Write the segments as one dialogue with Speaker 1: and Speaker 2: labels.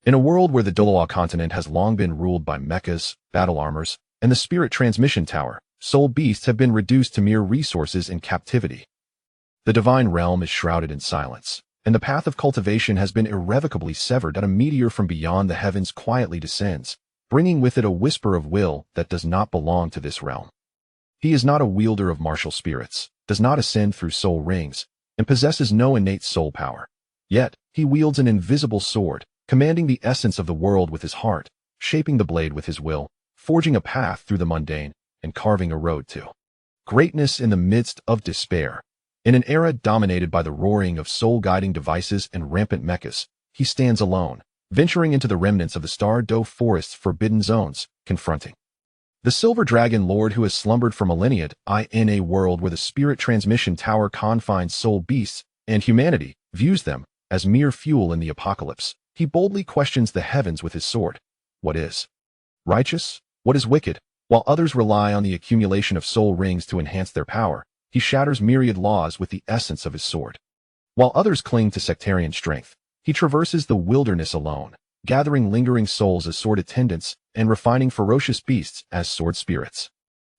Speaker 1: In a world where the Douluo Continent has long been ruled by mechs, battle armors, and the spirit transmission tower, soul beasts have been reduced to mere resources in captivity. The divine realm is shrouded in silence, and the path of cultivation has been irrevocably severed as a meteor from beyond the heavens quietly descends, bringing with it a whisper of will that does not belong to this realm. He is not a wielder of martial spirits, does not ascend through soul rings, and possesses no innate soul power. Yet, he wields an invisible sword, commanding the essence of the world with his heart, shaping the blade with his will, forging a path through the mundane, and carving a road to greatness in the midst of despair. In an era dominated by the roaring of soul-guiding devices and rampant mechs, he stands alone, venturing into the remnants of the Star Dou Forest's forbidden zones, confronting the silver dragon lord who has slumbered for millennia. In a world where the spirit transmission tower confines soul beasts and humanity views them as mere fuel in the apocalypse, he boldly questions the heavens with his sword. What is righteous? What is wicked? While others rely on the accumulation of soul rings to enhance their power, he shatters myriad laws with the essence of his sword. While others cling to sectarian strength, he traverses the wilderness alone, gathering lingering souls as sword attendants and refining ferocious beasts as sword spirits.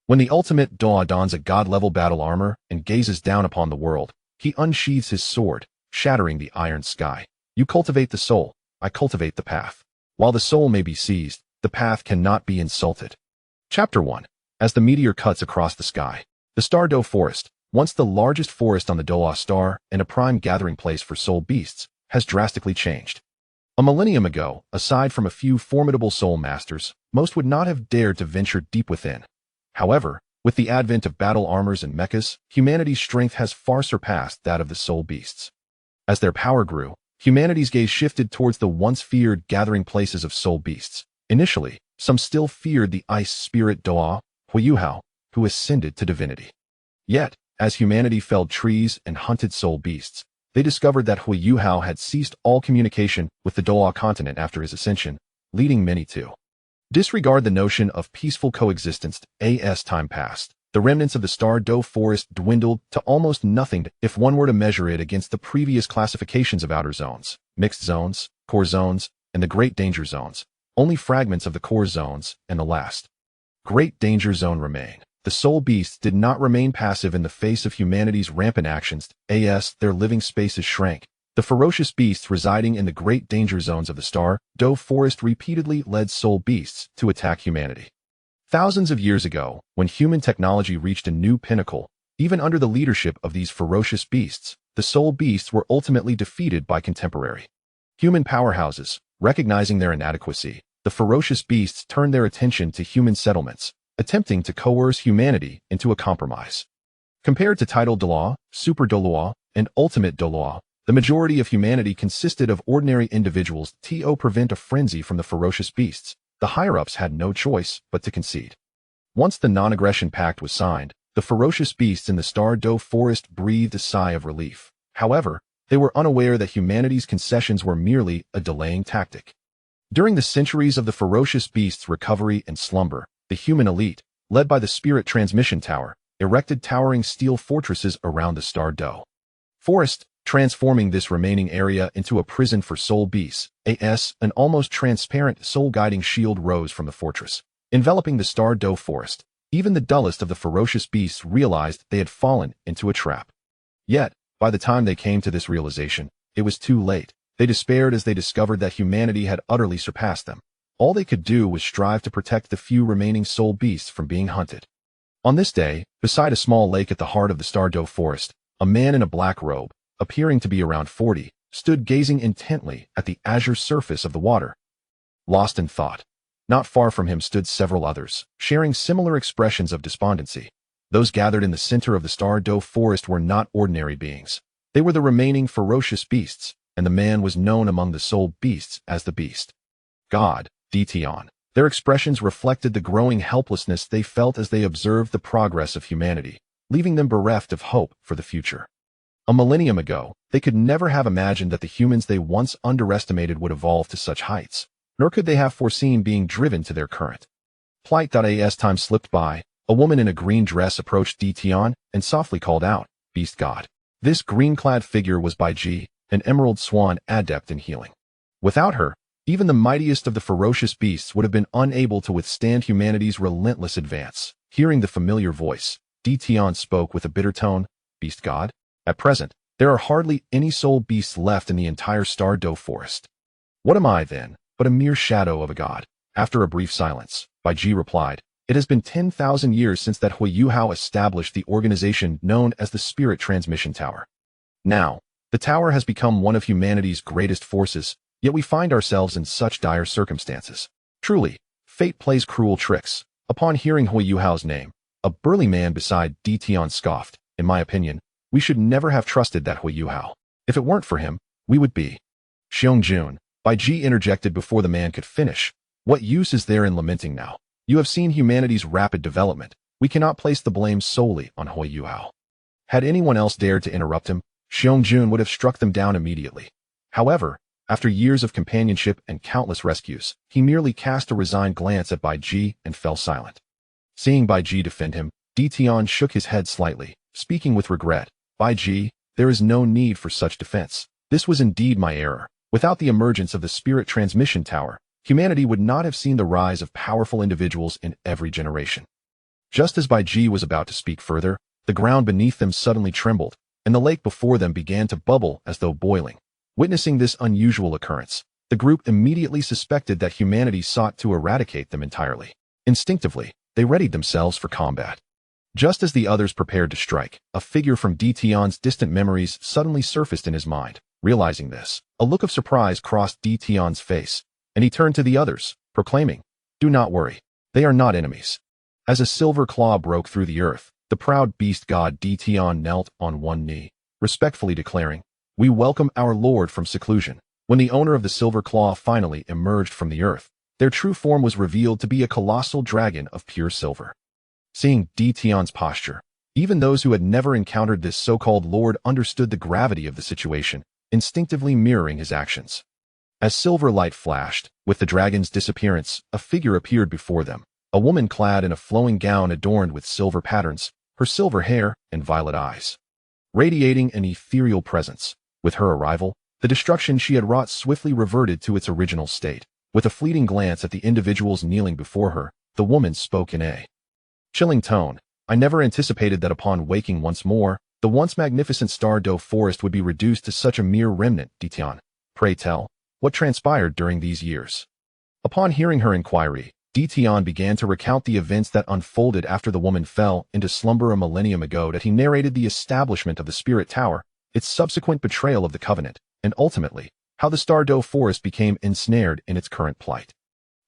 Speaker 1: When the ultimate Dao dons a god-level battle armor and gazes down upon the world, he unsheathes his sword, shattering the iron sky. You cultivate the soul, I cultivate the path. While the soul may be seized, the path cannot be insulted. Chapter 1. As the meteor cuts across the sky, the Star Dou Forest, once the largest forest on the Douluo star and a prime gathering place for soul beasts, has drastically changed. A millennium ago, aside from a few formidable soul masters, most would not have dared to venture deep within. However, with the advent of battle armors and mechs, humanity's strength has far surpassed that of the soul beasts. As their power grew, humanity's gaze shifted towards the once feared gathering places of soul beasts. Initially, some still feared the ice spirit Dao, Huiyuhao, who ascended to divinity. Yet, as humanity felled trees and hunted soul beasts, they discovered that Huiyuhao had ceased all communication with the Douluo Continent after his ascension, leading many to disregard the notion of peaceful coexistence. As time passed, the remnants of the Star Dou Forest dwindled to almost nothing if one were to measure it against the previous classifications of outer zones, mixed zones, core zones, and the Great Danger Zones. Only fragments of the core zones and the last Great Danger Zone remain. The soul beasts did not remain passive in the face of humanity's rampant actions. As their living spaces shrank, the ferocious beasts residing in the Great Danger Zones of the Star Dou Forest repeatedly led soul beasts to attack humanity. Thousands of years ago, when human technology reached a new pinnacle, even under the leadership of these ferocious beasts, the soul beasts were ultimately defeated by contemporary human powerhouses. Recognizing their inadequacy, the ferocious beasts turned their attention to human settlements, attempting to coerce humanity into a compromise. Compared to Tidal Douluo, Super Douluo, and Ultimate Douluo, the majority of humanity consisted of ordinary individuals. To prevent a frenzy from the ferocious beasts, the higher-ups had no choice but to concede. Once the non-aggression pact was signed, the ferocious beasts in the Star Dou Forest breathed a sigh of relief. However, they were unaware that humanity's concessions were merely a delaying tactic. During the centuries of the ferocious beasts' recovery and slumber, the human elite, led by the spirit transmission tower, erected towering steel fortresses around the Star Dou Forest, transforming this remaining area into a prison for soul beasts. An almost transparent soul-guiding shield rose from the fortress, enveloping the Star Dou Forest. Even the dullest of the ferocious beasts realized they had fallen into a trap. Yet, by the time they came to this realization, it was too late. They despaired as they discovered that humanity had utterly surpassed them. All they could do was strive to protect the few remaining soul beasts from being hunted. On this day, beside a small lake at the heart of the Star Dou Forest, a man in a black robe, appearing to be around 40, stood gazing intently at the azure surface of the water, lost in thought. Not far from him stood several others, sharing similar expressions of despondency. Those gathered in the center of the Star Dou Forest were not ordinary beings. They were the remaining ferocious beasts, and the man was known among the soul beasts as the Beast God, Dtion. Their expressions reflected the growing helplessness they felt as they observed the progress of humanity, leaving them bereft of hope for the future. A millennium ago, they could never have imagined that the humans they once underestimated would evolve to such heights, nor could they have foreseen being driven to their current plight. As time slipped by, a woman in a green dress approached Dtion and softly called out, "Beast God." This green-clad figure was Bai Ji, an emerald swan adept in healing. Without her, Even the mightiest of the ferocious beasts would have been unable to withstand humanity's relentless advance. Hearing the familiar voice, Tian spoke with a bitter tone, "Beast God? At present, there are hardly any soul beasts left in the entire Star Dou Forest. What am I, then, but a mere shadow of a god?" After a brief silence, Bai Ji replied, "It has been 10,000 years since that Hui Yuhao established the organization known as the Spirit Transmission Tower. Now, the tower has become one of humanity's greatest forces, yet we find ourselves in such dire circumstances. Truly, fate plays cruel tricks." Upon hearing Hui Yuhao's name, a burly man beside Tian scoffed, "In my opinion, we should never have trusted that Hui Yuhao. If it weren't for him, we would be." "Xiong Bai Ji interjected before the man could finish. "What use is there in lamenting now? You have seen humanity's rapid development. We cannot place the blame solely on Hui Yuhao." Had anyone else dared to interrupt him, Xiong would have struck them down immediately. However, after years of companionship and countless rescues, he merely cast a resigned glance at Bai Ji and fell silent. Seeing Bai Ji defend him, Tian shook his head slightly, speaking with regret. "Bai Ji, there is no need for such defense. This was indeed my error. Without the emergence of the Spirit Transmission Tower, humanity would not have seen the rise of powerful individuals in every generation." Just as Bai Ji was about to speak further, the ground beneath them suddenly trembled, and the lake before them began to bubble as though boiling. Witnessing this unusual occurrence, the group immediately suspected that humanity sought to eradicate them entirely. Instinctively, they readied themselves for combat. Just as the others prepared to strike, a figure from Tian's distant memories suddenly surfaced in his mind. Realizing this, a look of surprise crossed Tian's face, and he turned to the others, proclaiming, "Do not worry. They are not enemies." As a silver claw broke through the earth, the proud beast god Tian knelt on one knee, respectfully declaring, "We welcome our lord from seclusion." When the owner of the silver claw finally emerged from the earth, their true form was revealed to be a colossal dragon of pure silver. Seeing Tian's posture, even those who had never encountered this so-called lord understood the gravity of the situation, instinctively mirroring his actions. As silver light flashed, with the dragon's disappearance, a figure appeared before them, a woman clad in a flowing gown adorned with silver patterns, her silver hair and violet eyes, radiating an ethereal presence. With her arrival, the destruction she had wrought swiftly reverted to its original state. With a fleeting glance at the individuals kneeling before her, the woman spoke in a chilling tone. "I never anticipated that upon waking once more, the once magnificent Star Dou Forest would be reduced to such a mere remnant." Tian, pray tell, what transpired during these years? Upon hearing her inquiry, Tian began to recount the events that unfolded after the woman fell into slumber a millennium ago. That he narrated the establishment of the Spirit Tower, its subsequent betrayal of the Covenant, and ultimately, how the Star Dou Forest became ensnared in its current plight.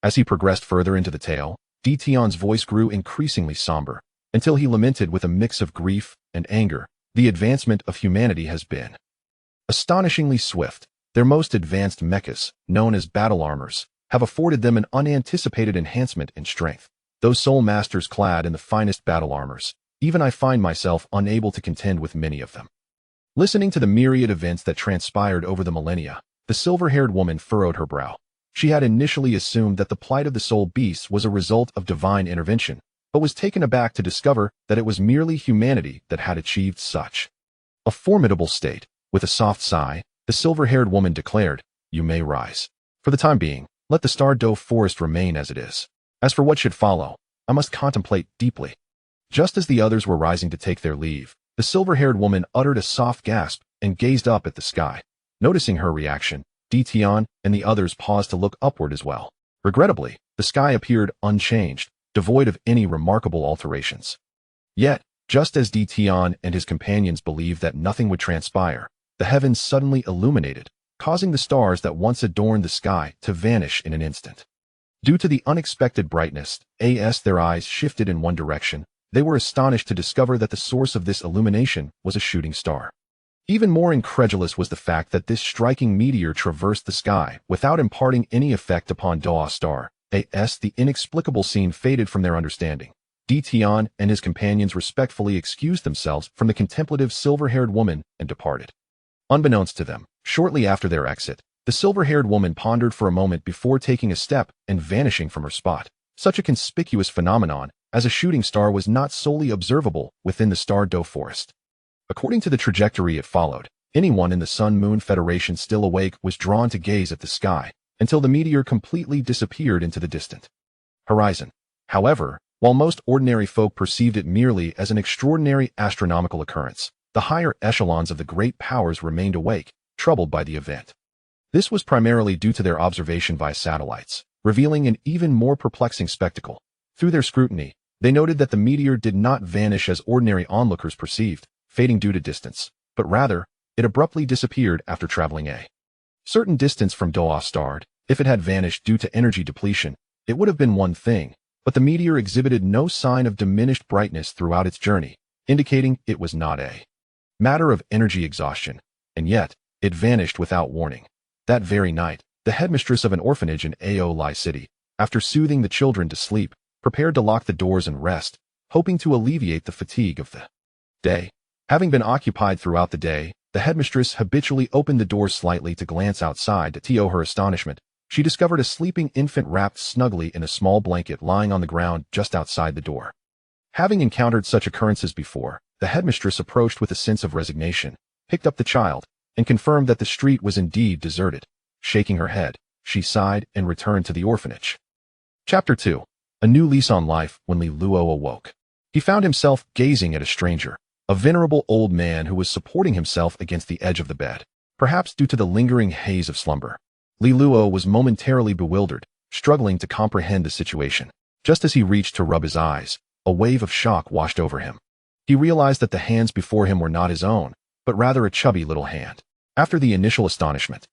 Speaker 1: As he progressed further into the tale, Tian's voice grew increasingly somber, until he lamented with a mix of grief and anger, "The advancement of humanity has been astonishingly swift. Their most advanced mechs, known as battle armors, have afforded them an unanticipated enhancement in strength. Those soul masters clad in the finest battle armors, even I find myself unable to contend with many of them." Listening to the myriad events that transpired over the millennia, the silver-haired woman furrowed her brow. She had initially assumed that the plight of the soul beasts was a result of divine intervention, but was taken aback to discover that it was merely humanity that had achieved such a formidable state. With a soft sigh, the silver-haired woman declared, "You may rise. For the time being, let the Star Dou Forest remain as it is. As for what should follow, I must contemplate deeply." Just as the others were rising to take their leave, the silver-haired woman uttered a soft gasp and gazed up at the sky. Noticing her reaction, Tian and the others paused to look upward as well. Regrettably, the sky appeared unchanged, devoid of any remarkable alterations. Yet, just as Tian and his companions believed that nothing would transpire, the heavens suddenly illuminated, causing the stars that once adorned the sky to vanish in an instant. Due to the unexpected brightness, as their eyes shifted in one direction, they were astonished to discover that the source of this illumination was a shooting star. Even more incredulous was the fact that this striking meteor traversed the sky without imparting any effect upon Douluo Star. The inexplicable scene faded from their understanding. Tian and his companions respectfully excused themselves from the contemplative silver-haired woman and departed. Unbeknownst to them, shortly after their exit, the silver-haired woman pondered for a moment before taking a step and vanishing from her spot. Such a conspicuous phenomenon as a shooting star was not solely observable within the Star Dou Forest. According to the trajectory it followed, anyone in the Sun-Moon Federation still awake was drawn to gaze at the sky, until the meteor completely disappeared into the distant horizon. However, while most ordinary folk perceived it merely as an extraordinary astronomical occurrence, the higher echelons of the great powers remained awake, troubled by the event. This was primarily due to their observation via satellites, revealing an even more perplexing spectacle. Through their scrutiny, they noted that the meteor did not vanish as ordinary onlookers perceived, fading due to distance, but rather, it abruptly disappeared after traveling a certain distance from Douluo Stard. If it had vanished due to energy depletion, it would have been one thing, but the meteor exhibited no sign of diminished brightness throughout its journey, indicating it was not a matter of energy exhaustion, and yet, it vanished without warning. That very night, the headmistress of an orphanage in Aoli City, after soothing the children to sleep, prepared to lock the doors and rest, hoping to alleviate the fatigue of the day. Having been occupied throughout the day, the headmistress habitually opened the doors slightly to glance outside. To her astonishment, she discovered a sleeping infant wrapped snugly in a small blanket lying on the ground just outside the door. Having encountered such occurrences before, the headmistress approached with a sense of resignation, picked up the child, and confirmed that the street was indeed deserted. Shaking her head, she sighed and returned to the orphanage. Chapter 2. A new lease on life. When Douluo awoke, he found himself gazing at a stranger, a venerable old man who was supporting himself against the edge of the bed, perhaps due to the lingering haze of slumber. Douluo was momentarily bewildered, struggling to comprehend the situation. Just as he reached to rub his eyes, a wave of shock washed over him. He realized that the hands before him were not his own, but rather a chubby little hand. After the initial astonishment,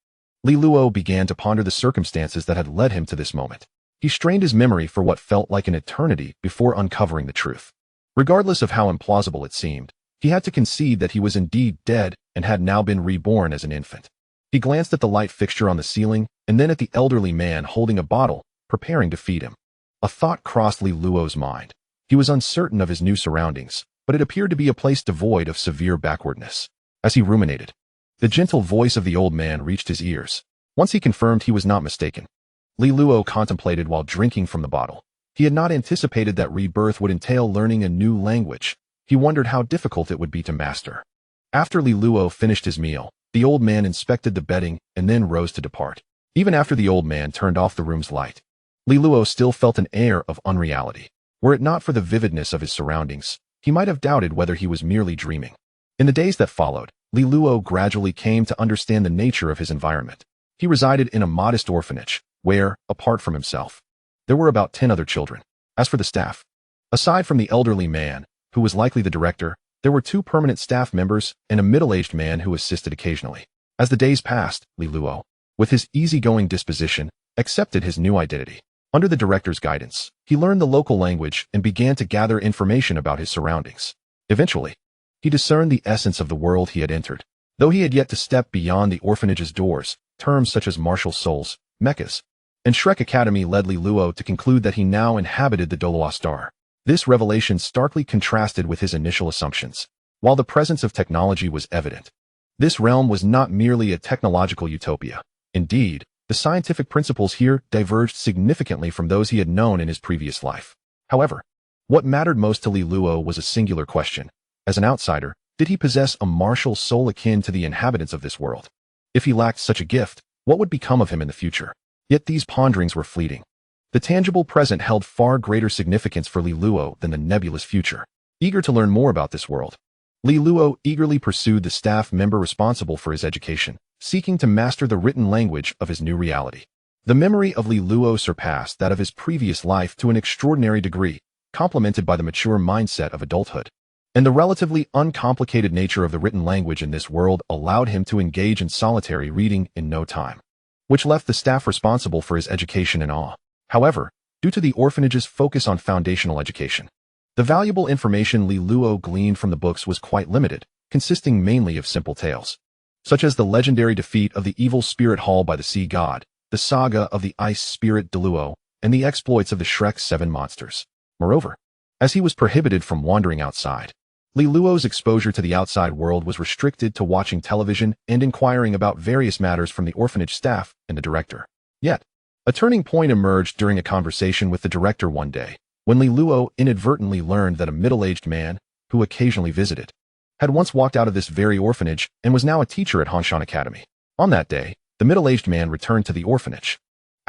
Speaker 1: Douluo began to ponder the circumstances that had led him to this moment. He strained his memory for what felt like an eternity before uncovering the truth. Regardless of how implausible it seemed, he had to concede that he was indeed dead and had now been reborn as an infant. He glanced at the light fixture on the ceiling and then at the elderly man holding a bottle, preparing to feed him. A thought crossed Douluo's mind. He was uncertain of his new surroundings, but it appeared to be a place devoid of severe backwardness. As he ruminated, the gentle voice of the old man reached his ears. Once he confirmed he was not mistaken, Douluo contemplated while drinking from the bottle. He had not anticipated that rebirth would entail learning a new language. He wondered how difficult it would be to master. After Douluo finished his meal, the old man inspected the bedding and then rose to depart. Even after the old man turned off the room's light, Douluo still felt an air of unreality. Were it not for the vividness of his surroundings, he might have doubted whether he was merely dreaming. In the days that followed, Douluo gradually came to understand the nature of his environment. He resided in a modest orphanage, where, apart from himself, there were about 10 other children. As for the staff, aside from the elderly man, who was likely the director, there were 2 permanent staff members and a middle-aged man who assisted occasionally. As the days passed, Douluo, with his easygoing disposition, accepted his new identity. Under the director's guidance, he learned the local language and began to gather information about his surroundings. Eventually, he discerned the essence of the world he had entered. Though he had yet to step beyond the orphanage's doors, terms such as Martial Souls, mechs, and Shrek Academy led Douluo to conclude that he now inhabited the Douluo Star. This revelation starkly contrasted with his initial assumptions. While the presence of technology was evident, this realm was not merely a technological utopia. Indeed, the scientific principles here diverged significantly from those he had known in his previous life. However, what mattered most to Douluo was a singular question. As an outsider, did he possess a martial soul akin to the inhabitants of this world? If he lacked such a gift, what would become of him in the future? Yet these ponderings were fleeting. The tangible present held far greater significance for Douluo than the nebulous future. Eager to learn more about this world, Douluo eagerly pursued the staff member responsible for his education, seeking to master the written language of his new reality. The memory of Douluo surpassed that of his previous life to an extraordinary degree, complemented by the mature mindset of adulthood. And the relatively uncomplicated nature of the written language in this world allowed him to engage in solitary reading in no time, which left the staff responsible for his education in awe. However, due to the orphanage's focus on foundational education, the valuable information Douluo gleaned from the books was quite limited, consisting mainly of simple tales, such as the legendary defeat of the evil spirit Hall by the sea god, the saga of the ice spirit Douluo, and the exploits of the Shrek 7 monsters. Moreover, as he was prohibited from wandering outside, Douluo's exposure to the outside world was restricted to watching television and inquiring about various matters from the orphanage staff and the director. Yet, a turning point emerged during a conversation with the director one day, when Douluo inadvertently learned that a middle-aged man, who occasionally visited, had once walked out of this very orphanage and was now a teacher at Hanshan Academy. On that day, the middle-aged man returned to the orphanage.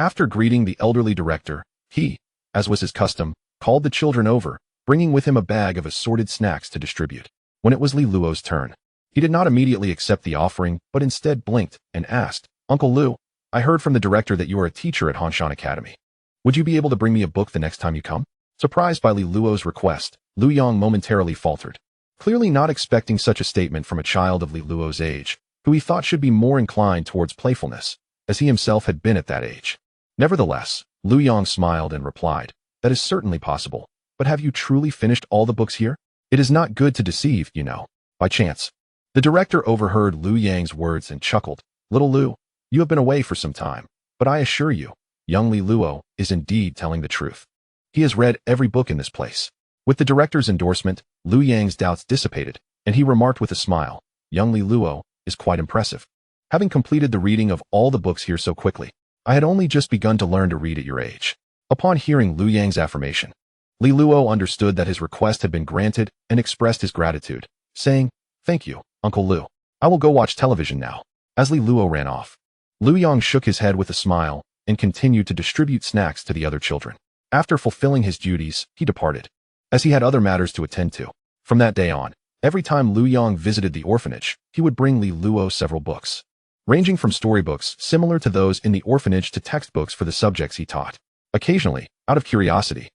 Speaker 1: After greeting the elderly director, he, as was his custom, called the children over, bringing with him a bag of assorted snacks to distribute. When it was Li Luo's turn, he did not immediately accept the offering, but instead blinked and asked, "Uncle Lu, I heard from the director that you are a teacher at Hanshan Academy. Would you be able to bring me a book the next time you come?" Surprised by Li Luo's request, Lu Yang momentarily faltered, clearly not expecting such a statement from a child of Li Luo's age, who he thought should be more inclined towards playfulness, as he himself had been at that age. Nevertheless, Lu Yang smiled and replied, "That is certainly possible, but have you truly finished all the books here? It is not good to deceive, you know, by chance." The director overheard Lu Yang's words and chuckled, "Little Lu, you have been away for some time, but I assure you, young Li Luo is indeed telling the truth. He has read every book in this place." With the director's endorsement, Lu Yang's doubts dissipated, and he remarked with a smile, "Young Li Luo is quite impressive. Having completed the reading of all the books here so quickly, I had only just begun to learn to read at your age." Upon hearing Lu Yang's affirmation, Li Luo understood that his request had been granted and expressed his gratitude, saying, "Thank you, Uncle Lu. I will go watch television now." As Li Luo ran off, Lu Yang shook his head with a smile and continued to distribute snacks to the other children. After fulfilling his duties, he departed, as he had other matters to attend to. From that day on, every time Lu Yang visited the orphanage, he would bring Li Luo several books, ranging from storybooks similar to those in the orphanage to textbooks for the subjects he taught. Occasionally, out of curiosity,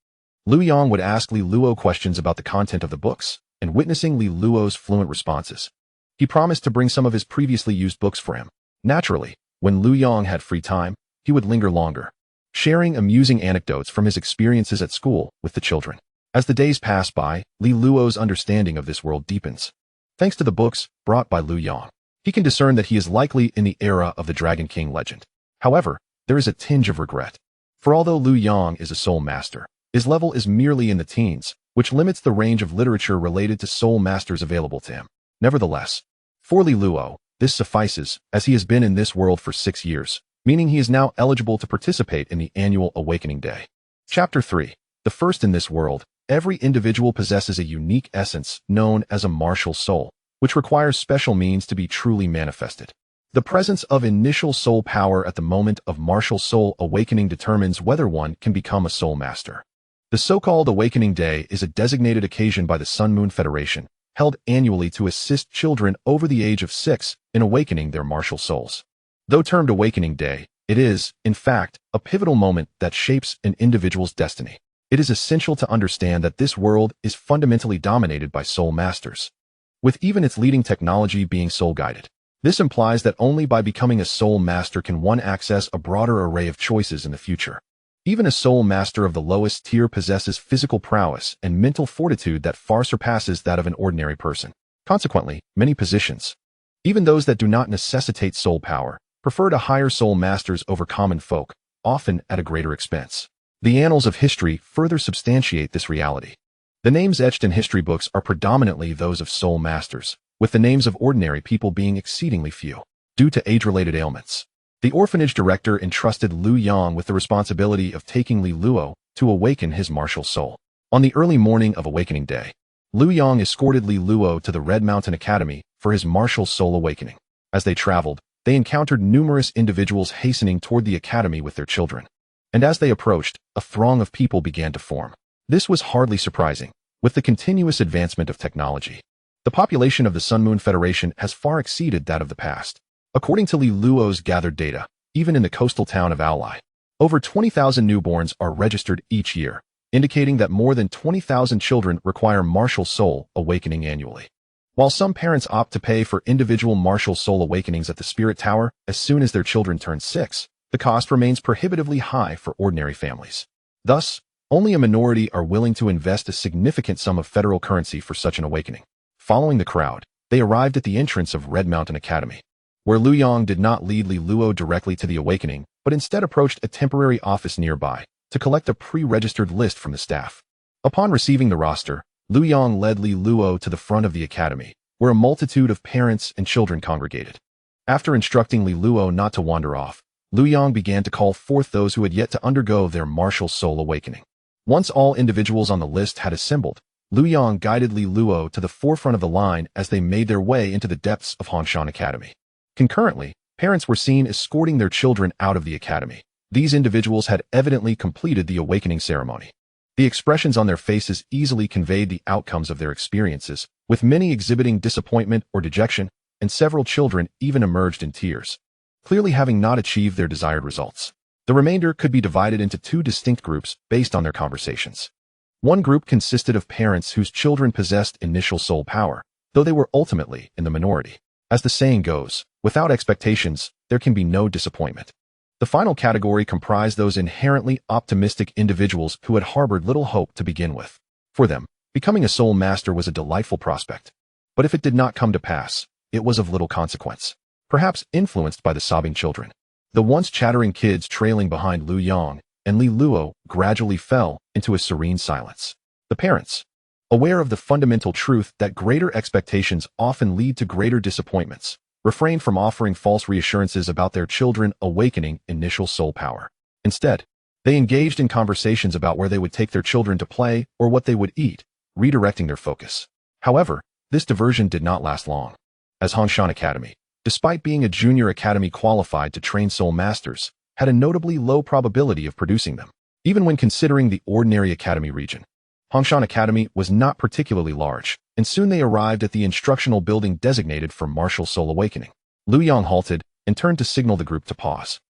Speaker 1: Lu Yang would ask Li Luo questions about the content of the books, and witnessing Li Luo's fluent responses, he promised to bring some of his previously used books for him. Naturally, when Lu Yang had free time, he would linger longer, sharing amusing anecdotes from his experiences at school with the children. As the days pass by, Li Luo's understanding of this world deepens. Thanks to the books brought by Lu Yang, he can discern that he is likely in the era of the Dragon King legend. However, there is a tinge of regret. For although Lu Yang is a soul master, his level is merely in the teens, which limits the range of literature related to soul masters available to him. Nevertheless, for Li Luo, this suffices, as he has been in this world for 6 years, meaning he is now eligible to participate in the annual Awakening Day. Chapter 3. The first in this world, every individual possesses a unique essence known as a martial soul, which requires special means to be truly manifested. The presence of initial soul power at the moment of martial soul awakening determines whether one can become a soul master. The so-called Awakening Day is a designated occasion by the Sun Moon Federation, held annually to assist children over the age of 6 in awakening their martial souls. Though termed Awakening Day, it is, in fact, a pivotal moment that shapes an individual's destiny. It is essential to understand that this world is fundamentally dominated by soul masters, with even its leading technology being soul-guided. This implies that only by becoming a soul master can one access a broader array of choices in the future. Even a soul master of the lowest tier possesses physical prowess and mental fortitude that far surpasses that of an ordinary person. Consequently, many positions, even those that do not necessitate soul power, prefer to hire soul masters over common folk, often at a greater expense. The annals of history further substantiate this reality. The names etched in history books are predominantly those of soul masters, with the names of ordinary people being exceedingly few, due to age-related ailments. The orphanage director entrusted Lu Yang with the responsibility of taking Li Luo to awaken his martial soul. On the early morning of Awakening Day, Lu Yang escorted Li Luo to the Red Mountain Academy for his martial soul awakening. As they traveled, they encountered numerous individuals hastening toward the academy with their children. And as they approached, a throng of people began to form. This was hardly surprising, with the continuous advancement of technology. The population of the Sun Moon Federation has far exceeded that of the past. According to Li Luo's gathered data, even in the coastal town of Aolai, over 20,000 newborns are registered each year, indicating that more than 20,000 children require martial soul awakening annually. While some parents opt to pay for individual martial soul awakenings at the Spirit Tower as soon as their children turn 6, the cost remains prohibitively high for ordinary families. Thus, only a minority are willing to invest a significant sum of federal currency for such an awakening. Following the crowd, they arrived at the entrance of Red Mountain Academy, where Lu Yang did not lead Li Luo directly to the awakening, but instead approached a temporary office nearby to collect a pre-registered list from the staff. Upon receiving the roster, Lu Yang led Li Luo to the front of the academy, where a multitude of parents and children congregated. After instructing Li Luo not to wander off, Lu Yang began to call forth those who had yet to undergo their martial soul awakening. Once all individuals on the list had assembled, Lu Yang guided Li Luo to the forefront of the line as they made their way into the depths of Hanshan Academy. Concurrently, parents were seen escorting their children out of the academy, These individuals had evidently completed the awakening ceremony. The expressions on their faces easily conveyed the outcomes of their experiences, with many exhibiting disappointment or dejection, and several children even emerged in tears, clearly having not achieved their desired results. The remainder could be divided into two distinct groups based on their conversations. One group consisted of parents whose children possessed initial soul power, though they were ultimately in the minority. As the saying goes, without expectations, there can be no disappointment. The final category comprised those inherently optimistic individuals who had harbored little hope to begin with. For them, becoming a soul master was a delightful prospect. But if it did not come to pass, it was of little consequence. Perhaps influenced by the sobbing children, the once chattering kids trailing behind Lu Yang and Li Luo gradually fell into a serene silence. The parents, aware of the fundamental truth that greater expectations often lead to greater disappointments, refrained from offering false reassurances about their children awakening initial soul power. Instead, they engaged in conversations about where they would take their children to play or what they would eat, redirecting their focus. However, this diversion did not last long. As Hongshan Academy, despite being a junior academy qualified to train soul masters, had a notably low probability of producing them. Even when considering the ordinary academy region, Hongshan Academy was not particularly large, and soon they arrived at the instructional building designated for Martial Soul Awakening. Lu Yang halted and turned to signal the group to pause.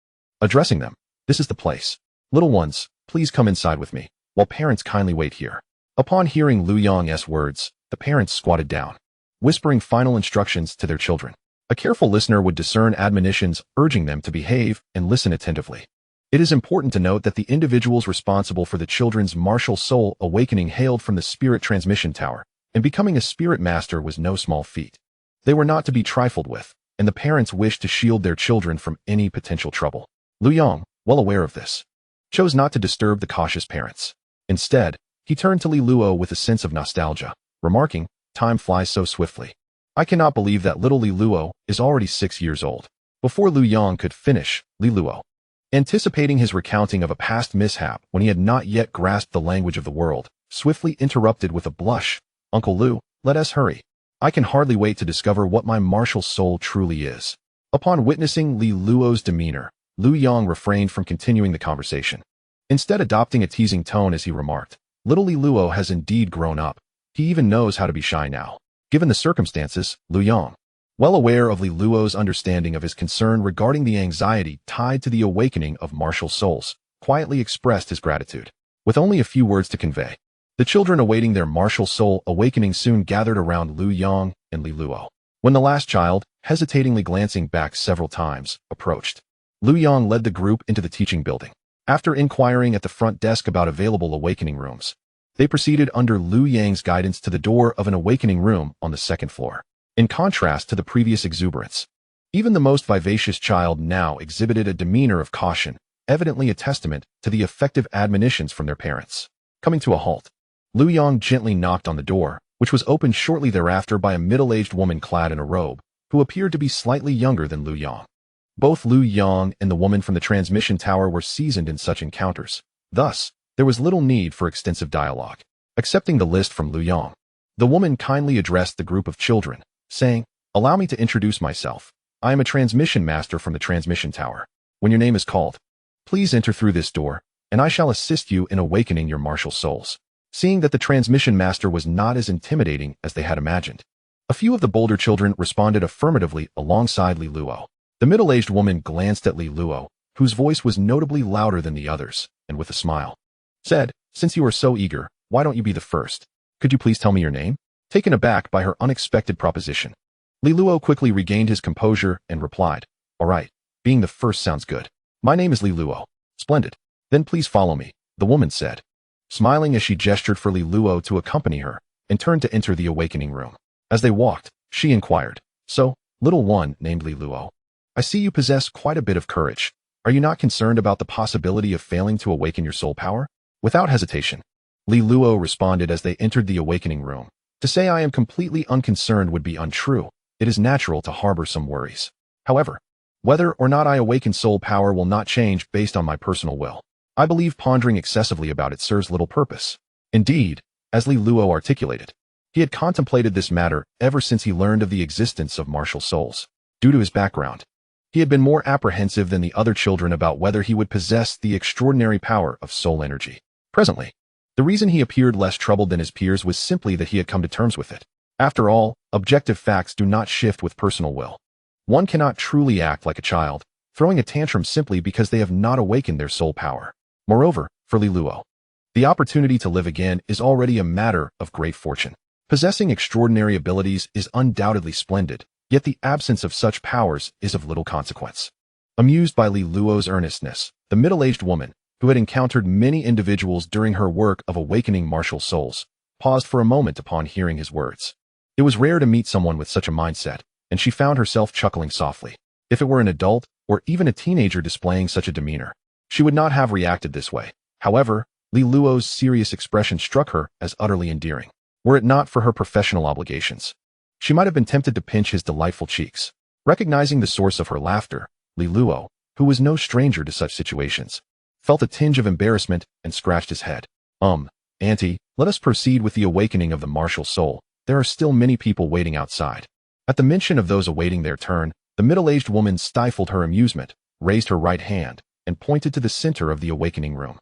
Speaker 1: Addressing them, "This is the place. Little ones, please come inside with me, while parents kindly wait here." Upon hearing Lu Yang's words, the parents squatted down, whispering final instructions to their children. A careful listener would discern admonitions urging them to behave and listen attentively. It is important to note that the individuals responsible for the children's martial soul awakening hailed from the spirit transmission tower, and becoming a spirit master was no small feat. They were not to be trifled with, and the parents wished to shield their children from any potential trouble. Lu Yang, well aware of this, chose not to disturb the cautious parents. Instead, he turned to Li Luo with a sense of nostalgia, remarking, "Time flies so swiftly. I cannot believe that little Li Luo is already 6 years old." Before Lu Yang could finish, Li Luo, anticipating his recounting of a past mishap when he had not yet grasped the language of the world, swiftly interrupted with a blush, "Uncle Lu, let us hurry. I can hardly wait to discover what my martial soul truly is." Upon witnessing Li Luo's demeanor, Lu Yang refrained from continuing the conversation, instead adopting a teasing tone as he remarked, "Little Li Luo has indeed grown up. He even knows how to be shy now." Given the circumstances, Lu Yang, well aware of Li Luo's understanding of his concern regarding the anxiety tied to the awakening of martial souls, quietly expressed his gratitude. With only a few words to convey, the children awaiting their martial soul awakening soon gathered around Lu Yang and Li Luo. When the last child, hesitatingly glancing back several times, approached, Lu Yang led the group into the teaching building. After inquiring at the front desk about available awakening rooms, they proceeded under Lu Yang's guidance to the door of an awakening room on the second floor. In contrast to the previous exuberance, even the most vivacious child now exhibited a demeanor of caution, evidently a testament to the effective admonitions from their parents. Coming to a halt, Lu Yang gently knocked on the door, which was opened shortly thereafter by a middle-aged woman clad in a robe, who appeared to be slightly younger than Lu Yang. Both Lu Yang and the woman from the transmission tower were seasoned in such encounters. Thus, there was little need for extensive dialogue. Accepting the list from Lu Yang, the woman kindly addressed the group of children, saying, "Allow me to introduce myself. I am a transmission master from the transmission tower. When your name is called, please enter through this door, and I shall assist you in awakening your martial souls." Seeing that the transmission master was not as intimidating as they had imagined, a few of the bolder children responded affirmatively alongside Li Luo. The middle-aged woman glanced at Li Luo, whose voice was notably louder than the others, and with a smile, said, "Since you are so eager, why don't you be the first? Could you please tell me your name?" Taken aback by her unexpected proposition, Li Luo quickly regained his composure and replied, "All right, being the first sounds good. My name is Li Luo." "Splendid. Then please follow me," the woman said, smiling as she gestured for Li Luo to accompany her, and turned to enter the awakening room. As they walked, she inquired, "So, little one named Li Luo, I see you possess quite a bit of courage. Are you not concerned about the possibility of failing to awaken your soul power?" Without hesitation, Li Luo responded as they entered the awakening room. "To say I am completely unconcerned would be untrue. It is natural to harbor some worries. However, whether or not I awaken soul power will not change based on my personal will. I believe pondering excessively about it serves little purpose." Indeed, as Li Luo articulated, he had contemplated this matter ever since he learned of the existence of martial souls. Due to his background, He had been more apprehensive than the other children about whether he would possess the extraordinary power of soul energy. Presently, the reason he appeared less troubled than his peers was simply that he had come to terms with it. After all, objective facts do not shift with personal will. One cannot truly act like a child, throwing a tantrum simply because they have not awakened their soul power. Moreover, for Douluo, the opportunity to live again is already a matter of great fortune. Possessing extraordinary abilities is undoubtedly splendid, yet the absence of such powers is of little consequence. Amused by Douluo's earnestness, the middle-aged woman, who had encountered many individuals during her work of awakening martial souls, paused for a moment upon hearing his words. It was rare to meet someone with such a mindset, and she found herself chuckling softly. If it were an adult, or even a teenager displaying such a demeanor, she would not have reacted this way. However, Douluo's serious expression struck her as utterly endearing. Were it not for her professional obligations, she might have been tempted to pinch his delightful cheeks. Recognizing the source of her laughter, Douluo, who was no stranger to such situations, felt a tinge of embarrassment and scratched his head. Auntie, let us proceed with the awakening of the martial soul. There are still many people waiting outside. At the mention of those awaiting their turn, the middle-aged woman stifled her amusement, raised her right hand, and pointed to the center of the awakening room.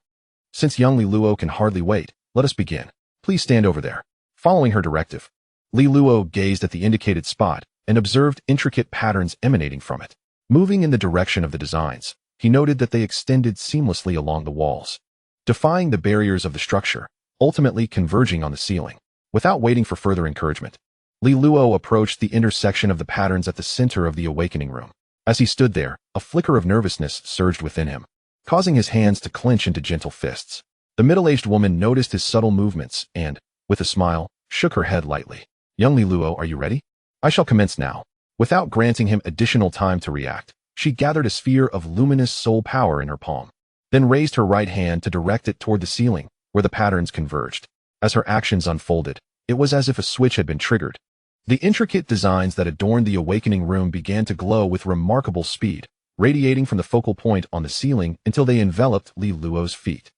Speaker 1: Since young Douluo can hardly wait, let us begin. Please stand over there. Following her directive, Douluo gazed at the indicated spot and observed intricate patterns emanating from it. Moving in the direction of the designs, he noted that they extended seamlessly along the walls, defying the barriers of the structure, ultimately converging on the ceiling. Without waiting for further encouragement, Douluo approached the intersection of the patterns at the center of the awakening room. As he stood there, a flicker of nervousness surged within him, causing his hands to clench into gentle fists. The middle-aged woman noticed his subtle movements and, with a smile, shook her head lightly. Young Douluo, are you ready? I shall commence now. Without granting him additional time to react, she gathered a sphere of luminous soul power in her palm, then raised her right hand to direct it toward the ceiling, where the patterns converged. As her actions unfolded, it was as if a switch had been triggered. The intricate designs that adorned the awakening room began to glow with remarkable speed, radiating from the focal point on the ceiling until they enveloped Douluo's feet.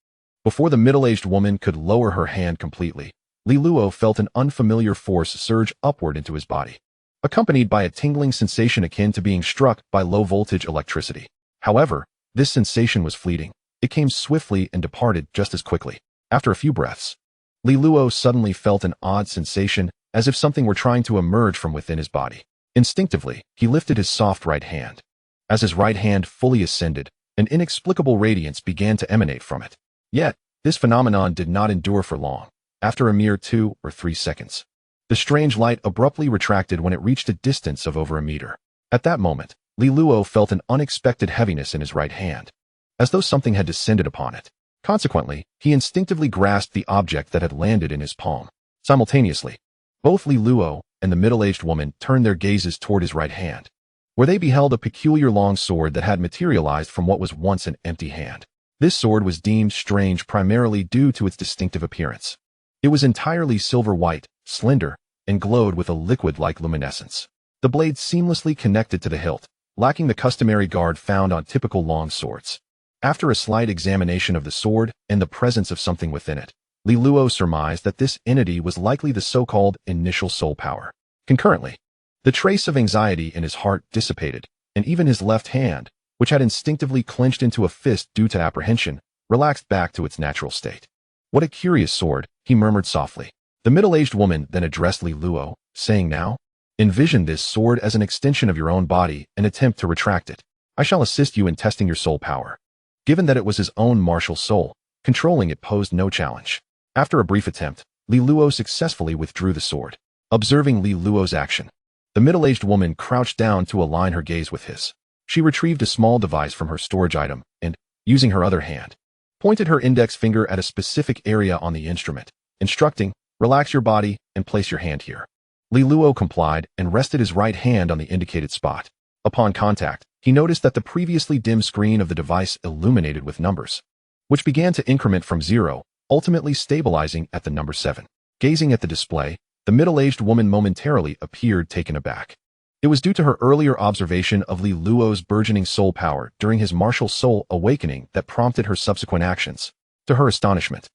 Speaker 1: Before the middle-aged woman could lower her hand completely, Douluo felt an unfamiliar force surge upward into his body, accompanied by a tingling sensation akin to being struck by low-voltage electricity. However, this sensation was fleeting. It came swiftly and departed just as quickly. After a few breaths, Douluo suddenly felt an odd sensation, as if something were trying to emerge from within his body. Instinctively, he lifted his soft right hand. As his right hand fully ascended, an inexplicable radiance began to emanate from it. Yet, this phenomenon did not endure for long. After a mere 2 or 3 seconds, the strange light abruptly retracted when it reached a distance of over a meter. At that moment, Douluo felt an unexpected heaviness in his right hand, as though something had descended upon it. Consequently, he instinctively grasped the object that had landed in his palm. Simultaneously, both Douluo and the middle-aged woman turned their gazes toward his right hand, where they beheld a peculiar long sword that had materialized from what was once an empty hand. This sword was deemed strange primarily due to its distinctive appearance. It was entirely silver-white, slender, and glowed with a liquid-like luminescence. The blade seamlessly connected to the hilt, lacking the customary guard found on typical long swords. After a slight examination of the sword and the presence of something within it, Douluo surmised that this entity was likely the so-called initial soul power. Concurrently, the trace of anxiety in his heart dissipated, and even his left hand, which had instinctively clenched into a fist due to apprehension, relaxed back to its natural state. What a curious sword, he murmured softly. The middle-aged woman then addressed Douluo, saying, now, envision this sword as an extension of your own body and attempt to retract it. I shall assist you in testing your soul power. Given that it was his own martial soul, controlling it posed no challenge. After a brief attempt, Douluo successfully withdrew the sword. Observing Douluo's action, the middle-aged woman crouched down to align her gaze with his. She retrieved a small device from her storage item and, using her other hand, pointed her index finger at a specific area on the instrument, instructing, relax your body and place your hand here. Douluo complied and rested his right hand on the indicated spot. Upon contact, he noticed that the previously dim screen of the device illuminated with numbers, which began to increment from 0, ultimately stabilizing at the number 7. Gazing at the display, the middle-aged woman momentarily appeared taken aback. It was due to her earlier observation of Douluo's burgeoning soul power during his Martial Soul Awakening that prompted her subsequent actions. To her astonishment,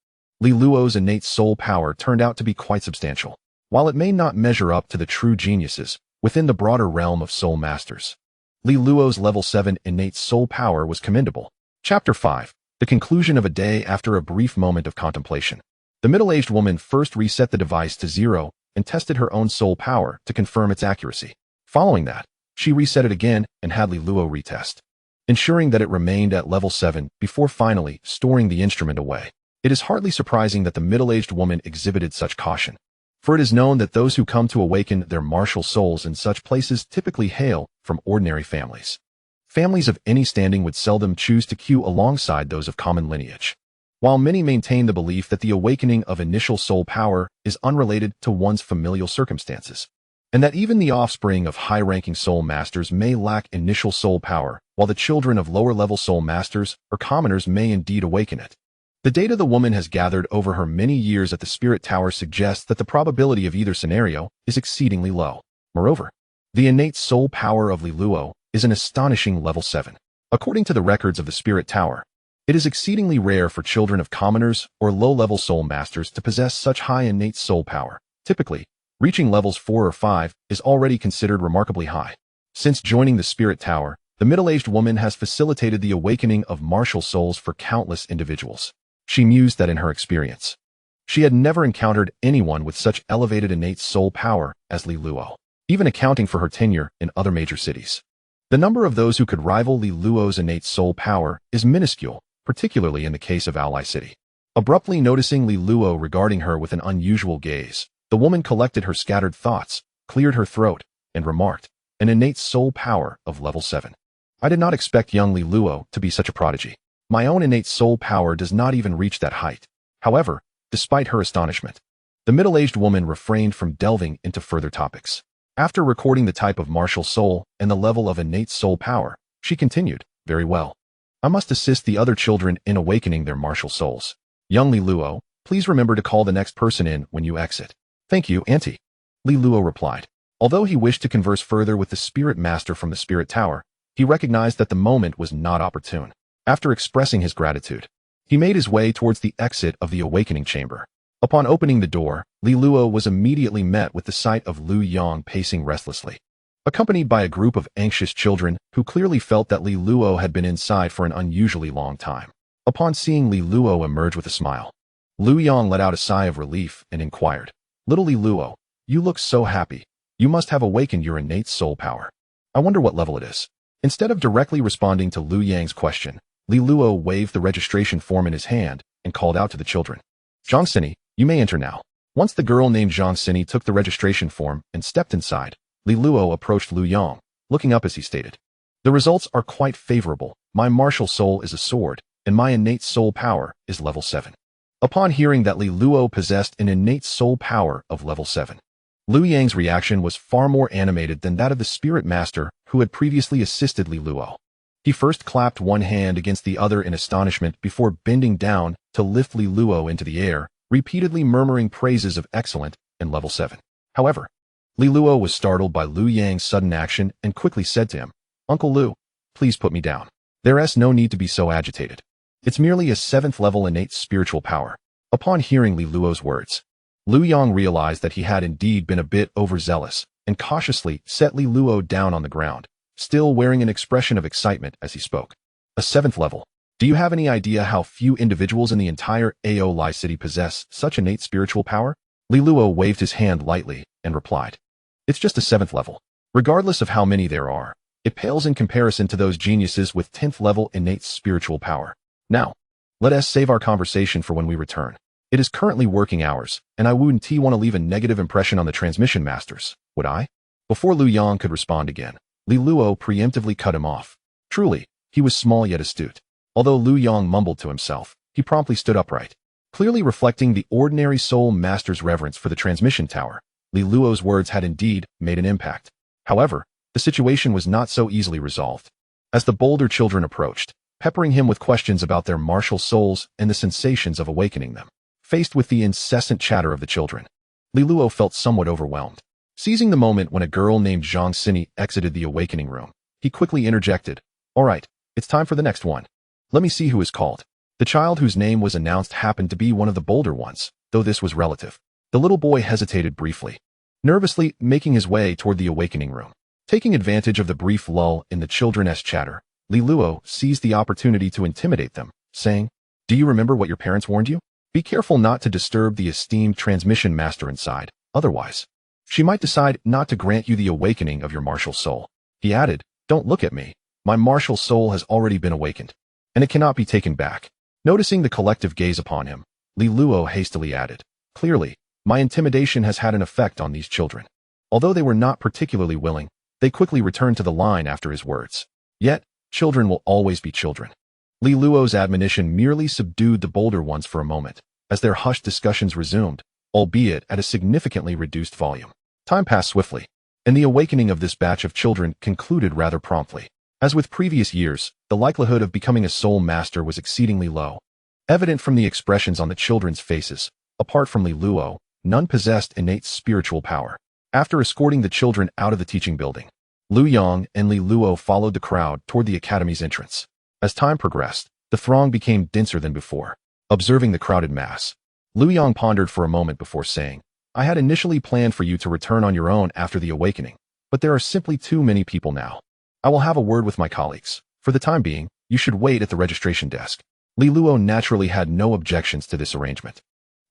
Speaker 1: Douluo's innate soul power turned out to be quite substantial. While it may not measure up to the true geniuses within the broader realm of soul masters, Li Luo's level 7 innate soul power was commendable. Chapter 5. The conclusion of a day after a brief moment of contemplation. The middle-aged woman first reset the device to 0 and tested her own soul power to confirm its accuracy. Following that, she reset it again and had Li Luo retest, ensuring that it remained at level 7 before finally storing the instrument away. It is hardly surprising that the middle-aged woman exhibited such caution, for it is known that those who come to awaken their martial souls in such places typically hail from ordinary families. Families of any standing would seldom choose to queue alongside those of common lineage. While many maintain the belief that the awakening of initial soul power is unrelated to one's familial circumstances, and that even the offspring of high-ranking soul masters may lack initial soul power, while the children of lower-level soul masters or commoners may indeed awaken it. The data the woman has gathered over her many years at the Spirit Tower suggests that the probability of either scenario is exceedingly low. Moreover, the innate soul power of Li Luo is an astonishing level 7. According to the records of the Spirit Tower, it is exceedingly rare for children of commoners or low-level soul masters to possess such high innate soul power. Typically, reaching levels 4 or 5 is already considered remarkably high. Since joining the Spirit Tower, the middle-aged woman has facilitated the awakening of martial souls for countless individuals. She mused that in her experience, she had never encountered anyone with such elevated innate soul power as Li Luo, even accounting for her tenure in other major cities. The number of those who could rival Li Luo's innate soul power is minuscule, particularly in the case of Ally City. Abruptly noticing Li Luo regarding her with an unusual gaze, the woman collected her scattered thoughts, cleared her throat, and remarked, an innate soul power of level 7. I did not expect young Li Luo to be such a prodigy. My own innate soul power does not even reach that height. However, despite her astonishment, the middle-aged woman refrained from delving into further topics. After recording the type of martial soul and the level of innate soul power, she continued, very well. I must assist the other children in awakening their martial souls. Young Li Luo, please remember to call the next person in when you exit. Thank you, Auntie. Li Luo replied. Although he wished to converse further with the Spirit Master from the Spirit Tower, he recognized that the moment was not opportune. After expressing his gratitude, he made his way towards the exit of the awakening chamber. Upon opening the door, Li Luo was immediately met with the sight of Lu Yang pacing restlessly, accompanied by a group of anxious children who clearly felt that Li Luo had been inside for an unusually long time. Upon seeing Li Luo emerge with a smile, Lu Yang let out a sigh of relief and inquired, Little Li Luo, you look so happy. You must have awakened your innate soul power. I wonder what level it is. Instead of directly responding to Lu Yang's question, Li Luo waved the registration form in his hand and called out to the children. Zhang Xini, you may enter now. Once the girl named Zhang Xini took the registration form and stepped inside, Li Luo approached Lu Yang, looking up as he stated, the results are quite favorable. My martial soul is a sword, and my innate soul power is level 7. Upon hearing that Li Luo possessed an innate soul power of level 7, Lu Yang's reaction was far more animated than that of the Spirit Master who had previously assisted Li Luo. He first clapped one hand against the other in astonishment before bending down to lift Li Luo into the air, repeatedly murmuring praises of excellent and level 7. However, Li Luo was startled by Lu Yang's sudden action and quickly said to him, Uncle Lu, please put me down. There's no need to be so agitated. It's merely a 7th level innate spiritual power. Upon hearing Li Luo's words, Lu Yang realized that he had indeed been a bit overzealous and cautiously set Li Luo down on the ground, still wearing an expression of excitement as he spoke. A 7th level. Do you have any idea how few individuals in the entire Ally City possess such innate spiritual power? Li Luo waved his hand lightly and replied, it's just a 7th level. Regardless of how many there are, it pales in comparison to those geniuses with 10th level innate spiritual power. Now, let us save our conversation for when we return. It is currently working hours, and I wouldn't want to leave a negative impression on the transmission masters, would I? Before Lu Yang could respond again, Li Luo preemptively cut him off. Truly, he was small yet astute. Although Lu Yang mumbled to himself, he promptly stood upright. Clearly reflecting the ordinary soul master's reverence for the transmission tower, Li Luo's words had indeed made an impact. However, the situation was not so easily resolved. As the bolder children approached, peppering him with questions about their martial souls and the sensations of awakening them, faced with the incessant chatter of the children, Li Luo felt somewhat overwhelmed. Seizing the moment when a girl named Zhang Xini exited the awakening room, he quickly interjected, all right, it's time for the next one. Let me see who is called. The child whose name was announced happened to be one of the bolder ones, though this was relative. The little boy hesitated briefly, nervously making his way toward the awakening room. Taking advantage of the brief lull in the children's chatter, Luo seized the opportunity to intimidate them, saying, "Do you remember what your parents warned you? Be careful not to disturb the esteemed transmission master inside, otherwise she might decide not to grant you the awakening of your martial soul." He added, "Don't look at me. My martial soul has already been awakened, and it cannot be taken back." Noticing the collective gaze upon him, Luo hastily added, "Clearly, my intimidation has had an effect on these children." Although they were not particularly willing, they quickly returned to the line after his words. Yet, children will always be children. Luo's admonition merely subdued the bolder ones for a moment, as their hushed discussions resumed, albeit at a significantly reduced volume. Time passed swiftly, and the awakening of this batch of children concluded rather promptly. As with previous years, the likelihood of becoming a soul master was exceedingly low. Evident from the expressions on the children's faces, apart from Luo, none possessed innate spiritual power. After escorting the children out of the teaching building, Lu Yang and Luo followed the crowd toward the academy's entrance. As time progressed, the throng became denser than before. Observing the crowded mass, Lu Yang pondered for a moment before saying, "I had initially planned for you to return on your own after the awakening, but there are simply too many people now. I will have a word with my colleagues. For the time being, you should wait at the registration desk." Luo naturally had no objections to this arrangement.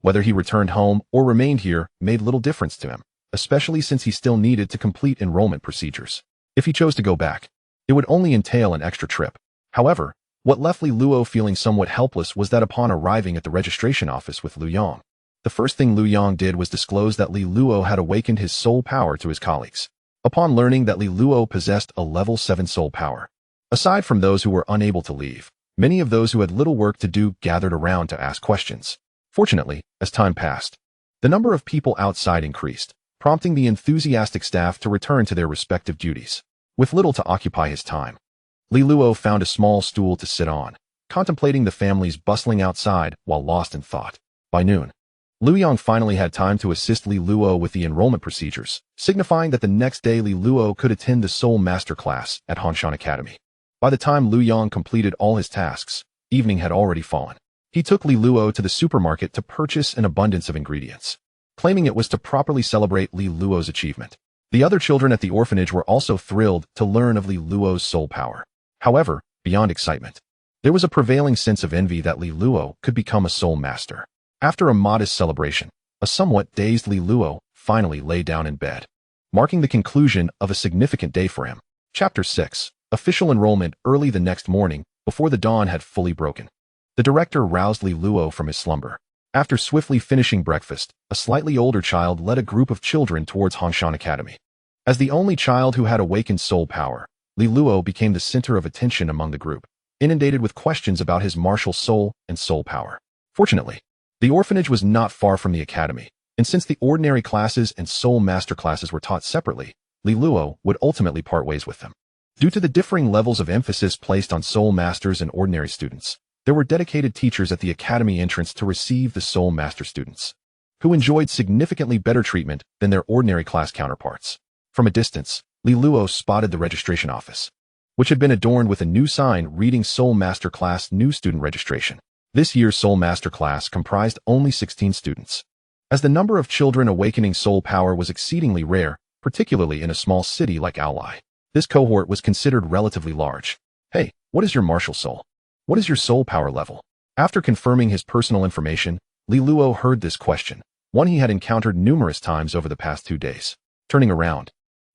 Speaker 1: Whether he returned home or remained here made little difference to him, especially since he still needed to complete enrollment procedures. If he chose to go back, it would only entail an extra trip. However, what left Luo feeling somewhat helpless was that upon arriving at the registration office with Lu Yang, the first thing Lu Yang did was disclose that Luo had awakened his soul power to his colleagues. Upon learning that Luo possessed a level 7 soul power, aside from those who were unable to leave, many of those who had little work to do gathered around to ask questions. Fortunately, as time passed, the number of people outside increased, prompting the enthusiastic staff to return to their respective duties. With little to occupy his time, Luo found a small stool to sit on, contemplating the families bustling outside while lost in thought. By noon, Lu Yang finally had time to assist Luo with the enrollment procedures, signifying that the next day Luo could attend the Soul Master class at Hanshan Academy. By the time Lu Yang completed all his tasks, evening had already fallen. He took Luo to the supermarket to purchase an abundance of ingredients, claiming it was to properly celebrate Luo's achievement. The other children at the orphanage were also thrilled to learn of Luo's soul power. However, beyond excitement, there was a prevailing sense of envy that Luo could become a soul master. After a modest celebration, a somewhat dazed Luo finally lay down in bed, marking the conclusion of a significant day for him. Chapter 6. Official enrollment. Early the next morning, before the dawn had fully broken, the director roused Luo from his slumber. After swiftly finishing breakfast, a slightly older child led a group of children towards Hanshan Academy. As the only child who had awakened soul power, Luo became the center of attention among the group, inundated with questions about his martial soul and soul power. Fortunately, the orphanage was not far from the academy, and since the ordinary classes and soul master classes were taught separately, Luo would ultimately part ways with them. Due to the differing levels of emphasis placed on soul masters and ordinary students, there were dedicated teachers at the academy entrance to receive the soul master students, who enjoyed significantly better treatment than their ordinary class counterparts. From a distance, Luo spotted the registration office, which had been adorned with a new sign reading Soul Master Class New Student Registration. This year's Soul Master class comprised only 16 students. As the number of children awakening soul power was exceedingly rare, particularly in a small city like Aulai, this cohort was considered relatively large. "Hey, what is your martial soul? What is your soul power level?" After confirming his personal information, Luo heard this question, one he had encountered numerous times over the past 2 days. Turning around,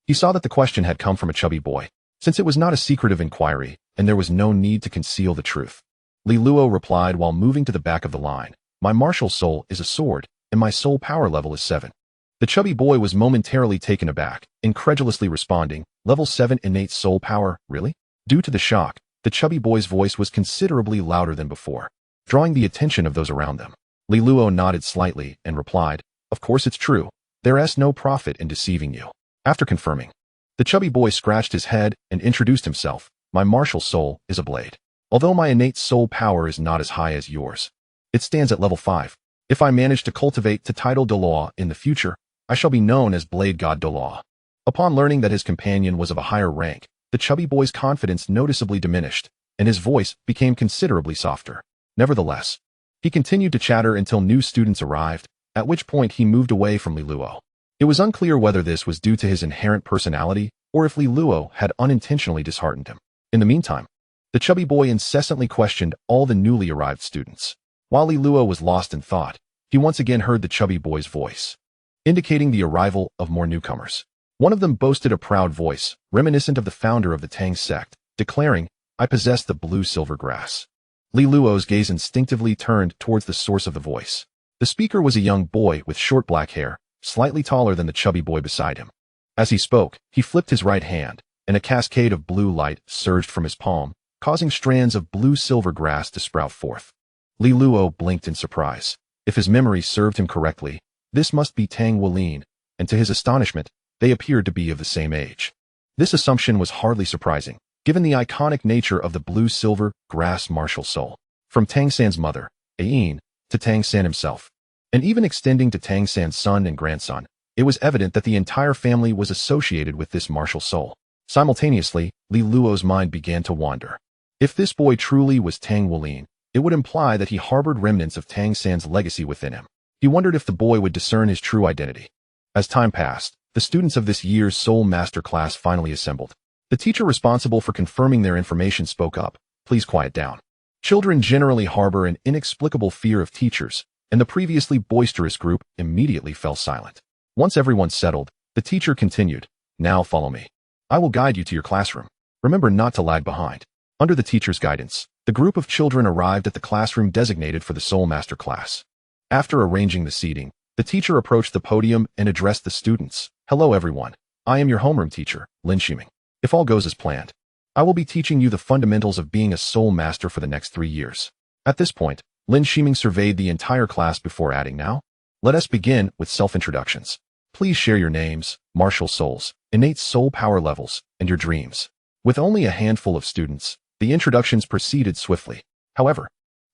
Speaker 1: he saw that the question had come from a chubby boy, since it was not a secretive inquiry, and there was no need to conceal the truth. Luo replied while moving to the back of the line, "My martial soul is a sword, and my soul power level is 7. The chubby boy was momentarily taken aback, incredulously responding, "Level 7 innate soul power, really?" Due to the shock, the chubby boy's voice was considerably louder than before, drawing the attention of those around them. Luo nodded slightly and replied, "Of course it's true. There's no profit in deceiving you." After confirming, the chubby boy scratched his head and introduced himself, "My martial soul is a blade. Although my innate soul power is not as high as yours, it stands at level 5. If I manage to cultivate to title Douluo in the future, I shall be known as Blade God Douluo." Upon learning that his companion was of a higher rank, the chubby boy's confidence noticeably diminished, and his voice became considerably softer. Nevertheless, he continued to chatter until new students arrived, at which point he moved away from Luo. It was unclear whether this was due to his inherent personality or if Li Luo had unintentionally disheartened him. In the meantime, the chubby boy incessantly questioned all the newly arrived students. While Li Luo was lost in thought, he once again heard the chubby boy's voice, indicating the arrival of more newcomers. One of them boasted a proud voice, reminiscent of the founder of the Tang sect, declaring, "I possess the blue-silver grass." Li Luo's gaze instinctively turned towards the source of the voice. The speaker was a young boy with short black hair, slightly taller than the chubby boy beside him. As he spoke, he flipped his right hand, and a cascade of blue light surged from his palm, causing strands of blue-silver grass to sprout forth. Li Luo blinked in surprise. If his memory served him correctly, this must be Tang Wulin, and to his astonishment, they appeared to be of the same age. This assumption was hardly surprising, given the iconic nature of the blue-silver grass martial soul. From Tang San's mother, Ayin, to Tang San himself, and even extending to Tang San's son and grandson, it was evident that the entire family was associated with this martial soul. Simultaneously, Li Luo's mind began to wander. If this boy truly was Tang Wulin, it would imply that he harbored remnants of Tang San's legacy within him. He wondered if the boy would discern his true identity. As time passed, the students of this year's Soul Master class finally assembled. The teacher responsible for confirming their information spoke up, "Please quiet down." Children generally harbor an inexplicable fear of teachers, and the previously boisterous group immediately fell silent. Once everyone settled, the teacher continued, "Now follow me. I will guide you to your classroom. Remember not to lag behind." Under the teacher's guidance, the group of children arrived at the classroom designated for the Soul Master class. After arranging the seating, the teacher approached the podium and addressed the students. "Hello everyone. I am your homeroom teacher, Lin Shiming. If all goes as planned, I will be teaching you the fundamentals of being a Soul Master for the next 3 years." At this point, Lin Shiming surveyed the entire class before adding, "Now, let us begin with self-introductions. Please share your names, martial souls, innate soul power levels, and your dreams." With only a handful of students, the introductions proceeded swiftly. However,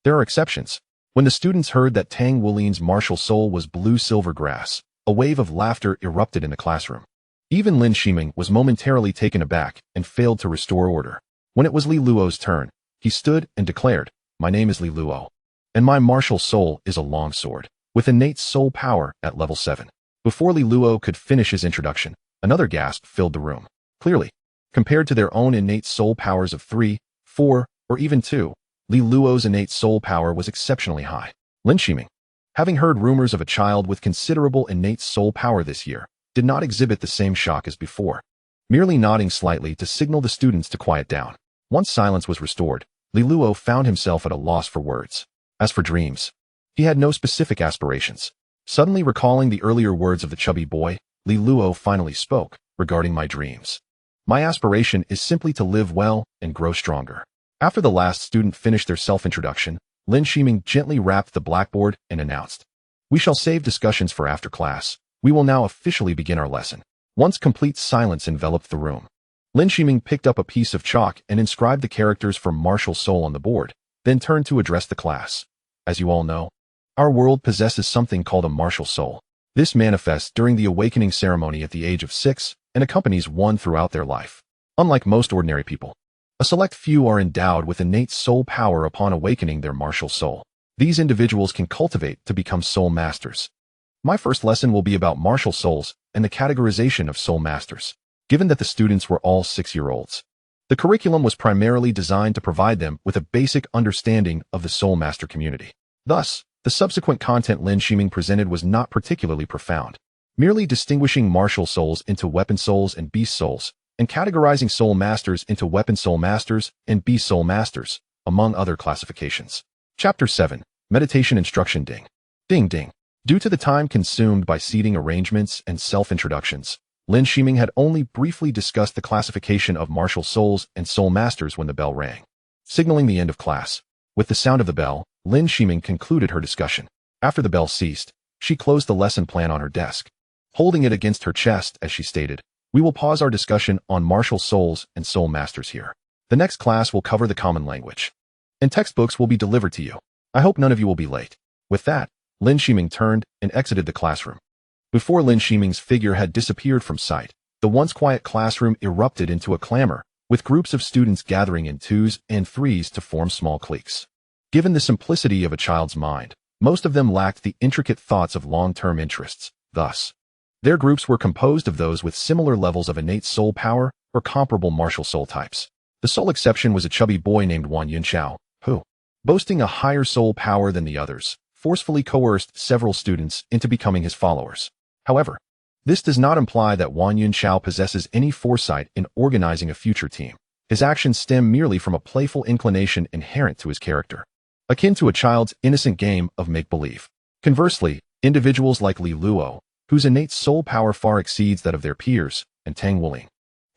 Speaker 1: there are exceptions. When the students heard that Tang Wulin's martial soul was blue-silver grass, a wave of laughter erupted in the classroom. Even Lin Shiming was momentarily taken aback and failed to restore order. When it was Li Luo's turn, he stood and declared, "My name is Li Luo, and my martial soul is a longsword, with innate soul power at level 7. Before Li Luo could finish his introduction, another gasp filled the room. Clearly, compared to their own innate soul powers of 3, 4, or even 2, Li Luo's innate soul power was exceptionally high. Lin Shiming, having heard rumors of a child with considerable innate soul power this year, did not exhibit the same shock as before, merely nodding slightly to signal the students to quiet down. Once silence was restored, Li Luo found himself at a loss for words. As for dreams, he had no specific aspirations. Suddenly recalling the earlier words of the chubby boy, Li Luo finally spoke, "Regarding my dreams, my aspiration is simply to live well and grow stronger." After the last student finished their self-introduction, Lin Shiming gently rapped the blackboard and announced, "We shall save discussions for after class. We will now officially begin our lesson." Once complete silence enveloped the room, Lin Shiming picked up a piece of chalk and inscribed the characters for Martial Soul on the board, then turned to address the class. "As you all know, our world possesses something called a martial soul. This manifests during the awakening ceremony at the age of 6 and accompanies one throughout their life. Unlike most ordinary people, a select few are endowed with innate soul power upon awakening their martial soul. These individuals can cultivate to become soul masters. My first lesson will be about martial souls and the categorization of soul masters. Given that the students were all 6-year-olds, the curriculum was primarily designed to provide them with a basic understanding of the soul master community. Thus, the subsequent content Lin Shiming presented was not particularly profound, merely distinguishing martial souls into weapon souls and beast souls, and categorizing soul masters into weapon soul masters and beast soul masters, among other classifications. Chapter 7, Meditation Instruction Ding. Ding ding. Due to the time consumed by seating arrangements and self-introductions, Lin Shiming had only briefly discussed the classification of martial souls and soul masters when the bell rang, signaling the end of class. With the sound of the bell, Lin Shiming concluded her discussion. After the bell ceased, she closed the lesson plan on her desk, holding it against her chest as she stated, "We will pause our discussion on martial souls and soul masters here. The next class will cover the common language, and textbooks will be delivered to you. I hope none of you will be late." With that, Lin Shiming turned and exited the classroom. Before Lin Shiming's figure had disappeared from sight, the once quiet classroom erupted into a clamor, with groups of students gathering in 2s and 3s to form small cliques. Given the simplicity of a child's mind, most of them lacked the intricate thoughts of long-term interests. Thus, Their groups were composed of those with similar levels of innate soul power or comparable martial soul types. The sole exception was a chubby boy named Wan Yunxiao, who, boasting a higher soul power than the others, forcefully coerced several students into becoming his followers. However, this does not imply that Wan Yunxiao possesses any foresight in organizing a future team. His actions stem merely from a playful inclination inherent to his character, akin to a child's innocent game of make-believe. Conversely, individuals like Li Luo, whose innate soul power far exceeds that of their peers, and Tang Wuling,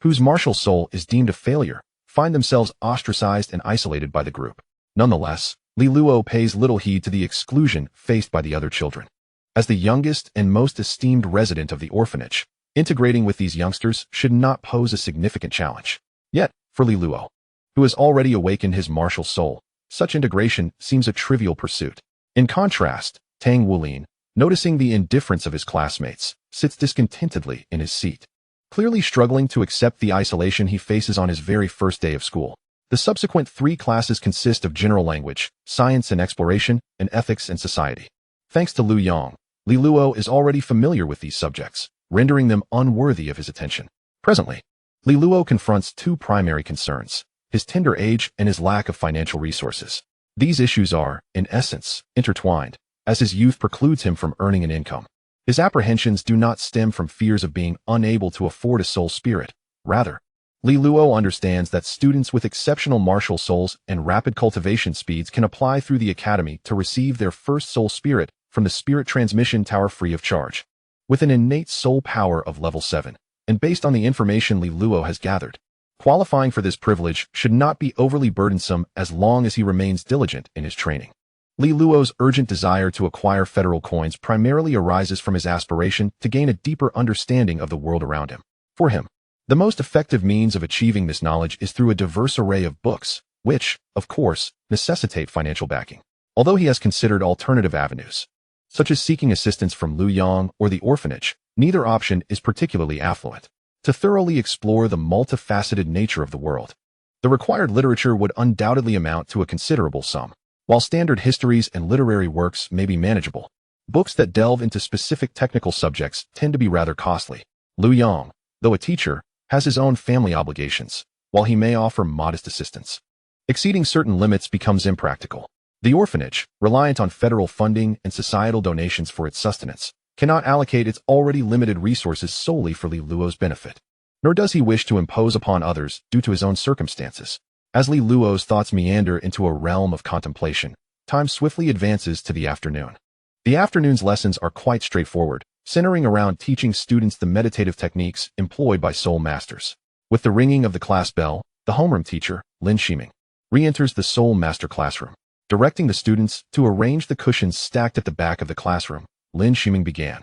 Speaker 1: whose martial soul is deemed a failure, find themselves ostracized and isolated by the group. Nonetheless, Li Luo pays little heed to the exclusion faced by the other children. As the youngest and most esteemed resident of the orphanage, integrating with these youngsters should not pose a significant challenge. Yet, for Li Luo, who has already awakened his martial soul, such integration seems a trivial pursuit. In contrast, Tang Wuling, noticing the indifference of his classmates, sits discontentedly in his seat, clearly struggling to accept the isolation he faces on his very first day of school. The subsequent 3 classes consist of general language, science and exploration, and ethics and society. Thanks to Lu Yang, Li Luo is already familiar with these subjects, rendering them unworthy of his attention. Presently, Li Luo confronts 2 primary concerns: his tender age and his lack of financial resources. These issues are, in essence, intertwined, as his youth precludes him from earning an income. His apprehensions do not stem from fears of being unable to afford a soul spirit. Rather, Li Luo understands that students with exceptional martial souls and rapid cultivation speeds can apply through the academy to receive their first soul spirit from the spirit transmission tower free of charge. With an innate soul power of level 7, and based on the information Li Luo has gathered, qualifying for this privilege should not be overly burdensome as long as he remains diligent in his training. Li Luo's urgent desire to acquire federal coins primarily arises from his aspiration to gain a deeper understanding of the world around him. For him, the most effective means of achieving this knowledge is through a diverse array of books, which, of course, necessitate financial backing. Although he has considered alternative avenues, such as seeking assistance from Lu Yang or the orphanage, neither option is particularly affluent. To thoroughly explore the multifaceted nature of the world, the required literature would undoubtedly amount to a considerable sum. While standard histories and literary works may be manageable, books that delve into specific technical subjects tend to be rather costly. Lu Yang, though a teacher, has his own family obligations, while he may offer modest assistance. Exceeding certain limits becomes impractical. The orphanage, reliant on federal funding and societal donations for its sustenance, cannot allocate its already limited resources solely for Li Luo's benefit. Nor does he wish to impose upon others due to his own circumstances. As Li Luo's thoughts meander into a realm of contemplation, time swiftly advances to the afternoon. The afternoon's lessons are quite straightforward, centering around teaching students the meditative techniques employed by soul masters. With the ringing of the class bell, the homeroom teacher, Lin Shiming, re-enters the soul master classroom. Directing the students to arrange the cushions stacked at the back of the classroom, Lin Shiming began.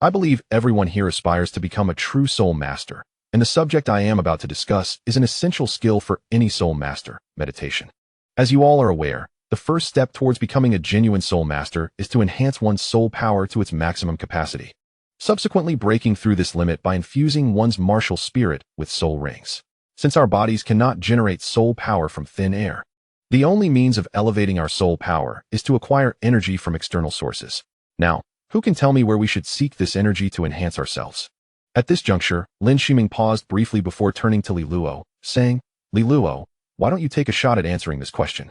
Speaker 1: I believe everyone here aspires to become a true soul master, and the subject I am about to discuss is an essential skill for any soul master, meditation. As you all are aware, the first step towards becoming a genuine soul master is to enhance one's soul power to its maximum capacity, subsequently breaking through this limit by infusing one's martial spirit with soul rings. Since our bodies cannot generate soul power from thin air, the only means of elevating our soul power is to acquire energy from external sources. Now, who can tell me where we should seek this energy to enhance ourselves? At this juncture, Lin Shiming paused briefly before turning to Li Luo, saying, Li Luo, why don't you take a shot at answering this question?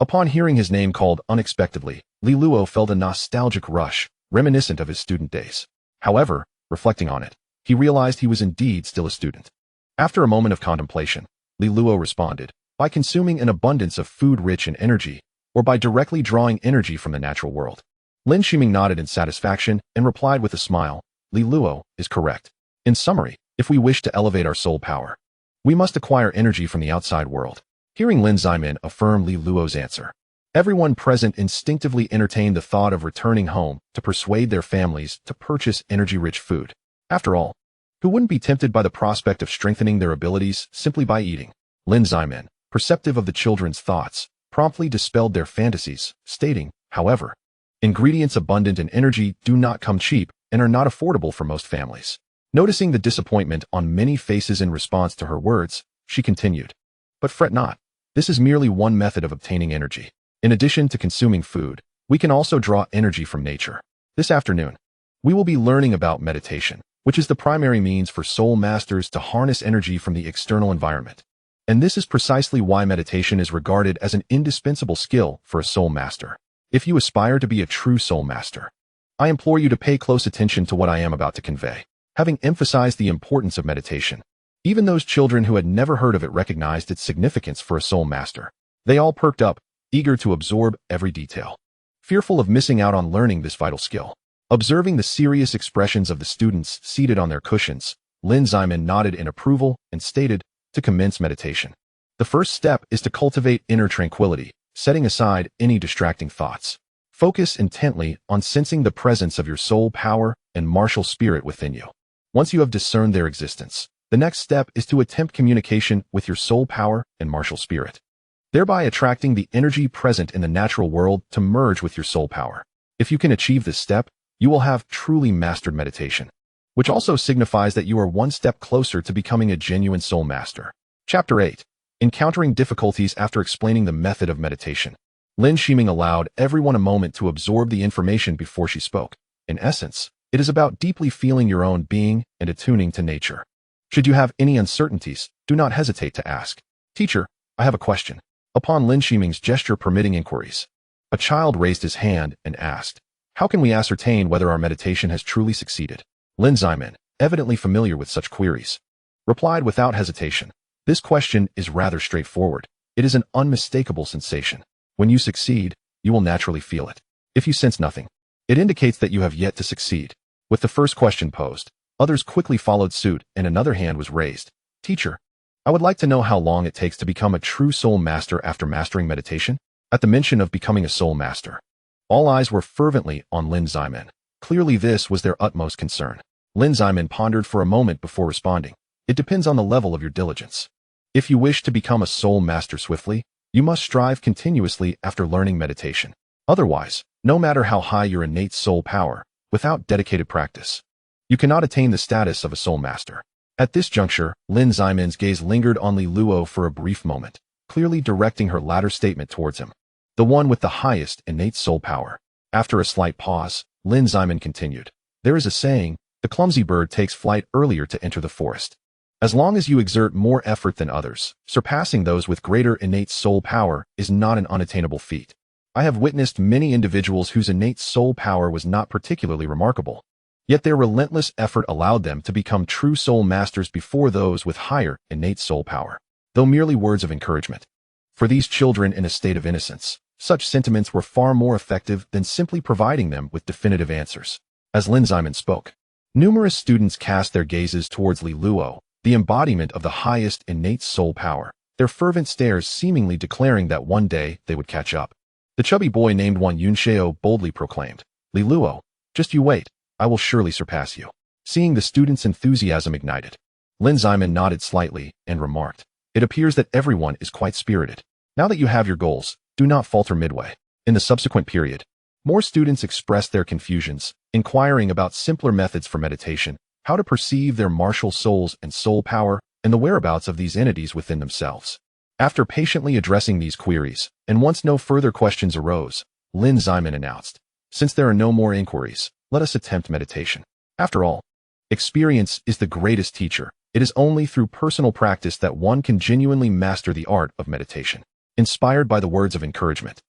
Speaker 1: Upon hearing his name called unexpectedly, Li Luo felt a nostalgic rush, reminiscent of his student days. However, reflecting on it, he realized he was indeed still a student. After a moment of contemplation, Li Luo responded, by consuming an abundance of food rich in energy, or by directly drawing energy from the natural world. Lin Shiming nodded in satisfaction and replied with a smile, Li Luo is correct. In summary, if we wish to elevate our soul power, we must acquire energy from the outside world. Hearing Lin Zimin affirm Li Luo's answer, everyone present instinctively entertained the thought of returning home to persuade their families to purchase energy-rich food. After all, who wouldn't be tempted by the prospect of strengthening their abilities simply by eating? Lin Zimin, perceptive of the children's thoughts, promptly dispelled their fantasies, stating, however, ingredients abundant in energy do not come cheap and are not affordable for most families. Noticing the disappointment on many faces in response to her words, she continued, but fret not. This is merely one method of obtaining energy. In addition to consuming food, we can also draw energy from nature. This afternoon, we will be learning about meditation, which is the primary means for soul masters to harness energy from the external environment. And this is precisely why meditation is regarded as an indispensable skill for a soul master. If you aspire to be a true soul master, I implore you to pay close attention to what I am about to convey. Having emphasized the importance of meditation, even those children who had never heard of it recognized its significance for a soul master. They all perked up, eager to absorb every detail, fearful of missing out on learning this vital skill. Observing the serious expressions of the students seated on their cushions, Lin Zimin nodded in approval and stated, to commence meditation. The first step is to cultivate inner tranquility, setting aside any distracting thoughts. Focus intently on sensing the presence of your soul power and martial spirit within you. Once you have discerned their existence, the next step is to attempt communication with your soul power and martial spirit, thereby attracting the energy present in the natural world to merge with your soul power. If you can achieve this step, you will have truly mastered meditation, which also signifies that you are one step closer to becoming a genuine soul master. Chapter 8. Encountering difficulties after explaining the method of meditation. Lin Shiming allowed everyone a moment to absorb the information before she spoke. In essence, it is about deeply feeling your own being and attuning to nature. Should you have any uncertainties, do not hesitate to ask. Teacher, I have a question. Upon Lin Shiming's gesture permitting inquiries, a child raised his hand and asked, how can we ascertain whether our meditation has truly succeeded? Lin Zimin, evidently familiar with such queries, replied without hesitation. This question is rather straightforward. It is an unmistakable sensation. When you succeed, you will naturally feel it. If you sense nothing, it indicates that you have yet to succeed. With the first question posed, others quickly followed suit and another hand was raised. Teacher, I would like to know how long it takes to become a true soul master after mastering meditation. At the mention of becoming a soul master, all eyes were fervently on Lin Zimin. Clearly this was their utmost concern. Lin Zimin pondered for a moment before responding. It depends on the level of your diligence. If you wish to become a soul master swiftly, you must strive continuously after learning meditation. Otherwise, no matter how high your innate soul power, without dedicated practice, you cannot attain the status of a soul master. At this juncture, Lin Zimin's gaze lingered on Li Luo for a brief moment, clearly directing her latter statement towards him, the one with the highest innate soul power. After a slight pause, Lin Zimin continued, there is a saying, the clumsy bird takes flight earlier to enter the forest. As long as you exert more effort than others, surpassing those with greater innate soul power is not an unattainable feat. I have witnessed many individuals whose innate soul power was not particularly remarkable, yet their relentless effort allowed them to become true soul masters before those with higher innate soul power, though merely words of encouragement. For these children in a state of innocence, such sentiments were far more effective than simply providing them with definitive answers. As Lin Zimin spoke, numerous students cast their gazes towards Li Luo, the embodiment of the highest innate soul power, their fervent stares seemingly declaring that one day they would catch up. The chubby boy named Wan Yunxiao boldly proclaimed, Li Luo, just you wait, I will surely surpass you. Seeing the students' enthusiasm ignited, Lin Zimin nodded slightly and remarked, it appears that everyone is quite spirited. Now that you have your goals, do not falter midway. In the subsequent period, more students expressed their confusions, inquiring about simpler methods for meditation, how to perceive their martial souls and soul power, and the whereabouts of these entities within themselves. After patiently addressing these queries, and once no further questions arose, Lin Zimin announced, since there are no more inquiries, let us attempt meditation. After all, experience is the greatest teacher. It is only through personal practice that one can genuinely master the art of meditation. Inspired by the words of encouragement,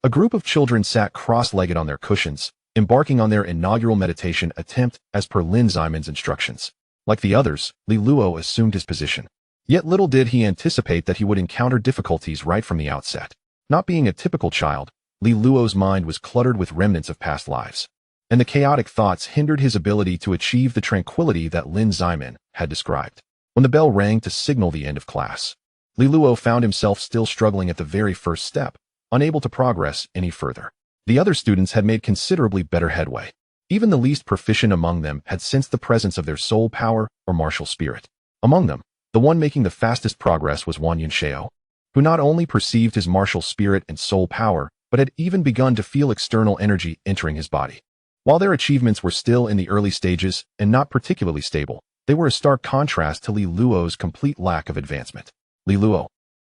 Speaker 1: a group of children sat cross-legged on their cushions, embarking on their inaugural meditation attempt as per Lin Zimin's instructions. Like the others, Li Luo assumed his position. Yet little did he anticipate that he would encounter difficulties right from the outset. Not being a typical child, Li Luo's mind was cluttered with remnants of past lives, and the chaotic thoughts hindered his ability to achieve the tranquility that Lin Zimin had described. When the bell rang to signal the end of class, Li Luo found himself still struggling at the very first step, unable to progress any further. The other students had made considerably better headway. Even the least proficient among them had sensed the presence of their soul power or martial spirit. Among them, the one making the fastest progress was Wan Yunxiao, who not only perceived his martial spirit and soul power, but had even begun to feel external energy entering his body. While their achievements were still in the early stages and not particularly stable, they were a stark contrast to Li Luo's complete lack of advancement. Li Luo,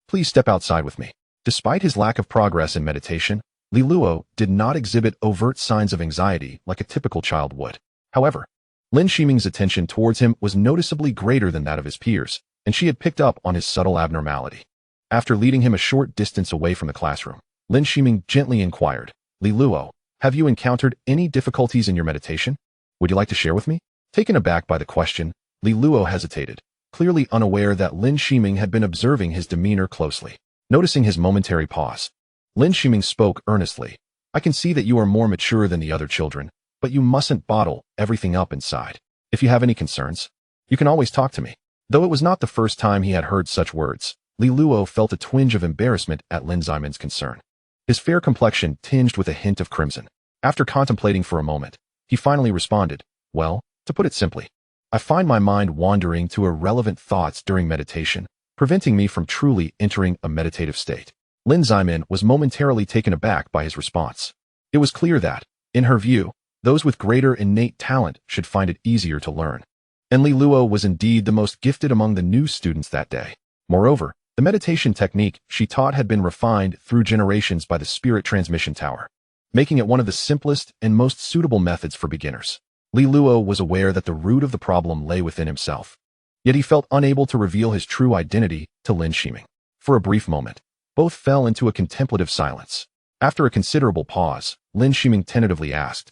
Speaker 1: please step outside with me. Despite his lack of progress in meditation, Li Luo did not exhibit overt signs of anxiety like a typical child would. However, Lin Shiming's attention towards him was noticeably greater than that of his peers, and she had picked up on his subtle abnormality. After leading him a short distance away from the classroom, Lin Shiming gently inquired, "Li Luo, have you encountered any difficulties in your meditation? Would you like to share with me?" Taken aback by the question, Li Luo hesitated, clearly unaware that Lin Shiming had been observing his demeanor closely. Noticing his momentary pause, Lin Shiming spoke earnestly. "I can see that you are more mature than the other children, but you mustn't bottle everything up inside. If you have any concerns, you can always talk to me." Though it was not the first time he had heard such words, Li Luo felt a twinge of embarrassment at Lin Ximen's concern. His fair complexion tinged with a hint of crimson. After contemplating for a moment, he finally responded, "Well, to put it simply, I find my mind wandering to irrelevant thoughts during meditation, preventing me from truly entering a meditative state." Lin Ximen was momentarily taken aback by his response. It was clear that, in her view, those with greater innate talent should find it easier to learn. And Li Luo was indeed the most gifted among the new students that day. Moreover, the meditation technique she taught had been refined through generations by the Spirit Transmission Tower, making it one of the simplest and most suitable methods for beginners. Li Luo was aware that the root of the problem lay within himself, yet he felt unable to reveal his true identity to Lin Shiming. For a brief moment, both fell into a contemplative silence. After a considerable pause, Lin Shiming tentatively asked,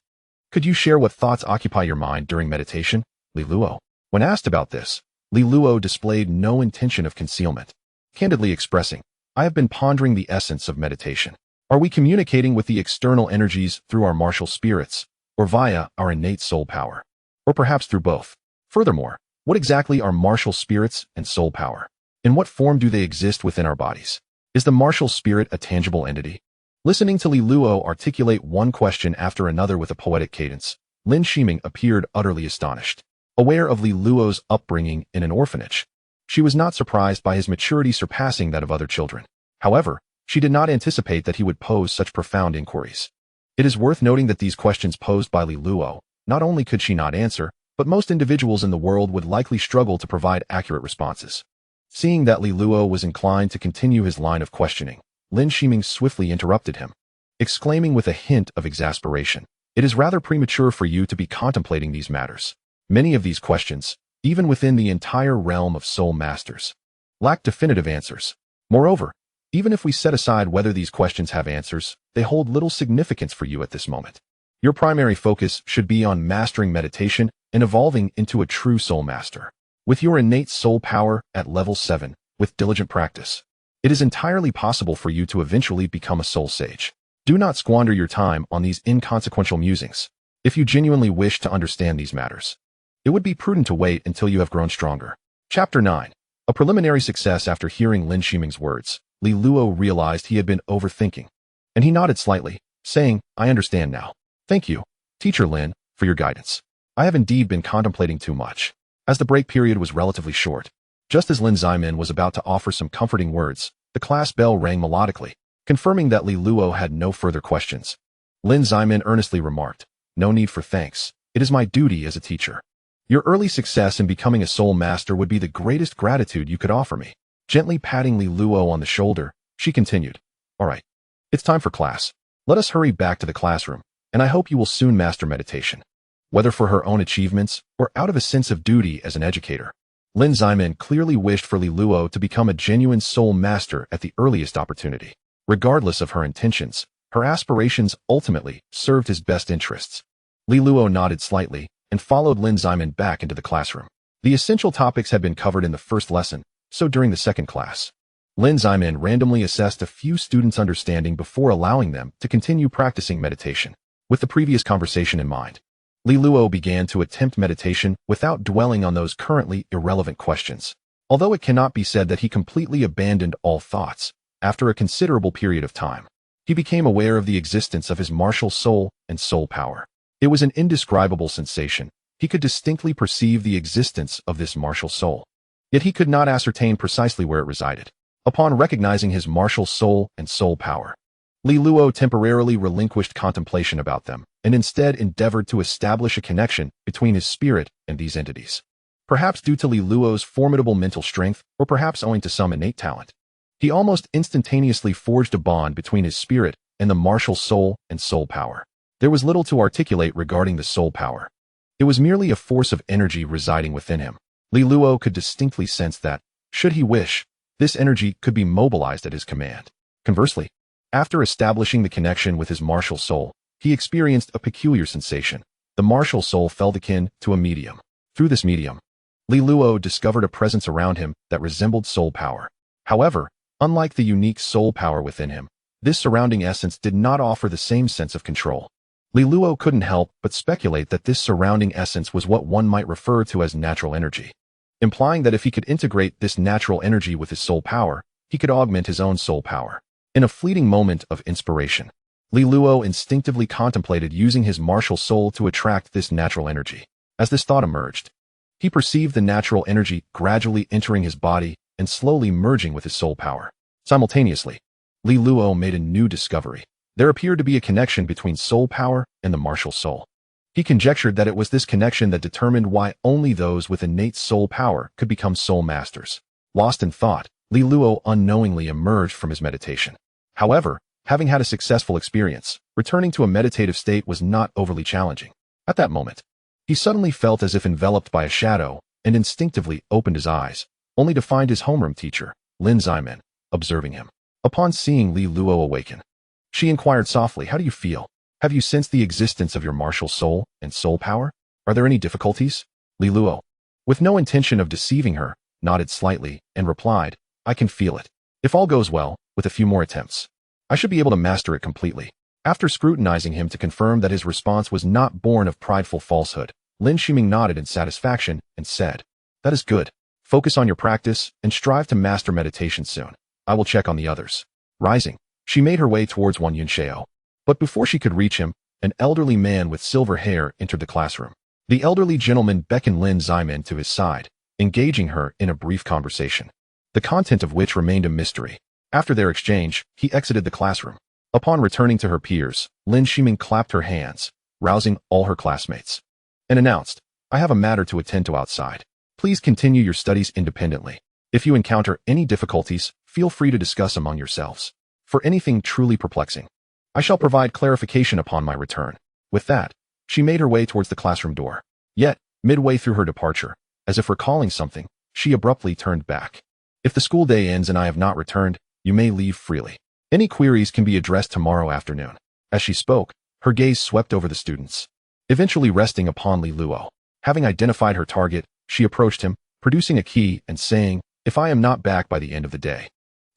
Speaker 1: "Could you share what thoughts occupy your mind during meditation, Li Luo?" When asked about this, Li Luo displayed no intention of concealment, candidly expressing, "I have been pondering the essence of meditation. Are we communicating with the external energies through our martial spirits, or via our innate soul power? Or perhaps through both? Furthermore, what exactly are martial spirits and soul power? In what form do they exist within our bodies? Is the martial spirit a tangible entity?" Listening to Li Luo articulate one question after another with a poetic cadence, Lin Shiming appeared utterly astonished. Aware of Li Luo's upbringing in an orphanage, she was not surprised by his maturity surpassing that of other children. However, she did not anticipate that he would pose such profound inquiries. It is worth noting that these questions posed by Li Luo, not only could she not answer, but most individuals in the world would likely struggle to provide accurate responses. Seeing that Li Luo was inclined to continue his line of questioning, Lin Shiming swiftly interrupted him, exclaiming with a hint of exasperation, "It is rather premature for you to be contemplating these matters. Many of these questions, even within the entire realm of soul masters, lack definitive answers. Moreover, even if we set aside whether these questions have answers, they hold little significance for you at this moment. Your primary focus should be on mastering meditation and evolving into a true soul master. With your innate soul power at level 7, with diligent practice, it is entirely possible for you to eventually become a soul sage. Do not squander your time on these inconsequential musings. If you genuinely wish to understand these matters, it would be prudent to wait until you have grown stronger." Chapter 9. A preliminary success. After hearing Lin Shiming's words, Li Luo realized he had been overthinking, and he nodded slightly, saying, "I understand now. Thank you, Teacher Lin, for your guidance. I have indeed been contemplating too much." As the break period was relatively short, just as Lin Ximen was about to offer some comforting words, the class bell rang melodically, confirming that Li Luo had no further questions. Lin Ximen earnestly remarked, "No need for thanks. It is my duty as a teacher. Your early success in becoming a soul master would be the greatest gratitude you could offer me." Gently patting Li Luo on the shoulder, she continued, "All right, it's time for class. Let us hurry back to the classroom, and I hope you will soon master meditation." Whether for her own achievements or out of a sense of duty as an educator, Lin Ximen clearly wished for Li Luo to become a genuine soul master at the earliest opportunity. Regardless of her intentions, her aspirations ultimately served his best interests. Li Luo nodded slightly and followed Lin Ximen back into the classroom. The essential topics had been covered in the first lesson, so during the second class, Lin Ximen randomly assessed a few students' understanding before allowing them to continue practicing meditation. With the previous conversation in mind, Li Luo began to attempt meditation without dwelling on those currently irrelevant questions. Although it cannot be said that he completely abandoned all thoughts, after a considerable period of time, he became aware of the existence of his martial soul and soul power. It was an indescribable sensation. He could distinctly perceive the existence of this martial soul, yet he could not ascertain precisely where it resided. Upon recognizing his martial soul and soul power, Li Luo temporarily relinquished contemplation about them and instead endeavored to establish a connection between his spirit and these entities. Perhaps due to Li Luo's formidable mental strength, or perhaps owing to some innate talent, he almost instantaneously forged a bond between his spirit and the martial soul and soul power. There was little to articulate regarding the soul power. It was merely a force of energy residing within him. Li Luo could distinctly sense that, should he wish, this energy could be mobilized at his command. Conversely, after establishing the connection with his martial soul, he experienced a peculiar sensation. The martial soul felt akin to a medium. Through this medium, Li Luo discovered a presence around him that resembled soul power. However, unlike the unique soul power within him, this surrounding essence did not offer the same sense of control. Li Luo couldn't help but speculate that this surrounding essence was what one might refer to as natural energy, implying that if he could integrate this natural energy with his soul power, he could augment his own soul power. In a fleeting moment of inspiration, Li Luo instinctively contemplated using his martial soul to attract this natural energy. As this thought emerged, he perceived the natural energy gradually entering his body and slowly merging with his soul power. Simultaneously, Li Luo made a new discovery. There appeared to be a connection between soul power and the martial soul. He conjectured that it was this connection that determined why only those with innate soul power could become soul masters. Lost in thought, Li Luo unknowingly emerged from his meditation. However, having had a successful experience, returning to a meditative state was not overly challenging. At that moment, he suddenly felt as if enveloped by a shadow and instinctively opened his eyes, only to find his homeroom teacher, Lin Ziman, observing him. Upon seeing Li Luo awaken, she inquired softly, "How do you feel? Have you sensed the existence of your martial soul and soul power? Are there any difficulties?" Li Luo, with no intention of deceiving her, nodded slightly and replied, "I can feel it. If all goes well, with a few more attempts, I should be able to master it completely." After scrutinizing him to confirm that his response was not born of prideful falsehood, Lin Shiming nodded in satisfaction and said, "That is good. Focus on your practice and strive to master meditation soon. I will check on the others." Rising, she made her way towards Wang Yunxiao. But before she could reach him, an elderly man with silver hair entered the classroom. The elderly gentleman beckoned Lin Ziman to his side, engaging her in a brief conversation, the content of which remained a mystery. After their exchange, he exited the classroom. Upon returning to her peers, Lin Shiming clapped her hands, rousing all her classmates, and announced, "I have a matter to attend to outside. Please continue your studies independently. If you encounter any difficulties, feel free to discuss among yourselves. For anything truly perplexing, I shall provide clarification upon my return." With that, she made her way towards the classroom door. Yet, midway through her departure, as if recalling something, she abruptly turned back. "If the school day ends and I have not returned, you may leave freely. Any queries can be addressed tomorrow afternoon." As she spoke, her gaze swept over the students, eventually resting upon Li Luo. Having identified her target, she approached him, producing a key and saying, "If I am not back by the end of the day,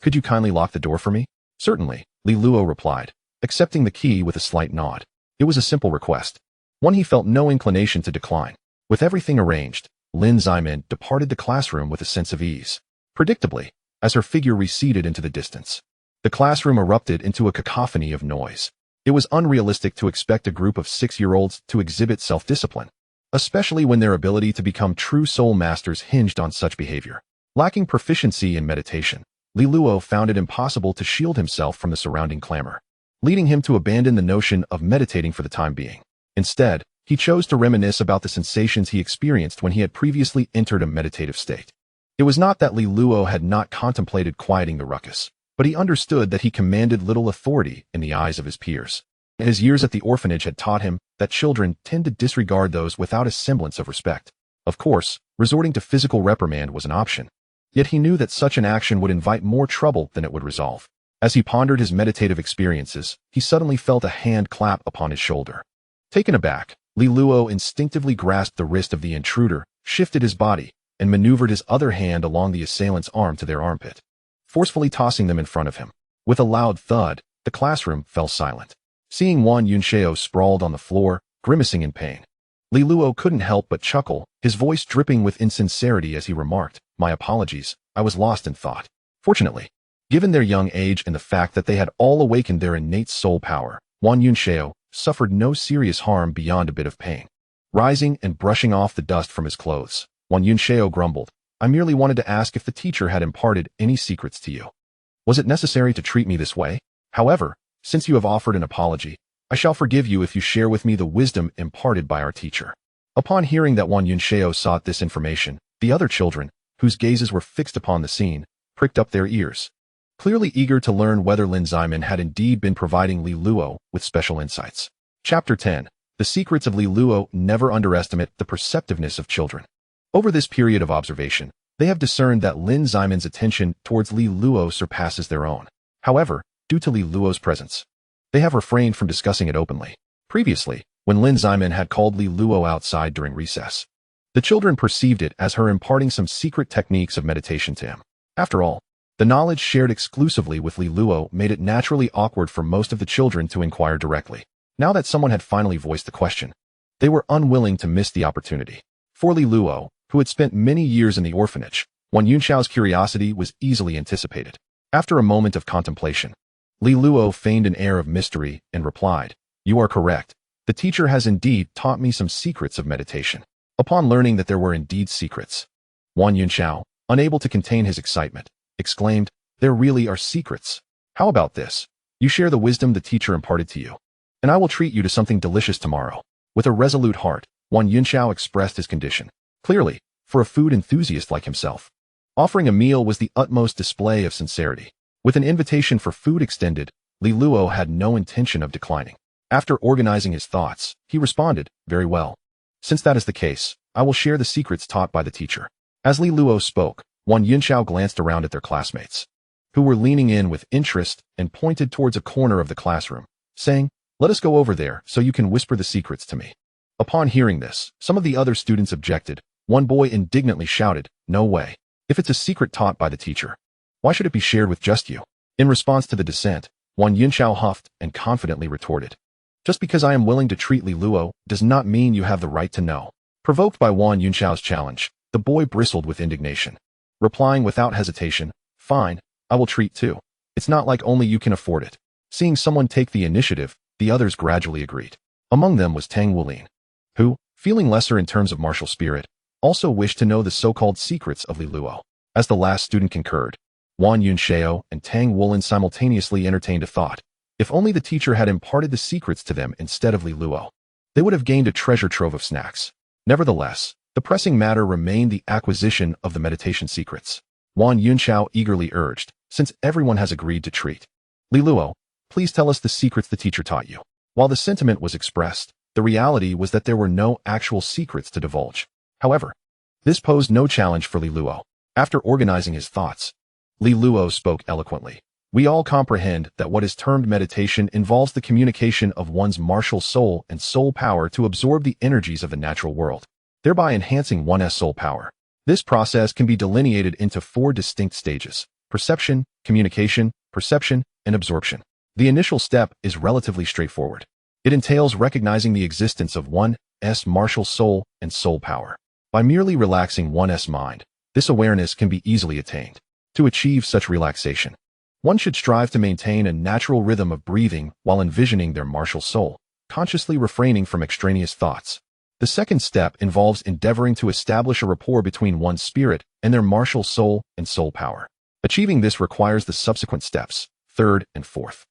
Speaker 1: could you kindly lock the door for me?" "Certainly," Li Luo replied, accepting the key with a slight nod. It was a simple request, one he felt no inclination to decline. With everything arranged, Lin Ziman departed the classroom with a sense of ease. Predictably, as her figure receded into the distance, the classroom erupted into a cacophony of noise. It was unrealistic to expect a group of 6-year-olds to exhibit self-discipline, especially when their ability to become true soul masters hinged on such behavior. Lacking proficiency in meditation, Li Luo found it impossible to shield himself from the surrounding clamor, leading him to abandon the notion of meditating for the time being. Instead, he chose to reminisce about the sensations he experienced when he had previously entered a meditative state. It was not that Li Luo had not contemplated quieting the ruckus, but he understood that he commanded little authority in the eyes of his peers. His years at the orphanage had taught him that children tend to disregard those without a semblance of respect. Of course, resorting to physical reprimand was an option, yet he knew that such an action would invite more trouble than it would resolve. As he pondered his meditative experiences, he suddenly felt a hand clap upon his shoulder. Taken aback, Li Luo instinctively grasped the wrist of the intruder, shifted his body, and maneuvered his other hand along the assailant's arm to their armpit, forcefully tossing them in front of him. With a loud thud, the classroom fell silent. Seeing Wang Yunxiao sprawled on the floor, grimacing in pain, Li Luo couldn't help but chuckle, his voice dripping with insincerity as he remarked, "My apologies, I was lost in thought." Fortunately, given their young age and the fact that they had all awakened their innate soul power, Wang Yunxiao suffered no serious harm beyond a bit of pain. Rising and brushing off the dust from his clothes, Wang Yunxiao grumbled, "I merely wanted to ask if the teacher had imparted any secrets to you. Was it necessary to treat me this way? However, since you have offered an apology, I shall forgive you if you share with me the wisdom imparted by our teacher." Upon hearing that Wang Yunxiao sought this information, the other children, whose gazes were fixed upon the scene, pricked up their ears, clearly eager to learn whether Lin Ziman had indeed been providing Li Luo with special insights. Chapter 10. The secrets of Li Luo never underestimate the perceptiveness of children. Over this period of observation, they have discerned that Lin Ximen's attention towards Li Luo surpasses their own. However, due to Li Luo's presence, they have refrained from discussing it openly. Previously, when Lin Ximen had called Li Luo outside during recess, the children perceived it as her imparting some secret techniques of meditation to him. After all, the knowledge shared exclusively with Li Luo made it naturally awkward for most of the children to inquire directly. Now that someone had finally voiced the question, they were unwilling to miss the opportunity. For Li Luo, who had spent many years in the orphanage, Wang Yunxiao's curiosity was easily anticipated. After a moment of contemplation, Li Luo feigned an air of mystery and replied, "You are correct. The teacher has indeed taught me some secrets of meditation." Upon learning that there were indeed secrets, Wang Yunxiao, unable to contain his excitement, exclaimed, "There really are secrets. How about this? You share the wisdom the teacher imparted to you, and I will treat you to something delicious tomorrow." With a resolute heart, Wang Yunxiao expressed his condition. Clearly, for a food enthusiast like himself, offering a meal was the utmost display of sincerity. With an invitation for food extended, Li Luo had no intention of declining. After organizing his thoughts, he responded, "Very well. Since that is the case, I will share the secrets taught by the teacher." As Li Luo spoke, Wang Yunxiao glanced around at their classmates, who were leaning in with interest and pointed towards a corner of the classroom, saying, "Let us go over there so you can whisper the secrets to me." Upon hearing this, some of the other students objected. One boy indignantly shouted, "No way. If it's a secret taught by the teacher, why should it be shared with just you?" In response to the dissent, Wang Yunxiao huffed and confidently retorted, "Just because I am willing to treat Li Luo does not mean you have the right to know." Provoked by Wang Yunxiao's challenge, the boy bristled with indignation, replying without hesitation, "Fine, I will treat too. It's not like only you can afford it." Seeing someone take the initiative, the others gradually agreed. Among them was Tang Wulin, who, feeling lesser in terms of martial spirit, also wished to know the so-called secrets of Li Luo. As the last student concurred, Wang Yunxiao and Tang Wulin simultaneously entertained a thought. If only the teacher had imparted the secrets to them instead of Li Luo, they would have gained a treasure trove of snacks. Nevertheless, the pressing matter remained the acquisition of the meditation secrets. Wang Yunxiao eagerly urged, "Since everyone has agreed to treat Li Luo, please tell us the secrets the teacher taught you." While the sentiment was expressed, the reality was that there were no actual secrets to divulge. However, this posed no challenge for Li Luo. After organizing his thoughts, Li Luo spoke eloquently. "We all comprehend that what is termed meditation involves the communication of one's martial soul and soul power to absorb the energies of the natural world, thereby enhancing one's soul power. This process can be delineated into 4 distinct stages: perception, communication, perception, and absorption. The initial step is relatively straightforward. It entails recognizing the existence of one's martial soul and soul power. By merely relaxing one's mind, this awareness can be easily attained. To achieve such relaxation, one should strive to maintain a natural rhythm of breathing while envisioning their martial soul, consciously refraining from extraneous thoughts. The second step involves endeavoring to establish a rapport between one's spirit and their martial soul and soul power. Achieving this requires the subsequent steps, third and fourth.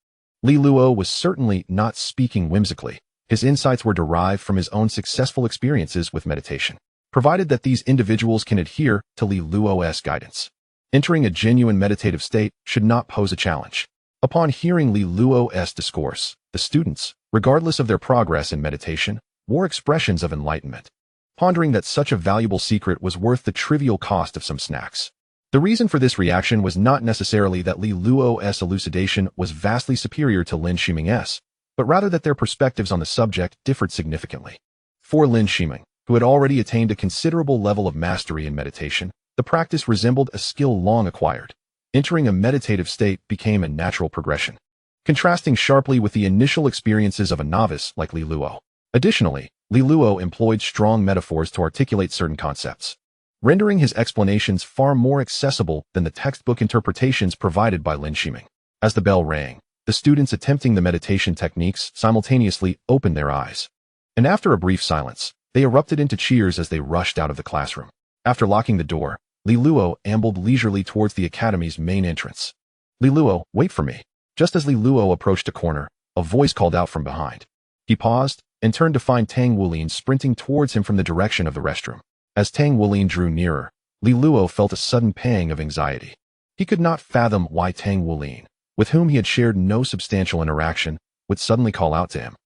Speaker 1: Li Luo was certainly not speaking whimsically. His insights were derived from his own successful experiences with meditation. Provided that these individuals can adhere to Li Luo's guidance, entering a genuine meditative state should not pose a challenge. Upon hearing Li Luo's discourse, the students, regardless of their progress in meditation, wore expressions of enlightenment, pondering that such a valuable secret was worth the trivial cost of some snacks. The reason for this reaction was not necessarily that Li Luo's elucidation was vastly superior to Lin Ximing's, but rather that their perspectives on the subject differed significantly. For Lin Ximing, who had already attained a considerable level of mastery in meditation, the practice resembled a skill long acquired. Entering a meditative state became a natural progression, contrasting sharply with the initial experiences of a novice like Li Luo. Additionally, Li Luo employed strong metaphors to articulate certain concepts, rendering his explanations far more accessible than the textbook interpretations provided by Lin Ximing. As the bell rang, the students attempting the meditation techniques simultaneously opened their eyes, and after a brief silence, they erupted into cheers as they rushed out of the classroom. After locking the door, Li Luo ambled leisurely towards the academy's main entrance. "Li Luo, wait for me." Just as Li Luo approached a corner, a voice called out from behind. He paused and turned to find Tang Wulin sprinting towards him from the direction of the restroom. As Tang Wulin drew nearer, Li Luo felt a sudden pang of anxiety. He could not fathom why Tang Wulin, with whom he had shared no substantial interaction, would suddenly call out to him.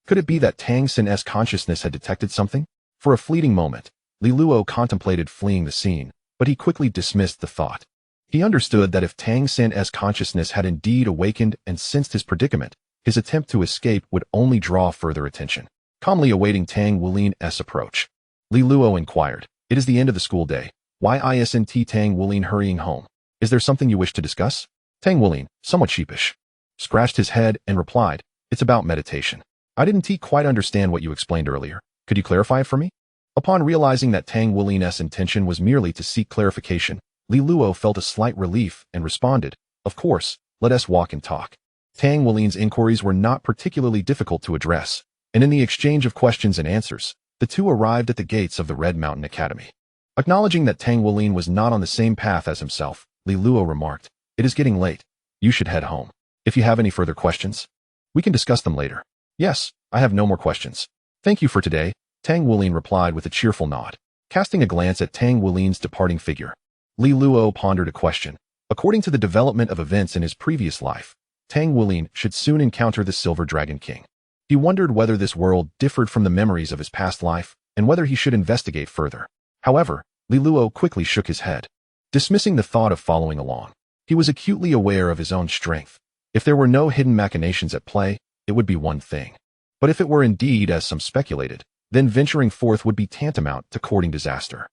Speaker 1: Could it be that Tang Xin's consciousness had detected something? For a fleeting moment, Li Luo contemplated fleeing the scene, but he quickly dismissed the thought. He understood that if Tang Xin's consciousness had indeed awakened and sensed his predicament, his attempt to escape would only draw further attention. Calmly awaiting Tang Wulin's approach, Li Luo inquired, "It is the end of the school day. Why isn't Tang Wulin hurrying home? Is there something you wish to discuss?" Tang Wulin, somewhat sheepish, scratched his head and replied, "It's about meditation. I didn't quite understand what you explained earlier. Could you clarify it for me?" Upon realizing that Tang Wulin's intention was merely to seek clarification, Li Luo felt a slight relief and responded, "Of course, let us walk and talk." Tang Wulin's inquiries were not particularly difficult to address, and in the exchange of questions and answers, the two arrived at the gates of the Red Mountain Academy. Acknowledging that Tang Wulin was not on the same path as himself, Li Luo remarked, "It is getting late. You should head home. If you have any further questions, we can discuss them later." "Yes, I have no more questions. Thank you for today," Tang Wulin replied with a cheerful nod. Casting a glance at Tang Wulin's departing figure, Li Luo pondered a question. According to the development of events in his previous life, Tang Wulin should soon encounter the Silver Dragon King. He wondered whether this world differed from the memories of his past life, and whether he should investigate further. However, Li Luo quickly shook his head, dismissing the thought of following along. He was acutely aware of his own strength. If there were no hidden machinations at play, it would be one thing. But if it were indeed as some speculated, then venturing forth would be tantamount to courting disaster.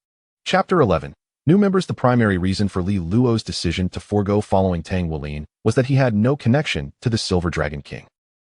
Speaker 1: Chapter 11. New members. The primary reason for Li Luo's decision to forego following Tang Wulin was that he had no connection to the Silver Dragon King.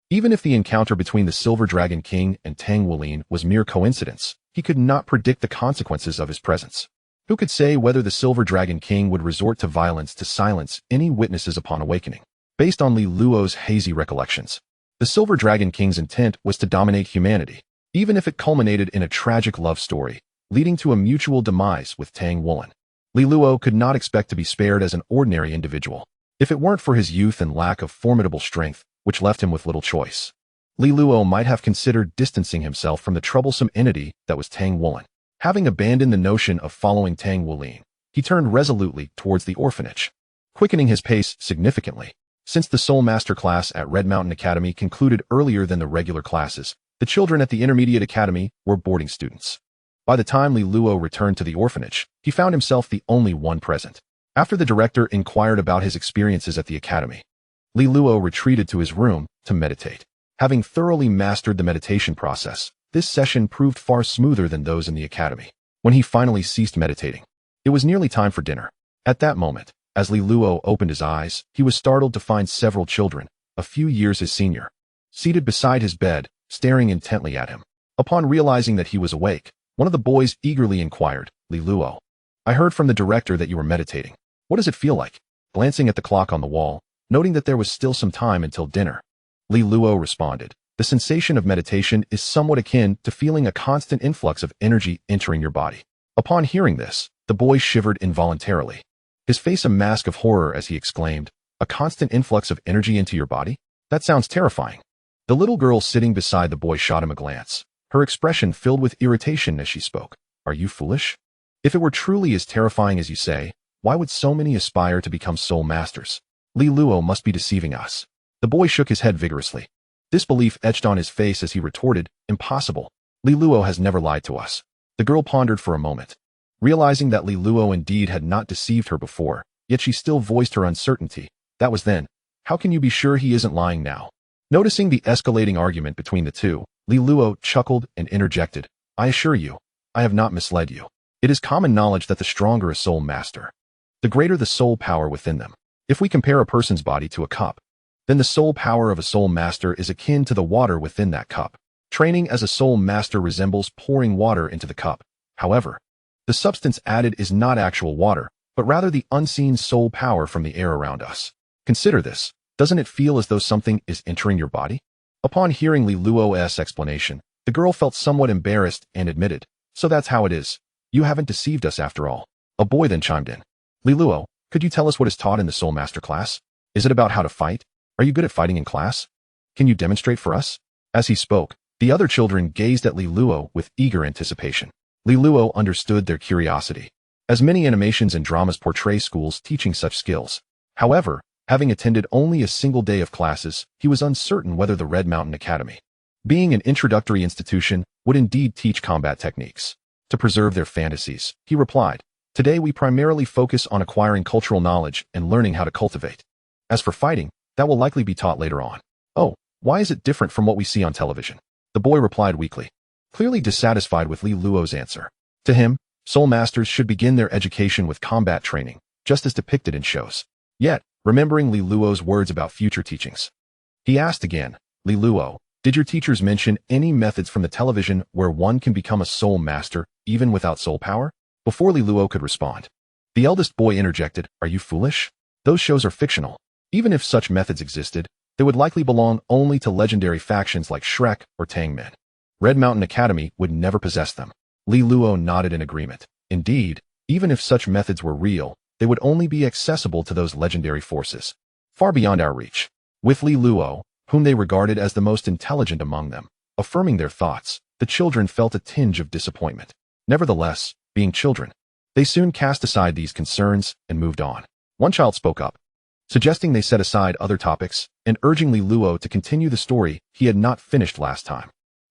Speaker 1: Even if the encounter between the Silver Dragon King and Tang Wulin was mere coincidence, he could not predict the consequences of his presence. Who could say whether the Silver Dragon King would resort to violence to silence any witnesses upon awakening? Based on Li Luo's hazy recollections, the Silver Dragon King's intent was to dominate humanity, even if it culminated in a tragic love story, leading to a mutual demise with Tang Wulin. Li Luo could not expect to be spared as an ordinary individual, if it weren't for his youth and lack of formidable strength, which left him with little choice. Li Luo might have considered distancing himself from the troublesome entity that was Tang Wulin. Having abandoned the notion of following Tang Wulin, he turned resolutely towards the orphanage, quickening his pace significantly. Since the Soul Master class at Red Mountain Academy concluded earlier than the regular classes, the children at the Intermediate Academy were boarding students. By the time Li Luo returned to the orphanage, he found himself the only one present. After the director inquired about his experiences at the academy, Li Luo retreated to his room to meditate. Having thoroughly mastered the meditation process, this session proved far smoother than those in the academy. When he finally ceased meditating, it was nearly time for dinner. At that moment, as Li Luo opened his eyes, he was startled to find several children, a few years his senior, seated beside his bed, staring intently at him. Upon realizing that he was awake, one of the boys eagerly inquired, "Li Luo, I heard from the director that you were meditating. What does it feel like?" Glancing at the clock on the wall, noting that there was still some time until dinner, Li Luo responded, "The sensation of meditation is somewhat akin to feeling a constant influx of energy entering your body." Upon hearing this, the boy shivered involuntarily, his face a mask of horror as he exclaimed, "A constant influx of energy into your body? That sounds terrifying." The little girl sitting beside the boy shot him a glance, her expression filled with irritation as she spoke. "Are you foolish? If it were truly as terrifying as you say, why would so many aspire to become soul masters? Li Luo must be deceiving us." The boy shook his head vigorously. Disbelief etched on his face as he retorted, "Impossible. Li Luo has never lied to us." The girl pondered for a moment, realizing that Li Luo indeed had not deceived her before, yet she still voiced her uncertainty. "That was then. How can you be sure he isn't lying now?" Noticing the escalating argument between the two, Li Luo chuckled and interjected, "I assure you, I have not misled you. It is common knowledge that the stronger a soul master, the greater the soul power within them. If we compare a person's body to a cup, then the soul power of a soul master is akin to the water within that cup. Training as a soul master resembles pouring water into the cup. However, the substance added is not actual water, but rather the unseen soul power from the air around us. Consider this. Doesn't it feel as though something is entering your body?" Upon hearing Li Luo's explanation, the girl felt somewhat embarrassed and admitted, "So that's how it is. You haven't deceived us after all." A boy then chimed in, "Li Luo, could you tell us what is taught in the Soul Master class? Is it about how to fight? Are you good at fighting in class? Can you demonstrate for us?" As he spoke, the other children gazed at Li Luo with eager anticipation. Li Luo understood their curiosity, as many animations and dramas portray schools teaching such skills. However, having attended only a single day of classes, he was uncertain whether the Red Mountain Academy Being an introductory institution would indeed teach combat techniques. To preserve their fantasies, he replied, today we primarily focus on acquiring cultural knowledge and learning how to cultivate. As for fighting, that will likely be taught later on. Oh, why is it different from what we see on television? The boy replied weakly, clearly dissatisfied with Li Luo's answer. To him, soul masters should begin their education with combat training, just as depicted in shows. Yet, remembering Li Luo's words about future teachings, he asked again, Li Luo, did your teachers mention any methods from the television where one can become a soul master, even without soul power? Before Li Luo could respond, the eldest boy interjected, are you foolish? Those shows are fictional. Even if such methods existed, they would likely belong only to legendary factions like Shrek or Tang Men. Red Mountain Academy would never possess them. Li Luo nodded in agreement. Indeed, even if such methods were real, they would only be accessible to those legendary forces, far beyond our reach. With Li Luo, whom they regarded as the most intelligent among them, affirming their thoughts, the children felt a tinge of disappointment. Nevertheless, being children, they soon cast aside these concerns and moved on. One child spoke up, suggesting they set aside other topics and urging Li Luo to continue the story he had not finished last time.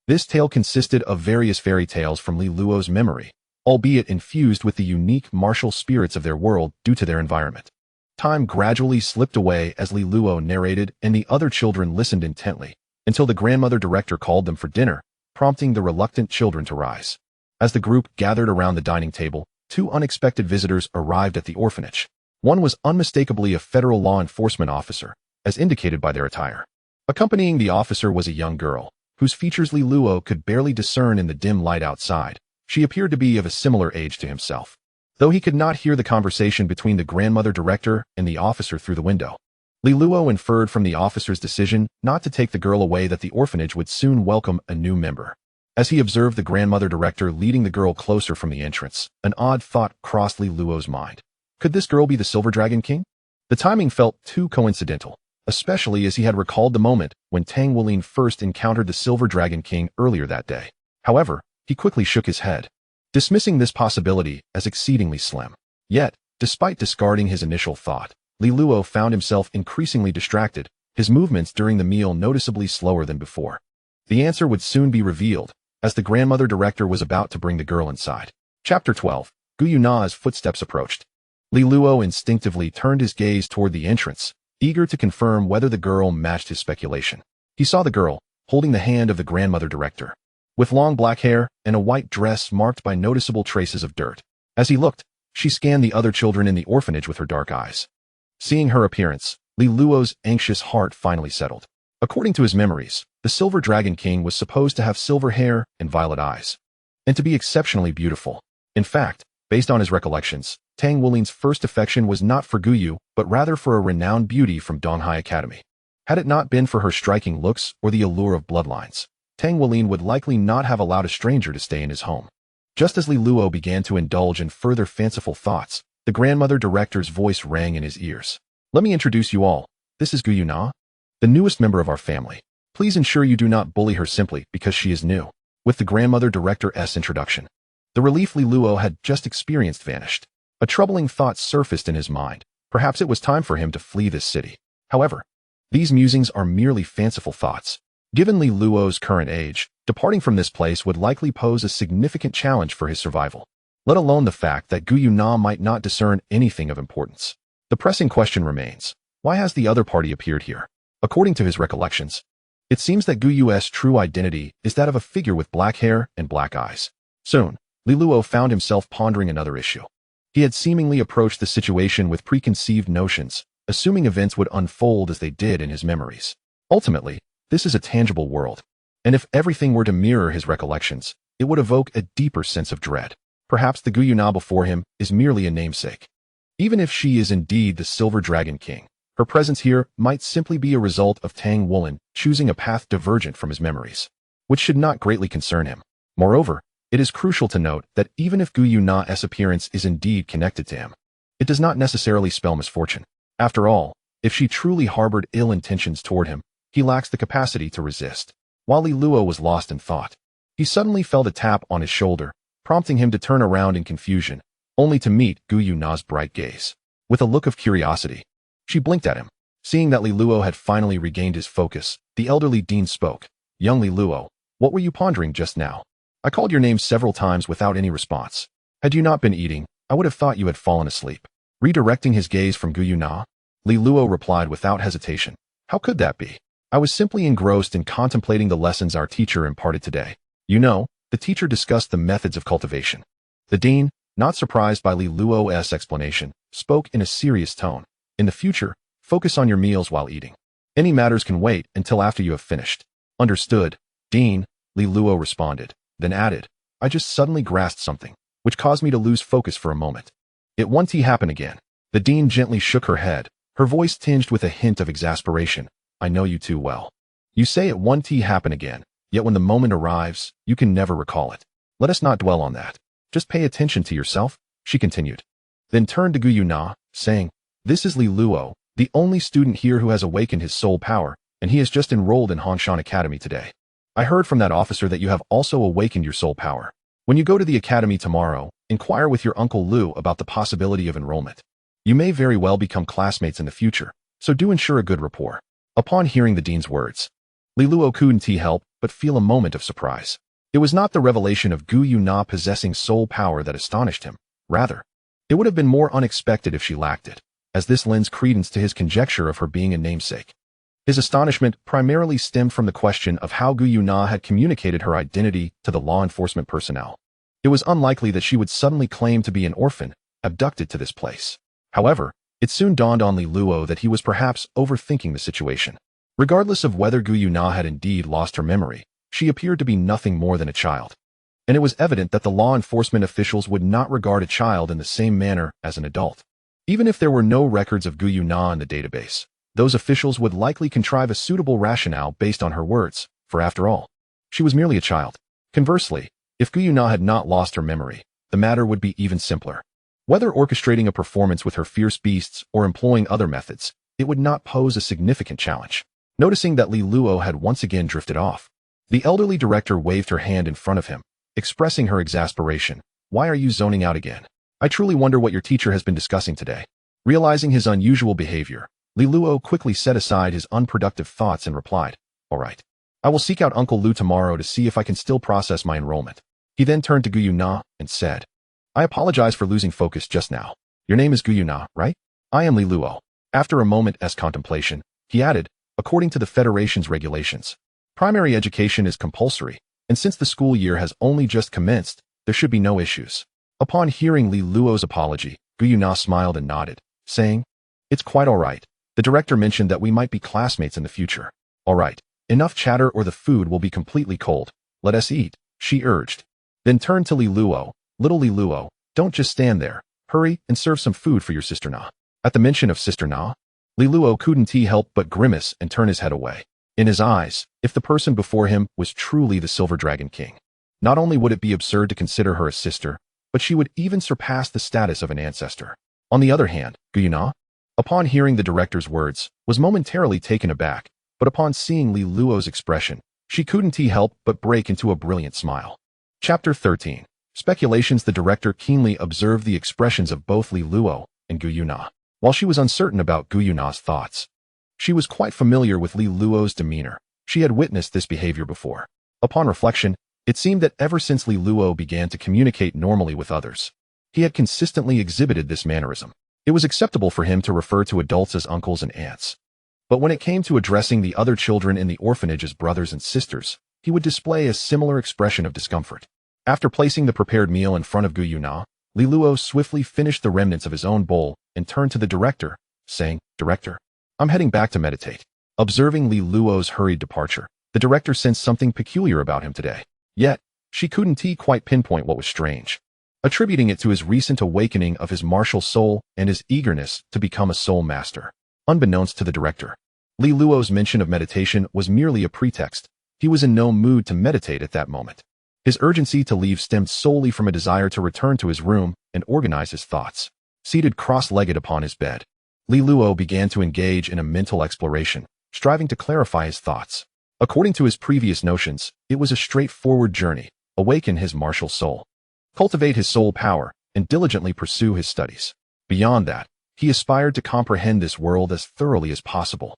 Speaker 1: This tale consisted of various fairy tales from Li Luo's memory, albeit infused with the unique martial spirits of their world due to their environment. Time gradually slipped away as Li Luo narrated and the other children listened intently, until the grandmother director called them for dinner, prompting the reluctant children to rise. As the group gathered around the dining table, two unexpected visitors arrived at the orphanage. One was unmistakably a federal law enforcement officer, as indicated by their attire. Accompanying the officer was a young girl, whose features Li Luo could barely discern in the dim light outside. She appeared to be of a similar age to himself, though he could not hear the conversation between the grandmother director and the officer through the window. Li Luo inferred from the officer's decision not to take the girl away that the orphanage would soon welcome a new member. As he observed the grandmother director leading the girl closer from the entrance, an odd thought crossed Li Luo's mind. Could this girl be the Silver Dragon King? The timing felt too coincidental, especially as he had recalled the moment when Tang Wulin first encountered the Silver Dragon King earlier that day. However, he quickly shook his head, dismissing this possibility as exceedingly slim. Yet, despite discarding his initial thought, Li Luo found himself increasingly distracted, his movements during the meal noticeably slower than before. The answer would soon be revealed, as the grandmother director was about to bring the girl inside. Chapter 12. Gu Yuna's footsteps approached. Li Luo instinctively turned his gaze toward the entrance, eager to confirm whether the girl matched his speculation. He saw the girl, holding the hand of the grandmother director, with long black hair and a white dress marked by noticeable traces of dirt. As he looked, she scanned the other children in the orphanage with her dark eyes. Seeing her appearance, Li Luo's anxious heart finally settled. According to his memories, the Silver Dragon King was supposed to have silver hair and violet eyes, and to be exceptionally beautiful. In fact, based on his recollections, Tang Wulin's first affection was not for Guyu, but rather for a renowned beauty from Donghai Academy. Had it not been for her striking looks or the allure of bloodlines, Tang Wulin would likely not have allowed a stranger to stay in his home. Just as Li Luo began to indulge in further fanciful thoughts, the grandmother director's voice rang in his ears. Let me introduce you all. This is Gu Yuna, the newest member of our family. Please ensure you do not bully her simply because she is new. With the grandmother director's introduction, the relief Li Luo had just experienced vanished. A troubling thought surfaced in his mind. Perhaps it was time for him to flee this city. However, these musings are merely fanciful thoughts. Given Li Luo's current age, departing from this place would likely pose a significant challenge for his survival, let alone the fact that Gu Yuna might not discern anything of importance. The pressing question remains, why has the other party appeared here? According to his recollections, it seems that Gu Yu's true identity is that of a figure with black hair and black eyes. Soon, Li Luo found himself pondering another issue. He had seemingly approached the situation with preconceived notions, assuming events would unfold as they did in his memories. Ultimately, this is a tangible world, and if everything were to mirror his recollections, it would evoke a deeper sense of dread. Perhaps the Gu Yuna before him is merely a namesake. Even if she is indeed the Silver Dragon King, her presence here might simply be a result of Tang Wulin choosing a path divergent from his memories, which should not greatly concern him. Moreover, it is crucial to note that even if Gu Yuna's appearance is indeed connected to him, it does not necessarily spell misfortune. After all, if she truly harbored ill intentions toward him, he lacks the capacity to resist. While Li Luo was lost in thought, he suddenly felt a tap on his shoulder, prompting him to turn around in confusion, only to meet Gu Yuna's bright gaze. With a look of curiosity, she blinked at him. Seeing that Li Luo had finally regained his focus, the elderly dean spoke. Young Li Luo, what were you pondering just now? I called your name several times without any response. Had you not been eating, I would have thought you had fallen asleep. Redirecting his gaze from Gu Yuna, Li Luo replied without hesitation. How could that be? I was simply engrossed in contemplating the lessons our teacher imparted today. You know, the teacher discussed the methods of cultivation. The dean, not surprised by Li Luo's explanation, spoke in a serious tone. In the future, focus on your meals while eating. Any matters can wait until after you have finished. Understood, Dean, Li Luo responded, then added, I just suddenly grasped something, which caused me to lose focus for a moment. It won't happen again. The dean gently shook her head, her voice tinged with a hint of exasperation. I know you too well. You say it won't happen again, yet when the moment arrives, you can never recall it. Let us not dwell on that. Just pay attention to yourself, she continued. Then turned to Gu Yuna, saying, This is Li Luo, the only student here who has awakened his soul power, and he has just enrolled in Hanshan Academy today. I heard from that officer that you have also awakened your soul power. When you go to the academy tomorrow, inquire with your Uncle Lu about the possibility of enrollment. You may very well become classmates in the future, so do ensure a good rapport. Upon hearing the dean's words, Li Luo couldn't help but feel a moment of surprise. It was not the revelation of Gu Yuna possessing soul power that astonished him. Rather, it would have been more unexpected if she lacked it, as this lends credence to his conjecture of her being a namesake. His astonishment primarily stemmed from the question of how Gu Yuna had communicated her identity to the law enforcement personnel. It was unlikely that she would suddenly claim to be an orphan, abducted to this place. However, it soon dawned on Li Luo that he was perhaps overthinking the situation. Regardless of whether Gu Yuna had indeed lost her memory, she appeared to be nothing more than a child. And it was evident that the law enforcement officials would not regard a child in the same manner as an adult. Even if there were no records of Gu Yuna in the database, those officials would likely contrive a suitable rationale based on her words, for after all, she was merely a child. Conversely, if Gu Yuna had not lost her memory, the matter would be even simpler. Whether orchestrating a performance with her fierce beasts or employing other methods, it would not pose a significant challenge. Noticing that Li Luo had once again drifted off, the elderly director waved her hand in front of him, expressing her exasperation. Why are you zoning out again? I truly wonder what your teacher has been discussing today. Realizing his unusual behavior, Li Luo quickly set aside his unproductive thoughts and replied, All right. I will seek out Uncle Lu tomorrow to see if I can still process my enrollment. He then turned to Gu Yuna and said, I apologize for losing focus just now. Your name is Gu Yuna, right? I am Li Luo. After a moment's contemplation, he added, according to the Federation's regulations, primary education is compulsory, and since the school year has only just commenced, there should be no issues. Upon hearing Li Luo's apology, Gu Yuna smiled and nodded, saying, It's quite all right. The director mentioned that we might be classmates in the future. All right, enough chatter or the food will be completely cold. Let us eat, she urged. Then turned to Li Luo. Little Li Luo, don't just stand there. Hurry and serve some food for your sister Na. At the mention of Sister Na, Li Luo couldn't help but grimace and turn his head away. In his eyes, if the person before him was truly the Silver Dragon King, not only would it be absurd to consider her a sister, but she would even surpass the status of an ancestor. On the other hand, Gu Yuna, upon hearing the director's words, was momentarily taken aback, but upon seeing Li Luo's expression, she couldn't help but break into a brilliant smile. Chapter 13. Speculations. The director keenly observed the expressions of both Li Luo and Gu Yuna. While she was uncertain about Gu Yuna's thoughts, she was quite familiar with Li Luo's demeanor. She had witnessed this behavior before. Upon reflection, it seemed that ever since Li Luo began to communicate normally with others, he had consistently exhibited this mannerism. It was acceptable for him to refer to adults as uncles and aunts. But when it came to addressing the other children in the orphanage as brothers and sisters, he would display a similar expression of discomfort. After placing the prepared meal in front of Gu Yuna, Li Luo swiftly finished the remnants of his own bowl and turned to the director, saying, Director, I'm heading back to meditate. Observing Li Luo's hurried departure, the director sensed something peculiar about him today. Yet, she couldn't quite pinpoint what was strange, attributing it to his recent awakening of his martial soul and his eagerness to become a soul master. Unbeknownst to the director, Li Luo's mention of meditation was merely a pretext. He was in no mood to meditate at that moment. His urgency to leave stemmed solely from a desire to return to his room and organize his thoughts. Seated cross-legged upon his bed, Li Luo began to engage in a mental exploration, striving to clarify his thoughts. According to his previous notions, it was a straightforward journey: awaken his martial soul, cultivate his soul power, and diligently pursue his studies. Beyond that, he aspired to comprehend this world as thoroughly as possible.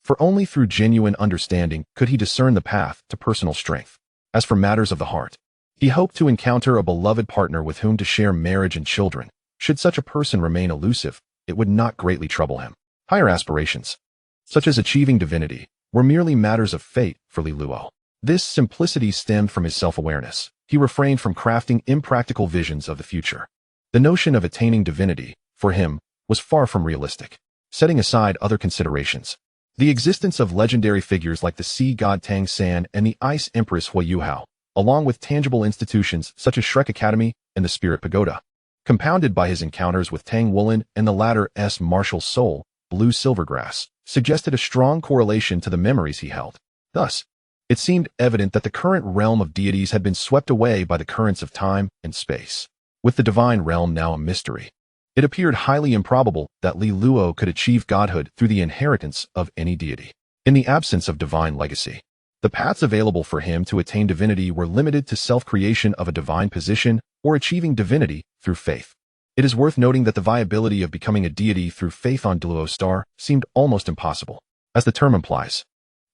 Speaker 1: for only through genuine understanding could he discern the path to personal strength. As for matters of the heart, he hoped to encounter a beloved partner with whom to share marriage and children. Should such a person remain elusive, it would not greatly trouble him. Higher aspirations, such as achieving divinity, were merely matters of fate for Li Luo. This simplicity stemmed from his self-awareness. He refrained from crafting impractical visions of the future. The notion of attaining divinity, for him, was far from realistic. Setting aside other considerations, the existence of legendary figures like the sea god Tang San and the ice empress Hui Yuhao, along with tangible institutions such as Shrek Academy and the Spirit Pagoda, compounded by his encounters with Tang Woolen and the latter's martial soul, Blue Silvergrass, suggested a strong correlation to the memories he held. Thus, it seemed evident that the current realm of deities had been swept away by the currents of time and space. With the divine realm now a mystery, it appeared highly improbable that Li Luo could achieve godhood through the inheritance of any deity. In the absence of divine legacy, the paths available for him to attain divinity were limited to self-creation of a divine position or achieving divinity through faith. It is worth noting that the viability of becoming a deity through faith on Douluo Star seemed almost impossible. As the term implies,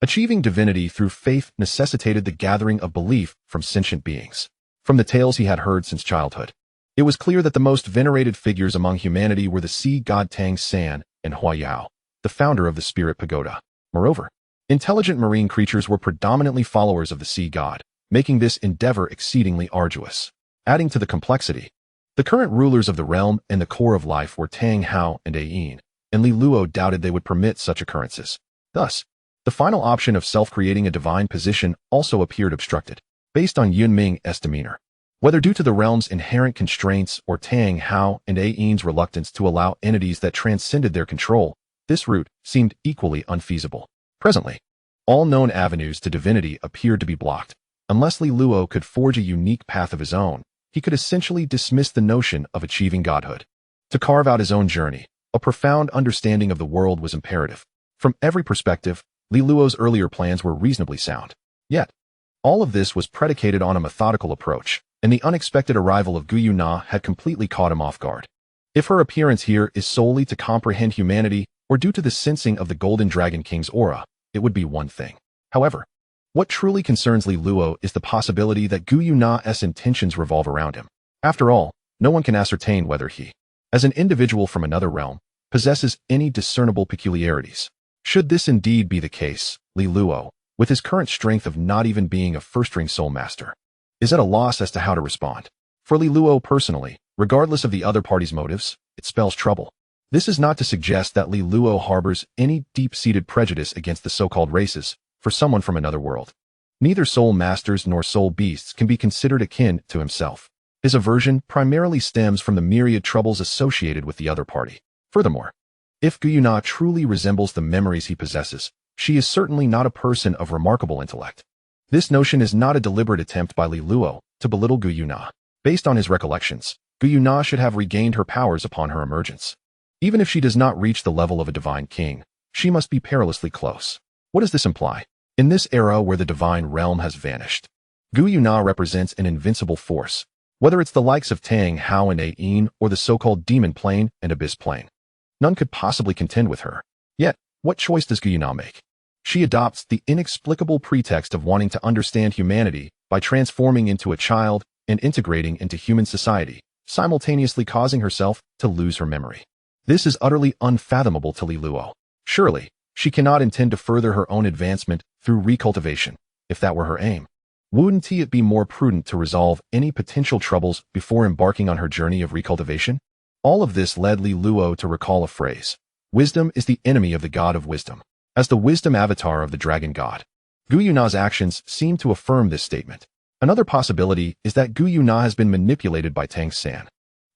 Speaker 1: achieving divinity through faith necessitated the gathering of belief from sentient beings. From the tales he had heard since childhood, it was clear that the most venerated figures among humanity were the sea god Tang San and Hui Yao, the founder of the Spirit Pagoda. Moreover, intelligent marine creatures were predominantly followers of the sea god, making this endeavor exceedingly arduous. Adding to the complexity, the current rulers of the realm and the core of life were Tang Hao and Ayin, and Li Luo doubted they would permit such occurrences. Thus, the final option of self-creating a divine position also appeared obstructed, based on Yunming's demeanor. Whether due to the realm's inherent constraints or Tang Hao and Ayin's reluctance to allow entities that transcended their control, this route seemed equally unfeasible. Presently, all known avenues to divinity appeared to be blocked. Unless Li Luo could forge a unique path of his own, he could essentially dismiss the notion of achieving godhood. To carve out his own journey, a profound understanding of the world was imperative. From every perspective, Li Luo's earlier plans were reasonably sound. Yet, all of this was predicated on a methodical approach, and the unexpected arrival of Gu Yuna had completely caught him off guard. If her appearance here is solely to comprehend humanity or due to the sensing of the Golden Dragon King's aura, it would be one thing. However, what truly concerns Li Luo is the possibility that Gu Yuna's intentions revolve around him. After all, no one can ascertain whether he, as an individual from another realm, possesses any discernible peculiarities. Should this indeed be the case, Li Luo, with his current strength of not even being a first-ring soul master, is at a loss as to how to respond. For Li Luo personally, regardless of the other party's motives, it spells trouble. This is not to suggest that Li Luo harbors any deep-seated prejudice against the so-called races for someone from another world. Neither soul masters nor soul beasts can be considered akin to himself. His aversion primarily stems from the myriad troubles associated with the other party. Furthermore, if Gu Yuna truly resembles the memories he possesses, she is certainly not a person of remarkable intellect. This notion is not a deliberate attempt by Li Luo to belittle Gu Yuna. Based on his recollections, Gu Yuna should have regained her powers upon her emergence. Even if she does not reach the level of a divine king, she must be perilously close. What does this imply? In this era where the divine realm has vanished, Gu Yuna represents an invincible force, whether it's the likes of Tang Hao and Ayin or the so-called demon plane and abyss plane. None could possibly contend with her. Yet, what choice does Gu Yuna make? She adopts the inexplicable pretext of wanting to understand humanity by transforming into a child and integrating into human society, simultaneously causing herself to lose her memory. This is utterly unfathomable to Li Luo. Surely, she cannot intend to further her own advancement through recultivation. If that were her aim, wouldn't it be more prudent to resolve any potential troubles before embarking on her journey of recultivation? All of this led Li Luo to recall a phrase: wisdom is the enemy of the god of wisdom. As the wisdom avatar of the dragon god, Gu Yuna's actions seem to affirm this statement. Another possibility is that Gu Yuna has been manipulated by Tang San.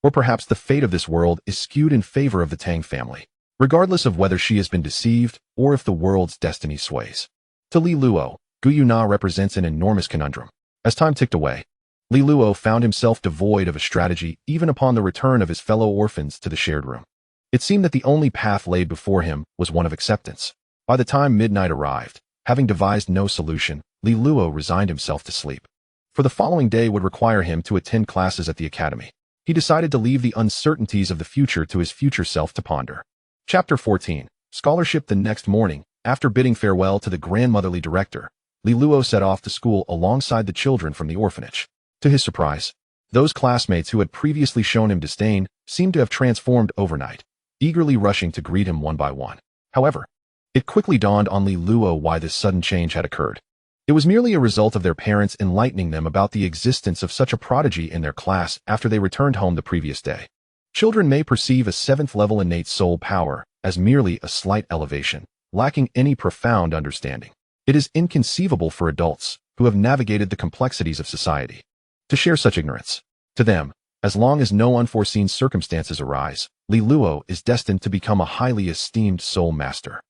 Speaker 1: Or perhaps the fate of this world is skewed in favor of the Tang family, regardless of whether she has been deceived or if the world's destiny sways. To Li Luo, Gu Yuna represents an enormous conundrum. As time ticked away, Li Luo found himself devoid of a strategy even upon the return of his fellow orphans to the shared room. It seemed that the only path laid before him was one of acceptance. By the time midnight arrived, having devised no solution, Li Luo resigned himself to sleep. For the following day would require him to attend classes at the academy. He decided to leave the uncertainties of the future to his future self to ponder. Chapter 14. Scholarship. The next morning, After bidding farewell to the grandmotherly director, Li Luo set off to school alongside the children from the orphanage. To his surprise, those classmates who had previously shown him disdain seemed to have transformed overnight, eagerly rushing to greet him one by one. However, it quickly dawned on Li Luo why this sudden change had occurred. It was merely a result of their parents enlightening them about the existence of such a prodigy in their class after they returned home the previous day. Children may perceive a 7th-level innate soul power as merely a slight elevation, lacking any profound understanding. It is inconceivable for adults who have navigated the complexities of society to share such ignorance. To them, as long as no unforeseen circumstances arise, Li Luo is destined to become a highly esteemed soul master.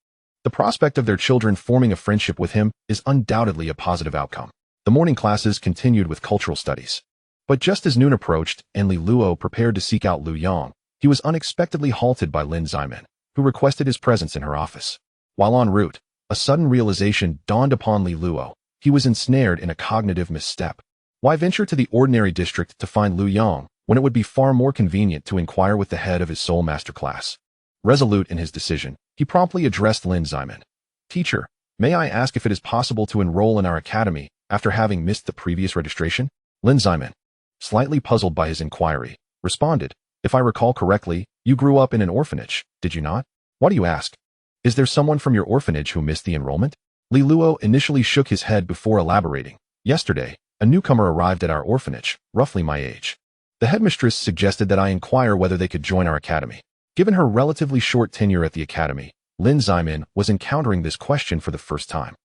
Speaker 1: The prospect of their children forming a friendship with him is undoubtedly a positive outcome. The morning classes continued with cultural studies. But just as noon approached and Li Luo prepared to seek out Lu Yang, he was unexpectedly halted by Lin Ximen, who requested his presence in her office. While en route, a sudden realization dawned upon Li Luo. He was ensnared in a cognitive misstep. Why venture to the ordinary district to find Lu Yang when it would be far more convenient to inquire with the head of his soul master class? Resolute in his decision, he promptly addressed Lin Ximen. "Teacher, may I ask if it is possible to enroll in our academy after having missed the previous registration?" Lin Ximen, slightly puzzled by his inquiry, responded, "If I recall correctly, you grew up in an orphanage, did you not? Why do you ask? Is there someone from your orphanage who missed the enrollment?" Li Luo initially shook his head before elaborating. "Yesterday, a newcomer arrived at our orphanage, roughly my age. The headmistress suggested that I inquire whether they could join our academy." Given her relatively short tenure at the academy, Lin Ximen was encountering this question for the first time.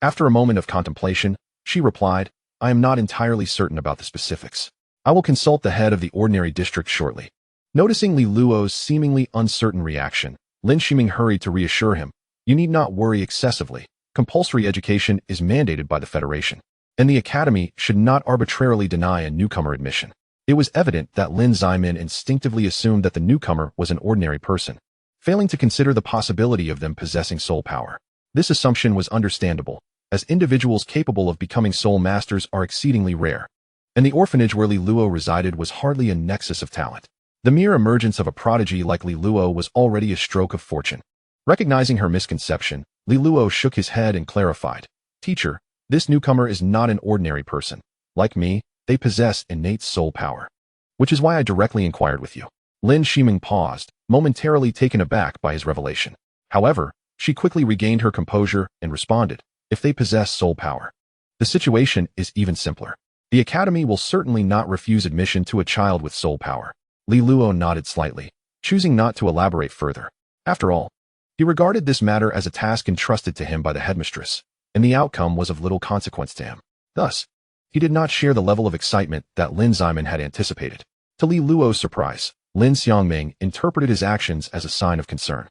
Speaker 1: After a moment of contemplation, she replied, "I am not entirely certain about the specifics. I will consult the head of the ordinary district shortly." Noticing Li Luo's seemingly uncertain reaction, Lin Ximing hurried to reassure him, "You need not worry excessively. Compulsory education is mandated by the Federation, and the academy should not arbitrarily deny a newcomer admission." It was evident that Lin Ximen instinctively assumed that the newcomer was an ordinary person, failing to consider the possibility of them possessing soul power. This assumption was understandable, as individuals capable of becoming soul masters are exceedingly rare, and the orphanage where Li Luo resided was hardly a nexus of talent. The mere emergence of a prodigy like Li Luo was already a stroke of fortune. Recognizing her misconception, Li Luo shook his head and clarified, "Teacher, this newcomer is not an ordinary person. Like me, they possess innate soul power, which is why I directly inquired with you." Lin Ximing paused, momentarily taken aback by his revelation. However, she quickly regained her composure and responded, "If they possess soul power, the situation is even simpler. The academy will certainly not refuse admission to a child with soul power." Li Luo nodded slightly, choosing not to elaborate further. After all, he regarded this matter as a task entrusted to him by the headmistress, and the outcome was of little consequence to him. Thus, he did not share the level of excitement that Lin Ximen had anticipated. To Li Luo's surprise, Lin Xiangming interpreted his actions as a sign of concern.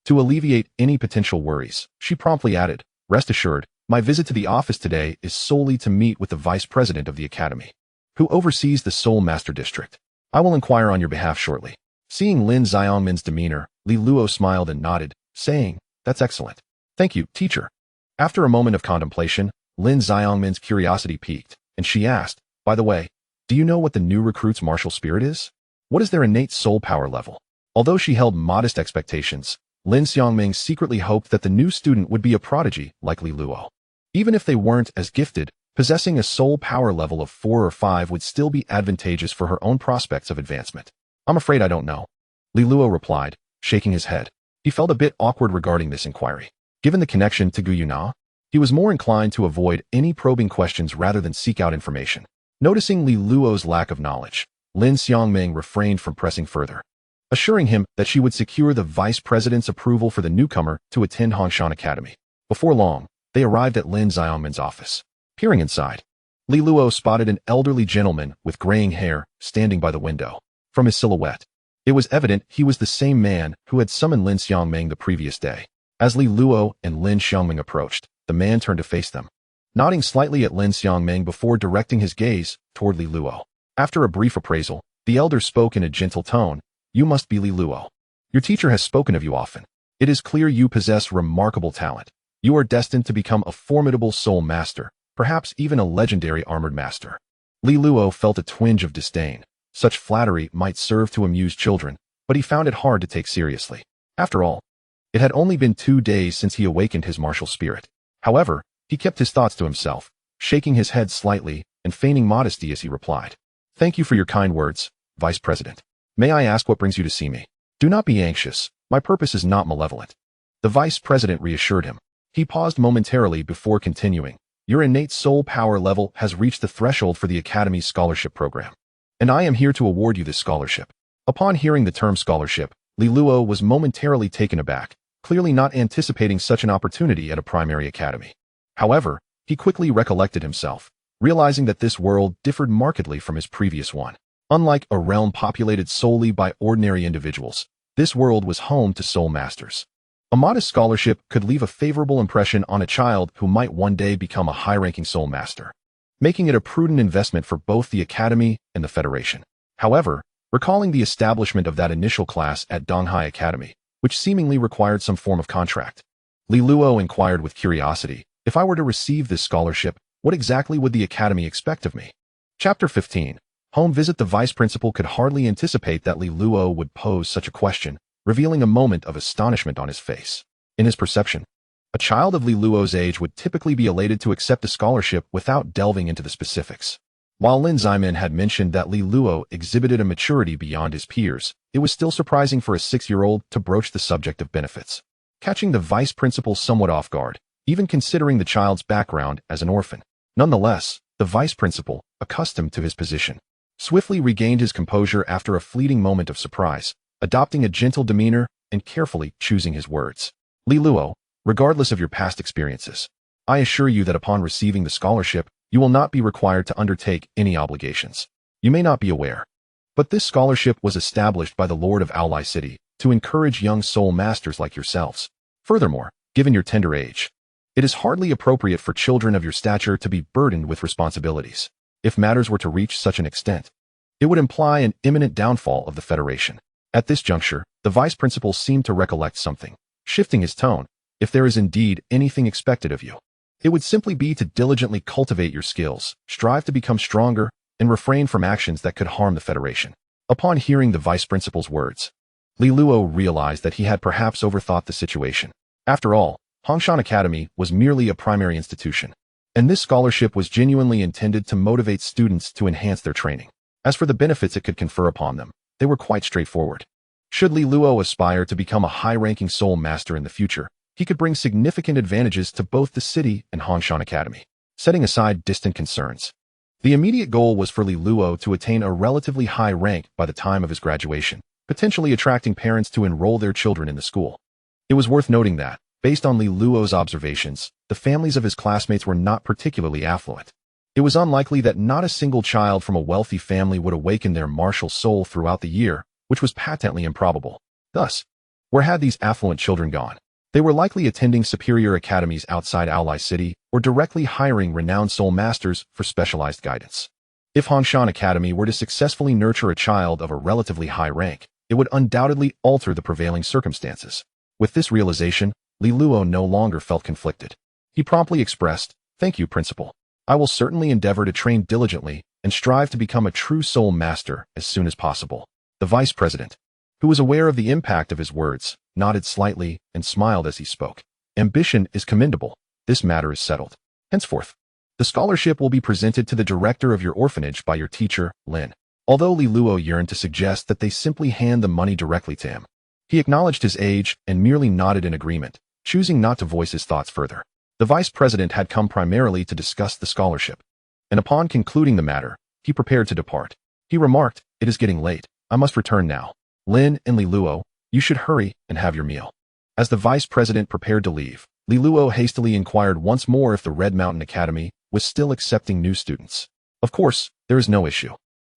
Speaker 1: To alleviate any potential worries, she promptly added, "Rest assured, my visit to the office today is solely to meet with the vice president of the academy, who oversees the Soul Master District. I will inquire on your behalf shortly." Seeing Lin Xiangmin's demeanor, Li Luo smiled and nodded, saying, "That's excellent. Thank you, teacher." After a moment of contemplation, Lin Xiangmin's curiosity piqued, and she asked, "By the way, do you know what the new recruit's martial spirit is? What is their innate soul power level?" Although she held modest expectations, Lin Xiangming secretly hoped that the new student would be a prodigy like Li Luo. Even if they weren't as gifted, possessing a soul power level of 4 or 5 would still be advantageous for her own prospects of advancement. "I'm afraid I don't know," Li Luo replied, shaking his head. He felt a bit awkward regarding this inquiry. Given the connection to Gu Yuna, he was more inclined to avoid any probing questions rather than seek out information. Noticing Li Luo's lack of knowledge, Lin Xiangming refrained from pressing further, assuring him that she would secure the vice president's approval for the newcomer to attend Hongshan Academy. Before long, they arrived at Lin Xiangmin's office. Peering inside, Li Luo spotted an elderly gentleman with graying hair standing by the window. From his silhouette, it was evident he was the same man who had summoned Lin Xiangming the previous day. As Li Luo and Lin Xiangming approached, the man turned to face them, nodding slightly at Lin Xiangming before directing his gaze toward Li Luo. After a brief appraisal, the elder spoke in a gentle tone, "You must be Li Luo. Your teacher has spoken of you often. It is clear you possess remarkable talent. You are destined to become a formidable soul master, perhaps even a legendary armored master." Li Luo felt a twinge of disdain. Such flattery might serve to amuse children, but he found it hard to take seriously. After all, It had only been 2 days since he awakened his martial spirit. However, he kept his thoughts to himself, shaking his head slightly and feigning modesty as he replied. Thank you for your kind words, Vice President. May I ask what brings you to see me? Do not be anxious. My purpose is not malevolent. The Vice President reassured him. He paused momentarily before continuing. Your innate soul power level has reached the threshold for the Academy's scholarship program, and I am here to award you this scholarship. Upon hearing the term scholarship, Douluo was momentarily taken aback, clearly not anticipating such an opportunity at a primary academy. However, he quickly recollected himself, realizing that this world differed markedly from his previous one. Unlike a realm populated solely by ordinary individuals, this world was home to soul masters. A modest scholarship could leave a favorable impression on a child who might one day become a high-ranking soul master, making it a prudent investment for both the Academy and the Federation. However, recalling the establishment of that initial class at Donghai Academy, which seemingly required some form of contract, Douluo inquired with curiosity, if I were to receive this scholarship, what exactly would the Academy expect of me? Chapter 15. Home visit. The Vice Principal could hardly anticipate that Douluo would pose such a question, revealing a moment of astonishment on his face. In his perception, a child of Douluo's age would typically be elated to accept a scholarship without delving into the specifics. While Lin Zimin had mentioned that Douluo exhibited a maturity beyond his peers, it was still surprising for a 6-year-old to broach the subject of benefits, catching the Vice Principal somewhat off guard, even considering the child's background as an orphan. Nonetheless, the Vice Principal, accustomed to his position, swiftly regained his composure after a fleeting moment of surprise, adopting a gentle demeanor and carefully choosing his words. Douluo, regardless of your past experiences, I assure you that upon receiving the scholarship, you will not be required to undertake any obligations. You may not be aware, but this scholarship was established by the Lord of Aolai City to encourage young soul masters like yourselves. Furthermore, given your tender age, it is hardly appropriate for children of your stature to be burdened with responsibilities. If matters were to reach such an extent, it would imply an imminent downfall of the Federation. At this juncture, the Vice Principal seemed to recollect something, shifting his tone. If there is indeed anything expected of you, it would simply be to diligently cultivate your skills, strive to become stronger, and refrain from actions that could harm the Federation. Upon hearing the Vice Principal's words, Douluo realized that he had perhaps overthought the situation. After all, Hongshan Academy was merely a primary institution, and this scholarship was genuinely intended to motivate students to enhance their training. As for the benefits it could confer upon them, they were quite straightforward. Should Douluo aspire to become a high-ranking soul master in the future, he could bring significant advantages to both the city and Hongshan Academy. Setting aside distant concerns, the immediate goal was for Douluo to attain a relatively high rank by the time of his graduation, potentially attracting parents to enroll their children in the school. It was worth noting that, based on Douluo's observations, the families of his classmates were not particularly affluent. It was unlikely that not a single child from a wealthy family would awaken their martial soul throughout the year, which was patently improbable. Thus, where had these affluent children gone? They were likely attending superior academies outside Aolai City or directly hiring renowned soul masters for specialized guidance. If Hongshan Academy were to successfully nurture a child of a relatively high rank, it would undoubtedly alter the prevailing circumstances. With this realization, Douluo no longer felt conflicted. He promptly expressed, "Thank you, Principal. I will certainly endeavor to train diligently and strive to become a true soul master as soon as possible." The Vice President, who was aware of the impact of his words, nodded slightly and smiled as he spoke. Ambition is commendable. This matter is settled. Henceforth, the scholarship will be presented to the director of your orphanage by your teacher, Lin. Although Douluo yearned to suggest that they simply hand the money directly to him, he acknowledged his age and merely nodded in agreement, choosing not to voice his thoughts further. The Vice President had come primarily to discuss the scholarship, and upon concluding the matter, he prepared to depart. He remarked, "It is getting late. I must return now. Lin and Douluo, you should hurry and have your meal." As the Vice President prepared to leave, Douluo hastily inquired once more if the Red Mountain Academy was still accepting new students. "Of course, there is no issue.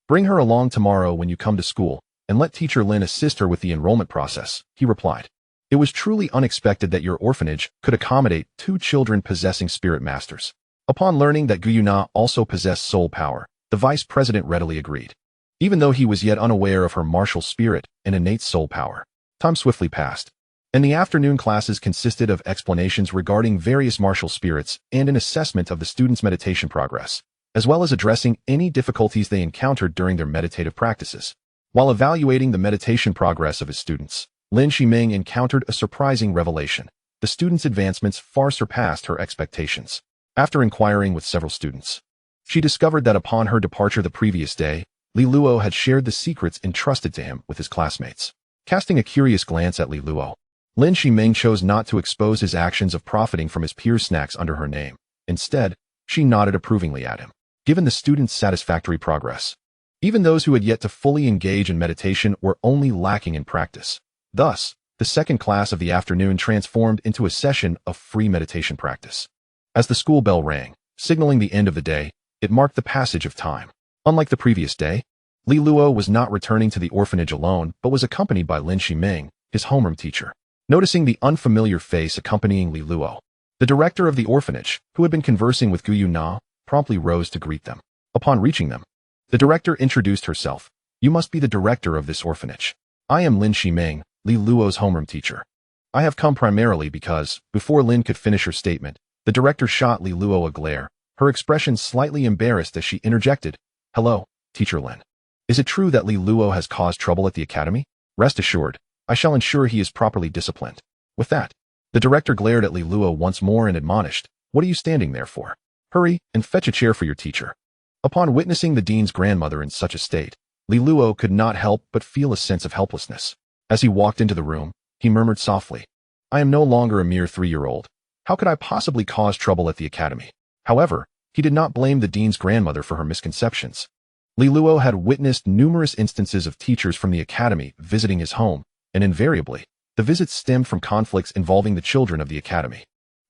Speaker 1: Bring her along tomorrow when you come to school, and let Teacher Lin assist her with the enrollment process," he replied. "It was truly unexpected that your orphanage could accommodate 2 children possessing spirit masters." Upon learning that Guyuna also possessed soul power, the Vice President readily agreed. Even though he was yet unaware of her martial spirit and innate soul power, time swiftly passed, and the afternoon classes consisted of explanations regarding various martial spirits and an assessment of the students' meditation progress, as well as addressing any difficulties they encountered during their meditative practices. While evaluating the meditation progress of his students, Lin Shiming encountered a surprising revelation. The student's advancements far surpassed her expectations. After inquiring with several students, she discovered that upon her departure the previous day, Li Luo had shared the secrets entrusted to him with his classmates. Casting a curious glance at Li Luo, Lin Shiming chose not to expose his actions of profiting from his peers' snacks under her name. Instead, she nodded approvingly at him. Given the student's satisfactory progress, even those who had yet to fully engage in meditation were only lacking in practice. Thus, the second class of the afternoon transformed into a session of free meditation practice. As the school bell rang, signaling the end of the day, it marked the passage of time. Unlike the previous day, Li Luo was not returning to the orphanage alone, but was accompanied by Lin Shiming, his homeroom teacher. Noticing the unfamiliar face accompanying Li Luo, the director of the orphanage, who had been conversing with Gu Yuna, promptly rose to greet them. Upon reaching them, the director introduced herself. "You must be the director of this orphanage. I am Lin Shiming, Li Luo's homeroom teacher. I have come primarily because," before Lin could finish her statement, the director shot Li Luo a glare, her expression slightly embarrassed as she interjected, "Hello, Teacher Lin. Is it true that Li Luo has caused trouble at the academy? Rest assured, I shall ensure he is properly disciplined." With that, the director glared at Li Luo once more and admonished, "What are you standing there for? Hurry and fetch a chair for your teacher." Upon witnessing the dean's grandmother in such a state, Li Luo could not help but feel a sense of helplessness. As he walked into the room, he murmured softly, "I am no longer a mere 3-year-old. How could I possibly cause trouble at the academy?" However, he did not blame the dean's grandmother for her misconceptions. Li Luo had witnessed numerous instances of teachers from the academy visiting his home, and invariably, the visits stemmed from conflicts involving the children of the academy,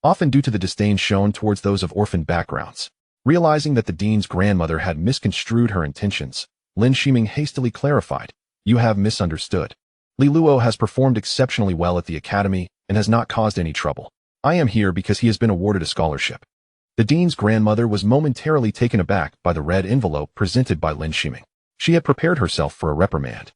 Speaker 1: often due to the disdain shown towards those of orphan backgrounds. Realizing that the dean's grandmother had misconstrued her intentions, Lin Shiming hastily clarified, "You have misunderstood. Li Luo has performed exceptionally well at the academy and has not caused any trouble. I am here because he has been awarded a scholarship." The dean's grandmother was momentarily taken aback by the red envelope presented by Lin Shiming. She had prepared herself for a reprimand,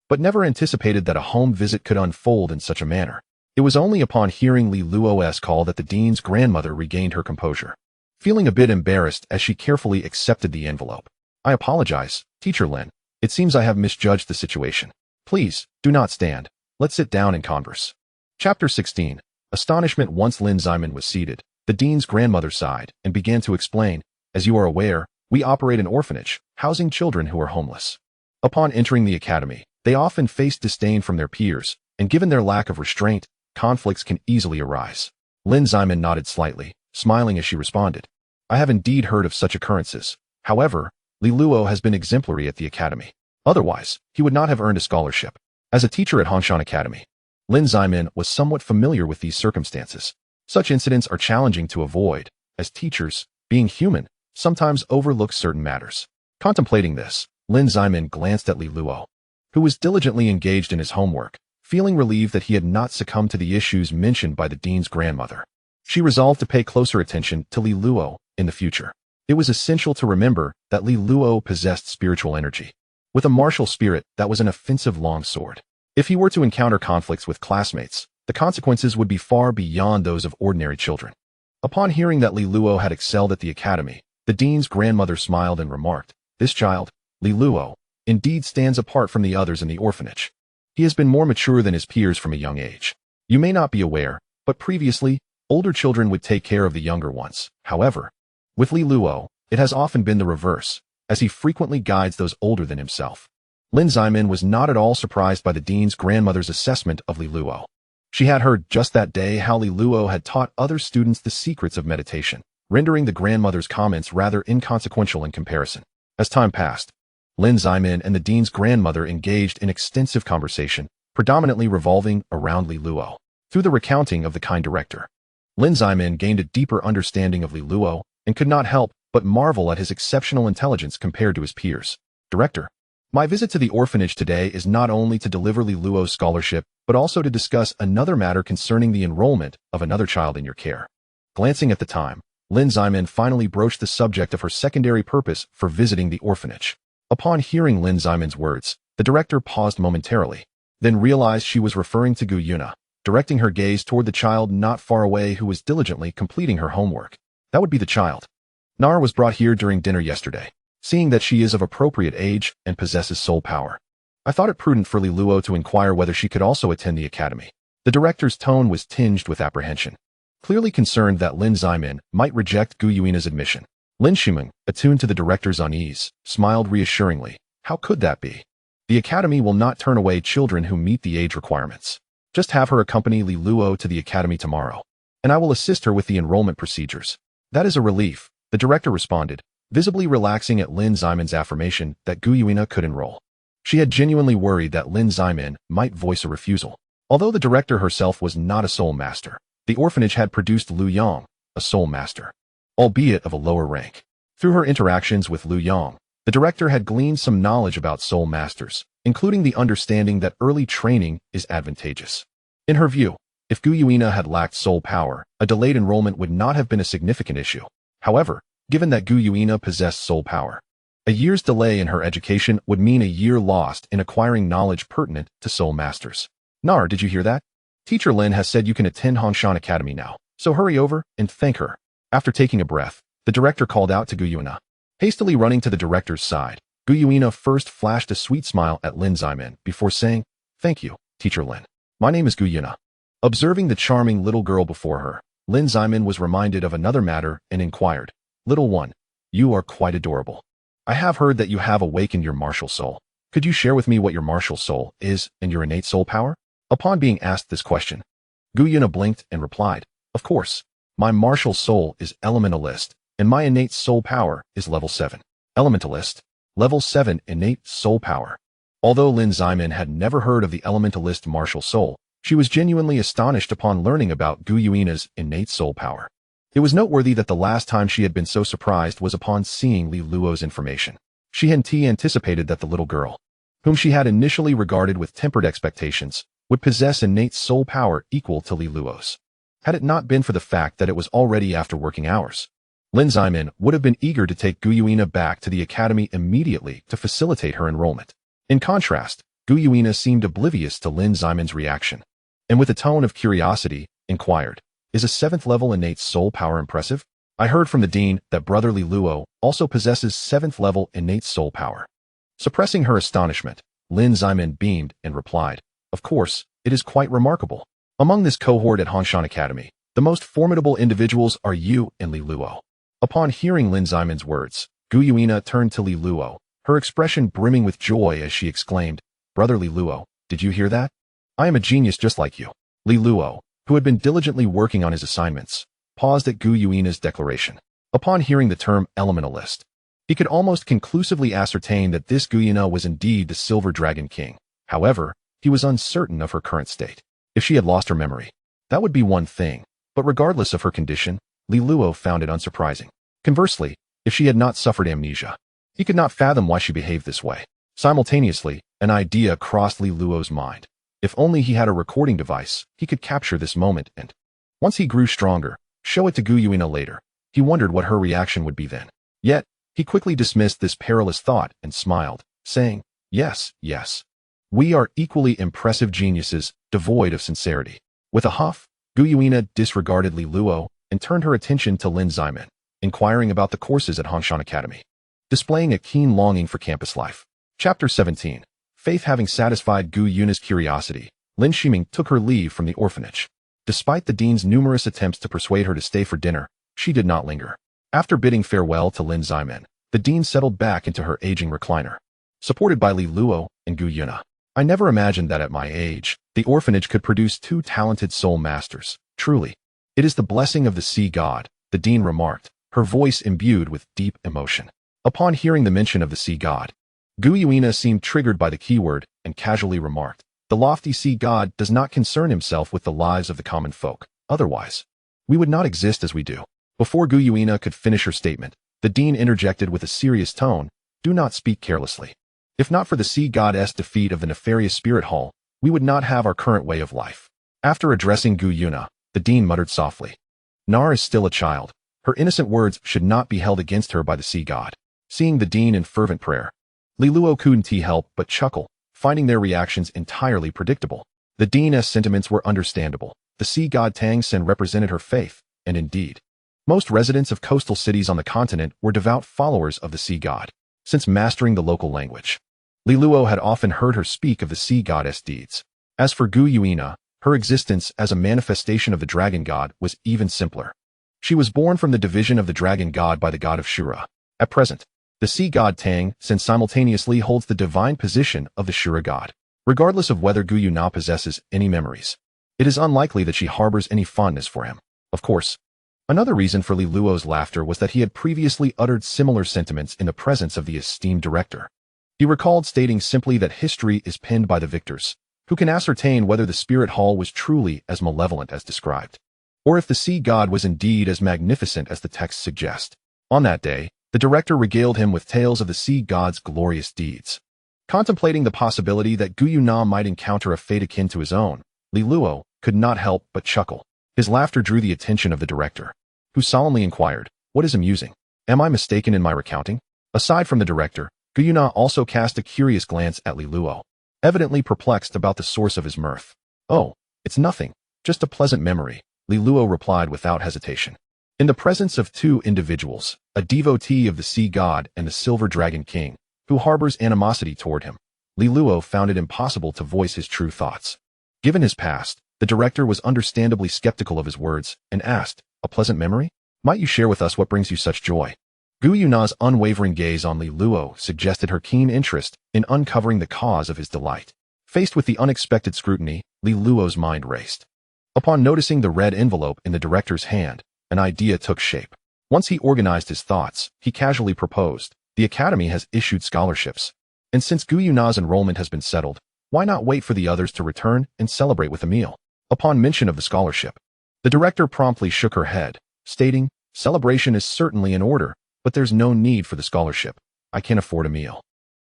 Speaker 1: but never anticipated that a home visit could unfold in such a manner. It was only upon hearing Li Luo's call that the dean's grandmother regained her composure. Feeling a bit embarrassed as she carefully accepted the envelope, "I apologize, Teacher Lin. It seems I have misjudged the situation. Please, do not stand. Let's sit down and converse." Chapter 16. Astonishment. Once Lin Ximen was seated, the dean's grandmother sighed and began to explain, "As you are aware, we operate an orphanage, housing children who are homeless. Upon entering the academy, they often face disdain from their peers, and given their lack of restraint, conflicts can easily arise." Lin Ximen nodded slightly, smiling as she responded, "I have indeed heard of such occurrences. However, Li Luo has been exemplary at the academy. Otherwise, he would not have earned a scholarship." As a teacher at Hongshan Academy, Lin Ximen was somewhat familiar with these circumstances. Such incidents are challenging to avoid, as teachers, being human, sometimes overlook certain matters. Contemplating this, Lin Ximen glanced at Li Luo, who was diligently engaged in his homework, feeling relieved that he had not succumbed to the issues mentioned by the dean's grandmother. She resolved to pay closer attention to Li Luo in the future. It was essential to remember that Li Luo possessed spiritual energy, with a martial spirit that was an offensive long sword. If he were to encounter conflicts with classmates, the consequences would be far beyond those of ordinary children. Upon hearing that Li Luo had excelled at the academy, the dean's grandmother smiled and remarked, "This child, Li Luo, indeed stands apart from the others in the orphanage. He has been more mature than his peers from a young age. You may not be aware, but previously, older children would take care of the younger ones. However, with Li Luo, it has often been the reverse, as he frequently guides those older than himself." Lin Ximen was not at all surprised by the dean's grandmother's assessment of Li Luo. She had heard just that day how Li Luo had taught other students the secrets of meditation, rendering the grandmother's comments rather inconsequential in comparison. As time passed, Lin Ximen and the dean's grandmother engaged in extensive conversation, predominantly revolving around Li Luo. Through the recounting of the kind director, Lin Ximen gained a deeper understanding of Li Luo and could not help but marvel at his exceptional intelligence compared to his peers. "Director, my visit to the orphanage today is not only to deliver Li Luo's scholarship, but also to discuss another matter concerning the enrollment of another child in your care." Glancing at the time, Lin Ximen finally broached the subject of her secondary purpose for visiting the orphanage. Upon hearing Lin Ximen's words, the director paused momentarily, then realized she was referring to Gu Yuna, directing her gaze toward the child not far away who was diligently completing her homework. "That would be the child. Nar was brought here during dinner yesterday. Seeing that she is of appropriate age and possesses soul power, I thought it prudent for Li Luo to inquire whether she could also attend the academy. The director's tone was tinged with apprehension, clearly concerned that Lin Zimin might reject Gu Yuina's admission. Lin Shimeng, attuned to the director's unease, smiled reassuringly. How could that be? The academy will not turn away children who meet the age requirements. Just have her accompany Li Luo to the academy tomorrow, and I will assist her with the enrollment procedures. That is a relief, the director responded, visibly relaxing at Lin Zimin's affirmation that Gu Yuina could enroll. She had genuinely worried that Lin Zimin might voice a refusal. Although the director herself was not a soul master, the orphanage had produced Lu Yang, a soul master, albeit of a lower rank. Through her interactions with Lu Yang, the director had gleaned some knowledge about soul masters, including the understanding that early training is advantageous. In her view, if Gu Yuina had lacked soul power, a delayed enrollment would not have been a significant issue. However, given that Gu Yuina possessed soul power, a year's delay in her education would mean a year lost in acquiring knowledge pertinent to soul masters. Nar, did you hear that? Teacher Lin has said you can attend Hongshan Academy now, so hurry over and thank her. After taking a breath, the director called out to Gu Yuina. Hastily running to the director's side, Gu Yuina first flashed a sweet smile at Lin Zimin before saying, "Thank you, Teacher Lin. My name is Gu Yuina." Observing the charming little girl before her, Lin Zimin was reminded of another matter and inquired, "Little one, you are quite adorable. I have heard that you have awakened your martial soul. Could you share with me what your martial soul is and your innate soul power?" Upon being asked this question, Gu Yuina blinked and replied, "Of course. My martial soul is elementalist, and my innate soul power is level 7. Elementalist, level 7 innate soul power." Although Lin Zimin had never heard of the elementalist martial soul, she was genuinely astonished upon learning about Gu Yuina's innate soul power. It was noteworthy that the last time she had been so surprised was upon seeing Li Luo's information. She had anticipated that the little girl, whom she had initially regarded with tempered expectations, would possess innate soul power equal to Li Luo's. Had it not been for the fact that it was already after working hours, Lin Zimin would have been eager to take Gu Yuina back to the academy immediately to facilitate her enrollment. In contrast, Gu Yuina seemed oblivious to Lin Zimin's reaction, and with a tone of curiosity, inquired, "Is a 7th level innate soul power impressive? I heard from the dean that brother Li Luo also possesses 7th level innate soul power." Suppressing her astonishment, Lin Zimin beamed and replied, "Of course, it is quite remarkable. Among this cohort at Hongshan Academy, the most formidable individuals are you and Li Luo." Upon hearing Lin Zimin's words, Gu Yuina turned to Li Luo, her expression brimming with joy as she exclaimed, "Brother Li Luo, did you hear that? I am a genius just like you." Li Luo, who had been diligently working on his assignments, paused at Gu Yuina's declaration. Upon hearing the term elementalist, he could almost conclusively ascertain that this Gu Yuina was indeed the Silver Dragon King. However, he was uncertain of her current state. If she had lost her memory, that would be one thing, but regardless of her condition, Li Luo found it unsurprising. Conversely, if she had not suffered amnesia, he could not fathom why she behaved this way. Simultaneously, an idea crossed Li Luo's mind. If only he had a recording device, he could capture this moment and, once he grew stronger, show it to Gu Yuina later. He wondered what her reaction would be then. Yet, he quickly dismissed this perilous thought and smiled, saying, "Yes, yes. We are equally impressive geniuses, devoid of sincerity." With a huff, Gu Yuina disregarded Li Luo and turned her attention to Lin Zimin, inquiring about the courses at Hongshan Academy, displaying a keen longing for campus life. Chapter 17. Faith. Having satisfied Gu Yuina's curiosity, Lin Shimeng took her leave from the orphanage. Despite the dean's numerous attempts to persuade her to stay for dinner, she did not linger. After bidding farewell to Lin Zimin, the dean settled back into her aging recliner, supported by Li Luo and Gu Yuina. "I never imagined that at my age, the orphanage could produce 2 talented soul masters. Truly, it is the blessing of the sea god," the dean remarked, her voice imbued with deep emotion. Upon hearing the mention of the sea god, Gu Yuina seemed triggered by the keyword and casually remarked, "The lofty sea god does not concern himself with the lives of the common folk. Otherwise, we would not exist as we do." Before Gu Yuina could finish her statement, the dean interjected with a serious tone, "Do not speak carelessly. If not for the sea god's defeat of the nefarious spirit hall, we would not have our current way of life." After addressing Gu Yuina, the dean muttered softly, "Nar is still a child. Her innocent words should not be held against her by the sea god." Seeing the dean in fervent prayer, Li Luo couldn't help but chuckle, finding their reactions entirely predictable. The dean's sentiments were understandable. The sea god Tang Sen represented her faith, and indeed, most residents of coastal cities on the continent were devout followers of the sea god. Since mastering the local language, Li Luo had often heard her speak of the sea goddess deeds. As for Gu Yuina, her existence as a manifestation of the dragon god was even simpler. She was born from the division of the dragon god by the god of Shura. At present, the sea god Tang simultaneously holds the divine position of the Shura god. Regardless of whether Gu Yuina possesses any memories, it is unlikely that she harbors any fondness for him. Of course, another reason for Li Luo's laughter was that he had previously uttered similar sentiments in the presence of the esteemed director. He recalled stating simply that history is penned by the victors, who can ascertain whether the spirit hall was truly as malevolent as described, or if the sea god was indeed as magnificent as the texts suggest. On that day, the director regaled him with tales of the sea god's glorious deeds. Contemplating the possibility that Gu Yuina might encounter a fate akin to his own, Li Luo could not help but chuckle. His laughter drew the attention of the director, who solemnly inquired, "What is amusing? Am I mistaken in my recounting?" Aside from the director, Gu Yuina also cast a curious glance at Li Luo, evidently perplexed about the source of his mirth. "Oh, it's nothing, just a pleasant memory," Li Luo replied without hesitation. In the presence of two individuals, a devotee of the sea god and the silver dragon king, who harbors animosity toward him, Li Luo found it impossible to voice his true thoughts. Given his past, the director was understandably skeptical of his words and asked, "A pleasant memory? Might you share with us what brings you such joy?" Gu Yuna's unwavering gaze on Li Luo suggested her keen interest in uncovering the cause of his delight. Faced with the unexpected scrutiny, Li Luo's mind raced. Upon noticing the red envelope in the director's hand, an idea took shape. Once he organized his thoughts, he casually proposed, "The Academy has issued scholarships, and since Gu Yuna's enrollment has been settled, why not wait for the others to return and celebrate with a meal?" Upon mention of the scholarship, the director promptly shook her head, stating, "Celebration is certainly in order, but there's no need for the scholarship. I can't afford a meal.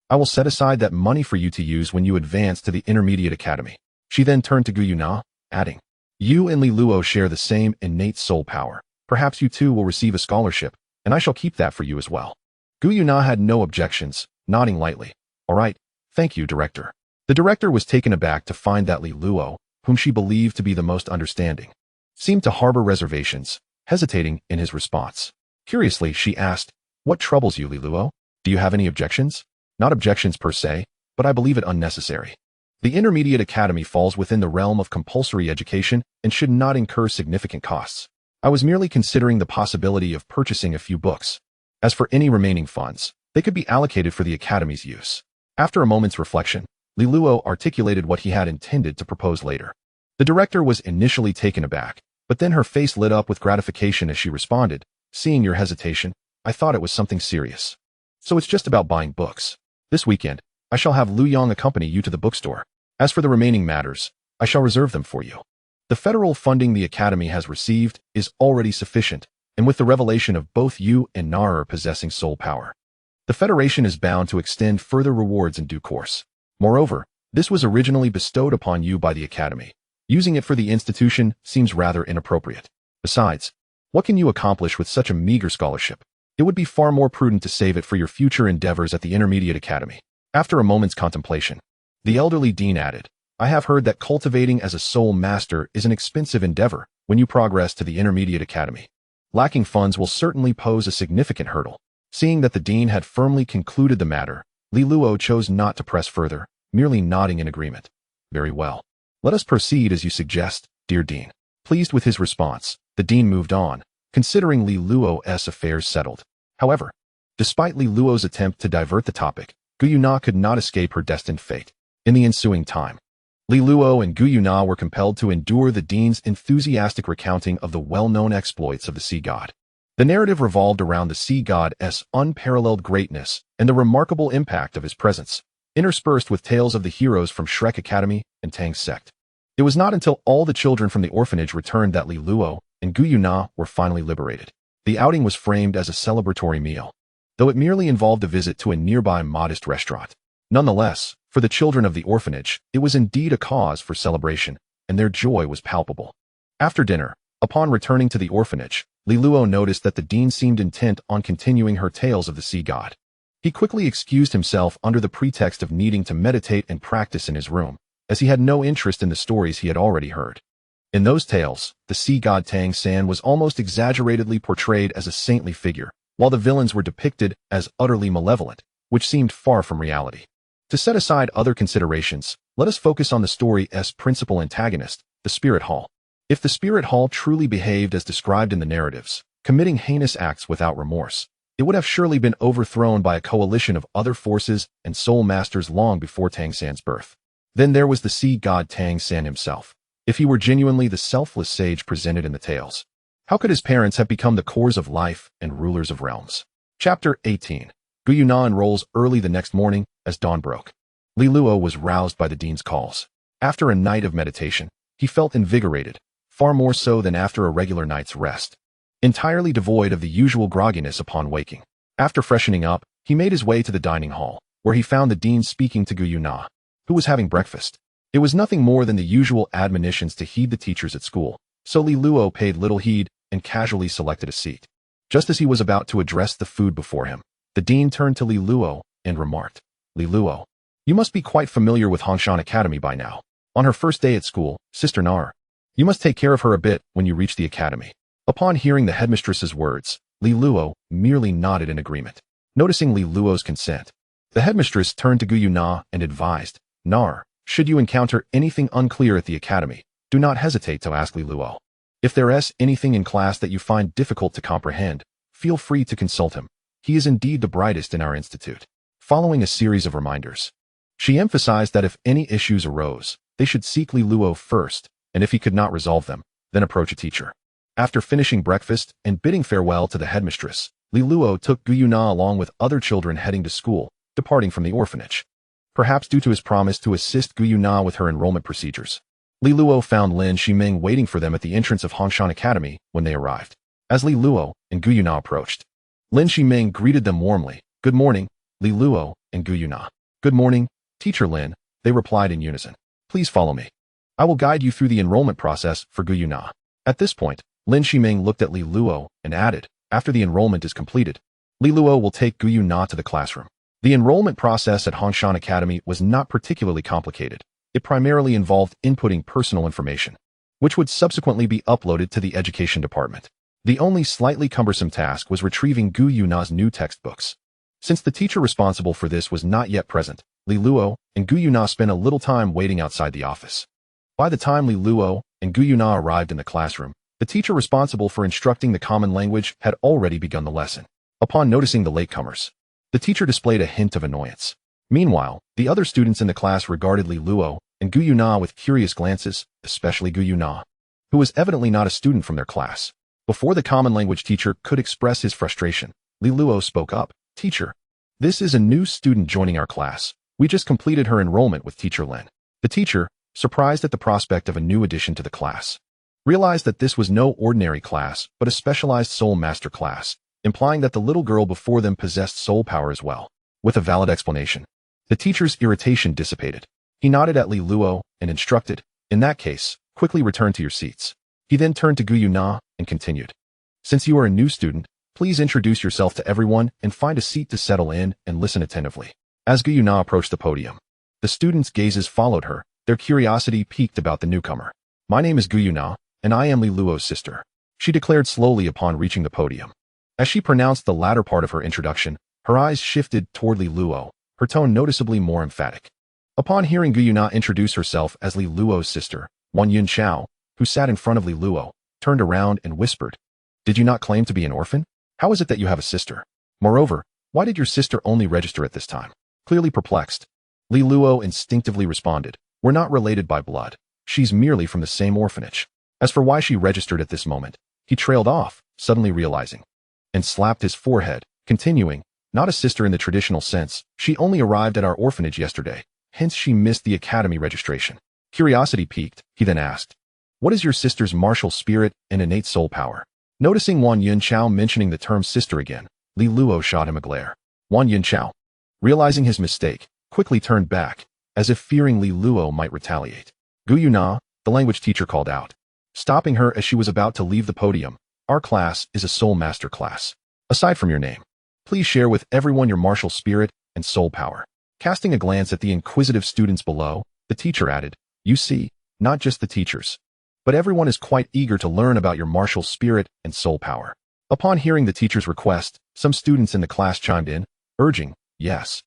Speaker 1: I will set aside that money for you to use when you advance to the intermediate academy." She then turned to Gu Yuina, adding, "You and Li Luo share the same innate soul power. Perhaps you too will receive a scholarship, and I shall keep that for you as well." Gu Yuina had no objections, nodding lightly. "All right, thank you, director." The director was taken aback to find that Li Luo, whom she believed to be the most understanding, seemed to harbor reservations, hesitating in his response. Curiously, she asked, "What troubles you, Li Luo? Do you have any objections?" "Not objections per se, but I believe it unnecessary. The intermediate academy falls within the realm of compulsory education and should not incur significant costs. I was merely considering the possibility of purchasing a few books. As for any remaining funds, they could be allocated for the academy's use." After a moment's reflection, Li Luo articulated what he had intended to propose later. The director was initially taken aback, but then her face lit up with gratification as she responded, "Seeing your hesitation, I thought it was something serious. So it's just about buying books. This weekend, I shall have Lu Yong accompany you to the bookstore. As for the remaining matters, I shall reserve them for you. The federal funding the Academy has received is already sufficient, and with the revelation of both you and Narer possessing soul power, the Federation is bound to extend further rewards in due course. Moreover, this was originally bestowed upon you by the Academy. Using it for the institution seems rather inappropriate. Besides, what can you accomplish with such a meager scholarship? It would be far more prudent to save it for your future endeavors at the Intermediate Academy." After a moment's contemplation, the elderly dean added, "I have heard that cultivating as a soul master is an expensive endeavor when you progress to the Intermediate Academy. Lacking funds will certainly pose a significant hurdle." Seeing that the dean had firmly concluded the matter, Li Luo chose not to press further, merely nodding in agreement. "Very well. Let us proceed as you suggest, dear dean." Pleased with his response, the dean moved on, considering Li Luo's affairs settled. However, despite Li Luo's attempt to divert the topic, Gu Yuina could not escape her destined fate. In the ensuing time, Li Luo and Gu Yuina were compelled to endure the dean's enthusiastic recounting of the well-known exploits of the sea god. The narrative revolved around the sea god's unparalleled greatness and the remarkable impact of his presence, interspersed with tales of the heroes from Shrek Academy and Tang's sect. It was not until all the children from the orphanage returned that Li Luo and Gu Yuina were finally liberated. The outing was framed as a celebratory meal, though it merely involved a visit to a nearby modest restaurant. Nonetheless, for the children of the orphanage, it was indeed a cause for celebration, and their joy was palpable. After dinner, upon returning to the orphanage, Li Luo noticed that the dean seemed intent on continuing her tales of the sea god. He quickly excused himself under the pretext of needing to meditate and practice in his room, as he had no interest in the stories he had already heard. In those tales, the sea god Tang San was almost exaggeratedly portrayed as a saintly figure, while the villains were depicted as utterly malevolent, which seemed far from reality. To set aside other considerations, let us focus on the story's principal antagonist, the Spirit Hall. If the Spirit Hall truly behaved as described in the narratives, committing heinous acts without remorse, it would have surely been overthrown by a coalition of other forces and soul masters long before Tang San's birth. Then there was the sea god Tang San himself. If he were genuinely the selfless sage presented in the tales, how could his parents have become the cores of life and rulers of realms? Chapter 18. Gu Yuna enrolls early the next morning as dawn broke. Li Luo was roused by the dean's calls. After a night of meditation, he felt invigorated, far more so than after a regular night's rest. Entirely devoid of the usual grogginess upon waking. After freshening up, he made his way to the dining hall, where he found the dean speaking to Gu Yuna, who was having breakfast. It was nothing more than the usual admonitions to heed the teachers at school, so Li Luo paid little heed and casually selected a seat. Just as he was about to address the food before him, the dean turned to Li Luo and remarked, "Li Luo, you must be quite familiar with Hongshan Academy by now. On her first day at school, Sister Nar, you must take care of her a bit when you reach the academy." Upon hearing the headmistress's words, Li Luo merely nodded in agreement. Noticing Li Luo's consent, the headmistress turned to Gu Yuna and advised, "Nar, should you encounter anything unclear at the academy, do not hesitate to ask Li Luo. If there is anything in class that you find difficult to comprehend, feel free to consult him. He is indeed the brightest in our institute." Following a series of reminders, she emphasized that if any issues arose, they should seek Li Luo first, and if he could not resolve them, then approach a teacher. After finishing breakfast and bidding farewell to the headmistress, Li Luo took Gu Yuna along with other children heading to school, departing from the orphanage. Perhaps due to his promise to assist Gu Yuna with her enrollment procedures, Li Luo found Lin Shiming waiting for them at the entrance of Hongshan Academy when they arrived. As Li Luo and Gu Yuna approached, Lin Shiming greeted them warmly. "Good morning, Li Luo and Gu Yuna." "Good morning, Teacher Lin," they replied in unison. "Please follow me. I will guide you through the enrollment process for Gu Yuna." At this point, Lin Shiming looked at Li Luo and added, "After the enrollment is completed, Li Luo will take Gu Yuna to the classroom." The enrollment process at Hongshan Academy was not particularly complicated. It primarily involved inputting personal information, which would subsequently be uploaded to the education department. The only slightly cumbersome task was retrieving Gu Yuna's new textbooks. Since the teacher responsible for this was not yet present, Li Luo and Gu Yuna spent a little time waiting outside the office. By the time Li Luo and Gu Yuna arrived in the classroom, the teacher responsible for instructing the common language had already begun the lesson. Upon noticing the latecomers, the teacher displayed a hint of annoyance. Meanwhile, the other students in the class regarded Li Luo and Gu Yuna with curious glances, especially Gu Yuna, who was evidently not a student from their class. Before the common language teacher could express his frustration, Li Luo spoke up. "Teacher, this is a new student joining our class. We just completed her enrollment with Teacher Lin." The teacher, surprised at the prospect of a new addition to the class, realized that this was no ordinary class, but a specialized soul master class, implying that the little girl before them possessed soul power as well. With a valid explanation, the teacher's irritation dissipated. He nodded at Li Luo and instructed, "In that case, quickly return to your seats." He then turned to Gu Yuna and continued, "Since you are a new student, please introduce yourself to everyone and find a seat to settle in and listen attentively." As Gu Yuna approached the podium, the students' gazes followed her, their curiosity piqued about the newcomer. "My name is Gu Yuna, and I am Li Luo's sister," she declared slowly upon reaching the podium. As she pronounced the latter part of her introduction, her eyes shifted toward Li Luo, her tone noticeably more emphatic. Upon hearing Gu Yuna introduce herself as Li Luo's sister, Wan Yun Chao, who sat in front of Li Luo, turned around and whispered, "Did you not claim to be an orphan? How is it that you have a sister? Moreover, why did your sister only register at this time?" Clearly perplexed, Li Luo instinctively responded, "We're not related by blood. She's merely from the same orphanage." As for why she registered at this moment, he trailed off, suddenly realizing, and slapped his forehead, continuing, "Not a sister in the traditional sense. She only arrived at our orphanage yesterday, hence she missed the academy registration." Curiosity piqued, he then asked, "What is your sister's martial spirit and innate soul power?" Noticing Wan Yun Chao mentioning the term sister again, Li Luo shot him a glare. Wan Yun Chao, realizing his mistake, quickly turned back, as if fearing Li Luo might retaliate. "Gu Yuna," the language teacher called out, stopping her as she was about to leave the podium, "Our class is a soul master class. Aside from your name, please share with everyone your martial spirit and soul power." Casting a glance at the inquisitive students below, the teacher added, "You see, not just the teachers, but everyone is quite eager to learn about your martial spirit and soul power." Upon hearing the teacher's request, some students in the class chimed in, urging, "Yes.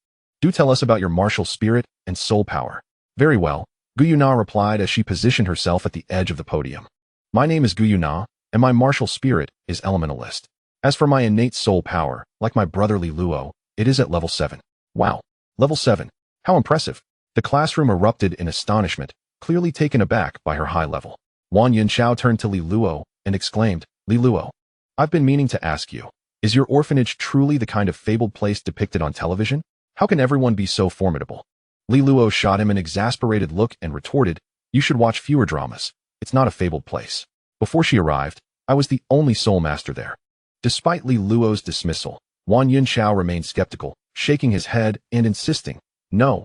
Speaker 1: Do tell us about your martial spirit and soul power. Very well, Gu Yuna replied as she positioned herself at the edge of the podium. My name is Gu Yuna, and my martial spirit is elementalist. As for my innate soul power, like my brother Li Luo, it is at level 7. Wow, level 7. How impressive. The classroom erupted in astonishment, clearly taken aback by her high level. Wang Yunxiao turned to Li Luo and exclaimed, Li Luo, I've been meaning to ask you, is your orphanage truly the kind of fabled place depicted on television? How can everyone be so formidable? Li Luo shot him an exasperated look and retorted, you should watch fewer dramas. It's not a fabled place. Before she arrived, I was the only soul master there. Despite Li Luo's dismissal, Wang Yunxiao remained skeptical, shaking his head and insisting, No.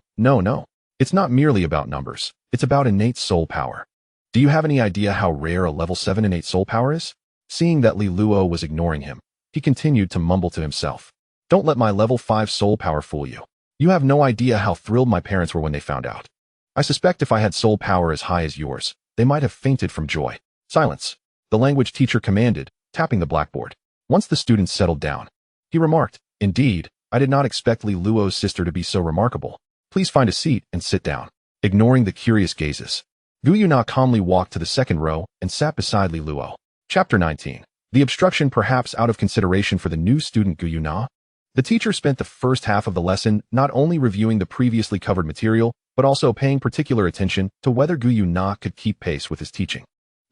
Speaker 1: It's not merely about numbers. It's about innate soul power. Do you have any idea how rare a level 7 innate soul power is? Seeing that Li Luo was ignoring him, he continued to mumble to himself. Don't let my level 5 soul power fool you. You have no idea how thrilled my parents were when they found out. I suspect if I had soul power as high as yours, they might have fainted from joy. Silence. The language teacher commanded, tapping the blackboard. Once the students settled down, he remarked, Indeed, I did not expect Li Luo's sister to be so remarkable. Please find a seat and sit down. Ignoring the curious gazes, Gu Yuna calmly walked to the second row and sat beside Li Luo. Chapter 19. The obstruction perhaps out of consideration for the new student Gu Yuna. The teacher spent the first half of the lesson not only reviewing the previously covered material, but also paying particular attention to whether Gu Yuna could keep pace with his teaching.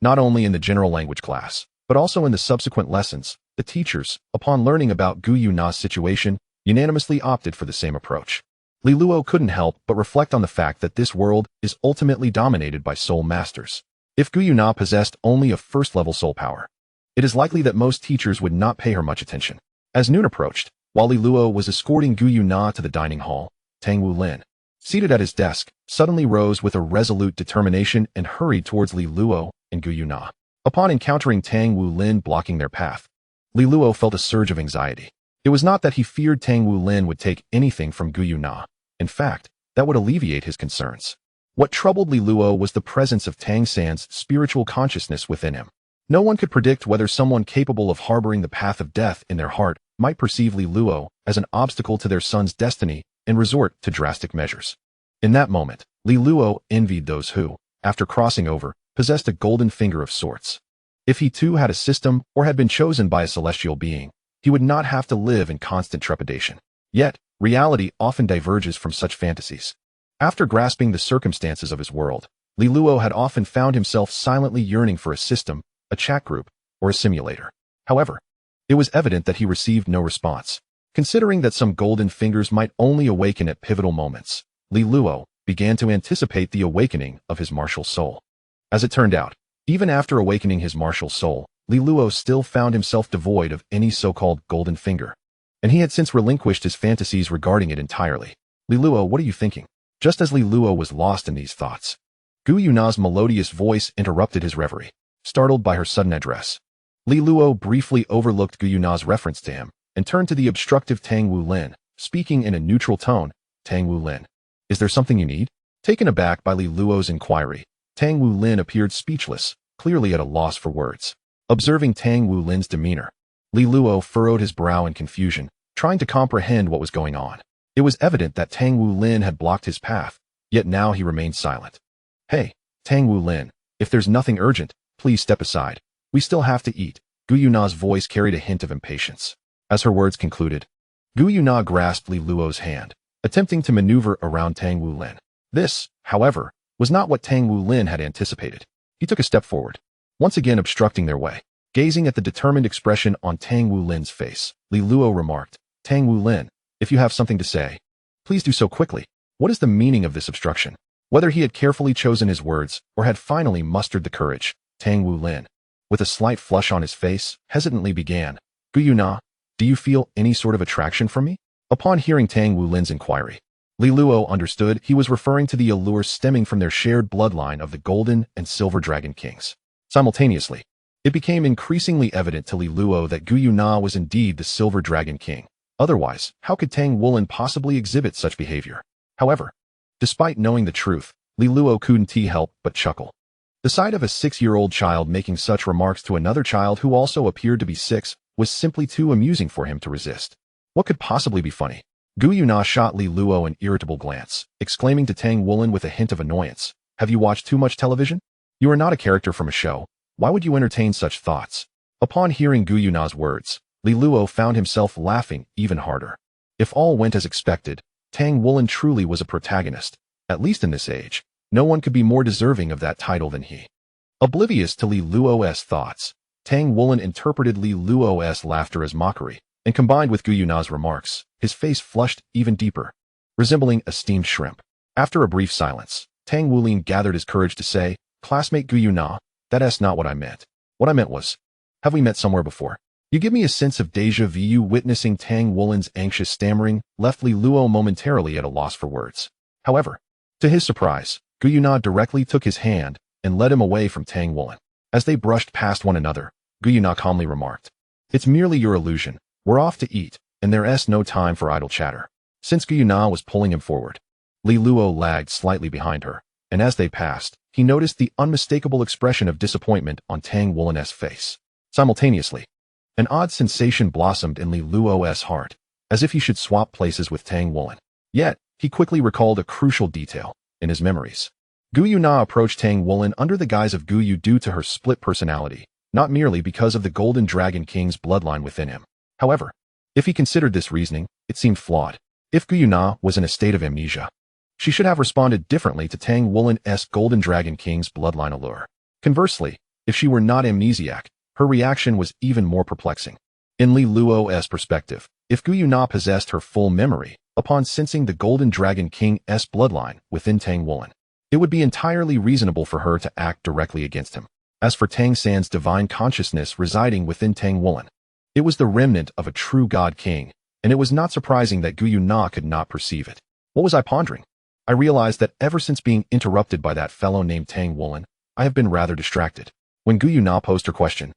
Speaker 1: Not only in the general language class, but also in the subsequent lessons, the teachers, upon learning about Gu Yuna's situation, unanimously opted for the same approach. Li Luo couldn't help but reflect on the fact that this world is ultimately dominated by soul masters. If Gu Yuna possessed only a first-level soul power, it is likely that most teachers would not pay her much attention. As noon approached, while Li Luo was escorting Gu Yuna to the dining hall, Tang Wulin, seated at his desk, suddenly rose with a resolute determination and hurried towards Li Luo and Gu Yuna. Upon encountering Tang Wulin blocking their path, Li Luo felt a surge of anxiety. It was not that he feared Tang Wulin would take anything from Gu Yuna. In fact, that would alleviate his concerns. What troubled Li Luo was the presence of Tang San's spiritual consciousness within him. No one could predict whether someone capable of harboring the path of death in their heart might perceive Li Luo as an obstacle to their son's destiny and resort to drastic measures. In that moment, Li Luo envied those who, after crossing over, possessed a golden finger of sorts. If he too had a system or had been chosen by a celestial being, he would not have to live in constant trepidation. Yet, reality often diverges from such fantasies. After grasping the circumstances of his world, Li Luo had often found himself silently yearning for a system, a chat group, or a simulator. However, it was evident that he received no response. Considering that some golden fingers might only awaken at pivotal moments, Li Luo began to anticipate the awakening of his martial soul. As it turned out, even after awakening his martial soul, Li Luo still found himself devoid of any so-called golden finger, and he had since relinquished his fantasies regarding it entirely. Li Luo, what are you thinking? Just as Li Luo was lost in these thoughts, Gu Yuna's melodious voice interrupted his reverie. Startled by her sudden address, Li Luo briefly overlooked Gu Yuna's reference to him and turned to the obstructive Tang Wulin, speaking in a neutral tone. Tang Wulin, is there something you need? Taken aback by Li Luo's inquiry, Tang Wulin appeared speechless, clearly at a loss for words. Observing Tang Wulin's demeanor, Li Luo furrowed his brow in confusion, trying to comprehend what was going on. It was evident that Tang Wulin had blocked his path, yet now he remained silent. Hey, Tang Wulin, if there's nothing urgent, please step aside. We still have to eat. Gu Yuna's voice carried a hint of impatience. As her words concluded, Gu Yuna grasped Li Luo's hand, attempting to maneuver around Tang Wulin. This, however, was not what Tang Wulin had anticipated. He took a step forward, once again obstructing their way. Gazing at the determined expression on Tang Wulin's face, Li Luo remarked, Tang Wulin, if you have something to say, please do so quickly. What is the meaning of this obstruction? Whether he had carefully chosen his words or had finally mustered the courage, Tang Wulin, with a slight flush on his face, hesitantly began, Gu Yuna, do you feel any sort of attraction from me? Upon hearing Tang Wulin's inquiry, Li Luo understood he was referring to the allure stemming from their shared bloodline of the Golden and Silver Dragon Kings. Simultaneously, it became increasingly evident to Li Luo that Gu Yuna was indeed the Silver Dragon King. Otherwise, how could Tang Wulin possibly exhibit such behavior? However, despite knowing the truth, Li Luo couldn't help but chuckle. The sight of a 6-year-old child making such remarks to another child who also appeared to be 6 was simply too amusing for him to resist. What could possibly be funny? Gu Yuna shot Li Luo an irritable glance, exclaiming to Tang Woolen with a hint of annoyance, "Have you watched too much television? You are not a character from a show. Why would you entertain such thoughts?" Upon hearing Gu Yuna's words, Li Luo found himself laughing even harder. If all went as expected, Tang Woolen truly was a protagonist. At least in this age, no one could be more deserving of that title than he. Oblivious to Li Luo's thoughts, Tang Woolen interpreted Li Luo's laughter as mockery, and combined with Gu Yuna's remarks, his face flushed even deeper, resembling a steamed shrimp. After a brief silence, Tang Woolen gathered his courage to say, "Classmate Gu Yuna, that's not what I meant. What I meant was, have we met somewhere before?" You give me a sense of déjà vu. Witnessing Tang Woolen's anxious stammering left Li Luo momentarily at a loss for words. However, to his surprise, Gu Yuna directly took his hand and led him away from Tang Woolen. As they brushed past one another, Gu Yuna calmly remarked, "It's merely your illusion. We're off to eat, and there's no time for idle chatter." Since Gu Yuna was pulling him forward, Li Luo lagged slightly behind her, and as they passed, he noticed the unmistakable expression of disappointment on Tang Woolen's face. Simultaneously, an odd sensation blossomed in Li Luo's heart, as if he should swap places with Tang Woolen. Yet, he quickly recalled a crucial detail in his memories. Gu Yuna approached Tang Woolen under the guise of Gu Yu due to her split personality, not merely because of the Golden Dragon King's bloodline within him. However, if he considered this reasoning, it seemed flawed. If Gu Yuna was in a state of amnesia, she should have responded differently to Tang Woolen's Golden Dragon King's bloodline allure. Conversely, if she were not amnesiac, her reaction was even more perplexing. In Li Luo's perspective, if Gu Yuna possessed her full memory, upon sensing the Golden Dragon King's bloodline within Tang Woolen, it would be entirely reasonable for her to act directly against him. As for Tang San's divine consciousness residing within Tang Woolen, it was the remnant of a true God King, and it was not surprising that Gu Yuna could not perceive it. What was I pondering? I realized that ever since being interrupted by that fellow named Tang Woolen, I have been rather distracted. When Gu Yuna posed her question,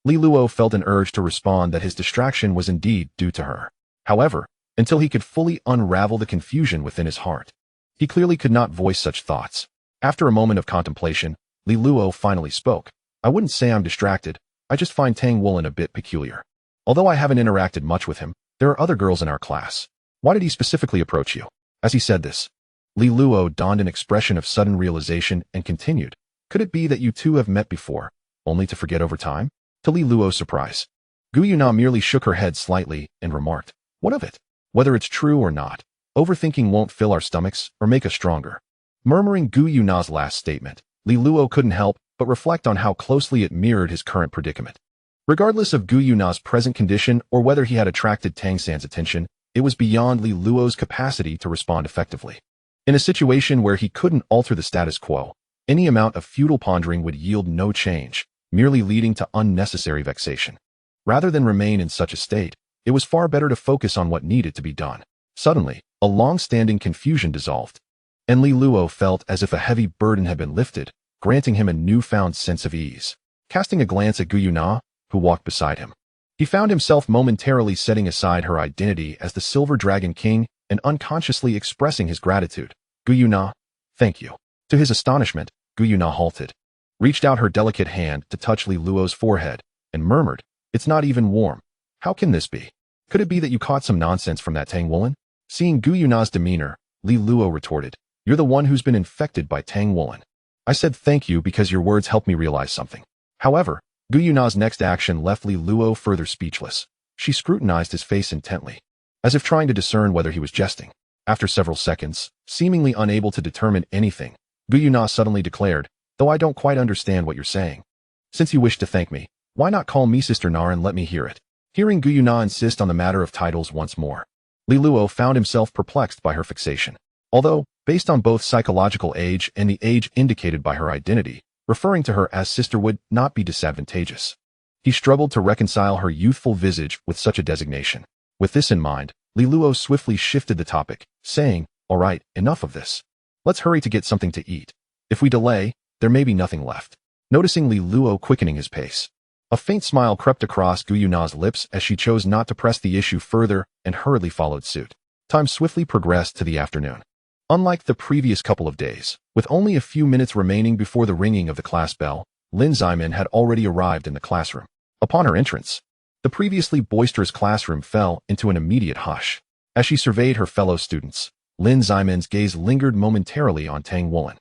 Speaker 1: Li Luo felt an urge to respond that his distraction was indeed due to her. However, until he could fully unravel the confusion within his heart, he clearly could not voice such thoughts. After a moment of contemplation, Li Luo finally spoke. "I wouldn't say I'm distracted, I just find Tang Woolen a bit peculiar. Although I haven't interacted much with him, there are other girls in our class. Why did he specifically approach you?" As he said this, Li Luo donned an expression of sudden realization and continued, "Could it be that you two have met before, only to forget over time?" To Li Luo's surprise, Gu Yuna merely shook her head slightly and remarked, "What of it? Whether it's true or not, overthinking won't fill our stomachs or make us stronger." Murmuring Gu Yuna's last statement, Li Luo couldn't help but reflect on how closely it mirrored his current predicament. Regardless of Gu Yuna's present condition or whether he had attracted Tang San's attention, it was beyond Li Luo's capacity to respond effectively. In a situation where he couldn't alter the status quo, any amount of futile pondering would yield no change, merely leading to unnecessary vexation. Rather than remain in such a state, it was far better to focus on what needed to be done. Suddenly, a long-standing confusion dissolved, and Li Luo felt as if a heavy burden had been lifted, granting him a newfound sense of ease. Casting a glance at Gu Yuna, who walked beside him, he found himself momentarily setting aside her identity as the Silver Dragon King and unconsciously expressing his gratitude. "Gu Yuna, thank you." To his astonishment, Gu Yuna halted, reached out her delicate hand to touch Li Luo's forehead, and murmured, "It's not even warm. How can this be? Could it be that you caught some nonsense from that Tang Woolen?" Seeing Gu Yuna's demeanor, Li Luo retorted, "You're the one who's been infected by Tang Woolen. I said thank you because your words helped me realize something." However, Gu Yuna's next action left Li Luo further speechless. She scrutinized his face intently, as if trying to discern whether he was jesting. After several seconds, seemingly unable to determine anything, Gu Yuna suddenly declared, "Though I don't quite understand what you're saying. Since you wish to thank me, why not call me Sister Nar and let me hear it?" Hearing Gu Yuna insist on the matter of titles once more, Li Luo found himself perplexed by her fixation. Although, based on both psychological age and the age indicated by her identity, referring to her as sister would not be disadvantageous, he struggled to reconcile her youthful visage with such a designation. With this in mind, Li Luo swiftly shifted the topic, saying, "All right, enough of this. Let's hurry to get something to eat. If we delay, there may be nothing left." Noticing Li Luo quickening his pace, a faint smile crept across Gu Yuna's lips as she chose not to press the issue further and hurriedly followed suit. Time swiftly progressed to the afternoon. Unlike the previous couple of days, with only a few minutes remaining before the ringing of the class bell, Lin Xiamen had already arrived in the classroom. Upon her entrance, the previously boisterous classroom fell into an immediate hush. As she surveyed her fellow students, Lin Ximen's gaze lingered momentarily on Tang Woolen,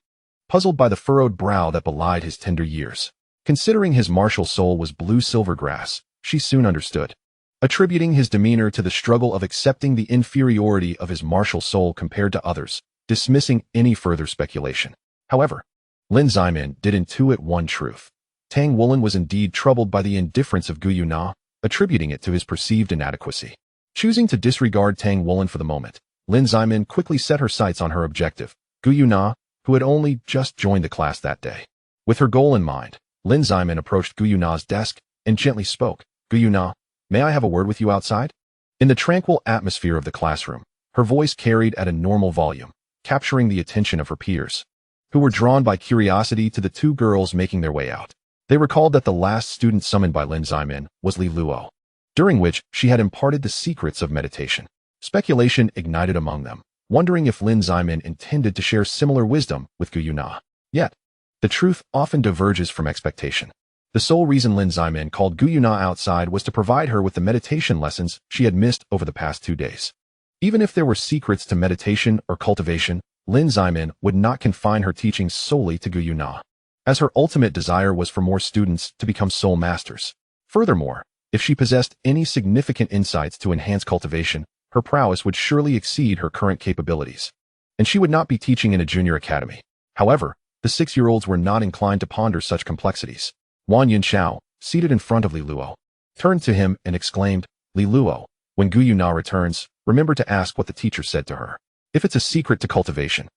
Speaker 1: puzzled by the furrowed brow that belied his tender years. Considering his martial soul was blue-silver grass, she soon understood, attributing his demeanor to the struggle of accepting the inferiority of his martial soul compared to others, dismissing any further speculation. However, Lin Ximen did intuit one truth. Tang Woolen was indeed troubled by the indifference of Gu Yuna, attributing it to his perceived inadequacy. Choosing to disregard Tang Woolen for the moment, Lin Ximen quickly set her sights on her objective, Gu Yuna, who had only just joined the class that day. With her goal in mind, Lin Ximen approached Gu Yuna's desk and gently spoke. Gu Yuna, may I have a word with you outside? In the tranquil atmosphere of the classroom, her voice carried at a normal volume, capturing the attention of her peers, who were drawn by curiosity to the two girls making their way out. They recalled that the last student summoned by Lin Ximen was Li Luo, during which she had imparted the secrets of meditation. Speculation ignited among them, wondering if Lin Ximen intended to share similar wisdom with Gu Yuna. Yet, the truth often diverges from expectation. The sole reason Lin Ximen called Gu Yuna outside was to provide her with the meditation lessons she had missed over the past 2 days. Even if there were secrets to meditation or cultivation, Lin Ximen would not confine her teachings solely to Gu Yuna, as her ultimate desire was for more students to become soul masters. Furthermore, if she possessed any significant insights to enhance cultivation, her prowess would surely exceed her current capabilities, and she would not be teaching in a junior academy. However, the 6-year-olds were not inclined to ponder such complexities. Wang Yunxiao, seated in front of Li Luo, turned to him and exclaimed, Li Luo, when Gu Yuna returns, remember to ask what the teacher said to her. If it's a secret to cultivation,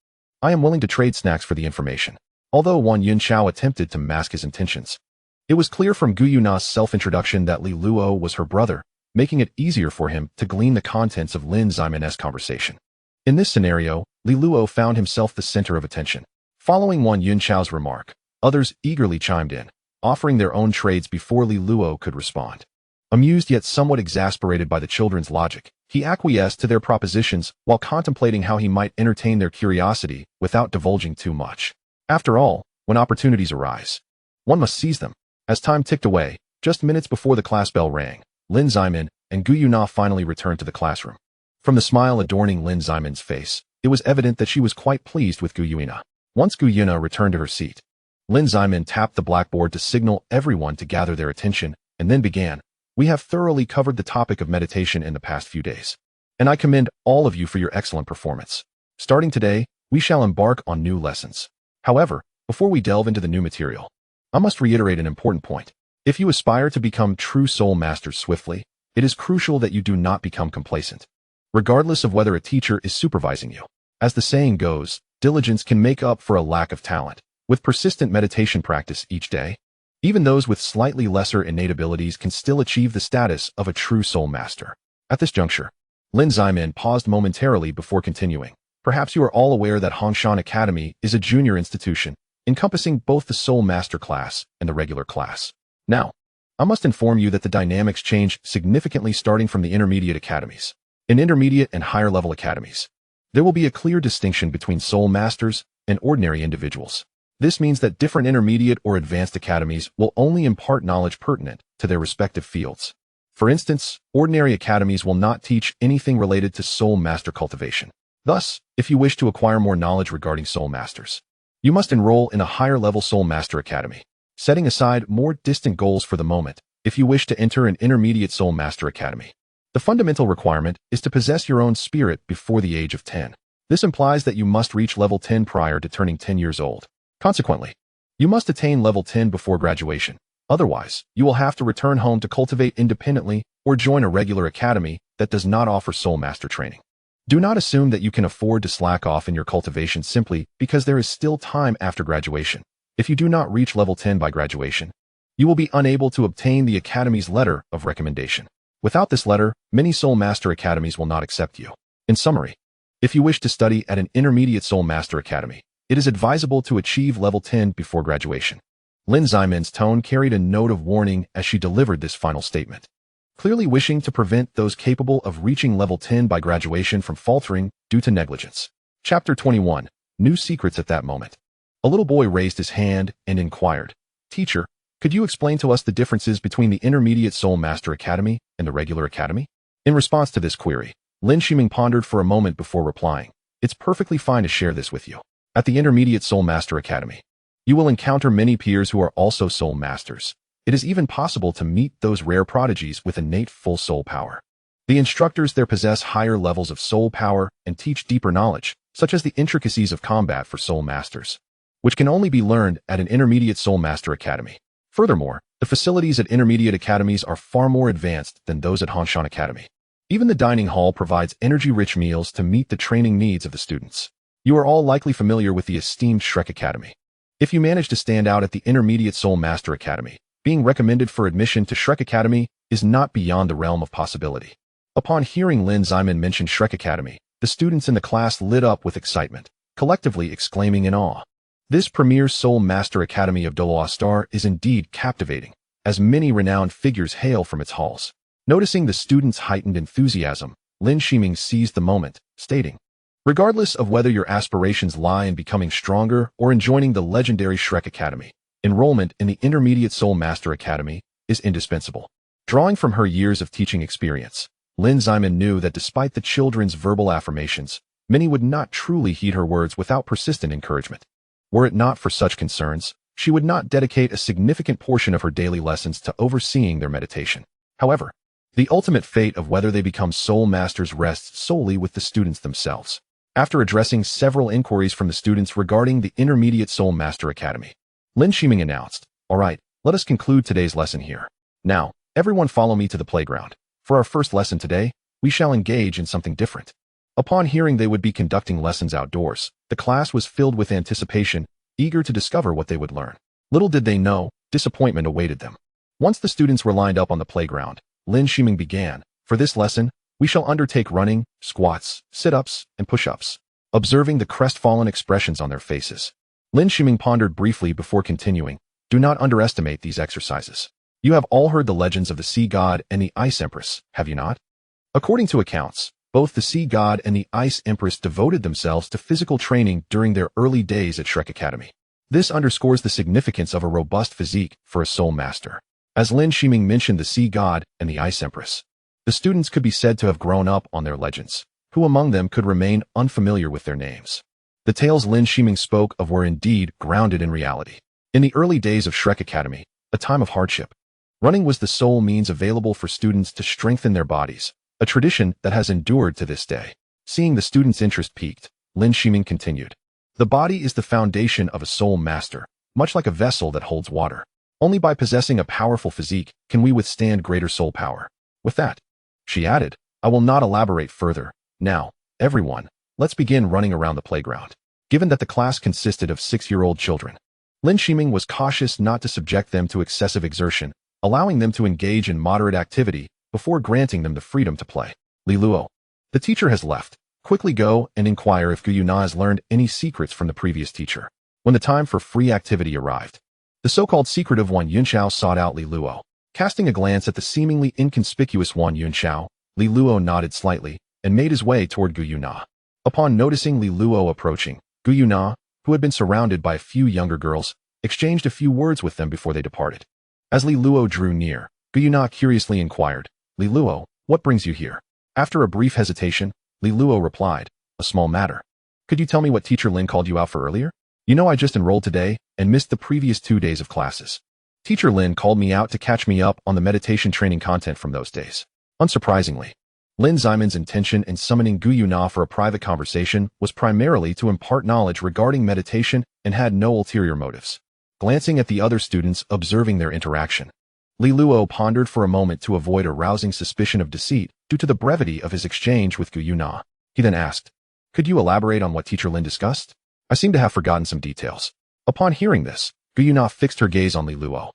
Speaker 1: I am willing to trade snacks for the information. Although Wang Yunxiao attempted to mask his intentions, it was clear from Gu Yuna's self-introduction that Li Luo was her brother, making it easier for him to glean the contents of Lin Ximen's conversation. In this scenario, Li Luo found himself the center of attention. Following Wang Yunxiao's remark, others eagerly chimed in, offering their own trades before Li Luo could respond. Amused yet somewhat exasperated by the children's logic, he acquiesced to their propositions while contemplating how he might entertain their curiosity without divulging too much. After all, when opportunities arise, one must seize them. As time ticked away, just minutes before the class bell rang, Lin Ximen and Gu Yuna finally returned to the classroom. From the smile adorning Lin Ximen's face, it was evident that she was quite pleased with Gu Yuna. Once Gu Yuna returned to her seat, Lin Ximen tapped the blackboard to signal everyone to gather their attention, and then began. We have thoroughly covered the topic of meditation in the past few days, and I commend all of you for your excellent performance. Starting today, we shall embark on new lessons. However, before we delve into the new material, I must reiterate an important point. If you aspire to become true soul masters swiftly, it is crucial that you do not become complacent, regardless of whether a teacher is supervising you. As the saying goes, diligence can make up for a lack of talent. With persistent meditation practice each day, even those with slightly lesser innate abilities can still achieve the status of a true soul master. At this juncture, Lin Ximen paused momentarily before continuing. Perhaps you are all aware that Hongshan Academy is a junior institution, encompassing both the Soul Master class and the regular class. Now, I must inform you that the dynamics change significantly starting from the intermediate academies. In intermediate and higher level academies, there will be a clear distinction between Soul Masters and ordinary individuals. This means that different intermediate or advanced academies will only impart knowledge pertinent to their respective fields. For instance, ordinary academies will not teach anything related to Soul Master cultivation. Thus, if you wish to acquire more knowledge regarding Soul Masters, you must enroll in a higher-level Soul Master Academy, setting aside more distant goals for the moment. If you wish to enter an intermediate Soul Master Academy, the fundamental requirement is to possess your own spirit before the age of 10. This implies that you must reach level 10 prior to turning 10 years old. Consequently, you must attain level 10 before graduation. Otherwise, you will have to return home to cultivate independently or join a regular academy that does not offer Soul Master training. Do not assume that you can afford to slack off in your cultivation simply because there is still time after graduation. If you do not reach level 10 by graduation, you will be unable to obtain the Academy's letter of recommendation. Without this letter, many Soul Master Academies will not accept you. In summary, if you wish to study at an intermediate Soul Master Academy, it is advisable to achieve level 10 before graduation. Lin Ximen's tone carried a note of warning as she delivered this final statement, clearly wishing to prevent those capable of reaching level 10 by graduation from faltering due to negligence. Chapter 21. New Secrets. At that moment, a little boy raised his hand and inquired, Teacher, could you explain to us the differences between the Intermediate Soul Master Academy and the regular academy? In response to this query, Lin Shiming pondered for a moment before replying. It's perfectly fine to share this with you. At the Intermediate Soul Master Academy, you will encounter many peers who are also soul masters. It is even possible to meet those rare prodigies with innate full soul power. The instructors there possess higher levels of soul power and teach deeper knowledge, such as the intricacies of combat for soul masters, which can only be learned at an Intermediate Soul Master Academy. Furthermore, the facilities at intermediate academies are far more advanced than those at Hanshan Academy. Even the dining hall provides energy-rich meals to meet the training needs of the students. You are all likely familiar with the esteemed Shrek Academy. If you manage to stand out at the Intermediate Soul Master Academy, being recommended for admission to Shrek Academy is not beyond the realm of possibility. Upon hearing Lin Ximen mention Shrek Academy, the students in the class lit up with excitement, collectively exclaiming in awe. This premier Soul Master Academy of Douluo Star is indeed captivating, as many renowned figures hail from its halls. Noticing the students' heightened enthusiasm, Lin Shiming seized the moment, stating, regardless of whether your aspirations lie in becoming stronger or in joining the legendary Shrek Academy, enrollment in the Intermediate Soul Master Academy is indispensable. Drawing from her years of teaching experience, Lin Ximen knew that despite the children's verbal affirmations, many would not truly heed her words without persistent encouragement. Were it not for such concerns, she would not dedicate a significant portion of her daily lessons to overseeing their meditation. However, the ultimate fate of whether they become soul masters rests solely with the students themselves. After addressing several inquiries from the students regarding the Intermediate Soul Master Academy, Lin Shiming announced, "All right, let us conclude today's lesson here. Now, everyone follow me to the playground. For our first lesson today, we shall engage in something different." Upon hearing they would be conducting lessons outdoors, the class was filled with anticipation, eager to discover what they would learn. Little did they know, disappointment awaited them. Once the students were lined up on the playground, Lin Shiming began, "For this lesson, we shall undertake running, squats, sit-ups, and push-ups." Observing the crestfallen expressions on their faces, Lin Shiming pondered briefly before continuing, "Do not underestimate these exercises. You have all heard the legends of the Sea God and the Ice Empress, have you not? According to accounts, both the Sea God and the Ice Empress devoted themselves to physical training during their early days at Shrek Academy. This underscores the significance of a robust physique for a soul master. As Lin Shiming mentioned the Sea God and the Ice Empress, the students could be said to have grown up on their legends. Who among them could remain unfamiliar with their names? The tales Lin Shiming spoke of were indeed grounded in reality. In the early days of Shrek Academy, a time of hardship, running was the sole means available for students to strengthen their bodies, a tradition that has endured to this day. Seeing the students' interest piqued, Lin Shiming continued, "The body is the foundation of a soul master, much like a vessel that holds water. Only by possessing a powerful physique can we withstand greater soul power. With that," she added, "I will not elaborate further. Now, everyone, let's begin running around the playground." Given that the class consisted of 6-year-old children, Lin Shiming was cautious not to subject them to excessive exertion, allowing them to engage in moderate activity before granting them the freedom to play. "Li Luo, the teacher has left. Quickly go and inquire if Gu Yuna has learned any secrets from the previous teacher." When the time for free activity arrived, the so-called secretive Wan Yunxiao sought out Li Luo. Casting a glance at the seemingly inconspicuous Wan Yunxiao, Li Luo nodded slightly and made his way toward Gu Yuna. Upon noticing Li Luo approaching, Gu Yuna, who had been surrounded by a few younger girls, exchanged a few words with them before they departed. As Li Luo drew near, Gu Yuna curiously inquired, "Li Luo, what brings you here?" After a brief hesitation, Li Luo replied, "A small matter. Could you tell me what Teacher Lin called you out for earlier? You know I just enrolled today and missed the previous 2 days of classes. Teacher Lin called me out to catch me up on the meditation training content from those days." Unsurprisingly, Lin Ximen's intention in summoning Gu Yuna for a private conversation was primarily to impart knowledge regarding meditation and had no ulterior motives. Glancing at the other students observing their interaction, Li Luo pondered for a moment to avoid arousing suspicion of deceit due to the brevity of his exchange with Gu Yuna. He then asked, "Could you elaborate on what Teacher Lin discussed? I seem to have forgotten some details." Upon hearing this, Gu Yuna fixed her gaze on Li Luo,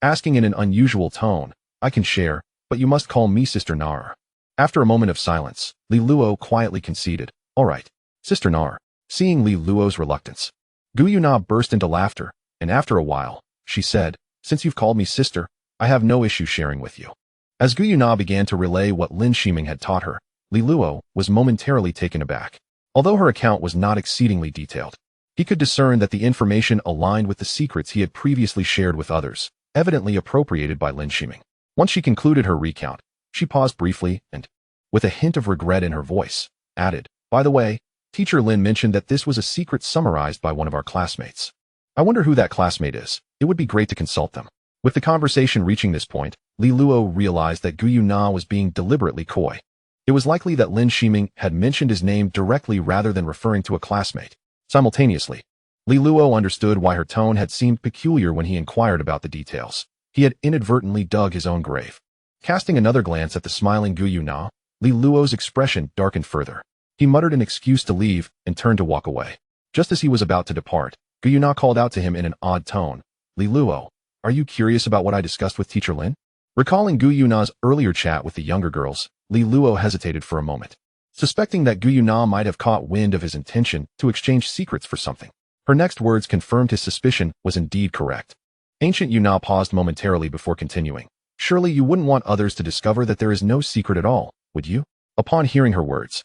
Speaker 1: asking in an unusual tone, "I can share, but you must call me Sister Nar." After a moment of silence, Li Luo quietly conceded, "All right, Sister Nar." Seeing Li Luo's reluctance, Gu Yuna burst into laughter, and after a while, she said, "Since you've called me sister, I have no issue sharing with you." As Gu Yuna began to relay what Lin Shiming had taught her, Li Luo was momentarily taken aback. Although her account was not exceedingly detailed, he could discern that the information aligned with the secrets he had previously shared with others, evidently appropriated by Lin Shiming. Once she concluded her recount, she paused briefly and, with a hint of regret in her voice, added, "By the way, Teacher Lin mentioned that this was a secret summarized by one of our classmates. I wonder who that classmate is. It would be great to consult them." With the conversation reaching this point, Li Luo realized that Gu Yuna was being deliberately coy. It was likely that Lin Shiming had mentioned his name directly rather than referring to a classmate. Simultaneously, Li Luo understood why her tone had seemed peculiar when he inquired about the details. He had inadvertently dug his own grave. Casting another glance at the smiling Gu Yuna, Li Luo's expression darkened further. He muttered an excuse to leave and turned to walk away. Just as he was about to depart, Gu Yuna called out to him in an odd tone, "Li Luo, are you curious about what I discussed with Teacher Lin?" Recalling Gu Yuna's earlier chat with the younger girls, Li Luo hesitated for a moment, suspecting that Gu Yuna might have caught wind of his intention to exchange secrets for something. Her next words confirmed his suspicion was indeed correct. Ancient Yuna paused momentarily before continuing. "Surely you wouldn't want others to discover that there is no secret at all, would you?" Upon hearing her words,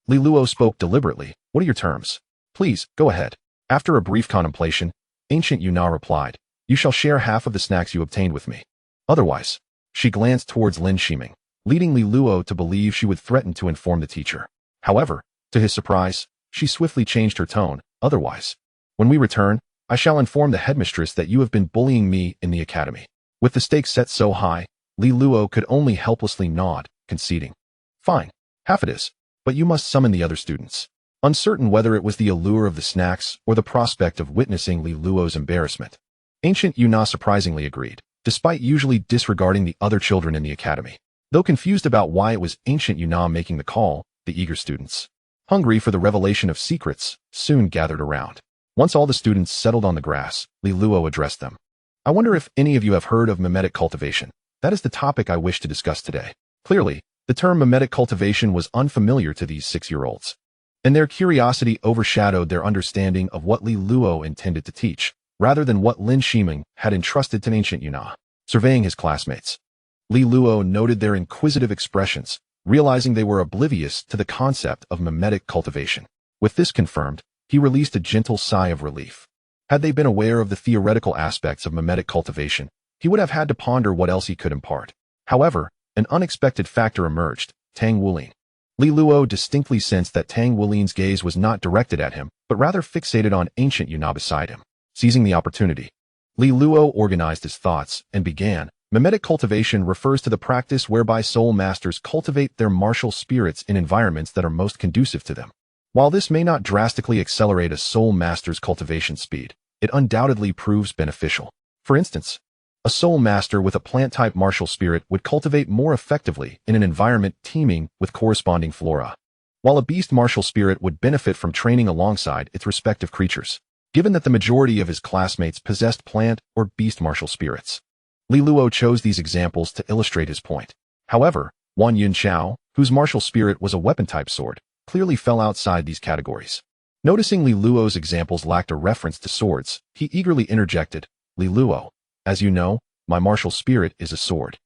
Speaker 1: Li Luo spoke deliberately. "What are your terms? Please, go ahead." After a brief contemplation, Ancient Yuna replied, "You shall share half of the snacks you obtained with me. Otherwise," she glanced towards Lin Shiming, leading Li Luo to believe she would threaten to inform the teacher. However, to his surprise, she swiftly changed her tone. "Otherwise, when we return, I shall inform the headmistress that you have been bullying me in the academy." With the stakes set so high, Li Luo could only helplessly nod, conceding. "Fine, half it is, but you must summon the other students." Uncertain whether it was the allure of the snacks or the prospect of witnessing Li Luo's embarrassment, Ancient Yuna surprisingly agreed, despite usually disregarding the other children in the academy. Though confused about why it was Ancient Yuna making the call, the eager students, hungry for the revelation of secrets, soon gathered around. Once all the students settled on the grass, Li Luo addressed them. "I wonder if any of you have heard of mimetic cultivation. That is the topic I wish to discuss today." Clearly, the term mimetic cultivation was unfamiliar to these 6-year-olds, and their curiosity overshadowed their understanding of what Li Luo intended to teach, rather than what Lin Shiming had entrusted to Ancient Yuna. Surveying his classmates, Li Luo noted their inquisitive expressions, realizing they were oblivious to the concept of mimetic cultivation. With this confirmed, he released a gentle sigh of relief. Had they been aware of the theoretical aspects of mimetic cultivation, he would have had to ponder what else he could impart. However, an unexpected factor emerged: Tang Wulin. Li Luo distinctly sensed that Tang Wulin's gaze was not directed at him, but rather fixated on Ancient Yuna beside him. Seizing the opportunity, Li Luo organized his thoughts and began. Mimetic cultivation refers to the practice whereby soul masters cultivate their martial spirits in environments that are most conducive to them. While this may not drastically accelerate a soul master's cultivation speed, it undoubtedly proves beneficial. For instance, a soul master with a plant-type martial spirit would cultivate more effectively in an environment teeming with corresponding flora, while a beast martial spirit would benefit from training alongside its respective creatures. Given that the majority of his classmates possessed plant or beast martial spirits, Li Luo chose these examples to illustrate his point. However, Wan Yun Chao, whose martial spirit was a weapon-type sword, clearly fell outside these categories. Noticing Li Luo's examples lacked a reference to swords, he eagerly interjected, "Li Luo, as you know, my martial spirit is a sword.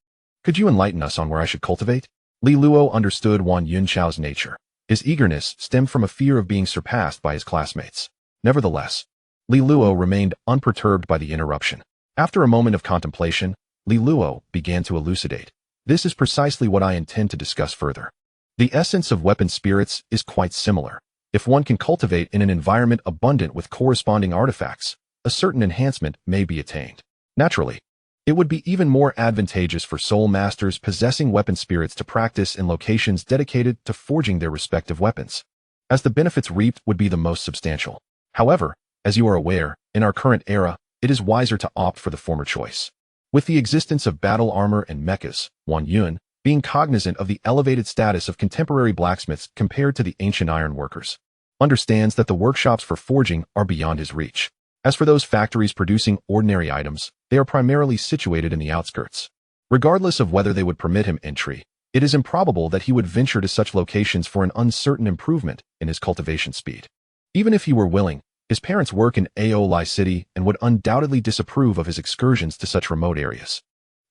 Speaker 1: Could you enlighten us on where I should cultivate?" Li Luo understood Wan Yun Chao's nature. His eagerness stemmed from a fear of being surpassed by his classmates. Nevertheless, Li Luo remained unperturbed by the interruption. After a moment of contemplation, Li Luo began to elucidate. "This is precisely what I intend to discuss further. The essence of weapon spirits is quite similar. If one can cultivate in an environment abundant with corresponding artifacts, a certain enhancement may be attained. Naturally, it would be even more advantageous for soul masters possessing weapon spirits to practice in locations dedicated to forging their respective weapons, as the benefits reaped would be the most substantial. However, as you are aware, in our current era, it is wiser to opt for the former choice. With the existence of battle armor and mechs, Wan Yun, being cognizant of the elevated status of contemporary blacksmiths compared to the ancient iron workers, understands that the workshops for forging are beyond his reach. As for those factories producing ordinary items, they are primarily situated in the outskirts. Regardless of whether they would permit him entry, it is improbable that he would venture to such locations for an uncertain improvement in his cultivation speed. Even if he were willing, his parents work in Aoli City and would undoubtedly disapprove of his excursions to such remote areas.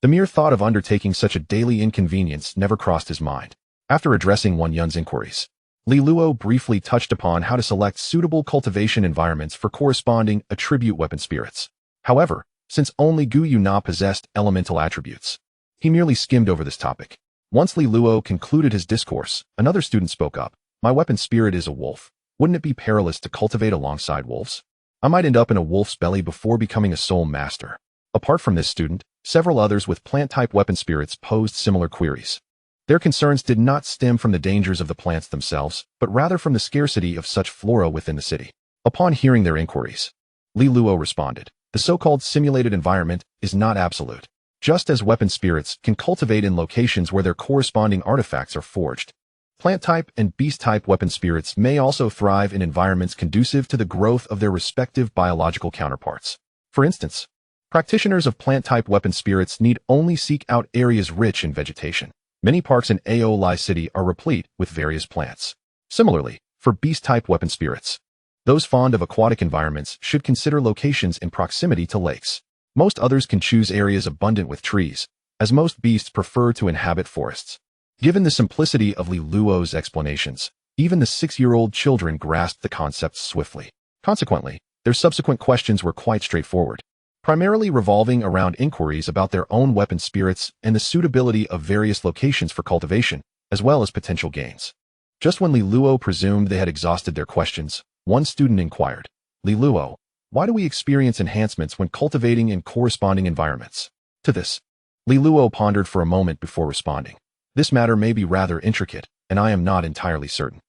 Speaker 1: The mere thought of undertaking such a daily inconvenience never crossed his mind. After addressing Wan Yun's inquiries, Li Luo briefly touched upon how to select suitable cultivation environments for corresponding attribute weapon spirits. However, since only Gu Yuna possessed elemental attributes, he merely skimmed over this topic. Once Li Luo concluded his discourse, another student spoke up. My weapon spirit is a wolf. Wouldn't it be perilous to cultivate alongside wolves? I might end up in a wolf's belly before becoming a soul master. Apart from this student, several others with plant-type weapon spirits posed similar queries. Their concerns did not stem from the dangers of the plants themselves, but rather from the scarcity of such flora within the city. Upon hearing their inquiries, Li Luo responded, the so-called simulated environment is not absolute. Just as weapon spirits can cultivate in locations where their corresponding artifacts are forged, plant-type and beast-type weapon spirits may also thrive in environments conducive to the growth of their respective biological counterparts. For instance, practitioners of plant-type weapon spirits need only seek out areas rich in vegetation. Many parks in Aoli City are replete with various plants. Similarly, for beast-type weapon spirits, those fond of aquatic environments should consider locations in proximity to lakes. Most others can choose areas abundant with trees, as most beasts prefer to inhabit forests. Given the simplicity of Li Luo's explanations, even the 6-year-old children grasped the concepts swiftly. Consequently, their subsequent questions were quite straightforward, primarily revolving around inquiries about their own weapon spirits and the suitability of various locations for cultivation, as well as potential gains. Just when Li Luo presumed they had exhausted their questions, one student inquired, Li Luo, why do we experience enhancements when cultivating in corresponding environments? To this, Li Luo pondered for a moment before responding. This matter may be rather intricate, and I am not entirely certain.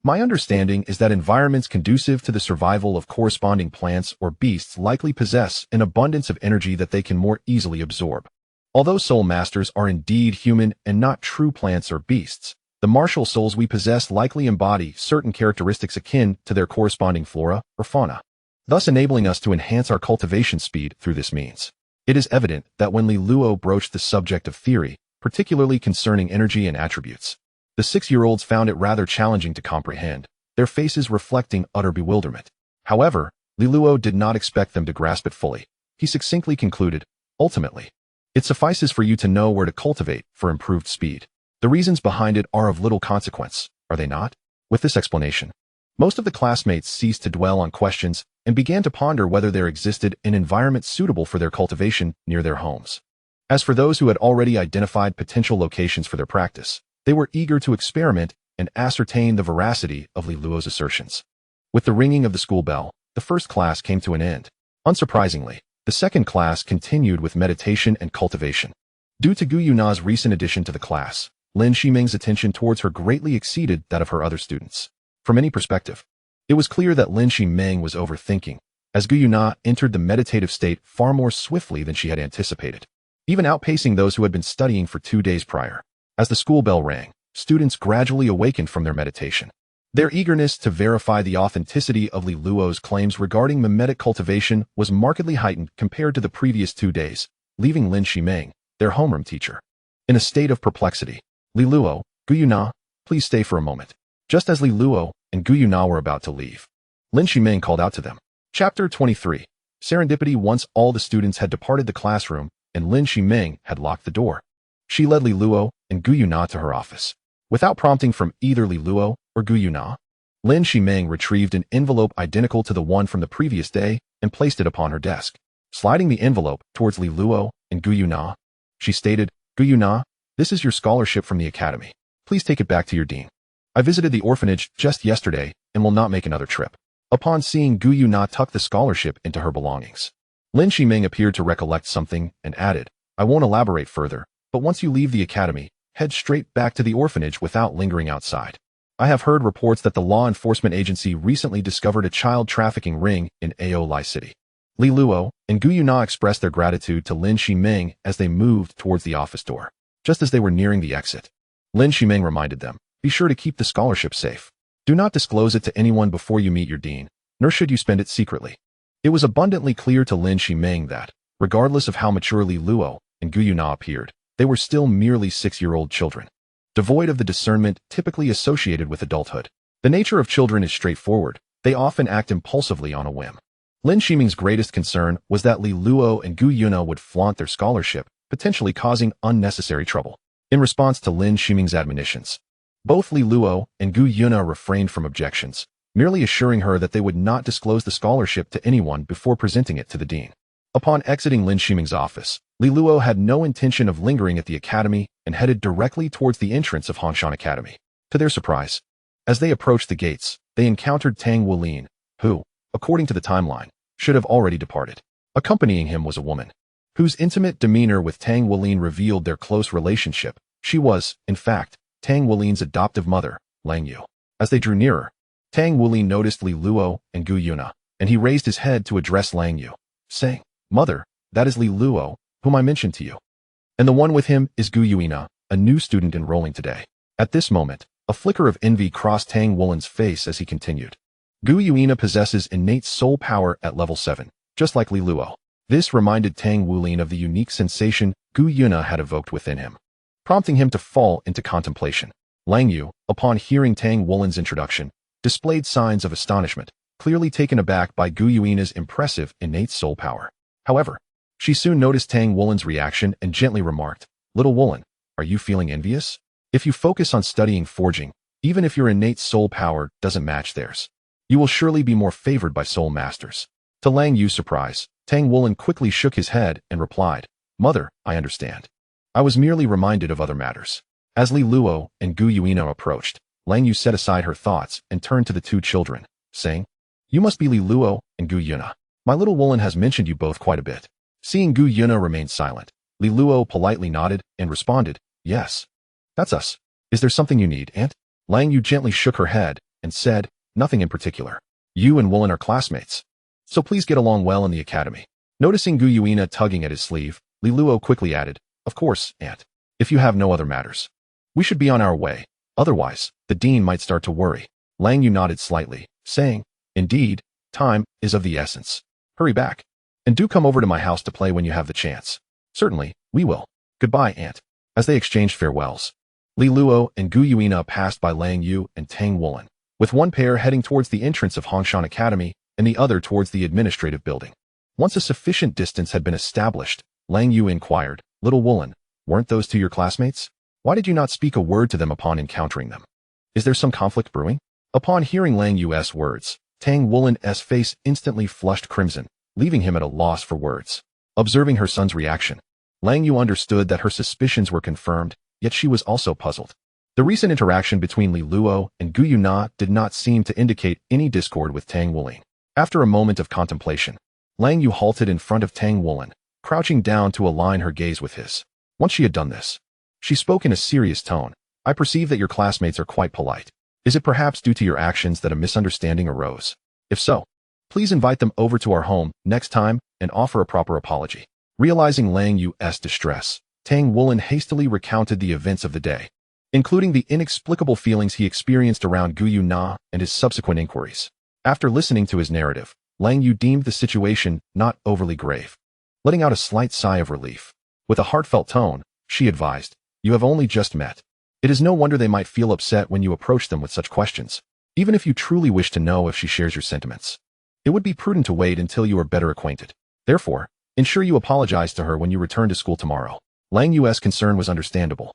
Speaker 1: My understanding is that environments conducive to the survival of corresponding plants or beasts likely possess an abundance of energy that they can more easily absorb. Although soul masters are indeed human and not true plants or beasts, the martial souls we possess likely embody certain characteristics akin to their corresponding flora or fauna, thus enabling us to enhance our cultivation speed through this means. It is evident that when Li Luo broached the subject of theory, particularly concerning energy and attributes, the 6-year-olds found it rather challenging to comprehend, their faces reflecting utter bewilderment. However, Li Luo did not expect them to grasp it fully. He succinctly concluded, ultimately, it suffices for you to know where to cultivate for improved speed. The reasons behind it are of little consequence, are they not? With this explanation, most of the classmates ceased to dwell on questions and began to ponder whether there existed an environment suitable for their cultivation near their homes. As for those who had already identified potential locations for their practice, they were eager to experiment and ascertain the veracity of Li Luo's assertions. With the ringing of the school bell, the first class came to an end. Unsurprisingly, the second class continued with meditation and cultivation. Due to Gu Yuna's recent addition to the class, Lin Shiming's attention towards her greatly exceeded that of her other students. From any perspective, it was clear that Lin Shiming was overthinking, as Gu Yuna entered the meditative state far more swiftly than she had anticipated, even outpacing those who had been studying for 2 days prior. As the school bell rang, students gradually awakened from their meditation. Their eagerness to verify the authenticity of Li Luo's claims regarding mimetic cultivation was markedly heightened compared to the previous 2 days, leaving Lin Shiming, their homeroom teacher, in a state of perplexity. Li Luo, Gu Yuna, please stay for a moment. Just as Li Luo and Gu Yuna were about to leave, Lin Shiming called out to them. Chapter 23. Serendipity. Once all the students had departed the classroom and Lin Shiming had locked the door, she led Li Luo and Gu Yuna to her office. Without prompting from either Li Luo or Gu Yuna, Lin Shiming retrieved an envelope identical to the one from the previous day and placed it upon her desk. Sliding the envelope towards Li Luo and Gu Yuna, she stated, Gu Yuna, this is your scholarship from the academy. Please take it back to your dean. I visited the orphanage just yesterday and will not make another trip. Upon seeing Gu Yuna tuck the scholarship into her belongings, Lin Shiming appeared to recollect something and added, I won't elaborate further, but once you leave the academy, head straight back to the orphanage without lingering outside. I have heard reports that the law enforcement agency recently discovered a child trafficking ring in Aoli City. Li Luo and Gu Yuna expressed their gratitude to Lin Shiming as they moved towards the office door. Just as they were nearing the exit, Lin Shiming reminded them, be sure to keep the scholarship safe. Do not disclose it to anyone before you meet your dean, nor should you spend it secretly. It was abundantly clear to Lin Shiming that, regardless of how mature Li Luo and Gu Yuna appeared, they were still merely 6-year-old children, devoid of the discernment typically associated with adulthood. The nature of children is straightforward. They often act impulsively on a whim. Lin Shiming's greatest concern was that Li Luo and Gu Yuna would flaunt their scholarship, potentially causing unnecessary trouble. In response to Lin Shiming's admonitions, both Li Luo and Gu Yuna refrained from objections, merely assuring her that they would not disclose the scholarship to anyone before presenting it to the dean. Upon exiting Lin Shiming's office, Li Luo had no intention of lingering at the academy and headed directly towards the entrance of Hongshan Academy. To their surprise, as they approached the gates, they encountered Tang Wulin, who, according to the timeline, should have already departed. Accompanying him was a woman, whose intimate demeanor with Tang Wulin revealed their close relationship. She was, in fact, Tang Wulin's adoptive mother, Lang Yu. As they drew nearer, Tang Wulin noticed Li Luo and Gu Yuna, and he raised his head to address Lang Yu, saying, "Mother, that is Li Luo, whom I mentioned to you. And the one with him is Gu Yuina, a new student enrolling today." At this moment, a flicker of envy crossed Tang Wulin's face as he continued. Gu Yuina possesses innate soul power at level 7, just like Li Luo. This reminded Tang Wulin of the unique sensation Gu Yuna had evoked within him, prompting him to fall into contemplation. Lang Yu, upon hearing Tang Wulin's introduction, displayed signs of astonishment, clearly taken aback by Gu Yuina's impressive innate soul power. However, she soon noticed Tang Wulin's reaction and gently remarked, "Little Wulin, are you feeling envious? If you focus on studying forging, even if your innate soul power doesn't match theirs, you will surely be more favored by soul masters." To Lang Yu's surprise, Tang Wulin quickly shook his head and replied, "Mother, I understand. I was merely reminded of other matters." As Li Luo and Gu Yuina approached, Lang Yu set aside her thoughts and turned to the two children, saying, "You must be Li Luo and Gu Yuna. My little Wulin has mentioned you both quite a bit." Seeing Gu Yuna remain silent, Li Luo politely nodded and responded, "Yes. That's us. Is there something you need, Aunt?" Lang Yu gently shook her head and said, "Nothing in particular. You and Wulin are classmates, so please get along well in the academy." Noticing Gu Yuina tugging at his sleeve, Li Luo quickly added, "Of course, Aunt. If you have no other matters, we should be on our way. Otherwise, the dean might start to worry." Lang Yu nodded slightly, saying, "Indeed, time is of the essence. Hurry back. And do come over to my house to play when you have the chance." "Certainly, we will. Goodbye, Aunt." As they exchanged farewells, Li Luo and Gu Yuina passed by Lang Yu and Tang Wulin, with one pair heading towards the entrance of Hongshan Academy and the other towards the administrative building. Once a sufficient distance had been established, Lang Yu inquired, "Little Wulin, weren't those two your classmates? Why did you not speak a word to them upon encountering them? Is there some conflict brewing?" Upon hearing Lang Yu's words, Tang Wulin's face instantly flushed crimson, leaving him at a loss for words. Observing her son's reaction, Lang Yu understood that her suspicions were confirmed, yet she was also puzzled. The recent interaction between Li Luo and Gu Yuna did not seem to indicate any discord with Tang Wulin. After a moment of contemplation, Lang Yu halted in front of Tang Wulin, crouching down to align her gaze with his. Once she had done this, she spoke in a serious tone, "I perceive that your classmates are quite polite. Is it perhaps due to your actions that a misunderstanding arose? If so, please invite them over to our home next time and offer a proper apology." Realizing Lang Yu's distress, Tang Wulin hastily recounted the events of the day, including the inexplicable feelings he experienced around Gu Yuna and his subsequent inquiries. After listening to his narrative, Lang Yu deemed the situation not overly grave. Letting out a slight sigh of relief, with a heartfelt tone, she advised, "You have only just met. It is no wonder they might feel upset when you approach them with such questions. Even if you truly wish to know if she shares your sentiments, it would be prudent to wait until you are better acquainted. Therefore, ensure you apologize to her when you return to school tomorrow." Lang Yu's concern was understandable,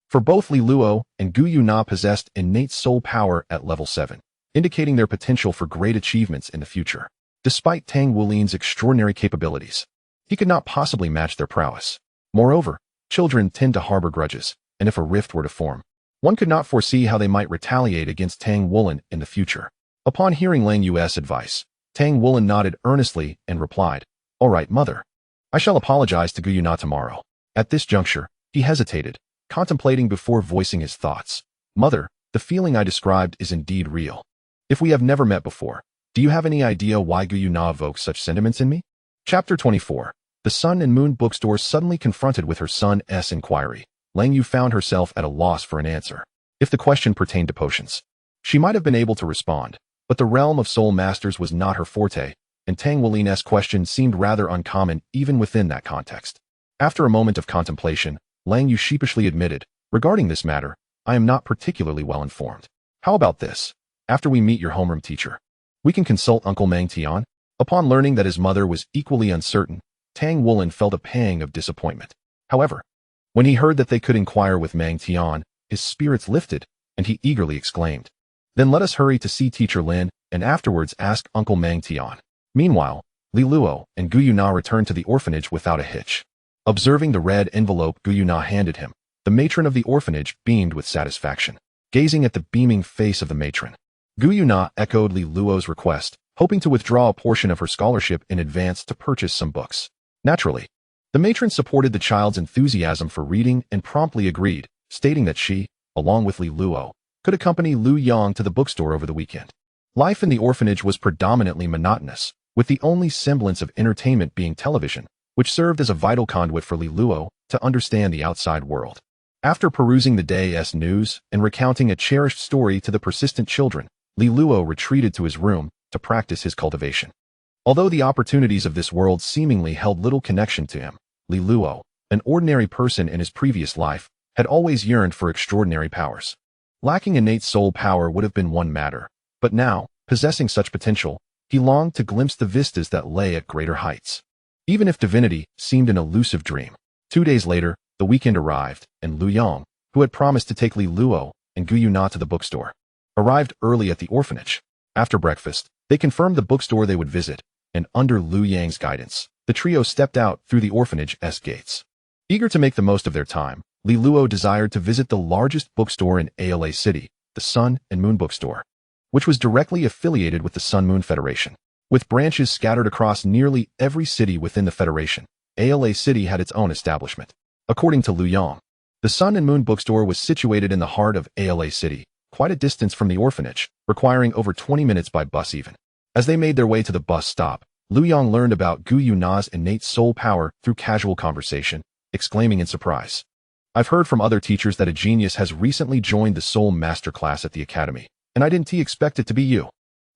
Speaker 1: for both Li Luo and Gu Yuna possessed innate soul power at level 7, indicating their potential for great achievements in the future. Despite Tang Wulin's extraordinary capabilities, he could not possibly match their prowess. Moreover, children tend to harbor grudges, and if a rift were to form, one could not foresee how they might retaliate against Tang Wulin in the future. Upon hearing Lang Yu's advice, Tang Wulin nodded earnestly and replied, "All right, mother. I shall apologize to Gu Yuna tomorrow." At this juncture, he hesitated, contemplating before voicing his thoughts. "Mother, the feeling I described is indeed real. If we have never met before, do you have any idea why Gu Yuna evokes such sentiments in me?" Chapter 24. The Sun and Moon bookstore suddenly confronted with her son's inquiry. Lang Yu found herself at a loss for an answer. If the question pertained to potions, she might have been able to respond, but the realm of soul masters was not her forte, and Tang Wulin's question seemed rather uncommon even within that context. After a moment of contemplation, Lang Yu sheepishly admitted, "Regarding this matter, I am not particularly well informed. How about this? After we meet your homeroom teacher, we can consult Uncle Mang Tian?" Upon learning that his mother was equally uncertain, Tang Wulin felt a pang of disappointment. However, when he heard that they could inquire with Mang Tian, his spirits lifted, and he eagerly exclaimed, "Then let us hurry to see Teacher Lin, and afterwards ask Uncle Mang Tian." Meanwhile, Li Luo and Gu Yuna returned to the orphanage without a hitch. Observing the red envelope Gu Yuna handed him, the matron of the orphanage beamed with satisfaction. Gazing at the beaming face of the matron, Gu Yuna echoed Li Luo's request, hoping to withdraw a portion of her scholarship in advance to purchase some books. Naturally, the matron supported the child's enthusiasm for reading and promptly agreed, stating that she, along with Li Luo, could accompany Lu Yang to the bookstore over the weekend. Life in the orphanage was predominantly monotonous, with the only semblance of entertainment being television, which served as a vital conduit for Li Luo to understand the outside world. After perusing the day's news and recounting a cherished story to the persistent children, Li Luo retreated to his room to practice his cultivation. Although the opportunities of this world seemingly held little connection to him, Li Luo, an ordinary person in his previous life, had always yearned for extraordinary powers. Lacking innate soul power would have been one matter, but now, possessing such potential, he longed to glimpse the vistas that lay at greater heights. Even if divinity seemed an elusive dream. 2 days later, the weekend arrived, and Lu Yang, who had promised to take Li Luo and Gu Yuna to the bookstore, arrived early at the orphanage. After breakfast, they confirmed the bookstore they would visit, and under Lu Yang's guidance, the trio stepped out through the orphanage's gates. Eager to make the most of their time, Li Luo desired to visit the largest bookstore in Ala City, the Sun and Moon Bookstore, which was directly affiliated with the Sun-Moon Federation. With branches scattered across nearly every city within the Federation, Ala City had its own establishment. According to Lu Yang, the Sun and Moon Bookstore was situated in the heart of Ala City, quite a distance from the orphanage, requiring over 20 minutes by bus even. As they made their way to the bus stop, Lu Yang learned about Gu Yuna's innate soul power through casual conversation, exclaiming in surprise, "I've heard from other teachers that a genius has recently joined the soul master class at the academy, and I didn't expect it to be you."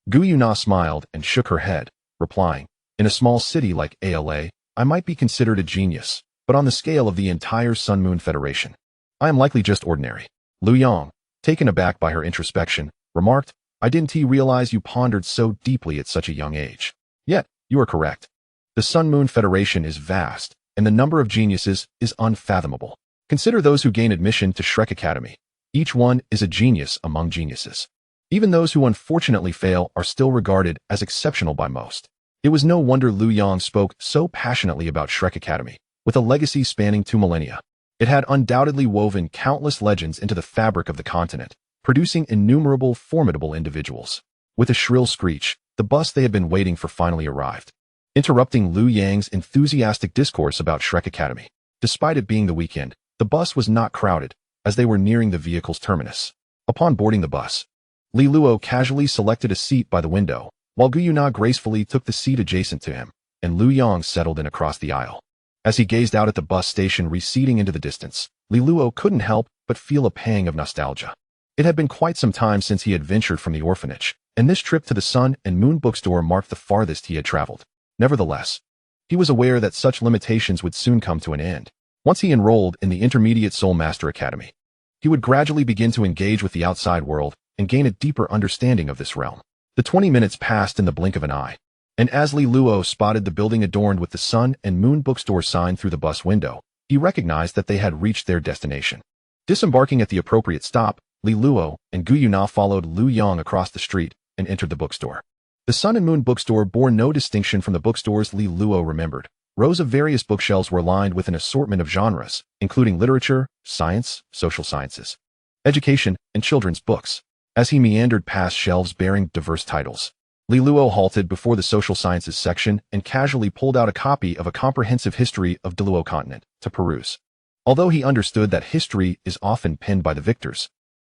Speaker 1: Gu Yuna smiled and shook her head, replying, "In a small city like Ala, I might be considered a genius, but on the scale of the entire Sun-Moon Federation, I am likely just ordinary." Lu Yang, taken aback by her introspection, remarked, "I didn't realize you pondered so deeply at such a young age. Yet, you are correct. The Sun-Moon Federation is vast, and the number of geniuses is unfathomable. Consider those who gain admission to Shrek Academy. Each one is a genius among geniuses. Even those who unfortunately fail are still regarded as exceptional by most." It was no wonder Lu Yang spoke so passionately about Shrek Academy, with a legacy spanning 2 millennia. It had undoubtedly woven countless legends into the fabric of the continent, producing innumerable formidable individuals. With a shrill screech, the bus they had been waiting for finally arrived, interrupting Lu Yang's enthusiastic discourse about Shrek Academy. Despite it being the weekend, the bus was not crowded, as they were nearing the vehicle's terminus. Upon boarding the bus, Li Luo casually selected a seat by the window, while Gu Yuna gracefully took the seat adjacent to him, and Lu Yang settled in across the aisle. As he gazed out at the bus station receding into the distance, Li Luo couldn't help but feel a pang of nostalgia. It had been quite some time since he had ventured from the orphanage, and this trip to the Sun and Moon Bookstore marked the farthest he had traveled. Nevertheless, he was aware that such limitations would soon come to an end. Once he enrolled in the Intermediate Soul Master Academy, he would gradually begin to engage with the outside world and gain a deeper understanding of this realm. The 20 minutes passed in the blink of an eye, and as Li Luo spotted the building adorned with the Sun and Moon Bookstore sign through the bus window, he recognized that they had reached their destination. Disembarking at the appropriate stop, Li Luo and Gu Yuna followed Lu Yang across the street and entered the bookstore. The Sun and Moon Bookstore bore no distinction from the bookstores Li Luo remembered. Rows of various bookshelves were lined with an assortment of genres, including literature, science, social sciences, education, and children's books. As he meandered past shelves bearing diverse titles, Li Luo halted before the social sciences section and casually pulled out a copy of a comprehensive history of Douluo Continent to peruse. Although he understood that history is often penned by the victors,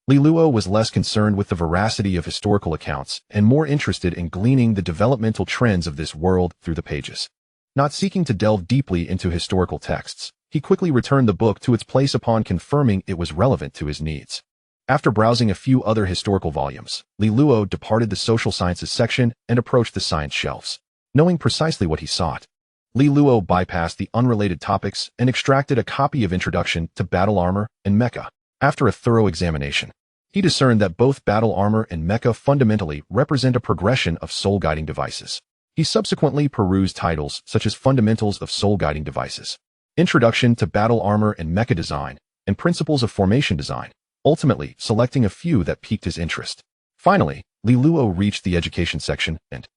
Speaker 1: Li Luo was less concerned with the veracity of historical accounts and more interested in gleaning the developmental trends of this world through the pages. Not seeking to delve deeply into historical texts, he quickly returned the book to its place upon confirming it was relevant to his needs. After browsing a few other historical volumes, Li Luo departed the social sciences section and approached the science shelves. Knowing precisely what he sought, Li Luo bypassed the unrelated topics and extracted a copy of Introduction to Battle Armor and Mecha. After a thorough examination, he discerned that both battle armor and mecha fundamentally represent a progression of soul-guiding devices. He subsequently perused titles such as Fundamentals of Soul-Guiding Devices, Introduction to Battle Armor and Mecha Design, and Principles of Formation Design, ultimately selecting a few that piqued his interest. Finally, Li Luo reached the education section and,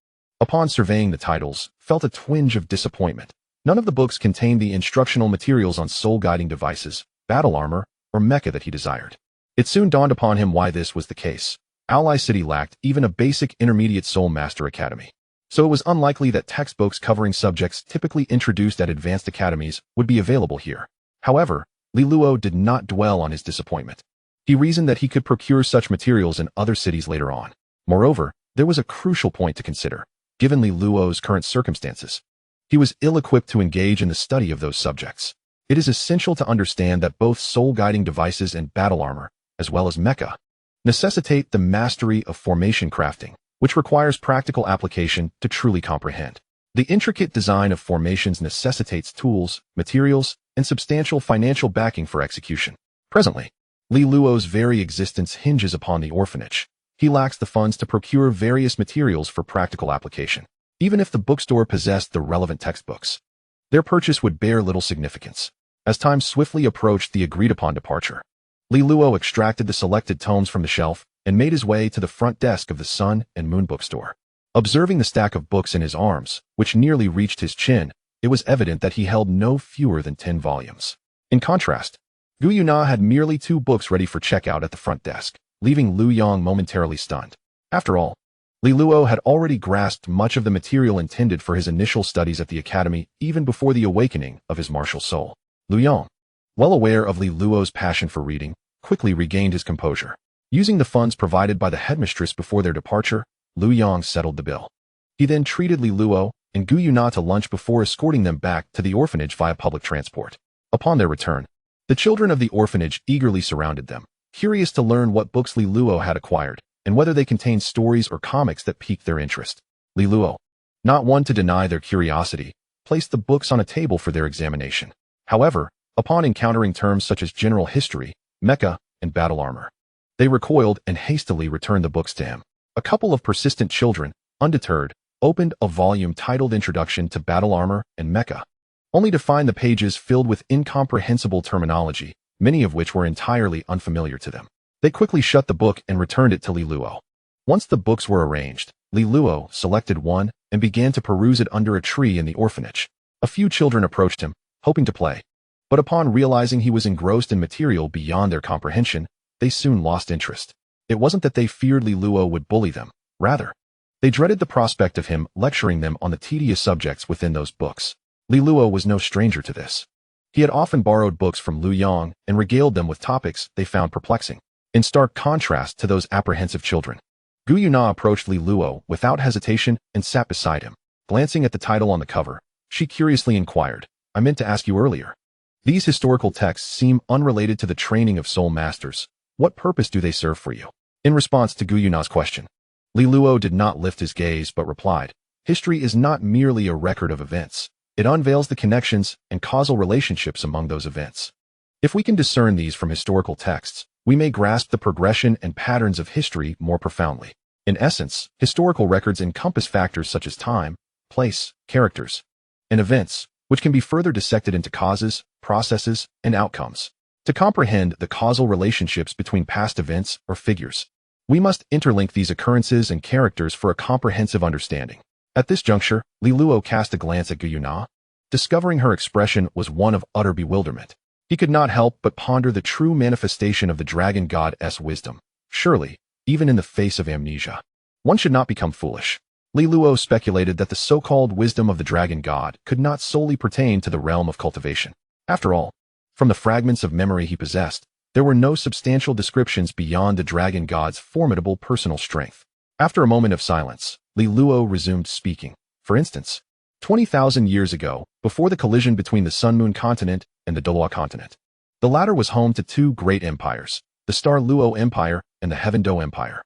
Speaker 1: Upon surveying the titles, felt a twinge of disappointment. None of the books contained the instructional materials on soul-guiding devices, battle armor, or mecha that he desired. It soon dawned upon him why this was the case. Ally City lacked even a basic intermediate Soul Master Academy. So it was unlikely that textbooks covering subjects typically introduced at advanced academies would be available here. However, Luo did not dwell on his disappointment. He reasoned that he could procure such materials in other cities later on. Moreover, there was a crucial point to consider, given Luo's current circumstances. He was ill-equipped to engage in the study of those subjects. It is essential to understand that both soul-guiding devices and battle armor, as well as mecha, necessitate the mastery of formation crafting, which requires practical application to truly comprehend. The intricate design of formations necessitates tools, materials, and substantial financial backing for execution. Presently, Luo's very existence hinges upon the orphanage. He lacks the funds to procure various materials for practical application. Even if the bookstore possessed the relevant textbooks, their purchase would bear little significance. As time swiftly approached the agreed-upon departure, Luo extracted the selected tomes from the shelf and made his way to the front desk of the Sun and Moon bookstore. Observing the stack of books in his arms, which nearly reached his chin, it was evident that he held no fewer than 10 volumes. In contrast, Gu Yuna had merely 2 books ready for checkout at the front desk, leaving Lu Yong momentarily stunned. After all, Luo had already grasped much of the material intended for his initial studies at the academy even before the awakening of his martial soul. Lu Yong, well aware of Luo's passion for reading, quickly regained his composure. Using the funds provided by the headmistress before their departure, Lu Yong settled the bill. He then treated Luo and Gu Yuna to lunch before escorting them back to the orphanage via public transport. Upon their return, the children of the orphanage eagerly surrounded them, curious to learn what books Luo had acquired and whether they contained stories or comics that piqued their interest. Luo, not one to deny their curiosity, placed the books on a table for their examination. However, upon encountering terms such as general history, mecha, and battle armor, they recoiled and hastily returned the books to him. A couple of persistent children, undeterred, opened a volume titled Introduction to Battle Armor and Mecha, only to find the pages filled with incomprehensible terminology, many of which were entirely unfamiliar to them. They quickly shut the book and returned it to Luo. Once the books were arranged, Luo selected one and began to peruse it under a tree in the orphanage. A few children approached him, hoping to play, but upon realizing he was engrossed in material beyond their comprehension, they soon lost interest. It wasn't that they feared Luo would bully them. Rather, they dreaded the prospect of him lecturing them on the tedious subjects within those books. Luo was no stranger to this. He had often borrowed books from Lu Yong and regaled them with topics they found perplexing. In stark contrast to those apprehensive children, Gu Yuna approached Luo without hesitation and sat beside him. Glancing at the title on the cover, she curiously inquired, "I meant to ask you earlier. These historical texts seem unrelated to the training of soul masters. What purpose do they serve for you?" In response to Gu Yuna's question, Luo did not lift his gaze but replied, "History is not merely a record of events. It unveils the connections and causal relationships among those events. If we can discern these from historical texts, we may grasp the progression and patterns of history more profoundly. In essence, historical records encompass factors such as time, place, characters, and events, which can be further dissected into causes, processes, and outcomes. To comprehend the causal relationships between past events or figures, we must interlink these occurrences and characters for a comprehensive understanding." At this juncture, Luo cast a glance at Gu Yuna. Discovering her expression was one of utter bewilderment. He could not help but ponder the true manifestation of the dragon god's wisdom. Surely, even in the face of amnesia, one should not become foolish. Luo speculated that the so-called wisdom of the dragon god could not solely pertain to the realm of cultivation. After all, from the fragments of memory he possessed, there were no substantial descriptions beyond the dragon god's formidable personal strength. After a moment of silence, Luo resumed speaking. For instance, 20,000 years ago, before the collision between the Sun-Moon Continent and the Douluo Continent, the latter was home to 2 great empires, the Star Dou Empire and the Heaven Dou Empire.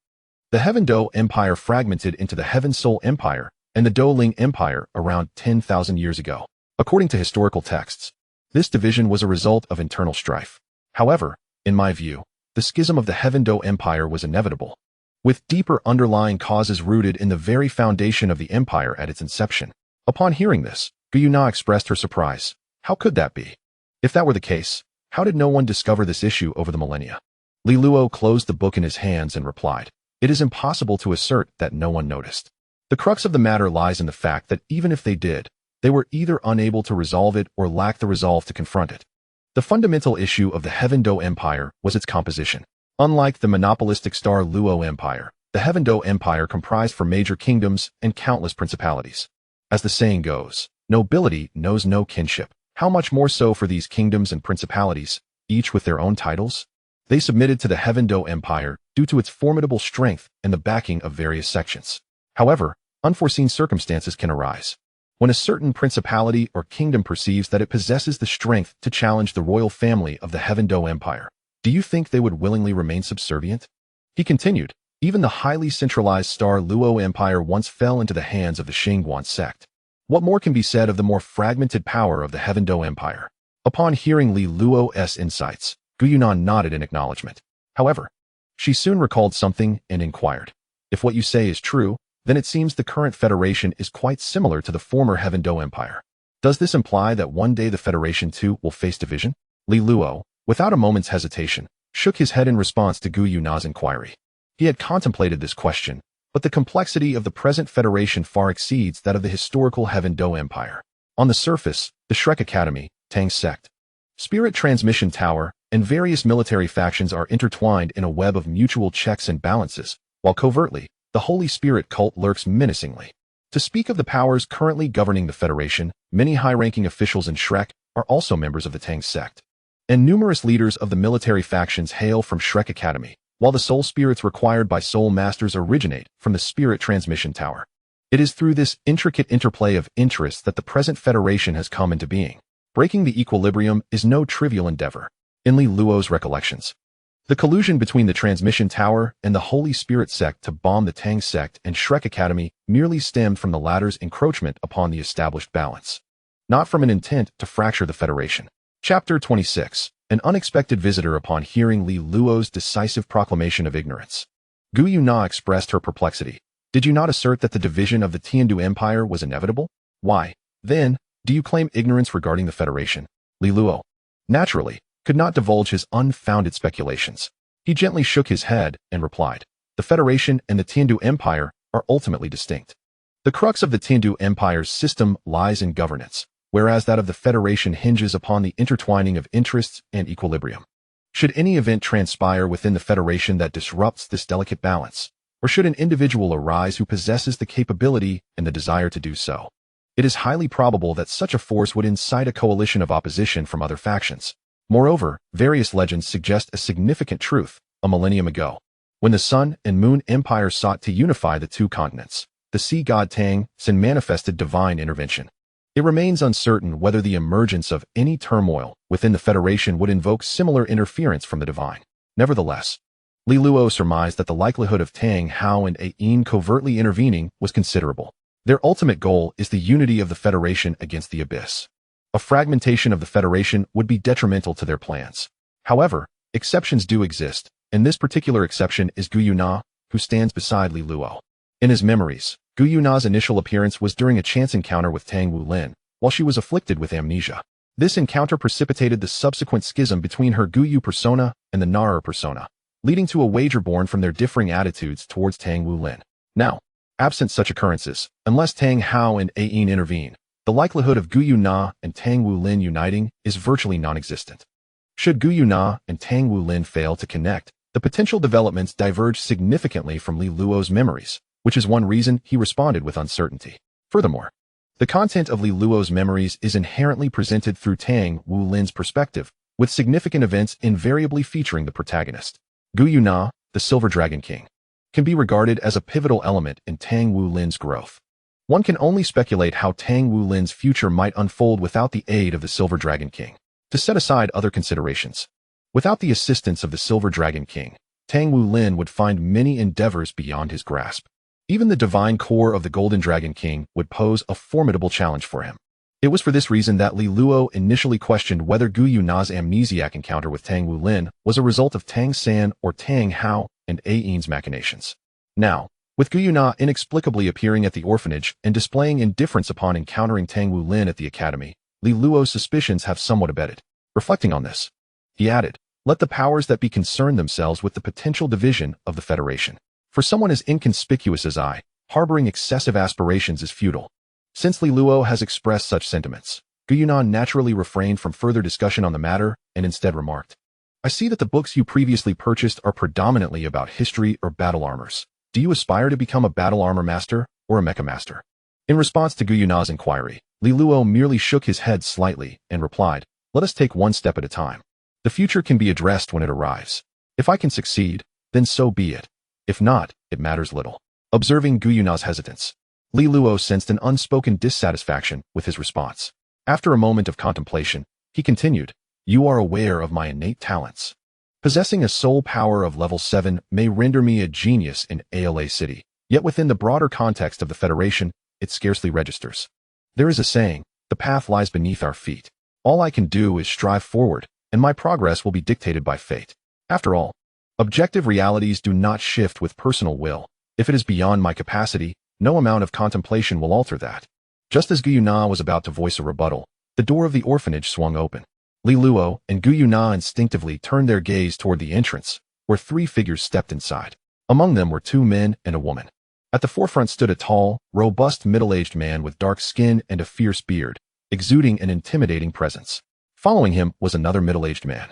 Speaker 1: The Heaven Dou Empire fragmented into the Heaven Soul Empire and the Douling Empire around 10,000 years ago. According to historical texts, this division was a result of internal strife. However, in my view, the schism of the Heaven Dou Empire was inevitable, with deeper underlying causes rooted in the very foundation of the empire at its inception. Upon hearing this, Gu Yuna expressed her surprise. How could that be? If that were the case, how did no one discover this issue over the millennia? Luo closed the book in his hands and replied, "It is impossible to assert that no one noticed. The crux of the matter lies in the fact that even if they did, they were either unable to resolve it or lacked the resolve to confront it. The fundamental issue of the Heaven Dou Empire was its composition. Unlike the monopolistic Star Dou Empire, the Heaven Dou Empire comprised four major kingdoms and countless principalities. As the saying goes, nobility knows no kinship. How much more so for these kingdoms and principalities, each with their own titles? They submitted to the Heaven Dou Empire due to its formidable strength and the backing of various sections. However, unforeseen circumstances can arise. When a certain principality or kingdom perceives that it possesses the strength to challenge the royal family of the Heaven Dou Empire, do you think they would willingly remain subservient? He continued, even the highly centralized Star Dou Empire once fell into the hands of the Xingguan sect. What more can be said of the more fragmented power of the Heaven Dou Empire? Upon hearing Li Luo's insights, Gu Yunan nodded in acknowledgement. However, she soon recalled something and inquired, if what you say is true, then it seems the current federation is quite similar to the former Heaven Dou Empire. Does this imply that one day the federation too will face division? Li Luo, without a moment's hesitation, shook his head in response to Gu Yunan's inquiry. He had contemplated this question, but the complexity of the present federation far exceeds that of the historical Heaven Dou Empire. On the surface, the Shrek Academy, Tang sect, Spirit Transmission Tower, and various military factions are intertwined in a web of mutual checks and balances, while covertly, the Holy Spirit cult lurks menacingly. To speak of the powers currently governing the Federation, many high-ranking officials in Shrek are also members of the Tang sect. And numerous leaders of the military factions hail from Shrek Academy, while the soul spirits required by soul masters originate from the Spirit Transmission Tower. It is through this intricate interplay of interests that the present Federation has come into being. Breaking the equilibrium is no trivial endeavor. In Li Luo's recollections, the collusion between the Transmission Tower and the Holy Spirit sect to bomb the Tang sect and Shrek Academy merely stemmed from the latter's encroachment upon the established balance, not from an intent to fracture the Federation. Chapter 26. An unexpected visitor upon hearing Li Luo's decisive proclamation of ignorance. Gu Yuna expressed her perplexity. Did you not assert that the division of the Tiandu Empire was inevitable? Why, then, do you claim ignorance regarding the Federation? Li Luo, naturally, could not divulge his unfounded speculations. He gently shook his head and replied, the Federation and the Tiandu Empire are ultimately distinct. The crux of the Tiandu Empire's system lies in governance, whereas that of the Federation hinges upon the intertwining of interests and equilibrium. Should any event transpire within the Federation that disrupts this delicate balance, or should an individual arise who possesses the capability and the desire to do so, it is highly probable that such a force would incite a coalition of opposition from other factions. Moreover, various legends suggest a significant truth. A millennium ago, when the Sun and Moon Empires sought to unify the two continents, the sea god Tang Sin manifested divine intervention. It remains uncertain whether the emergence of any turmoil within the Federation would invoke similar interference from the divine. Nevertheless, Li Luo surmised that the likelihood of Tang Hao and Ain covertly intervening was considerable. Their ultimate goal is the unity of the Federation against the abyss. A fragmentation of the Federation would be detrimental to their plans. However, exceptions do exist, and this particular exception is Gu Yuna, who stands beside Li Luo. In his memories, Gu Yuna's initial appearance was during a chance encounter with Tang Wulin, while she was afflicted with amnesia. This encounter precipitated the subsequent schism between her Gu Yu persona and the Narer persona, leading to a wager born from their differing attitudes towards Tang Wulin. Now, absent such occurrences, unless Tang Hao and Ain intervene, the likelihood of Gu Yuna and Tang Wulin uniting is virtually non-existent. Should Gu Yuna and Tang Wulin fail to connect, the potential developments diverge significantly from Li Luo's memories, which is one reason he responded with uncertainty. Furthermore, the content of Li Luo's memories is inherently presented through Tang Wulin's perspective, with significant events invariably featuring the protagonist. Gu Yuna, the Silver Dragon King, can be regarded as a pivotal element in Tang Wulin's growth. One can only speculate how Tang Wulin's future might unfold without the aid of the Silver Dragon King. To set aside other considerations, without the assistance of the Silver Dragon King, Tang Wulin would find many endeavors beyond his grasp. Even the divine core of the Golden Dragon King would pose a formidable challenge for him. It was for this reason that Li Luo initially questioned whether Gu Yuna's amnesiac encounter with Tang Wulin was a result of Tang San or Tang Hao and Ain's machinations. Now, with Gu Yuna inexplicably appearing at the orphanage and displaying indifference upon encountering Tang Wulin at the academy, Li Luo's suspicions have somewhat abated. Reflecting on this, he added, let the powers that be concern themselves with the potential division of the Federation. For someone as inconspicuous as I, Harboring excessive aspirations is futile. Since Li Luo has expressed such sentiments, Gu Yunnan naturally refrained from further discussion on the matter and instead remarked, I see that the books you previously purchased are predominantly about history or battle armors. Do you aspire to become a battle armor master or a mecha master? In response to Gu Yunnan's inquiry, Li Luo merely shook his head slightly and replied, let us take one step at a time. The future can be addressed when it arrives. If I can succeed, then so be it. If not, it matters little. Observing Gu Yunnan's hesitance, Li Luo sensed an unspoken dissatisfaction with his response. After a moment of contemplation, he continued, you are aware of my innate talents. Possessing a soul power of level 7 may render me a genius in ALA City, yet within the broader context of the Federation, it scarcely registers. There is a saying, the path lies beneath our feet. All I can do is strive forward, and my progress will be dictated by fate. After all, objective realities do not shift with personal will. If it is beyond my capacity, no amount of contemplation will alter that. Just as Gu Yunnan was about to voice a rebuttal, the door of the orphanage swung open. Li Luo and Gu Yunnan instinctively turned their gaze toward the entrance, where 3 figures stepped inside. Among them were 2 men and a woman. At the forefront stood a tall, robust middle-aged man with dark skin and a fierce beard, exuding an intimidating presence. Following him was another middle-aged man,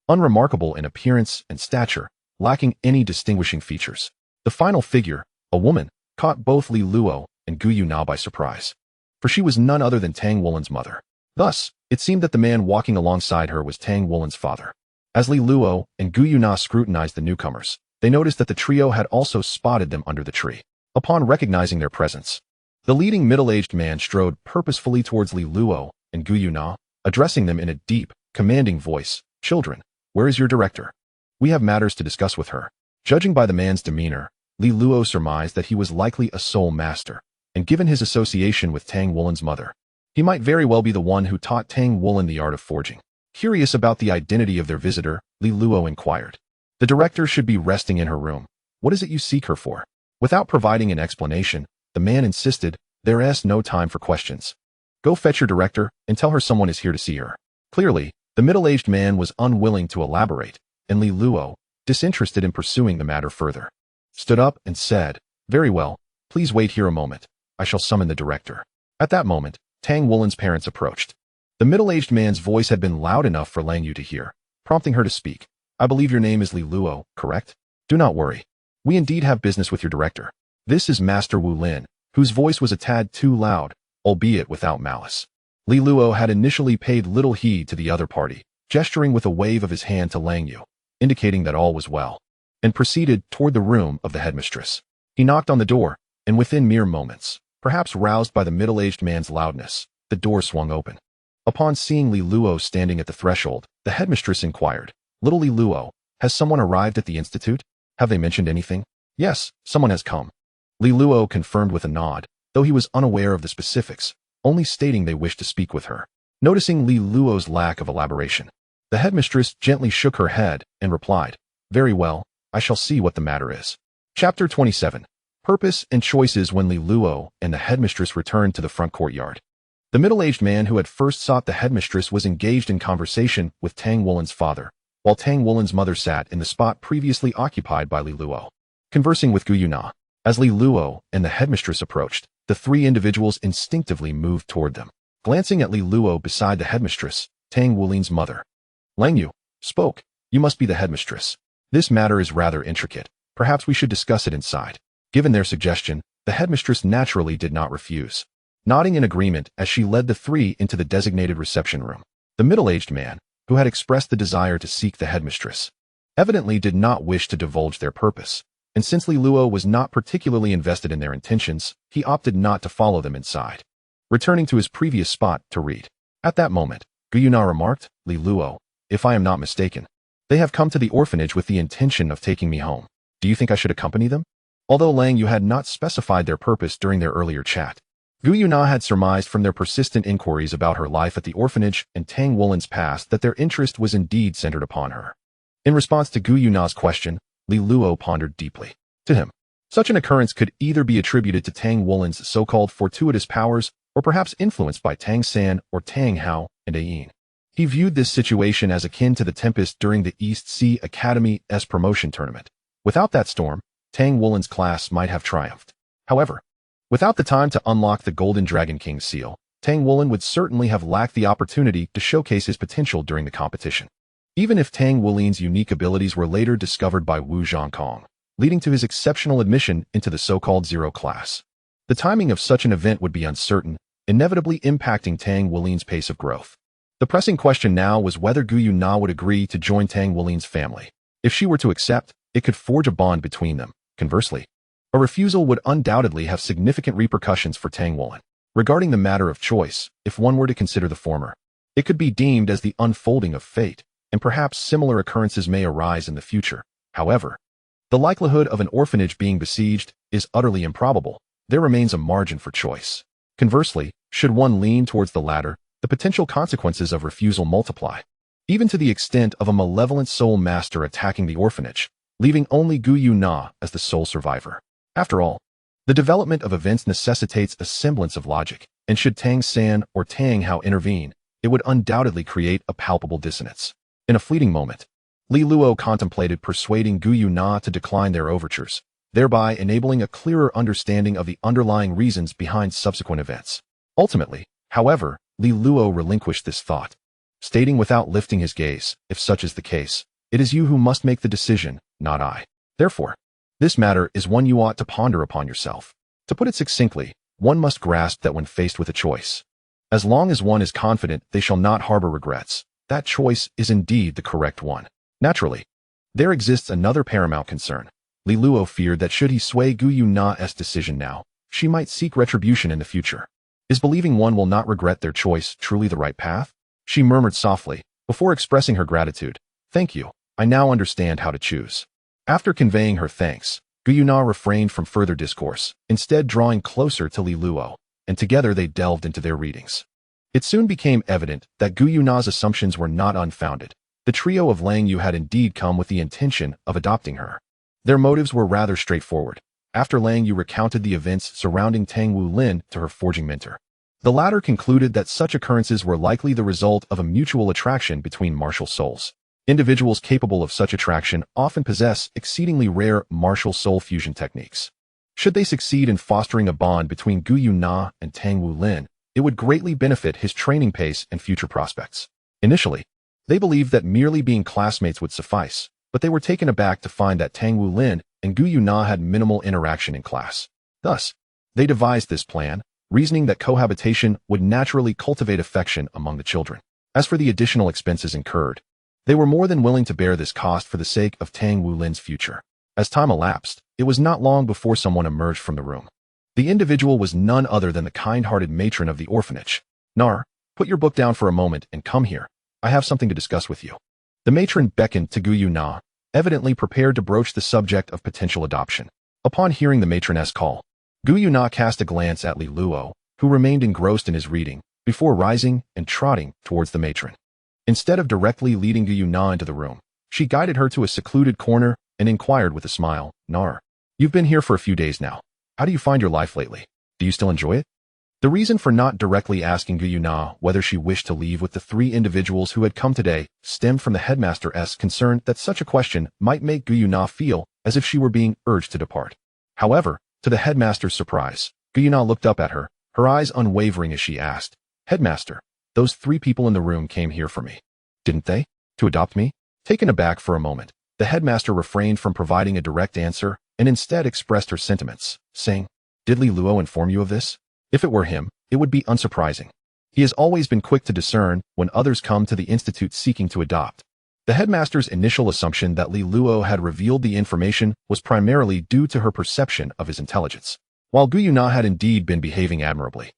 Speaker 1: unremarkable in appearance and stature, lacking any distinguishing features. The final figure, a woman, caught both Li Luo and Gu Yunnan by surprise, for she was none other than Tang Wulin's mother. Thus, it seemed that the man walking alongside her was Tang Wulin's father. As Li Luo and Gu Yunnan scrutinized the newcomers, they noticed that the trio had also spotted them under the tree. Upon recognizing their presence, the leading middle-aged man strode purposefully towards Li Luo and Gu Yunnan, addressing them in a deep, commanding voice. Children, where is your director? We have matters to discuss with her. Judging by the man's demeanor, Li Luo surmised that he was likely a soul master, and given his association with Tang Wulin's mother, he might very well be the one who taught Tang Wulin the art of forging. Curious about the identity of their visitor, Li Luo inquired. The director should be resting in her room. What is it you seek her for? Without providing an explanation, the man insisted, there is no time for questions. Go fetch your director and tell her someone is here to see her. Clearly, the middle-aged man was unwilling to elaborate, and Li Luo, disinterested in pursuing the matter further, stood up and said, very well, please wait here a moment. I shall summon the director. At that moment, Tang Wulin's parents approached. The middle-aged man's voice had been loud enough for Lang Yu to hear, prompting her to speak. I believe your name is Li Luo, correct? Do not worry. We indeed have business with your director. This is Master Wu Lin, whose voice was a tad too loud, albeit without malice. Li Luo had initially paid little heed to the other party, gesturing with a wave of his hand to Lang Yu, indicating that all was well, and proceeded toward the room of the headmistress. He knocked on the door, and within mere moments, perhaps roused by the middle-aged man's loudness, the door swung open. Upon seeing Li Luo standing at the threshold, the headmistress inquired, Little Li Luo, has someone arrived at the institute? Have they mentioned anything? Yes, someone has come. Li Luo confirmed with a nod, though he was unaware of the specifics, only stating they wished to speak with her. Noticing Li Luo's lack of elaboration, the headmistress gently shook her head and replied, very well, I shall see what the matter is. Chapter 27. Purpose and choices. When Li Luo and the headmistress returned to the front courtyard, the middle-aged man who had first sought the headmistress was engaged in conversation with Tang Wulin's father, while Tang Wulin's mother sat in the spot previously occupied by Li Luo, conversing with Gu Yunnan. As Li Luo and the headmistress approached, the 3 individuals instinctively moved toward them. Glancing at Li Luo beside the headmistress, Tang Wulin's mother, Lang Yu, spoke, you must be the headmistress. This matter is rather intricate. Perhaps we should discuss it inside. Given their suggestion, the headmistress naturally did not refuse, nodding in agreement as she led the 3 into the designated reception room. The middle-aged man, who had expressed the desire to seek the headmistress, evidently did not wish to divulge their purpose, and since Li Luo was not particularly invested in their intentions, he opted not to follow them inside, returning to his previous spot to read. At that moment, Gu Yunnan remarked, Li Luo, if I am not mistaken, they have come to the orphanage with the intention of taking me home. Do you think I should accompany them? Although Lang Yu had not specified their purpose during their earlier chat, Gu Yunnan had surmised from their persistent inquiries about her life at the orphanage and Tang Wulin's past that their interest was indeed centered upon her. In response to Gu Yunnan's question, Li Luo pondered deeply. To him, such an occurrence could either be attributed to Tang Wulin's so-called fortuitous powers or perhaps influenced by Tang San or Tang Hao and Ayin. He viewed this situation as akin to the tempest during the East Sea Academy's promotion tournament. Without that storm, Tang Wulin's class might have triumphed. However, Without the time to unlock the Golden Dragon King's seal, Tang Wulin would certainly have lacked the opportunity to showcase his potential during the competition. Even if Tang Wulin's unique abilities were later discovered by Wu Zhongkong, leading to his exceptional admission into the so-called zero class. The timing of such an event would be uncertain, inevitably impacting Tang Wulin's pace of growth. The pressing question now was whether Gu Yuna would agree to join Tang Wulin's family. If she were to accept, it could forge a bond between them. Conversely, a refusal would undoubtedly have significant repercussions for Tang Wulin. Regarding the matter of choice, if one were to consider the former, it could be deemed as the unfolding of fate, and perhaps similar occurrences may arise in the future. However, the likelihood of an orphanage being besieged is utterly improbable. There remains a margin for choice. Conversely, should one lean towards the latter, the potential consequences of refusal multiply, even to the extent of a malevolent soul master attacking the orphanage, leaving only Gu Yuna as the sole survivor. After all, the development of events necessitates a semblance of logic, and should Tang San or Tang Hao intervene, it would undoubtedly create a palpable dissonance. In a fleeting moment, Li Luo contemplated persuading Gu Yuna to decline their overtures, thereby enabling a clearer understanding of the underlying reasons behind subsequent events. Ultimately, however, Li Luo relinquished this thought, stating without lifting his gaze, if such is the case, it is you who must make the decision, not I. Therefore, this matter is one you ought to ponder upon yourself. To put it succinctly, one must grasp that when faced with a choice, as long as one is confident they shall not harbor regrets, that choice is indeed the correct one. Naturally, there exists another paramount concern. Li Luo feared that should he sway Gu Yuna's decision now, she might seek retribution in the future. Is believing one will not regret their choice truly the right path? She murmured softly, before expressing her gratitude. Thank you, I now understand how to choose. After conveying her thanks, Gu Yuna refrained from further discourse, instead drawing closer to Li Luo, and together they delved into their readings. It soon became evident that Gu Yuna's assumptions were not unfounded. The trio of Lang Yu had indeed come with the intention of adopting her. Their motives were rather straightforward. After Lang Yu recounted the events surrounding Tang Wulin to her forging mentor, the latter concluded that such occurrences were likely the result of a mutual attraction between martial souls. Individuals capable of such attraction often possess exceedingly rare martial soul fusion techniques. Should they succeed in fostering a bond between Gu Yuna and Tang Wulin, it would greatly benefit his training pace and future prospects. Initially, they believed that merely being classmates would suffice, but they were taken aback to find that Tang Wulin and Gu Yuna had minimal interaction in class. Thus, they devised this plan, reasoning that cohabitation would naturally cultivate affection among the children. As for the additional expenses incurred, they were more than willing to bear this cost for the sake of Tang Wulin's future. As time elapsed, it was not long before someone emerged from the room. The individual was none other than the kind-hearted matron of the orphanage. Nar, put your book down for a moment and come here. I have something to discuss with you. The matron beckoned to Gu Yuna, evidently prepared to broach the subject of potential adoption. Upon hearing the matroness call, Gu Yuna cast a glance at Li Luo, who remained engrossed in his reading, before rising and trotting towards the matron. Instead of directly leading Gu Yuna into the room, she guided her to a secluded corner and inquired with a smile, Nar, you've been here for a few days now. How do you find your life lately? Do you still enjoy it? The reason for not directly asking Gu Yuna whether she wished to leave with the three individuals who had come today stemmed from the headmaster's concern that such a question might make Gu Yuna feel as if she were being urged to depart. However, to the headmaster's surprise, Gu Yuna looked up at her, her eyes unwavering as she asked, Headmaster, those three people in the room came here for me. Didn't they? To adopt me? Taken aback for a moment, the headmaster refrained from providing a direct answer and instead expressed her sentiments, saying, Did Li Luo inform you of this? If it were him, it would be unsurprising. He has always been quick to discern when others come to the institute seeking to adopt. The headmaster's initial assumption that Li Luo had revealed the information was primarily due to her perception of his intelligence. While Gu Yuna had indeed been behaving admirably,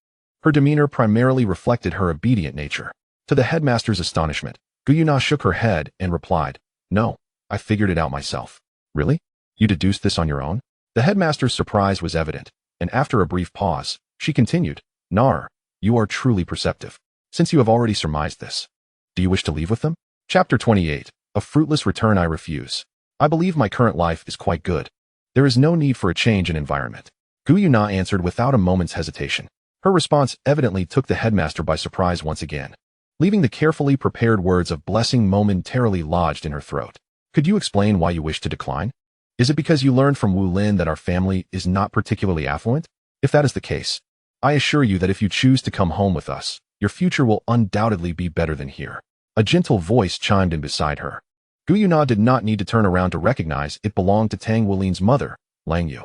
Speaker 1: her demeanor primarily reflected her obedient nature. To the headmaster's astonishment, Gu Yuna shook her head and replied, No, I figured it out myself. Really? You deduced this on your own? The headmaster's surprise was evident, and after a brief pause, she continued, Nar, you are truly perceptive. Since you have already surmised this, do you wish to leave with them? Chapter 28. A fruitless return I refuse. I believe my current life is quite good. There is no need for a change in environment. Gu Yuna answered without a moment's hesitation. Her response evidently took the headmaster by surprise once again, leaving the carefully prepared words of blessing momentarily lodged in her throat. Could you explain why you wish to decline? Is it because you learned from Wu Lin that our family is not particularly affluent? If that is the case, I assure you that if you choose to come home with us, your future will undoubtedly be better than here. A gentle voice chimed in beside her. Gu Yuna did not need to turn around to recognize it belonged to Tang Wulin's mother, Lang Yu.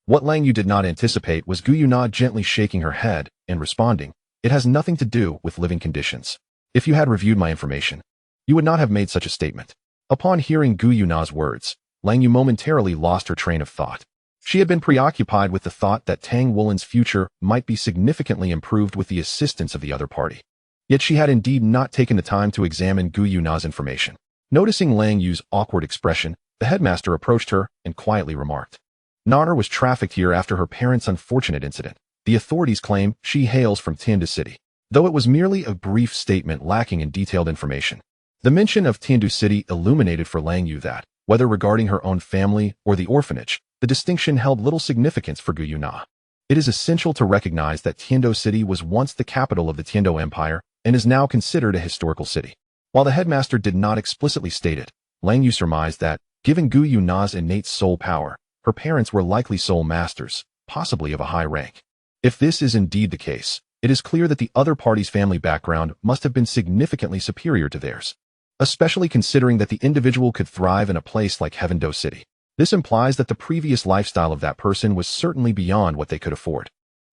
Speaker 1: What Lang Yu did not anticipate was Gu Yuna gently shaking her head and responding, "It has nothing to do with living conditions. If you had reviewed my information, you would not have made such a statement." Upon hearing Gu Yuna's words, Lang Yu momentarily lost her train of thought. She had been preoccupied with the thought that Tang Wulin's future might be significantly improved with the assistance of the other party. Yet she had indeed not taken the time to examine Gu Yuna's information. Noticing Lang Yu's awkward expression, the headmaster approached her and quietly remarked, "Nar was trafficked here after her parents' unfortunate incident. The authorities claim she hails from Tiandu City, though it was merely a brief statement lacking in detailed information." The mention of Tiandu City illuminated for Lang Yu that, whether regarding her own family or the orphanage, the distinction held little significance for Gu Yuna. It is essential to recognize that Tiandu City was once the capital of the Tiandu Empire and is now considered a historical city. While the headmaster did not explicitly state it, Lang Yu surmised that, given Gu Yuna's innate soul power, her parents were likely soul masters, possibly of a high rank. If this is indeed the case, it is clear that the other party's family background must have been significantly superior to theirs, especially considering that the individual could thrive in a place like Heaven Do City. This implies that the previous lifestyle of that person was certainly beyond what they could afford.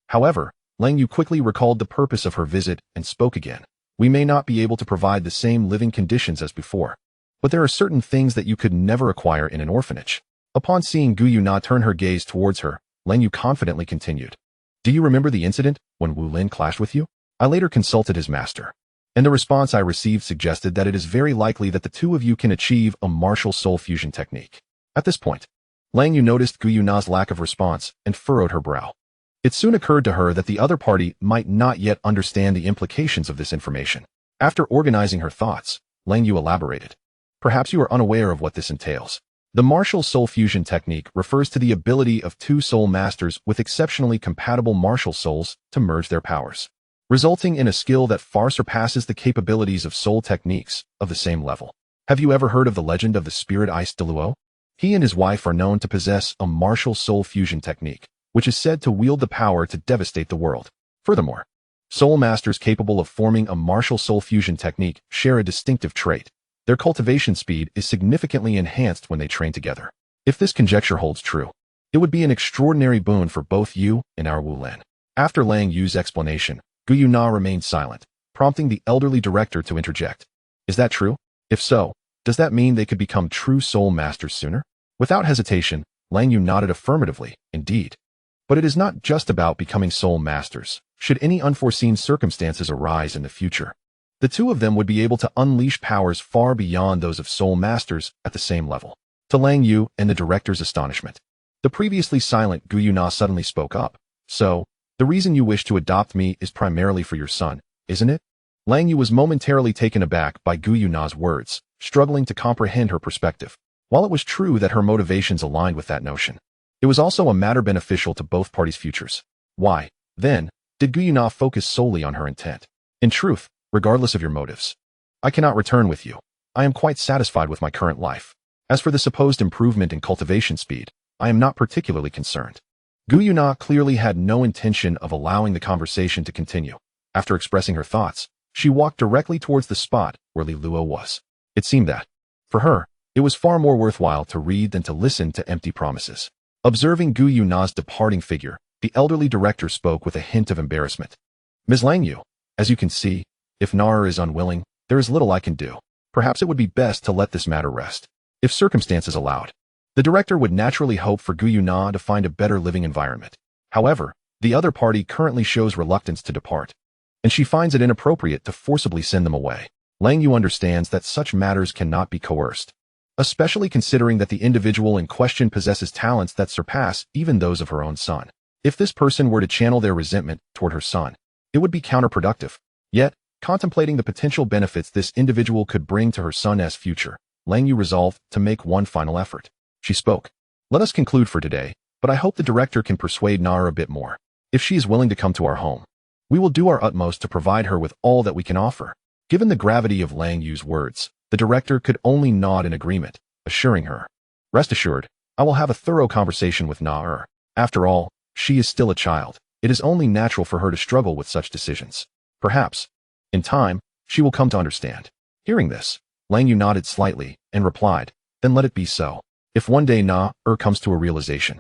Speaker 1: However, Lang Yu quickly recalled the purpose of her visit and spoke again. "We may not be able to provide the same living conditions as before, but there are certain things that you could never acquire in an orphanage." Upon seeing Gu Yuna turn her gaze towards her, Lang Yu confidently continued, "Do you remember the incident when Wu Lin clashed with you? I later consulted his master, and the response I received suggested that it is very likely that the two of you can achieve a martial soul fusion technique." At this point, Lang Yu noticed Gu Yuna's lack of response and furrowed her brow. It soon occurred to her that the other party might not yet understand the implications of this information. After organizing her thoughts, Lang Yu elaborated, "Perhaps you are unaware of what this entails. The martial soul fusion technique refers to the ability of two soul masters with exceptionally compatible martial souls to merge their powers, resulting in a skill that far surpasses the capabilities of soul techniques of the same level. Have you ever heard of the legend of the spirit ice Douluo? He and his wife are known to possess a martial soul fusion technique, which is said to wield the power to devastate the world. Furthermore, soul masters capable of forming a martial soul fusion technique share a distinctive trait. Their cultivation speed is significantly enhanced when they train together. If this conjecture holds true, it would be an extraordinary boon for both you and our Wu Lin." After Lang Yu's explanation, Gu Yuna remained silent, prompting the elderly director to interject. "Is that true? If so, does that mean they could become true soul masters sooner?" Without hesitation, Lang Yu nodded affirmatively, "Indeed. But it is not just about becoming soul masters. Should any unforeseen circumstances arise in the future, the two of them would be able to unleash powers far beyond those of soul masters at the same level." To Lang Yu and the director's astonishment, the previously silent Gu Yuna suddenly spoke up. "So, the reason you wish to adopt me is primarily for your son, isn't it?" Lang Yu was momentarily taken aback by Gu Yuna's words, struggling to comprehend her perspective. While it was true that her motivations aligned with that notion, it was also a matter beneficial to both parties' futures. Why, then, did Gu Yuna focus solely on her intent? "In truth, regardless of your motives, I cannot return with you. I am quite satisfied with my current life. As for the supposed improvement in cultivation speed, I am not particularly concerned." Gu Yuna clearly had no intention of allowing the conversation to continue. After expressing her thoughts, she walked directly towards the spot where Li Luo was. It seemed that, for her, it was far more worthwhile to read than to listen to empty promises. Observing Gu Yuna's departing figure, the elderly director spoke with a hint of embarrassment. "Ms. Lang Yu, as you can see, if Nar is unwilling, there is little I can do. Perhaps it would be best to let this matter rest. If circumstances allowed." The director would naturally hope for Gu Yuna to find a better living environment. However, the other party currently shows reluctance to depart, and she finds it inappropriate to forcibly send them away. Lang Yu understands that such matters cannot be coerced, especially considering that the individual in question possesses talents that surpass even those of her own son. If this person were to channel their resentment toward her son, it would be counterproductive. Yet, contemplating the potential benefits this individual could bring to her son's future, Lang Yu resolved to make one final effort. She spoke. "Let us conclude for today, but I hope the director can persuade Nar a bit more. If she is willing to come to our home, we will do our utmost to provide her with all that we can offer." Given the gravity of Lang Yu's words, the director could only nod in agreement, assuring her, "Rest assured, I will have a thorough conversation with Na Er. After all, she is still a child, It is only natural for her to struggle with such decisions. Perhaps, in time, she will come to understand. Hearing this, Lang Yu nodded slightly and replied, then let it be so. If one day comes to a realization,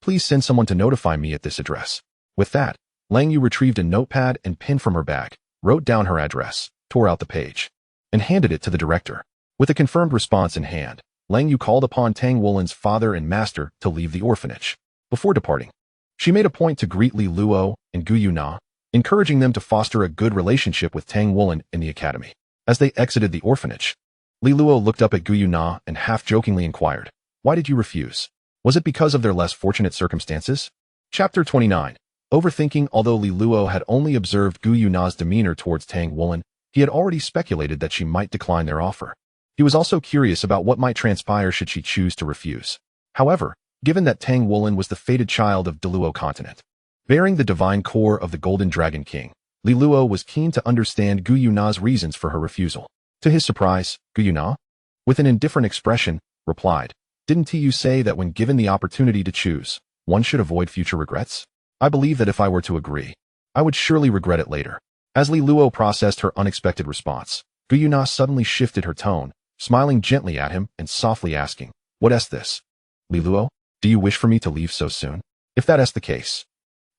Speaker 1: please send someone to notify me at this address. With that, Lang Yu retrieved a notepad and pen from her bag, wrote down her address, tore out the page, and handed it to the director. With a confirmed response in hand, Lang Yu called upon Tang Wulin's father and master to leave the orphanage. Before departing, she made a point to greet Li Luo and Gu Yuna, encouraging them to foster a good relationship with Tang Wulin in the academy. As they exited the orphanage, Li Luo looked up at Gu Yuna and half-jokingly inquired, "Why did you refuse? Was it because of their less fortunate circumstances?" Chapter 29. Overthinking. Although Li Luo had only observed Gu Yuna's demeanor towards Tang Wulin, he had already speculated that she might decline their offer. He was also curious about what might transpire should she choose to refuse. However, given that Tang Wulin was the fated child of Douluo Continent, bearing the divine core of the Golden Dragon King, Li Luo was keen to understand Gu Yuna's reasons for her refusal. To his surprise, Gu Yuna, with an indifferent expression, replied, "Didn't you say that when given the opportunity to choose, one should avoid future regrets? I believe that if I were to agree, I would surely regret it later." As Li Luo processed her unexpected response, Gu Yuna suddenly shifted her tone, smiling gently at him and softly asking, "What is this? Li Luo, do you wish for me to leave so soon? If that is the case."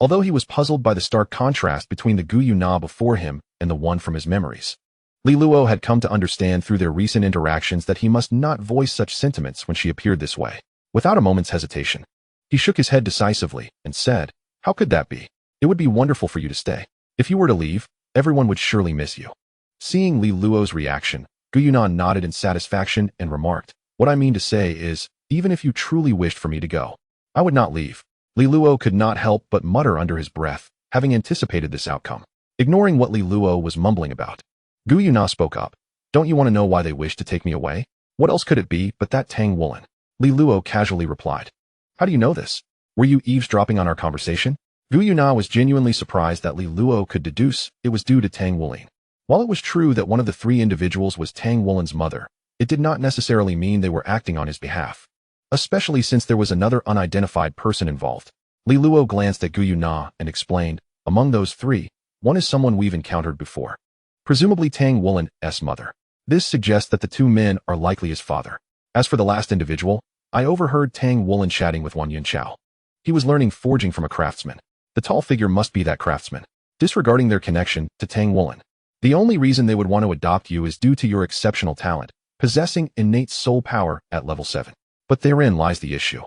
Speaker 1: Although he was puzzled by the stark contrast between the Gu Yuna before him and the one from his memories, Li Luo had come to understand through their recent interactions that he must not voice such sentiments when she appeared this way. Without a moment's hesitation, he shook his head decisively and said, "How could that be? It would be wonderful for you to stay. If you were to leave, everyone would surely miss you." Seeing Li Luo's reaction, Gu Yuna nodded in satisfaction and remarked, "What I mean to say is, even if you truly wished for me to go, I would not leave." Li Luo could not help but mutter under his breath, having anticipated this outcome. Ignoring what Li Luo was mumbling about, Gu Yuna spoke up, "Don't you want to know why they wish to take me away? What else could it be but that Tang Wulin?" Li Luo casually replied, "How do you know this? Were you eavesdropping on our conversation?" Gu Yuna was genuinely surprised that Li Luo could deduce it was due to Tang Wulin. While it was true that one of the three individuals was Tang Wulin's mother, it did not necessarily mean they were acting on his behalf, especially since there was another unidentified person involved. Li Luo glanced at Gu Yuna and explained, "Among those three, one is someone we've encountered before, presumably Tang Wulin's mother. This suggests that the two men are likely his father. As for the last individual, I overheard Tang Wulin chatting with one Yun Chao. He was learning forging from a craftsman. The tall figure must be that craftsman." Disregarding their connection to Tang Wulin, "The only reason they would want to adopt you is due to your exceptional talent, possessing innate soul power at level 7. But therein lies the issue.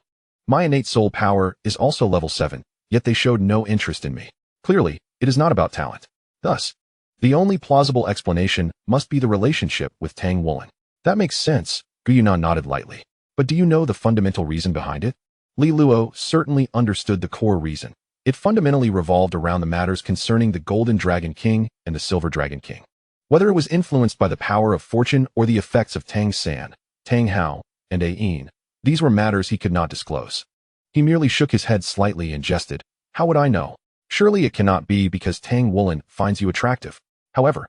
Speaker 1: My innate soul power is also level 7, yet they showed no interest in me. Clearly, it is not about talent. Thus, the only plausible explanation must be the relationship with Tang Wulin." "That makes sense," Gu Yuna nodded lightly. "But do you know the fundamental reason behind it?" Li Luo certainly understood the core reason. It fundamentally revolved around the matters concerning the Golden Dragon King and the Silver Dragon King. Whether it was influenced by the power of fortune or the effects of Tang San, Tang Hao, and Ain, these were matters he could not disclose. He merely shook his head slightly and jested, "How would I know? Surely it cannot be because Tang Wulin finds you attractive." However,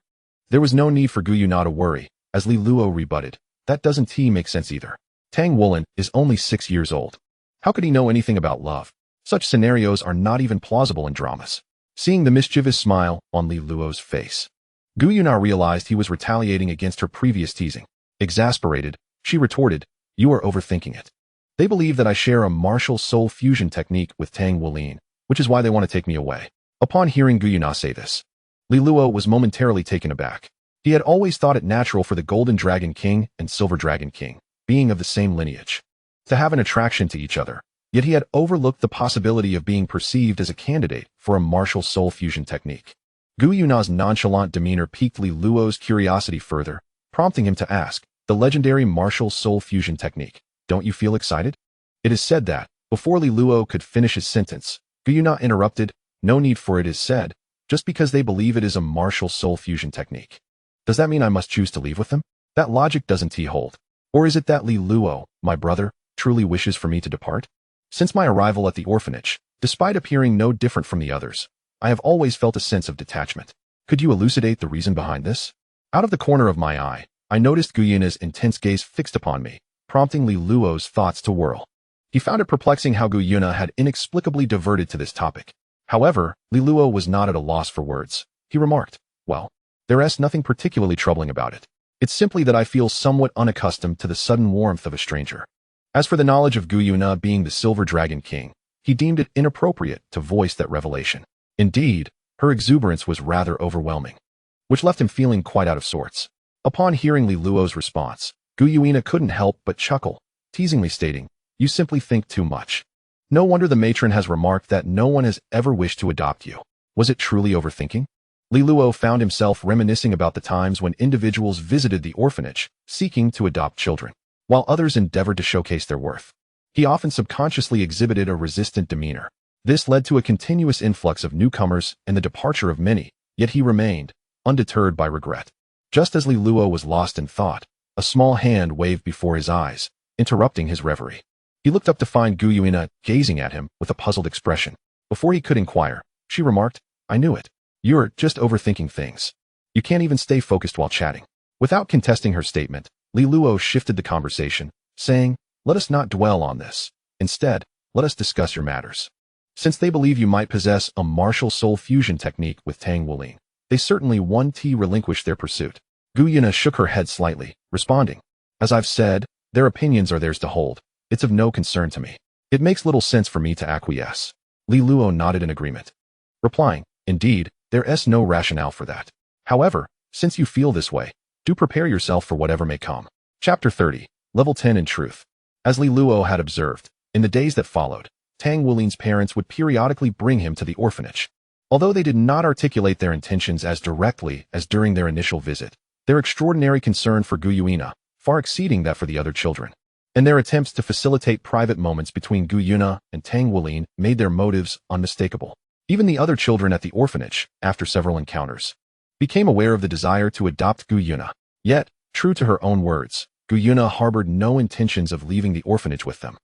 Speaker 1: there was no need for Gu Yuna to worry, as Li Luo rebutted, "That doesn't make sense either. Tang Wulin is only 6 years old. How could he know anything about love? Such scenarios are not even plausible in dramas." Seeing the mischievous smile on Li Luo's face, Gu Yuna realized he was retaliating against her previous teasing. Exasperated, she retorted, "You are overthinking it. They believe that I share a martial soul fusion technique with Tang Wulin, which is why they want to take me away." Upon hearing Gu Yuna say this, Li Luo was momentarily taken aback. He had always thought it natural for the Golden Dragon King and Silver Dragon King, being of the same lineage, to have an attraction to each other, yet he had overlooked the possibility of being perceived as a candidate for a martial soul fusion technique. Gu Yuna's nonchalant demeanor piqued Li Luo's curiosity further, prompting him to ask, "The legendary martial soul fusion technique, don't you feel excited?" It is said that, before Li Luo could finish his sentence, Gu Yuna interrupted, "No need for it is said, just because they believe it is a martial soul fusion technique. Does that mean I must choose to leave with them? That logic doesn't hold. Or is it that Li Luo, my brother, truly wishes for me to depart? Since my arrival at the orphanage, despite appearing no different from the others, I have always felt a sense of detachment. Could you elucidate the reason behind this?" Out of the corner of my eye, I noticed Gu Yuna's intense gaze fixed upon me, prompting Li Luo's thoughts to whirl. He found it perplexing how Gu Yuna had inexplicably diverted to this topic. However, Luo was not at a loss for words. He remarked, "Well, there's nothing particularly troubling about it. It's simply that I feel somewhat unaccustomed to the sudden warmth of a stranger." As for the knowledge of Guyuna being the Silver Dragon King, he deemed it inappropriate to voice that revelation. Indeed, her exuberance was rather overwhelming, which left him feeling quite out of sorts. Upon hearing Luo's response, Guyuna couldn't help but chuckle, teasingly stating, "You simply think too much. No wonder the matron has remarked that no one has ever wished to adopt you. Was it truly overthinking?" Luo found himself reminiscing about the times when individuals visited the orphanage, seeking to adopt children, while others endeavored to showcase their worth. He often subconsciously exhibited a resistant demeanor. This led to a continuous influx of newcomers and the departure of many, yet he remained, undeterred by regret. Just as Luo was lost in thought, a small hand waved before his eyes, interrupting his reverie. He looked up to find Guyuna gazing at him with a puzzled expression. Before he could inquire, she remarked, "I knew it. You're just overthinking things. You can't even stay focused while chatting." Without contesting her statement, Luo shifted the conversation, saying, "Let us not dwell on this. Instead, let us discuss your matters. Since they believe you might possess a martial soul fusion technique with Tang Wulin, they certainly won't relinquish their pursuit." Guyuna shook her head slightly, responding, "As I've said, their opinions are theirs to hold. It's of no concern to me. It makes little sense for me to acquiesce." Luo nodded in agreement, replying, "Indeed, there is no rationale for that. However, since you feel this way, do prepare yourself for whatever may come." Chapter 30, Level 10 in Truth. As Luo had observed, in the days that followed, Tang Wulin's parents would periodically bring him to the orphanage. Although they did not articulate their intentions as directly as during their initial visit, their extraordinary concern for Guyuna, far exceeding that for the other children, and their attempts to facilitate private moments between Guyuna and Tang Wulin made their motives unmistakable. Even the other children at the orphanage, after several encounters, became aware of the desire to adopt Guyuna. Yet, true to her own words, Guyuna harbored no intentions of leaving the orphanage with them.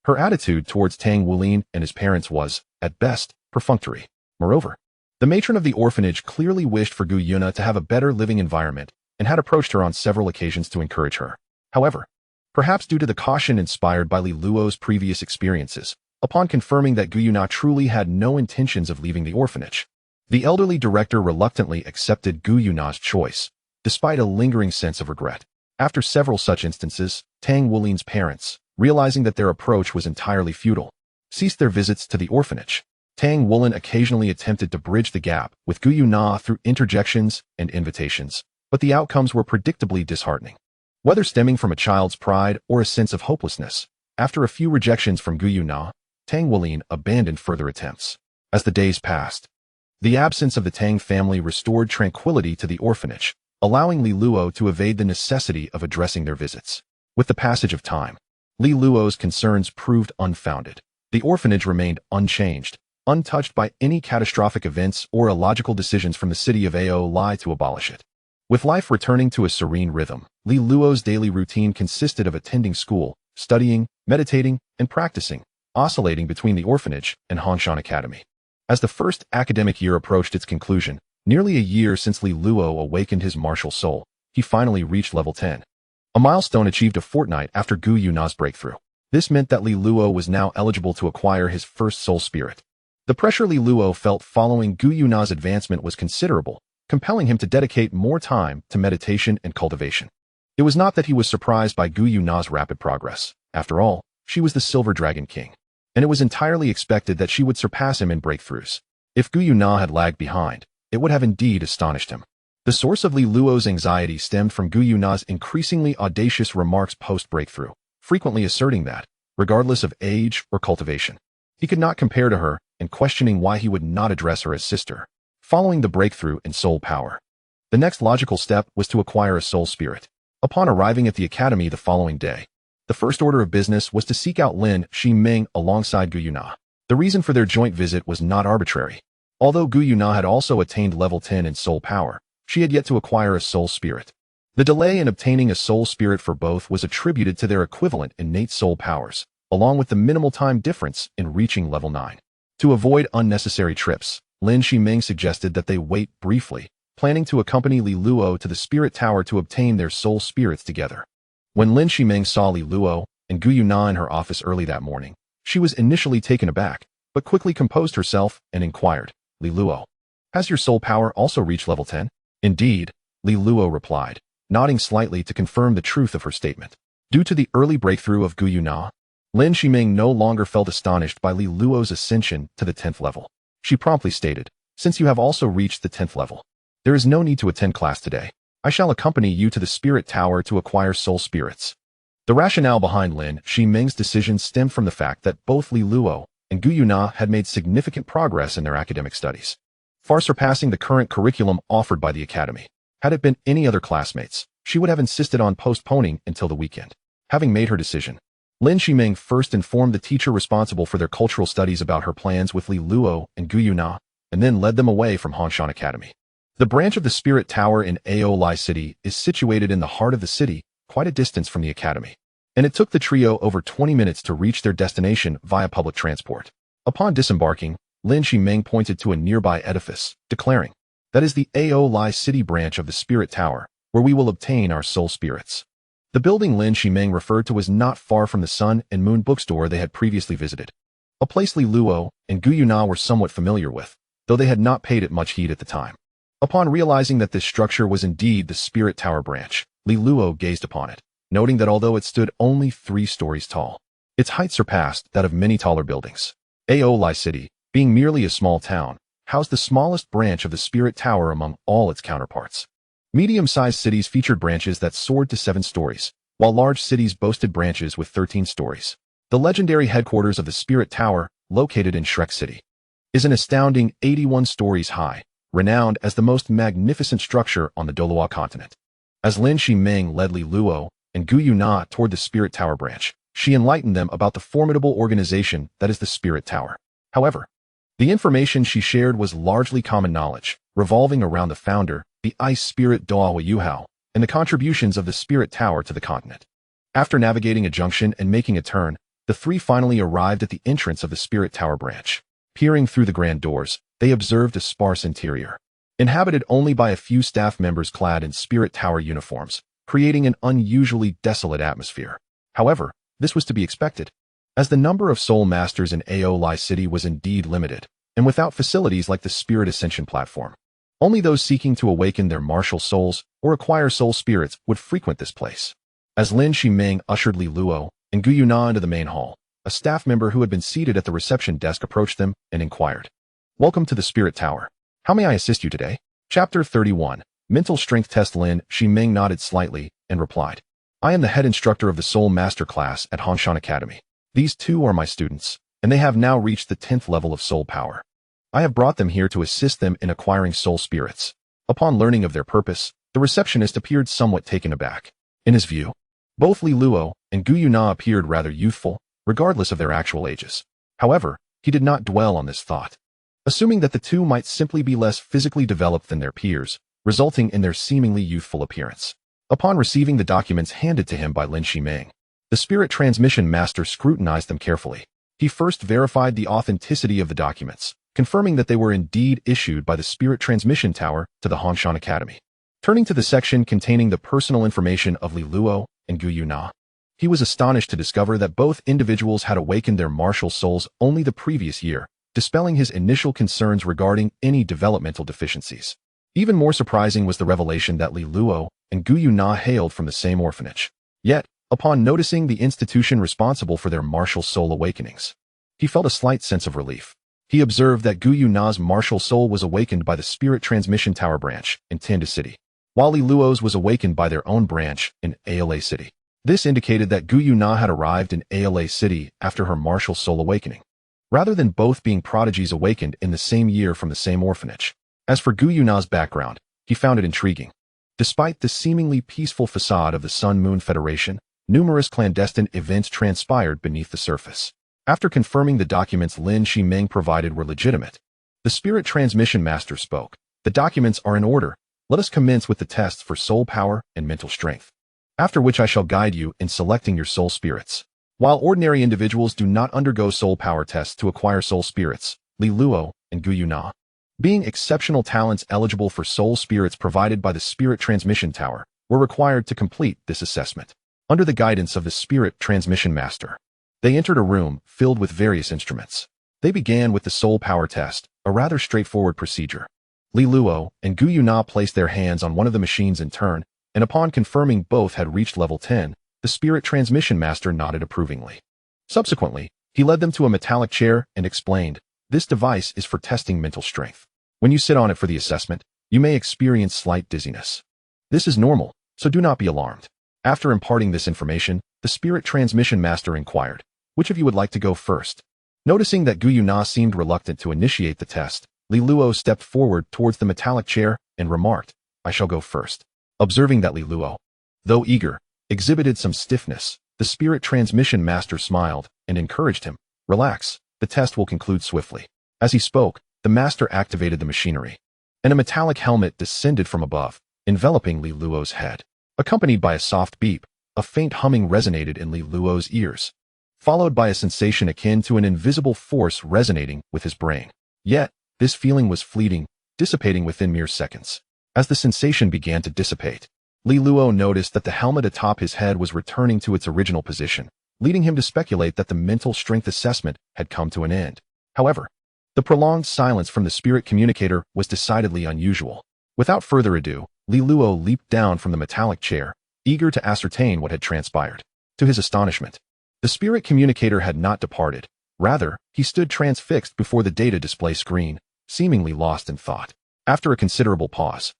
Speaker 1: Her attitude towards Tang Wulin and his parents was, at best, perfunctory. Moreover, the matron of the orphanage clearly wished for Guyuna to have a better living environment and had approached her on several occasions to encourage her. However, perhaps due to the caution inspired by Luo's previous experiences, upon confirming that Guyuna truly had no intentions of leaving the orphanage, the elderly director reluctantly accepted Guyuna's choice, despite a lingering sense of regret. After several such instances, Tang Wulin's parents, realizing that their approach was entirely futile, ceased their visits to the orphanage. Tang Wulin occasionally attempted to bridge the gap with Guyuna through interjections and invitations, but the outcomes were predictably disheartening. Whether stemming from a child's pride or a sense of hopelessness, after a few rejections from Guyuna, Tang Wulin abandoned further attempts. As the days passed, the absence of the Tang family restored tranquility to the orphanage, allowing Luo to evade the necessity of addressing their visits. With the passage of time, Luo's concerns proved unfounded. The orphanage remained unchanged, untouched by any catastrophic events or illogical decisions from the city of Ao Lai to abolish it. With life returning to a serene rhythm, Luo's daily routine consisted of attending school, studying, meditating, and practicing, oscillating between the orphanage and Hanshan Academy. As the first academic year approached its conclusion, nearly a year since Luo awakened his martial soul, he finally reached level 10. A milestone achieved a fortnight after Guyuna's breakthrough. This meant that Luo was now eligible to acquire his first soul spirit. The pressure Luo felt following Guyuna's advancement was considerable, compelling him to dedicate more time to meditation and cultivation. It was not that he was surprised by Guyuna's rapid progress. After all, she was the Silver Dragon King, and it was entirely expected that she would surpass him in breakthroughs. If Guyuna had lagged behind, it would have indeed astonished him. The source of Luo's anxiety stemmed from Guyuna's increasingly audacious remarks post-breakthrough, frequently asserting that, regardless of age or cultivation, he could not compare to her, and questioning why he would not address her as sister. Following the breakthrough in soul power, the next logical step was to acquire a soul spirit. Upon arriving at the academy the following day, the first order of business was to seek out Lin Ximing alongside Guyuna. The reason for their joint visit was not arbitrary. Although Guyuna had also attained level 10 in soul power, she had yet to acquire a soul spirit. The delay in obtaining a soul spirit for both was attributed to their equivalent innate soul powers, along with the minimal time difference in reaching level 9. To avoid unnecessary trips, Lin Ximing suggested that they wait briefly, planning to accompany Luo to the spirit tower to obtain their soul spirits together. When Lin Ximing saw Luo and Guyuna in her office early that morning, she was initially taken aback, but quickly composed herself and inquired, "Li Luo, has your soul power also reached level 10? "Indeed," Li Luo replied, nodding slightly to confirm the truth of her statement. Due to the early breakthrough of Gu Yuna, Lin Shiming no longer felt astonished by Li Luo's ascension to the 10th level. She promptly stated, "Since you have also reached the 10th level, there is no need to attend class today. I shall accompany you to the Spirit Tower to acquire soul spirits." The rationale behind Lin Shiming's decision stemmed from the fact that both Li Luo and Gu Yuna had made significant progress in their academic studies, far surpassing the current curriculum offered by the academy. Had it been any other classmates, she would have insisted on postponing until the weekend. Having made her decision, Lin Shiming first informed the teacher responsible for their cultural studies about her plans with Li Luo and Gu Yuna, and then led them away from Hanshan Academy. The branch of the Spirit Tower in Aolai City is situated in the heart of the city, quite a distance from the academy, and it took the trio over 20 minutes to reach their destination via public transport. Upon disembarking, Lin Shiming pointed to a nearby edifice, declaring, "That is the Aolai City branch of the Spirit Tower, where we will obtain our soul spirits." The building Lin Shiming referred to was not far from the Sun and Moon bookstore they had previously visited, a place Li Luo and Gu Yuna were somewhat familiar with, though they had not paid it much heed at the time. Upon realizing that this structure was indeed the Spirit Tower branch, Li Luo gazed upon it, noting that although it stood only 3 stories tall, its height surpassed that of many taller buildings. Aolai City, being merely a small town, housed the smallest branch of the Spirit Tower among all its counterparts. Medium-sized cities featured branches that soared to 7 stories, while large cities boasted branches with 13 stories. The legendary headquarters of the Spirit Tower, located in Shrek City, is an astounding 81 stories high, renowned as the most magnificent structure on the Douluo Continent. As Lin Shiming led Li Luo and Gu Yuna toward the Spirit Tower branch, she enlightened them about the formidable organization that is the Spirit Tower. However, the information she shared was largely common knowledge, revolving around the founder, the ice spirit Douluo Yuhao, and the contributions of the Spirit Tower to the continent. After navigating a junction and making a turn, the 3 finally arrived at the entrance of the Spirit Tower branch. Peering through the grand doors, they observed a sparse interior, inhabited only by a few staff members clad in Spirit Tower uniforms, creating an unusually desolate atmosphere. However, this was to be expected, as the number of soul masters in Aolai City was indeed limited, and without facilities like the Spirit Ascension platform. Only those seeking to awaken their martial souls or acquire soul spirits would frequent this place. As Lin Shiming ushered Li Luo and Gu Yuna into the main hall, a staff member who had been seated at the reception desk approached them and inquired, "Welcome to the Spirit Tower. How may I assist you today?" Chapter 31. Mental Strength Test. Lin Shiming nodded slightly and replied, "I am the head instructor of the Soul Master class at Hanshan Academy. These 2 are my students, and they have now reached the 10th level of soul power. I have brought them here to assist them in acquiring soul spirits." Upon learning of their purpose, the receptionist appeared somewhat taken aback. In his view, both Li Luo and Gu Yuna appeared rather youthful, regardless of their actual ages. However, he did not dwell on this thought, assuming that the 2 might simply be less physically developed than their peers, resulting in their seemingly youthful appearance. Upon receiving the documents handed to him by Lin Shiming, the Spirit Transmission Master scrutinized them carefully. He first verified the authenticity of the documents, confirming that they were indeed issued by the Spirit Transmission Tower to the Hanshan Academy. Turning to the section containing the personal information of Li Luo and Gu Yuna, he was astonished to discover that both individuals had awakened their martial souls only the previous year, dispelling his initial concerns regarding any developmental deficiencies. Even more surprising was the revelation that Li Luo and Gu Yuna hailed from the same orphanage. Yet, upon noticing the institution responsible for their martial soul awakenings, he felt a slight sense of relief. He observed that Gu Yuna's martial soul was awakened by the Spirit Transmission Tower branch in Tanda City, while Li Luo's was awakened by their own branch in Aolai City. This indicated that Gu Yuna had arrived in Aolai City after her martial soul awakening, rather than both being prodigies awakened in the same year from the same orphanage. As for Gu Yuna's background, he found it intriguing. Despite the seemingly peaceful facade of the Sun-Moon Federation, numerous clandestine events transpired beneath the surface. After confirming the documents Lin Shiming provided were legitimate, the Spirit Transmission Master spoke. "The documents are in order. Let us commence with the tests for soul power and mental strength, after which I shall guide you in selecting your soul spirits." While ordinary individuals do not undergo soul power tests to acquire soul spirits, Li Luo and Gu Yuna, being exceptional talents eligible for soul spirits provided by the Spirit Transmission Tower, were required to complete this assessment. Under the guidance of the Spirit Transmission Master, they entered a room filled with various instruments. They began with the soul power test, a rather straightforward procedure. Li Luo and Gu Yuna placed their hands on one of the machines in turn, and upon confirming both had reached level 10, the spirit transmission master nodded approvingly. Subsequently, he led them to a metallic chair and explained, "This device is for testing mental strength. When you sit on it for the assessment, you may experience slight dizziness. This is normal, so do not be alarmed." After imparting this information, the spirit transmission master inquired, "Which of you would like to go first?" Noticing that Gu Yuna seemed reluctant to initiate the test, Li Luo stepped forward towards the metallic chair and remarked, "I shall go first." Observing that Li Luo, though eager, exhibited some stiffness, the spirit transmission master smiled and encouraged him, "Relax, the test will conclude swiftly." As he spoke, the master activated the machinery, and a metallic helmet descended from above, enveloping Li Luo's head. Accompanied by a soft beep, a faint humming resonated in Li Luo's ears, followed by a sensation akin to an invisible force resonating with his brain. Yet, this feeling was fleeting, dissipating within mere seconds. As the sensation began to dissipate, Li Luo noticed that the helmet atop his head was returning to its original position, leading him to speculate that the mental strength assessment had come to an end. However, the prolonged silence from the spirit communicator was decidedly unusual. Without further ado, Li Luo leaped down from the metallic chair, eager to ascertain what had transpired. To his astonishment, the spirit communicator had not departed. Rather, he stood transfixed before the data display screen, seemingly lost in thought. After a considerable pause,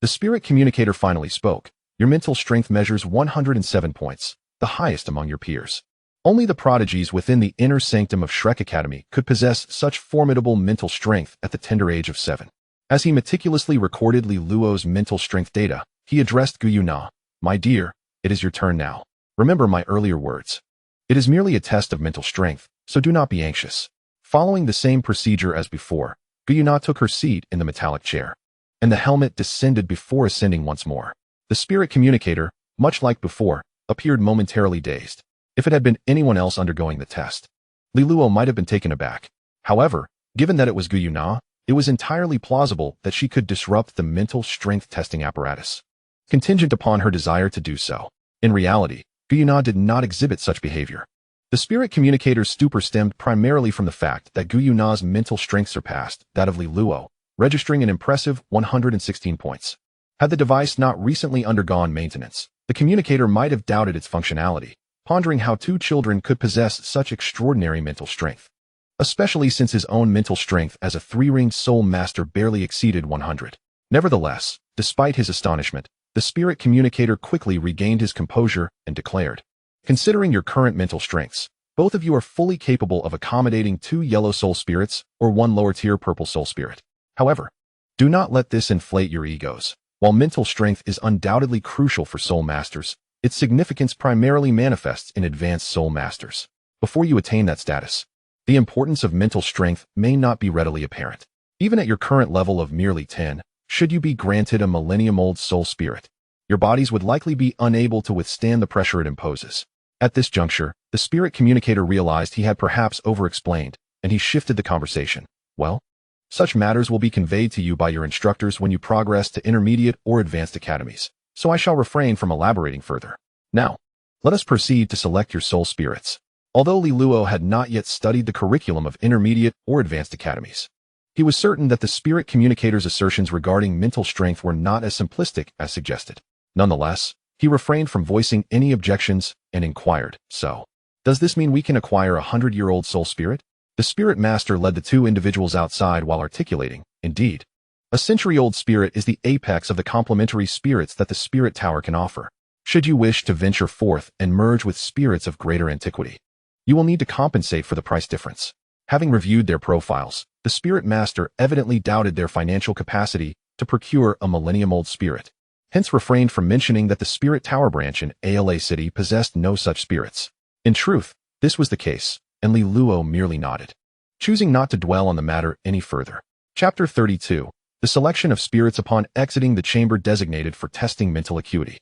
Speaker 1: the spirit communicator finally spoke. "Your mental strength measures 107 points, the highest among your peers. Only the prodigies within the inner sanctum of Shrek Academy could possess such formidable mental strength at the tender age of 7. As he meticulously recorded Li Luo's mental strength data, he addressed Gu Yuna, "My dear, it is your turn now. Remember my earlier words. It is merely a test of mental strength, so do not be anxious." Following the same procedure as before, Gu Yuna took her seat in the metallic chair, and the helmet descended before ascending once more. The spirit communicator, much like before, appeared momentarily dazed. If it had been anyone else undergoing the test, Li Luo might have been taken aback. However, given that it was Gu Yuna, it was entirely plausible that she could disrupt the mental strength testing apparatus, contingent upon her desire to do so. In reality, Gu Yuna did not exhibit such behavior. The spirit communicator's stupor stemmed primarily from the fact that Gu Yuna's mental strength surpassed that of Li Luo, registering an impressive 116 points. Had the device not recently undergone maintenance, the communicator might have doubted its functionality, pondering how two children could possess such extraordinary mental strength, especially since his own mental strength as a three-ringed soul master barely exceeded 100. Nevertheless, despite his astonishment, the spirit communicator quickly regained his composure and declared, "Considering your current mental strengths, both of you are fully capable of accommodating 2 yellow soul spirits or 1 lower-tier purple soul spirit. However, do not let this inflate your egos. While mental strength is undoubtedly crucial for soul masters, its significance primarily manifests in advanced soul masters. Before you attain that status, the importance of mental strength may not be readily apparent. Even at your current level of merely 10, should you be granted a millennium-old soul spirit, your bodies would likely be unable to withstand the pressure it imposes." At this juncture, the spirit communicator realized he had perhaps over-explained, and he shifted the conversation. "Well, such matters will be conveyed to you by your instructors when you progress to intermediate or advanced academies, so I shall refrain from elaborating further. Now, let us proceed to select your soul spirits." Although Li Luo had not yet studied the curriculum of intermediate or advanced academies, he was certain that the spirit communicator's assertions regarding mental strength were not as simplistic as suggested. Nonetheless, he refrained from voicing any objections and inquired, "So, does this mean we can acquire a 100-year-old soul spirit?" The spirit master led the two individuals outside while articulating, "Indeed, a century-old spirit is the apex of the complementary spirits that the spirit tower can offer. Should you wish to venture forth and merge with spirits of greater antiquity, you will need to compensate for the price difference." Having reviewed their profiles, the spirit master evidently doubted their financial capacity to procure a millennium-old spirit, hence refrained from mentioning that the spirit tower branch in ALA City possessed no such spirits. In truth, this was the case, and Li Luo merely nodded, choosing not to dwell on the matter any further. Chapter 32. The selection of spirits upon exiting the chamber designated for testing mental acuity.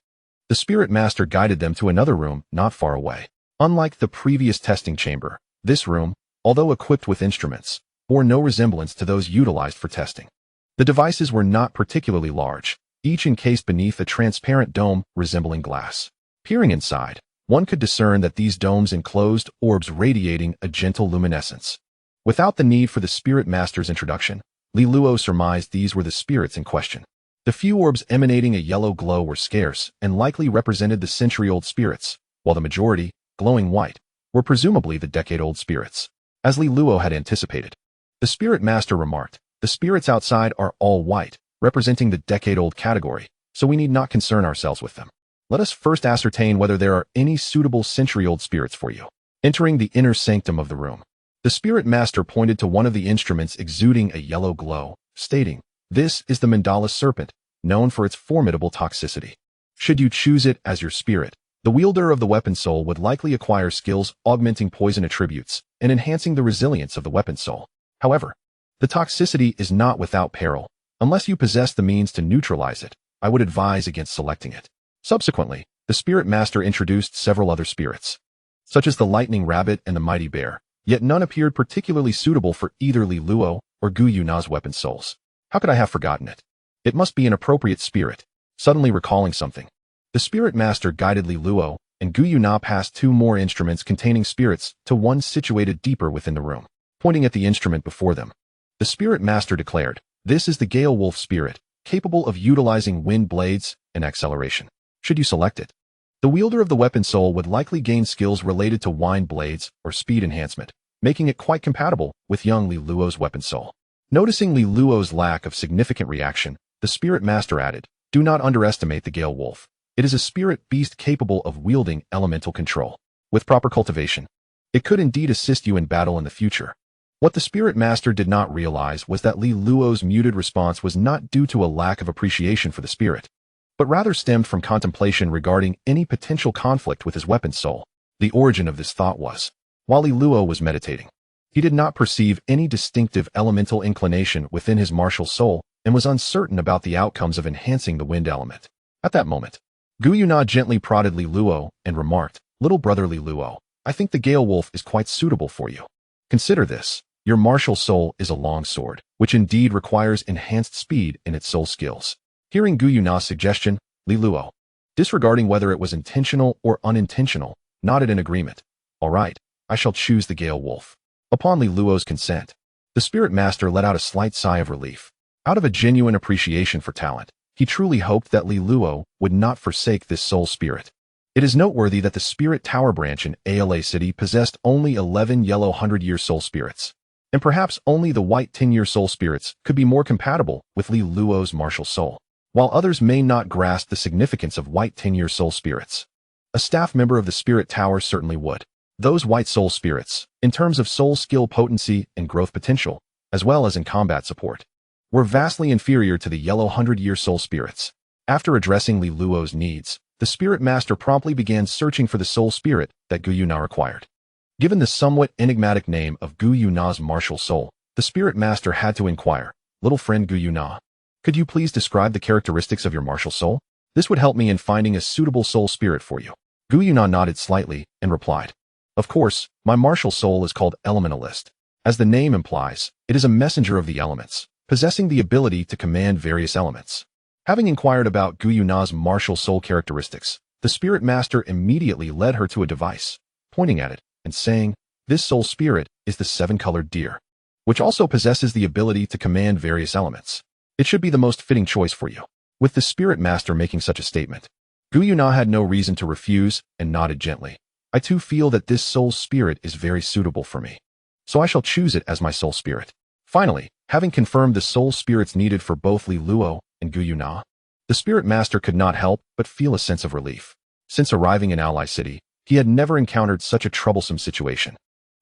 Speaker 1: The spirit master guided them to another room not far away. Unlike the previous testing chamber, this room, although equipped with instruments, bore no resemblance to those utilized for testing. The devices were not particularly large, each encased beneath a transparent dome resembling glass. Peering inside, one could discern that these domes enclosed orbs radiating a gentle luminescence. Without the need for the spirit master's introduction, Li Luo surmised these were the spirits in question. The few orbs emanating a yellow glow were scarce and likely represented the century-old spirits, while the majority, glowing white, were presumably the decade-old spirits. As Li Luo had anticipated, the spirit master remarked, "The spirits outside are all white, representing the decade-old category, so we need not concern ourselves with them. Let us first ascertain whether there are any suitable century-old spirits for you." Entering the inner sanctum of the room, the spirit master pointed to one of the instruments exuding a yellow glow, stating, "This is the mandala serpent, known for its formidable toxicity. Should you choose it as your spirit, the wielder of the weapon soul would likely acquire skills augmenting poison attributes and enhancing the resilience of the weapon soul. However, the toxicity is not without peril. Unless you possess the means to neutralize it, I would advise against selecting it." Subsequently, the spirit master introduced several other spirits, such as the lightning rabbit and the mighty bear, yet none appeared particularly suitable for either Li Luo or Gu Yuna's weapon souls. How could I have forgotten it? It must be an appropriate spirit. Suddenly recalling something, the spirit master guided Li Luo and Gu Yuna past two more instruments containing spirits to one situated deeper within the room. Pointing at the instrument before them, the spirit master declared, "This is the Gale Wolf spirit, capable of utilizing wind blades and acceleration. Should you select it, the wielder of the weapon soul would likely gain skills related to wind blades or speed enhancement, making it quite compatible with young Li Luo's weapon soul." Noticing Li Luo's lack of significant reaction, the spirit master added, "Do not underestimate the Gale Wolf. It is a spirit beast capable of wielding elemental control. With proper cultivation, it could indeed assist you in battle in the future." What the spirit master did not realize was that Li Luo's muted response was not due to a lack of appreciation for the spirit, but rather stemmed from contemplation regarding any potential conflict with his weapon soul. The origin of this thought was, while Li Luo was meditating, he did not perceive any distinctive elemental inclination within his martial soul and was uncertain about the outcomes of enhancing the wind element. At that moment, Gu Yuna gently prodded Li Luo and remarked, "Little brother Li Luo, I think the Gale Wolf is quite suitable for you. Consider this. Your martial soul is a long sword, which indeed requires enhanced speed in its soul skills." Hearing Gu Yuna's suggestion, Li Luo, disregarding whether it was intentional or unintentional, nodded in agreement. "All right, I shall choose the Gale Wolf." Upon Li Luo's consent, the spirit master let out a slight sigh of relief. Out of a genuine appreciation for talent, he truly hoped that Li Luo would not forsake this soul spirit. It is noteworthy that the Spirit Tower branch in ALA City possessed only 11 yellow 100-year soul spirits, and perhaps only the white 10-year soul spirits could be more compatible with Li Luo's martial soul, while others may not grasp the significance of white 10-year soul spirits. A staff member of the Spirit Tower certainly would. Those white soul spirits, in terms of soul skill potency and growth potential, as well as in combat support, were vastly inferior to the yellow 100-year soul spirits. After addressing Li Luo's needs, the spirit master promptly began searching for the soul spirit that Gu Yuna required. Given the somewhat enigmatic name of Gu Yuna's martial soul, the spirit master had to inquire, "Little friend Gu Yuna, could you please describe the characteristics of your martial soul? This would help me in finding a suitable soul spirit for you." Gu Yuna nodded slightly and replied, "Of course, my martial soul is called Elementalist. As the name implies, it is a messenger of the elements, possessing the ability to command various elements." Having inquired about Gu Yuna's martial soul characteristics, the spirit master immediately led her to a device, pointing at it and saying, "This soul spirit is the seven-colored deer, which also possesses the ability to command various elements. It should be the most fitting choice for you." With the spirit master making such a statement, Gu Yuna had no reason to refuse and nodded gently. "I too feel that this soul spirit is very suitable for me, so I shall choose it as my soul spirit." Finally, having confirmed the soul spirits needed for both Li Luo and Gu Yuna, the spirit master could not help but feel a sense of relief. Since arriving in Ally City, he had never encountered such a troublesome situation.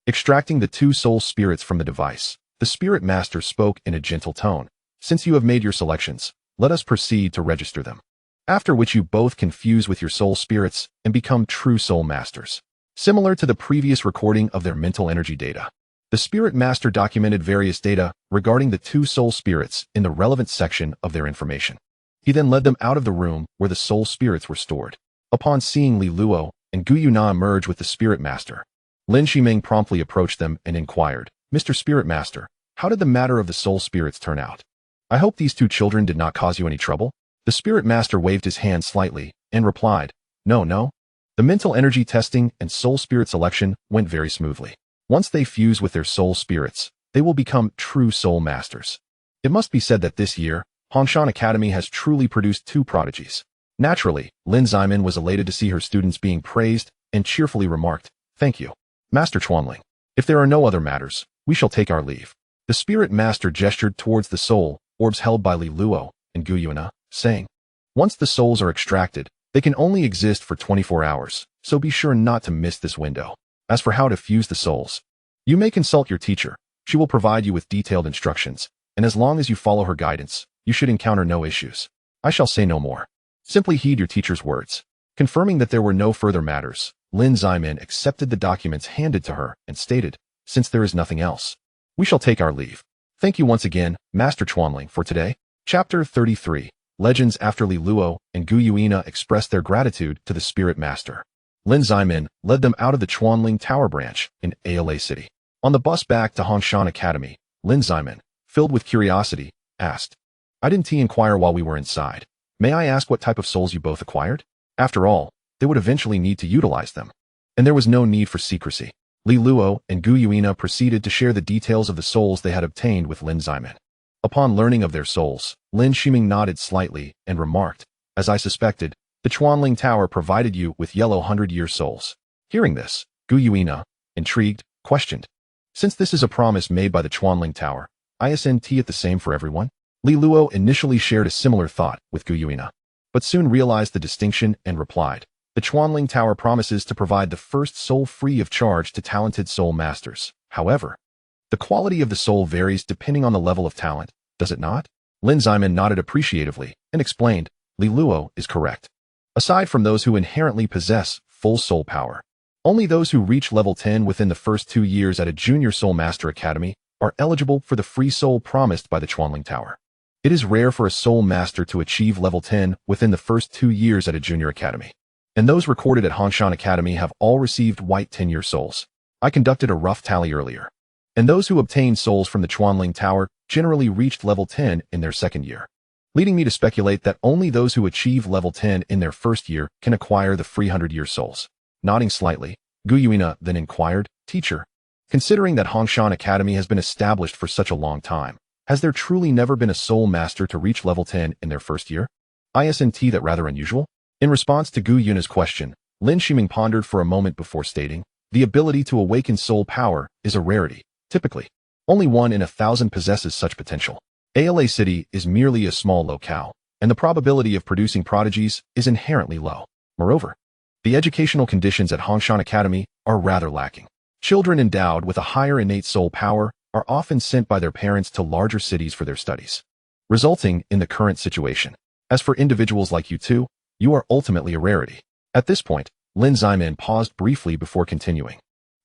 Speaker 1: Extracting the two soul spirits from the device, the spirit master spoke in a gentle tone, "Since you have made your selections, let us proceed to register them. After which you both can fuse with your soul spirits and become true soul masters." Similar to the previous recording of their mental energy data, the spirit master documented various data regarding the two soul spirits in the relevant section of their information. He then led them out of the room where the soul spirits were stored. Upon seeing Li Luo and Gu Yuna emerge with the spirit master, Lin Shiming promptly approached them and inquired, "Mr. Spirit Master, how did the matter of the soul spirits turn out? I hope these two children did not cause you any trouble?" The spirit master waved his hand slightly and replied, No. The mental energy testing and soul spirit selection went very smoothly. Once they fuse with their soul spirits, they will become true soul masters. It must be said that this year, Hongshan Academy has truly produced two prodigies. Naturally, Lin Zimin was elated to see her students being praised and cheerfully remarked, "Thank you, Master Chuanling. If there are no other matters, we shall take our leave." The spirit master gestured towards the soul orbs held by Li Luo and Gu Yuana, saying, "Once the souls are extracted, they can only exist for 24 hours, so be sure not to miss this window. As for how to fuse the souls, you may consult your teacher. She will provide you with detailed instructions, and as long as you follow her guidance, you should encounter no issues. I shall say no more. Simply heed your teacher's words." Confirming that there were no further matters, Lin Zimin accepted the documents handed to her and stated, "Since there is nothing else, we shall take our leave. Thank you once again, Master Chuanling, for today." Chapter 33. Legends. After Li Luo and Gu Yuina expressed their gratitude to the spirit master, Lin Zimin led them out of the Chuanling Tower branch in Ala City. On the bus back to Hongshan Academy, Lin Zimin, filled with curiosity, asked, "I didn't inquire while we were inside. May I ask what type of souls you both acquired? After all, they would eventually need to utilize them." And there was no need for secrecy. Li Luo and Gu Yuina proceeded to share the details of the souls they had obtained with Lin Zimin. Upon learning of their souls, Lin Shiming nodded slightly and remarked, "As I suspected, the Chuanling Tower provided you with yellow 100-year souls." Hearing this, Gu Yuina, intrigued, questioned, "Since this is a promise made by the Chuanling Tower, isn't it the same for everyone?" Li Luo initially shared a similar thought with Gu Yuina, but soon realized the distinction and replied, "The Chuanling Tower promises to provide the first soul free of charge to talented soul masters. However, the quality of the soul varies depending on the level of talent, does it not?" Lin Zimin nodded appreciatively and explained, "Li Luo is correct. Aside from those who inherently possess full soul power, only those who reach level 10 within the first 2 years at a junior soul master academy are eligible for the free soul promised by the Chuanling Tower. It is rare for a soul master to achieve level 10 within the first 2 years at a junior academy, and those recorded at Hongshan Academy have all received white 10-year souls. I conducted a rough tally earlier, and those who obtained souls from the Chuanling Tower generally reached level 10 in their second year, leading me to speculate that only those who achieve level 10 in their first year can acquire the free 100-year souls." Nodding slightly, Gu Yuina then inquired, "Teacher, considering that Hongshan Academy has been established for such a long time, has there truly never been a soul master to reach level 10 in their first year? Isn't that rather unusual?" In response to Gu Yuina's question, Lin Shiming pondered for a moment before stating, "The ability to awaken soul power is a rarity. Typically, only 1 in 1,000 possesses such potential. Ala City is merely a small locale, and the probability of producing prodigies is inherently low. Moreover, the educational conditions at Hongshan Academy are rather lacking. Children endowed with a higher innate soul power are often sent by their parents to larger cities for their studies, resulting in the current situation. As for individuals like you two, you are ultimately a rarity." At this point, Lin Zimin paused briefly before continuing.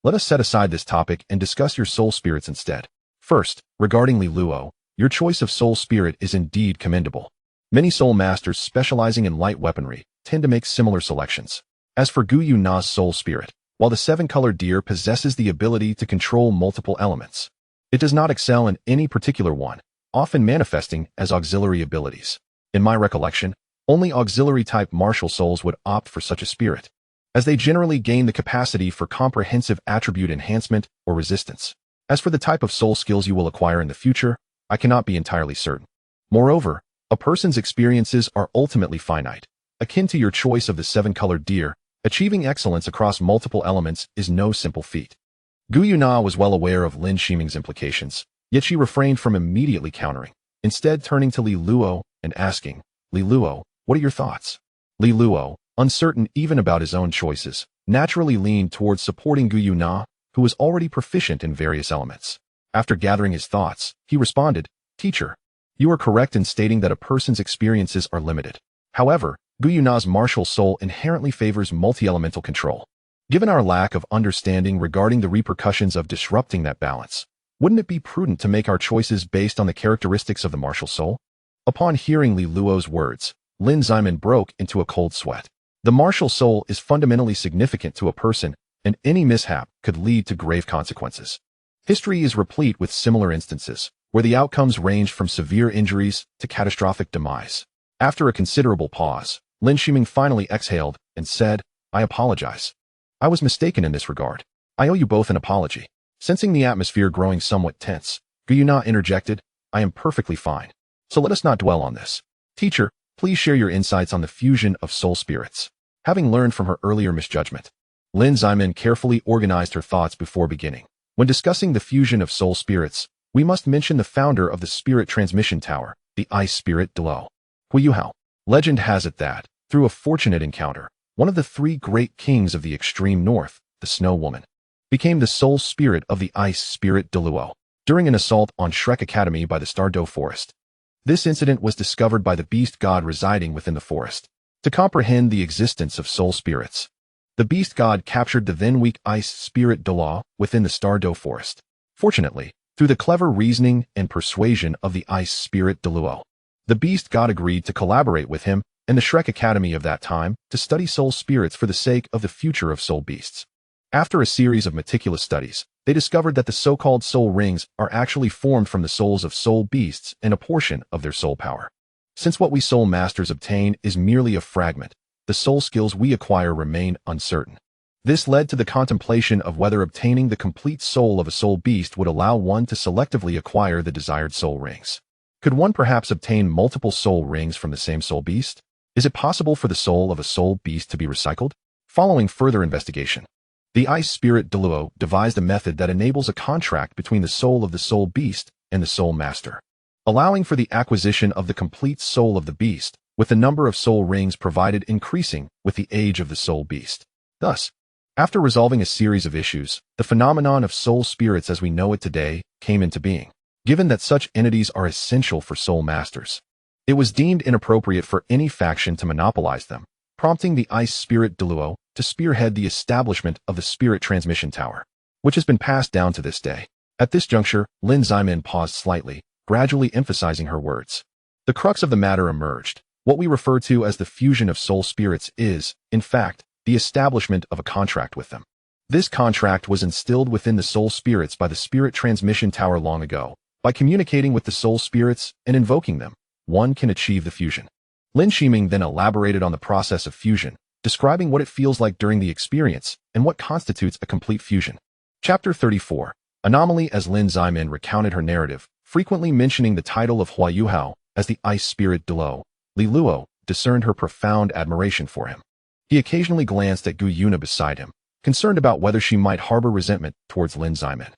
Speaker 1: "Let us set aside this topic and discuss your soul spirits instead. First, regarding Li Luo, your choice of soul spirit is indeed commendable. Many soul masters specializing in light weaponry tend to make similar selections. As for Gu Yuna's soul spirit, while the 7-colored deer possesses the ability to control multiple elements, it does not excel in any particular one, often manifesting as auxiliary abilities. In my recollection, only auxiliary-type martial souls would opt for such a spirit, as they generally gain the capacity for comprehensive attribute enhancement or resistance. As for the type of soul skills you will acquire in the future, I cannot be entirely certain. Moreover, a person's experiences are ultimately finite. Akin to your choice of the 7-colored deer, achieving excellence across multiple elements is no simple feat." Gu Yuna was well aware of Lin Shiming's implications, yet she refrained from immediately countering, instead turning to Li Luo and asking, "Li Luo, what are your thoughts?" Li Luo, uncertain even about his own choices, naturally leaned towards supporting Gu Yuna, who was already proficient in various elements. After gathering his thoughts, he responded, "Teacher, you are correct in stating that a person's experiences are limited. However, Gu Yuna's martial soul inherently favors multi-elemental control. Given our lack of understanding regarding the repercussions of disrupting that balance, wouldn't it be prudent to make our choices based on the characteristics of the martial soul?" Upon hearing Li Luo's words, Lin Zimin broke into a cold sweat. The martial soul is fundamentally significant to a person, and any mishap could lead to grave consequences. History is replete with similar instances, where the outcomes ranged from severe injuries to catastrophic demise. After a considerable pause, Lin Shiming finally exhaled and said, "I apologize. I was mistaken in this regard. I owe you both an apology." Sensing the atmosphere growing somewhat tense, Gu Yuna interjected, I am perfectly fine. So let us not dwell on this. Teacher, please share your insights on the fusion of soul spirits. Having learned from her earlier misjudgment, Lin Zimin carefully organized her thoughts before beginning. When discussing the fusion of soul spirits, we must mention the founder of the Spirit Transmission Tower, the Ice Spirit Douluo. Huiyuhao. Legend has it that, through a fortunate encounter, one of the three great kings of the extreme north, the Snow Woman, became the soul spirit of the Ice Spirit Douluo during an assault on Shrek Academy by the Star Dou Forest. This incident was discovered by the beast god residing within the forest. To comprehend the existence of soul spirits, the beast god captured the then weak Ice Spirit Douluo within the Star Dou Forest. Fortunately, through the clever reasoning and persuasion of the Ice Spirit Douluo, the beast god agreed to collaborate with him and the Shrek Academy of that time to study soul spirits for the sake of the future of soul beasts. After a series of meticulous studies, they discovered that the so-called soul rings are actually formed from the souls of soul beasts and a portion of their soul power. Since what we soul masters obtain is merely a fragment, the soul skills we acquire remain uncertain. This led to the contemplation of whether obtaining the complete soul of a soul beast would allow one to selectively acquire the desired soul rings. Could one perhaps obtain multiple soul rings from the same soul beast? Is it possible for the soul of a soul beast to be recycled? Following further investigation, the Ice Spirit Douluo devised a method that enables a contract between the soul of the soul beast and the soul master, allowing for the acquisition of the complete soul of the beast, with the number of soul rings provided increasing with the age of the soul beast. Thus, after resolving a series of issues, the phenomenon of soul spirits as we know it today came into being. Given that such entities are essential for soul masters, it was deemed inappropriate for any faction to monopolize them, prompting the Ice Spirit Douluo to spearhead the establishment of the Spirit Transmission Tower, which has been passed down to this day. At this juncture, Lin Zimin paused slightly, gradually emphasizing her words. The crux of the matter emerged. What we refer to as the fusion of soul spirits is, in fact, the establishment of a contract with them. This contract was instilled within the soul spirits by the Spirit Transmission Tower long ago. By communicating with the soul spirits and invoking them, one can achieve the fusion. Lin Shiming then elaborated on the process of fusion, describing what it feels like during the experience and what constitutes a complete fusion. Chapter 34. Anomaly. As Lin Zimin recounted her narrative, frequently mentioning the title of Huiyuhao as the Ice Spirit Douluo, Li Luo discerned her profound admiration for him. He occasionally glanced at Gu Yuna beside him, concerned about whether she might harbor resentment towards Lin Zimin.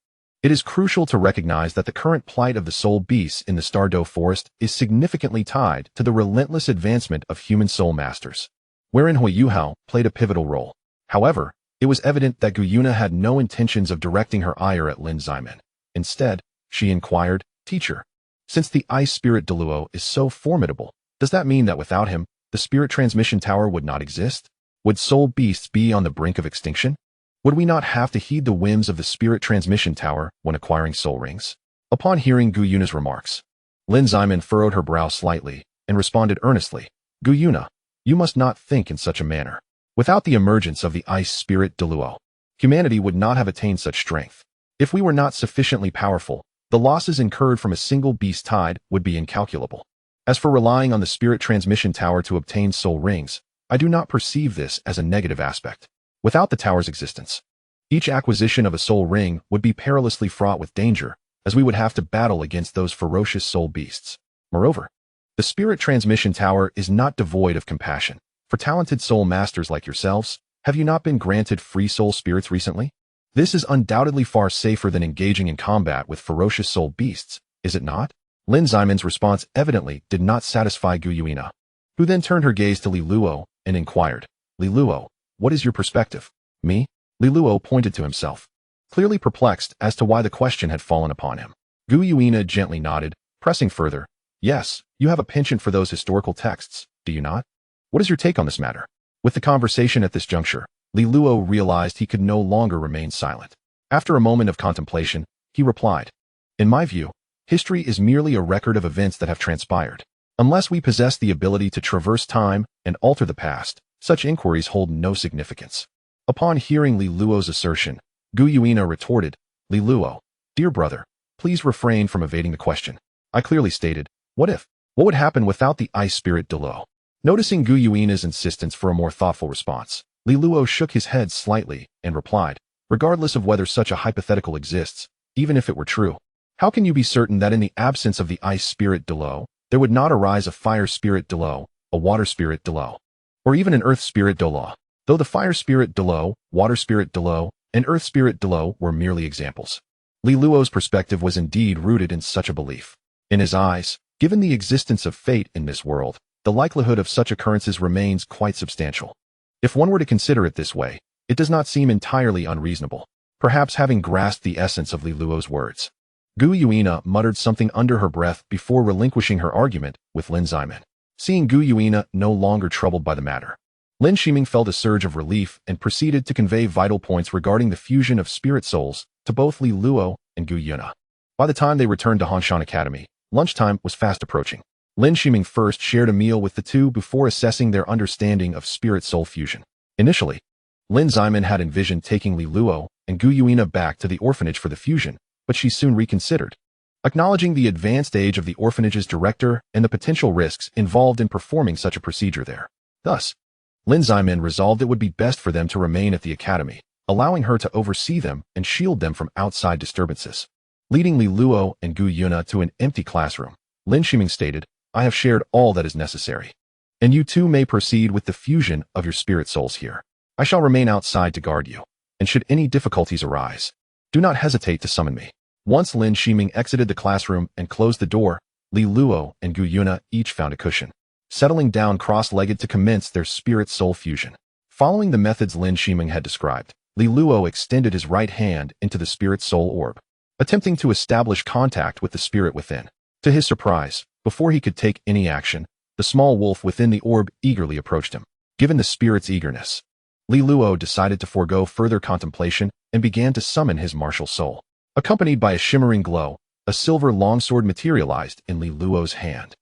Speaker 1: It is crucial to recognize that the current plight of the soul beasts in the Star Dou Forest is significantly tied to the relentless advancement of human soul masters, wherein Huiyuhao played a pivotal role. However, it was evident that Gu Yuna had no intentions of directing her ire at Lin Zimin. Instead, she inquired, Teacher, since the Ice Spirit Douluo is so formidable, does that mean that without him, the Spirit Transmission Tower would not exist? Would soul beasts be on the brink of extinction? Would we not have to heed the whims of the Spirit Transmission Tower when acquiring soul rings? Upon hearing Gu Yuna's remarks, Lin Zimin furrowed her brow slightly and responded earnestly, Gu Yuna, you must not think in such a manner. Without the emergence of the Ice Spirit Douluo, humanity would not have attained such strength. If we were not sufficiently powerful, the losses incurred from a single beast tide would be incalculable. As for relying on the Spirit Transmission Tower to obtain soul rings, I do not perceive this as a negative aspect. Without the tower's existence, each acquisition of a soul ring would be perilously fraught with danger, as we would have to battle against those ferocious soul beasts. Moreover, the Spirit Transmission Tower is not devoid of compassion. For talented soul masters like yourselves, have you not been granted free soul spirits recently? This is undoubtedly far safer than engaging in combat with ferocious soul beasts, is it not? Lin Zimin's response evidently did not satisfy Gu Yuna, who then turned her gaze to Li Luo and inquired, Li Luo, what is your perspective? Me? Li Luo pointed to himself, clearly perplexed as to why the question had fallen upon him. Gu Yuna gently nodded, pressing further, yes, you have a penchant for those historical texts, do you not? What is your take on this matter? With the conversation at this juncture, Li Luo realized he could no longer remain silent. After a moment of contemplation, he replied, in my view, history is merely a record of events that have transpired. Unless we possess the ability to traverse time and alter the past, such inquiries hold no significance. Upon hearing Li Luo's assertion, Gu Yuna retorted, Li Luo, dear brother, please refrain from evading the question. I clearly stated, what if? What would happen without the Ice Spirit Douluo? Noticing Gu Yuna's insistence for a more thoughtful response, Li Luo shook his head slightly and replied, Regardless of whether such a hypothetical exists, even if it were true, how can you be certain that in the absence of the ice spirit Douluo, there would not arise a fire spirit Douluo, a water spirit Douluo, or even an earth spirit Douluo? Though the fire spirit Douluo, water spirit Douluo, and earth spirit Douluo were merely examples, Luo's perspective was indeed rooted in such a belief. In his eyes, given the existence of fate in this world, the likelihood of such occurrences remains quite substantial. If one were to consider it this way, it does not seem entirely unreasonable. Perhaps having grasped the essence of Luo's words, Gu Yuina muttered something under her breath before relinquishing her argument with Lin Zimin. Seeing Gu Yuina no longer troubled by the matter, Lin Shiming felt a surge of relief and proceeded to convey vital points regarding the fusion of spirit souls to both Luo and Gu Yuina. By the time they returned to Hanshan Academy, lunchtime was fast approaching. Lin Shiming first shared a meal with the two before assessing their understanding of spirit-soul fusion. Initially, Lin Zimin had envisioned taking Luo and Gu Yuina back to the orphanage for the fusion, but she soon reconsidered. Acknowledging the advanced age of the orphanage's director and the potential risks involved in performing such a procedure there. Thus, Lin Zimin resolved it would be best for them to remain at the academy, allowing her to oversee them and shield them from outside disturbances. Leading Luo and Gu Yuina to an empty classroom, Lin Shiming stated, "I have shared all that is necessary, and you too may proceed with the fusion of your spirit souls here. I shall remain outside to guard you, and should any difficulties arise, do not hesitate to summon me." Once Lin Shiming exited the classroom and closed the door, Luo and Gu Yuina each found a cushion, settling down cross-legged to commence their spirit-soul fusion. Following the methods Lin Shiming had described, Luo extended his right hand into the spirit-soul orb, attempting to establish contact with the spirit within. To his surprise, before he could take any action, the small wolf within the orb eagerly approached him. Given the spirit's eagerness, Luo decided to forego further contemplation and began to summon his martial soul. Accompanied by a shimmering glow, a silver longsword materialized in Luo's hand.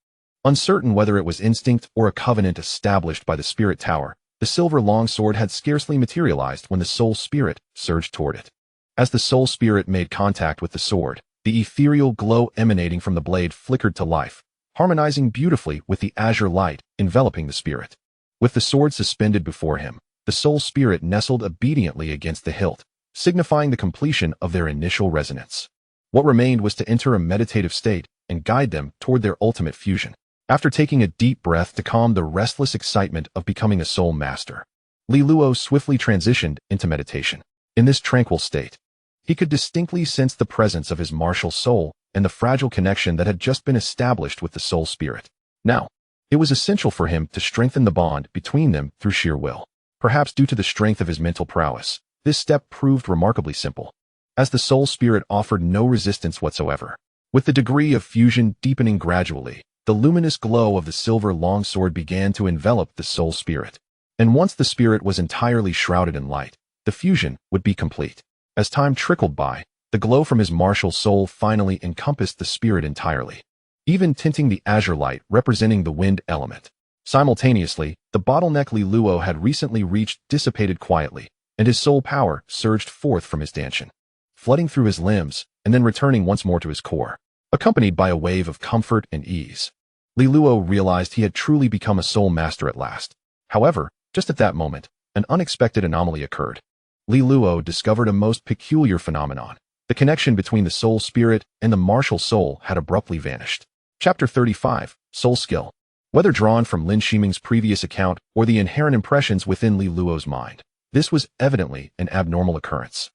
Speaker 1: Uncertain whether it was instinct or a covenant established by the spirit tower, the silver longsword had scarcely materialized when the soul spirit surged toward it. As the soul spirit made contact with the sword, the ethereal glow emanating from the blade flickered to life, harmonizing beautifully with the azure light enveloping the spirit. With the sword suspended before him, the soul spirit nestled obediently against the hilt, signifying the completion of their initial resonance. What remained was to enter a meditative state and guide them toward their ultimate fusion. After taking a deep breath to calm the restless excitement of becoming a soul master, Luo swiftly transitioned into meditation. In this tranquil state, he could distinctly sense the presence of his martial soul and the fragile connection that had just been established with the soul spirit. Now, it was essential for him to strengthen the bond between them through sheer will. Perhaps due to the strength of his mental prowess, this step proved remarkably simple, as the soul spirit offered no resistance whatsoever. With the degree of fusion deepening gradually, the luminous glow of the silver longsword began to envelop the soul spirit. And once the spirit was entirely shrouded in light, the fusion would be complete. As time trickled by, the glow from his martial soul finally encompassed the spirit entirely, even tinting the azure light representing the wind element. Simultaneously, the bottleneck Luo had recently reached dissipated quietly, and his soul power surged forth from his danshin, flooding through his limbs and then returning once more to his core, accompanied by a wave of comfort and ease. Luo realized he had truly become a soul master at last. However, just at that moment, an unexpected anomaly occurred. Luo discovered a most peculiar phenomenon. The connection between the soul spirit and the martial soul had abruptly vanished. Chapter 35, Soul Skill. Whether drawn from Lin Shiming's previous account or the inherent impressions within Luo's mind, this was evidently an abnormal occurrence.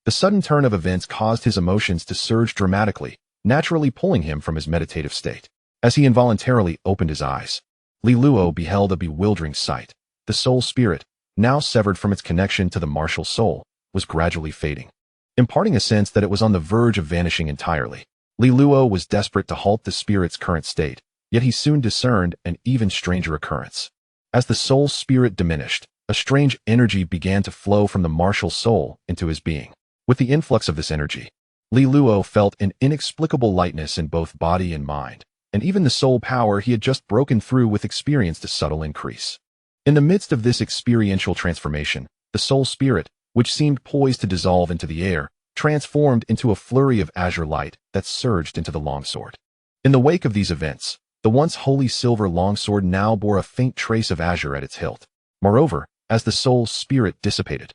Speaker 1: The sudden turn of events caused his emotions to surge dramatically, naturally pulling him from his meditative state. As he involuntarily opened his eyes, Luo beheld a bewildering sight. The soul spirit, now severed from its connection to the martial soul, was gradually fading, imparting a sense that it was on the verge of vanishing entirely. Luo was desperate to halt the spirit's current state, yet he soon discerned an even stranger occurrence. As the soul spirit diminished, a strange energy began to flow from the martial soul into his being. With the influx of this energy, Luo felt an inexplicable lightness in both body and mind, and even the soul power he had just broken through with experienced a subtle increase. In the midst of this experiential transformation, the soul spirit, which seemed poised to dissolve into the air, transformed into a flurry of azure light that surged into the longsword. In the wake of these events, the once holy silver longsword now bore a faint trace of azure at its hilt. Moreover, as the soul spirit dissipated,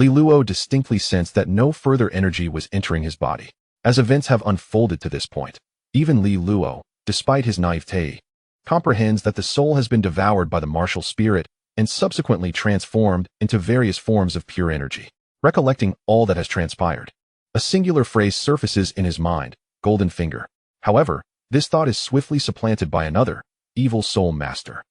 Speaker 1: Li Luo distinctly sensed that no further energy was entering his body. As events have unfolded to this point, even Li Luo, despite his naivete, comprehends that the soul has been devoured by the martial spirit and subsequently transformed into various forms of pure energy. Recollecting all that has transpired, a singular phrase surfaces in his mind, golden finger. However, this thought is swiftly supplanted by another, evil soul master.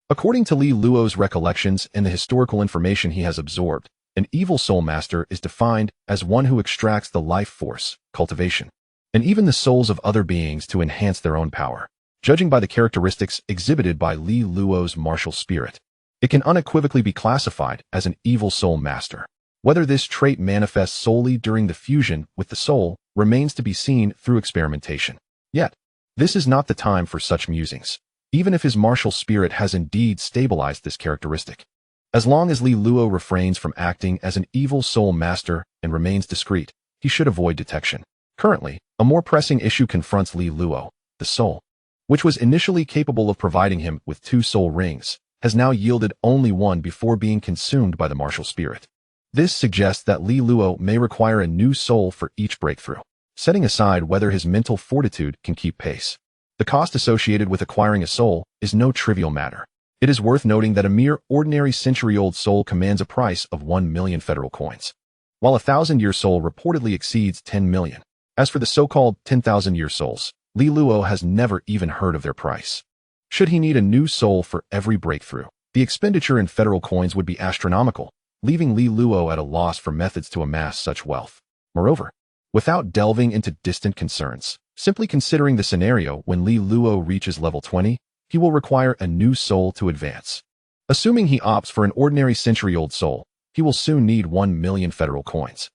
Speaker 1: According to Li Luo's recollections and the historical information he has absorbed, an evil soul master is defined as one who extracts the life force, cultivation, and even the souls of other beings to enhance their own power. Judging by the characteristics exhibited by Li Luo's martial spirit, it can unequivocally be classified as an evil soul master. Whether this trait manifests solely during the fusion with the soul remains to be seen through experimentation. Yet, this is not the time for such musings, even if his martial spirit has indeed stabilized this characteristic. As long as Li Luo refrains from acting as an evil soul master and remains discreet, he should avoid detection. Currently, a more pressing issue confronts Li Luo. The soul, which was initially capable of providing him with 2 soul rings, has now yielded only one before being consumed by the martial spirit. This suggests that Li Luo may require a new soul for each breakthrough, setting aside whether his mental fortitude can keep pace. The cost associated with acquiring a soul is no trivial matter. It is worth noting that a mere ordinary century-old soul commands a price of 1 million federal coins, while a 1,000-year soul reportedly exceeds 10 million. As for the so-called 10,000-year souls, Li Luo has never even heard of their price. Should he need a new soul for every breakthrough, the expenditure in federal coins would be astronomical, leaving Li Luo at a loss for methods to amass such wealth. Moreover, without delving into distant concerns, simply considering the scenario when Li Luo reaches level 20, he will require a new soul to advance. Assuming he opts for an ordinary century-old soul, he will soon need 1 million federal coins,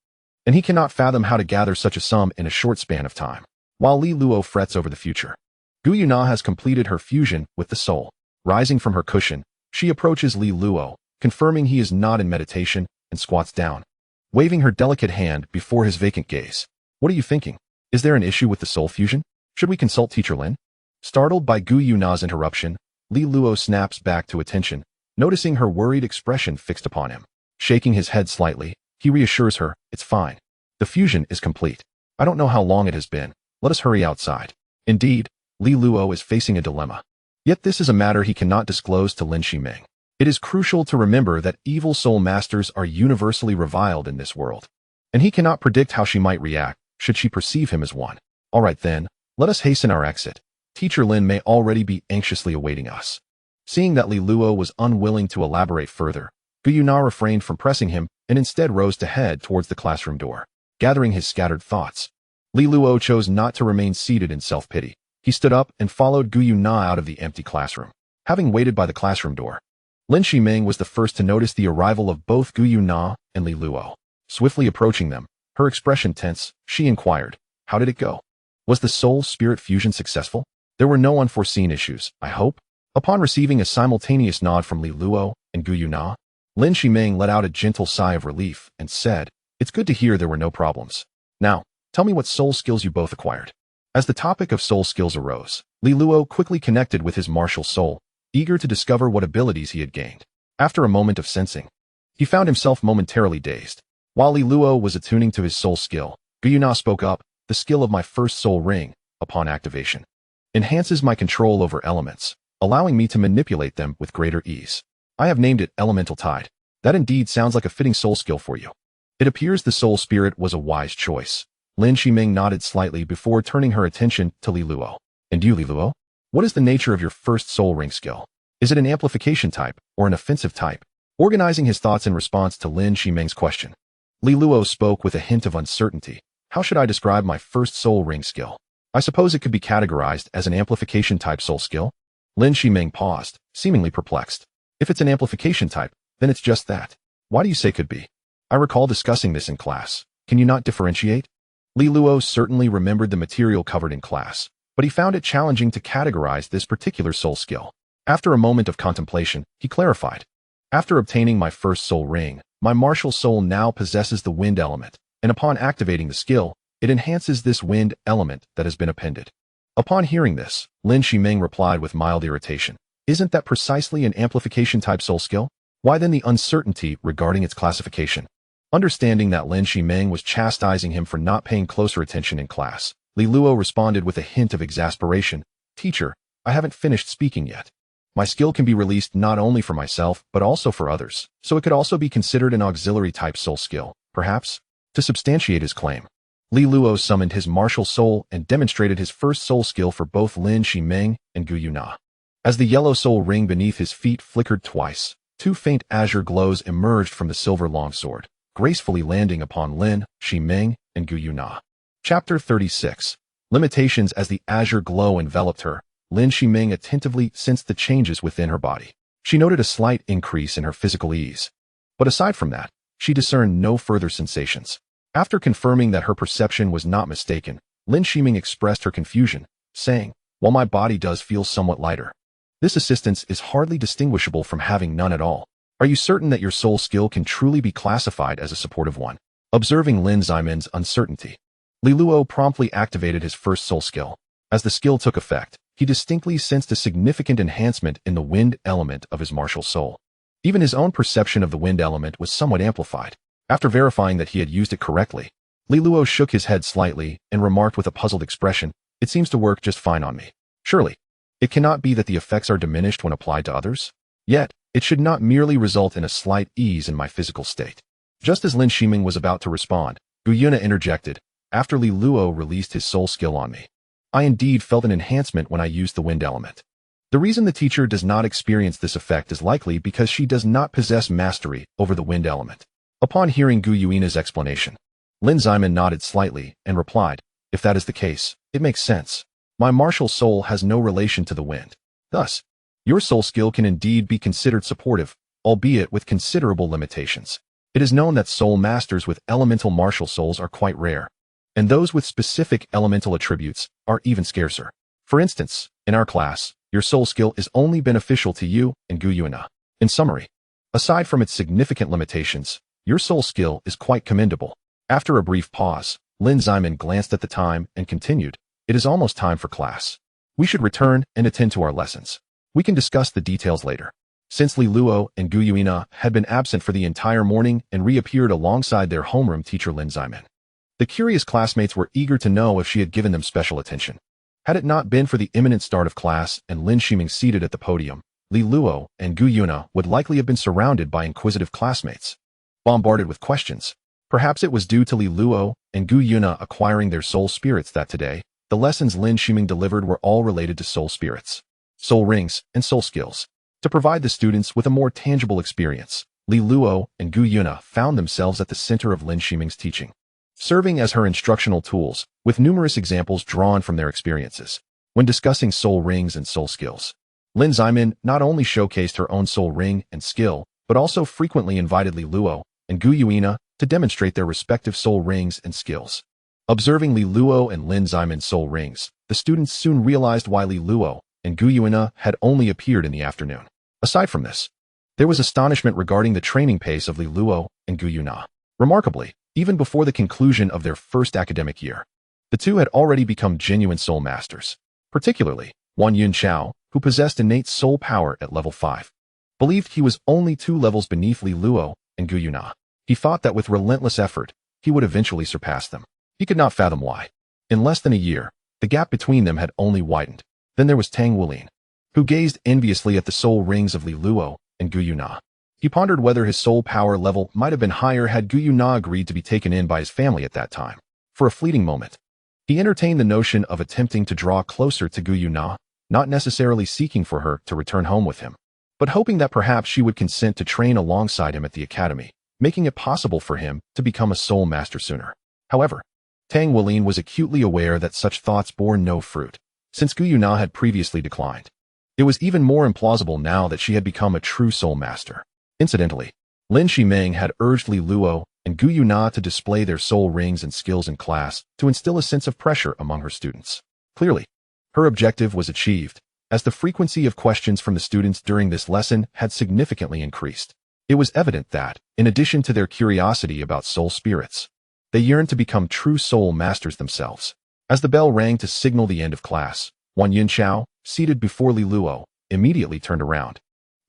Speaker 1: and he cannot fathom how to gather such a sum in a short span of time. While Li Luo frets over the future, Gu Yuna has completed her fusion with the soul. Rising from her cushion, she approaches Li Luo, confirming he is not in meditation, and squats down, waving her delicate hand before his vacant gaze. What are you thinking? Is there an issue with the soul fusion? Should we consult Teacher Lin? Startled by Gu Yuna's interruption, Li Luo snaps back to attention, noticing her worried expression fixed upon him. Shaking his head slightly, he reassures her, it's fine. The fusion is complete. I don't know how long it has been. Let us hurry outside. Indeed, Li Luo is facing a dilemma. Yet this is a matter he cannot disclose to Lin Shiming. It is crucial to remember that evil soul masters are universally reviled in this world, and he cannot predict how she might react should she perceive him as one. All right then, let us hasten our exit. Teacher Lin may already be anxiously awaiting us. Seeing that Li Luo was unwilling to elaborate further, Gu Yuna refrained from pressing him and instead rose to head towards the classroom door. Gathering his scattered thoughts, Li Luo chose not to remain seated in self-pity. He stood up and followed Gu Yuna out of the empty classroom. Having waited by the classroom door, Lin Shiming was the first to notice the arrival of both Gu Yuna and Li Luo. Swiftly approaching them, her expression tense, she inquired, how did it go? Was the soul-spirit fusion successful? There were no unforeseen issues, I hope? Upon receiving a simultaneous nod from Li Luo and Gu Yuna, Lin Shiming let out a gentle sigh of relief and said, it's good to hear there were no problems. Now, tell me what soul skills you both acquired. As the topic of soul skills arose, Li Luo quickly connected with his martial soul, eager to discover what abilities he had gained. After a moment of sensing, he found himself momentarily dazed. While Li Luo was attuning to his soul skill, Gu Yuna spoke up, the skill of my first soul ring, upon activation, enhances my control over elements, allowing me to manipulate them with greater ease. I have named it Elemental Tide. That indeed sounds like a fitting soul skill for you. It appears the soul spirit was a wise choice. Lin Shiming nodded slightly before turning her attention to Li Luo. And you, Li Luo? What is the nature of your first soul ring skill? Is it an amplification type or an offensive type? Organizing his thoughts in response to Lin Shiming's question, Li Luo spoke with a hint of uncertainty. How should I describe my first soul ring skill? I suppose it could be categorized as an amplification type soul skill? Lin Shiming paused, seemingly perplexed. If it's an amplification type, then it's just that. Why do you say could be? I recall discussing this in class. Can you not differentiate? Li Luo certainly remembered the material covered in class, but he found it challenging to categorize this particular soul skill. After a moment of contemplation, he clarified. After obtaining my first soul ring, my martial soul now possesses the wind element, and upon activating the skill, it enhances this wind element that has been appended. Upon hearing this, Lin Shiming replied with mild irritation. Isn't that precisely an amplification type soul skill? Why then the uncertainty regarding its classification? Understanding that Lin Shimeng was chastising him for not paying closer attention in class, Li Luo responded with a hint of exasperation. Teacher, I haven't finished speaking yet. My skill can be released not only for myself, but also for others, so it could also be considered an auxiliary-type soul skill, perhaps? To substantiate his claim, Li Luo summoned his martial soul and demonstrated his first soul skill for both Lin Shimeng and Gu Yuna. As the yellow soul ring beneath his feet flickered twice, two faint azure glows emerged from the silver longsword, gracefully landing upon Lin Shimeng and Gu Yuna. Chapter 36. Limitations. As the azure glow enveloped her, Lin Shimeng attentively sensed the changes within her body. She noted a slight increase in her physical ease. But aside from that, she discerned no further sensations. After confirming that her perception was not mistaken, Lin Shimeng expressed her confusion, saying, "While my body does feel somewhat lighter, this assistance is hardly distinguishable from having none at all. Are you certain that your soul skill can truly be classified as a supportive one?" Observing Lin Ximen's uncertainty, Li Luo promptly activated his first soul skill. As the skill took effect, he distinctly sensed a significant enhancement in the wind element of his martial soul. Even his own perception of the wind element was somewhat amplified. After verifying that he had used it correctly, Li Luo shook his head slightly and remarked with a puzzled expression, "It seems to work just fine on me. Surely, it cannot be that the effects are diminished when applied to others? Yet, it should not merely result in a slight ease in my physical state." Just as Lin Shimeng was about to respond, Gu Yuna interjected, "After Li Luo released his soul skill on me, I indeed felt an enhancement when I used the wind element. The reason the teacher does not experience this effect is likely because she does not possess mastery over the wind element." Upon hearing Gu Yuina's explanation, Lin Ximen nodded slightly and replied, "If that is the case, it makes sense. My martial soul has no relation to the wind. Thus, your soul skill can indeed be considered supportive, albeit with considerable limitations. It is known that soul masters with elemental martial souls are quite rare, and those with specific elemental attributes are even scarcer. For instance, in our class, your soul skill is only beneficial to you and Gu Yuna. In summary, aside from its significant limitations, your soul skill is quite commendable." After a brief pause, Lin Ximen glanced at the time and continued, "It is almost time for class. We should return and attend to our lessons. We can discuss the details later." Since Li Luo and Gu Yuina had been absent for the entire morning and reappeared alongside their homeroom teacher Lin Ximen, the curious classmates were eager to know if she had given them special attention. Had it not been for the imminent start of class and Lin Shimeng seated at the podium, Li Luo and Gu Yuna would likely have been surrounded by inquisitive classmates, bombarded with questions. Perhaps it was due to Li Luo and Gu Yuna acquiring their soul spirits that today, the lessons Lin Shimeng delivered were all related to soul spirits, soul rings, and soul skills. To provide the students with a more tangible experience, Li Luo and Gu Yuna found themselves at the center of Lin Shimeng's teaching, serving as her instructional tools, with numerous examples drawn from their experiences. When discussing soul rings and soul skills, Lin Ximen not only showcased her own soul ring and skill, but also frequently invited Li Luo and Gu Yuina to demonstrate their respective soul rings and skills. Observing Li Luo and Lin Ximen's soul rings, the students soon realized why Li Luo and Gu Yuina had only appeared in the afternoon. Aside from this, there was astonishment regarding the training pace of Li Luo and Gu Yuna. Remarkably, even before the conclusion of their first academic year, the two had already become genuine soul masters. Particularly, Wan Yunqiao, who possessed innate soul power at level 5, believed he was only 2 levels beneath Li Luo and Gu Yuna. He thought that with relentless effort, he would eventually surpass them. He could not fathom why. In less than a year, the gap between them had only widened. Then there was Tang Wulin, who gazed enviously at the soul rings of Li Luo and Gu Yuna. He pondered whether his soul power level might have been higher had Gu Yuna agreed to be taken in by his family at that time. For a fleeting moment, he entertained the notion of attempting to draw closer to Gu Yuna, not necessarily seeking for her to return home with him, but hoping that perhaps she would consent to train alongside him at the academy, making it possible for him to become a soul master sooner. However, Tang Wulin was acutely aware that such thoughts bore no fruit, since Gu Yuna had previously declined. It was even more implausible now that she had become a true soul master. Incidentally, Lin Shimeng had urged Li Luo and Gu Yuna to display their soul rings and skills in class to instill a sense of pressure among her students. Clearly, her objective was achieved, as the frequency of questions from the students during this lesson had significantly increased. It was evident that, in addition to their curiosity about soul spirits, they yearned to become true soul masters themselves. As the bell rang to signal the end of class, Wan Yunqiao, seated before Li Luo, immediately turned around,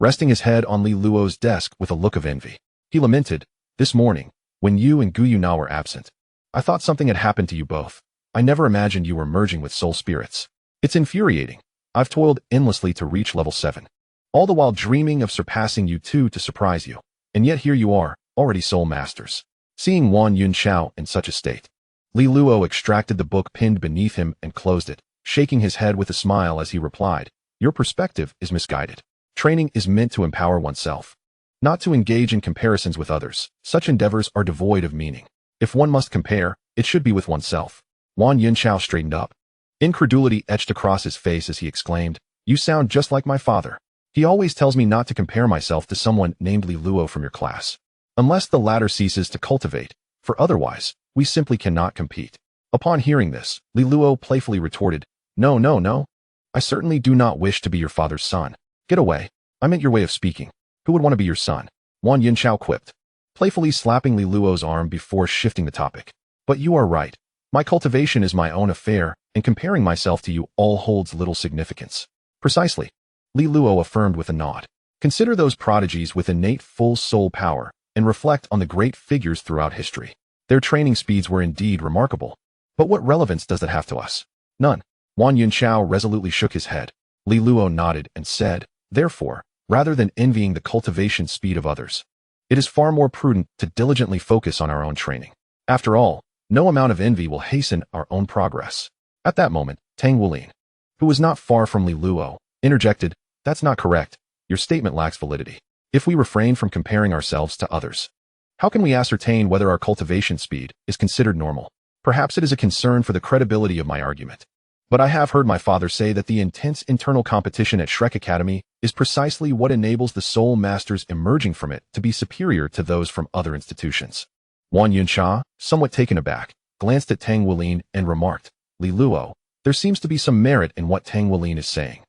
Speaker 1: resting his head on Li Luo's desk with a look of envy. He lamented, "This morning, when you and Guyu Na were absent. I thought something had happened to you both. I never imagined you were merging with soul spirits. It's infuriating. I've toiled endlessly to reach level 7. All the while dreaming of surpassing you two to surprise you. And yet here you are, already soul masters. Seeing Wan Yunxiao in such a state, Li Luo extracted the book pinned beneath him and closed it, shaking his head with a smile as he replied, "Your perspective is misguided. Training is meant to empower oneself, not to engage in comparisons with others. Such endeavors are devoid of meaning. If one must compare, it should be with oneself." Wan Yunxiao straightened up. Incredulity etched across his face as he exclaimed, "You sound just like my father. He always tells me not to compare myself to someone named Li Luo from your class, unless the latter ceases to cultivate, for otherwise, we simply cannot compete." Upon hearing this, Li Luo playfully retorted, No, no, no. I certainly do not wish to be your father's son. Get away. I meant your way of speaking. Who would want to be your son?" Wan Yunxiao quipped, playfully slapping Li Luo's arm before shifting the topic. "But you are right. My cultivation is my own affair, and comparing myself to you all holds little significance." "Precisely," Li Luo affirmed with a nod. "Consider those prodigies with innate full soul power, and reflect on the great figures throughout history. Their training speeds were indeed remarkable. But what relevance does that have to us? None." Wan Yunxiao resolutely shook his head. Li Luo nodded and said, "Therefore, rather than envying the cultivation speed of others, it is far more prudent to diligently focus on our own training. After all, no amount of envy will hasten our own progress." At that moment, Tang Wulin, who was not far from Li Luo, interjected, "That's not correct. Your statement lacks validity. If we refrain from comparing ourselves to others, how can we ascertain whether our cultivation speed is considered normal? Perhaps it is a concern for the credibility of my argument. But I have heard my father say that the intense internal competition at Shrek Academy is precisely what enables the soul masters emerging from it to be superior to those from other institutions." Wan Yunxiao, somewhat taken aback, glanced at Tang Wulin and remarked, "Li Luo, there seems to be some merit in what Tang Wulin is saying.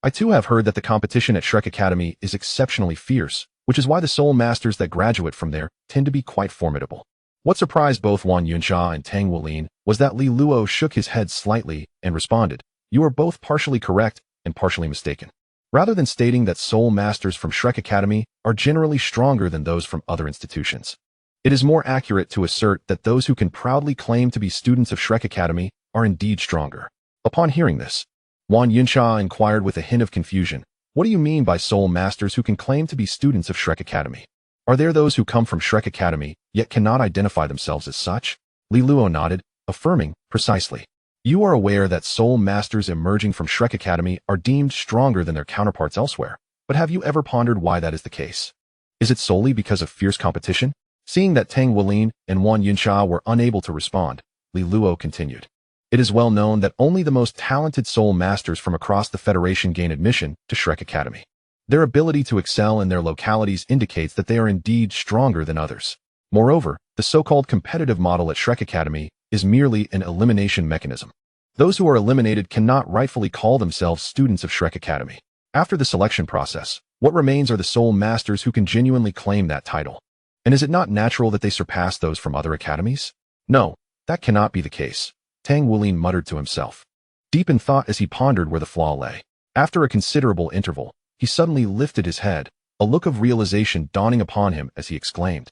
Speaker 1: I too have heard that the competition at Shrek Academy is exceptionally fierce, which is why the soul masters that graduate from there tend to be quite formidable." What surprised both Wan Yunxiao and Tang Wulin was that Li Luo shook his head slightly and responded, "You are both partially correct and partially mistaken. Rather than stating that soul masters from Shrek Academy are generally stronger than those from other institutions, it is more accurate to assert that those who can proudly claim to be students of Shrek Academy are indeed stronger." Upon hearing this, Wan Yunxiao inquired with a hint of confusion, "What do you mean by soul masters who can claim to be students of Shrek Academy? Are there those who come from Shrek Academy yet cannot identify themselves as such?" Li Luo nodded, affirming, "Precisely. You are aware that soul masters emerging from Shrek Academy are deemed stronger than their counterparts elsewhere, but have you ever pondered why that is the case? Is it solely because of fierce competition?" Seeing that Tang Wulin and Wan Yunxiao were unable to respond, Li Luo continued, "It is well known that only the most talented soul masters from across the Federation gain admission to Shrek Academy. Their ability to excel in their localities indicates that they are indeed stronger than others. Moreover, the so-called competitive model at Shrek Academy is merely an elimination mechanism. Those who are eliminated cannot rightfully call themselves students of Shrek Academy. After the selection process, what remains are the soul masters who can genuinely claim that title. And is it not natural that they surpass those from other academies? No, that cannot be the case," Tang Wulin muttered to himself, deep in thought as he pondered where the flaw lay. After a considerable interval, he suddenly lifted his head, a look of realization dawning upon him as he exclaimed,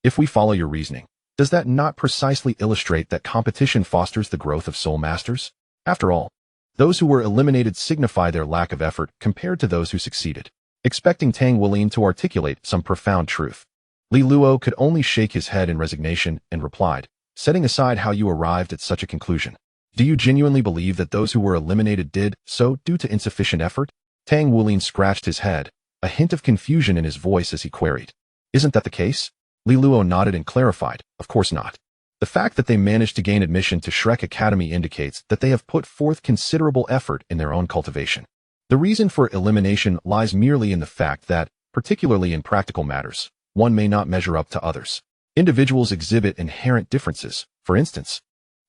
Speaker 1: "If we follow your reasoning, does that not precisely illustrate that competition fosters the growth of soul masters? After all, those who were eliminated signify their lack of effort compared to those who succeeded." Expecting Tang Wulin to articulate some profound truth, Li Luo could only shake his head in resignation and replied, "Setting aside how you arrived at such a conclusion, do you genuinely believe that those who were eliminated did so due to insufficient effort?" Tang Wulin scratched his head, a hint of confusion in his voice as he queried, "Isn't that the case?" Li Luo nodded and clarified, "Of course not. The fact that they managed to gain admission to Shrek Academy indicates that they have put forth considerable effort in their own cultivation. The reason for elimination lies merely in the fact that, particularly in practical matters, one may not measure up to others. Individuals exhibit inherent differences. For instance,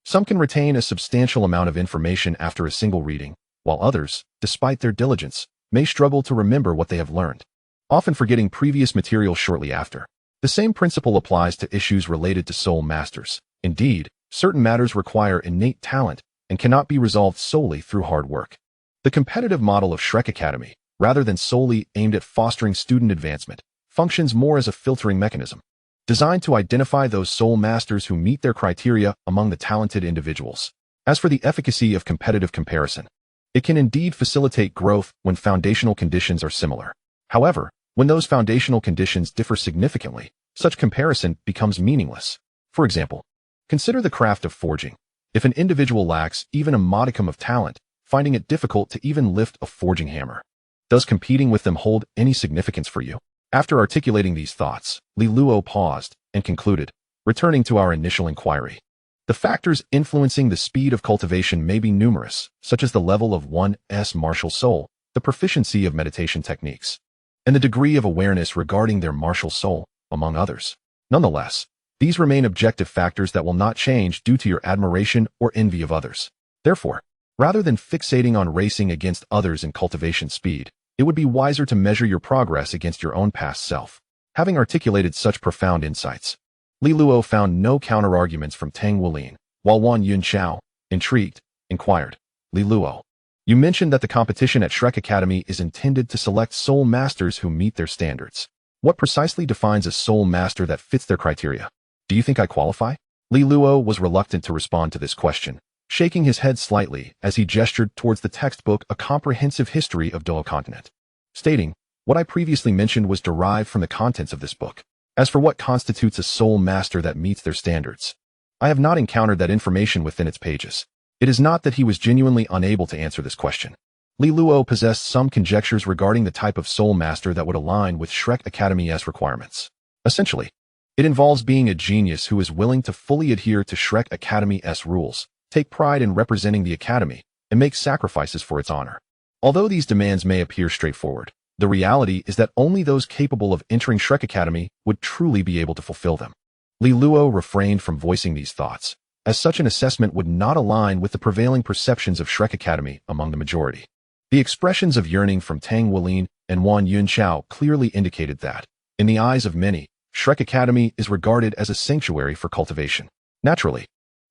Speaker 1: some can retain a substantial amount of information after a single reading, while others, despite their diligence, may struggle to remember what they have learned, often forgetting previous material shortly after. The same principle applies to issues related to soul masters. Indeed, certain matters require innate talent and cannot be resolved solely through hard work. The competitive model of Shrek Academy, rather than solely aimed at fostering student advancement, functions more as a filtering mechanism. designed to identify those soul masters who meet their criteria among the talented individuals. As for the efficacy of competitive comparison, it can indeed facilitate growth when foundational conditions are similar. However, when those foundational conditions differ significantly, such comparison becomes meaningless. For example, consider the craft of forging. If an individual lacks even a modicum of talent, finding it difficult to even lift a forging hammer, does competing with them hold any significance for you? After articulating these thoughts, Luo paused and concluded, returning to our initial inquiry. The factors influencing the speed of cultivation may be numerous, such as the level of one's martial soul, the proficiency of meditation techniques, and the degree of awareness regarding their martial soul, among others. Nonetheless, these remain objective factors that will not change due to your admiration or envy of others. Therefore, rather than fixating on racing against others in cultivation speed, it would be wiser to measure your progress against your own past self. Having articulated such profound insights, Luo found no counter-arguments from Tang Wulin, while Wan Yunxiao, intrigued, inquired, Luo, you mentioned that the competition at Shrek Academy is intended to select soul masters who meet their standards. What precisely defines a soul master that fits their criteria? Do you think I qualify? Luo was reluctant to respond to this question, shaking his head slightly as he gestured towards the textbook A Comprehensive History of Douluo Continent, stating, what I previously mentioned was derived from the contents of this book. As for what constitutes a soul master that meets their standards, I have not encountered that information within its pages. It is not that he was genuinely unable to answer this question. Luo possessed some conjectures regarding the type of soul master that would align with Shrek Academy's requirements. Essentially, it involves being a genius who is willing to fully adhere to Shrek Academy's rules, take pride in representing the Academy, and make sacrifices for its honor. Although these demands may appear straightforward, the reality is that only those capable of entering Shrek Academy would truly be able to fulfill them. Luo refrained from voicing these thoughts, as such an assessment would not align with the prevailing perceptions of Shrek Academy among the majority. The expressions of yearning from Tang Wulin and Wan Yunxiao clearly indicated that, in the eyes of many, Shrek Academy is regarded as a sanctuary for cultivation. Naturally,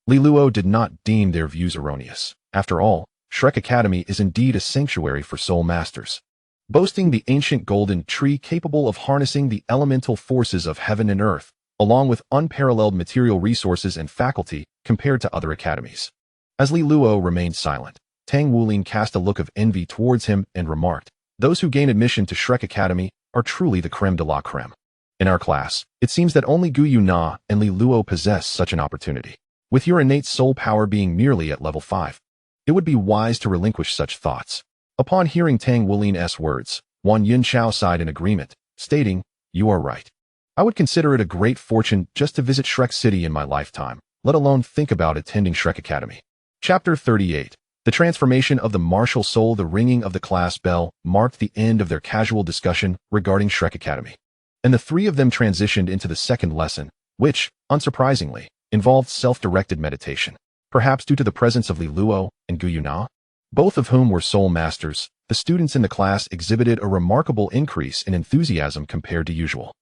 Speaker 1: Luo did not deem their views erroneous. After all, Shrek Academy is indeed a sanctuary for soul masters, boasting the ancient golden tree capable of harnessing the elemental forces of heaven and earth, along with unparalleled material resources and faculty compared to other academies. As Luo remained silent, Tang Wulin cast a look of envy towards him and remarked, those who gain admission to Shrek Academy are truly the creme de la creme. In our class, it seems that only Gu Yuna and Luo possess such an opportunity. With your innate soul power being merely at level 5, it would be wise to relinquish such thoughts. Upon hearing Tang Wulin's words, Wan Yunxiao sighed in agreement, stating, you are right. I would consider it a great fortune just to visit Shrek City in my lifetime, let alone think about attending Shrek Academy. Chapter 38. The transformation of the martial soul. The ringing of the class bell marked the end of their casual discussion regarding Shrek Academy, and the three of them transitioned into the second lesson, which, unsurprisingly, involved self-directed meditation. Perhaps due to the presence of Luo and Gu Yuna, both of whom were soul masters, the students in the class exhibited a remarkable increase in enthusiasm compared to usual.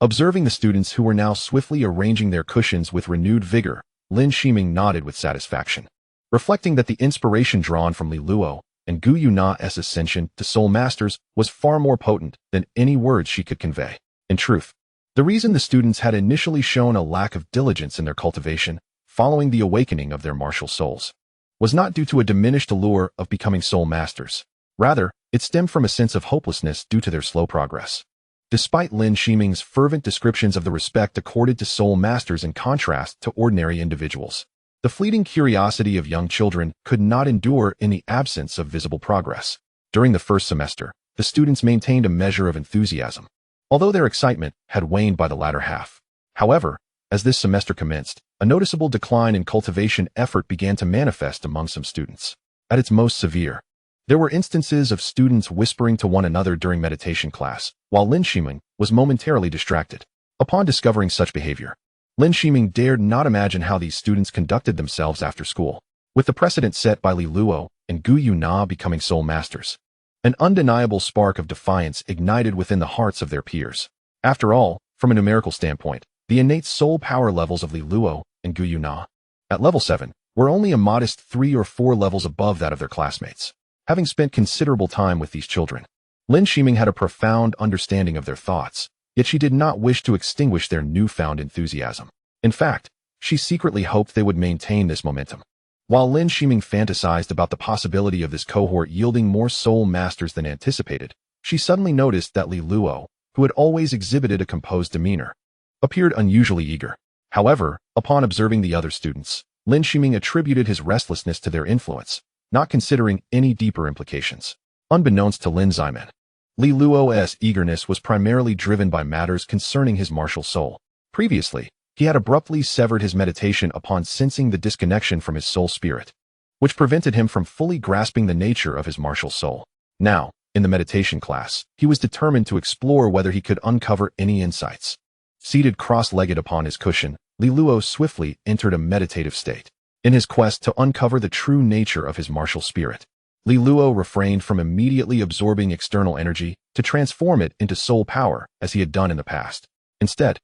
Speaker 1: Observing the students who were now swiftly arranging their cushions with renewed vigor, Lin Shiming nodded with satisfaction, reflecting that the inspiration drawn from Luo and Gu Yuna's ascension to soul masters was far more potent than any words she could convey. In truth, the reason the students had initially shown a lack of diligence in their cultivation following the awakening of their martial souls was not due to a diminished allure of becoming soul masters. Rather, it stemmed from a sense of hopelessness due to their slow progress. Despite Lin Shiming's fervent descriptions of the respect accorded to soul masters in contrast to ordinary individuals, the fleeting curiosity of young children could not endure in the absence of visible progress. During the first semester, the students maintained a measure of enthusiasm, although their excitement had waned by the latter half. However, as this semester commenced, a noticeable decline in cultivation effort began to manifest among some students. At its most severe, there were instances of students whispering to one another during meditation class, while Lin Shiming was momentarily distracted. Upon discovering such behavior, Lin Shiming dared not imagine how these students conducted themselves after school. With the precedent set by Luo and Gu Yuna becoming soul masters, an undeniable spark of defiance ignited within the hearts of their peers. After all, from a numerical standpoint, the innate soul power levels of Luo and Gu Yuna, at level 7, were only a modest 3 or 4 levels above that of their classmates. Having spent considerable time with these children, Lin Shiming had a profound understanding of their thoughts, Yet she did not wish to extinguish their newfound enthusiasm. In fact, she secretly hoped they would maintain this momentum. While Lin Shiming fantasized about the possibility of this cohort yielding more soul masters than anticipated, she suddenly noticed that Li Luo, who had always exhibited a composed demeanor, appeared unusually eager. However, upon observing the other students, Lin Shiming attributed his restlessness to their influence, not considering any deeper implications. Unbeknownst to Lin Ziman, Li Luo's eagerness was primarily driven by matters concerning his martial soul. Previously, he had abruptly severed his meditation upon sensing the disconnection from his soul spirit, which prevented him from fully grasping the nature of his martial soul. Now, in the meditation class, he was determined to explore whether he could uncover any insights. Seated cross-legged upon his cushion, Li Luo swiftly entered a meditative state. In his quest to uncover the true nature of his martial spirit, Li Luo refrained from immediately absorbing external energy to transform it into soul power as he had done in the past. Instead,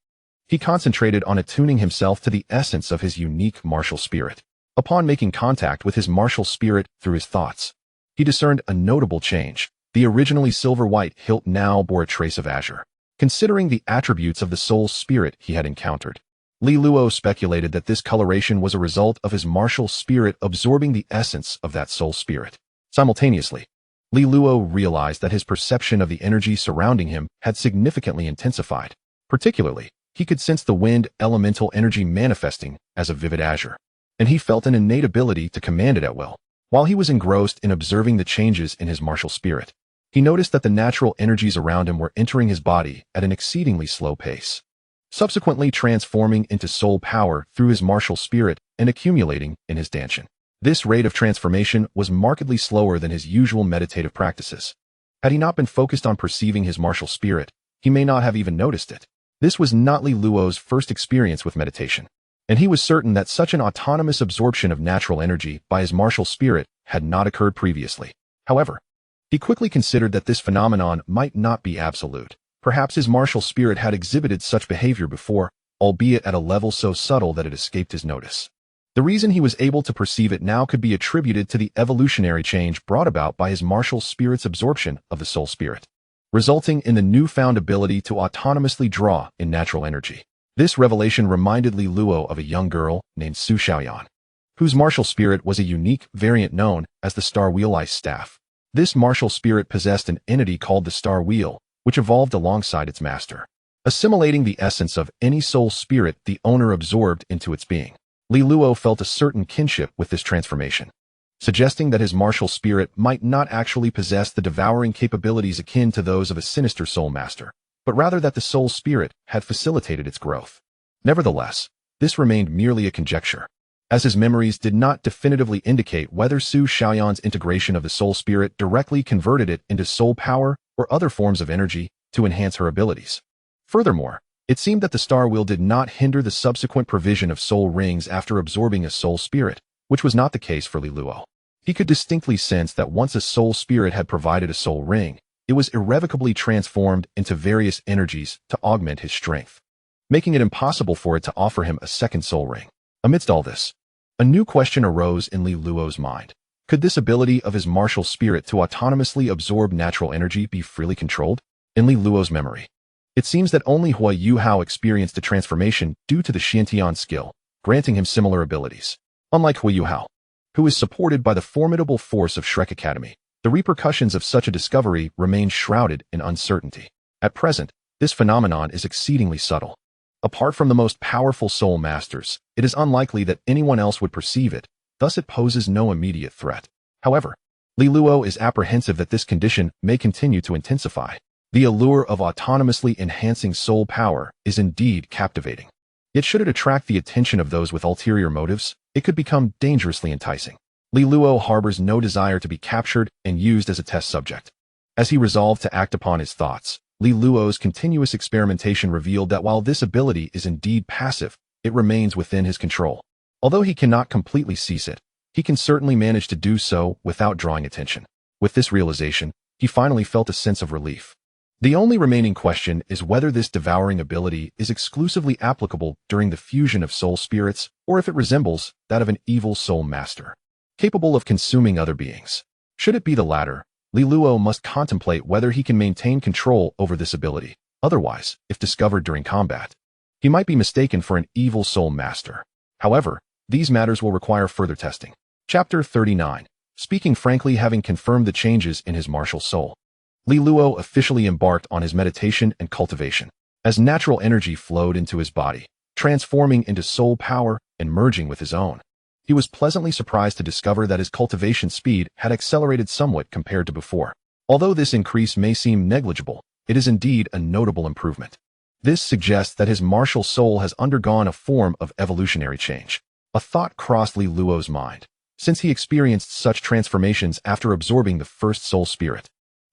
Speaker 1: he concentrated on attuning himself to the essence of his unique martial spirit. Upon making contact with his martial spirit through his thoughts, he discerned a notable change. The originally silver-white hilt now bore a trace of azure. Considering the attributes of the soul spirit he had encountered, Li Luo speculated that this coloration was a result of his martial spirit absorbing the essence of that soul spirit. Simultaneously, Li Luo realized that his perception of the energy surrounding him had significantly intensified. Particularly, he could sense the wind elemental energy manifesting as a vivid azure, and he felt an innate ability to command it at will. While he was engrossed in observing the changes in his martial spirit, he noticed that the natural energies around him were entering his body at an exceedingly slow pace, subsequently transforming into soul power through his martial spirit and accumulating in his danshin. This rate of transformation was markedly slower than his usual meditative practices. Had he not been focused on perceiving his martial spirit, he may not have even noticed it. This was not Li Luo's first experience with meditation, and he was certain that such an autonomous absorption of natural energy by his martial spirit had not occurred previously. However, he quickly considered that this phenomenon might not be absolute. Perhaps his martial spirit had exhibited such behavior before, albeit at a level so subtle that it escaped his notice. The reason he was able to perceive it now could be attributed to the evolutionary change brought about by his martial spirit's absorption of the soul spirit, resulting in the newfound ability to autonomously draw in natural energy. This revelation reminded Li Luo of a young girl named Su Xiaoyan, whose martial spirit was a unique variant known as the Star Wheel Ice Staff. This martial spirit possessed an entity called the Star Wheel, which evolved alongside its master, assimilating the essence of any soul spirit the owner absorbed into its being. Li Luo felt a certain kinship with this transformation, suggesting that his martial spirit might not actually possess the devouring capabilities akin to those of a sinister soul master, but rather that the soul spirit had facilitated its growth. Nevertheless, this remained merely a conjecture, as his memories did not definitively indicate whether Su Xiaoyan's integration of the soul spirit directly converted it into soul power or other forms of energy to enhance her abilities. Furthermore, it seemed that the Star Wheel did not hinder the subsequent provision of soul rings after absorbing a soul spirit, which was not the case for Li Luo. He could distinctly sense that once a soul spirit had provided a soul ring, it was irrevocably transformed into various energies to augment his strength, making it impossible for it to offer him a second soul ring. Amidst all this, a new question arose in Li Luo's mind. Could this ability of his martial spirit to autonomously absorb natural energy be freely controlled? In Li Luo's memory, it seems that only Hua Yuhao experienced a transformation due to the Xiantian skill, granting him similar abilities. Unlike Hua Yuhao, who is supported by the formidable force of Shrek Academy, the repercussions of such a discovery remain shrouded in uncertainty. At present, this phenomenon is exceedingly subtle. Apart from the most powerful soul masters, it is unlikely that anyone else would perceive it, thus it poses no immediate threat. However, Li Luo is apprehensive that this condition may continue to intensify. The allure of autonomously enhancing soul power is indeed captivating. Yet should it attract the attention of those with ulterior motives, it could become dangerously enticing. Li Luo harbors no desire to be captured and used as a test subject. As he resolved to act upon his thoughts, Li Luo's continuous experimentation revealed that while this ability is indeed passive, it remains within his control. Although he cannot completely cease it, he can certainly manage to do so without drawing attention. With this realization, he finally felt a sense of relief. The only remaining question is whether this devouring ability is exclusively applicable during the fusion of soul spirits, or if it resembles that of an evil soul master, capable of consuming other beings. Should it be the latter, Li Luo must contemplate whether he can maintain control over this ability. Otherwise, if discovered during combat, he might be mistaken for an evil soul master. However, these matters will require further testing. Chapter 39. Speaking frankly, having confirmed the changes in his martial soul, Luo officially embarked on his meditation and cultivation. As natural energy flowed into his body, transforming into soul power and merging with his own, he was pleasantly surprised to discover that his cultivation speed had accelerated somewhat compared to before. Although this increase may seem negligible, it is indeed a notable improvement. This suggests that his martial soul has undergone a form of evolutionary change. A thought crossed Luo's mind, since he experienced such transformations after absorbing the first soul spirit.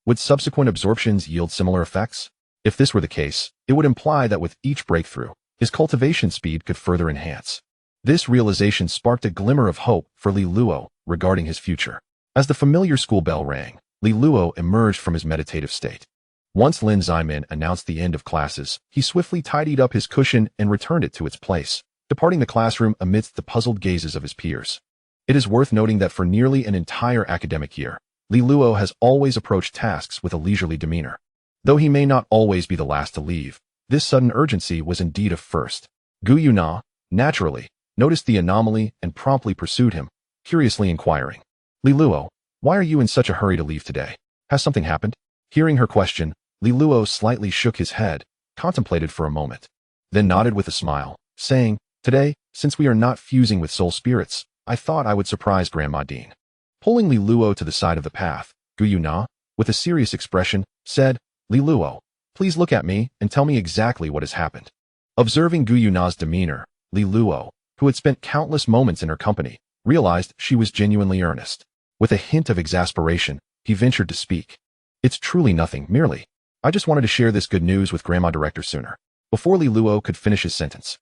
Speaker 1: Would subsequent absorptions yield similar effects? If this were the case, it would imply that with each breakthrough, his cultivation speed could further enhance. This realization sparked a glimmer of hope for Luo regarding his future. As the familiar school bell rang, Luo emerged from his meditative state. Once Lin Zimin announced the end of classes, he swiftly tidied up his cushion and returned it to its place, departing the classroom amidst the puzzled gazes of his peers. It is worth noting that for nearly an entire academic year, Luo has always approached tasks with a leisurely demeanor. Though he may not always be the last to leave, this sudden urgency was indeed a first. Gu Yuna, naturally, noticed the anomaly and promptly pursued him, curiously inquiring, "Luo, why are you in such a hurry to leave today? Has something happened?" Hearing her question, Luo slightly shook his head, contemplated for a moment, then nodded with a smile, saying, "Today, since we are not fusing with soul spirits, I thought I would surprise Grandma Dean." Pulling Luo to the side of the path, Gu Yuna, with a serious expression, said, "Luo, please look at me and tell me exactly what has happened." Observing Gu Yuna's demeanor, Luo, who had spent countless moments in her company, realized she was genuinely earnest. With a hint of exasperation, he ventured to speak. "It's truly nothing, merely. I just wanted to share this good news with Grandma Director sooner." Before Luo could finish his sentence,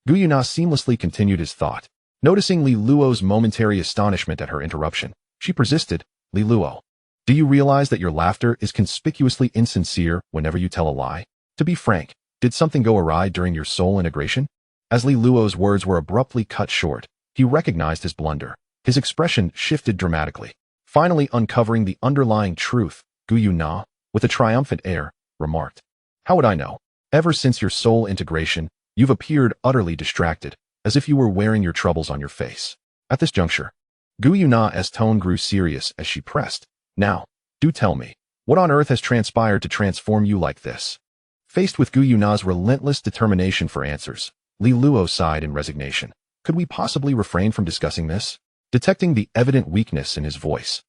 Speaker 1: Gu Yuna seamlessly continued his thought. Noticing Luo's momentary astonishment at her interruption, she persisted, "Luo, do you realize that your laughter is conspicuously insincere whenever you tell a lie? To be frank, did something go awry during your soul integration?" As Luo's words were abruptly cut short, he recognized his blunder. His expression shifted dramatically. Finally uncovering the underlying truth, Gu Yuna, with a triumphant air, remarked, "How would I know? Ever since your soul integration, you've appeared utterly distracted, as if you were wearing your troubles on your face." At this juncture, Gu Yuna's tone grew serious as she pressed, "Now, do tell me, what on earth has transpired to transform you like this?" Faced with Gu Yuna's relentless determination for answers, Luo sighed in resignation. Could we possibly refrain from discussing this? Detecting the evident weakness in his voice,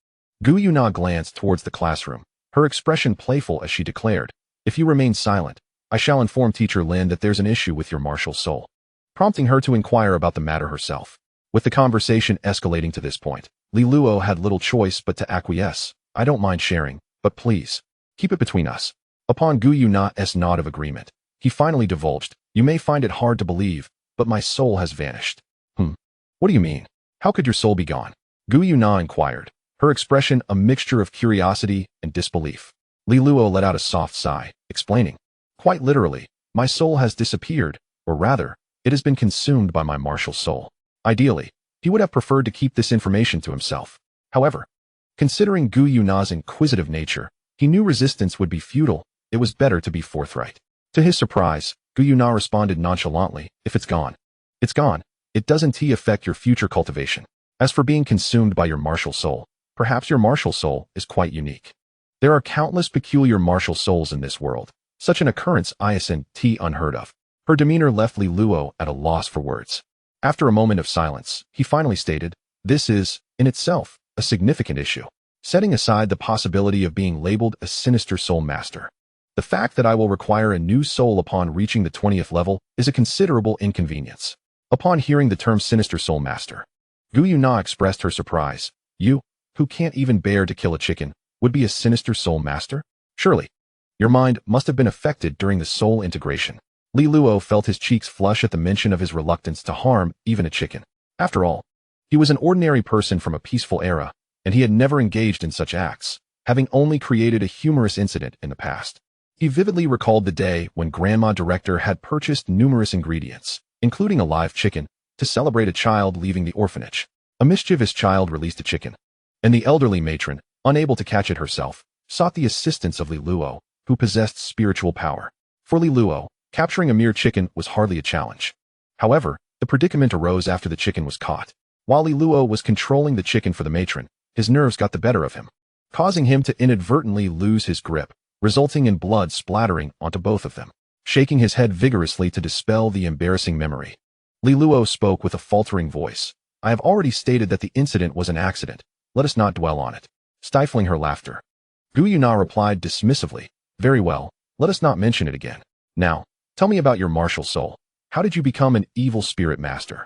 Speaker 1: Gu Yuna glanced towards the classroom, her expression playful as she declared, "If you remain silent, I shall inform Teacher Lin that there's an issue with your martial soul," prompting her to inquire about the matter herself. With the conversation escalating to this point, Luo had little choice but to acquiesce. "I don't mind sharing, but please, keep it between us." Upon Gu Yuna's nod of agreement, he finally divulged, "You may find it hard to believe, but my soul has vanished." What do you mean? How could your soul be gone?" Gu Yuna inquired, her expression a mixture of curiosity and disbelief. Luo let out a soft sigh, explaining, "Quite literally, my soul has disappeared, or rather, it has been consumed by my martial soul." Ideally, he would have preferred to keep this information to himself. However, considering Gu Yuna's inquisitive nature, he knew resistance would be futile. It was better to be forthright. To his surprise, Gu Yuna responded nonchalantly, "If it's gone, it's gone. It doesn't affect your future cultivation. As for being consumed by your martial soul, perhaps your martial soul is quite unique. There are countless peculiar martial souls in this world. Such an occurrence isn't unheard of." Her demeanor left Luo at a loss for words. After a moment of silence, he finally stated, "This is, in itself, a significant issue. Setting aside the possibility of being labeled a sinister soul master, the fact that I will require a new soul upon reaching the 20th level is a considerable inconvenience." Upon hearing the term sinister soul master, Gu Yuna expressed her surprise. "You, who can't even bear to kill a chicken, would be a sinister soul master? Surely, your mind must have been affected during the soul integration." Luo felt his cheeks flush at the mention of his reluctance to harm even a chicken. After all, he was an ordinary person from a peaceful era, and he had never engaged in such acts, having only created a humorous incident in the past. He vividly recalled the day when Grandma Director had purchased numerous ingredients, including a live chicken, to celebrate a child leaving the orphanage. A mischievous child released a chicken, and the elderly matron, unable to catch it herself, sought the assistance of Luo, who possessed spiritual power. For Li Luo, capturing a mere chicken was hardly a challenge. However, the predicament arose after the chicken was caught. While Li Luo was controlling the chicken for the matron, his nerves got the better of him, causing him to inadvertently lose his grip, resulting in blood splattering onto both of them. Shaking his head vigorously to dispel the embarrassing memory, Li Luo spoke with a faltering voice. I have already stated that the incident was an accident. Let us not dwell on it. Stifling her laughter, Gu Yuna replied dismissively, very well, let us not mention it again. Now, tell me about your martial soul. How did you become an evil spirit master?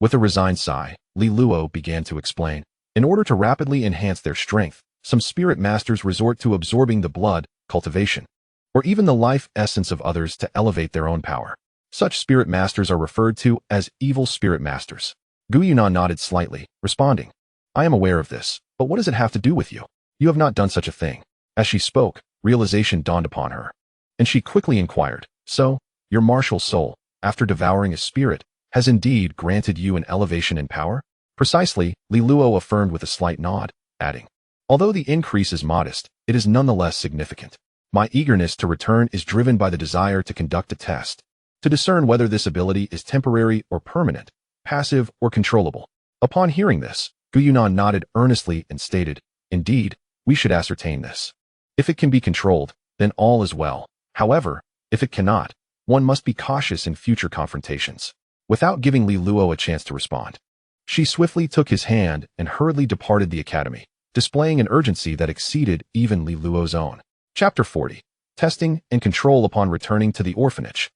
Speaker 1: With a resigned sigh, Li Luo began to explain. In order to rapidly enhance their strength, some spirit masters resort to absorbing the blood, cultivation, or even the life essence of others to elevate their own power. Such spirit masters are referred to as evil spirit masters. Gu Yuna nodded slightly, responding, I am aware of this, but what does it have to do with you? You have not done such a thing. As she spoke, realization dawned upon her, and she quickly inquired, so, your martial soul, after devouring a spirit, has indeed granted you an elevation in power? Precisely, Li Luo affirmed with a slight nod, adding, although the increase is modest, it is nonetheless significant. My eagerness to return is driven by the desire to conduct a test, to discern whether this ability is temporary or permanent, passive or controllable. Upon hearing this, Gu Yuna nodded earnestly and stated, indeed, we should ascertain this. If it can be controlled, then all is well. However, if it cannot, one must be cautious in future confrontations. Without giving Li Luo a chance to respond, she swiftly took his hand and hurriedly departed the academy, displaying an urgency that exceeded even Li Luo's own. Chapter 40. Testing and Control. Upon returning to the orphanage,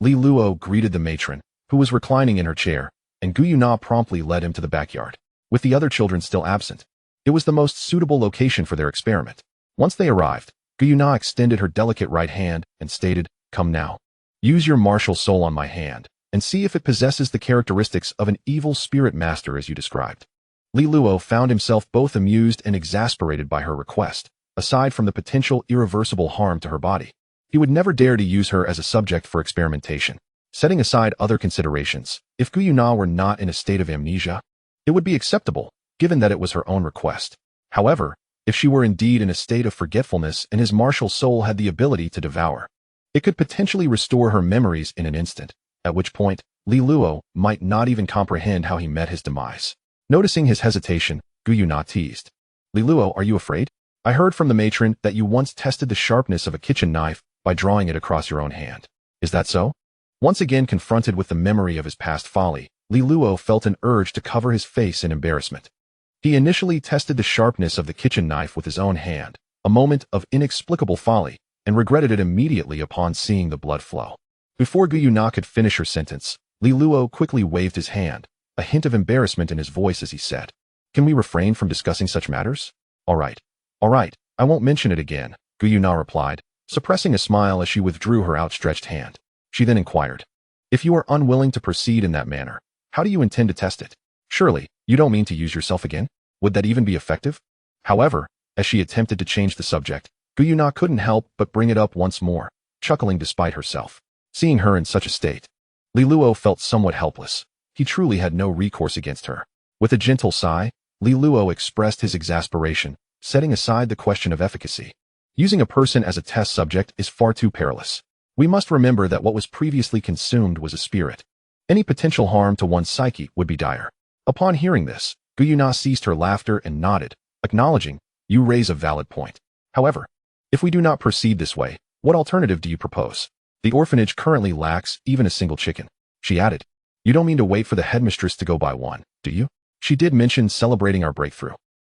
Speaker 1: Li Luo greeted the matron, who was reclining in her chair, and Gu Yuna promptly led him to the backyard. With the other children still absent, it was the most suitable location for their experiment. Once they arrived, Gu Yuna extended her delicate right hand and stated, come now. Use your martial soul on my hand, and see if it possesses the characteristics of an evil spirit master as you described. Li Luo found himself both amused and exasperated by her request. Aside from the potential irreversible harm to her body, he would never dare to use her as a subject for experimentation. Setting aside other considerations, if Gu Yuna were not in a state of amnesia, it would be acceptable, given that it was her own request. However, if she were indeed in a state of forgetfulness and his martial soul had the ability to devour, it could potentially restore her memories in an instant, at which point, Li Luo might not even comprehend how he met his demise. Noticing his hesitation, Gu Yuna teased, Li Luo, are you afraid? I heard from the matron that you once tested the sharpness of a kitchen knife by drawing it across your own hand. Is that so? Once again confronted with the memory of his past folly, Li Luo felt an urge to cover his face in embarrassment. He initially tested the sharpness of the kitchen knife with his own hand, a moment of inexplicable folly, and regretted it immediately upon seeing the blood flow. Before Gu Yuna could finish her sentence, Li Luo quickly waved his hand, a hint of embarrassment in his voice as he said, can we refrain from discussing such matters? All right, I won't mention it again, Gu Yuna replied, suppressing a smile as she withdrew her outstretched hand. She then inquired, if you are unwilling to proceed in that manner, how do you intend to test it? Surely, you don't mean to use yourself again? Would that even be effective? However, as she attempted to change the subject, Gu Yuna couldn't help but bring it up once more, chuckling despite herself. Seeing her in such a state, Li Luo felt somewhat helpless. He truly had no recourse against her. With a gentle sigh, Li Luo expressed his exasperation, setting aside the question of efficacy. Using a person as a test subject is far too perilous. We must remember that what was previously consumed was a spirit. Any potential harm to one's psyche would be dire. Upon hearing this, Gu Yuna ceased her laughter and nodded, acknowledging, you raise a valid point. However, if we do not proceed this way, what alternative do you propose? The orphanage currently lacks even a single chicken. She added, you don't mean to wait for the headmistress to go buy one, do you? She did mention celebrating our breakthrough,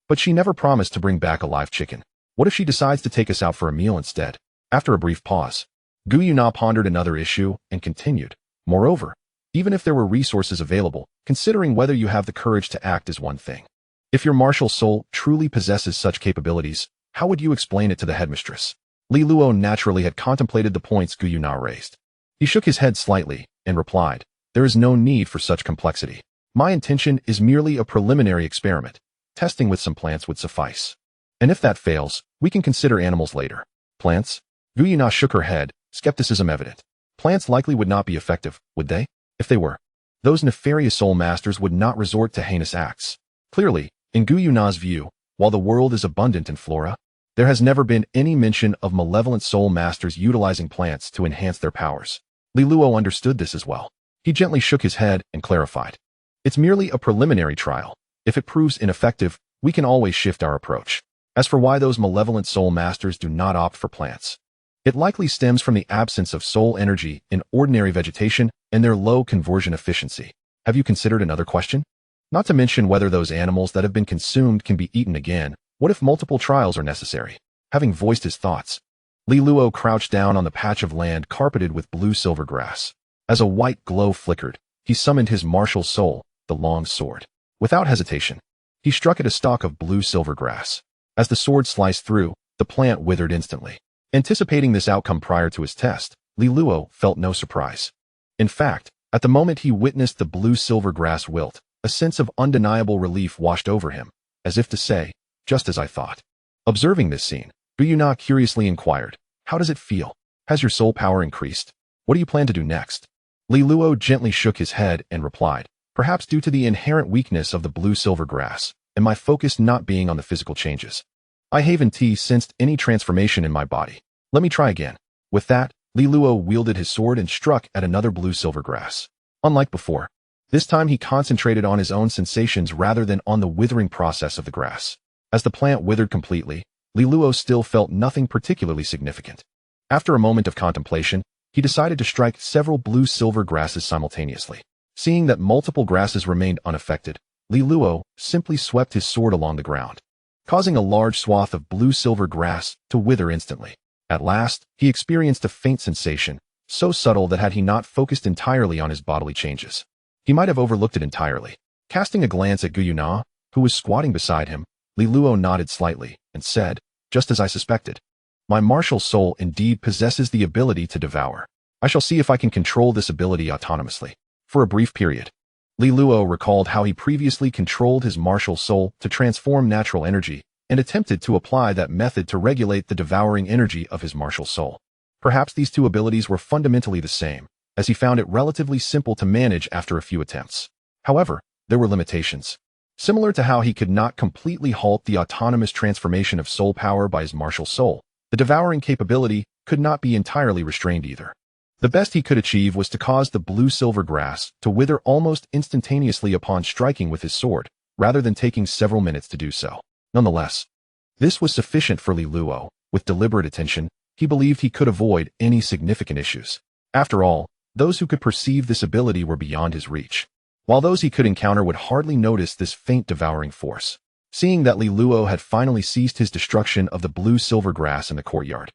Speaker 1: but she never promised to bring back a live chicken. What if she decides to take us out for a meal instead? After a brief pause, Gu Yuna pondered another issue and continued, moreover, even if there were resources available, considering whether you have the courage to act is one thing. If your martial soul truly possesses such capabilities, how would you explain it to the headmistress? Li Luo naturally had contemplated the points Gu Yuna raised. He shook his head slightly and replied, there is no need for such complexity. My intention is merely a preliminary experiment. Testing with some plants would suffice. And if that fails, we can consider animals later. Plants? Gu Yuna shook her head, skepticism evident. Plants likely would not be effective, would they? If they were, those nefarious soul masters would not resort to heinous acts. Clearly, in Gu Yuna's view, while the world is abundant in flora, There has never been any mention of malevolent soul masters utilizing plants to enhance their powers. Li Luo understood this as well. He gently shook his head and clarified. It's merely a preliminary trial. If it proves ineffective, we can always shift our approach. As for why those malevolent soul masters do not opt for plants, it likely stems from the absence of soul energy in ordinary vegetation and their low conversion efficiency. Have you considered another question? Not to mention whether those animals that have been consumed can be eaten again. What if multiple trials are necessary? Having voiced his thoughts, Li Luo crouched down on the patch of land carpeted with blue-silver grass. As a white glow flickered, he summoned his martial soul, the long sword. Without hesitation, he struck at a stalk of blue-silver grass. As the sword sliced through, the plant withered instantly. Anticipating this outcome prior to his test, Li Luo felt no surprise. In fact, at the moment he witnessed the blue-silver grass wilt, a sense of undeniable relief washed over him, as if to say, just as I thought. Observing this scene, Douluo curiously inquired, how does it feel? Has your soul power increased? What do you plan to do next? Li Luo gently shook his head and replied, perhaps due to the inherent weakness of the blue-silver grass, and my focus not being on the physical changes, I haven't sensed any transformation in my body. Let me try again. With that, Li Luo wielded his sword and struck at another blue-silver grass. Unlike before, this time he concentrated on his own sensations rather than on the withering process of the grass. As the plant withered completely, Li Luo still felt nothing particularly significant. After a moment of contemplation, he decided to strike several blue-silver grasses simultaneously. Seeing that multiple grasses remained unaffected, Li Luo simply swept his sword along the ground, causing a large swath of blue-silver grass to wither instantly. At last, he experienced a faint sensation, so subtle that had he not focused entirely on his bodily changes, he might have overlooked it entirely. Casting a glance at Douluo, who was squatting beside him, Li Luo nodded slightly and said, just as I suspected. My martial soul indeed possesses the ability to devour. I shall see if I can control this ability autonomously. For a brief period, Li Luo recalled how he previously controlled his martial soul to transform natural energy and attempted to apply that method to regulate the devouring energy of his martial soul. Perhaps these two abilities were fundamentally the same, as he found it relatively simple to manage after a few attempts. However, there were limitations. Similar to how he could not completely halt the autonomous transformation of soul power by his martial soul, the devouring capability could not be entirely restrained either. The best he could achieve was to cause the blue-silver grass to wither almost instantaneously upon striking with his sword, rather than taking several minutes to do so. Nonetheless, this was sufficient for Li Luo. With deliberate attention, he believed he could avoid any significant issues. After all, those who could perceive this ability were beyond his reach, while those he could encounter would hardly notice this faint devouring force. Seeing that Li Luo had finally ceased his destruction of the blue-silver grass in the courtyard,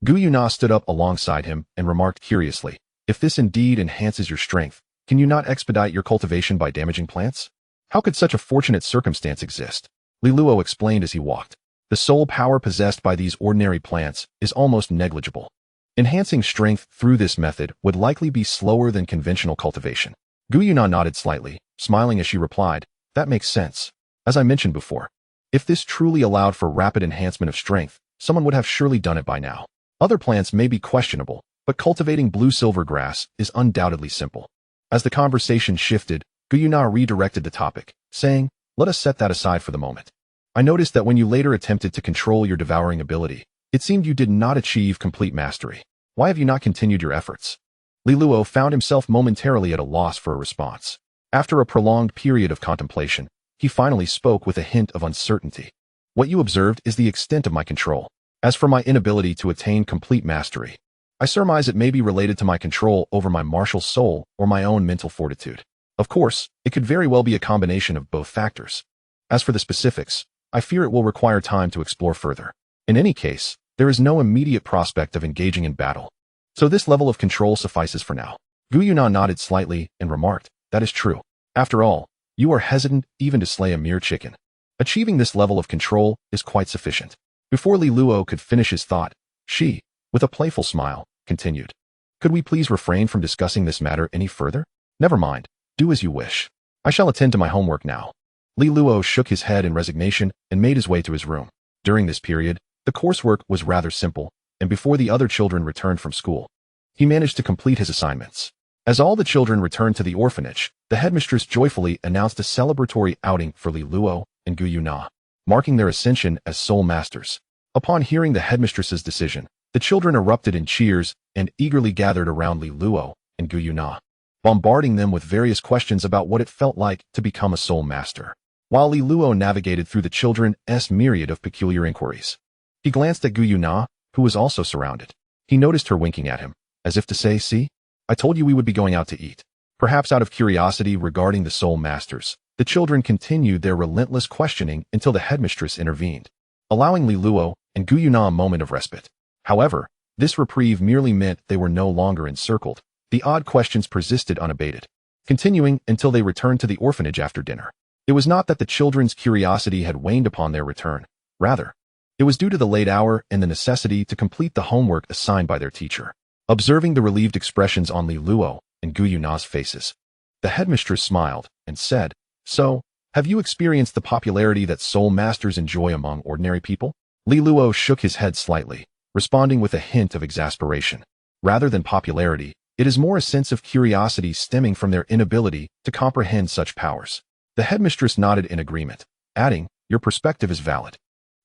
Speaker 1: Douluo stood up alongside him and remarked curiously, if this indeed enhances your strength, can you not expedite your cultivation by damaging plants? How could such a fortunate circumstance exist? Li Luo explained as he walked. The soul power possessed by these ordinary plants is almost negligible. Enhancing strength through this method would likely be slower than conventional cultivation. Douluo nodded slightly, smiling as she replied, that makes sense. As I mentioned before, if this truly allowed for rapid enhancement of strength, someone would have surely done it by now. Other plants may be questionable, but cultivating blue-silver grass is undoubtedly simple. As the conversation shifted, Douluo redirected the topic, saying, let us set that aside for the moment. I noticed that when you later attempted to control your devouring ability, it seemed you did not achieve complete mastery. Why have you not continued your efforts? Li Luo found himself momentarily at a loss for a response. After a prolonged period of contemplation, he finally spoke with a hint of uncertainty. What you observed is the extent of my control. As for my inability to attain complete mastery, I surmise it may be related to my control over my martial soul or my own mental fortitude. Of course, it could very well be a combination of both factors. As for the specifics, I fear it will require time to explore further. In any case, there is no immediate prospect of engaging in battle, so this level of control suffices for now. Douluo nodded slightly and remarked, that is true. After all, you are hesitant even to slay a mere chicken. Achieving this level of control is quite sufficient. Before Li Luo could finish his thought, she, with a playful smile, continued. Could we please refrain from discussing this matter any further? Never mind, do as you wish. I shall attend to my homework now. Li Luo shook his head in resignation and made his way to his room. During this period, the coursework was rather simple, and before the other children returned from school, he managed to complete his assignments. As all the children returned to the orphanage, the headmistress joyfully announced a celebratory outing for Li Luo and Douluo, marking their ascension as soul masters. Upon hearing the headmistress's decision, the children erupted in cheers and eagerly gathered around Li Luo and Gu Yuna, bombarding them with various questions about what it felt like to become a soul master. While Li Luo navigated through the children's myriad of peculiar inquiries, he glanced at Gu Yuna, who was also surrounded. He noticed her winking at him, as if to say, "See? I told you we would be going out to eat." Perhaps out of curiosity regarding the soul masters, the children continued their relentless questioning until the headmistress intervened, allowing Li Luo and Gu Yuna a moment of respite. However, this reprieve merely meant they were no longer encircled. The odd questions persisted unabated, continuing until they returned to the orphanage after dinner. It was not that the children's curiosity had waned upon their return. Rather, it was due to the late hour and the necessity to complete the homework assigned by their teacher. Observing the relieved expressions on Li Luo and Gu Yuna's faces, the headmistress smiled and said, "So, have you experienced the popularity that soul masters enjoy among ordinary people?" Li Luo shook his head slightly, responding with a hint of exasperation. Rather than popularity, it is more a sense of curiosity stemming from their inability to comprehend such powers. The headmistress nodded in agreement, adding, "Your perspective is valid.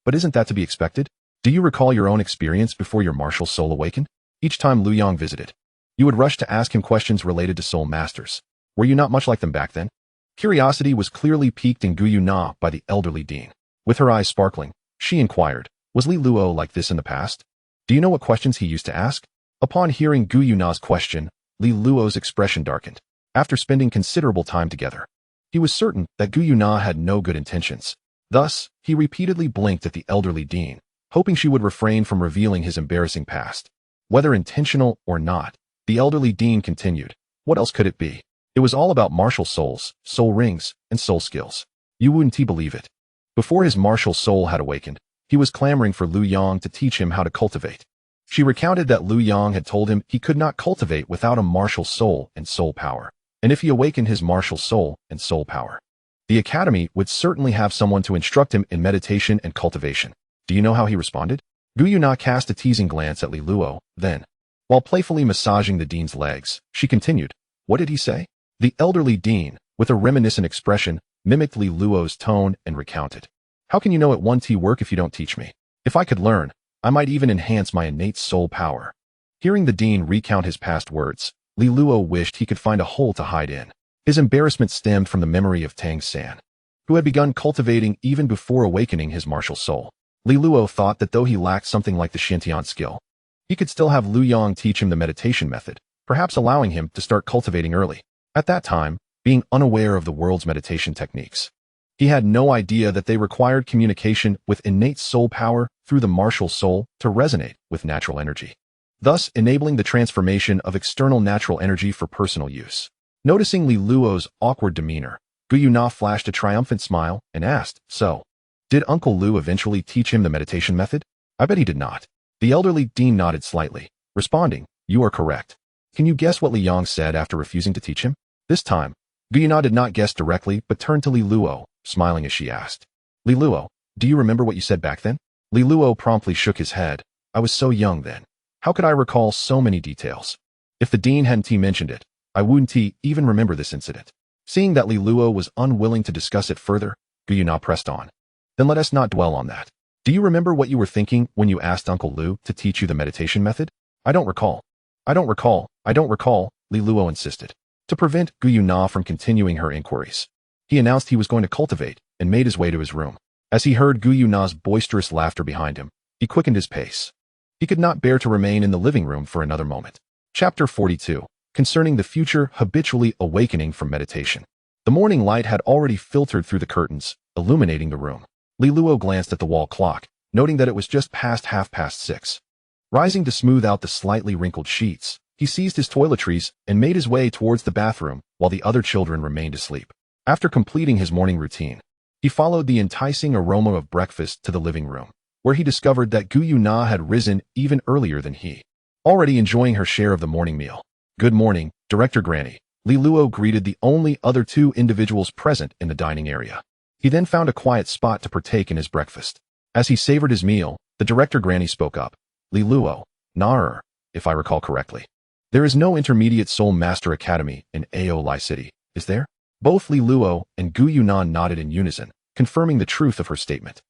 Speaker 1: But isn't that to be expected? Do you recall your own experience before your martial soul awakened? Each time Lu Yang visited, you would rush to ask him questions related to soul masters. Were you not much like them back then?" Curiosity was clearly piqued in Gu Yuna by the elderly dean. With her eyes sparkling, she inquired, "Was Li Luo like this in the past? Do you know what questions he used to ask?" Upon hearing Gu Yuna's question, Li Luo's expression darkened. After spending considerable time together, he was certain that Gu Yuna had no good intentions. Thus, he repeatedly blinked at the elderly dean, hoping she would refrain from revealing his embarrassing past. Whether intentional or not, the elderly dean continued, "What else could it be? It was all about martial souls, soul rings, and soul skills. You wouldn't believe it." Before his martial soul had awakened, he was clamoring for Lu Yang to teach him how to cultivate. She recounted that Lu Yang had told him he could not cultivate without a martial soul and soul power, and if he awakened his martial soul and soul power, the academy would certainly have someone to instruct him in meditation and cultivation. Do you know how he responded? Gu Yuna cast a teasing glance at Li Luo, then, while playfully massaging the dean's legs, she continued, "What did he say?" The elderly dean, with a reminiscent expression, mimicked Li Luo's tone and recounted, "How can you know it won't work if you don't teach me? If I could learn, I might even enhance my innate soul power." Hearing the dean recount his past words, Li Luo wished he could find a hole to hide in. His embarrassment stemmed from the memory of Tang San, who had begun cultivating even before awakening his martial soul. Li Luo thought that though he lacked something like the Shintian skill, he could still have Lu Yang teach him the meditation method, perhaps allowing him to start cultivating early. At that time, being unaware of the world's meditation techniques, he had no idea that they required communication with innate soul power through the martial soul to resonate with natural energy, thus enabling the transformation of external natural energy for personal use. Noticing Li Luo's awkward demeanor, Gu Yuna flashed a triumphant smile and asked, "So, did Uncle Lu eventually teach him the meditation method?" "I bet he did not." The elderly dean nodded slightly, responding, "You are correct." Can you guess what Li Yang said after refusing to teach him? This time, Gu Yuna did not guess directly but turned to Li Luo, smiling as she asked, "Li Luo, do you remember what you said back then?" Li Luo promptly shook his head. "I was so young then. How could I recall so many details? If the dean hadn't mentioned it, I wouldn't even remember this incident." Seeing that Li Luo was unwilling to discuss it further, Gu Yuna pressed on, "Then let us not dwell on that. Do you remember what you were thinking when you asked Uncle Lu to teach you the meditation method?" "I don't recall." I don't recall, Li Luo insisted. To prevent Gu Yuna from continuing her inquiries, he announced he was going to cultivate and made his way to his room. As he heard Gu Yuna's boisterous laughter behind him, he quickened his pace. He could not bear to remain in the living room for another moment. Chapter 42. Concerning the future habitually awakening from meditation. The morning light had already filtered through the curtains, illuminating the room. Li Luo glanced at the wall clock, noting that it was just past 6:30. Rising to smooth out the slightly wrinkled sheets, he seized his toiletries and made his way towards the bathroom while the other children remained asleep. After completing his morning routine, he followed the enticing aroma of breakfast to the living room, where he discovered that Gu Yuna had risen even earlier than he, already enjoying her share of the morning meal. "Good morning, Director Granny," Li Luo greeted the only other two individuals present in the dining area. He then found a quiet spot to partake in his breakfast. As he savored his meal, the Director Granny spoke up. "Li Luo, Nar, if I recall correctly, there is no intermediate soul master academy in Aoli City, is there?" Both Li Luo and Gu Yuna nodded in unison, confirming the truth of her statement.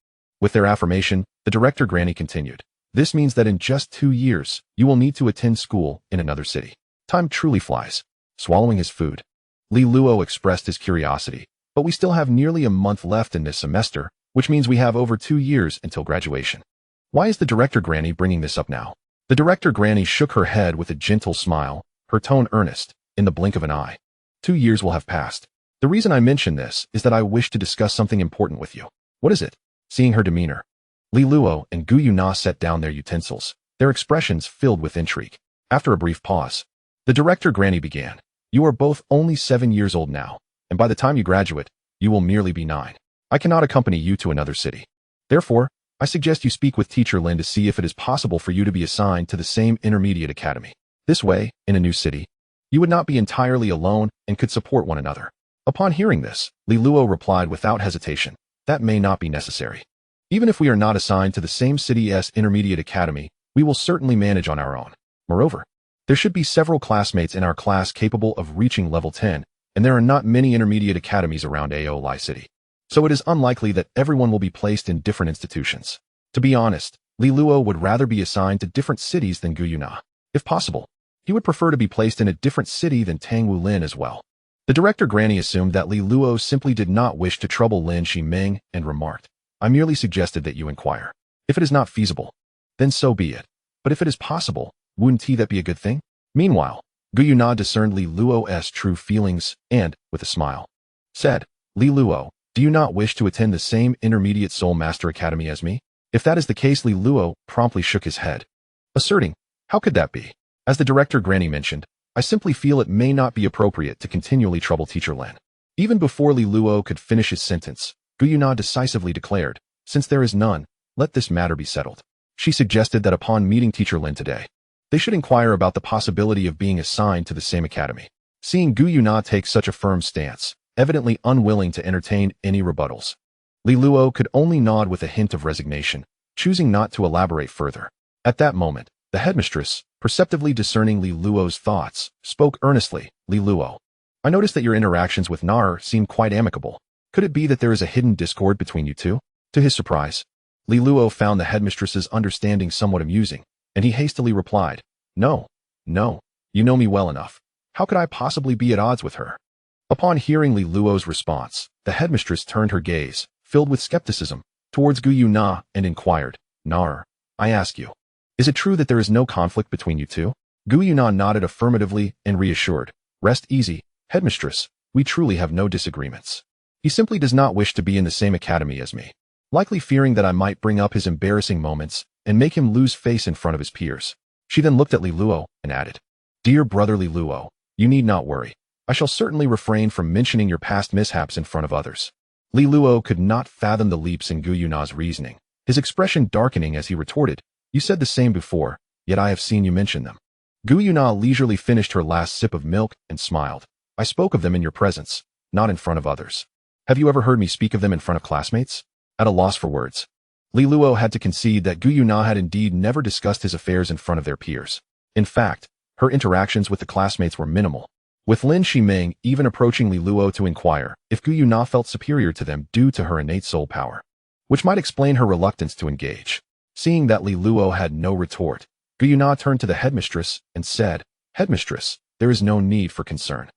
Speaker 1: With their affirmation, the director granny continued. This means that in just 2 years, you will need to attend school in another city. Time truly flies. Swallowing his food, Li Luo expressed his curiosity. But we still have nearly a month left in this semester, which means we have over 2 years until graduation. Why is the director granny bringing this up now? The director granny shook her head with a gentle smile, her tone earnest, in the blink of an eye. 2 years will have passed. The reason I mention this is that I wish to discuss something important with you. What is it? Seeing her demeanor, Li Luo and Gu Yuna set down their utensils, their expressions filled with intrigue. After a brief pause, the director granny began. You are both only 7 years old now, and by the time you graduate, you will merely be 9. I cannot accompany you to another city. Therefore, I suggest you speak with Teacher Lin to see if it is possible for you to be assigned to the same intermediate academy. This way, in a new city, you would not be entirely alone and could support one another. Upon hearing this, Li Luo replied without hesitation, that may not be necessary. Even if we are not assigned to the same city's intermediate academy, we will certainly manage on our own. Moreover, there should be several classmates in our class capable of reaching level 10, and there are not many intermediate academies around Aoli City. So it is unlikely that everyone will be placed in different institutions. To be honest, Li Luo would rather be assigned to different cities than Gu Yuna. If possible, he would prefer to be placed in a different city than Tangwu Lin as well. The director granny assumed that Li Luo simply did not wish to trouble Lin Shiming and remarked, I merely suggested that you inquire. If it is not feasible, then so be it. But if it is possible, wouldn't that be a good thing? Meanwhile, Gu Yuna discerned Li Luo's true feelings and, with a smile, said, Li Luo, do you not wish to attend the same intermediate soul master academy as me? If that is the case, Li Luo promptly shook his head, asserting, how could that be? As the director granny mentioned, I simply feel it may not be appropriate to continually trouble Teacher Lin. Even before Li Luo could finish his sentence, Gu Yuna decisively declared, since there is none, let this matter be settled. She suggested that upon meeting Teacher Lin today, they should inquire about the possibility of being assigned to the same academy. Seeing Gu Yuna take such a firm stance, evidently unwilling to entertain any rebuttals, Li Luo could only nod with a hint of resignation, choosing not to elaborate further. At that moment, the headmistress, perceptively discerning Li Luo's thoughts, spoke earnestly, Li Luo, I noticed that your interactions with Nar seem quite amicable. Could it be that there is a hidden discord between you two? To his surprise, Li Luo found the headmistress's understanding somewhat amusing, and he hastily replied, No, you know me well enough. How could I possibly be at odds with her? Upon hearing Li Luo's response, the headmistress turned her gaze, filled with skepticism, towards Gu Yuna and inquired, Nar, I ask you, is it true that there is no conflict between you two? Gu Yuna nodded affirmatively and reassured, Rest easy, headmistress, we truly have no disagreements. He simply does not wish to be in the same academy as me, likely fearing that I might bring up his embarrassing moments and make him lose face in front of his peers. She then looked at Li Luo and added, Dear brother Li Luo, you need not worry. I shall certainly refrain from mentioning your past mishaps in front of others. Li Luo could not fathom the leaps in Gu Yuna's reasoning, his expression darkening as he retorted, You said the same before, yet I have seen you mention them. Gu Yuna leisurely finished her last sip of milk and smiled. I spoke of them in your presence, not in front of others. Have you ever heard me speak of them in front of classmates? At a loss for words, Li Luo had to concede that Gu Yuna had indeed never discussed his affairs in front of their peers. In fact, her interactions with the classmates were minimal, with Lin Shiming even approaching Li Luo to inquire if Gu Yuna felt superior to them due to her innate soul power, which might explain her reluctance to engage. Seeing that Li Luo had no retort, Gu Yuna turned to the headmistress and said, Headmistress, there is no need for concern.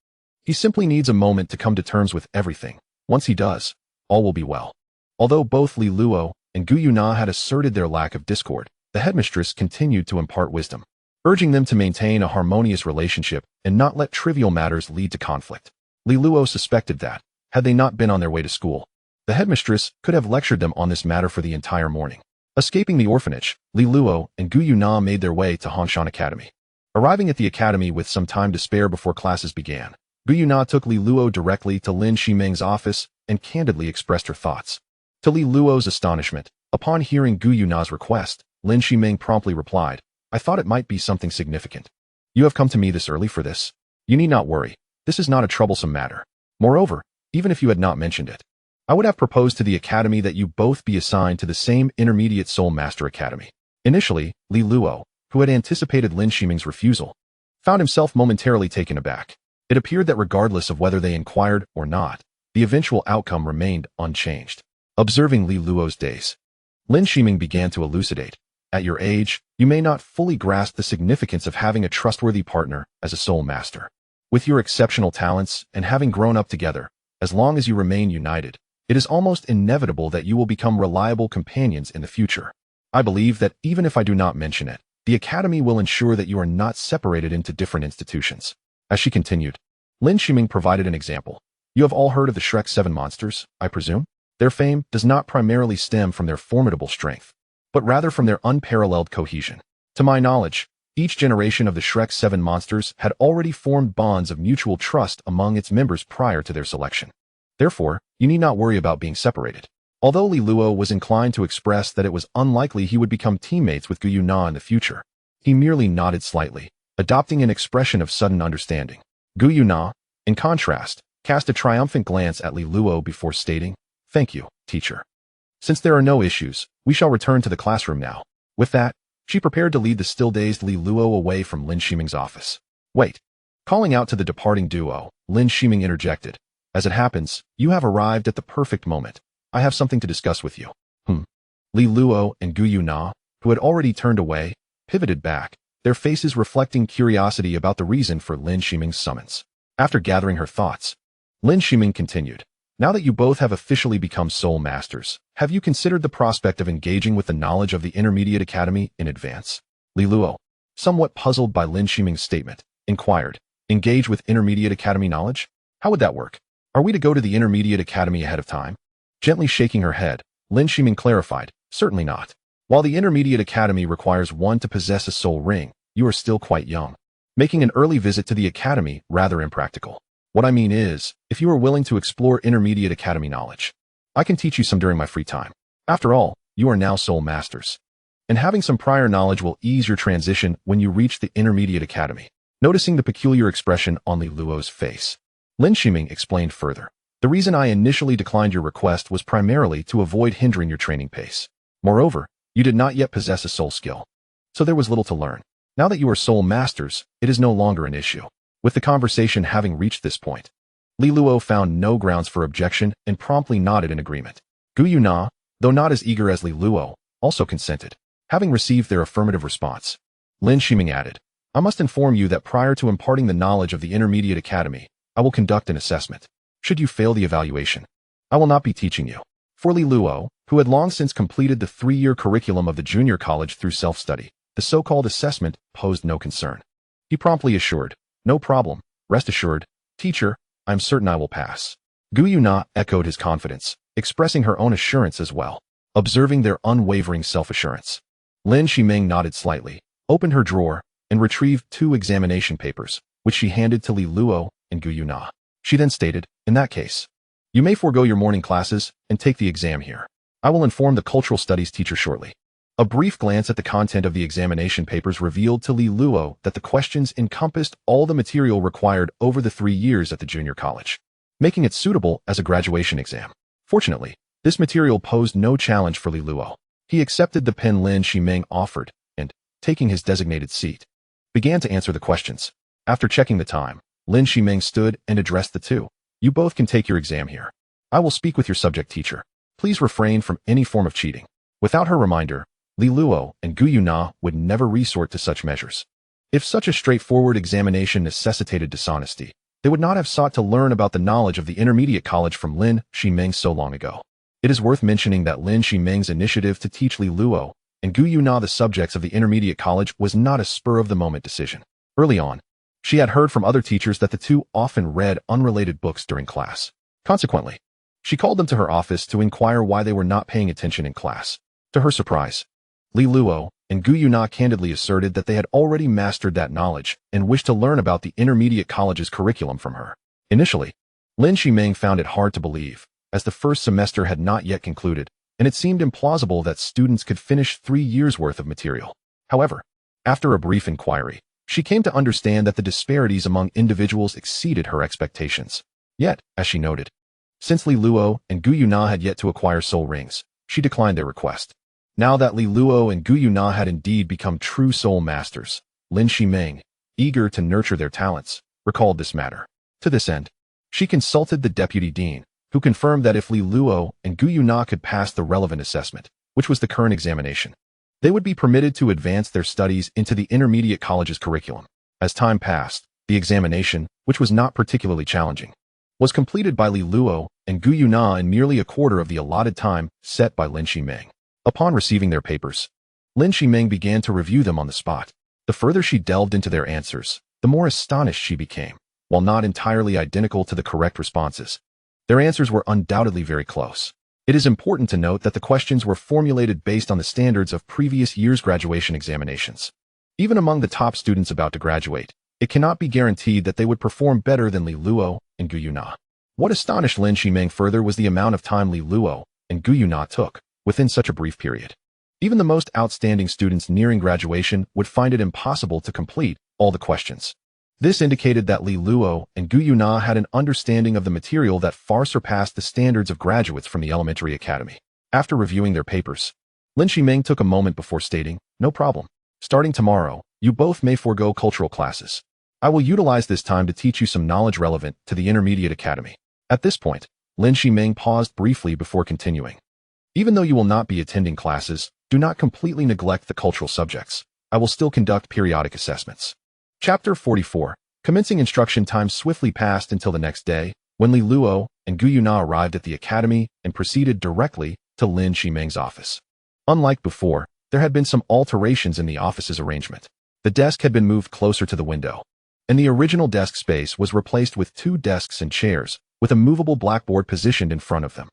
Speaker 1: He simply needs a moment to come to terms with everything. Once he does, all will be well. Although both Li Luo and Gu Yuna had asserted their lack of discord, the headmistress continued to impart wisdom, urging them to maintain a harmonious relationship and not let trivial matters lead to conflict. Li Luo suspected that, had they not been on their way to school, the headmistress could have lectured them on this matter for the entire morning. Escaping the orphanage, Li Luo and Gu Yuna made their way to Hanshan Academy. Arriving at the academy with some time to spare before classes began, Gu Yuna took Li Luo directly to Lin Shiming's office and candidly expressed her thoughts. To Li Luo's astonishment, upon hearing Gu Yuna's request, Lin Shiming promptly replied, I thought it might be something significant. You have come to me this early for this. You need not worry. This is not a troublesome matter. Moreover, even if you had not mentioned it, I would have proposed to the academy that you both be assigned to the same intermediate soul master academy. Initially, Li Luo, who had anticipated Lin Shiming's refusal, found himself momentarily taken aback. It appeared that regardless of whether they inquired or not, the eventual outcome remained unchanged. Observing Li Luo's daze, Lin Shiming began to elucidate. At your age, you may not fully grasp the significance of having a trustworthy partner as a soul master. With your exceptional talents and having grown up together, as long as you remain united, it is almost inevitable that you will become reliable companions in the future. I believe that even if I do not mention it, the Academy will ensure that you are not separated into different institutions. As she continued, Lin Shiming provided an example. You have all heard of the Shrek 7 monsters, I presume? Their fame does not primarily stem from their formidable strength, but rather from their unparalleled cohesion. To my knowledge, each generation of the Shrek 7 monsters had already formed bonds of mutual trust among its members prior to their selection. Therefore, you need not worry about being separated. Although Li Luo was inclined to express that it was unlikely he would become teammates with Gu Yuna in the future, he merely nodded slightly, adopting an expression of sudden understanding. Gu Yuna, in contrast, cast a triumphant glance at Li Luo before stating, "Thank you, teacher. Since there are no issues, we shall return to the classroom now." With that, she prepared to lead the still-dazed Li Luo away from Lin Shiming's office. "Wait." Calling out to the departing duo, Lin Shiming interjected, "As it happens, you have arrived at the perfect moment. I have something to discuss with you." Li Luo and Gu Yuna, who had already turned away, pivoted back, their faces reflecting curiosity about the reason for Lin Shiming's summons. After gathering her thoughts, Lin Shiming continued, "Now that you both have officially become soul masters, have you considered the prospect of engaging with the knowledge of the Intermediate Academy in advance?" Li Luo, somewhat puzzled by Lin Shiming's statement, inquired, "Engage with Intermediate Academy knowledge? How would that work? Are we to go to the Intermediate Academy ahead of time?" Gently shaking her head, Lin Shiming clarified, "Certainly not. While the Intermediate Academy requires one to possess a soul ring, you are still quite young, making an early visit to the Academy rather impractical. What I mean is, if you are willing to explore Intermediate Academy knowledge, I can teach you some during my free time. After all, you are now soul masters, and having some prior knowledge will ease your transition when you reach the Intermediate Academy." Noticing the peculiar expression on Li Luo's face, Lin Shiming explained further, "The reason I initially declined your request was primarily to avoid hindering your training pace. Moreover, you did not yet possess a soul skill, so there was little to learn. Now that you are soul masters, it is no longer an issue." With the conversation having reached this point, Li Luo found no grounds for objection and promptly nodded in agreement. Gu Yuna, though not as eager as Li Luo, also consented. Having received their affirmative response, Lin Shiming added, "I must inform you that prior to imparting the knowledge of the Intermediate Academy, I will conduct an assessment. Should you fail the evaluation, I will not be teaching you." For Li Luo, who had long since completed the 3-year curriculum of the junior college through self-study, the so-called assessment posed no concern. He promptly assured, "No problem. Rest assured, teacher, I am certain I will pass." Gu Yuna echoed his confidence, expressing her own assurance as well. Observing their unwavering self-assurance, Lin Shiming nodded slightly, opened her drawer, and retrieved 2 examination papers, which she handed to Li Luo and Gu Yuna. She then stated, "In that case, you may forego your morning classes and take the exam here. I will inform the cultural studies teacher shortly." A brief glance at the content of the examination papers revealed to Li Luo that the questions encompassed all the material required over the 3 years at the junior college, making it suitable as a graduation exam. Fortunately, this material posed no challenge for Li Luo. He accepted the pen Lin Shiming offered and, taking his designated seat, began to answer the questions. After checking the time, Lin Shiming stood and addressed the two. "You both can take your exam here. I will speak with your subject teacher. Please refrain from any form of cheating." Without her reminder, Li Luo and Gu Yuna would never resort to such measures. If such a straightforward examination necessitated dishonesty, they would not have sought to learn about the knowledge of the intermediate college from Lin Shiming so long ago. It is worth mentioning that Lin Shiming's initiative to teach Li Luo and Gu Yuna the subjects of the intermediate college was not a spur-of-the-moment decision. Early on, she had heard from other teachers that the two often read unrelated books during class. Consequently, she called them to her office to inquire why they were not paying attention in class. To her surprise, Li Luo and Gu Yuna candidly asserted that they had already mastered that knowledge and wished to learn about the intermediate college's curriculum from her. Initially, Lin Shiming found it hard to believe, as the first semester had not yet concluded, and it seemed implausible that students could finish 3 years' worth of material. However, after a brief inquiry, she came to understand that the disparities among individuals exceeded her expectations. Yet, as she noted, since Li Luo and Gu Yuna had yet to acquire soul rings, she declined their request. Now that Li Luo and Gu Yuna had indeed become true soul masters, Lin Shiming, eager to nurture their talents, recalled this matter. To this end, she consulted the deputy dean, who confirmed that if Li Luo and Gu Yuna could pass the relevant assessment, which was the current examination. They would be permitted to advance their studies into the intermediate college's curriculum. As time passed, the examination, which was not particularly challenging, was completed by Li Luo and Gu Yuna in merely a quarter of the allotted time set by Lin Shimeng. Upon receiving their papers, Lin Shimeng began to review them on the spot. The further she delved into their answers, the more astonished she became. While not entirely identical to the correct responses, their answers were undoubtedly very close. It is important to note that the questions were formulated based on the standards of previous year's graduation examinations. Even among the top students about to graduate, it cannot be guaranteed that they would perform better than Li Luo and Gu Yuna. What astonished Lin Shimeng further was the amount of time Li Luo and Gu Yuna took within such a brief period. Even the most outstanding students nearing graduation would find it impossible to complete all the questions. This indicated that Li Luo and Gu Yuna had an understanding of the material that far surpassed the standards of graduates from the elementary academy. After reviewing their papers, Lin Shimeng took a moment before stating, "No problem. Starting tomorrow, you both may forego cultural classes. I will utilize this time to teach you some knowledge relevant to the intermediate academy." At this point, Lin Shimeng paused briefly before continuing. "Even though you will not be attending classes, do not completely neglect the cultural subjects. I will still conduct periodic assessments." Chapter 44. Commencing instruction time swiftly passed until the next day, when Li Luo and Gu Yuna arrived at the academy and proceeded directly to Lin Shimeng's office. Unlike before, there had been some alterations in the office's arrangement. The desk had been moved closer to the window, and the original desk space was replaced with 2 desks and chairs, with a movable blackboard positioned in front of them.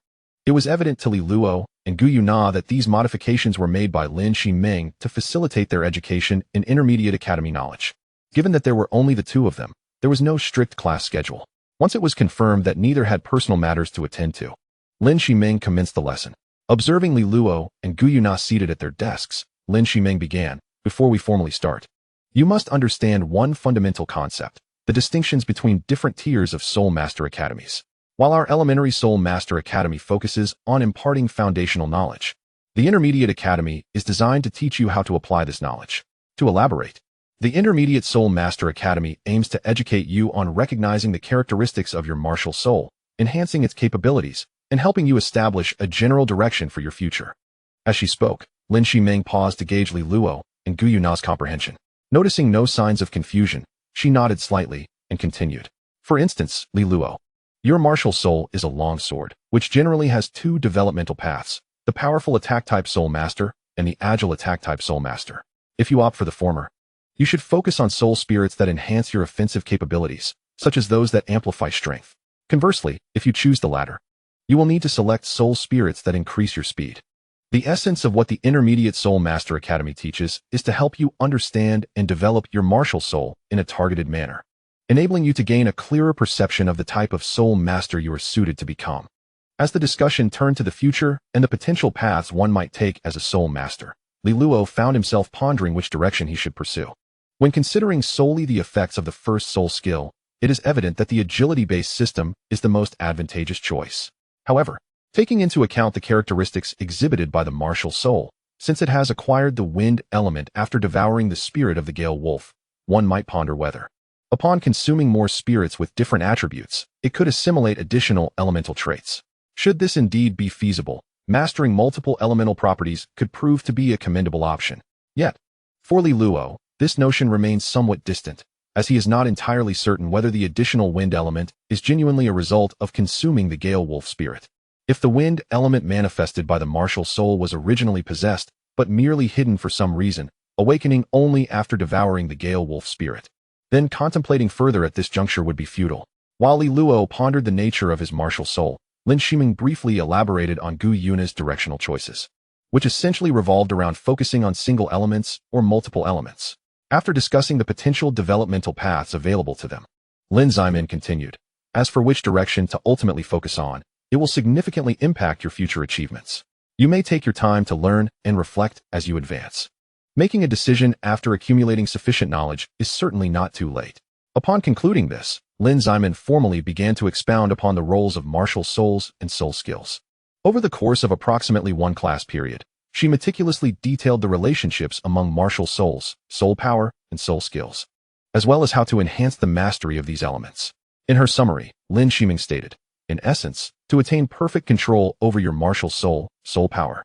Speaker 1: It was evident to Li Luo and Gu Yuna that these modifications were made by Lin Shimeng to facilitate their education in intermediate academy knowledge. Given that there were only the 2 of them, there was no strict class schedule. Once it was confirmed that neither had personal matters to attend to, Lin Shimeng commenced the lesson. Observing Li Luo and Gu Yuna seated at their desks, Lin Shimeng began, "Before we formally start, you must understand one fundamental concept: the distinctions between different tiers of Soul Master Academies. While our Elementary Soul Master Academy focuses on imparting foundational knowledge, the Intermediate Academy is designed to teach you how to apply this knowledge. To elaborate, the Intermediate Soul Master Academy aims to educate you on recognizing the characteristics of your martial soul, enhancing its capabilities, and helping you establish a general direction for your future." As she spoke, Lin Shimeng paused to gauge Li Luo and Gu Yuna's comprehension. Noticing no signs of confusion, she nodded slightly and continued. "For instance, Li Luo, your martial soul is a long sword, which generally has 2 developmental paths: the powerful attack-type Soul Master and the agile attack-type Soul Master. If you opt for the former, you should focus on soul spirits that enhance your offensive capabilities, such as those that amplify strength. Conversely, if you choose the latter, you will need to select soul spirits that increase your speed." The essence of what the Intermediate Soul Master Academy teaches is to help you understand and develop your martial soul in a targeted manner, enabling you to gain a clearer perception of the type of soul master you are suited to become. As the discussion turned to the future and the potential paths one might take as a soul master, Li Luo found himself pondering which direction he should pursue. When considering solely the effects of the first soul skill, it is evident that the agility-based system is the most advantageous choice. However, taking into account the characteristics exhibited by the martial soul, since it has acquired the wind element after devouring the spirit of the Gale Wolf, one might ponder whether, upon consuming more spirits with different attributes, it could assimilate additional elemental traits. Should this indeed be feasible, mastering multiple elemental properties could prove to be a commendable option. Yet, for Li Luo, this notion remains somewhat distant, as he is not entirely certain whether the additional wind element is genuinely a result of consuming the Gale Wolf spirit. If the wind element manifested by the martial soul was originally possessed, but merely hidden for some reason, awakening only after devouring the Gale Wolf spirit, then contemplating further at this juncture would be futile. While Li Luo pondered the nature of his martial soul, Lin Shimeng briefly elaborated on Gu Yuna's directional choices, which essentially revolved around focusing on single elements or multiple elements. After discussing the potential developmental paths available to them, Lin Ximen continued, "As for which direction to ultimately focus on, it will significantly impact your future achievements. You may take your time to learn and reflect as you advance. Making a decision after accumulating sufficient knowledge is certainly not too late." Upon concluding this, Lin Ximen formally began to expound upon the roles of martial souls and soul skills. Over the course of approximately 1 class period, she meticulously detailed the relationships among martial souls, soul power, and soul skills, as well as how to enhance the mastery of these elements. In her summary, Lin Shimeng stated, "In essence, to attain perfect control over your martial soul, soul power,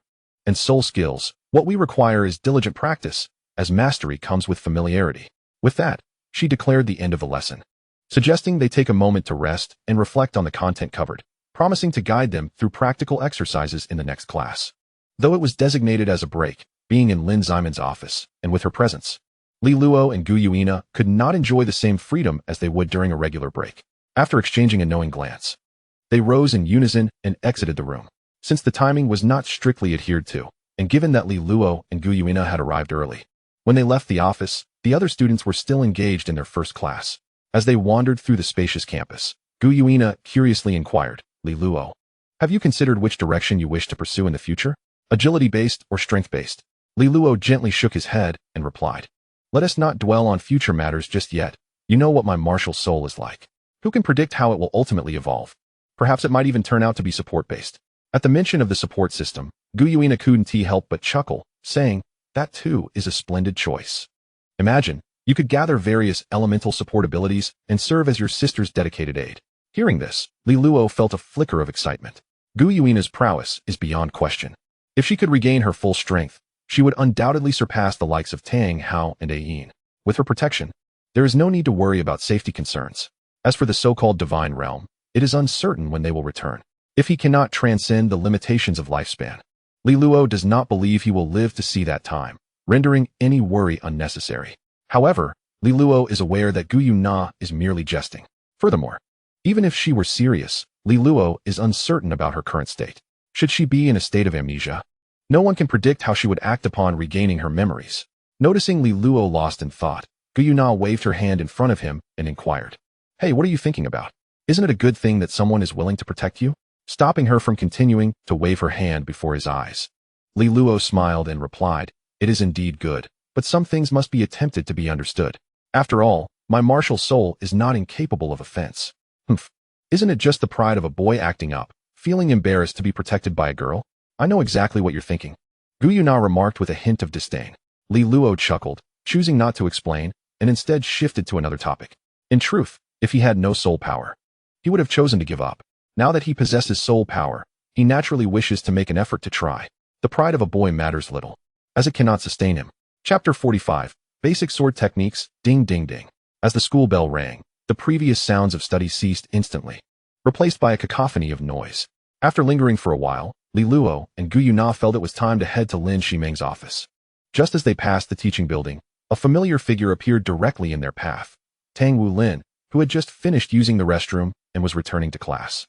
Speaker 1: and soul skills, what we require is diligent practice, as mastery comes with familiarity. With that, she declared the end of the lesson, suggesting they take a moment to rest and reflect on the content covered, promising to guide them through practical exercises in the next class. Though it was designated as a break, being in Lin Ximen's office, and with her presence, Li Luo and Gu Yuina could not enjoy the same freedom as they would during a regular break. After exchanging a knowing glance, they rose in unison and exited the room. Since the timing was not strictly adhered to, and given that Li Luo and Gu Yuina had arrived early, when they left the office, the other students were still engaged in their first class. As they wandered through the spacious campus, Gu Yuina curiously inquired, Li Luo, have you considered which direction you wish to pursue in the future? Agility-based or strength-based? Li Luo gently shook his head and replied, let us not dwell on future matters just yet. You know what my martial soul is like. Who can predict how it will ultimately evolve? Perhaps it might even turn out to be support-based. At the mention of the support system, Gu Yuina couldn't help but chuckle, saying, that too is a splendid choice. Imagine, you could gather various elemental support abilities and serve as your sister's dedicated aide. Hearing this, Li Luo felt a flicker of excitement. Gu Yuina's prowess is beyond question. If she could regain her full strength, she would undoubtedly surpass the likes of Tang, Hao, and Ayin. With her protection, there is no need to worry about safety concerns. As for the so-called divine realm, it is uncertain when they will return. If he cannot transcend the limitations of lifespan, Li Luo does not believe he will live to see that time, rendering any worry unnecessary. However, Li Luo is aware that Gu Yuina is merely jesting. Furthermore, even if she were serious, Li Luo is uncertain about her current state. Should she be in a state of amnesia? No one can predict how she would act upon regaining her memories. Noticing Li Luo lost in thought, Gu Yuina waved her hand in front of him and inquired, hey, what are you thinking about? Isn't it a good thing that someone is willing to protect you? Stopping her from continuing to wave her hand before his eyes, Li Luo smiled and replied, it is indeed good, but some things must be attempted to be understood. After all, my martial soul is not incapable of offense. Isn't it just the pride of a boy acting up, feeling embarrassed to be protected by a girl? I know exactly what you're thinking. Gu Yuina remarked with a hint of disdain. Li Luo chuckled, choosing not to explain, and instead shifted to another topic. In truth, if he had no soul power, he would have chosen to give up. Now that he possesses soul power, he naturally wishes to make an effort to try. The pride of a boy matters little, as it cannot sustain him. Chapter 45, Basic Sword Techniques, Ding Ding Ding. As the school bell rang, the previous sounds of study ceased instantly, replaced by a cacophony of noise. After lingering for a while, Li Luo and Gu Yuina felt it was time to head to Lin Ximeng's office. Just as they passed the teaching building, a familiar figure appeared directly in their path. Tang Wulin, who had just finished using the restroom and was returning to class.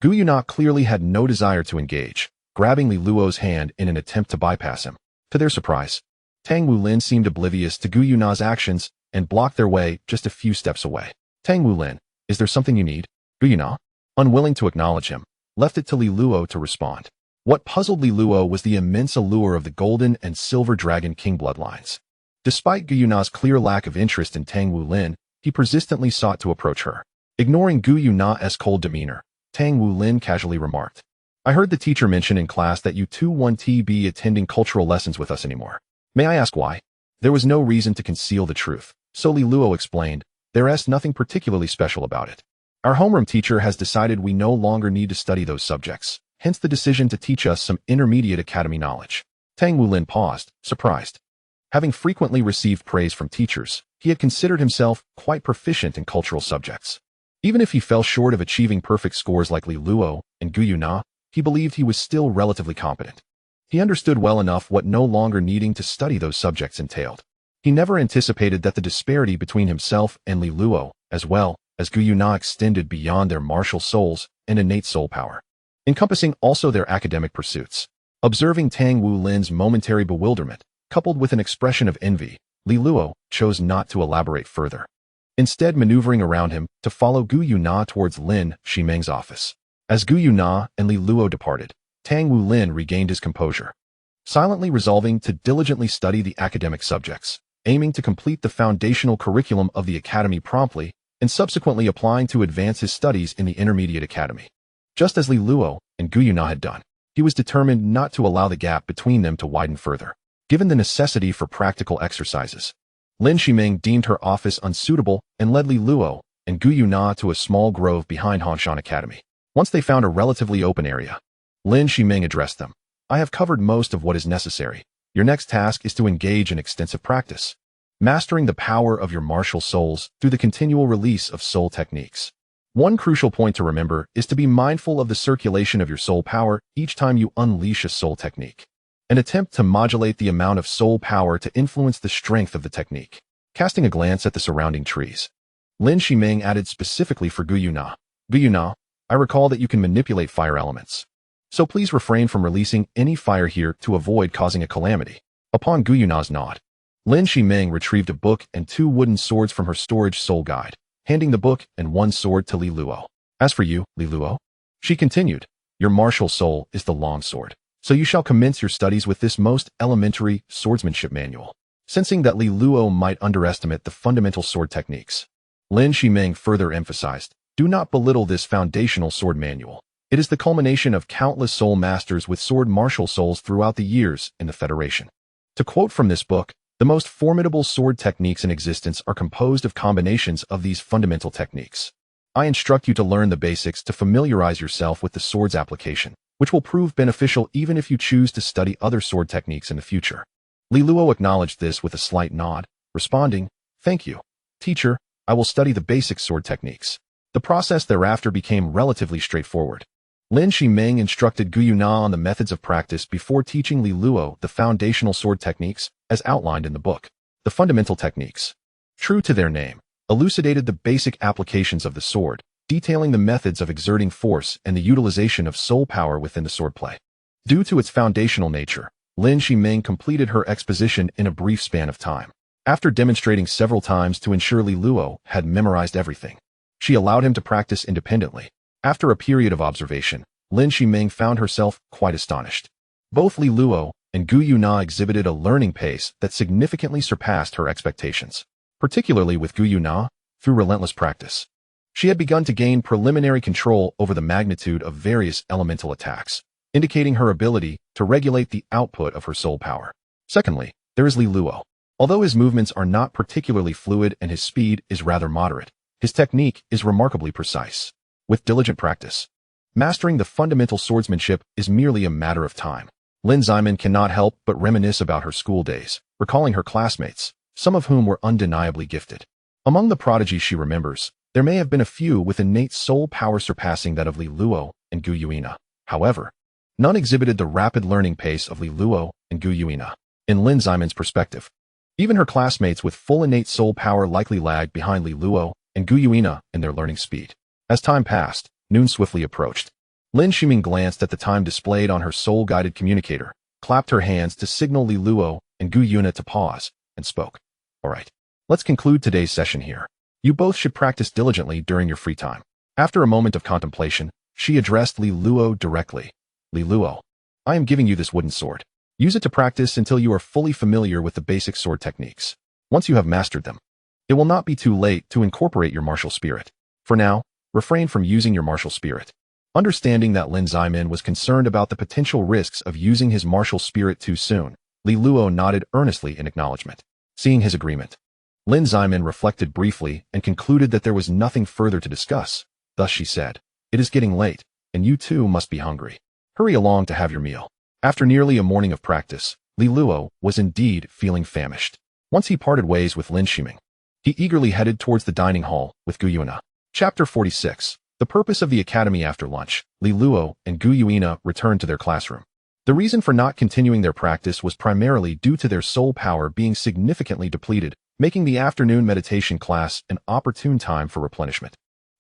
Speaker 1: Gu Yuina clearly had no desire to engage, grabbing Li Luo's hand in an attempt to bypass him. To their surprise, Tang Wulin seemed oblivious to Gu Yuina's actions and blocked their way just a few steps away. Tang Wulin, is there something you need? Gu Yuina, unwilling to acknowledge him, left it to Li Luo to respond. What puzzled Li Luo was the immense allure of the Golden and Silver Dragon King bloodlines. Despite Gu Yuina's clear lack of interest in Tang Wulin, he persistently sought to approach her. Ignoring Gu Yuina's cold demeanor, Tang Wulin casually remarked, I heard the teacher mention in class that you two won't be attending cultural lessons with us anymore. May I ask why? There was no reason to conceal the truth, so Li Luo explained, there's nothing particularly special about it. Our homeroom teacher has decided we no longer need to study those subjects, hence the decision to teach us some intermediate academy knowledge. Tang Wulin paused, surprised. Having frequently received praise from teachers, he had considered himself quite proficient in cultural subjects. Even if he fell short of achieving perfect scores like Li Luo and Gu Yuina, he believed he was still relatively competent. He understood well enough what no longer needing to study those subjects entailed. He never anticipated that the disparity between himself and Li Luo, as well as Gu Yuina, extended beyond their martial souls and innate soul power, encompassing also their academic pursuits. Observing Tang Wulin's momentary bewilderment, coupled with an expression of envy, Li Luo chose not to elaborate further, instead maneuvering around him to follow Gu Yuina towards Lin Ximeng's office. As Gu Yuina and Li Luo departed, Tang Wulin regained his composure, silently resolving to diligently study the academic subjects, aiming to complete the foundational curriculum of the academy promptly, and subsequently applying to advance his studies in the intermediate academy. Just as Li Luo and Gu Yuina had done, he was determined not to allow the gap between them to widen further. Given the necessity for practical exercises, Lin Ximeng deemed her office unsuitable and led Li Luo and Gu Yuina to a small grove behind Hanshan Academy. Once they found a relatively open area, Lin Ximeng addressed them. I have covered most of what is necessary. Your next task is to engage in extensive practice, mastering the power of your martial souls through the continual release of soul techniques. One crucial point to remember is to be mindful of the circulation of your soul power each time you unleash a soul technique. An attempt to modulate the amount of soul power to influence the strength of the technique. Casting a glance at the surrounding trees, Lin Shiming added specifically for Guyuna. Guyuna, I recall that you can manipulate fire elements. So please refrain from releasing any fire here to avoid causing a calamity. Upon Guyuna's nod, Lin Shiming retrieved a book and 2 wooden swords from her storage soul guide, handing the book and 1 sword to Li Luo. As for you, Li Luo, she continued, your martial soul is the long sword, so you shall commence your studies with this most elementary swordsmanship manual. Sensing that Li Luo might underestimate the fundamental sword techniques, Lin Shiming further emphasized, do not belittle this foundational sword manual. It is the culmination of countless soul masters with sword martial souls throughout the years in the Federation. To quote from this book, the most formidable sword techniques in existence are composed of combinations of these fundamental techniques. I instruct you to learn the basics to familiarize yourself with the sword's application, which will prove beneficial even if you choose to study other sword techniques in the future. Li Luo acknowledged this with a slight nod, responding, thank you, teacher, I will study the basic sword techniques. The process thereafter became relatively straightforward. Lin Shiming instructed Guyuna on the methods of practice before teaching Li Luo the foundational sword techniques as outlined in the book. The fundamental techniques, true to their name, elucidated the basic applications of the sword, detailing the methods of exerting force and the utilization of soul power within the swordplay. Due to its foundational nature, Lin Shiming completed her exposition in a brief span of time. After demonstrating several times to ensure Li Luo had memorized everything, she allowed him to practice independently. After a period of observation, Lin Shiming found herself quite astonished. Both Li Luo and Guyuna exhibited a learning pace that significantly surpassed her expectations, particularly with Guyuna, through relentless practice. She had begun to gain preliminary control over the magnitude of various elemental attacks, indicating her ability to regulate the output of her soul power. Secondly, there is Li Luo. Although his movements are not particularly fluid and his speed is rather moderate, his technique is remarkably precise. With diligent practice, mastering the fundamental swordsmanship is merely a matter of time. Lin Ximen cannot help but reminisce about her school days, recalling her classmates, some of whom were undeniably gifted. Among the prodigies she remembers, there may have been a few with innate soul power surpassing that of Li Luo and Guyuna. However, none exhibited the rapid learning pace of Li Luo and Guyuna. In Lin Ximen's perspective, even her classmates with full innate soul power likely lagged behind Li Luo and Guyuna in their learning speed. As time passed, noon swiftly approached. Lin Shiming glanced at the time displayed on her soul-guided communicator, clapped her hands to signal Li Luo and Guyuna to pause, and spoke. All right, let's conclude today's session here. You both should practice diligently during your free time. After a moment of contemplation, she addressed Li Luo directly. Li Luo, I am giving you this wooden sword. Use it to practice until you are fully familiar with the basic sword techniques. Once you have mastered them, it will not be too late to incorporate your martial spirit. For now, refrain from using your martial spirit. Understanding that Lin Ximen was concerned about the potential risks of using his martial spirit too soon, Li Luo nodded earnestly in acknowledgement. Seeing his agreement, Lin Ximen reflected briefly and concluded that there was nothing further to discuss. Thus she said, it is getting late, and you too must be hungry. Hurry along to have your meal. After nearly a morning of practice, Li Luo was indeed feeling famished. Once he parted ways with Lin Shiming, he eagerly headed towards the dining hall with Guyuna. Chapter 46. The purpose of the academy. After lunch, Li Luo and Guyuna returned to their classroom. The reason for not continuing their practice was primarily due to their soul power being significantly depleted, making the afternoon meditation class an opportune time for replenishment.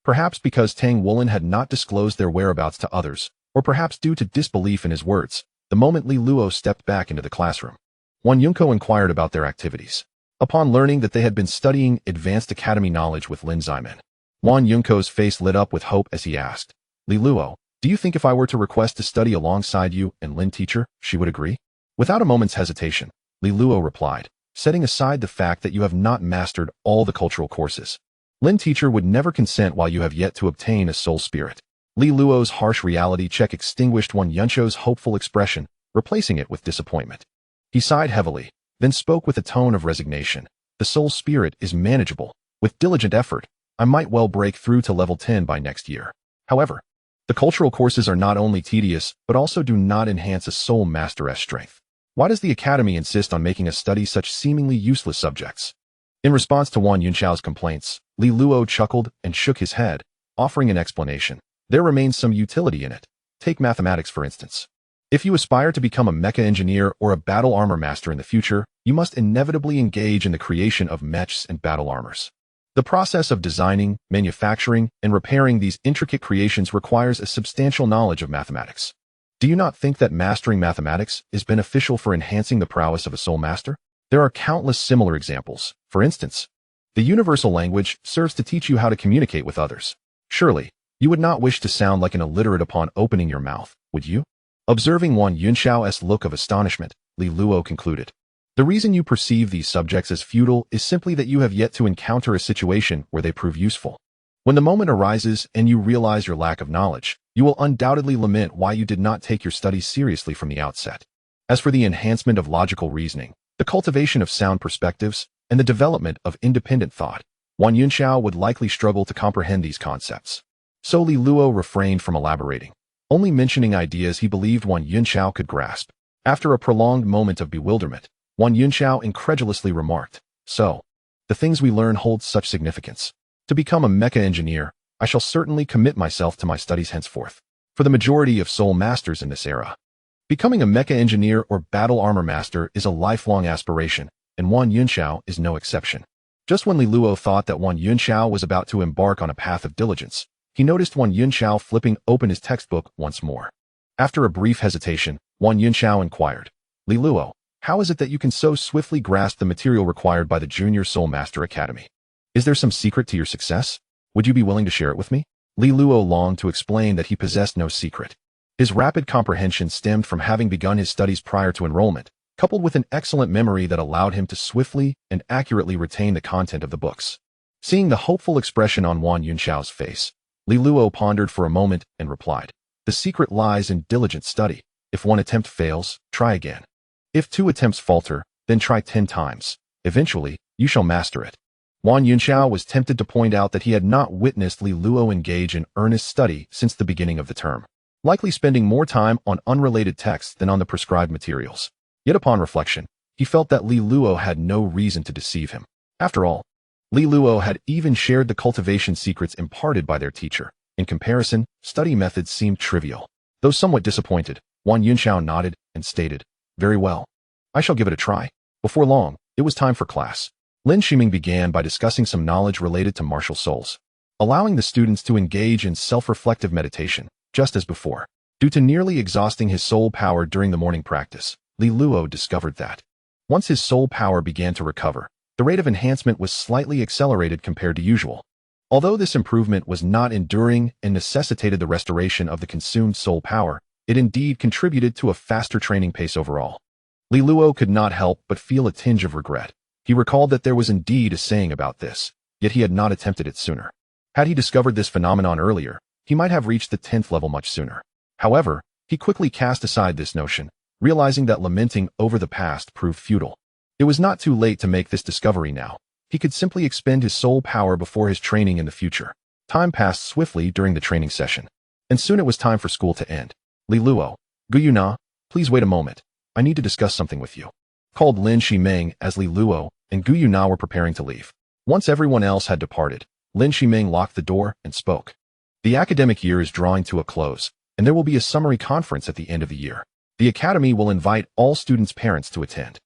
Speaker 1: Perhaps because Tang Wulin had not disclosed their whereabouts to others, or perhaps due to disbelief in his words, the moment Li Luo stepped back into the classroom, Wan Yunko inquired about their activities. Upon learning that they had been studying advanced academy knowledge with Lin Ximen, Wan Yunko's face lit up with hope as he asked, Li Luo, do you think if I were to request to study alongside you and Lin teacher, she would agree? Without a moment's hesitation, Li Luo replied, setting aside the fact that you have not mastered all the cultural courses. Lin teacher would never consent while you have yet to obtain a soul spirit. Li Luo's harsh reality check extinguished Wan Yuncho's hopeful expression, replacing it with disappointment. He sighed heavily, then spoke with a tone of resignation. The soul spirit is manageable. With diligent effort, I might well break through to level 10 by next year. However, The cultural courses are not only tedious, but also do not enhance a soul master's strength. Why does the academy insist on making us study such seemingly useless subjects? In response to Wang Yunxiao's complaints, Li Luo chuckled and shook his head, offering an explanation. There remains some utility in it. Take mathematics, for instance. If you aspire to become a mecha engineer or a battle armor master in the future, you must inevitably engage in the creation of mechs and battle armors. The process of designing, manufacturing, and repairing these intricate creations requires a substantial knowledge of mathematics. Do you not think that mastering mathematics is beneficial for enhancing the prowess of a soul master? There are countless similar examples. For instance, the universal language serves to teach you how to communicate with others. Surely, you would not wish to sound like an illiterate upon opening your mouth, would you? Observing Wang Yunxiao's look of astonishment, Li Luo concluded. The reason you perceive these subjects as futile is simply that you have yet to encounter a situation where they prove useful. When the moment arises and you realize your lack of knowledge, you will undoubtedly lament why you did not take your studies seriously from the outset. As for the enhancement of logical reasoning, the cultivation of sound perspectives, and the development of independent thought, Wang Yunxiao would likely struggle to comprehend these concepts. So Li Luo refrained from elaborating, only mentioning ideas he believed Wang Yunxiao could grasp. After a prolonged moment of bewilderment, Wang Yunxiao incredulously remarked, "So, the things we learn hold such significance. To become a mecha engineer, I shall certainly commit myself to my studies henceforth." For the majority of soul masters in this era, becoming a mecha engineer or battle armor master is a lifelong aspiration, and Wang Yunxiao is no exception. Just when Li Luo thought that Wang Yunxiao was about to embark on a path of diligence, he noticed Wang Yunxiao flipping open his textbook once more. After a brief hesitation, Wang Yunxiao inquired, "Li Luo, how is it that you can so swiftly grasp the material required by the Junior Soul Master Academy? Is there some secret to your success? Would you be willing to share it with me?" Li Luo longed to explain that he possessed no secret. His rapid comprehension stemmed from having begun his studies prior to enrollment, coupled with an excellent memory that allowed him to swiftly and accurately retain the content of the books. Seeing the hopeful expression on Wang Yunxiao's face, Li Luo pondered for a moment and replied, "The secret lies in diligent study. If one attempt fails, try again. If 2 attempts falter, then try 10 times. Eventually, you shall master it." Wang Yunxiao was tempted to point out that he had not witnessed Li Luo engage in earnest study since the beginning of the term, likely spending more time on unrelated texts than on the prescribed materials. Yet upon reflection, he felt that Li Luo had no reason to deceive him. After all, Li Luo had even shared the cultivation secrets imparted by their teacher. In comparison, study methods seemed trivial. Though somewhat disappointed, Wang Yunxiao nodded and stated, "Very well. I shall give it a try." Before long, it was time for class. Lin Shiming began by discussing some knowledge related to martial souls, allowing the students to engage in self-reflective meditation, just as before. Due to nearly exhausting his soul power during the morning practice, Li Luo discovered that once his soul power began to recover, the rate of enhancement was slightly accelerated compared to usual. Although this improvement was not enduring and necessitated the restoration of the consumed soul power, it indeed contributed to a faster training pace overall. Li Luo could not help but feel a tinge of regret. He recalled that there was indeed a saying about this, yet he had not attempted it sooner. Had he discovered this phenomenon earlier, he might have reached the 10th level much sooner. However, he quickly cast aside this notion, realizing that lamenting over the past proved futile. It was not too late to make this discovery now. He could simply expend his soul power before his training in the future. Time passed swiftly during the training session, and soon it was time for school to end. "Li Luo, Guyuna, please wait a moment. I need to discuss something with you," called Lin Shiming as Li Luo and Guyuna were preparing to leave. Once everyone else had departed, Lin Shiming locked the door and spoke. "The academic year is drawing to a close, and there will be a summary conference at the end of the year. The academy will invite all students' parents to attend."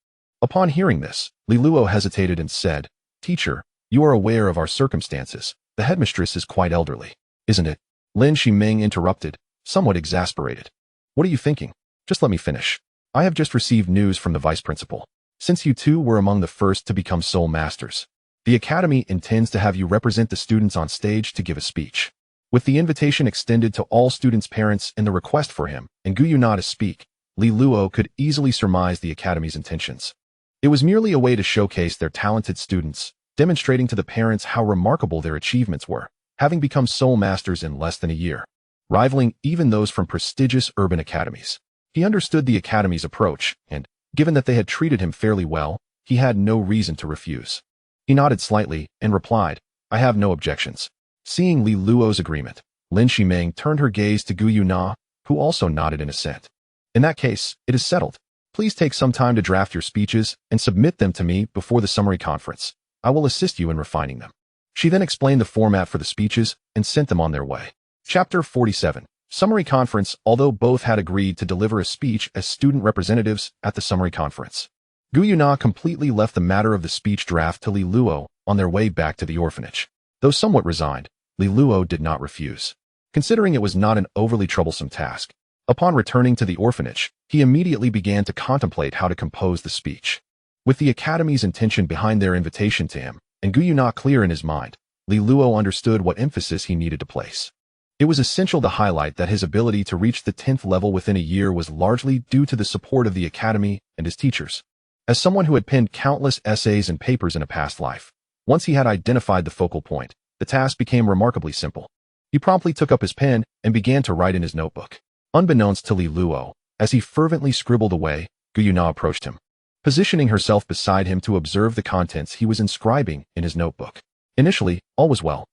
Speaker 1: Upon hearing this, Li Luo hesitated and said, "Teacher, you are aware of our circumstances. The headmistress is quite elderly, isn't it?" Lin Shiming interrupted, somewhat exasperated. "What are you thinking? Just let me finish. I have just received news from the vice principal. Since you two were among the first to become soul masters, the academy intends to have you represent the students on stage to give a speech." With the invitation extended to all students' parents and the request for him and Guyuna to speak, Li Luo could easily surmise the academy's intentions. It was merely a way to showcase their talented students, demonstrating to the parents how remarkable their achievements were, having become soul masters in less than a year, rivaling even those from prestigious urban academies. He understood the academy's approach, and, given that they had treated him fairly well, he had no reason to refuse. He nodded slightly and replied, "I have no objections." Seeing Li Luo's agreement, Lin Shimeng turned her gaze to Gu Yuna, who also nodded in assent. In that case, it is settled. Please take some time to draft your speeches and submit them to me before the summary conference. I will assist you in refining them. She then explained the format for the speeches and sent them on their way. Chapter 47. Summary Conference. Although both had agreed to deliver a speech as student representatives at the summary conference, Gu Yuna completely left the matter of the speech draft to Li Luo on their way back to the orphanage. Though somewhat resigned, Li Luo did not refuse, considering it was not an overly troublesome task. Upon returning to the orphanage, he immediately began to contemplate how to compose the speech. With the Academy's intention behind their invitation to him, and Gu Yuna clear in his mind, Li Luo understood what emphasis he needed to place. It was essential to highlight that his ability to reach the 10th level within a year was largely due to the support of the Academy and his teachers. As someone who had penned countless essays and papers in a past life, once he had identified the focal point, the task became remarkably simple. He promptly took up his pen and began to write in his notebook. Unbeknownst to Li Luo, as he fervently scribbled away, Gu Yuna approached him, positioning herself beside him to observe the contents he was inscribing in his notebook. Initially, all was well,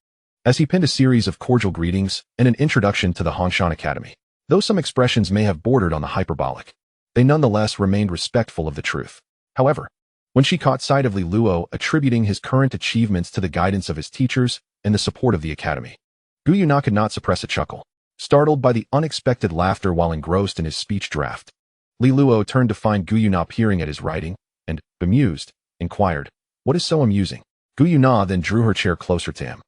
Speaker 1: as he penned a series of cordial greetings and an introduction to the Hongshan Academy. Though some expressions may have bordered on the hyperbolic, they nonetheless remained respectful of the truth. However, when she caught sight of Li Luo attributing his current achievements to the guidance of his teachers and the support of the Academy, Gu Yuna could not suppress a chuckle. Startled by the unexpected laughter while engrossed in his speech draft, Li Luo turned to find Gu Yuna peering at his writing and, bemused, inquired, "What is so amusing?" Gu Yuna then drew her chair closer to him,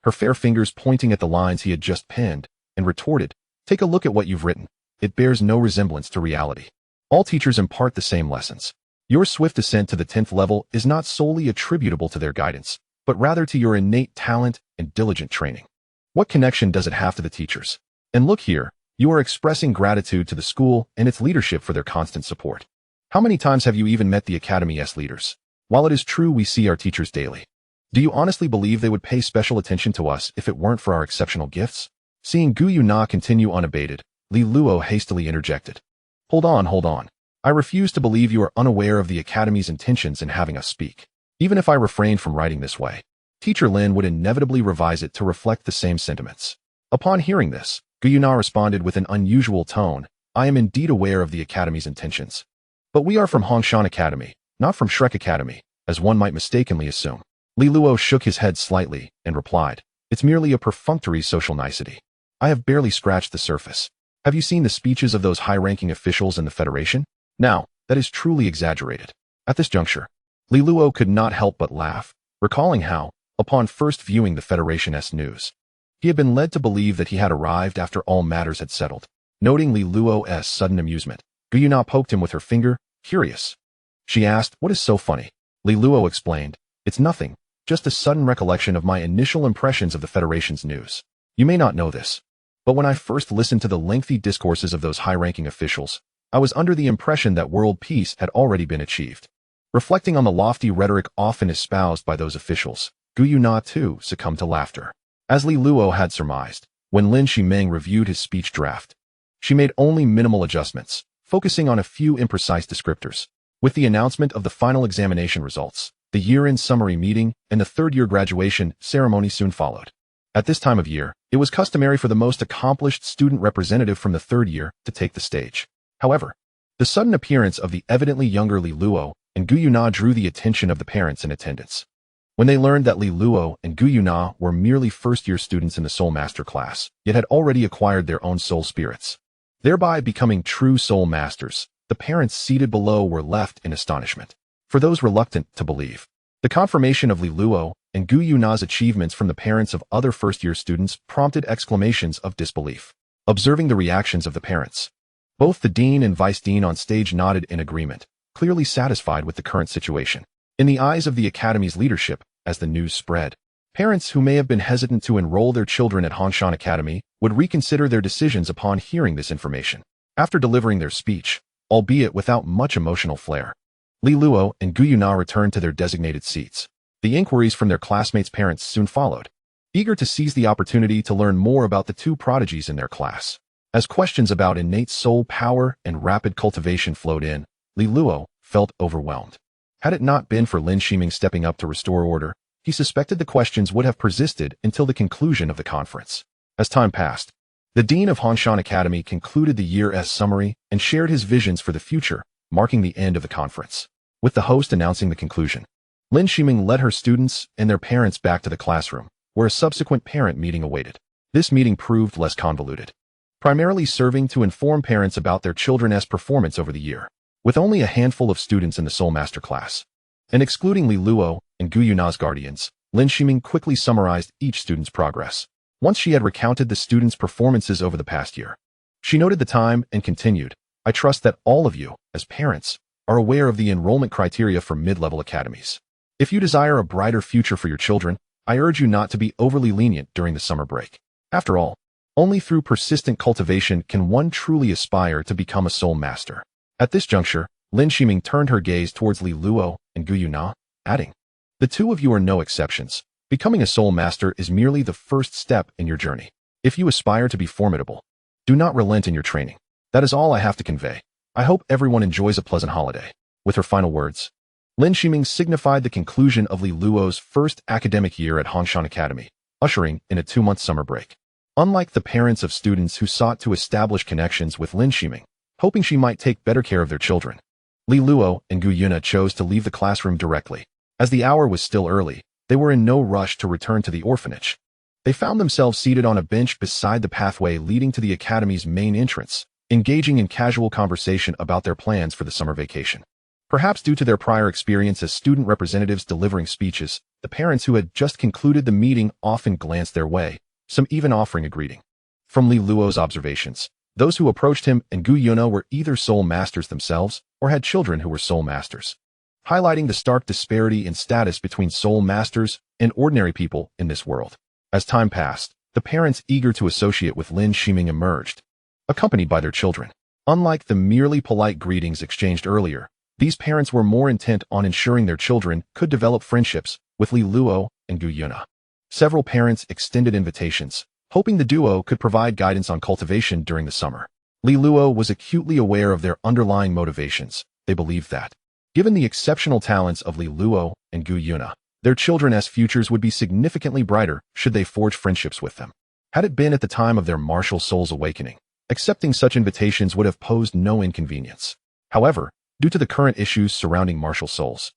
Speaker 1: her fair fingers pointing at the lines he had just penned, and retorted, "Take a look at what you've written. It bears no resemblance to reality. All teachers impart the same lessons. Your swift ascent to the 10th level is not solely attributable to their guidance, but rather to your innate talent and diligent training. What connection does it have to the teachers? And look here, you are expressing gratitude to the school and its leadership for their constant support. How many times have you even met the Academy's leaders? While it is true we see our teachers daily, do you honestly believe they would pay special attention to us if it weren't for our exceptional gifts?" Seeing Gu Yuna continue unabated, Li Luo hastily interjected, Hold on. I refuse to believe you are unaware of the Academy's intentions in having us speak. Even if I refrained from writing this way, Teacher Lin would inevitably revise it to reflect the same sentiments." Upon hearing this, Gu Yuna responded with an unusual tone, "I am indeed aware of the Academy's intentions. But we are from Hongshan Academy, not from Shrek Academy, as one might mistakenly assume." Li Luo shook his head slightly and replied, "It's merely a perfunctory social nicety. I have barely scratched the surface. Have you seen the speeches of those high-ranking officials in the Federation? Now, that is truly exaggerated." At this juncture, Li Luo could not help but laugh, recalling how, upon first viewing the Federation's news, he had been led to believe that he had arrived after all matters had settled. Noting Li Luo's sudden amusement, Gu Yuna poked him with her finger, curious. She asked, "What is so funny?" Li Luo explained, "It's nothing, just a sudden recollection of my initial impressions of the Federation's news. You may not know this, but when I first listened to the lengthy discourses of those high-ranking officials, I was under the impression that world peace had already been achieved." Reflecting on the lofty rhetoric often espoused by those officials, Gu Yuna too succumbed to laughter. As Li Luo had surmised, when Lin Shimeng reviewed his speech draft, she made only minimal adjustments, focusing on a few imprecise descriptors. With the announcement of the final examination results, the year-end summary meeting and the third-year graduation ceremony soon followed. At this time of year, it was customary for the most accomplished student representative from the third year to take the stage. However, the sudden appearance of the evidently younger Li Luo and Gu Yuna drew the attention of the parents in attendance. When they learned that Li Luo and Gu Yuna were merely first-year students in the Soul Master class, yet had already acquired their own soul spirits, thereby becoming true soul masters, the parents seated below were left in astonishment. For those reluctant to believe, the confirmation of Li Luo and Gu Yuna's achievements from the parents of other first-year students prompted exclamations of disbelief. Observing the reactions of the parents, both the dean and vice dean on stage nodded in agreement, clearly satisfied with the current situation. In the eyes of the Academy's leadership, as the news spread, parents who may have been hesitant to enroll their children at Hongshan Academy would reconsider their decisions upon hearing this information. After delivering their speech, albeit without much emotional flair, Li Luo and Gu Yuna returned to their designated seats. The inquiries from their classmates' parents soon followed, eager to seize the opportunity to learn more about the two prodigies in their class. As questions about innate soul power and rapid cultivation flowed in, Li Luo felt overwhelmed. Had it not been for Lin Shimeng stepping up to restore order, he suspected the questions would have persisted until the conclusion of the conference. As time passed, the dean of Hanshan Academy concluded the year's summary and shared his visions for the future, marking the end of the conference. With the host announcing the conclusion, Lin Shiming led her students and their parents back to the classroom, where a subsequent parent meeting awaited. This meeting proved less convoluted, primarily serving to inform parents about their children's performance over the year. With only a handful of students in the Soul Master class, and excluding Li Luo and Gu Yuna's guardians, Lin Shiming quickly summarized each student's progress. Once she had recounted the students' performances over the past year, she noted the time and continued, I trust that all of you, as parents, are aware of the enrollment criteria for mid-level academies. If you desire a brighter future for your children, I urge you not to be overly lenient during the summer break. After all, only through persistent cultivation can one truly aspire to become a soul master. At this juncture, Lin Shiming turned her gaze towards Li Luo and Gu Yuna, adding, the two of you are no exceptions. Becoming a soul master is merely the first step in your journey. If you aspire to be formidable, do not relent in your training. That is all I have to convey. I hope everyone enjoys a pleasant holiday. With her final words, Lin Shiming signified the conclusion of Li Luo's first academic year at Hanshan Academy, ushering in a 2-month summer break. Unlike the parents of students who sought to establish connections with Lin Shiming, hoping she might take better care of their children, Li Luo and Gu Yuna chose to leave the classroom directly. As the hour was still early, they were in no rush to return to the orphanage. They found themselves seated on a bench beside the pathway leading to the academy's main entrance, engaging in casual conversation about their plans for the summer vacation. Perhaps due to their prior experience as student representatives delivering speeches, the parents who had just concluded the meeting often glanced their way, some even offering a greeting. From Li Luo's observations, those who approached him and Gu Yuna were either soul masters themselves or had children who were soul masters, highlighting the stark disparity in status between soul masters and ordinary people in this world. As time passed, the parents eager to associate with Lin Shiming emerged, accompanied by their children. Unlike the merely polite greetings exchanged earlier, these parents were more intent on ensuring their children could develop friendships with Li Luo and Gu Yuna. Several parents extended invitations, hoping the duo could provide guidance on cultivation during the summer. Li Luo was acutely aware of their underlying motivations. They believed that, given the exceptional talents of Li Luo and Gu Yuna, their children's futures would be significantly brighter should they forge friendships with them. Had it been at the time of their Martial Soul's awakening, accepting such invitations would have posed no inconvenience. However, due to the current issues surrounding Martial Souls,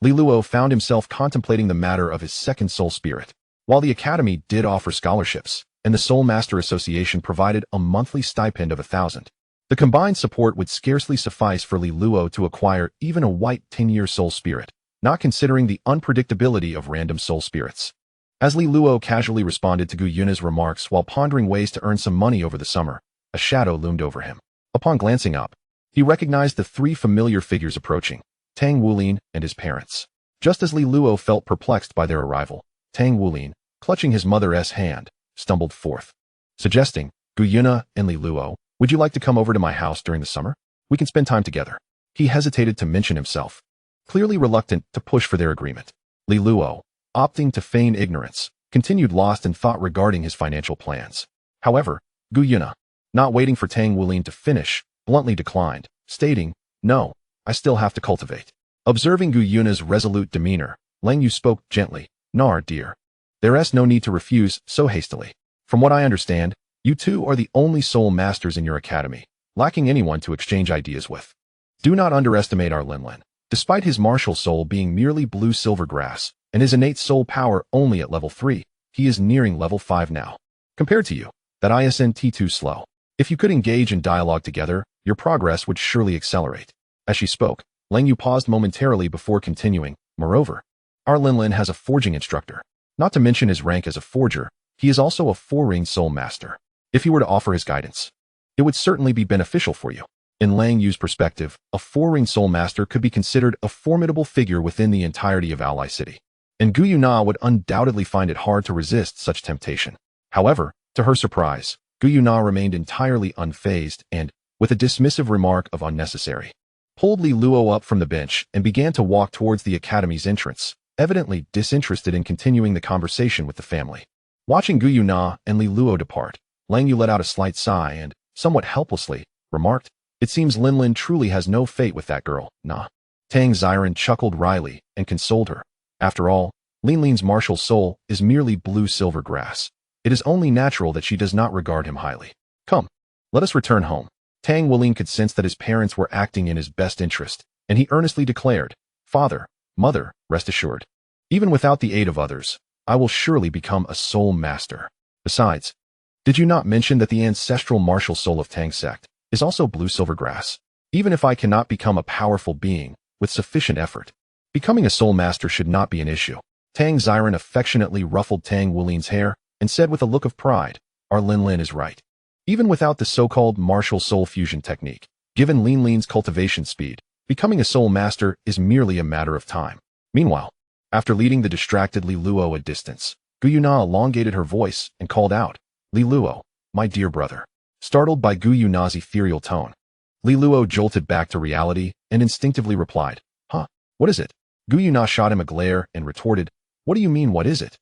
Speaker 1: Li Luo found himself contemplating the matter of his second soul spirit. While the Academy did offer scholarships, and the Soul Master Association provided a monthly stipend of 1,000, the combined support would scarcely suffice for Li Luo to acquire even a white 10-year soul spirit, not considering the unpredictability of random soul spirits. As Li Luo casually responded to Gu Yuna's remarks while pondering ways to earn some money over the summer, a shadow loomed over him. Upon glancing up, he recognized the 3 familiar figures approaching, Tang Wulin and his parents. Just as Li Luo felt perplexed by their arrival, Tang Wulin, clutching his mother's hand, stumbled forth, suggesting, Gu Yuna and Li Luo, would you like to come over to my house during the summer? We can spend time together. He hesitated to mention himself, clearly reluctant to push for their agreement. Li Luo, opting to feign ignorance, continued lost in thought regarding his financial plans. However, Gu Yuna, not waiting for Tang Wulin to finish, bluntly declined, stating, no, I still have to cultivate. Observing Gu Yuna's resolute demeanor, Lang Yu spoke gently, Nar, dear. There's no need to refuse so hastily. From what I understand, you two are the only soul masters in your academy, lacking anyone to exchange ideas with. Do not underestimate our Linlin. Despite his martial soul being merely blue-silver grass, and his innate soul power only at level 3, he is nearing level 5 now. Compared to you, that isn't too slow. If you could engage in dialogue together, your progress would surely accelerate. As she spoke, Lang Yu paused momentarily before continuing, moreover, our Linlin has a forging instructor. Not to mention his rank as a forger, he is also a 4-ring soul master. If he were to offer his guidance, it would certainly be beneficial for you. In Lang Yu's perspective, a 4-ring soul master could be considered a formidable figure within the entirety of Ally City, and Gu Yuna would undoubtedly find it hard to resist such temptation. However, to her surprise, Gu Yuna remained entirely unfazed and, with a dismissive remark of unnecessary, pulled Li Luo up from the bench and began to walk towards the academy's entrance, evidently disinterested in continuing the conversation with the family. Watching Gu Yuna and Li Luo depart, Lang Yu let out a slight sigh and, somewhat helplessly, remarked, it seems Linlin truly has no fate with that girl, nah. Tang Xiren chuckled wryly and consoled her. After all, Linlin's martial soul is merely blue-silver grass. It is only natural that she does not regard him highly. Come, let us return home. Tang Wulin could sense that his parents were acting in his best interest, and he earnestly declared, Father, Mother, rest assured. Even without the aid of others, I will surely become a soul master. Besides, did you not mention that the ancestral martial soul of Tang sect is also blue-silver grass? Even if I cannot become a powerful being with sufficient effort, becoming a soul master should not be an issue. Tang Ziren affectionately ruffled Tang Wulin's hair and said with a look of pride, Our Lin Lin is right. Even without the so-called martial soul fusion technique, given Lin Lin's cultivation speed, becoming a soul master is merely a matter of time. Meanwhile, after leading the distracted Li Luo a distance, Gu Yuna elongated her voice and called out, Li Luo, my dear brother. Startled by Gu Yuna's ethereal tone, Li Luo jolted back to reality and instinctively replied, Huh, what is it? Gu Yuna shot him a glare and retorted, What do you mean, what is it?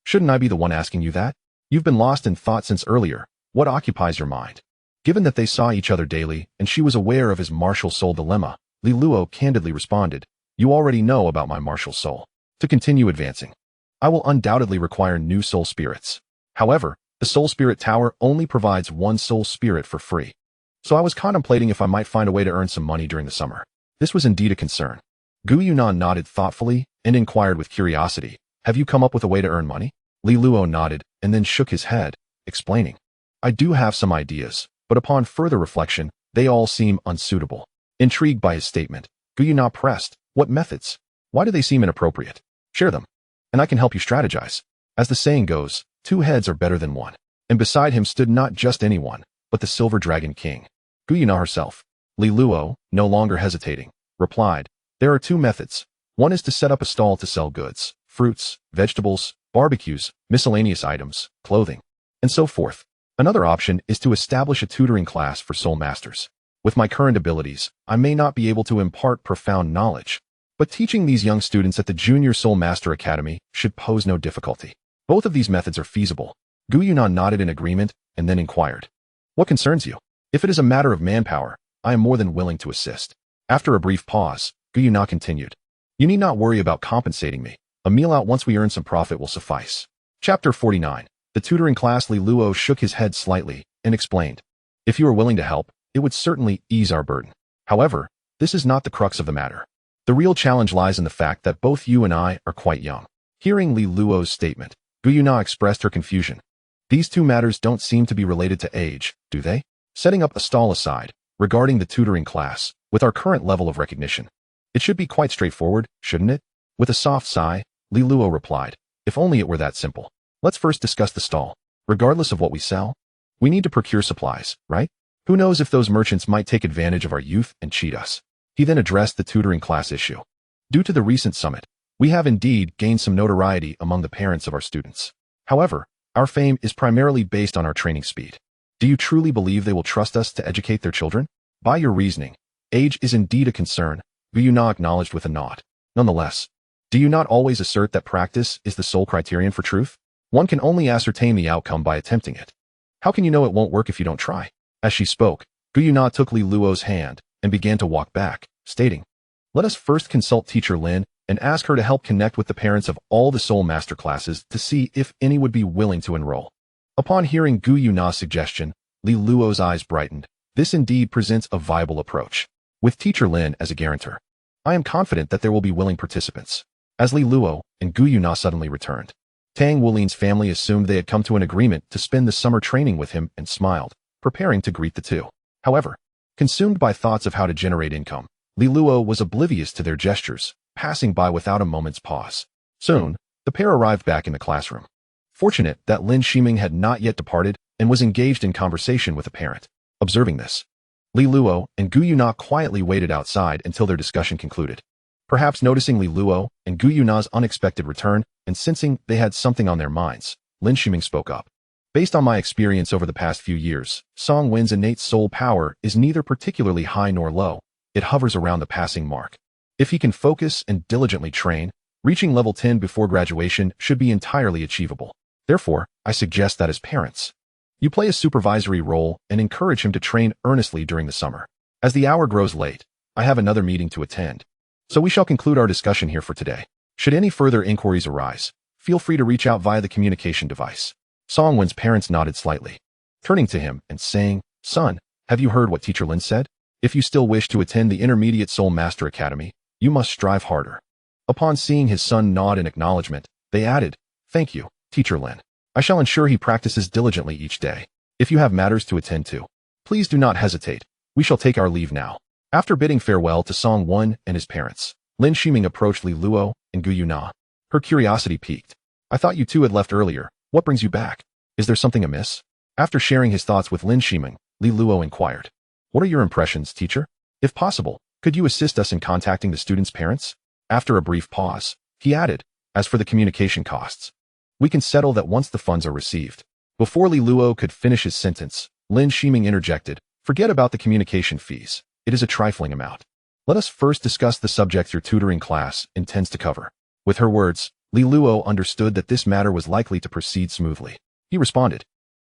Speaker 1: Shouldn't I be the one asking you that? You've been lost in thought since earlier. What occupies your mind? Given that they saw each other daily and she was aware of his martial soul dilemma, Li Luo candidly responded, You already know about my martial soul. To continue advancing, I will undoubtedly require new soul spirits. However, the Soul Spirit Tower only provides one soul spirit for free. So I was contemplating if I might find a way to earn some money during the summer. This was indeed a concern. Gu Yunan nodded thoughtfully and inquired with curiosity, Have you come up with a way to earn money? Li Luo nodded and then shook his head, explaining, I do have some ideas, but upon further reflection, they all seem unsuitable. Intrigued by his statement, Gu Yuna pressed, What methods? Why do they seem inappropriate? Share them, and I can help you strategize. As the saying goes, 2 heads are better than 1. And beside him stood not just anyone, but the Silver Dragon King. Gu Yuna herself. Li Luo, no longer hesitating, replied, There are 2 methods. One is to set up a stall to sell goods, fruits, vegetables, barbecues, miscellaneous items, clothing, and so forth. Another option is to establish a tutoring class for soul masters. With my current abilities, I may not be able to impart profound knowledge, but teaching these young students at the Junior Soul Master Academy should pose no difficulty. Both of these methods are feasible. Gu Yunan nodded in agreement and then inquired, What concerns you? If it is a matter of manpower, I am more than willing to assist. After a brief pause, Gu Yunan continued, You need not worry about compensating me. A meal out once we earn some profit will suffice. Chapter 49. The tutoring class. Li Luo shook his head slightly and explained, If you are willing to help, it would certainly ease our burden. However, this is not the crux of the matter. The real challenge lies in the fact that both you and I are quite young. Hearing Li Luo's statement, Gu Yuna expressed her confusion. These 2 matters don't seem to be related to age, do they? Setting up a stall aside, regarding the tutoring class, with our current level of recognition, it should be quite straightforward, shouldn't it? With a soft sigh, Li Luo replied, If only it were that simple. Let's first discuss the stall. Regardless of what we sell, we need to procure supplies, right? Who knows if those merchants might take advantage of our youth and cheat us. He then addressed the tutoring class issue. Due to the recent summit, we have indeed gained some notoriety among the parents of our students. However, our fame is primarily based on our training speed. Do you truly believe they will trust us to educate their children? By your reasoning, age is indeed a concern, Gu Yuna acknowledged with a nod. Nonetheless, do you not always assert that practice is the sole criterion for truth? One can only ascertain the outcome by attempting it. How can you know it won't work if you don't try? As she spoke, Gu Yuna took Li Luo's hand and began to walk back, stating, Let us first consult Teacher Lin and ask her to help connect with the parents of all the Soul Master classes to see if any would be willing to enroll. Upon hearing Gu Yuna's suggestion, Li Luo's eyes brightened. This indeed presents a viable approach. With Teacher Lin as a guarantor, I am confident that there will be willing participants. As Li Luo and Gu Yuna suddenly returned, Tang Wulin's family assumed they had come to an agreement to spend the summer training with him and smiled, preparing to greet the 2. However, consumed by thoughts of how to generate income, Li Luo was oblivious to their gestures, passing by without a moment's pause. Soon, the pair arrived back in the classroom. Fortunate that Lin Shiming had not yet departed and was engaged in conversation with a parent. Observing this, Li Luo and Gu Yuna quietly waited outside until their discussion concluded. Perhaps noticing Li Luo and Gu Yuna's unexpected return and sensing they had something on their minds, Lin Shiming spoke up. Based on my experience over the past few years, Song Wen's innate soul power is neither particularly high nor low. It hovers around the passing mark. If he can focus and diligently train, reaching level 10 before graduation should be entirely achievable. Therefore, I suggest that as parents, you play a supervisory role and encourage him to train earnestly during the summer. As the hour grows late, I have another meeting to attend, so we shall conclude our discussion here for today. Should any further inquiries arise, feel free to reach out via the communication device. Songwen's parents nodded slightly, turning to him and saying, "Son, have you heard what Teacher Lin said? If you still wish to attend the Intermediate Soul Master Academy, you must strive harder." Upon seeing his son nod in acknowledgement, they added, "Thank you, Teacher Lin. I shall ensure he practices diligently each day. If you have matters to attend to, please do not hesitate. We shall take our leave now." After bidding farewell to Songwen and his parents, Lin Shiming approached Li Luo and Gu Yuna. Her curiosity piqued. "I thought you two had left earlier. What brings you back? Is there something amiss?" After sharing his thoughts with Lin Shiming, Li Luo inquired, "What are your impressions, teacher? If possible, could you assist us in contacting the students' parents?" After a brief pause, he added, "As for the communication costs, we can settle that once the funds are received." Before Li Luo could finish his sentence, Lin Shiming interjected, "Forget about the communication fees. It is a trifling amount. Let us first discuss the subjects your tutoring class intends to cover." With her words, Li Luo understood that this matter was likely to proceed smoothly. He responded,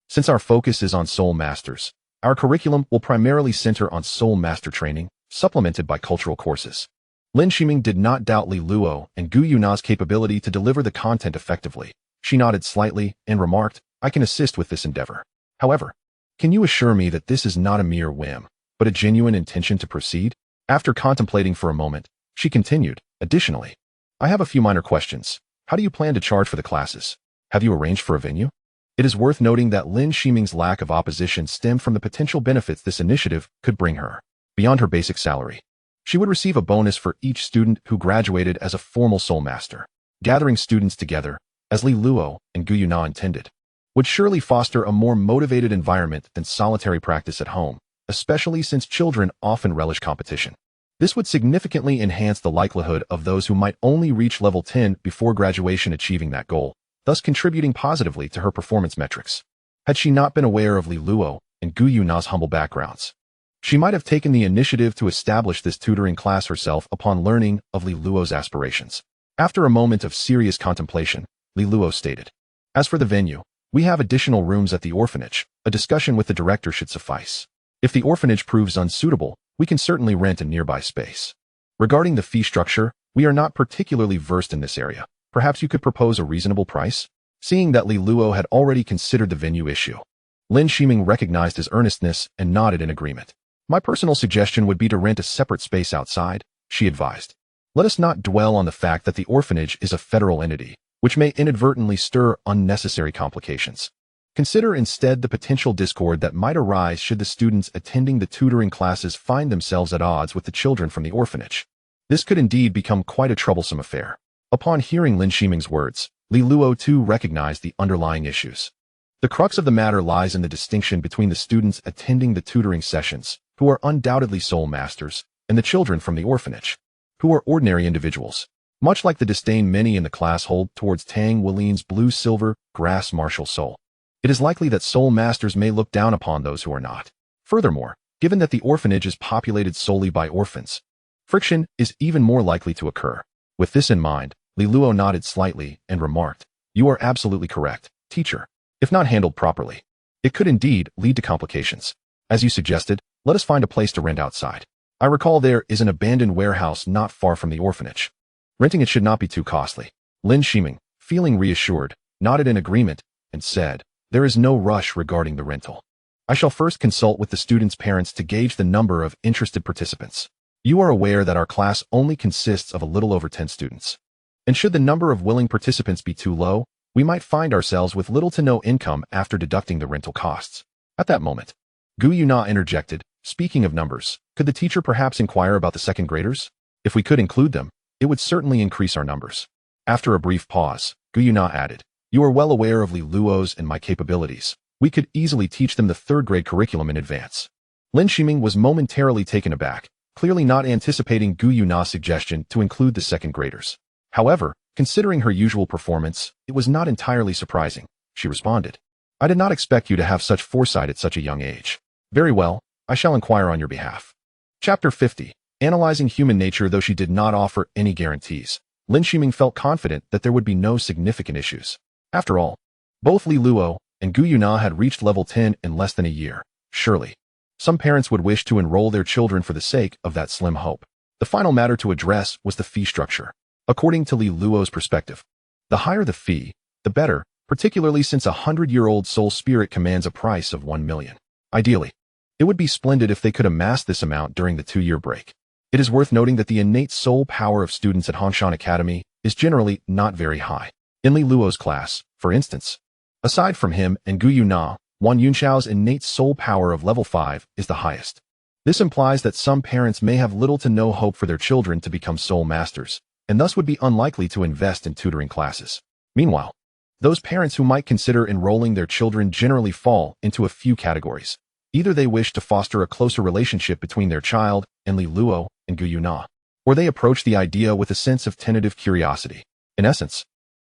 Speaker 1: "Since our focus is on soul masters, our curriculum will primarily center on soul master training, supplemented by cultural courses." Lin Shiming did not doubt Li Luo and Gu Yuna's capability to deliver the content effectively. She nodded slightly and remarked, "I can assist with this endeavor. However, can you assure me that this is not a mere whim, but a genuine intention to proceed?" After contemplating for a moment, she continued, "Additionally, I have a few minor questions. How do you plan to charge for the classes? Have you arranged for a venue?" It is worth noting that Lin Shiming's lack of opposition stemmed from the potential benefits this initiative could bring her. Beyond her basic salary, she would receive a bonus for each student who graduated as a formal soul master. Gathering students together, as Li Luo and Gu Yuna intended, would surely foster a more motivated environment than solitary practice at home, especially since children often relish competition. This would significantly enhance the likelihood of those who might only reach level 10 before graduation achieving that goal, thus contributing positively to her performance metrics. Had she not been aware of Li Luo and Gu Yuna's humble backgrounds, she might have taken the initiative to establish this tutoring class herself upon learning of Li Luo's aspirations. After a moment of serious contemplation, Li Luo stated, "As for the venue, we have additional rooms at the orphanage. A discussion with the director should suffice. If the orphanage proves unsuitable, we can certainly rent a nearby space. Regarding the fee structure, we are not particularly versed in this area. Perhaps you could propose a reasonable price?" Seeing that Li Luo had already considered the venue issue, Lin Shiming recognized his earnestness and nodded in agreement. "My personal suggestion would be to rent a separate space outside," she advised. "Let us not dwell on the fact that the orphanage is a federal entity, which may inadvertently stir unnecessary complications. Consider instead the potential discord that might arise should the students attending the tutoring classes find themselves at odds with the children from the orphanage. This could indeed become quite a troublesome affair." Upon hearing Lin Shiming's words, Li Luo too recognized the underlying issues. The crux of the matter lies in the distinction between the students attending the tutoring sessions, who are undoubtedly soul masters, and the children from the orphanage, who are ordinary individuals. Much like the disdain many in the class hold towards Tang Welin's blue-silver grass martial soul, it is likely that soul masters may look down upon those who are not. Furthermore, given that the orphanage is populated solely by orphans, friction is even more likely to occur. With this in mind, Li Luo nodded slightly and remarked, "You are absolutely correct, teacher. If not handled properly, it could indeed lead to complications. As you suggested, let us find a place to rent outside. I recall there is an abandoned warehouse not far from the orphanage. Renting it should not be too costly." Lin Shiming, feeling reassured, nodded in agreement and said, "There is no rush regarding the rental. I shall first consult with the students' parents to gauge the number of interested participants. You are aware that our class only consists of a little over 10 students. And should the number of willing participants be too low, we might find ourselves with little to no income after deducting the rental costs." At that moment, Gu Yuna interjected, "Speaking of numbers, could the teacher perhaps inquire about the second graders? If we could include them, it would certainly increase our numbers." After a brief pause, Gu Yuna added, "You are well aware of Li Luo's and my capabilities. We could easily teach them the third grade curriculum in advance." Lin Shiming was momentarily taken aback, clearly not anticipating Gu Yuna's suggestion to include the second graders. However, considering her usual performance, it was not entirely surprising. She responded, "I did not expect you to have such foresight at such a young age. Very well, I shall inquire on your behalf." Chapter 50. Analyzing human nature. Though she did not offer any guarantees, Lin Shiming felt confident that there would be no significant issues. After all, both Li Luo and Gu Yuna had reached level 10 in less than a year. Surely, some parents would wish to enroll their children for the sake of that slim hope. The final matter to address was the fee structure. According to Li Luo's perspective, the higher the fee, the better, particularly since a 100-year-old soul spirit commands a price of 1 million. Ideally, it would be splendid if they could amass this amount during the 2-year break. It is worth noting that the innate soul power of students at Hongshan Academy is generally not very high. In Li Luo's class, for instance, aside from him and Gu Yuna, Wan Yunxiao's innate soul power of level 5 is the highest. This implies that some parents may have little to no hope for their children to become soul masters, and thus would be unlikely to invest in tutoring classes. Meanwhile, those parents who might consider enrolling their children generally fall into a few categories. Either they wish to foster a closer relationship between their child and Li Luo and Gu Yuna, or they approach the idea with a sense of tentative curiosity. In essence,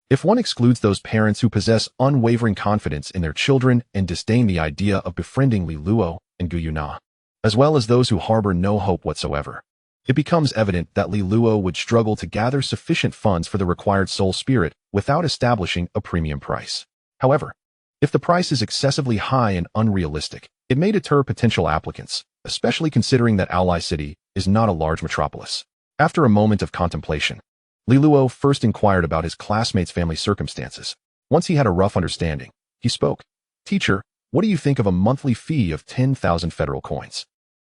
Speaker 1: if one excludes those parents who possess unwavering confidence in their children and disdain the idea of befriending Li Luo and Gu Yuna, as well as those who harbor no hope whatsoever, it becomes evident that Li Luo would struggle to gather sufficient funds for the required soul spirit without establishing a premium price. However, if the price is excessively high and unrealistic, it may deter potential applicants, especially considering that Aolai City is not a large metropolis. After a moment of contemplation, Li Luo first inquired about his classmate's family circumstances. Once he had a rough understanding, he spoke. "Teacher, what do you think of a monthly fee of 10,000 federal coins?"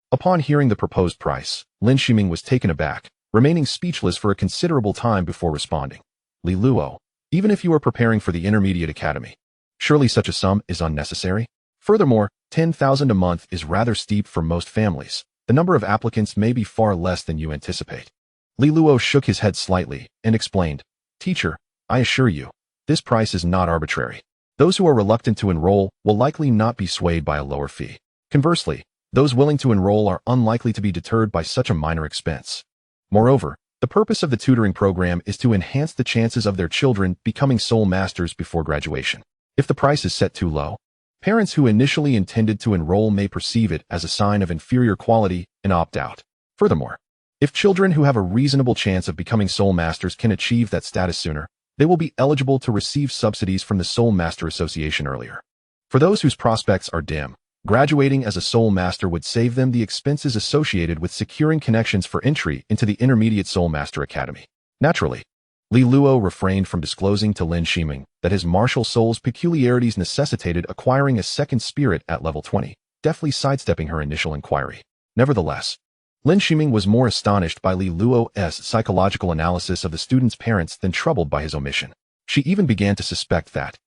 Speaker 1: Upon hearing the proposed price, Lin Shiming was taken aback, remaining speechless for a considerable time before responding. "Li Luo, even if you are preparing for the intermediate academy, surely such a sum is unnecessary? Furthermore, 10,000 a month is rather steep for most families. The number of applicants may be far less than you anticipate." Li Luo shook his head slightly and explained, "Teacher, I assure you, this price is not arbitrary. Those who are reluctant to enroll will likely not be swayed by a lower fee. Conversely, those willing to enroll are unlikely to be deterred by such a minor expense. Moreover, the purpose of the tutoring program is to enhance the chances of their children becoming soul masters before graduation. If the price is set too low, parents who initially intended to enroll may perceive it as a sign of inferior quality and opt out. Furthermore, if children who have a reasonable chance of becoming soul masters can achieve that status sooner, they will be eligible to receive subsidies from the Soul Master Association earlier. For those whose prospects are dim, graduating as a soul master would save them the expenses associated with securing connections for entry into the Intermediate Soul Master Academy." Naturally, Li Luo refrained from disclosing to Lin Shiming that his martial soul's peculiarities necessitated acquiring a second spirit at level 20, deftly sidestepping her initial inquiry. Nevertheless, Lin Shiming was more astonished by Li Luo's psychological analysis of the student's parents than troubled by his omission. She even began to suspect that,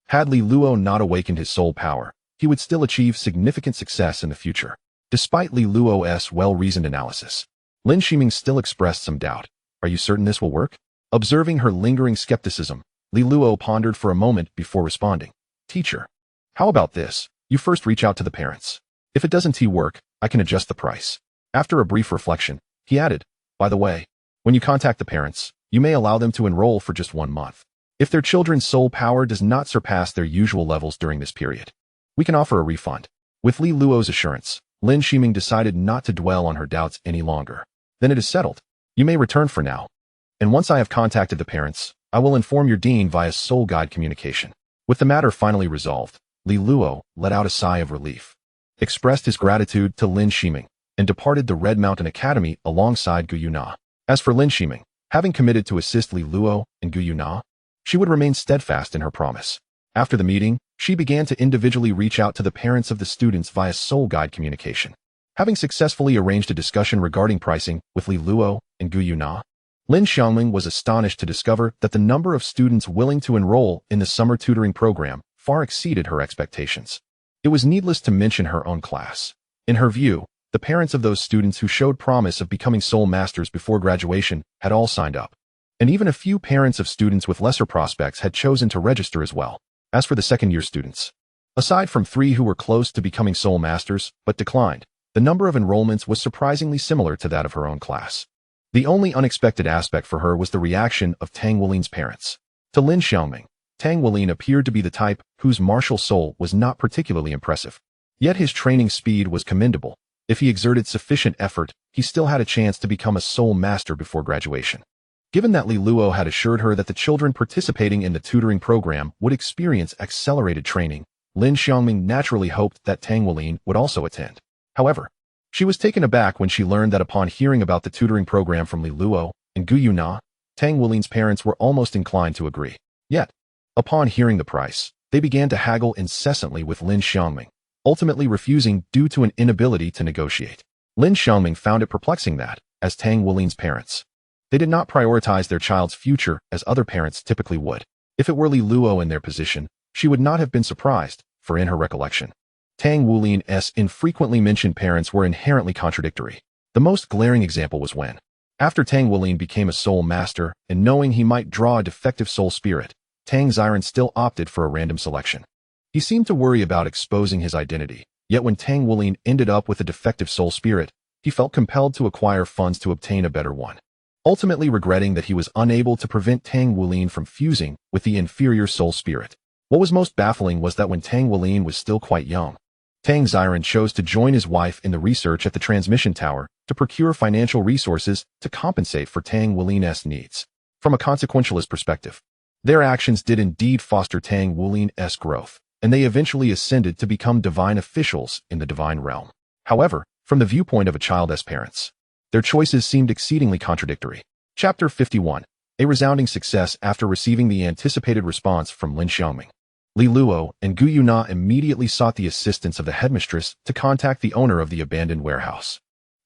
Speaker 1: had Li Luo not awakened his soul power, he would still achieve significant success in the future. Despite Li Luo's well-reasoned analysis, Lin Shiming still expressed some doubt. "Are you certain this will work?" Observing her lingering skepticism, Li Luo pondered for a moment before responding. "Teacher, how about this? You first reach out to the parents. If it doesn't work, I can adjust the price." After a brief reflection, he added, "By the way, when you contact the parents, you may allow them to enroll for just 1 month. If their children's soul power does not surpass their usual levels during this period, we can offer a refund." With Li Luo's assurance, Lin Shiming decided not to dwell on her doubts any longer. "Then it is settled. You may return for now. And once I have contacted the parents, I will inform your dean via soul guide communication." With the matter finally resolved, Li Luo let out a sigh of relief, expressed his gratitude to Lin Shiming, and departed the Red Mountain Academy alongside Gu Yuna. As for Lin Shiming, having committed to assist Li Luo and Gu Yuna, she would remain steadfast in her promise. After the meeting, she began to individually reach out to the parents of the students via soul guide communication. Having successfully arranged a discussion regarding pricing with Li Luo and Gu Yuna, Lin Xiangming was astonished to discover that the number of students willing to enroll in the summer tutoring program far exceeded her expectations. It was needless to mention her own class. In her view, the parents of those students who showed promise of becoming soul masters before graduation had all signed up, and even a few parents of students with lesser prospects had chosen to register as well. As for the second-year students, aside from 3 who were close to becoming soul masters but declined, the number of enrollments was surprisingly similar to that of her own class. The only unexpected aspect for her was the reaction of Tang Wulin's parents. To Lin Xiaoming, Tang Wulin appeared to be the type whose martial soul was not particularly impressive. Yet his training speed was commendable. If he exerted sufficient effort, he still had a chance to become a soul master before graduation. Given that Li Luo had assured her that the children participating in the tutoring program would experience accelerated training, Lin Xiaoming naturally hoped that Tang Wulin would also attend. However, she was taken aback when she learned that upon hearing about the tutoring program from Li Luo and Gu Yuna, Tang Wulin's parents were almost inclined to agree. Yet, Upon hearing the price, they began to haggle incessantly with Lin Xiangming, ultimately refusing due to an inability to negotiate. Lin Xiangming found it perplexing that, as Tang Wulin's parents, they did not prioritize their child's future as other parents typically would. If it were Li Luo in their position, she would not have been surprised, for in her recollection, Tang Wulin's infrequently mentioned parents were inherently contradictory. The most glaring example was when, after Tang Wulin became a soul master and knowing he might draw a defective soul spirit, Tang Xiren still opted for a random selection. He seemed to worry about exposing his identity, yet when Tang Wulin ended up with a defective soul spirit, he felt compelled to acquire funds to obtain a better one, ultimately regretting that he was unable to prevent Tang Wulin from fusing with the inferior soul spirit. What was most baffling was that when Tang Wulin was still quite young, Tang Xiren chose to join his wife in the research at the transmission tower to procure financial resources to compensate for Tang Wulin's needs. From a consequentialist perspective, their actions did indeed foster Tang Wulin's growth, and they eventually ascended to become divine officials in the divine realm. However, from the viewpoint of a child's parents, their choices seemed exceedingly contradictory. Chapter 51. A resounding success after receiving the anticipated response from Lin Xiangming. Li Luo and Gu Yuna immediately sought the assistance of the headmistress to contact the owner of the abandoned warehouse.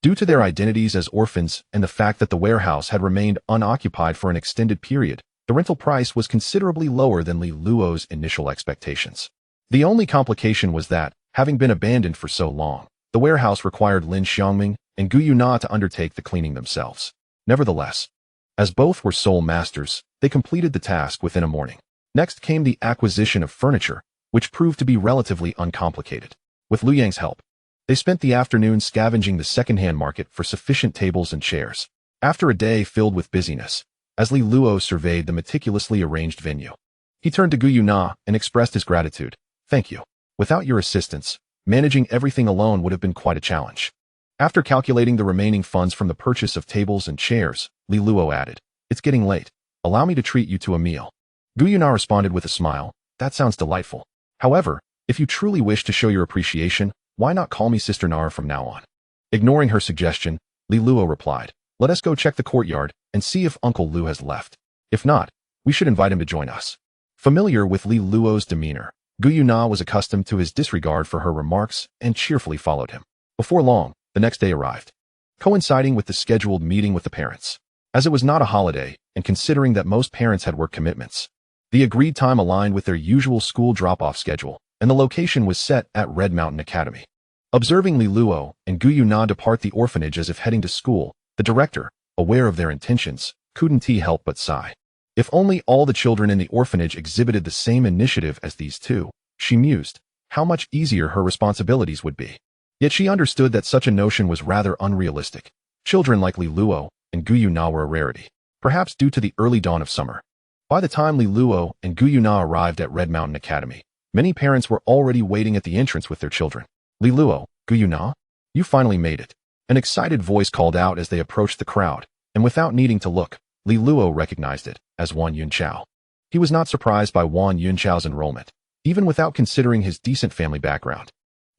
Speaker 1: Due to their identities as orphans and the fact that the warehouse had remained unoccupied for an extended period, the rental price was considerably lower than Li Luo's initial expectations. The only complication was that, having been abandoned for so long, the warehouse required Lin Xiangming and Gu Yuna to undertake the cleaning themselves. Nevertheless, as both were soul masters, they completed the task within a morning. Next came the acquisition of furniture, which proved to be relatively uncomplicated. With Lu Yang's help, they spent the afternoon scavenging the second-hand market for sufficient tables and chairs. After a day filled with busyness, as Li Luo surveyed the meticulously arranged venue, he turned to Gu Yuna and expressed his gratitude. "Thank you. Without your assistance, managing everything alone would have been quite a challenge." After calculating the remaining funds from the purchase of tables and chairs, Li Luo added, "It's getting late. Allow me to treat you to a meal." Gu Yuna responded with a smile, "That sounds delightful. However, if you truly wish to show your appreciation, why not call me Sister Nara from now on?" Ignoring her suggestion, Li Luo replied, "Let us go check the courtyard and see if Uncle Lu has left. If not, we should invite him to join us." Familiar with Li Luo's demeanor, Gu Yuna was accustomed to his disregard for her remarks and cheerfully followed him. Before long, the next day arrived, coinciding with the scheduled meeting with the parents. As it was not a holiday, and considering that most parents had work commitments, the agreed time aligned with their usual school drop-off schedule, and the location was set at Red Mountain Academy. Observing Li Luo and Gu Yuna depart the orphanage as if heading to school, the director, aware of their intentions, couldn't help but sigh. If only all the children in the orphanage exhibited the same initiative as these two, she mused, how much easier her responsibilities would be. Yet she understood that such a notion was rather unrealistic. Children like Li Luo and Gu Yuna were a rarity, perhaps due to the early dawn of summer. By the time Li Luo and Gu Yuna arrived at Red Mountain Academy, many parents were already waiting at the entrance with their children. "Li Luo, Gu Yuna, you finally made it," an excited voice called out as they approached the crowd, and without needing to look, Li Luo recognized it as Wang Yunqiao. He was not surprised by Wang Yunqiao's enrollment, even without considering his decent family background.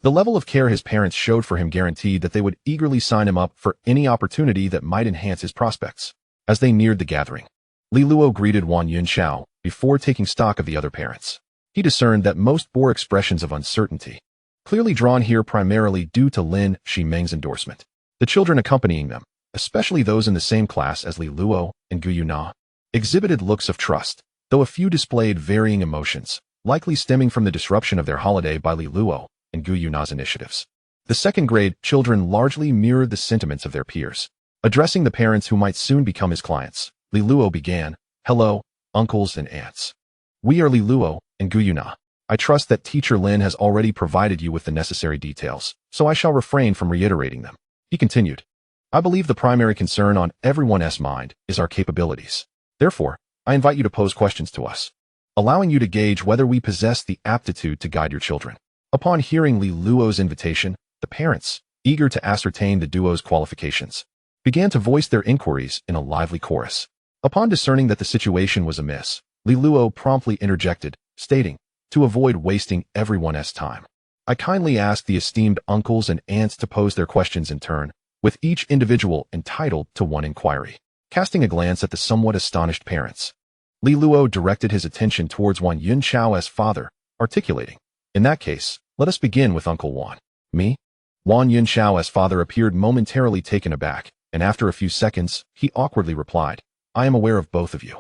Speaker 1: The level of care his parents showed for him guaranteed that they would eagerly sign him up for any opportunity that might enhance his prospects. As they neared the gathering, Li Luo greeted Wang Yunqiao before taking stock of the other parents. He discerned that most bore expressions of uncertainty, clearly drawn here primarily due to Lin Shimeng's endorsement. The children accompanying them, especially those in the same class as Li Luo and Gu Yuna, exhibited looks of trust, though a few displayed varying emotions, likely stemming from the disruption of their holiday by Li Luo and Gu Yuna's initiatives. The second-grade children largely mirrored the sentiments of their peers. Addressing the parents who might soon become his clients, Li Luo began, "Hello, uncles and aunts. We are Li Luo and Gu Yuna. I trust that Teacher Lin has already provided you with the necessary details, so I shall refrain from reiterating them." He continued, "I believe the primary concern on everyone's mind is our capabilities. Therefore, I invite you to pose questions to us, allowing you to gauge whether we possess the aptitude to guide your children." Upon hearing Li Luo's invitation, the parents, eager to ascertain the duo's qualifications, began to voice their inquiries in a lively chorus. Upon discerning that the situation was amiss, Li Luo promptly interjected, stating, to avoid wasting everyone's time, "I kindly ask the esteemed uncles and aunts to pose their questions in turn, with each individual entitled to one inquiry." Casting a glance at the somewhat astonished parents, Li Luo directed his attention towards Wan Yunchao's father, articulating, "In that case, let us begin with Uncle Wan." "Me?" Wan Yunchao's father appeared momentarily taken aback, and after a few seconds, he awkwardly replied, "I am aware of both of you.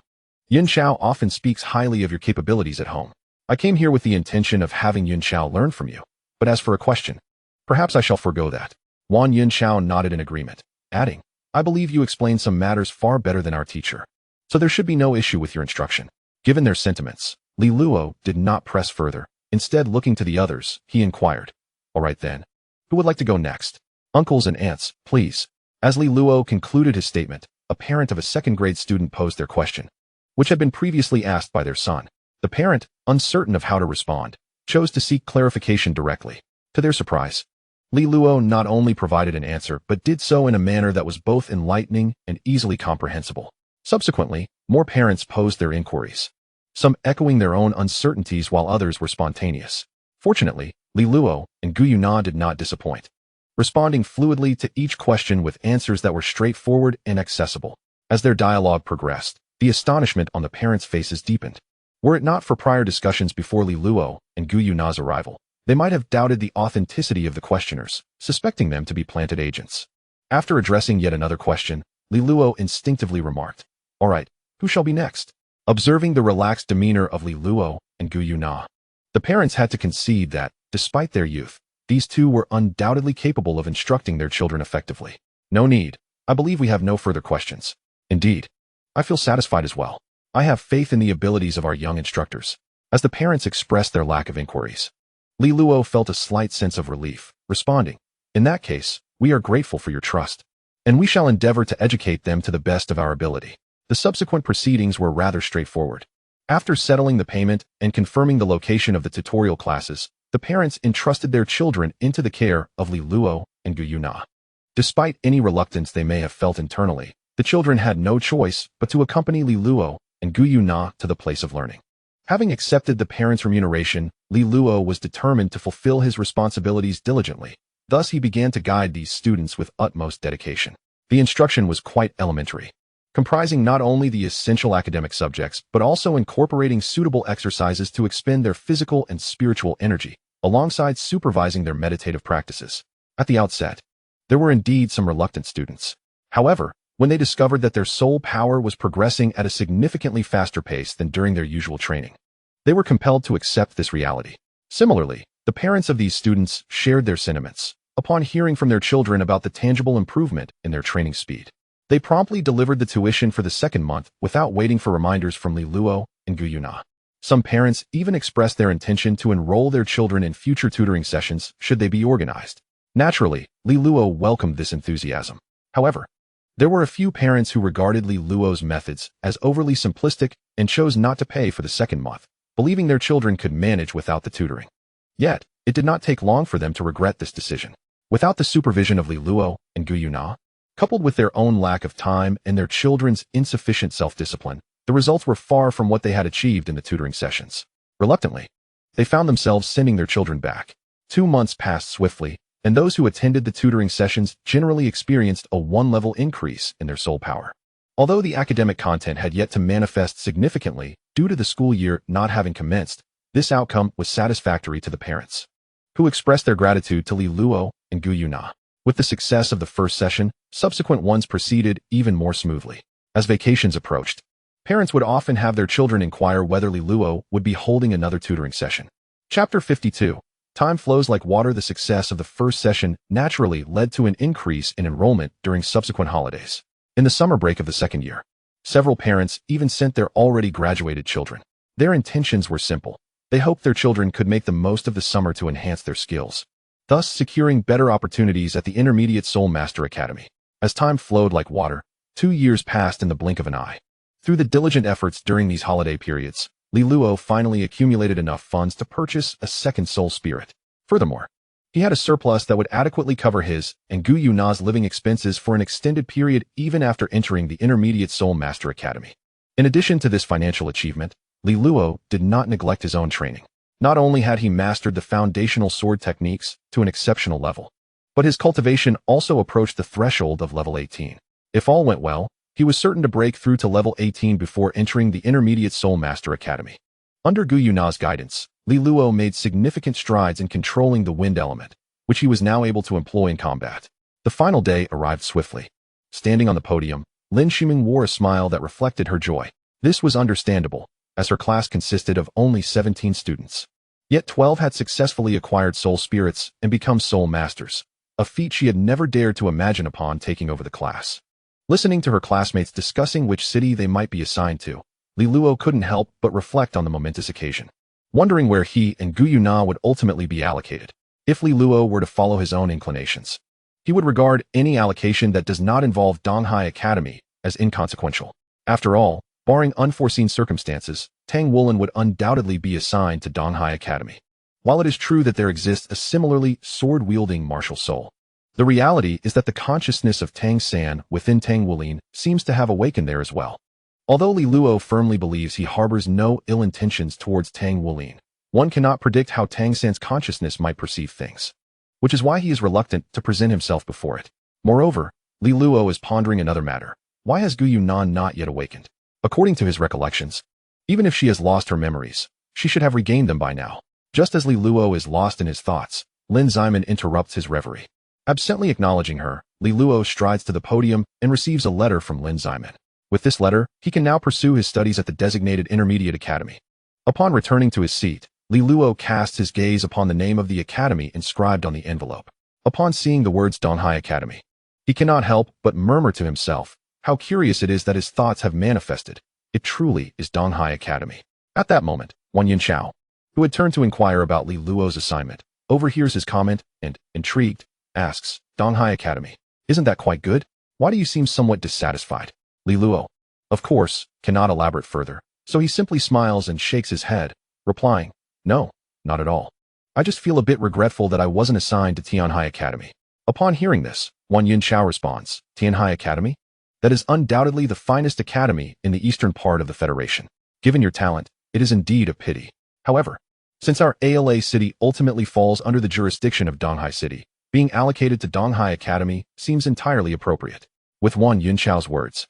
Speaker 1: Yunchao often speaks highly of your capabilities at home. I came here with the intention of having Yunchao learn from you, but as for a question, perhaps I shall forego that." Wan Yunchao nodded in agreement, adding, "I believe you explain some matters far better than our teacher, so there should be no issue with your instruction." Given their sentiments, Li Luo did not press further. Instead, looking to the others, he inquired, "All right then, who would like to go next? Uncles and aunts, please." As Li Luo concluded his statement, a parent of a second-grade student posed their question, which had been previously asked by their son. The parent, uncertain of how to respond, chose to seek clarification directly. To their surprise, Li Luo not only provided an answer but did so in a manner that was both enlightening and easily comprehensible. Subsequently, more parents posed their inquiries, some echoing their own uncertainties while others were spontaneous. Fortunately, Li Luo and Gu Yuna did not disappoint, responding fluidly to each question with answers that were straightforward and accessible. As their dialogue progressed, the astonishment on the parents' faces deepened. Were it not for prior discussions before Li Luo and Gu Yuna's arrival, they might have doubted the authenticity of the questioners, suspecting them to be planted agents. After addressing yet another question, Li Luo instinctively remarked, "All right, who shall be next?" Observing the relaxed demeanor of Li Luo and Gu Yuna, the parents had to concede that, despite their youth, these two were undoubtedly capable of instructing their children effectively. "No need. I believe we have no further questions. Indeed, I feel satisfied as well. I have faith in the abilities of our young instructors." As the parents expressed their lack of inquiries, Li Luo felt a slight sense of relief, responding, "In that case, we are grateful for your trust, and we shall endeavor to educate them to the best of our ability." The subsequent proceedings were rather straightforward. After settling the payment and confirming the location of the tutorial classes, the parents entrusted their children into the care of Li Luo and Gu Yuna. Despite any reluctance they may have felt internally, the children had no choice but to accompany Li Luo and Gu Yuna to the place of learning. Having accepted the parents' remuneration, Li Luo was determined to fulfill his responsibilities diligently. Thus he began to guide these students with utmost dedication. The instruction was quite elementary, comprising not only the essential academic subjects but also incorporating suitable exercises to expend their physical and spiritual energy, alongside supervising their meditative practices. At the outset, there were indeed some reluctant students. However, when they discovered that their soul power was progressing at a significantly faster pace than during their usual training, they were compelled to accept this reality. Similarly, the parents of these students shared their sentiments upon hearing from their children about the tangible improvement in their training speed. They promptly delivered the tuition for the second month without waiting for reminders from Li Luo and Gu Yuna. Some parents even expressed their intention to enroll their children in future tutoring sessions should they be organized. Naturally, Li Luo welcomed this enthusiasm. However, there were a few parents who regarded Li Luo's methods as overly simplistic and chose not to pay for the second month, believing their children could manage without the tutoring. Yet, it did not take long for them to regret this decision. Without the supervision of Li Luo and Gu Yuna, coupled with their own lack of time and their children's insufficient self-discipline, the results were far from what they had achieved in the tutoring sessions. Reluctantly, they found themselves sending their children back. 2 months passed swiftly, and those who attended the tutoring sessions generally experienced a 1-level increase in their soul power. Although the academic content had yet to manifest significantly due to the school year not having commenced, this outcome was satisfactory to the parents, who expressed their gratitude to Li Luo and Gu Yuna. With the success of the first session, subsequent ones proceeded even more smoothly. As vacations approached, parents would often have their children inquire whether Li Luo would be holding another tutoring session. Chapter 52. Time flows like water. The success of the first session naturally led to an increase in enrollment during subsequent holidays. In the summer break of the second year, several parents even sent their already graduated children. Their intentions were simple. They hoped their children could make the most of the summer to enhance their skills, thus securing better opportunities at the Intermediate Soul Master Academy. As time flowed like water, 2 years passed in the blink of an eye. Through the diligent efforts during these holiday periods, Li Luo finally accumulated enough funds to purchase a second soul spirit. Furthermore, he had a surplus that would adequately cover his and Gu Yuna's living expenses for an extended period even after entering the Intermediate Soul Master Academy. In addition to this financial achievement, Li Luo did not neglect his own training. Not only had he mastered the foundational sword techniques to an exceptional level, but his cultivation also approached the threshold of level 18. If all went well, He was certain to break through to level 18 before entering the Intermediate Soul Master Academy. Under Gu Yuna's guidance, Luo made significant strides in controlling the wind element, which he was now able to employ in combat. The final day arrived swiftly. Standing on the podium, Lin Shiming wore a smile that reflected her joy. This was understandable, as her class consisted of only 17 students. Yet 12 had successfully acquired soul spirits and become soul masters, a feat she had never dared to imagine upon taking over the class. Listening to her classmates discussing which city they might be assigned to, Luo couldn't help but reflect on the momentous occasion, wondering where he and Gu Yuna would ultimately be allocated. If Luo were to follow his own inclinations, he would regard any allocation that does not involve Donghai Academy as inconsequential. After all, barring unforeseen circumstances, Tang Wulin would undoubtedly be assigned to Donghai Academy. While it is true that there exists a similarly sword-wielding martial soul, the reality is that the consciousness of Tang San within Tang Wulin seems to have awakened there as well. Although Luo firmly believes he harbors no ill intentions towards Tang Wulin, one cannot predict how Tang San's consciousness might perceive things, which is why he is reluctant to present himself before it. Moreover, Luo is pondering another matter. Why has Gu Yunan not yet awakened? According to his recollections, even if she has lost her memories, she should have regained them by now. Just as Luo is lost in his thoughts, Lin Ziman interrupts his reverie. Absently acknowledging her, Luo strides to the podium and receives a letter from Lin Ziman. With this letter, he can now pursue his studies at the designated Intermediate Academy. Upon returning to his seat, Luo casts his gaze upon the name of the academy inscribed on the envelope. Upon seeing the words Donghai Academy, he cannot help but murmur to himself, how curious it is that his thoughts have manifested. It truly is Donghai Academy. At that moment, Wang Yunxiao, who had turned to inquire about Luo's assignment, overhears his comment and, intrigued, asks, Donghai Academy, isn't that quite good? Why do you seem somewhat dissatisfied? Luo, of course, cannot elaborate further, so he simply smiles and shakes his head, replying, no, not at all. I just feel a bit regretful that I wasn't assigned to Tianhai Academy. Upon hearing this, Wang Yunxiao responds, Tianhai Academy? That is undoubtedly the finest academy in the eastern part of the Federation. Given your talent, it is indeed a pity. However, since our ALA city ultimately falls under the jurisdiction of Donghai City, being allocated to Donghai Academy seems entirely appropriate. With Wang Yunxiao's words,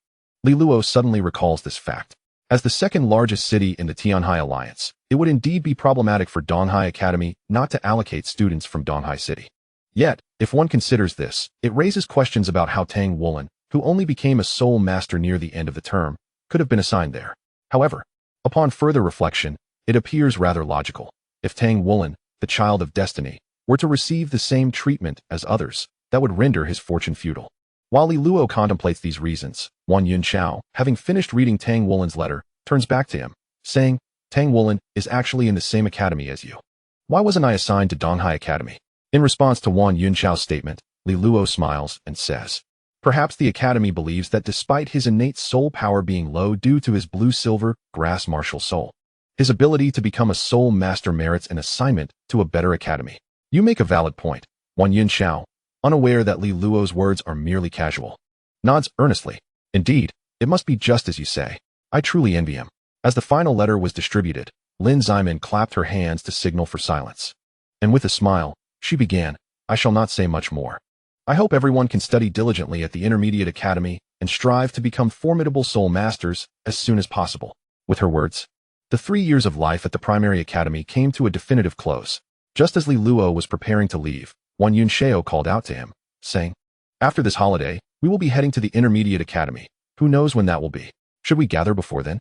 Speaker 1: Luo suddenly recalls this fact. As the second largest city in the Tianhai Alliance, it would indeed be problematic for Donghai Academy not to allocate students from Donghai City. Yet, if one considers this, it raises questions about how Tang Wulin, who only became a soul master near the end of the term, could have been assigned there. However, upon further reflection, it appears rather logical. If Tang Wulin, the child of destiny, were to receive the same treatment as others, that would render his fortune futile. While Luo contemplates these reasons, Wang Yunxiao, having finished reading Tang Wulin's letter, turns back to him, saying, Tang Wulin is actually in the same academy as you. Why wasn't I assigned to Donghai Academy? In response to Wang Yunxiao's statement, Luo smiles and says, perhaps the academy believes that despite his innate soul power being low due to his blue-silver grass martial soul, his ability to become a soul master merits an assignment to a better academy. You make a valid point. Wang Yunxiao, unaware that Luo's words are merely casual, nods earnestly. Indeed, it must be just as you say. I truly envy him. As the final letter was distributed, Lin Ziman clapped her hands to signal for silence. And with a smile, she began, I shall not say much more. I hope everyone can study diligently at the Intermediate Academy and strive to become formidable soul masters as soon as possible. With her words, the 3 years of life at the primary academy came to a definitive close. Just as Luo was preparing to leave, Wang Yunxiao called out to him, saying, after this holiday, we will be heading to the Intermediate Academy. Who knows when that will be? Should we gather before then?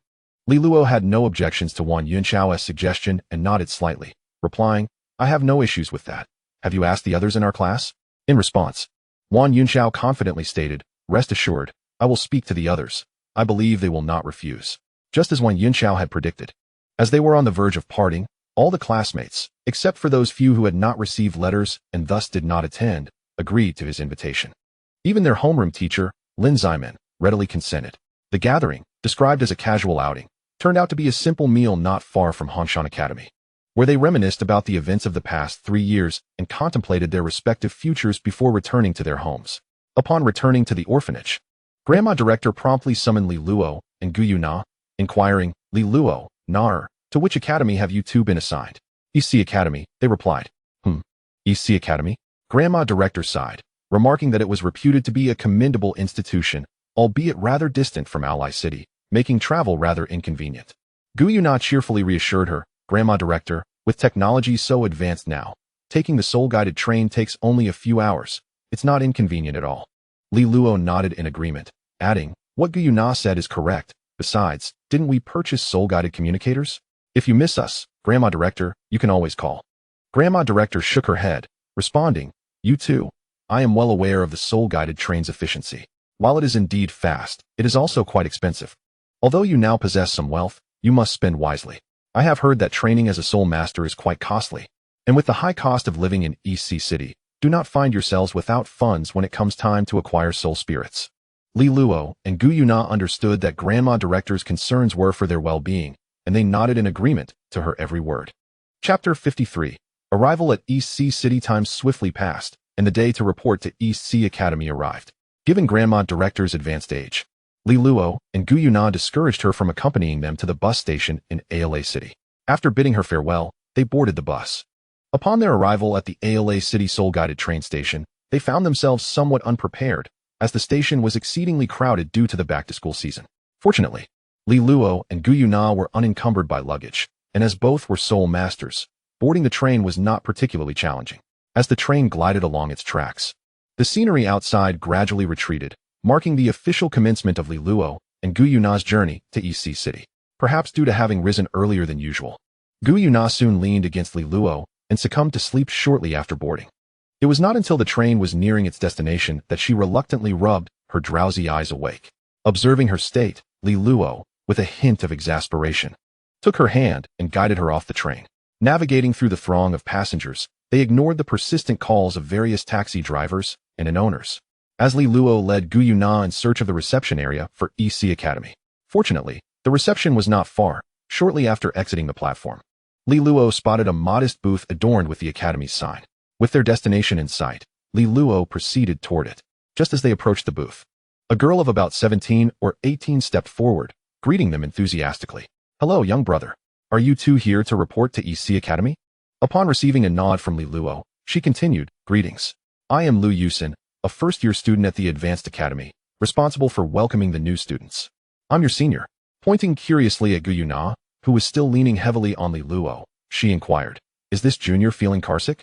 Speaker 1: Luo had no objections to Wang Yunxiao's suggestion and nodded slightly, replying, I have no issues with that. Have you asked the others in our class? In response, Wang Yunxiao confidently stated, rest assured, I will speak to the others. I believe they will not refuse. Just as Wang Yunxiao had predicted. As they were on the verge of parting, all the classmates, except for those few who had not received letters and thus did not attend, agreed to his invitation. Even their homeroom teacher, Lin Ziman, readily consented. The gathering, described as a casual outing, turned out to be a simple meal not far from Hanshan Academy, where they reminisced about the events of the past 3 years and contemplated their respective futures before returning to their homes. Upon returning to the orphanage, Grandma Director promptly summoned Luo and Gu Yuna, inquiring, Luo, Nar, to which academy have you two been assigned? EC Academy, they replied. EC Academy? Grandma Director sighed, remarking that it was reputed to be a commendable institution, albeit rather distant from Ally City, making travel rather inconvenient. Gu Yuna cheerfully reassured her, Grandma Director, with technology so advanced now, taking the soul-guided train takes only a few hours. It's not inconvenient at all. Li Luo nodded in agreement, adding, what Gu Yuna said is correct. Besides, didn't we purchase soul-guided communicators? If you miss us, Grandma Director, you can always call. Grandma Director shook her head, responding, you too. I am well aware of the soul-guided train's efficiency. While it is indeed fast, it is also quite expensive. Although you now possess some wealth, you must spend wisely. I have heard that training as a soul master is quite costly. And with the high cost of living in East Sea City, do not find yourselves without funds when it comes time to acquire soul spirits. Li Luo and Gu Yuna understood that Grandma Director's concerns were for their well-being, and they nodded in agreement to her every word. Chapter 53. Arrival at East Sea City. Time swiftly passed, and the day to report to East Sea Academy arrived. Given Grandma Director's advanced age, Li Luo and Gu Yuna discouraged her from accompanying them to the bus station in Ala City. After bidding her farewell, they boarded the bus. Upon their arrival at the Ala City soul-guided train station, they found themselves somewhat unprepared, as the station was exceedingly crowded due to the back-to-school season. Fortunately, Li Luo and Gu Yuna were unencumbered by luggage, and as both were soul masters, boarding the train was not particularly challenging. As the train glided along its tracks, the scenery outside gradually retreated, marking the official commencement of Li Luo and Gu Yuna's journey to East Sea City. Perhaps due to having risen earlier than usual, Gu Yuna soon leaned against Li Luo and succumbed to sleep shortly after boarding. It was not until the train was nearing its destination that she reluctantly rubbed her drowsy eyes awake. Observing her state, Li Luo, with a hint of exasperation, took her hand and guided her off the train. Navigating through the throng of passengers, they ignored the persistent calls of various taxi drivers and owners, as Li Luo led Gu Yuna in search of the reception area for East Sea Academy. Fortunately, the reception was not far. Shortly after exiting the platform, Li Luo spotted a modest booth adorned with the Academy's sign. With their destination in sight, Li Luo proceeded toward it. Just as they approached the booth, a girl of about 17 or 18 stepped forward, greeting them enthusiastically. Hello, young brother. Are you two here to report to East Sea Academy? Upon receiving a nod from Li Luo, she continued, greetings. I am Lu Yusin, a first-year student at the Advanced Academy, responsible for welcoming the new students. I'm your senior. Pointing curiously at Gu Yuna, who was still leaning heavily on Li Luo, she inquired, is this junior feeling carsick?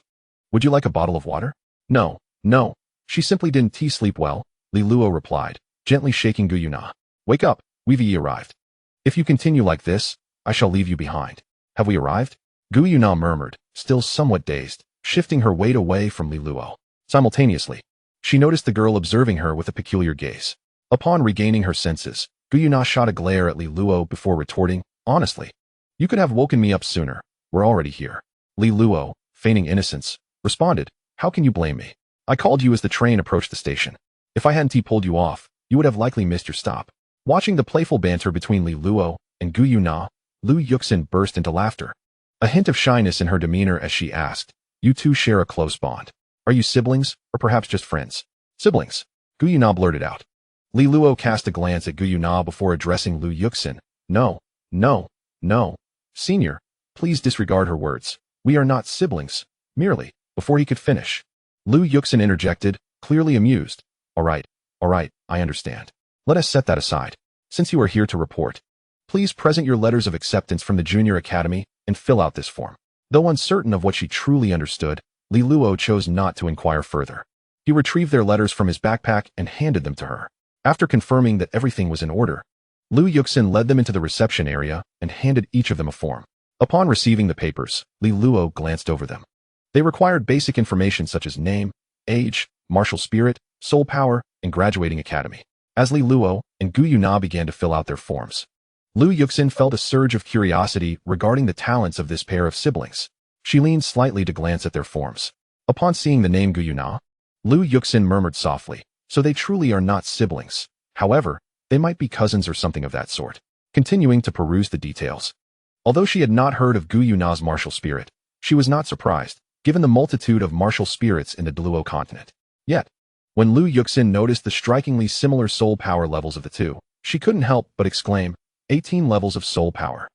Speaker 1: Would you like a bottle of water? No. She simply didn't sleep well, Li Luo replied, gently shaking Gu Yuna. Wake up, we've arrived. If you continue like this, I shall leave you behind. Have we arrived? Gu Yuna murmured, still somewhat dazed, shifting her weight away from Li Luo. Simultaneously, she noticed the girl observing her with a peculiar gaze. Upon regaining her senses, Gu Yuna shot a glare at Li Luo before retorting, honestly, you could have woken me up sooner. We're already here. Li Luo, feigning innocence, responded, how can you blame me? I called you as the train approached the station. If I hadn't pulled you off, you would have likely missed your stop. Watching the playful banter between Li Luo and Gu Yuna, Lu Yuxin burst into laughter. A hint of shyness in her demeanor as she asked, you two share a close bond. Are you siblings, or perhaps just friends? Siblings, Gu Yuna blurted out. Li Luo cast a glance at Gu Yuna before addressing Lu Yuxin. No. Senior, please disregard her words. We are not siblings, merely. Before he could finish, Lu Yuxin interjected, clearly amused. All right, I understand. Let us set that aside. Since you are here to report, please present your letters of acceptance from the Junior Academy and fill out this form. Though uncertain of what she truly understood, Li Luo chose not to inquire further. He retrieved their letters from his backpack and handed them to her. After confirming that everything was in order, Lu Yuxin led them into the reception area and handed each of them a form. Upon receiving the papers, Li Luo glanced over them. They required basic information such as name, age, martial spirit, soul power, and graduating academy. As Li Luo and Gu Yuna began to fill out their forms, Lu Yuxin felt a surge of curiosity regarding the talents of this pair of siblings. She leaned slightly to glance at their forms. Upon seeing the name Gu Yuna, Lu Yuxin murmured softly, so they truly are not siblings. However, they might be cousins or something of that sort. Continuing to peruse the details. Although she had not heard of Gu Yuna's martial spirit, she was not surprised, given the multitude of martial spirits in the Douluo Continent. Yet, when Lu Yuxin noticed the strikingly similar soul power levels of the two, she couldn't help but exclaim, 18 levels of soul power.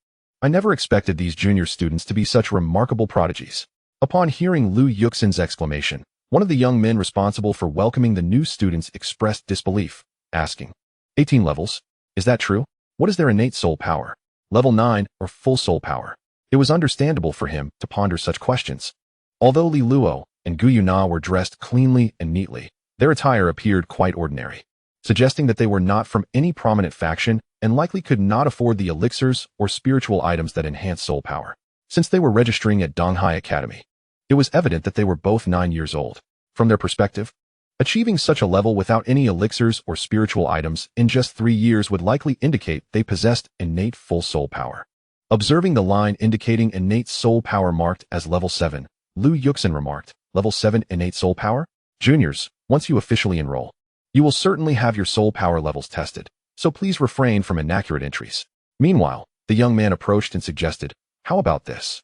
Speaker 1: I never expected these junior students to be such remarkable prodigies. Upon hearing Lu Yuxin's exclamation, one of the young men responsible for welcoming the new students expressed disbelief, asking, 18 levels? Is that true? What is their innate soul power? Level 9 or full soul power? It was understandable for him to ponder such questions. Although Li Luo and Gu Yuna were dressed cleanly and neatly, their attire appeared quite ordinary, suggesting that they were not from any prominent faction and likely could not afford the elixirs or spiritual items that enhance soul power. Since they were registering at Donghai Academy, it was evident that they were both 9 years old. From their perspective, achieving such a level without any elixirs or spiritual items in just 3 years would likely indicate they possessed innate full soul power. Observing the line indicating innate soul power marked as level 7, Lu Yuxin remarked, "Level 7 innate soul power? Juniors, once you officially enroll, you will certainly have your soul power levels tested, so please refrain from inaccurate entries." Meanwhile, the young man approached and suggested, "How about this?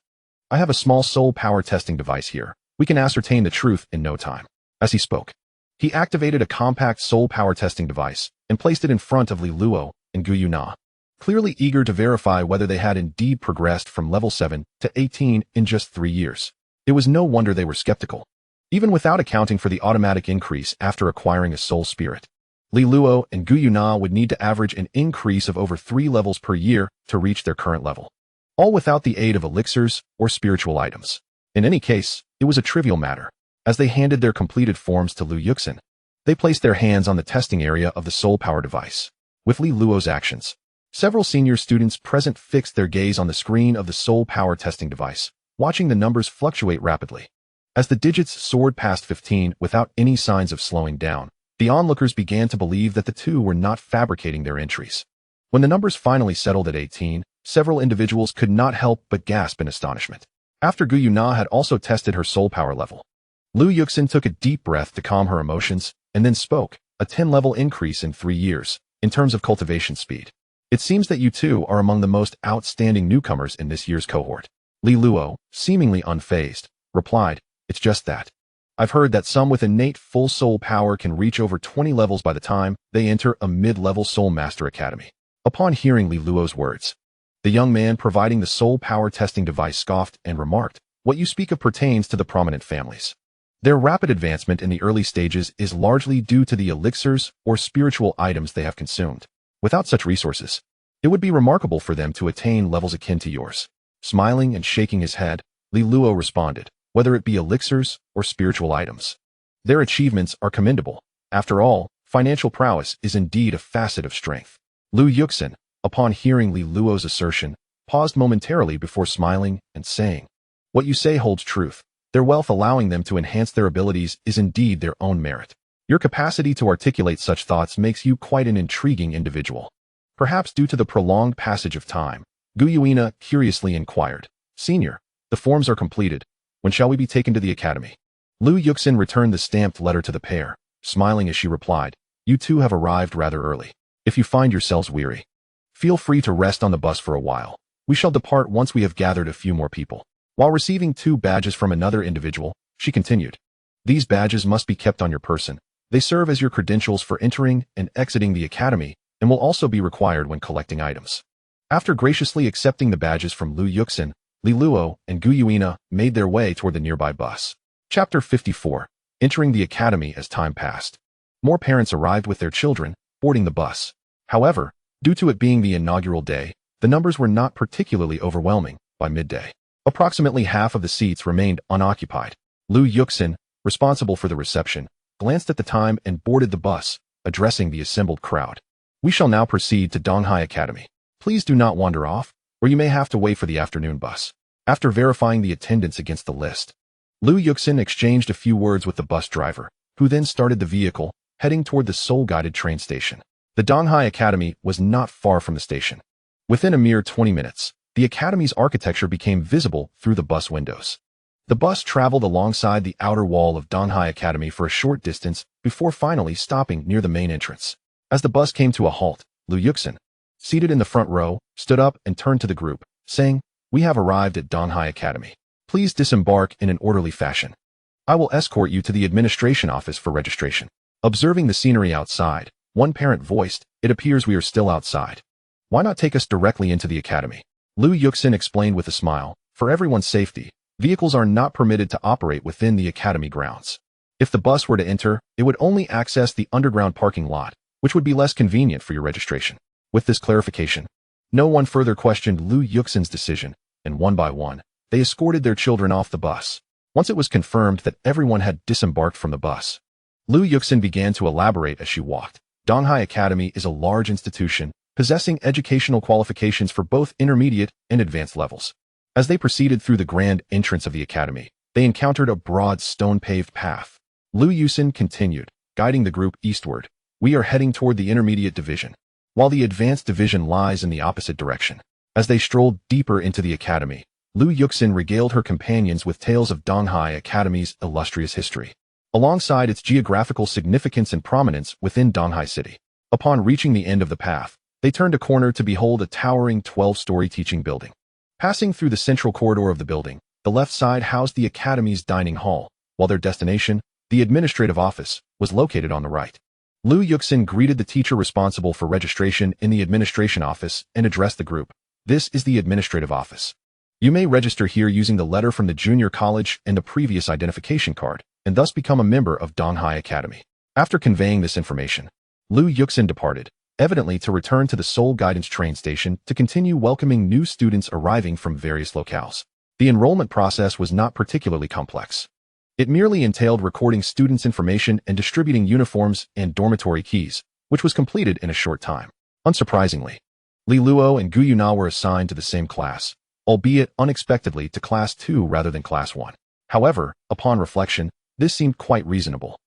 Speaker 1: I have a small soul power testing device here. We can ascertain the truth in no time." As he spoke, he activated a compact soul power testing device and placed it in front of Li Luo and Gu Yuna, clearly eager to verify whether they had indeed progressed from level 7 to 18 in just 3 years. It was no wonder they were skeptical. Even without accounting for the automatic increase after acquiring a soul spirit, Li Luo and Gu Yuna would need to average an increase of over 3 levels per year to reach their current level, all without the aid of elixirs or spiritual items. In any case, it was a trivial matter. As they handed their completed forms to Lu Yuxin, they placed their hands on the testing area of the soul power device. With Li Luo's actions, several senior students present fixed their gaze on the screen of the soul power testing device, watching the numbers fluctuate rapidly. As the digits soared past 15 without any signs of slowing down, the onlookers began to believe that the two were not fabricating their entries. When the numbers finally settled at 18, several individuals could not help but gasp in astonishment. After Gu Yuna had also tested her soul power level, Lu Yuxin took a deep breath to calm her emotions and then spoke, "A 10-level increase in 3 years, in terms of cultivation speed. It seems that you two are among the most outstanding newcomers in this year's cohort." Li Luo, seemingly unfazed, replied, "It's just that. I've heard that some with innate full soul power can reach over 20 levels by the time they enter a mid-level soul master academy." Upon hearing Li Luo's words, the young man providing the soul power testing device scoffed and remarked, "What you speak of pertains to the prominent families. Their rapid advancement in the early stages is largely due to the elixirs or spiritual items they have consumed. Without such resources, it would be remarkable for them to attain levels akin to yours." Smiling and shaking his head, Li Luo responded, "Whether it be elixirs or spiritual items, their achievements are commendable. After all, financial prowess is indeed a facet of strength." Lu Yuxin, upon hearing Li Luo's assertion, paused momentarily before smiling and saying, "What you say holds truth. Their wealth allowing them to enhance their abilities is indeed their own merit. Your capacity to articulate such thoughts makes you quite an intriguing individual." Perhaps due to the prolonged passage of time, Gu Yuna curiously inquired, "Senior, the forms are completed. When shall we be taken to the academy?" Lu Yuxin returned the stamped letter to the pair, smiling as she replied, "You two have arrived rather early. If you find yourselves weary, feel free to rest on the bus for a while. We shall depart once we have gathered a few more people." While receiving 2 badges from another individual, she continued, "These badges must be kept on your person. They serve as your credentials for entering and exiting the academy and will also be required when collecting items." After graciously accepting the badges from Lu Yuxin, Li Luo and Gu Yuna made their way toward the nearby bus. Chapter 54. Entering the academy as time passed. More parents arrived with their children, boarding the bus. However, due to it being the inaugural day, the numbers were not particularly overwhelming. By midday, approximately half of the seats remained unoccupied. Lu Yuxin, responsible for the reception, glanced at the time and boarded the bus, addressing the assembled crowd. "We shall now proceed to Donghai Academy. Please do not wander off, or you may have to wait for the afternoon bus." After verifying the attendance against the list, Lu Yuxin exchanged a few words with the bus driver, who then started the vehicle, heading toward the soul-guided train station. The Donghai Academy was not far from the station. Within a mere 20 minutes, the academy's architecture became visible through the bus windows. The bus traveled alongside the outer wall of Donghai Academy for a short distance before finally stopping near the main entrance. As the bus came to a halt, Lu Yuxin, seated in the front row, stood up and turned to the group, saying, "We have arrived at Donghai Academy. Please disembark in an orderly fashion. I will escort you to the administration office for registration." Observing the scenery outside, one parent voiced, "It appears we are still outside. Why not take us directly into the academy?" Lu Yuxin explained with a smile, "For everyone's safety, vehicles are not permitted to operate within the academy grounds. If the bus were to enter, it would only access the underground parking lot, which would be less convenient for your registration. With this clarification, no one further questioned Liu Yuxin's decision, and one by one, they escorted their children off the bus. Once it was confirmed that everyone had disembarked from the bus, Liu Yuxin began to elaborate as she walked. Donghai Academy is a large institution, possessing educational qualifications for both intermediate and advanced levels. As they proceeded through the grand entrance of the academy, they encountered a broad stone-paved path. Liu Yuxin continued, guiding the group eastward. We are heading toward the intermediate division, while the advanced division lies in the opposite direction. As they strolled deeper into the academy, Liu Yuxin regaled her companions with tales of Donghai Academy's illustrious history, alongside its geographical significance and prominence within Donghai City. Upon reaching the end of the path, they turned a corner to behold a towering 12-story teaching building. Passing through the central corridor of the building, the left side housed the academy's dining hall, while their destination, the administrative office, was located on the right. Liu Yuxin greeted the teacher responsible for registration in the administration office and addressed the group. This is the administrative office. You may register here using the letter from the junior college and a previous identification card, and thus become a member of Donghai Academy. After conveying this information, Liu Yuxin departed, evidently to return to the Soul Guidance train station to continue welcoming new students arriving from various locales. The enrollment process was not particularly complex. It merely entailed recording students' information and distributing uniforms and dormitory keys, which was completed in a short time. Unsurprisingly, Li Luo and Gu Yuna were assigned to the same class, albeit unexpectedly to Class 2 rather than Class 1. However, upon reflection, this seemed quite reasonable.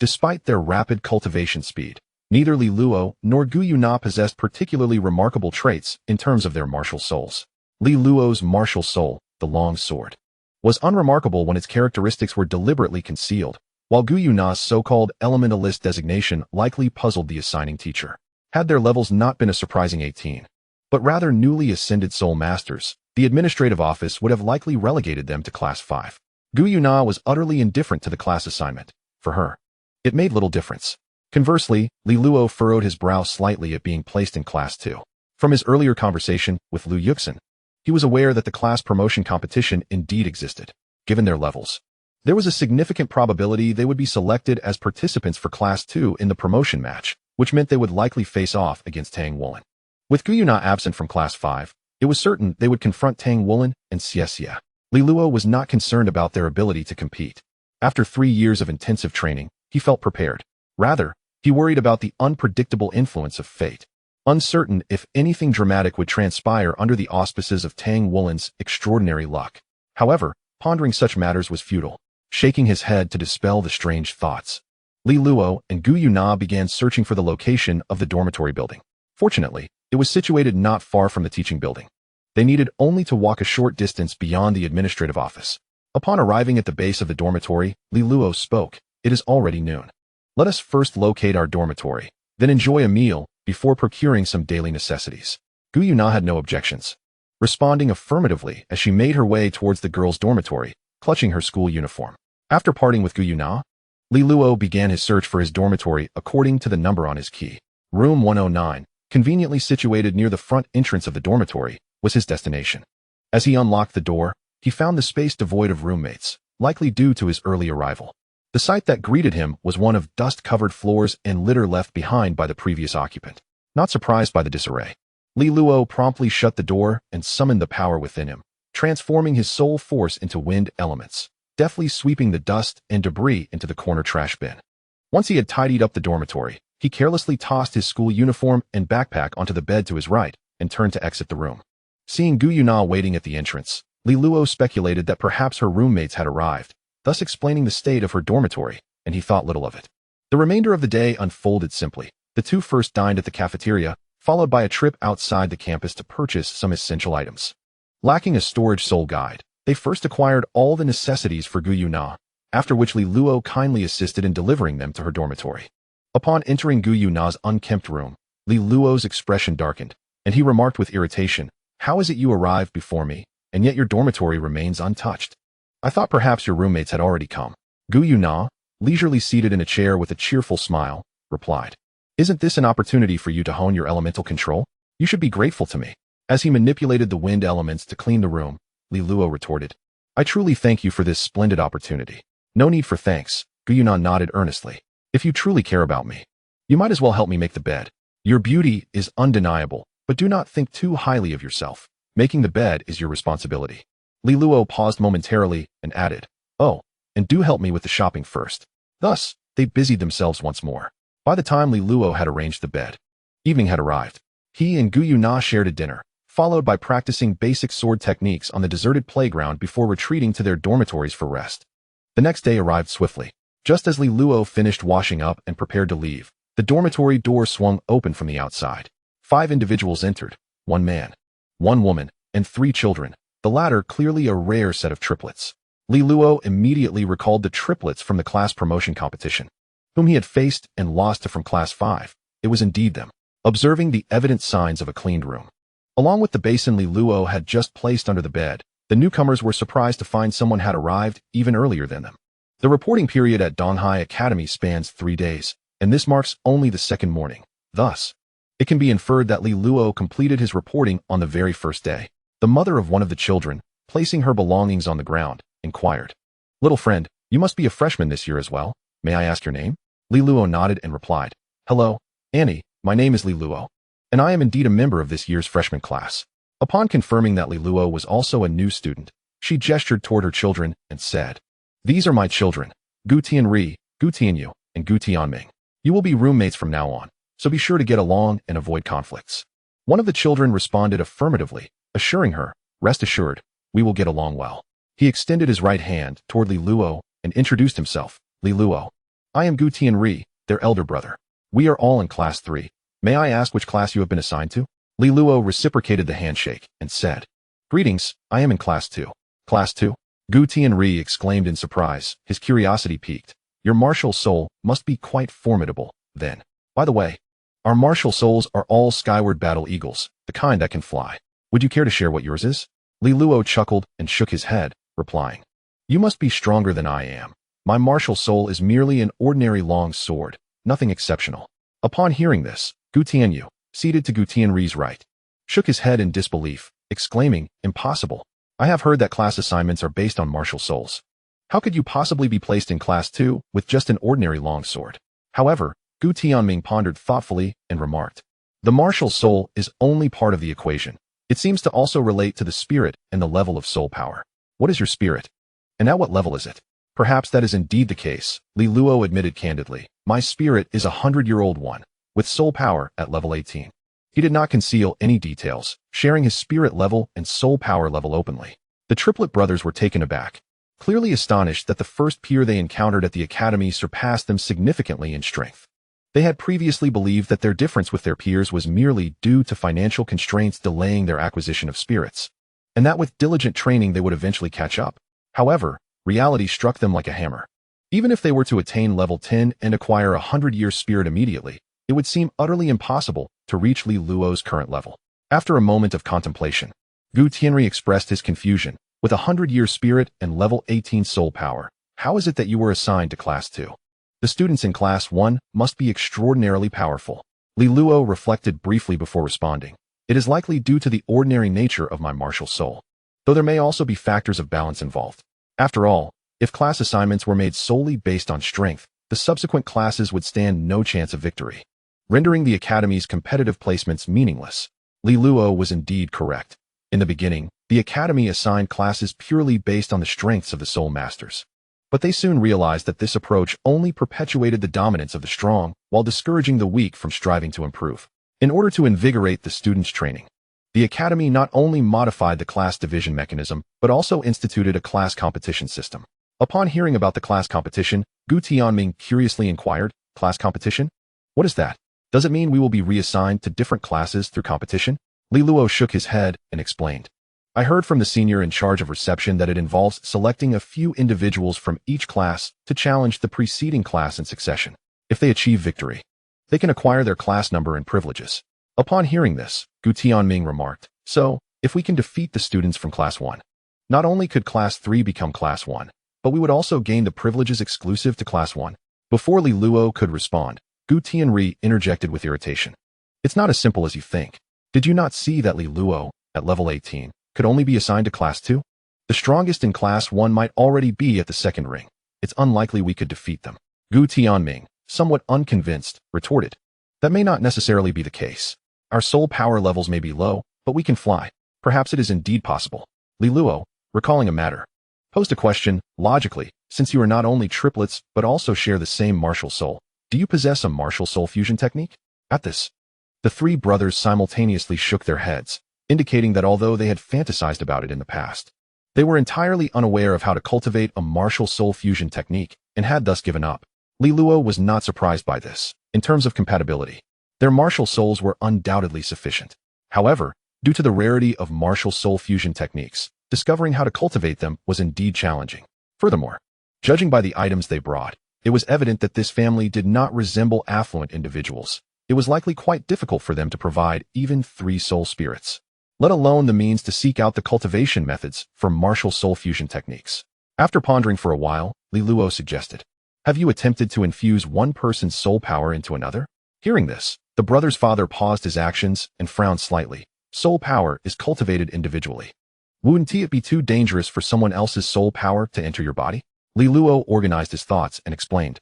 Speaker 1: Despite their rapid cultivation speed, neither Li Luo nor Gu Yuna possessed particularly remarkable traits in terms of their martial souls. Li Luo's martial soul, the long sword, was unremarkable when its characteristics were deliberately concealed, while Gu Yuna's so-called elementalist designation likely puzzled the assigning teacher. Had their levels not been a surprising 18, but rather newly ascended soul masters, the administrative office would have likely relegated them to Class 5. Gu Yuna was utterly indifferent to the class assignment. For her, it made little difference. Conversely, Li Luo furrowed his brow slightly at being placed in Class 2. From his earlier conversation with Liu Yuxin, he was aware that the class promotion competition indeed existed. Given their levels, there was a significant probability they would be selected as participants for Class 2 in the promotion match, which meant they would likely face off against Tang Wulin. With Gu Yuna absent from Class 5, it was certain they would confront Tang Wulin and Xie. Li Luo was not concerned about their ability to compete. After 3 years of intensive training, he felt prepared. Rather, he worried about the unpredictable influence of fate, uncertain if anything dramatic would transpire under the auspices of Tang Wulin's extraordinary luck. However, pondering such matters was futile. Shaking his head to dispel the strange thoughts, Li Luo and Gu Yuna began searching for the location of the dormitory building. Fortunately, it was situated not far from the teaching building. They needed only to walk a short distance beyond the administrative office. Upon arriving at the base of the dormitory, Li Luo spoke. It is already noon. Let us first locate our dormitory, then enjoy a meal before procuring some daily necessities. Gu Yuna had no objections, responding affirmatively as she made her way towards the girls' dormitory, clutching her school uniform. After parting with Gu Yuna, Li Luo began his search for his dormitory according to the number on his key. Room 109, conveniently situated near the front entrance of the dormitory, was his destination. As he unlocked the door, he found the space devoid of roommates, likely due to his early arrival. The sight that greeted him was one of dust-covered floors and litter left behind by the previous occupant. Not surprised by the disarray, Li Luo promptly shut the door and summoned the power within him, transforming his soul force into wind elements, deftly sweeping the dust and debris into the corner trash bin. Once he had tidied up the dormitory, he carelessly tossed his school uniform and backpack onto the bed to his right and turned to exit the room. Seeing Gu Yuna waiting at the entrance, Li Luo speculated that perhaps her roommates had arrived, thus explaining the state of her dormitory, and he thought little of it. The remainder of the day unfolded simply. The two first dined at the cafeteria, followed by a trip outside the campus to purchase some essential items. Lacking a storage soul guide, they first acquired all the necessities for Gu Yuna, after which Li Luo kindly assisted in delivering them to her dormitory. Upon entering Gu Yuna's unkempt room, Li Luo's expression darkened, and he remarked with irritation, "How is it you arrived before me, and yet your dormitory remains untouched? I thought perhaps your roommates had already come." Gu Yuna, leisurely seated in a chair with a cheerful smile, replied, "Isn't this an opportunity for you to hone your elemental control? You should be grateful to me." As he manipulated the wind elements to clean the room, Li Luo retorted, "I truly thank you for this splendid opportunity." "No need for thanks," Gu Yuna nodded earnestly. "If you truly care about me, You might as well help me make the bed. Your beauty is undeniable, but do not think too highly of yourself. Making the bed is your responsibility. Li Luo paused momentarily and added, "Oh, and do help me with the shopping first." Thus, they busied themselves once more. By the time Li Luo had arranged the bed, evening had arrived. He and Gu Yuna shared a dinner, followed by practicing basic sword techniques on the deserted playground before retreating to their dormitories for rest. The next day arrived swiftly. Just as Li Luo finished washing up and prepared to leave, the dormitory door swung open from the outside. 5 individuals entered, 1 man, 1 woman, and 3 children, the latter clearly a rare set of triplets. Li Luo immediately recalled the triplets from the class promotion competition, whom he had faced and lost to from class 5. It was indeed them. Observing the evident signs of a cleaned room, along with the basin Li Luo had just placed under the bed, the newcomers were surprised to find someone had arrived even earlier than them. The reporting period at Donghai Academy spans 3 days, and this marks only the second morning. Thus, it can be inferred that Li Luo completed his reporting on the very first day. The mother of one of the children, placing her belongings on the ground, inquired, "Little friend, you must be a freshman this year as well. May I ask your name?" Li Luo nodded and replied, "Hello, Annie, my name is Li Luo, and I am indeed a member of this year's freshman class." Upon confirming that Li Luo was also a new student, she gestured toward her children and said, "These are my children, Gu Tianri, Gu Tianyu, and Gu Tianming. You will be roommates from now on, so be sure to get along and avoid conflicts." One of the children responded affirmatively, assuring her, "Rest assured, we will get along well." He extended his right hand toward Li Luo and introduced himself. "Li Luo, I am Gu Tianri, their elder brother. We are all in class 3. May I ask which class you have been assigned to?" Li Luo reciprocated the handshake and said, "Greetings, I am in class 2. Class 2? Gu Tianri exclaimed in surprise, his curiosity piqued. "Your martial soul must be quite formidable, then. By the way, our martial souls are all skyward battle eagles, the kind that can fly. Would you care to share what yours is?" Li Luo chuckled and shook his head, replying, "You must be stronger than I am. My martial soul is merely an ordinary long sword, nothing exceptional." Upon hearing this, Gu Tianyu, seated to Gu Tianri's right, shook his head in disbelief, exclaiming, "Impossible. I have heard that class assignments are based on martial souls. How could you possibly be placed in class 2 with just an ordinary longsword?" However, Gu Tianming pondered thoughtfully and remarked, "The martial soul is only part of the equation. It seems to also relate to the spirit and the level of soul power. What is your spirit? And at what level is it?" "Perhaps that is indeed the case," Li Luo admitted candidly. "My spirit is a 100-year-old one, with soul power at level 18. He did not conceal any details, sharing his spirit level and soul power level openly. The triplet brothers were taken aback, clearly astonished that the first peer they encountered at the academy surpassed them significantly in strength. They had previously believed that their difference with their peers was merely due to financial constraints delaying their acquisition of spirits, and that with diligent training they would eventually catch up. However, reality struck them like a hammer. Even if they were to attain level 10 and acquire a 100-year spirit immediately, it would seem utterly impossible to reach Li Luo's current level. After a moment of contemplation, Gu Tianri expressed his confusion. "With a 100-year spirit and level 18 soul power, how is it that you were assigned to class 2? The students in class 1 must be extraordinarily powerful." Li Luo reflected briefly before responding. "It is likely due to the ordinary nature of my martial soul, though there may also be factors of balance involved. After all, if class assignments were made solely based on strength, the subsequent classes would stand no chance of victory, rendering the academy's competitive placements meaningless." Li Luo was indeed correct. In the beginning, the academy assigned classes purely based on the strengths of the soul masters. But they soon realized that this approach only perpetuated the dominance of the strong while discouraging the weak from striving to improve. In order to invigorate the students' training, the academy not only modified the class division mechanism, but also instituted a class competition system. Upon hearing about the class competition, Gu Tianming curiously inquired, "Class competition? What is that? Does it mean we will be reassigned to different classes through competition?" Li Luo shook his head and explained, "I heard from the senior in charge of reception that it involves selecting a few individuals from each class to challenge the preceding class in succession. If they achieve victory, they can acquire their class number and privileges." Upon hearing this, Gu Tianming remarked, "So, if we can defeat the students from class 1, not only could class 3 become class 1, but we would also gain the privileges exclusive to class 1. Before Li Luo could respond, Gu Tianri interjected with irritation, "It's not as simple as you think. Did you not see that Li Luo, at level 18, could only be assigned to class 2? The strongest in class 1 might already be at the second ring. It's unlikely we could defeat them." Gu Tianming, somewhat unconvinced, retorted. That may not necessarily be the case. Our soul power levels may be low, but we can fly. Perhaps it is indeed possible. Li Luo, recalling a matter, posed a question, logically, since you are not only triplets but also share the same martial soul. Do you possess a martial soul fusion technique? At this, the three brothers simultaneously shook their heads, indicating that although they had fantasized about it in the past, they were entirely unaware of how to cultivate a martial soul fusion technique and had thus given up. Li Luo was not surprised by this. In terms of compatibility, their martial souls were undoubtedly sufficient. However, due to the rarity of martial soul fusion techniques, discovering how to cultivate them was indeed challenging. Furthermore, judging by the items they brought, it was evident that this family did not resemble affluent individuals. It was likely quite difficult for them to provide even 3 soul spirits, let alone the means to seek out the cultivation methods for martial soul fusion techniques. After pondering for a while, Li Luo suggested, "Have you attempted to infuse one person's soul power into another?" Hearing this, the brother's father paused his actions and frowned slightly. Soul power is cultivated individually. Wouldn't it be too dangerous for someone else's soul power to enter your body? Li Luo organized his thoughts and explained,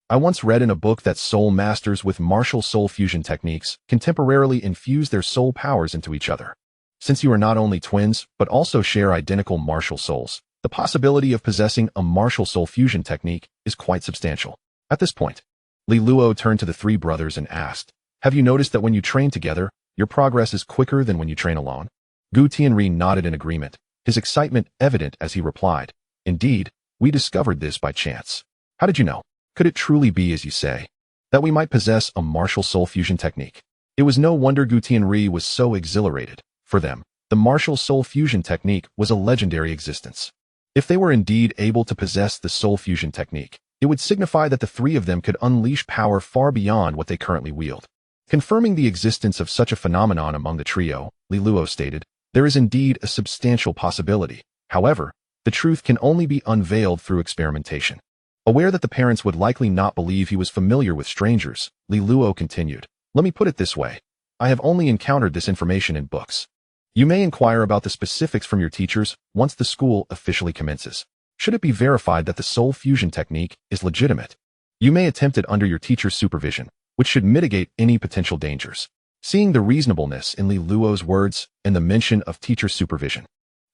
Speaker 1: "I once read in a book that soul masters with martial soul fusion techniques can temporarily infuse their soul powers into each other. Since you are not only twins, but also share identical martial souls, the possibility of possessing a martial soul fusion technique is quite substantial." At this point, Li Luo turned to the 3 brothers and asked, "Have you noticed that when you train together, your progress is quicker than when you train alone?" Gu Tianri nodded in agreement, his excitement evident as he replied, "Indeed, we discovered this by chance." "How did you know? Could it truly be as you say, that we might possess a martial soul fusion technique?" It was no wonder Gu Tianri was so exhilarated. For them, the martial soul fusion technique was a legendary existence. If they were indeed able to possess the soul fusion technique, it would signify that the 3 of them could unleash power far beyond what they currently wield. Confirming the existence of such a phenomenon among the trio, Li Luo stated, "There is indeed a substantial possibility. However, the truth can only be unveiled through experimentation." Aware that the parents would likely not believe he was familiar with strangers, Li Luo continued, "Let me put it this way. I have only encountered this information in books. You may inquire about the specifics from your teachers once the school officially commences. Should it be verified that the soul fusion technique is legitimate, you may attempt it under your teacher's supervision, which should mitigate any potential dangers." Seeing the reasonableness in Li Luo's words and the mention of teacher supervision,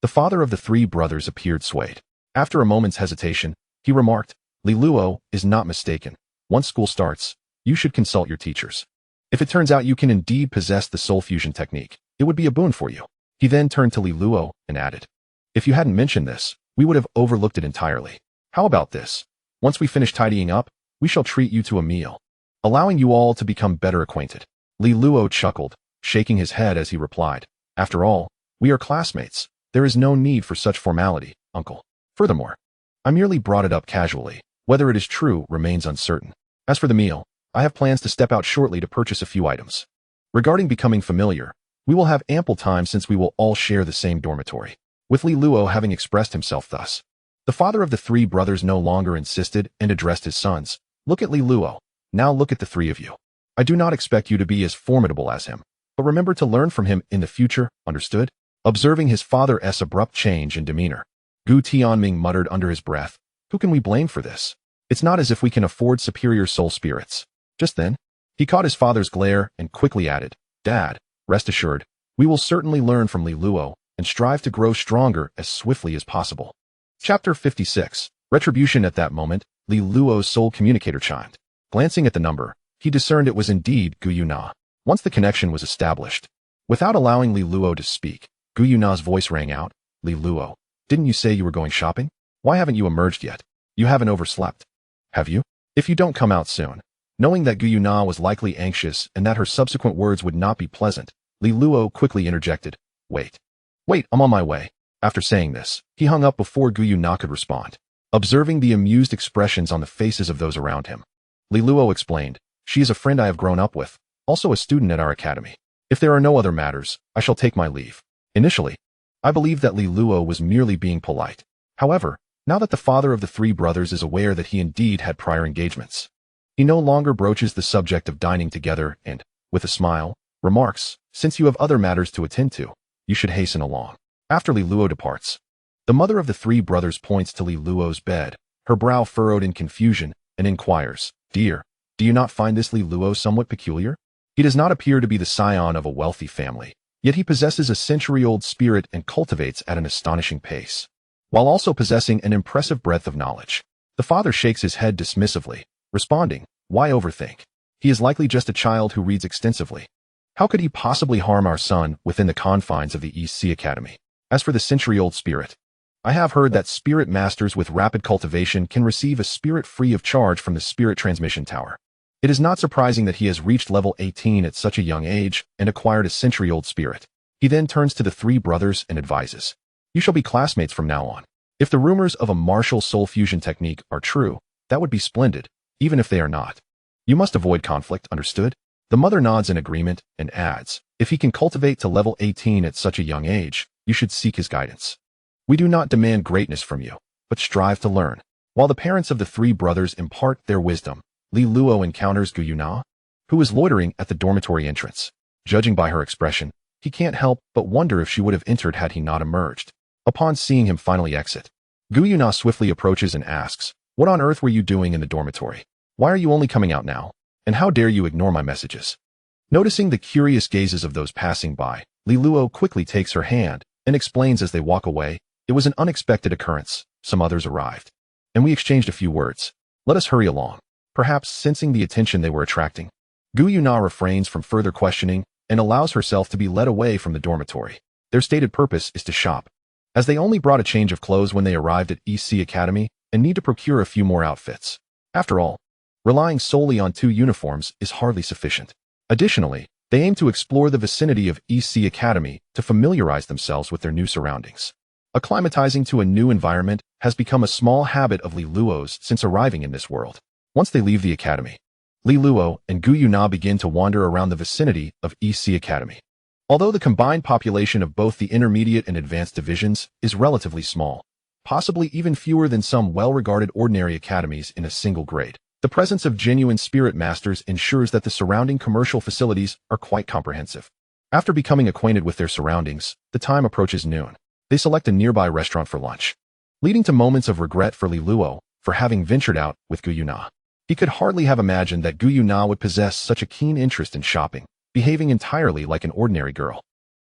Speaker 1: the father of the 3 brothers appeared swayed. After a moment's hesitation, he remarked, "Li Luo is not mistaken. Once school starts, you should consult your teachers. If it turns out you can indeed possess the soul fusion technique, it would be a boon for you." He then turned to Li Luo and added, "If you hadn't mentioned this, we would have overlooked it entirely. How about this? Once we finish tidying up, we shall treat you to a meal, allowing you all to become better acquainted." Li Luo chuckled, shaking his head as he replied, "After all, we are classmates. There is no need for such formality, uncle. Furthermore, I merely brought it up casually. Whether it is true remains uncertain. As for the meal, I have plans to step out shortly to purchase a few items. Regarding becoming familiar, we will have ample time since we will all share the same dormitory." With Li Luo having expressed himself thus, the father of the 3 brothers no longer insisted and addressed his sons. "Look at Li Luo. Now look at the 3 of you. I do not expect you to be as formidable as him, but remember to learn from him in the future, understood?" Observing his father's abrupt change in demeanor, Gu Tianming muttered under his breath, "Who can we blame for this? It's not as if we can afford superior soul spirits." Just then, he caught his father's glare and quickly added, "Dad, rest assured, we will certainly learn from Li Luo and strive to grow stronger as swiftly as possible." Chapter 56. Retribution. At that moment, Li Luo's soul communicator chimed. Glancing at the number, he discerned it was indeed Gu Yuna. Once the connection was established, without allowing Li Luo to speak, Gu Yuna's voice rang out, "Li Luo, didn't you say you were going shopping? Why haven't you emerged yet? You haven't overslept, have you? If you don't come out soon." Knowing that Gu Yuna was likely anxious and that her subsequent words would not be pleasant, Li Luo quickly interjected, Wait, I'm on my way." After saying this, he hung up before Gu Yuna could respond. Observing the amused expressions on the faces of those around him, Li Luo explained, "She is a friend I have grown up with, also a student at our academy. If there are no other matters, I shall take my leave." Initially, I believed that Li Luo was merely being polite. However, now that the father of the 3 brothers is aware that he indeed had prior engagements, he no longer broaches the subject of dining together and, with a smile, remarks, "Since you have other matters to attend to, you should hasten along." After Li Luo departs, the mother of the 3 brothers points to Li Luo's bed, her brow furrowed in confusion, and inquires, Dear Do you not find this Li Luo somewhat peculiar? He does not appear to be the scion of a wealthy family, yet he possesses a century-old spirit and cultivates at an astonishing pace, while also possessing an impressive breadth of knowledge. The father shakes his head dismissively, responding, "Why overthink? He is likely just a child who reads extensively. How could he possibly harm our son within the confines of the East Sea Academy? As for the century-old spirit, I have heard that spirit masters with rapid cultivation can receive a spirit free of charge from the spirit transmission tower. It is not surprising that he has reached level 18 at such a young age and acquired a century-old spirit." He then turns to the three brothers and advises, "You shall be classmates from now on. If the rumors of a martial soul fusion technique are true, that would be splendid, even if they are not. You must avoid conflict, understood?" The mother nods in agreement and adds, "If he can cultivate to level 18 at such a young age, you should seek his guidance. We do not demand greatness from you, but strive to learn." While the parents of the three brothers impart their wisdom, Li Luo encounters Gu Yuna, who is loitering at the dormitory entrance. Judging by her expression, he can't help but wonder if she would have entered had he not emerged. Upon seeing him finally exit, Gu Yuna swiftly approaches and asks, "What on earth were you doing in the dormitory? Why are you only coming out now? And how dare you ignore my messages?" Noticing the curious gazes of those passing by, Li Luo quickly takes her hand and explains as they walk away, "It was an unexpected occurrence. Some others arrived, and we exchanged a few words. Let us hurry along." Perhaps sensing the attention they were attracting, Gu Yuna refrains from further questioning and allows herself to be led away from the dormitory. Their stated purpose is to shop, as they only brought a change of clothes when they arrived at East Sea Academy and need to procure a few more outfits. After all, relying solely on 2 uniforms is hardly sufficient. Additionally, they aim to explore the vicinity of East Sea Academy to familiarize themselves with their new surroundings. Acclimatizing to a new environment has become a small habit of Li Luo's since arriving in this world. Once they leave the academy, Li Luo and Gu Yuna begin to wander around the vicinity of East Sea Academy. Although the combined population of both the intermediate and advanced divisions is relatively small, possibly even fewer than some well-regarded ordinary academies in a single grade, the presence of genuine spirit masters ensures that the surrounding commercial facilities are quite comprehensive. After becoming acquainted with their surroundings, the time approaches noon. They select a nearby restaurant for lunch, leading to moments of regret for Li Luo for having ventured out with Gu Yuna. He could hardly have imagined that Gu Yuna would possess such a keen interest in shopping, behaving entirely like an ordinary girl.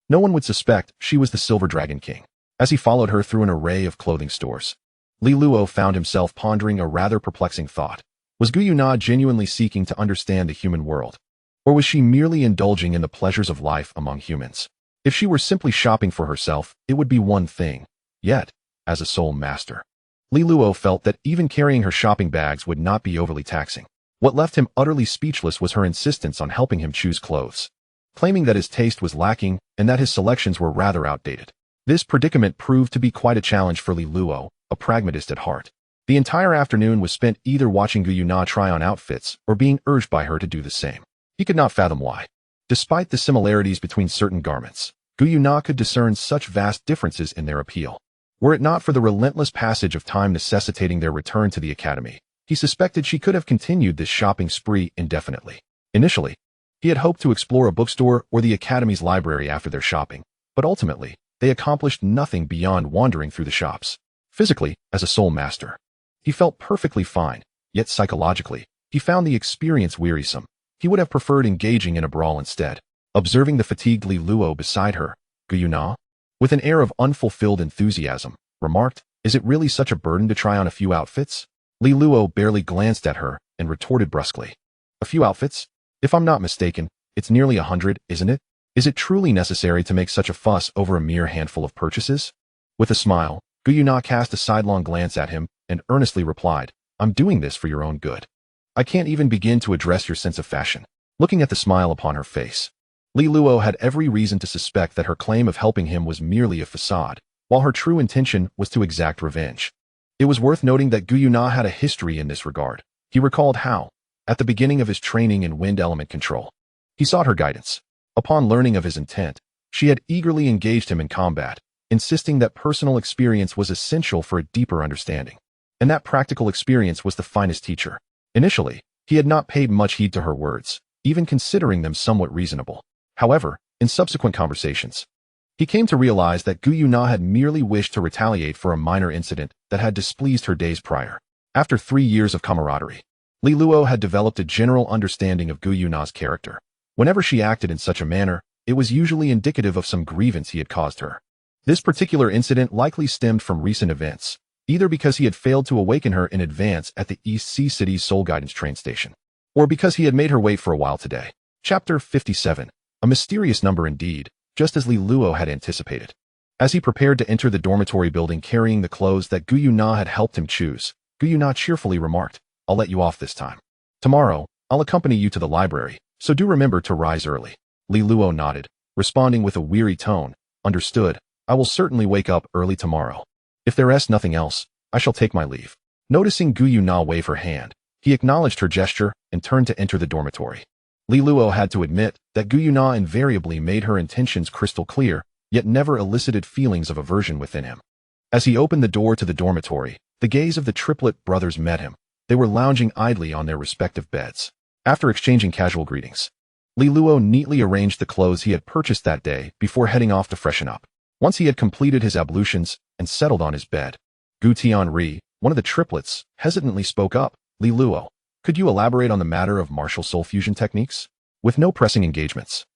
Speaker 1: No one would suspect she was the Silver Dragon King. As he followed her through an array of clothing stores, Li Luo found himself pondering a rather perplexing thought. Was Gu Yuna genuinely seeking to understand the human world? Or was she merely indulging in the pleasures of life among humans? If she were simply shopping for herself, it would be one thing. Yet, as a soul master, Li Luo felt that even carrying her shopping bags would not be overly taxing. What left him utterly speechless was her insistence on helping him choose clothes, claiming that his taste was lacking and that his selections were rather outdated. This predicament proved to be quite a challenge for Li Luo, a pragmatist at heart. The entire afternoon was spent either watching Gu Yuna try on outfits or being urged by her to do the same. He could not fathom why. Despite the similarities between certain garments, Gu Yuna could discern such vast differences in their appeal. Were it not for the relentless passage of time necessitating their return to the academy, he suspected she could have continued this shopping spree indefinitely. Initially, he had hoped to explore a bookstore or the academy's library after their shopping, but ultimately, they accomplished nothing beyond wandering through the shops. Physically, as a soul master, he felt perfectly fine, yet psychologically, he found the experience wearisome. He would have preferred engaging in a brawl instead. Observing the fatigued Li Luo beside her, Gu Yuna, with an air of unfulfilled enthusiasm, remarked, "Is it really such a burden to try on a few outfits?" Li Luo barely glanced at her and retorted brusquely, "A few outfits? If I'm not mistaken, it's nearly 100, isn't it? Is it truly necessary to make such a fuss over a mere handful of purchases?" With a smile, Gu Yuna cast a sidelong glance at him and earnestly replied, "I'm doing this for your own good. I can't even begin to address your sense of fashion." Looking at the smile upon her face, Li Luo had every reason to suspect that her claim of helping him was merely a facade, while her true intention was to exact revenge. It was worth noting that Gu Yuna had a history in this regard. He recalled how, at the beginning of his training in wind element control, he sought her guidance. Upon learning of his intent, she had eagerly engaged him in combat, insisting that personal experience was essential for a deeper understanding, and that practical experience was the finest teacher. Initially, he had not paid much heed to her words, even considering them somewhat reasonable. However, in subsequent conversations, he came to realize that Gu Yuna had merely wished to retaliate for a minor incident that had displeased her days prior. After 3 years of camaraderie, Li Luo had developed a general understanding of Gu Yuna's character. Whenever she acted in such a manner, it was usually indicative of some grievance he had caused her. This particular incident likely stemmed from recent events, either because he had failed to awaken her in advance at the East Sea City's Soul Guidance train station, or because he had made her wait for a while today. Chapter 57. A mysterious number indeed, just as Li Luo had anticipated. As he prepared to enter the dormitory building carrying the clothes that Gu Yuna had helped him choose, Gu Yuna cheerfully remarked, "I'll let you off this time. Tomorrow, I'll accompany you to the library, so do remember to rise early." Li Luo nodded, responding with a weary tone, "Understood, I will certainly wake up early tomorrow. If there is nothing else, I shall take my leave." Noticing Gu Yuna wave her hand, he acknowledged her gesture and turned to enter the dormitory. Li Luo had to admit that Gu Yuna invariably made her intentions crystal clear, yet never elicited feelings of aversion within him. As he opened the door to the dormitory, the gaze of the triplet brothers met him. They were lounging idly on their respective beds. After exchanging casual greetings, Li Luo neatly arranged the clothes he had purchased that day before heading off to freshen up. Once he had completed his ablutions and settled on his bed, Gu Tianri, one of the triplets, hesitantly spoke up, "Li Luo, could you elaborate on the matter of martial soul fusion techniques?" With no pressing engagements,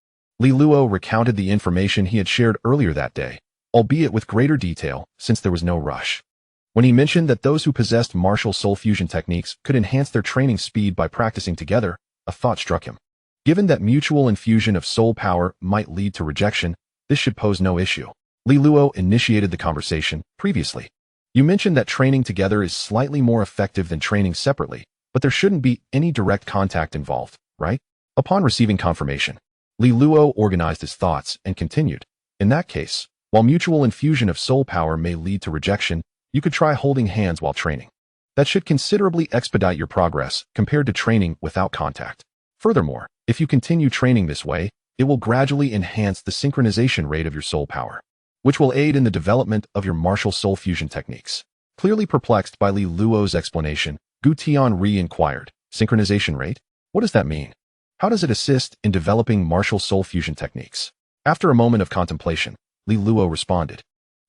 Speaker 1: Li Luo recounted the information he had shared earlier that day, albeit with greater detail since there was no rush. When he mentioned that those who possessed martial soul fusion techniques could enhance their training speed by practicing together, a thought struck him. Given that mutual infusion of soul power might lead to rejection, this should pose no issue. Li Luo initiated the conversation. "Previously, you mentioned that training together is slightly more effective than training separately, but there shouldn't be any direct contact involved, right?" Upon receiving confirmation, Li Luo organized his thoughts and continued, "In that case, while mutual infusion of soul power may lead to rejection, you could try holding hands while training. That should considerably expedite your progress compared to training without contact. Furthermore, if you continue training this way, it will gradually enhance the synchronization rate of your soul power, which will aid in the development of your martial soul fusion techniques." Clearly perplexed by Li Luo's explanation, Gu Tianri inquired, "Synchronization rate? What does that mean? How does it assist in developing martial soul fusion techniques?" After a moment of contemplation, Li Luo responded,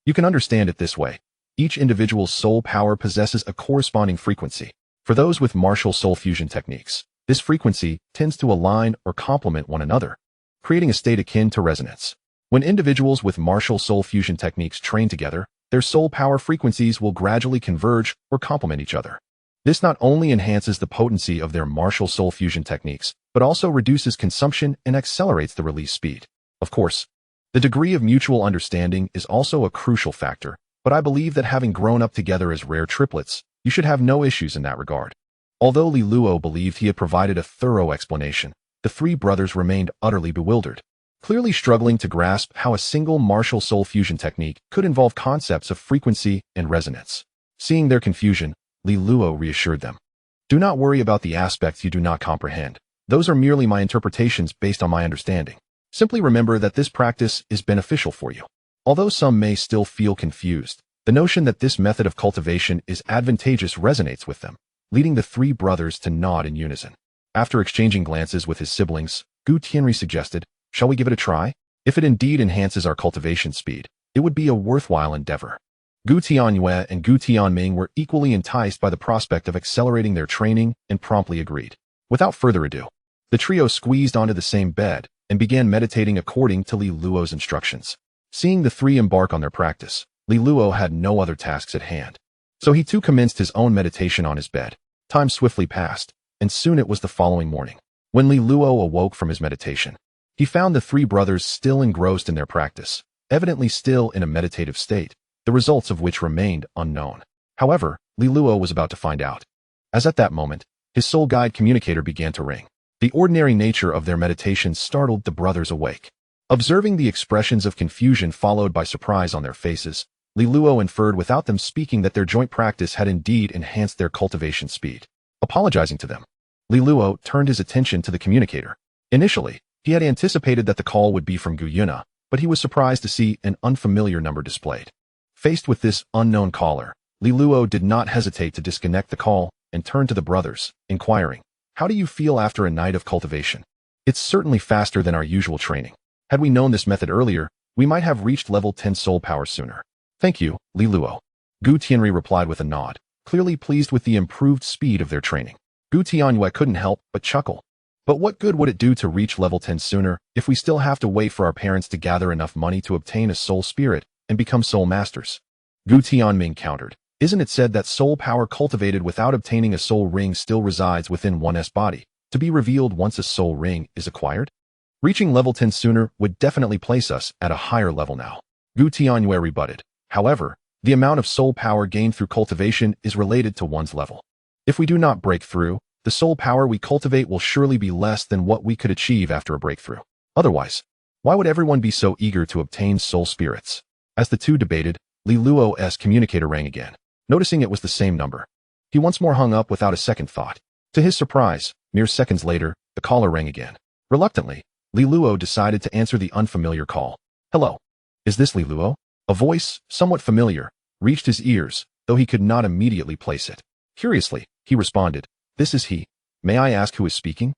Speaker 1: "You can understand it this way. Each individual's soul power possesses a corresponding frequency. For those with martial soul fusion techniques, this frequency tends to align or complement one another, creating a state akin to resonance. When individuals with martial soul fusion techniques train together, their soul power frequencies will gradually converge or complement each other. This not only enhances the potency of their martial soul fusion techniques, but also reduces consumption and accelerates the release speed. Of course, the degree of mutual understanding is also a crucial factor, but I believe that having grown up together as rare triplets, you should have no issues in that regard." Although Li Luo believed he had provided a thorough explanation, the three brothers remained utterly bewildered, clearly struggling to grasp how a single martial soul fusion technique could involve concepts of frequency and resonance. Seeing their confusion, Li Luo reassured them, "Do not worry about the aspects you do not comprehend. Those are merely my interpretations based on my understanding. Simply remember that this practice is beneficial for you." Although some may still feel confused, the notion that this method of cultivation is advantageous resonates with them, leading the three brothers to nod in unison. After exchanging glances with his siblings, Gu Tianri suggested, "Shall we give it a try? If it indeed enhances our cultivation speed, it would be a worthwhile endeavor." Gu Tianyue and Gu Tianming were equally enticed by the prospect of accelerating their training and promptly agreed. Without further ado, the trio squeezed onto the same bed and began meditating according to Li Luo's instructions. Seeing the three embark on their practice, Li Luo had no other tasks at hand, so he too commenced his own meditation on his bed. Time swiftly passed, and soon it was the following morning. When Li Luo awoke from his meditation, he found the three brothers still engrossed in their practice, evidently still in a meditative state, the results of which remained unknown. However, Li Luo was about to find out, as at that moment, his soul guide communicator began to ring. The ordinary nature of their meditation startled the brothers awake. Observing the expressions of confusion followed by surprise on their faces, Li Luo inferred without them speaking that their joint practice had indeed enhanced their cultivation speed. Apologizing to them, Li Luo turned his attention to the communicator. Initially, he had anticipated that the call would be from Gu Yuna, but he was surprised to see an unfamiliar number displayed. Faced with this unknown caller, Li Luo did not hesitate to disconnect the call and turn to the brothers, inquiring, "How do you feel after a night of cultivation?" "It's certainly faster than our usual training. Had we known this method earlier, we might have reached level 10 soul power sooner." "Thank you, Li Luo." Gu Tianri replied with a nod, clearly pleased with the improved speed of their training. Gu Tianyue couldn't help but chuckle. But what good would it do to reach level 10 sooner if we still have to wait for our parents to gather enough money to obtain a soul spirit and become soul masters? Gu Tianming countered. Isn't it said that soul power cultivated without obtaining a soul ring still resides within one's body, to be revealed once a soul ring is acquired? Reaching level 10 sooner would definitely place us at a higher level now. Gu Tianyue rebutted. However, the amount of soul power gained through cultivation is related to one's level. If we do not break through, the soul power we cultivate will surely be less than what we could achieve after a breakthrough. Otherwise, why would everyone be so eager to obtain soul spirits? As the two debated, Li Luo's communicator rang again. Noticing it was the same number, he once more hung up without a second thought. To his surprise, mere seconds later, the caller rang again. Reluctantly, Li Luo decided to answer the unfamiliar call. Hello. Is this Li Luo? A voice, somewhat familiar, reached his ears, though he could not immediately place it. Curiously, he responded, This is he. May I ask who is speaking?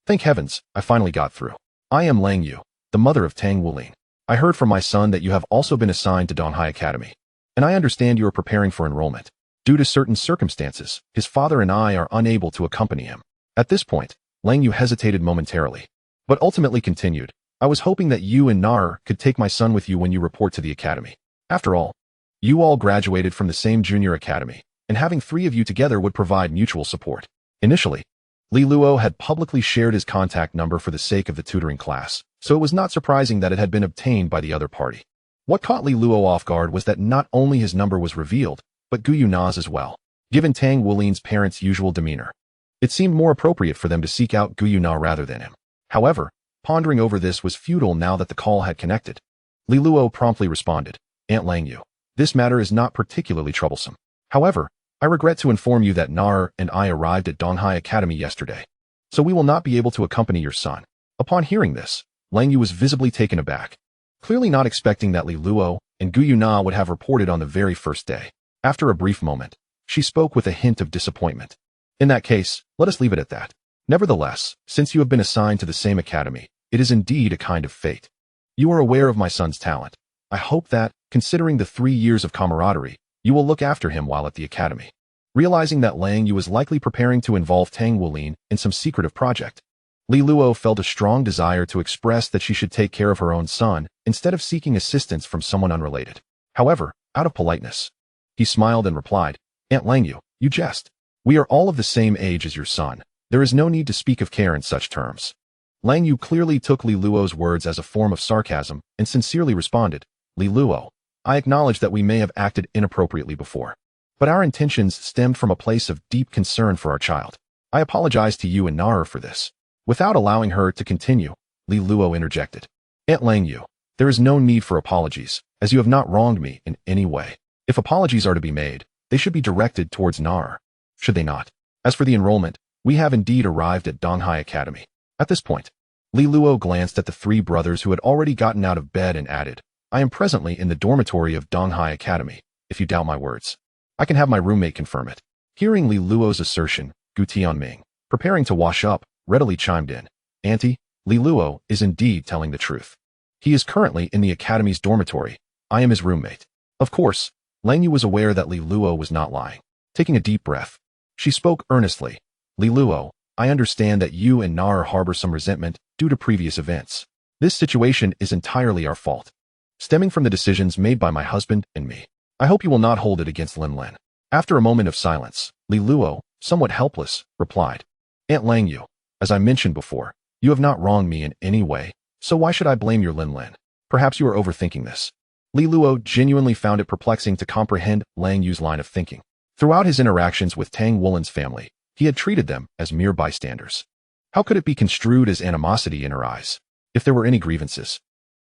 Speaker 1: Thank heavens, I finally got through. I am Lang Yu, the mother of Tang Wulin. I heard from my son that you have also been assigned to Donghai Academy, and I understand you are preparing for enrollment. Due to certain circumstances, his father and I are unable to accompany him. At this point, Lang Yu hesitated momentarily, but ultimately continued, I was hoping that you and Nar could take my son with you when you report to the academy. After all, you all graduated from the same junior academy, and having three of you together would provide mutual support. Initially, Li Luo had publicly shared his contact number for the sake of the tutoring class, so it was not surprising that it had been obtained by the other party. What caught Li Luo off guard was that not only his number was revealed, but Gu Yuna's as well. Given Tang Wulin's parents' usual demeanor, it seemed more appropriate for them to seek out Gu Yuna rather than him. However, pondering over this was futile now that the call had connected. Li Luo promptly responded, Aunt Lang Yu, this matter is not particularly troublesome. However, I regret to inform you that Nar and I arrived at Donghai Academy yesterday, so we will not be able to accompany your son. Upon hearing this, Lang Yu was visibly taken aback, clearly not expecting that Li Luo and Gu Yuna would have reported on the very first day. After a brief moment, she spoke with a hint of disappointment. In that case, let us leave it at that. Nevertheless, since you have been assigned to the same academy, it is indeed a kind of fate. You are aware of my son's talent. I hope that, considering the 3 years of camaraderie, you will look after him while at the academy. Realizing that Lang Yu was likely preparing to involve Tang Wulin in some secretive project, Li Luo felt a strong desire to express that she should take care of her own son instead of seeking assistance from someone unrelated. However, out of politeness, he smiled and replied, Aunt Lang Yu, you jest. We are all of the same age as your son. There is no need to speak of care in such terms. Lang Yu clearly took Li Luo's words as a form of sarcasm and sincerely responded, Li Luo, I acknowledge that we may have acted inappropriately before, but our intentions stemmed from a place of deep concern for our child. I apologize to you and Nara for this. Without allowing her to continue, Li Luo interjected. Aunt Lang Yu, there is no need for apologies, as you have not wronged me in any way. If apologies are to be made, they should be directed towards Nar, should they not? As for the enrollment, we have indeed arrived at Donghai Academy. At this point, Li Luo glanced at the three brothers who had already gotten out of bed and added, I am presently in the dormitory of Donghai Academy, if you doubt my words. I can have my roommate confirm it. Hearing Li Luo's assertion, Gu Tianming, preparing to wash up, readily chimed in. Auntie, Li Luo is indeed telling the truth. He is currently in the academy's dormitory. I am his roommate. Of course, Lang Yu was aware that Li Luo was not lying. Taking a deep breath, she spoke earnestly. Li Luo, I understand that you and Nar harbor some resentment due to previous events. This situation is entirely our fault, stemming from the decisions made by my husband and me. I hope you will not hold it against Lin Lin. After a moment of silence, Li Luo, somewhat helpless, replied, Aunt Lang Yu, as I mentioned before, you have not wronged me in any way, so why should I blame your Lin Lin? Perhaps you are overthinking this. Li Luo genuinely found it perplexing to comprehend Lang Yu's line of thinking. Throughout his interactions with Tang Wulin's family, he had treated them as mere bystanders. How could it be construed as animosity in her eyes? If there were any grievances,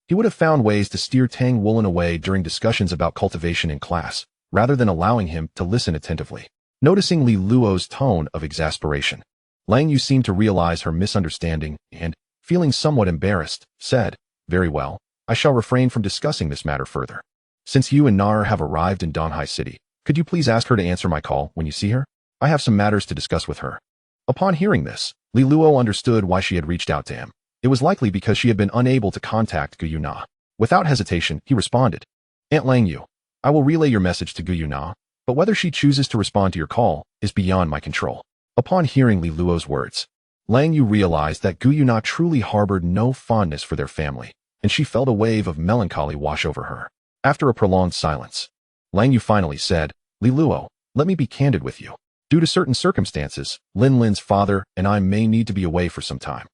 Speaker 1: he would have found ways to steer Tang Wulin away during discussions about cultivation in class, rather than allowing him to listen attentively. Noticing Li Luo's tone of exasperation, Lang Yu seemed to realize her misunderstanding and, feeling somewhat embarrassed, said, Very well, I shall refrain from discussing this matter further. Since you and Nar have arrived in Donghai City, could you please ask her to answer my call when you see her? I have some matters to discuss with her. Upon hearing this, Li Luo understood why she had reached out to him. It was likely because she had been unable to contact Gu Yuna. Without hesitation, he responded, Aunt Lang Yu, I will relay your message to Gu Yuna, but whether she chooses to respond to your call is beyond my control. Upon hearing Li Luo's words, Lang Yu realized that Gu Yuna truly harbored no fondness for their family, and she felt a wave of melancholy wash over her. After a prolonged silence, Lang Yu finally said, Li Luo, let me be candid with you. Due to certain circumstances, Lin Lin's father and I may need to be away for some time.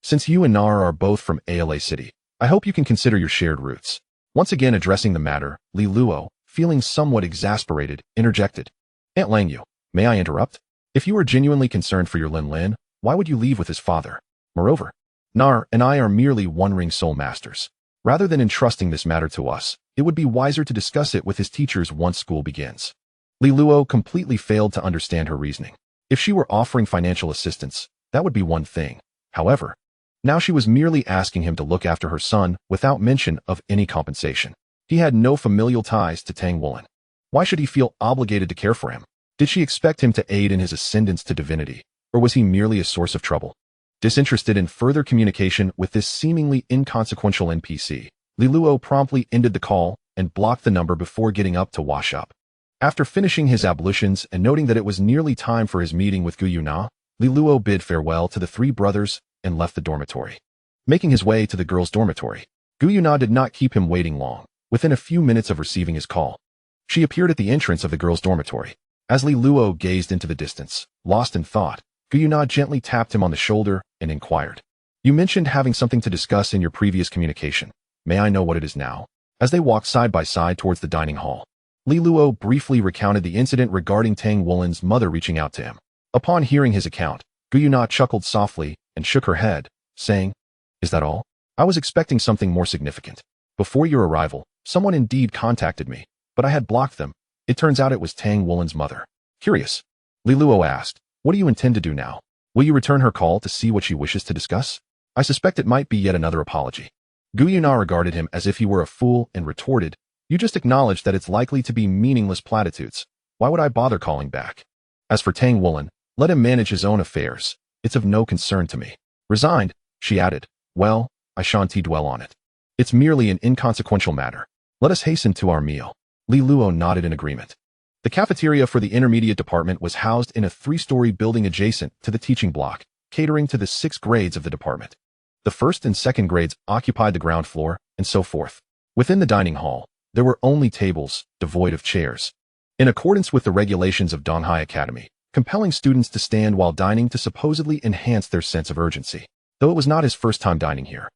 Speaker 1: Since you and Nar are both from Ala City, I hope you can consider your shared roots. Once again addressing the matter, Li Luo, feeling somewhat exasperated, interjected. Aunt Lang Yu, may I interrupt? If you are genuinely concerned for your Lin Lin, why would you leave with his father? Moreover, Nar and I are merely one-ring soul masters. Rather than entrusting this matter to us, it would be wiser to discuss it with his teachers once school begins. Li Luo completely failed to understand her reasoning. If she were offering financial assistance, that would be one thing. However, now she was merely asking him to look after her son without mention of any compensation. He had no familial ties to Tang Wulin. Why should he feel obligated to care for him? Did she expect him to aid in his ascendance to divinity, or was he merely a source of trouble? Disinterested in further communication with this seemingly inconsequential NPC, Li Luo promptly ended the call and blocked the number before getting up to wash up. After finishing his ablutions and noting that it was nearly time for his meeting with Gu Yuna, Li Luo bid farewell to the three brothers and left the dormitory. Making his way to the girls' dormitory, Gu Yuna did not keep him waiting long. Within a few minutes of receiving his call, she appeared at the entrance of the girls' dormitory. As Li Luo gazed into the distance, lost in thought, Gu Yuna gently tapped him on the shoulder and inquired, You mentioned having something to discuss in your previous communication. May I know what it is now? As they walked side by side towards the dining hall, Li Luo briefly recounted the incident regarding Tang Wulin's mother reaching out to him. Upon hearing his account, Gu Yuna chuckled softly and shook her head, saying, Is that all? I was expecting something more significant. Before your arrival, someone indeed contacted me, but I had blocked them. It turns out it was Tang Wulin's mother. Curious. Li Luo asked, What do you intend to do now? Will you return her call to see what she wishes to discuss? I suspect it might be yet another apology. Gu Yuna regarded him as if he were a fool and retorted, You just acknowledged that it's likely to be meaningless platitudes. Why would I bother calling back? As for Tang Wulin, let him manage his own affairs. It's of no concern to me. Resigned, she added, Well, I shan't dwell on it. It's merely an inconsequential matter. Let us hasten to our meal. Li Luo nodded in agreement. The cafeteria for the intermediate department was housed in a 3-story building adjacent to the teaching block, catering to the 6 grades of the department. The first and second grades occupied the ground floor, and so forth. Within the dining hall, there were only tables, devoid of chairs. In accordance with the regulations of Donghai Academy, compelling students to stand while dining to supposedly enhance their sense of urgency. Though it was not his first time dining here,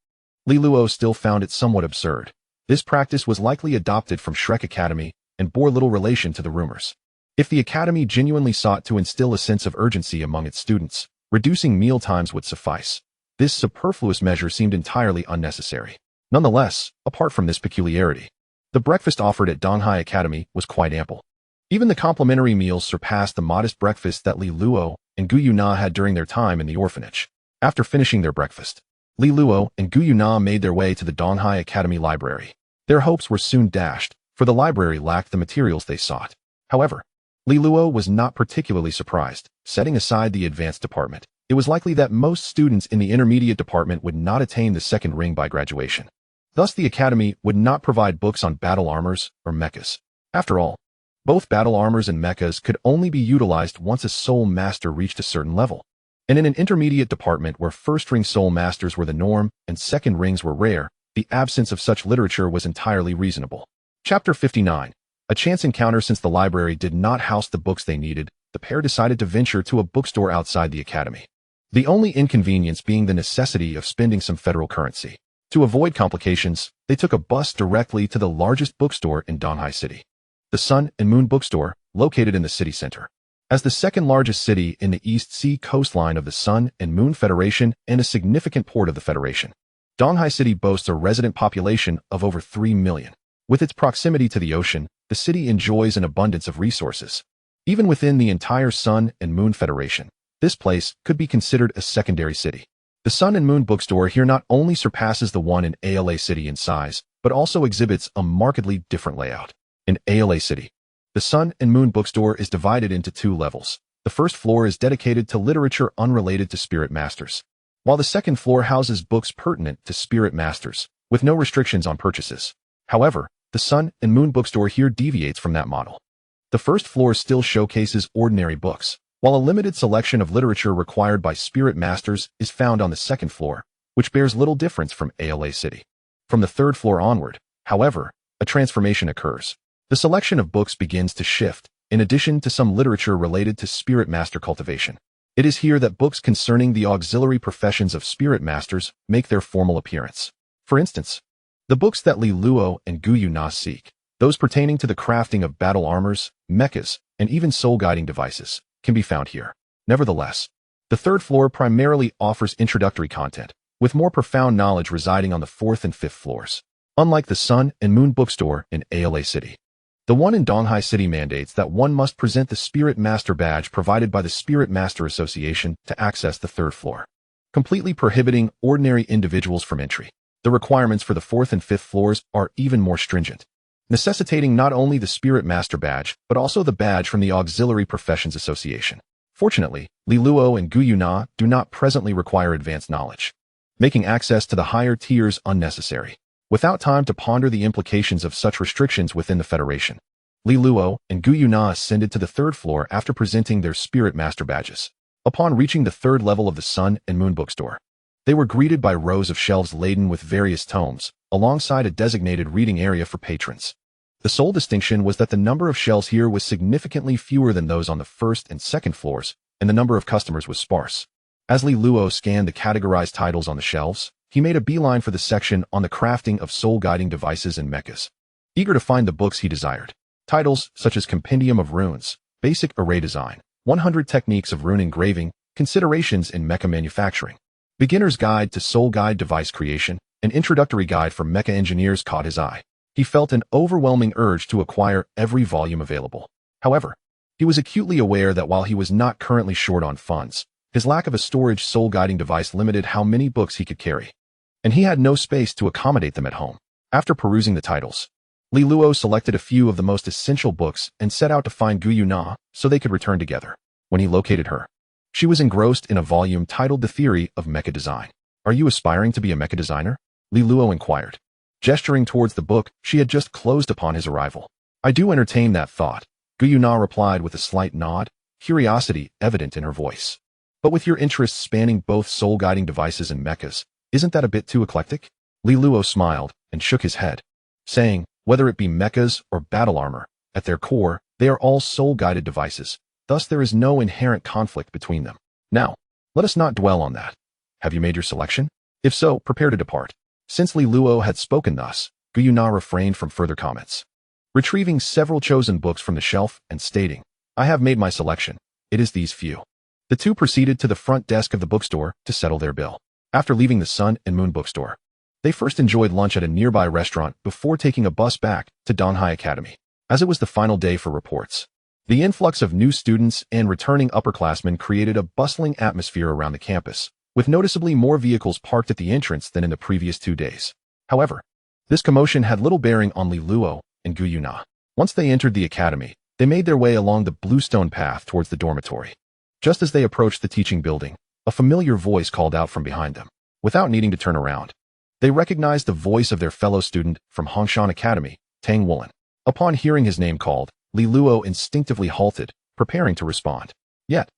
Speaker 1: Li Luo still found it somewhat absurd. This practice was likely adopted from Shrek Academy and bore little relation to the rumors. If the academy genuinely sought to instill a sense of urgency among its students, reducing meal times would suffice. This superfluous measure seemed entirely unnecessary. Nonetheless, apart from this peculiarity, the breakfast offered at Donghai Academy was quite ample. Even the complimentary meals surpassed the modest breakfast that Li Luo and Gu Yuna had during their time in the orphanage. After finishing their breakfast, Li Luo and Gu Yuna made their way to the Donghai Academy library. Their hopes were soon dashed, for the library lacked the materials they sought. However, Li Luo was not particularly surprised. Setting aside the advanced department, it was likely that most students in the intermediate department would not attain the second ring by graduation. Thus, the academy would not provide books on battle armors or mechs. After all, both battle armors and mechs could only be utilized once a soul master reached a certain level. And in an intermediate department where first-ring soul masters were the norm and second rings were rare, the absence of such literature was entirely reasonable. Chapter 59. A chance encounter. Since the library did not house the books they needed, the pair decided to venture to a bookstore outside the academy. The only inconvenience being the necessity of spending some federal currency. To avoid complications, they took a bus directly to the largest bookstore in Donghai City, the Sun and Moon Bookstore, located in the city center. As the second largest city in the East Sea coastline of the Sun and Moon Federation and a significant port of the Federation, Donghai City boasts a resident population of over 3 million. With its proximity to the ocean, the city enjoys an abundance of resources. Even within the entire Sun and Moon Federation, this place could be considered a secondary city. The Sun and Moon Bookstore here not only surpasses the one in Ala City in size, but also exhibits a markedly different layout. In Ala City, the Sun and Moon Bookstore is divided into 2 levels. The first floor is dedicated to literature unrelated to spirit masters, while the second floor houses books pertinent to spirit masters, with no restrictions on purchases. However, the Sun and Moon Bookstore here deviates from that model. The first floor still showcases ordinary books, while a limited selection of literature required by spirit masters is found on the second floor, which bears little difference from ALA City. From the third floor onward, however, a transformation occurs. The selection of books begins to shift, in addition to some literature related to spirit master cultivation. It is here that books concerning the auxiliary professions of spirit masters make their formal appearance. For instance, the books that Li Luo and Gu Yuna seek, those pertaining to the crafting of battle armors, mechs, and even soul-guiding devices, can be found here. Nevertheless, the third floor primarily offers introductory content, with more profound knowledge residing on the fourth and fifth floors. Unlike the Sun and Moon bookstore in ALA City, the one in Donghai City mandates that one must present the Spirit Master badge provided by the Spirit Master Association to access the third floor, completely prohibiting ordinary individuals from entry. The requirements for the fourth and fifth floors are even more stringent, necessitating not only the Spirit Master badge, but also the badge from the Auxiliary Professions Association. Fortunately, Li Luo and Gu Yuna do not presently require advanced knowledge, making access to the higher tiers unnecessary. Without time to ponder the implications of such restrictions within the Federation, Li Luo and Gu Yuna ascended to the third floor after presenting their Spirit Master badges. Upon reaching the third level of the Sun and Moon bookstore, they were greeted by rows of shelves laden with various tomes, alongside a designated reading area for patrons. The sole distinction was that the number of shelves here was significantly fewer than those on the first and second floors, and the number of customers was sparse. As Li Luo scanned the categorized titles on the shelves, he made a beeline for the section on the crafting of soul-guiding devices and mechs, eager to find the books he desired. Titles such as Compendium of Runes, Basic Array Design, 100 Techniques of Rune Engraving, Considerations in Mecha Manufacturing, Beginner's Guide to Soul Guide Device Creation, an Introductory Guide for Mecha Engineers caught his eye. He felt an overwhelming urge to acquire every volume available. However, he was acutely aware that while he was not currently short on funds, his lack of a storage soul-guiding device limited how many books he could carry, and he had no space to accommodate them at home. After perusing the titles, Li Luo selected a few of the most essential books and set out to find Gu Yuna so they could return together. When he located her, she was engrossed in a volume titled The Theory of Mecha Design. "Are you aspiring to be a mecha designer?" Li Luo inquired, gesturing towards the book she had just closed upon his arrival. "I do entertain that thought," Gu Yuna replied with a slight nod, curiosity evident in her voice. "But with your interests spanning both soul-guiding devices and mechas, isn't that a bit too eclectic?" Li Luo smiled and shook his head, saying, "Whether it be mechas or battle armor, at their core, they are all soul-guided devices, thus there is no inherent conflict between them. Now, let us not dwell on that. Have you made your selection? If so, prepare to depart." Since Li Luo had spoken thus, Gu Yuna refrained from further comments, retrieving several chosen books from the shelf and stating, "I have made my selection. It is these few." The two proceeded to the front desk of the bookstore to settle their bill. After leaving the Sun and Moon bookstore, they first enjoyed lunch at a nearby restaurant before taking a bus back to Donghai Academy. As it was the final day for reports, the influx of new students and returning upperclassmen created a bustling atmosphere around the campus, with noticeably more vehicles parked at the entrance than in the previous 2 days. However, this commotion had little bearing on Li Luo and Gu Yuna. Once they entered the academy, they made their way along the bluestone path towards the dormitory. Just as they approached the teaching building, a familiar voice called out from behind them. Without needing to turn around, they recognized the voice of their fellow student from Hongshan Academy, Tang Woolen. Upon hearing his name called, Li Luo instinctively halted, preparing to respond. Yet,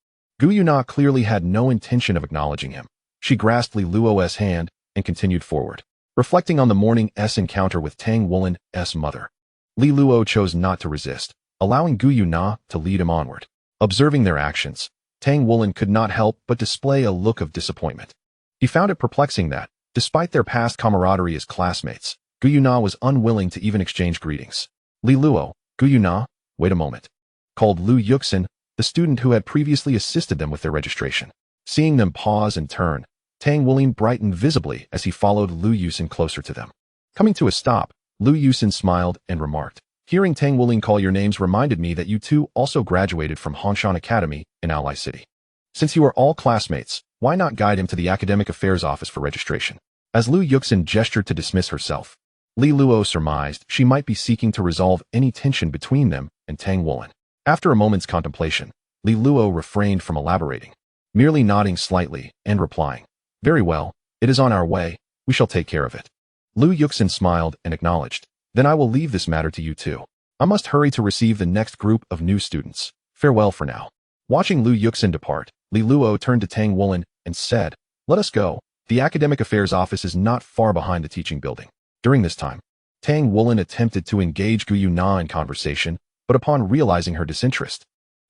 Speaker 1: Gu Yuna clearly had no intention of acknowledging him. She grasped Li Luo's hand and continued forward, reflecting on the morning's encounter with Tang Woolen's mother. Li Luo chose not to resist, allowing Gu Yuna to lead him onward. Observing their actions, Tang Woolen could not help but display a look of disappointment. He found it perplexing that, despite their past camaraderie as classmates, Gu Yuna was unwilling to even exchange greetings. Li Luo, Gu Yuna, wait a moment, called Lu Yuxin, the student who had previously assisted them with their registration. Seeing them pause and turn, Tang Woolen brightened visibly as he followed Lu Yuxin closer to them. Coming to a stop, Lu Yuxin smiled and remarked, "Hearing Tang Woolen call your names reminded me that you two also graduated from Hongshan Academy in Ally City. Since you are all classmates, why not guide him to the Academic Affairs Office for registration?" As Lu Yuxin gestured to dismiss herself, Li Luo surmised she might be seeking to resolve any tension between them and Tang Woolen. After a moment's contemplation, Li Luo refrained from elaborating, merely nodding slightly and replying, "Very well, it is on our way, we shall take care of it." Lu Yuxin smiled and acknowledged, "Then I will leave this matter to you two. I must hurry to receive the next group of new students. Farewell for now." Watching Liu Yuxin depart, Li Luo turned to Tang Wulin and said, "Let us go. The Academic Affairs Office is not far behind the teaching building." During this time, Tang Wulin attempted to engage Gu Yuna in conversation, but upon realizing her disinterest,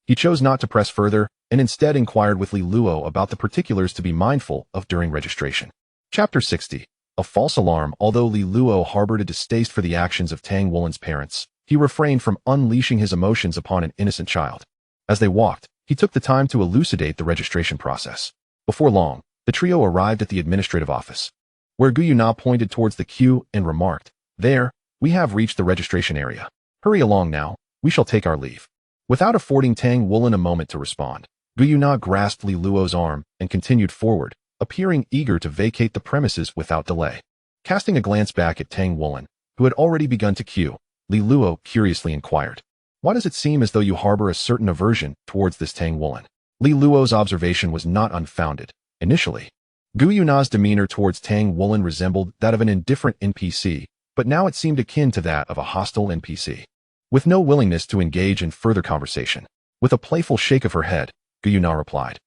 Speaker 1: he chose not to press further and instead inquired with Li Luo about the particulars to be mindful of during registration. Chapter 60. A false alarm. Although Li Luo harbored a distaste for the actions of Tang Wulin's parents, he refrained from unleashing his emotions upon an innocent child. As they walked, he took the time to elucidate the registration process. Before long, the trio arrived at the administrative office, where Gu Yuna pointed towards the queue and remarked, "There, we have reached the registration area. Hurry along now, we shall take our leave." Without affording Tang Wulin a moment to respond, Gu Yuna grasped Li Luo's arm and continued forward, appearing eager to vacate the premises without delay. Casting a glance back at Tang Wulin, who had already begun to queue, Li Luo curiously inquired, "Why does it seem as though you harbor a certain aversion towards this Tang Wulin?" Li Luo's observation was not unfounded. Initially, Gu Yuna's demeanor towards Tang Wulin resembled that of an indifferent NPC, but now it seemed akin to that of a hostile NPC. With no willingness to engage in further conversation, with a playful shake of her head, Gu Yuna replied,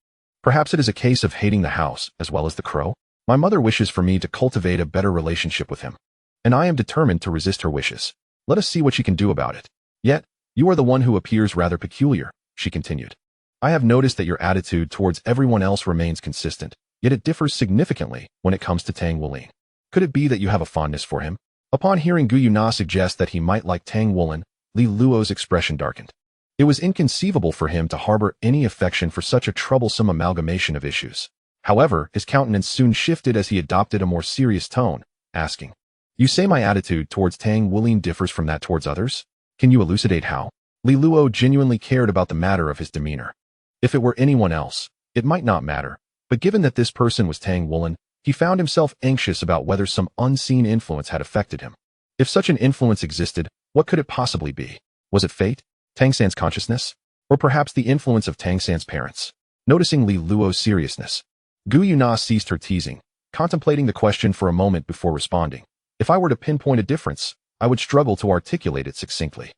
Speaker 1: "Perhaps it is a case of hating the house as well as the crow. My mother wishes for me to cultivate a better relationship with him, and I am determined to resist her wishes. Let us see what she can do about it. Yet, you are the one who appears rather peculiar," she continued. "I have noticed that your attitude towards everyone else remains consistent, yet it differs significantly when it comes to Tang Wulin. Could it be that you have a fondness for him?" Upon hearing Gu Yuna suggest that he might like Tang Wulin, Li Luo's expression darkened. It was inconceivable for him to harbor any affection for such a troublesome amalgamation of issues. However, his countenance soon shifted as he adopted a more serious tone, asking, "You say my attitude towards Tang Wulin differs from that towards others? Can you elucidate how?" Li Luo genuinely cared about the matter of his demeanor. If it were anyone else, it might not matter, but given that this person was Tang Wulin, he found himself anxious about whether some unseen influence had affected him. If such an influence existed, what could it possibly be? Was it fate? Tang San's consciousness? Or perhaps the influence of Tang San's parents? Noticing Li Luo's seriousness, Gu Yuna ceased her teasing, contemplating the question for a moment before responding. "If I were to pinpoint a difference, I would struggle to articulate it succinctly.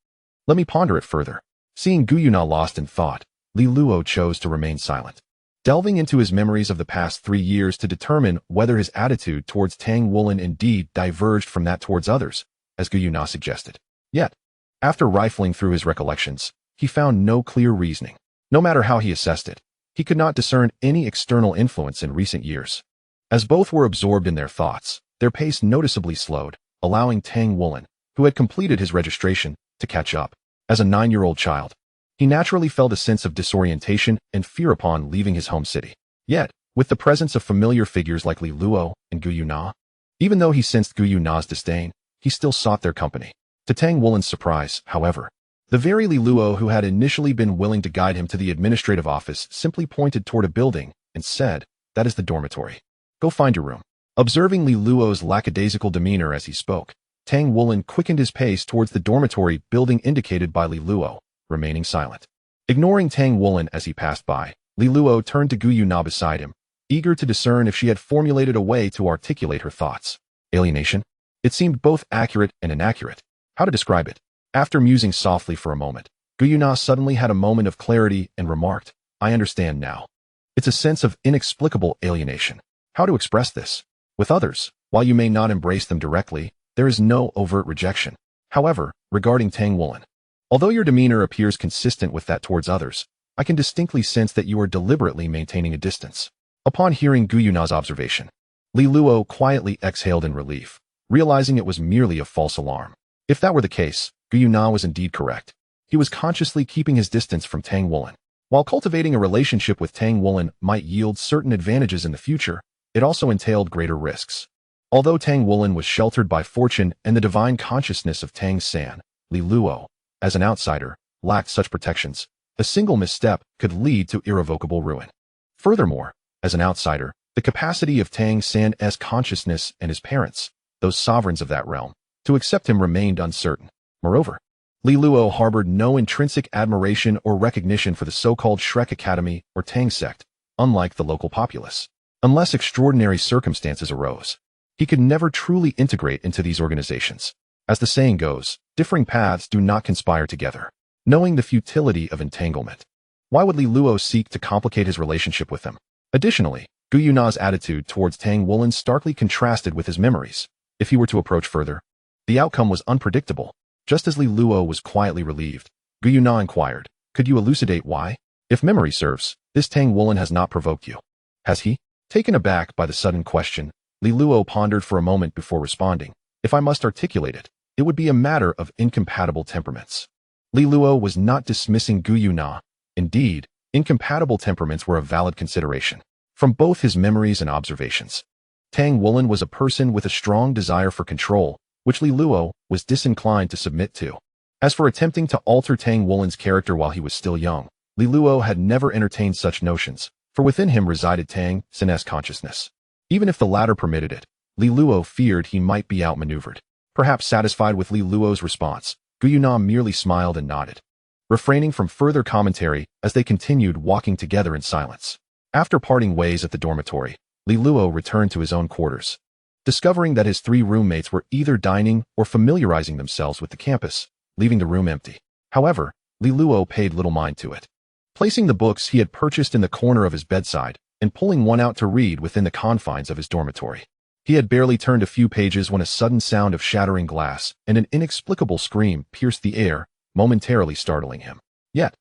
Speaker 1: Let me ponder it further." Seeing Gu Yuna lost in thought, Li Luo chose to remain silent, delving into his memories of the past 3 years to determine whether his attitude towards Tang Wulin indeed diverged from that towards others, as Gu Yuna suggested. Yet, after rifling through his recollections, he found no clear reasoning. No matter how he assessed it, he could not discern any external influence in recent years. As both were absorbed in their thoughts, their pace noticeably slowed, allowing Tang Wulin, who had completed his registration, to catch up. As a 9-year-old child, he naturally felt a sense of disorientation and fear upon leaving his home city. Yet, with the presence of familiar figures like Li Luo and Gu Yuna, even though he sensed Gu Yuna's disdain, he still sought their company. To Tang Wulin's surprise, however, the very Li Luo who had initially been willing to guide him to the administrative office simply pointed toward a building and said, "That is the dormitory. Go find your room." Observing Li Luo's lackadaisical demeanor as he spoke, Tang Wulin quickened his pace towards the dormitory building indicated by Li Luo, remaining silent. Ignoring Tang Wulin as he passed by, Li Luo turned to Gu Yuna beside him, eager to discern if she had formulated a way to articulate her thoughts. Alienation? It seemed both accurate and inaccurate. How to describe it? After musing softly for a moment, Gu Yuna suddenly had a moment of clarity and remarked, "I understand now. It's a sense of inexplicable alienation. How to express this? With others, while you may not embrace them directly, there is no overt rejection. However, regarding Tang Wulin, although your demeanor appears consistent with that towards others, I can distinctly sense that you are deliberately maintaining a distance." Upon hearing Gu Yuna's observation, Li Luo quietly exhaled in relief, realizing it was merely a false alarm. If that were the case, Gu Yuna was indeed correct. He was consciously keeping his distance from Tang Wulin. While cultivating a relationship with Tang Wulin might yield certain advantages in the future, it also entailed greater risks. Although Tang Wulin was sheltered by fortune and the divine consciousness of Tang San, Li Luo, as an outsider, lacked such protections. A single misstep could lead to irrevocable ruin. Furthermore, as an outsider, the capacity of Tang San's consciousness and his parents, those sovereigns of that realm, to accept him remained uncertain. Moreover, Li Luo harbored no intrinsic admiration or recognition for the so-called Shrek Academy or Tang sect, unlike the local populace. Unless extraordinary circumstances arose, he could never truly integrate into these organizations. As the saying goes, differing paths do not conspire together. Knowing the futility of entanglement, Why would Li Luo seek to complicate his relationship with him? Additionally, Gu Yuna's attitude towards Tang Wulin starkly contrasted with his memories. If he were to approach further, the outcome was unpredictable. Just as Li Luo was quietly relieved, Gu Yuna inquired, "Could you elucidate why? If memory serves, this Tang Wulin has not provoked you, has he?" Taken aback by the sudden question, Li Luo pondered for a moment before responding. "If I must articulate it, it would be a matter of incompatible temperaments." Li Luo was not dismissing Gu Yuna. Indeed, incompatible temperaments were a valid consideration. From both his memories and observations, Tang Wulin was a person with a strong desire for control, which Li Luo was disinclined to submit to. As for attempting to alter Tang Wulin's character while he was still young, Li Luo had never entertained such notions, for within him resided Tang Sin's consciousness. Even if the latter permitted it, Li Luo feared he might be outmaneuvered. Perhaps satisfied with Li Luo's response, Gu Yuna merely smiled and nodded, refraining from further commentary as they continued walking together in silence. After parting ways at the dormitory, Li Luo returned to his own quarters. Discovering that his 3 roommates were either dining or familiarizing themselves with the campus, leaving the room empty. However, Li Luo paid little mind to it. Placing the books he had purchased in the corner of his bedside and pulling one out to read within the confines of his dormitory. He had barely turned a few pages when a sudden sound of shattering glass and an inexplicable scream pierced the air, momentarily startling him. Yet,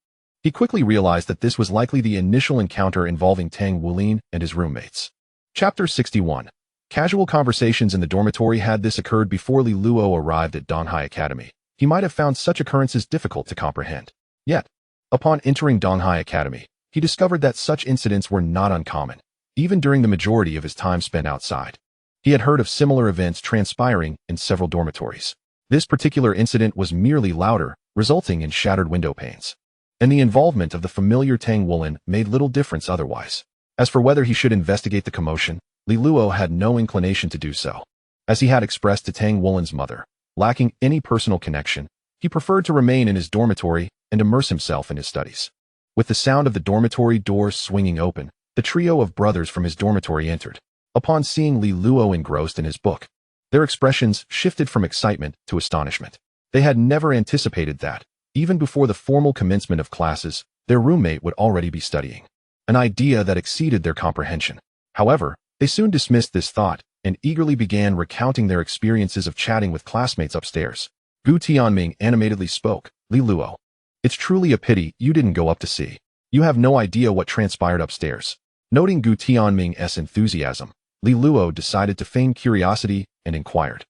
Speaker 1: he quickly realized that this was likely the initial encounter involving Tang Wulin and his roommates. Chapter 61. Casual conversations in the dormitory. Had this occurred before Li Luo arrived at Donghai Academy, he might have found such occurrences difficult to comprehend. Yet, upon entering Donghai Academy, he discovered that such incidents were not uncommon, even during the majority of his time spent outside. He had heard of similar events transpiring in several dormitories. This particular incident was merely louder, resulting in shattered window panes. And the involvement of the familiar Tang Wulin made little difference otherwise. As for whether he should investigate the commotion, Li Luo had no inclination to do so. As he had expressed to Tang Wulin's mother, lacking any personal connection, he preferred to remain in his dormitory and immerse himself in his studies. With the sound of the dormitory doors swinging open, the trio of brothers from his dormitory entered. Upon seeing Li Luo engrossed in his book, their expressions shifted from excitement to astonishment. They had never anticipated that, even before the formal commencement of classes, their roommate would already be studying. An idea that exceeded their comprehension. However, they soon dismissed this thought and eagerly began recounting their experiences of chatting with classmates upstairs. Gu Tianming animatedly spoke, "Li Luo, it's truly a pity you didn't go up to see. You have no idea what transpired upstairs." Noting Gu Tianming's enthusiasm, Li Luo decided to feign curiosity and inquired.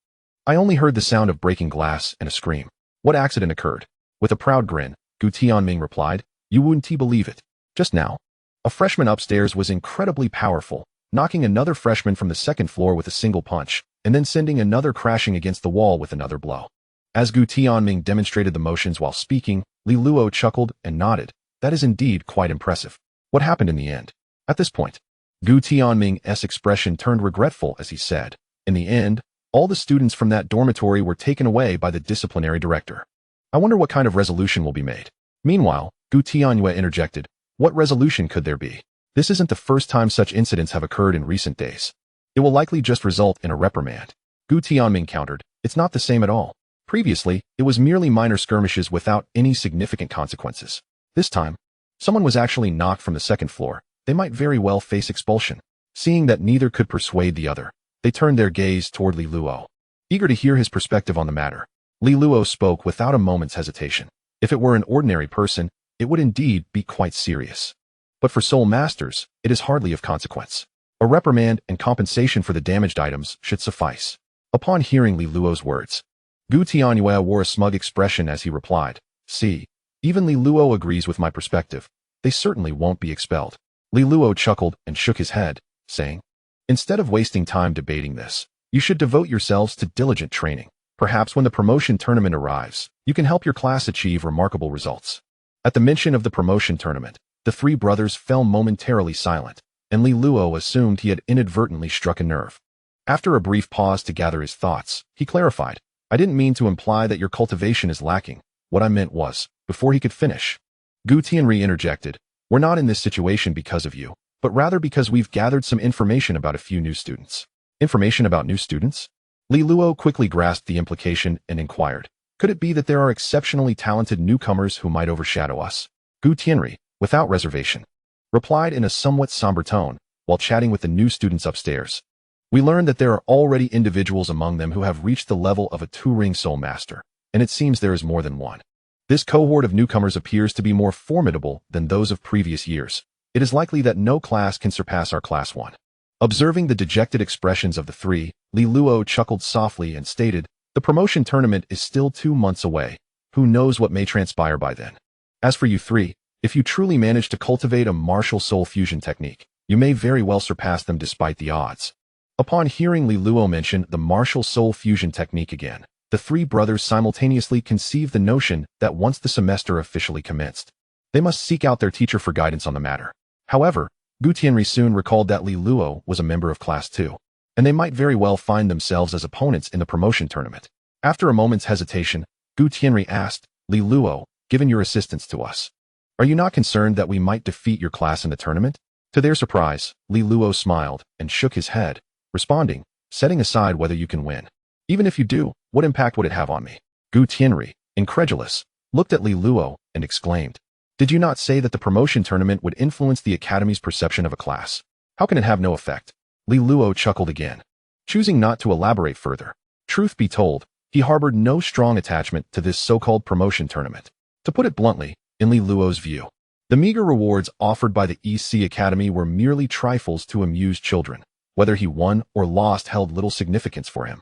Speaker 1: "I only heard the sound of breaking glass and a scream. What accident occurred?" With a proud grin, Gu Tianming replied, "You wouldn't believe it. Just now, a freshman upstairs was incredibly powerful, knocking another freshman from the 2nd floor with a single punch, and then sending another crashing against the wall with another blow." As Gu Tianming demonstrated the motions while speaking, Li Luo chuckled and nodded. "That is indeed quite impressive. What happened in the end?" At this point, Gu Tianming's expression turned regretful as he said, "In the end, all the students from that dormitory were taken away by the disciplinary director. I wonder what kind of resolution will be made." Meanwhile, Gu Tianyue interjected, "What resolution could there be? This isn't the first time such incidents have occurred in recent days. It will likely just result in a reprimand." Gu Tianming countered, "It's not the same at all. Previously, it was merely minor skirmishes without any significant consequences. This time, someone was actually knocked from the 2nd floor. They might very well face expulsion." Seeing that neither could persuade the other, they turned their gaze toward Li Luo. Eager to hear his perspective on the matter, Li Luo spoke without a moment's hesitation. If it were an ordinary person, it would indeed be quite serious. But for soul masters, it is hardly of consequence. A reprimand and compensation for the damaged items should suffice. Upon hearing Li Luo's words, Gu Tianyue wore a smug expression as he replied, "See, even Li Luo agrees with my perspective. They certainly won't be expelled." Li Luo chuckled and shook his head, saying, "Instead of wasting time debating this, you should devote yourselves to diligent training. Perhaps when the promotion tournament arrives, you can help your class achieve remarkable results." At the mention of the promotion tournament, the 3 brothers fell momentarily silent, and Li Luo assumed he had inadvertently struck a nerve. After a brief pause to gather his thoughts, he clarified, "I didn't mean to imply that your cultivation is lacking. What I meant was," before he could finish, Gu Tianri interjected, "We're not in this situation because of you, but rather because we've gathered some information about a few new students." Information about new students? Li Luo quickly grasped the implication and inquired, "Could it be that there are exceptionally talented newcomers who might overshadow us?" Gu Tianri, Without reservation. Replied in a somewhat somber tone, while chatting with the new students upstairs. We learned that there are already individuals among them who have reached the level of a two-ring soul master, and it seems there is more than one. This cohort of newcomers appears to be more formidable than those of previous years. It is likely that no class can surpass our class 1. Observing the dejected expressions of the three, Douluo chuckled softly and stated, "The promotion tournament is still 2 months away. Who knows what may transpire by then? As for you three, if you truly manage to cultivate a martial soul fusion technique, you may very well surpass them despite the odds." Upon hearing Douluo mention the martial soul fusion technique again, the three brothers simultaneously conceived the notion that once the semester officially commenced, they must seek out their teacher for guidance on the matter. However, Tianri soon recalled that Douluo was a member of Class 2, and they might very well find themselves as opponents in the promotion tournament. After a moment's hesitation, Tianri asked, "Douluo, given your assistance to us, are you not concerned that we might defeat your class in the tournament?" To their surprise, Douluo smiled and shook his head, responding, "Setting aside whether you can win. Even if you do, what impact would it have on me?" Tianri, incredulous, looked at Douluo and exclaimed, "Did you not say that the promotion tournament would influence the academy's perception of a class? How can it have no effect?" Douluo chuckled again, choosing not to elaborate further. Truth be told, he harbored no strong attachment to this so-called promotion tournament. To put it bluntly, in Douluo's view, the meager rewards offered by the EC Academy were merely trifles to amuse children. Whether he won or lost held little significance for him.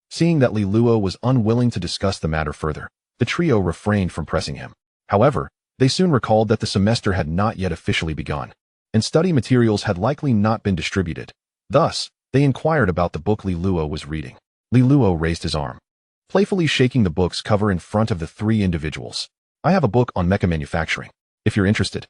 Speaker 1: Seeing that Douluo was unwilling to discuss the matter further, the trio refrained from pressing him. However, they soon recalled that the semester had not yet officially begun, and study materials had likely not been distributed. Thus, they inquired about the book Douluo was reading. Douluo raised his arm, playfully shaking the book's cover in front of the three individuals. "I have a book on mecha manufacturing. If you're interested,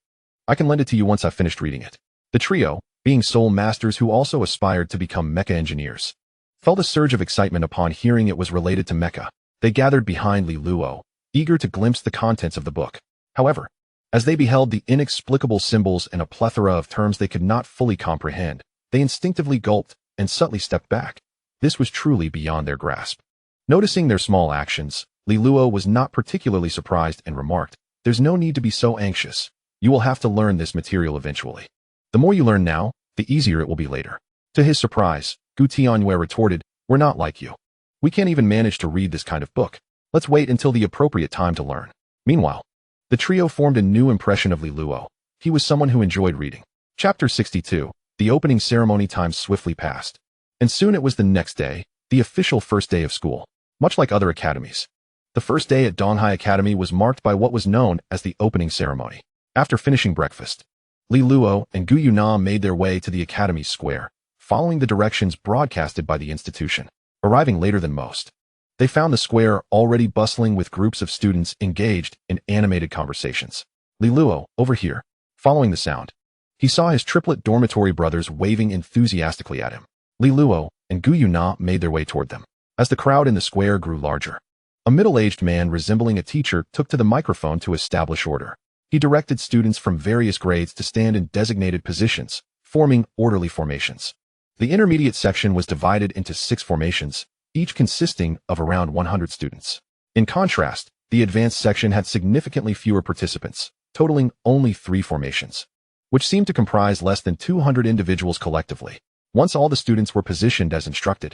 Speaker 1: I can lend it to you once I've finished reading it." The trio, being soul masters who also aspired to become mecha engineers, felt a surge of excitement upon hearing it was related to mecha. They gathered behind Douluo, eager to glimpse the contents of the book. However, as they beheld the inexplicable symbols and a plethora of terms they could not fully comprehend, they instinctively gulped and subtly stepped back. This was truly beyond their grasp. Noticing their small actions, Douluo was not particularly surprised and remarked, "There's no need to be so anxious. You will have to learn this material eventually. The more you learn now, the easier it will be later." To his surprise, Tianri retorted, "We're not like you. We can't even manage to read this kind of book. Let's wait until the appropriate time to learn." Meanwhile, the trio formed a new impression of Douluo. He was someone who enjoyed reading. Chapter 62. The opening ceremony time swiftly passed, and soon it was the next day, the official first day of school. Much like other academies, the first day at Donghai Academy was marked by what was known as the opening ceremony. After finishing breakfast, Douluo and Yuna made their way to the academy's square, following the directions broadcasted by the institution. Arriving later than most, they found the square already bustling with groups of students engaged in animated conversations. Douluo, over here. Following the sound, he saw his triplet dormitory brothers waving enthusiastically at him. Douluo and Yuna made their way toward them. As the crowd in the square grew larger, a middle-aged man resembling a teacher took to the microphone to establish order. He directed students from various grades to stand in designated positions, forming orderly formations. The intermediate section was divided into 6 formations, each consisting of around 100 students. In contrast, the advanced section had significantly fewer participants, totaling only 3 formations, which seemed to comprise less than 200 individuals collectively. Once all the students were positioned as instructed,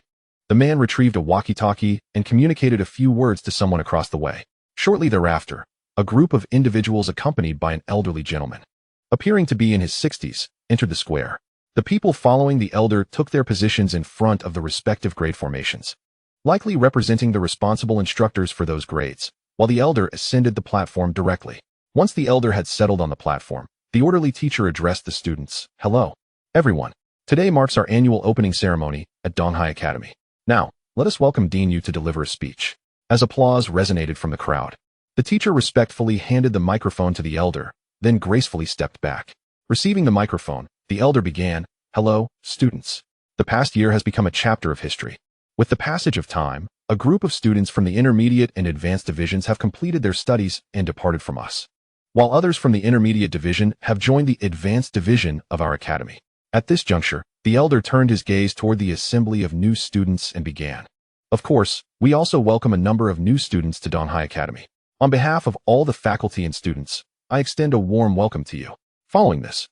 Speaker 1: the man retrieved a walkie-talkie and communicated a few words to someone across the way. Shortly thereafter, a group of individuals accompanied by an elderly gentleman, appearing to be in his 60s, entered the square. The people following the elder took their positions in front of the respective grade formations, likely representing the responsible instructors for those grades, while the elder ascended the platform directly. Once the elder had settled on the platform, the orderly teacher addressed the students. "Hello, everyone. Today marks our annual opening ceremony at Donghai Academy. Now, let us welcome Dean Yu to deliver a speech." As applause resonated from the crowd, the teacher respectfully handed the microphone to the elder, then gracefully stepped back. Receiving the microphone, the elder began, "Hello, students. The past year has become a chapter of history. With the passage of time, a group of students from the intermediate and advanced divisions have completed their studies and departed from us, while others from the intermediate division have joined the advanced division of our academy." At this juncture, the elder turned his gaze toward the assembly of new students and began, "Of course, we also welcome a number of new students to Donghai Academy. On behalf of all the faculty and students, I extend a warm welcome to you. Following this,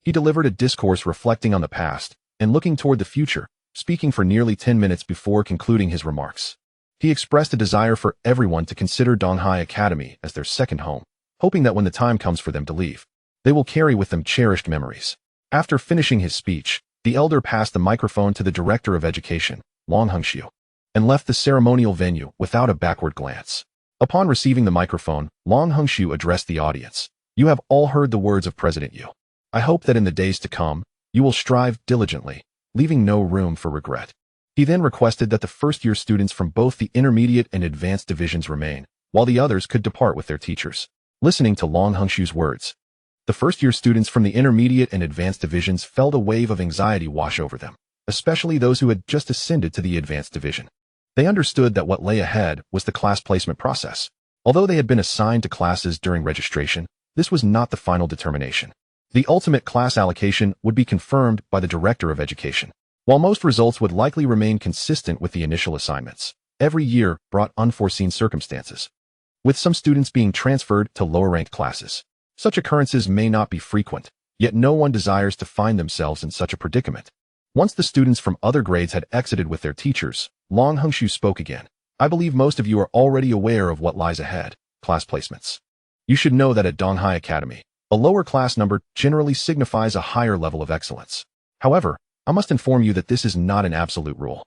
Speaker 1: he delivered a discourse reflecting on the past and looking toward the future, speaking for nearly 10 minutes before concluding his remarks. He expressed a desire for everyone to consider Donghai Academy as their second home, hoping that when the time comes for them to leave, they will carry with them cherished memories. After finishing his speech, the elder passed the microphone to the Director of Education, Long Hongxiu, and left the ceremonial venue without a backward glance. Upon receiving the microphone, Long Hongxiu addressed the audience. You have all heard the words of President Yu. I hope that in the days to come, you will strive diligently, leaving no room for regret. He then requested that the first-year students from both the intermediate and advanced divisions remain, while the others could depart with their teachers. Listening to Long Hongxiu's words, the first-year students from the intermediate and advanced divisions felt a wave of anxiety wash over them, especially those who had just ascended to the advanced division. They understood that what lay ahead was the class placement process. Although they had been assigned to classes during registration, this was not the final determination. The ultimate class allocation would be confirmed by the Director of Education. While most results would likely remain consistent with the initial assignments, every year brought unforeseen circumstances, with some students being transferred to lower-ranked classes. Such occurrences may not be frequent, yet no one desires to find themselves in such a predicament. Once the students from other grades had exited with their teachers, Long Hongxiu spoke again. I believe most of you are already aware of what lies ahead, class placements. You should know that at Donghai Academy, a lower class number generally signifies a higher level of excellence. However, I must inform you that this is not an absolute rule.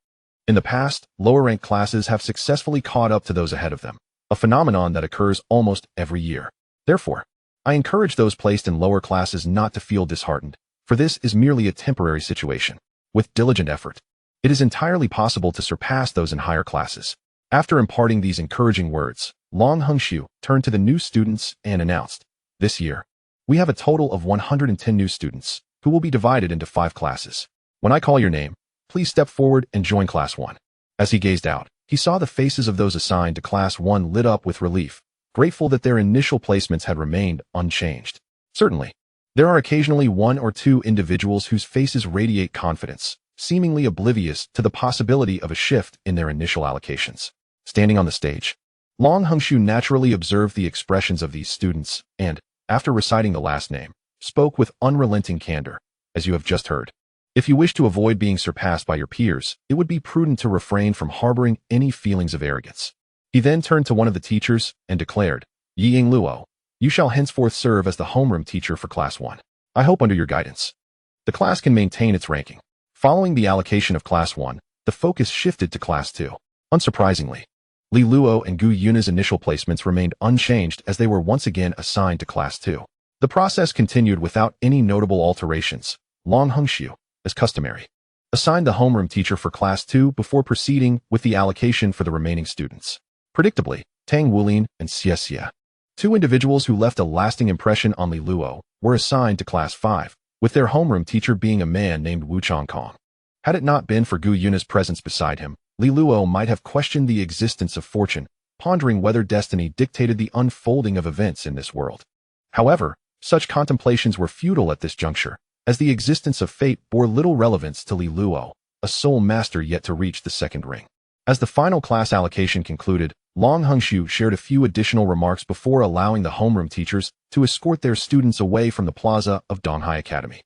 Speaker 1: In the past, lower-ranked classes have successfully caught up to those ahead of them, a phenomenon that occurs almost every year. Therefore, I encourage those placed in lower classes not to feel disheartened, for this is merely a temporary situation. With diligent effort, it is entirely possible to surpass those in higher classes. After imparting these encouraging words, Long Hongxiu turned to the new students and announced, this year, we have a total of 110 new students, who will be divided into 5 classes. When I call your name, please step forward and join Class 1. As he gazed out, he saw the faces of those assigned to Class 1 lit up with relief, grateful that their initial placements had remained unchanged. Certainly, there are occasionally 1 or 2 individuals whose faces radiate confidence, seemingly oblivious to the possibility of a shift in their initial allocations. Standing on the stage, Long Hongxiu naturally observed the expressions of these students and, after reciting the last name, spoke with unrelenting candor, as you have just heard. If you wish to avoid being surpassed by your peers, it would be prudent to refrain from harboring any feelings of arrogance. He then turned to one of the teachers and declared, Yiying Luo, you shall henceforth serve as the homeroom teacher for Class 1. I hope under your guidance, the class can maintain its ranking. Following the allocation of Class 1, the focus shifted to Class 2. Unsurprisingly, Li Luo and Gu Yuna's initial placements remained unchanged as they were once again assigned to Class 2. The process continued without any notable alterations. Long Hongxiu, as customary, assigned the homeroom teacher for Class 2 before proceeding with the allocation for the remaining students. Predictably, Tang Wulin and Xie Xie, 2 individuals who left a lasting impression on Li Luo, were assigned to Class 5, with their homeroom teacher being a man named Wu Chongkong. Had it not been for Gu Yuna's presence beside him, Li Luo might have questioned the existence of fortune, pondering whether destiny dictated the unfolding of events in this world. However, such contemplations were futile at this juncture, as the existence of fate bore little relevance to Li Luo, a soul master yet to reach the second ring. As the final class allocation concluded, Long Hongxiu shared a few additional remarks before allowing the homeroom teachers to escort their students away from the plaza of Donghai Academy.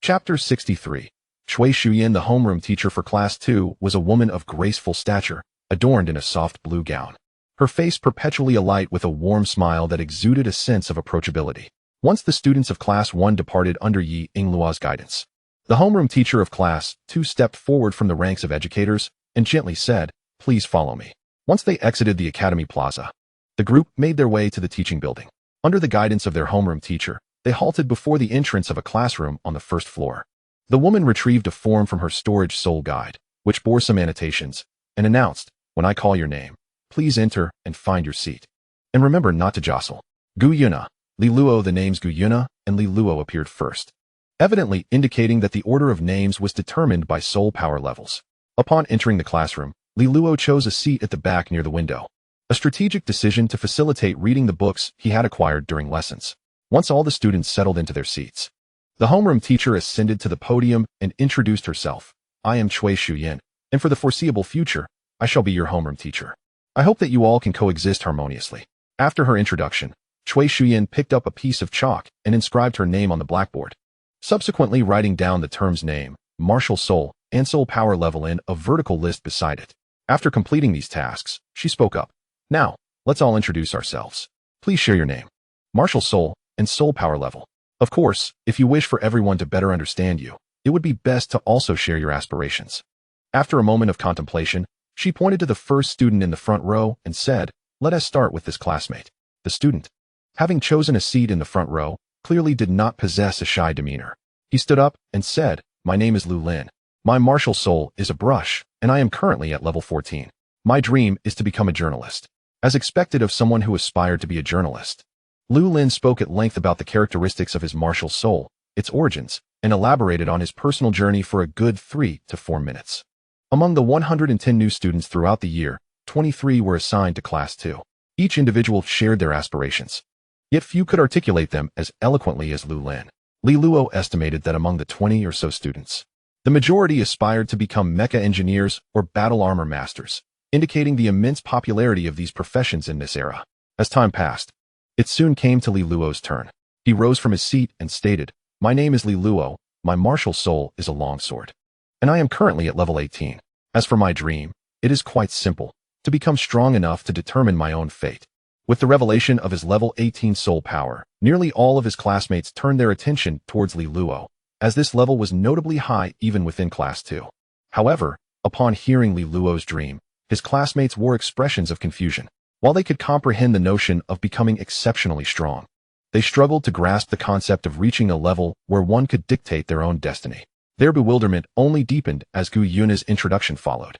Speaker 1: Chapter 63. Cui Shuyan, the homeroom teacher for Class 2, was a woman of graceful stature, adorned in a soft blue gown. Her face perpetually alight with a warm smile that exuded a sense of approachability. Once the students of Class 1 departed under Yi Ingluo's guidance, the homeroom teacher of Class 2 stepped forward from the ranks of educators and gently said, please follow me. Once they exited the academy plaza, the group made their way to the teaching building. Under the guidance of their homeroom teacher, they halted before the entrance of a classroom on the first floor. The woman retrieved a form from her storage soul guide, which bore some annotations, and announced, when I call your name, please enter and find your seat. And remember not to jostle. Gu Yuna, Li Luo. The names Gu Yuna and Li Luo appeared first, evidently indicating that the order of names was determined by soul power levels. Upon entering the classroom, Li Luo chose a seat at the back near the window, a strategic decision to facilitate reading the books he had acquired during lessons. Once all the students settled into their seats, the homeroom teacher ascended to the podium and introduced herself. I am Cui Shuyan, and for the foreseeable future, I shall be your homeroom teacher. I hope that you all can coexist harmoniously. After her introduction, Cui Shuyan picked up a piece of chalk and inscribed her name on the blackboard, subsequently writing down the term's name, Martial Soul, and Soul Power level in a vertical list beside it. After completing these tasks, she spoke up. Now, let's all introduce ourselves. Please share your name, Martial Soul, and Soul Power level. Of course, if you wish for everyone to better understand you, it would be best to also share your aspirations. After a moment of contemplation, she pointed to the first student in the front row and said, "Let us start with this classmate." The student, having chosen a seat in the front row, clearly did not possess a shy demeanor. He stood up and said, "My name is Lu Lin. My martial soul is a brush, and I am currently at level 14. My dream is to become a journalist." As expected of someone who aspired to be a journalist, Lu Lin spoke at length about the characteristics of his martial soul, its origins, and elaborated on his personal journey for a good 3 to 4 minutes. Among the 110 new students throughout the year, 23 were assigned to Class 2. Each individual shared their aspirations, yet few could articulate them as eloquently as Lu Lin. Li Luo estimated that among the 20 or so students, the majority aspired to become mecha engineers or battle armor masters, indicating the immense popularity of these professions in this era. As time passed, it soon came to Li Luo's turn. He rose from his seat and stated, "My name is Li Luo, my martial soul is a longsword, and I am currently at level 18. As for my dream, it is quite simple, to become strong enough to determine my own fate." With the revelation of his level 18 soul power, nearly all of his classmates turned their attention towards Li Luo, as this level was notably high even within Class 2. However, upon hearing Li Luo's dream, his classmates wore expressions of confusion. While they could comprehend the notion of becoming exceptionally strong, they struggled to grasp the concept of reaching a level where one could dictate their own destiny. Their bewilderment only deepened as Gu Yuna's introduction followed.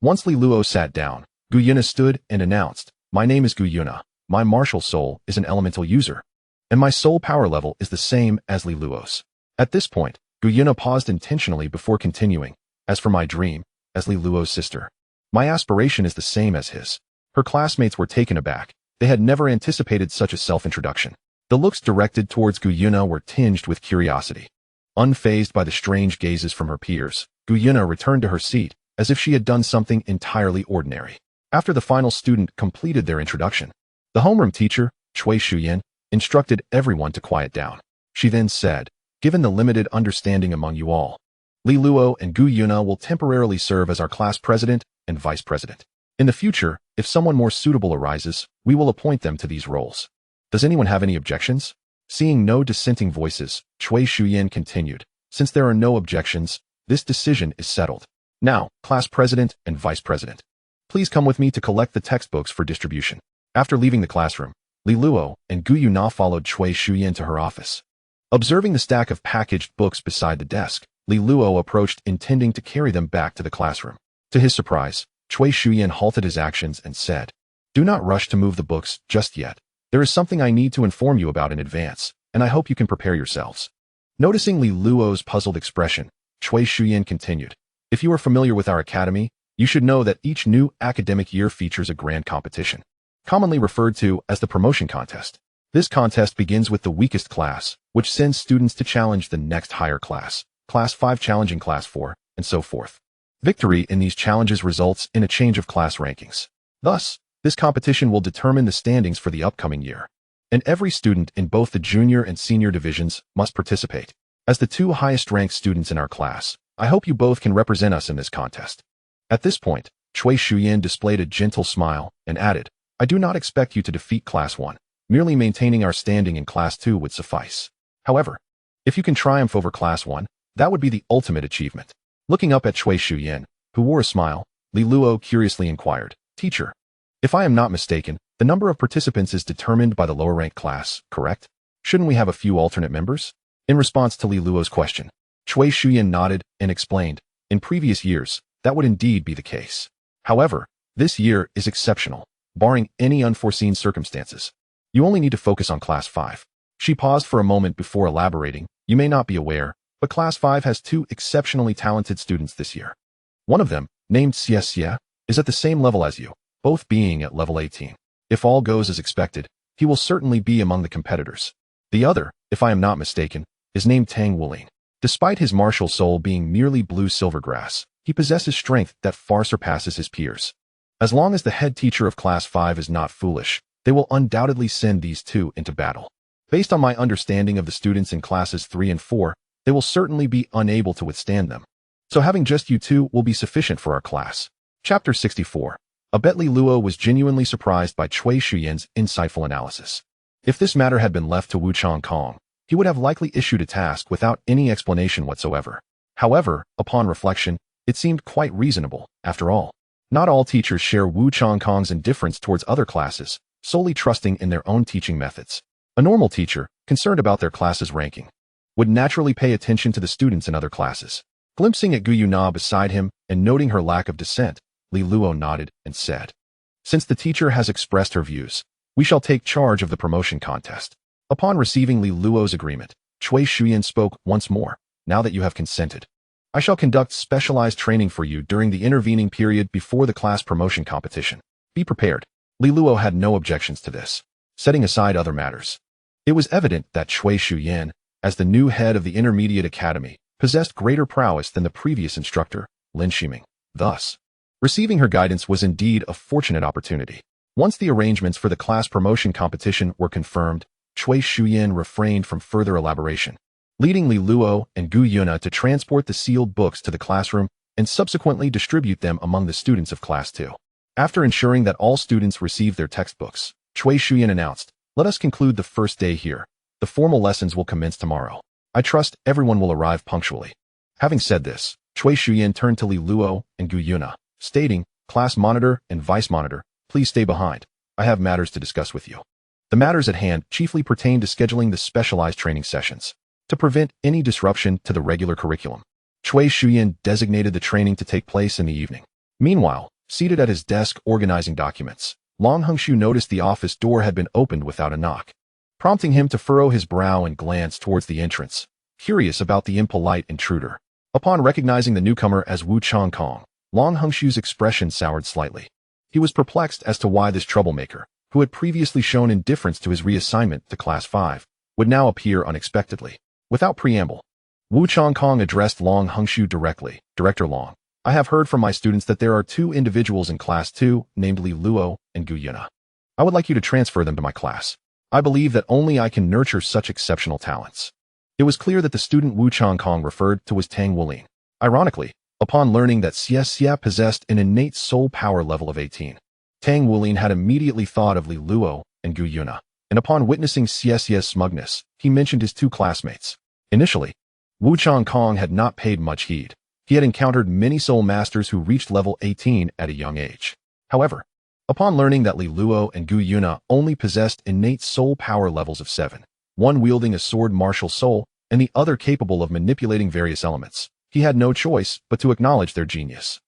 Speaker 1: Once Li Luo sat down, Gu Yuna stood and announced, "My name is Gu Yuna. My martial soul is an elemental user, and my soul power level is the same as Li Luo's." At this point, Gu Yuna paused intentionally before continuing. "As for my dream, as Li Luo's sister, my aspiration is the same as his." Her classmates were taken aback. They had never anticipated such a self-introduction. The looks directed towards Gu Yuna were tinged with curiosity. Unfazed by the strange gazes from her peers, Gu Yuna returned to her seat, as if she had done something entirely ordinary. After the final student completed their introduction, the homeroom teacher, Cui Shuyan, instructed everyone to quiet down. She then said, "Given the limited understanding among you all, Li Luo and Gu Yuna will temporarily serve as our class president and vice president. In the future, if someone more suitable arises, we will appoint them to these roles. Does anyone have any objections?" Seeing no dissenting voices, Cui Shuyan continued, "Since there are no objections, this decision is settled. Now, class president and vice president, please come with me to collect the textbooks for distribution." After leaving the classroom, Li Luo and Gu Yuna followed Cui Shuyan to her office. Observing the stack of packaged books beside the desk, Li Luo approached, intending to carry them back to the classroom. To his surprise, Cui Shuyan halted his actions and said, "Do not rush to move the books just yet. There is something I need to inform you about in advance, and I hope you can prepare yourselves." Noticing Li Luo's puzzled expression, Cui Shuyan continued, "If you are familiar with our academy, you should know that each new academic year features a grand competition, commonly referred to as the promotion contest. This contest begins with the weakest class, which sends students to challenge the next higher class, Class 5 challenging Class 4, and so forth. Victory in these challenges results in a change of class rankings. Thus, this competition will determine the standings for the upcoming year, and every student in both the junior and senior divisions must participate. As the two highest-ranked students in our class, I hope you both can represent us in this contest." At this point, Cui Shuyan displayed a gentle smile and added, "I do not expect you to defeat Class 1. Merely maintaining our standing in Class 2 would suffice. However, if you can triumph over Class 1, that would be the ultimate achievement." Looking up at Cui Shuyan, who wore a smile, Li Luo curiously inquired, "Teacher, if I am not mistaken, the number of participants is determined by the lower-ranked class, correct? Shouldn't we have a few alternate members?" In response to Li Luo's question, Cui Shuyan nodded and explained, "In previous years, that would indeed be the case. However, this year is exceptional, barring any unforeseen circumstances. You only need to focus on Class 5. She paused for a moment before elaborating, "You may not be aware, but Class 5 has 2 exceptionally talented students this year. One of them, named Xie Xie, is at the same level as you, both being at level 18. If all goes as expected, he will certainly be among the competitors. The other, if I am not mistaken, is named Tang Wuling. Despite his martial soul being merely blue silvergrass, he possesses strength that far surpasses his peers. As long as the head teacher of Class 5 is not foolish, they will undoubtedly send these two into battle. Based on my understanding of the students in classes 3 and 4, they will certainly be unable to withstand them. So having just you two will be sufficient for our class. Chapter 64. I bet Li Luo was genuinely surprised by Cui Shuyan's insightful analysis. If this matter had been left to Wu Changkong, he would have likely issued a task without any explanation whatsoever. However, upon reflection, it seemed quite reasonable. After all, not all teachers share Wu Changkong's indifference towards other classes, solely trusting in their own teaching methods. A normal teacher, concerned about their class's ranking, would naturally pay attention to the students in other classes. Glimpsing at Gu Yuna beside him and noting her lack of dissent, Li Luo nodded and said, "Since the teacher has expressed her views, we shall take charge of the promotion contest." Upon receiving Li Luo's agreement, Cui Shuyan spoke once more. "Now that you have consented, I shall conduct specialized training for you during the intervening period before the class promotion competition. Be prepared." Li Luo had no objections to this. Setting aside other matters, it was evident that Cui Shuyan, as the new head of the Intermediate Academy, possessed greater prowess than the previous instructor, Lin Shiming. Thus, receiving her guidance was indeed a fortunate opportunity. Once the arrangements for the class promotion competition were confirmed, Cui Shuyan refrained from further elaboration, leading Li Luo and Gu Yuna to transport the sealed books to the classroom and subsequently distribute them among the students of Class 2. After ensuring that all students received their textbooks, Cui Shuyan announced, "Let us conclude the first day here. The formal lessons will commence tomorrow. I trust everyone will arrive punctually." Having said this, Cui Shuyan turned to Li Luo and Gu Yuna, stating, "Class monitor and vice monitor, please stay behind. I have matters to discuss with you." The matters at hand chiefly pertain to scheduling the specialized training sessions. To prevent any disruption to the regular curriculum, Cui Shuyan designated the training to take place in the evening. Meanwhile, seated at his desk organizing documents, Long Hongshu noticed the office door had been opened without a knock, prompting him to furrow his brow and glance towards the entrance, curious about the impolite intruder. Upon recognizing the newcomer as Wu Changkong, Long Hongshu's expression soured slightly. He was perplexed as to why this troublemaker, who had previously shown indifference to his reassignment to Class 5, would now appear unexpectedly. Without preamble, Wu Changkong addressed Long Hongshu directly. "Director Long, I have heard from my students that there are two individuals in Class 2, named Li Luo and Gu Yuna. I would like you to transfer them to my class. I believe that only I can nurture such exceptional talents." It was clear that the student Wu Changkong referred to was Tang Wulin. Ironically, upon learning that Xie possessed an innate soul power level of 18, Tang Wulin had immediately thought of Li Luo and Gu Yuna, and upon witnessing Xie's smugness, he mentioned his two classmates. Initially, Wu Changkong had not paid much heed. He had encountered many soul masters who reached level 18 at a young age. However, upon learning that Li Luo and Gu Yuna only possessed innate soul power levels of 7, one wielding a sword martial soul and the other capable of manipulating various elements, he had no choice but to acknowledge their genius.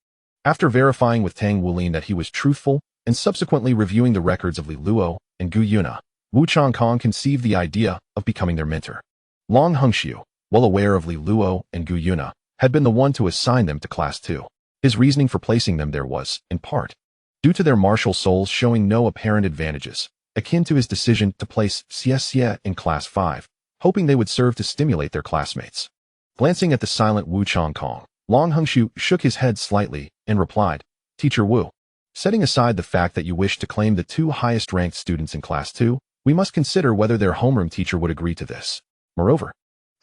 Speaker 1: After verifying with Tang Wulin that he was truthful and subsequently reviewing the records of Li Luo and Gu Yuna, Wu Changkong conceived the idea of becoming their mentor. Long Hongshu, well aware of Li Luo and Gu Yuna, had been the one to assign them to Class 2. His reasoning for placing them there was, in part, due to their martial souls showing no apparent advantages, akin to his decision to place Xie in Class 5, hoping they would serve to stimulate their classmates. Glancing at the silent Wu Changkong, Long Hongshu shook his head slightly and replied, "Teacher Wu, setting aside the fact that you wish to claim the two highest-ranked students in Class 2, we must consider whether their homeroom teacher would agree to this. Moreover,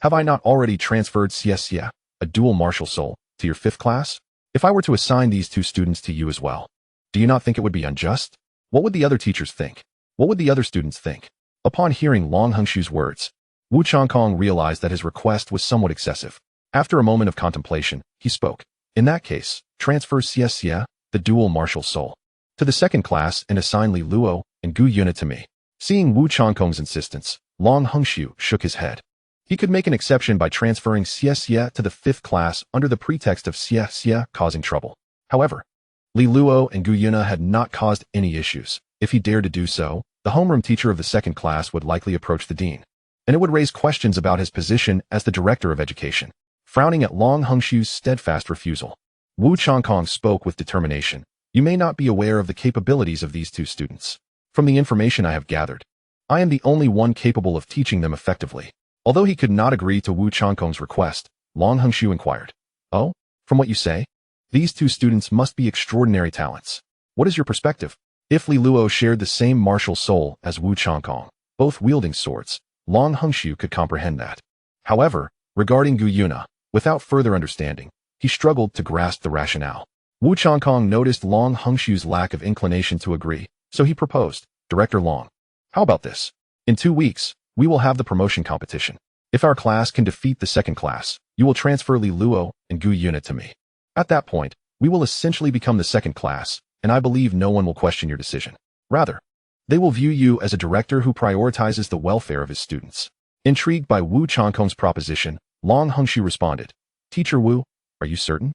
Speaker 1: have I not already transferred Xie, a dual martial soul, to your 5th class? If I were to assign these two students to you as well, do you not think it would be unjust? What would the other teachers think? What would the other students think?" Upon hearing Long Hongshu's words, Wu Changkong realized that his request was somewhat excessive. After a moment of contemplation, he spoke. "In that case, transfer Xie, the dual martial soul, to the 2nd class and assign Li Luo and Gu Yuna to me." Seeing Wu Changkong's insistence, Long Hongshu shook his head. He could make an exception by transferring Xie to the 5th class under the pretext of Xie causing trouble. However, Li Luo and Gu Yuna had not caused any issues. If he dared to do so, the homeroom teacher of the 2nd class would likely approach the dean, and it would raise questions about his position as the director of education. Frowning at Long Hongshu's steadfast refusal, Wu Changkong spoke with determination. "You may not be aware of the capabilities of these two students. From the information I have gathered, I am the only one capable of teaching them effectively." Although he could not agree to Wu Changkong's request, Long Hongshu inquired, "Oh, from what you say, these two students must be extraordinary talents. What is your perspective?" If Li Luo shared the same martial soul as Wu Changkong, both wielding swords, Long Hongxiu could comprehend that. However, regarding Gu Yuna, without further understanding, he struggled to grasp the rationale. Wu Changkong noticed Long Hongxiu's lack of inclination to agree, so he proposed, Director Long, how about this? In 2 weeks, we will have the promotion competition. If our class can defeat the second class, you will transfer Li Luo and Gu Yuna to me. At that point, we will essentially become the second class, and I believe no one will question your decision. Rather, they will view you as a director who prioritizes the welfare of his students. Intrigued by Wu Changkong's proposition, Long Hongxiu responded, Teacher Wu, are you certain?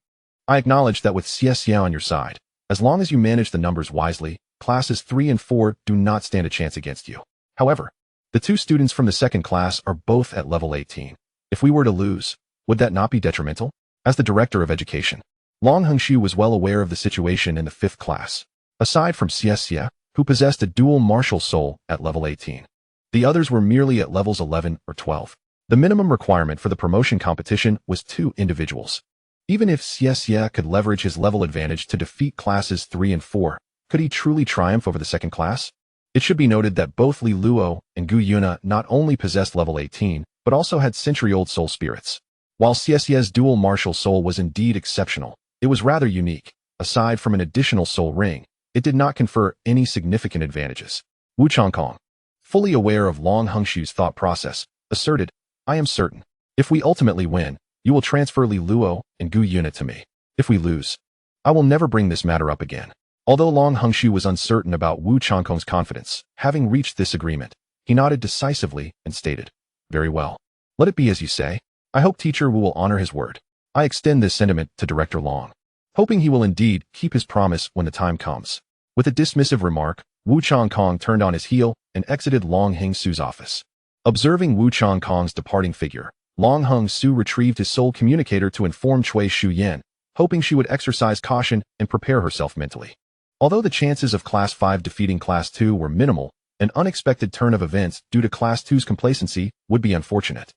Speaker 1: I acknowledge that with Xie on your side, as long as you manage the numbers wisely, classes 3 and 4 do not stand a chance against you. However, the 2 students from the second class are both at level 18. If we were to lose, would that not be detrimental? As the director of education, Long Hongxiu was well aware of the situation in the 5th class. Aside from Xie, who possessed a dual martial soul at level 18, the others were merely at levels 11 or 12. The minimum requirement for the promotion competition was 2 individuals. Even if Xie could leverage his level advantage to defeat classes 3 and 4, could he truly triumph over the second class? It should be noted that both Li Luo and Gu Yuna not only possessed level 18, but also had century-old soul spirits. While Xie's dual martial soul was indeed exceptional, it was rather unique. Aside from an additional soul ring, it did not confer any significant advantages. Wu Changkong, fully aware of Long Hongxiu's thought process, asserted, I am certain. If we ultimately win, you will transfer Li Luo and Gu Yuna to me. If we lose, I will never bring this matter up again. Although Long Hongxiu was uncertain about Wu Changkong's confidence, having reached this agreement, he nodded decisively and stated, Very well. Let it be as you say. I hope Teacher Wu will honor his word. I extend this sentiment to Director Long, hoping he will indeed keep his promise when the time comes. With a dismissive remark, Wu Changkong turned on his heel and exited Long Hongxiu's office. Observing Wu Changkong's departing figure, Long Hongxiu retrieved his soul communicator to inform Cui Shuyan, hoping she would exercise caution and prepare herself mentally. Although the chances of Class 5 defeating Class 2 were minimal, an unexpected turn of events due to Class 2's complacency would be unfortunate.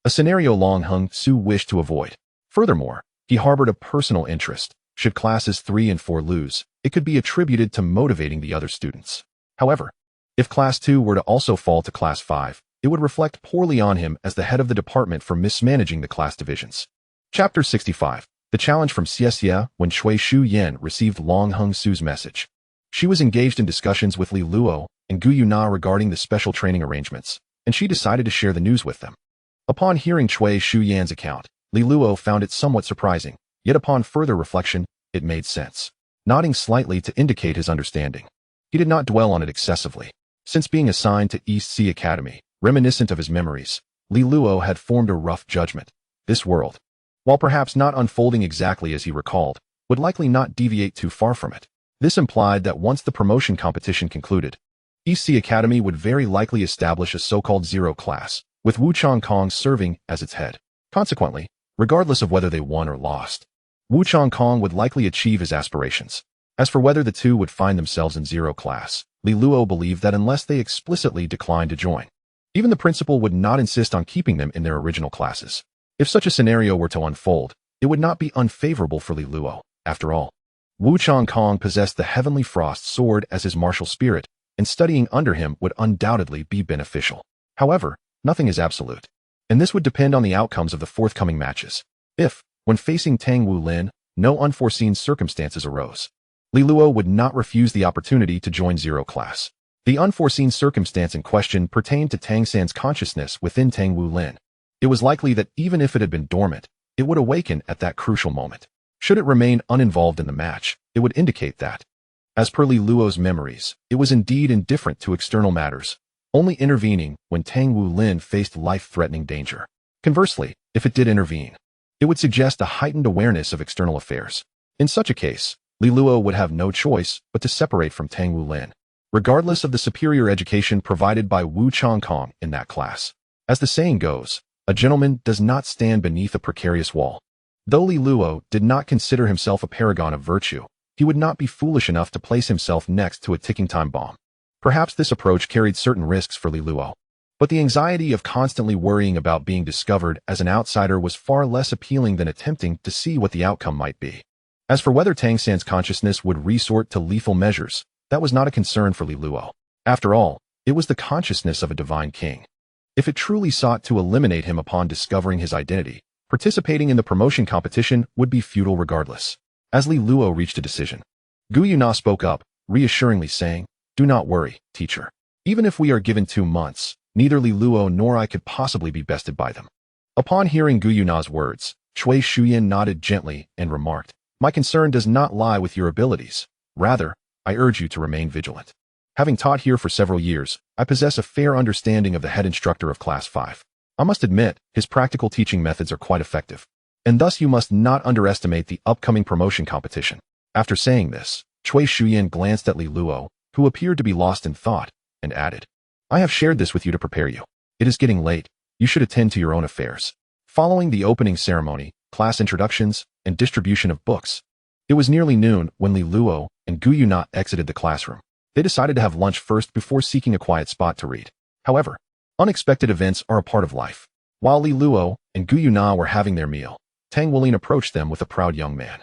Speaker 1: A scenario Long Hongxiu wished to avoid. Furthermore, he harbored a personal interest. Should Classes 3 and 4 lose, it could be attributed to motivating the other students. However, if Class 2 were to also fall to Class 5, it would reflect poorly on him as the head of the department for mismanaging the class divisions. Chapter 65. The challenge from Xie when Cui Shuyan received Long Hongxiu's message. She was engaged in discussions with Li Luo and Gu Yuna regarding the special training arrangements, and she decided to share the news with them. Upon hearing Cui Shuyan's account, Li Luo found it somewhat surprising, yet upon further reflection, it made sense. Nodding slightly to indicate his understanding, he did not dwell on it excessively. Since being assigned to East Sea Academy, reminiscent of his memories, Li Luo had formed a rough judgment. This world, while perhaps not unfolding exactly as he recalled, would likely not deviate too far from it. This implied that once the promotion competition concluded, East Sea Academy would very likely establish a so-called zero class, with Wu Changkong serving as its head. Consequently, regardless of whether they won or lost, Wu Changkong would likely achieve his aspirations. As for whether the two would find themselves in zero class, Li Luo believed that unless they explicitly declined to join, even the principal would not insist on keeping them in their original classes. If such a scenario were to unfold, it would not be unfavorable for Li Luo. After all, Wu Changkong possessed the Heavenly Frost sword as his martial spirit, and studying under him would undoubtedly be beneficial. However, nothing is absolute, and this would depend on the outcomes of the forthcoming matches. If, when facing Tang Wu Lin, no unforeseen circumstances arose, Li Luo would not refuse the opportunity to join zero class. The unforeseen circumstance in question pertained to Tang San's consciousness within Tang Wu Lin. It was likely that even if it had been dormant, it would awaken at that crucial moment. Should it remain uninvolved in the match, it would indicate that, as per Li Luo's memories, it was indeed indifferent to external matters, only intervening when Tang Wu Lin faced life-threatening danger. Conversely, if it did intervene, it would suggest a heightened awareness of external affairs. In such a case, Li Luo would have no choice but to separate from Tang Wu Lin, regardless of the superior education provided by Wu Changkong in that class. As the saying goes, a gentleman does not stand beneath a precarious wall. Though Li Luo did not consider himself a paragon of virtue, he would not be foolish enough to place himself next to a ticking time bomb. Perhaps this approach carried certain risks for Li Luo, but the anxiety of constantly worrying about being discovered as an outsider was far less appealing than attempting to see what the outcome might be. As for whether Tang San's consciousness would resort to lethal measures, That was not a concern for Li Luo. After all, it was the consciousness of a divine king. If it truly sought to eliminate him upon discovering his identity, participating in the promotion competition would be futile regardless. As Li Luo reached a decision, Gu Yuna spoke up, reassuringly saying, "Do not worry, teacher. Even if we are given 2 months, neither Li Luo nor I could possibly be bested by them." Upon hearing Gu Yuna's words, Cui Shuyan nodded gently and remarked, "My concern does not lie with your abilities. Rather, I urge you to remain vigilant. Having taught here for several years, I possess a fair understanding of the head instructor of Class 5. I must admit, his practical teaching methods are quite effective. And thus you must not underestimate the upcoming promotion competition." After saying this, Cui Shuyan glanced at Li Luo, who appeared to be lost in thought, and added, "I have shared this with you to prepare you. It is getting late. You should attend to your own affairs." Following the opening ceremony, class introductions, and distribution of books, it was nearly noon when Li Luo and Gu Yuna exited the classroom. They decided to have lunch first before seeking a quiet spot to read. However, unexpected events are a part of life. While Li Luo and Gu Yuna were having their meal, Tang Wulin approached them with a proud young man,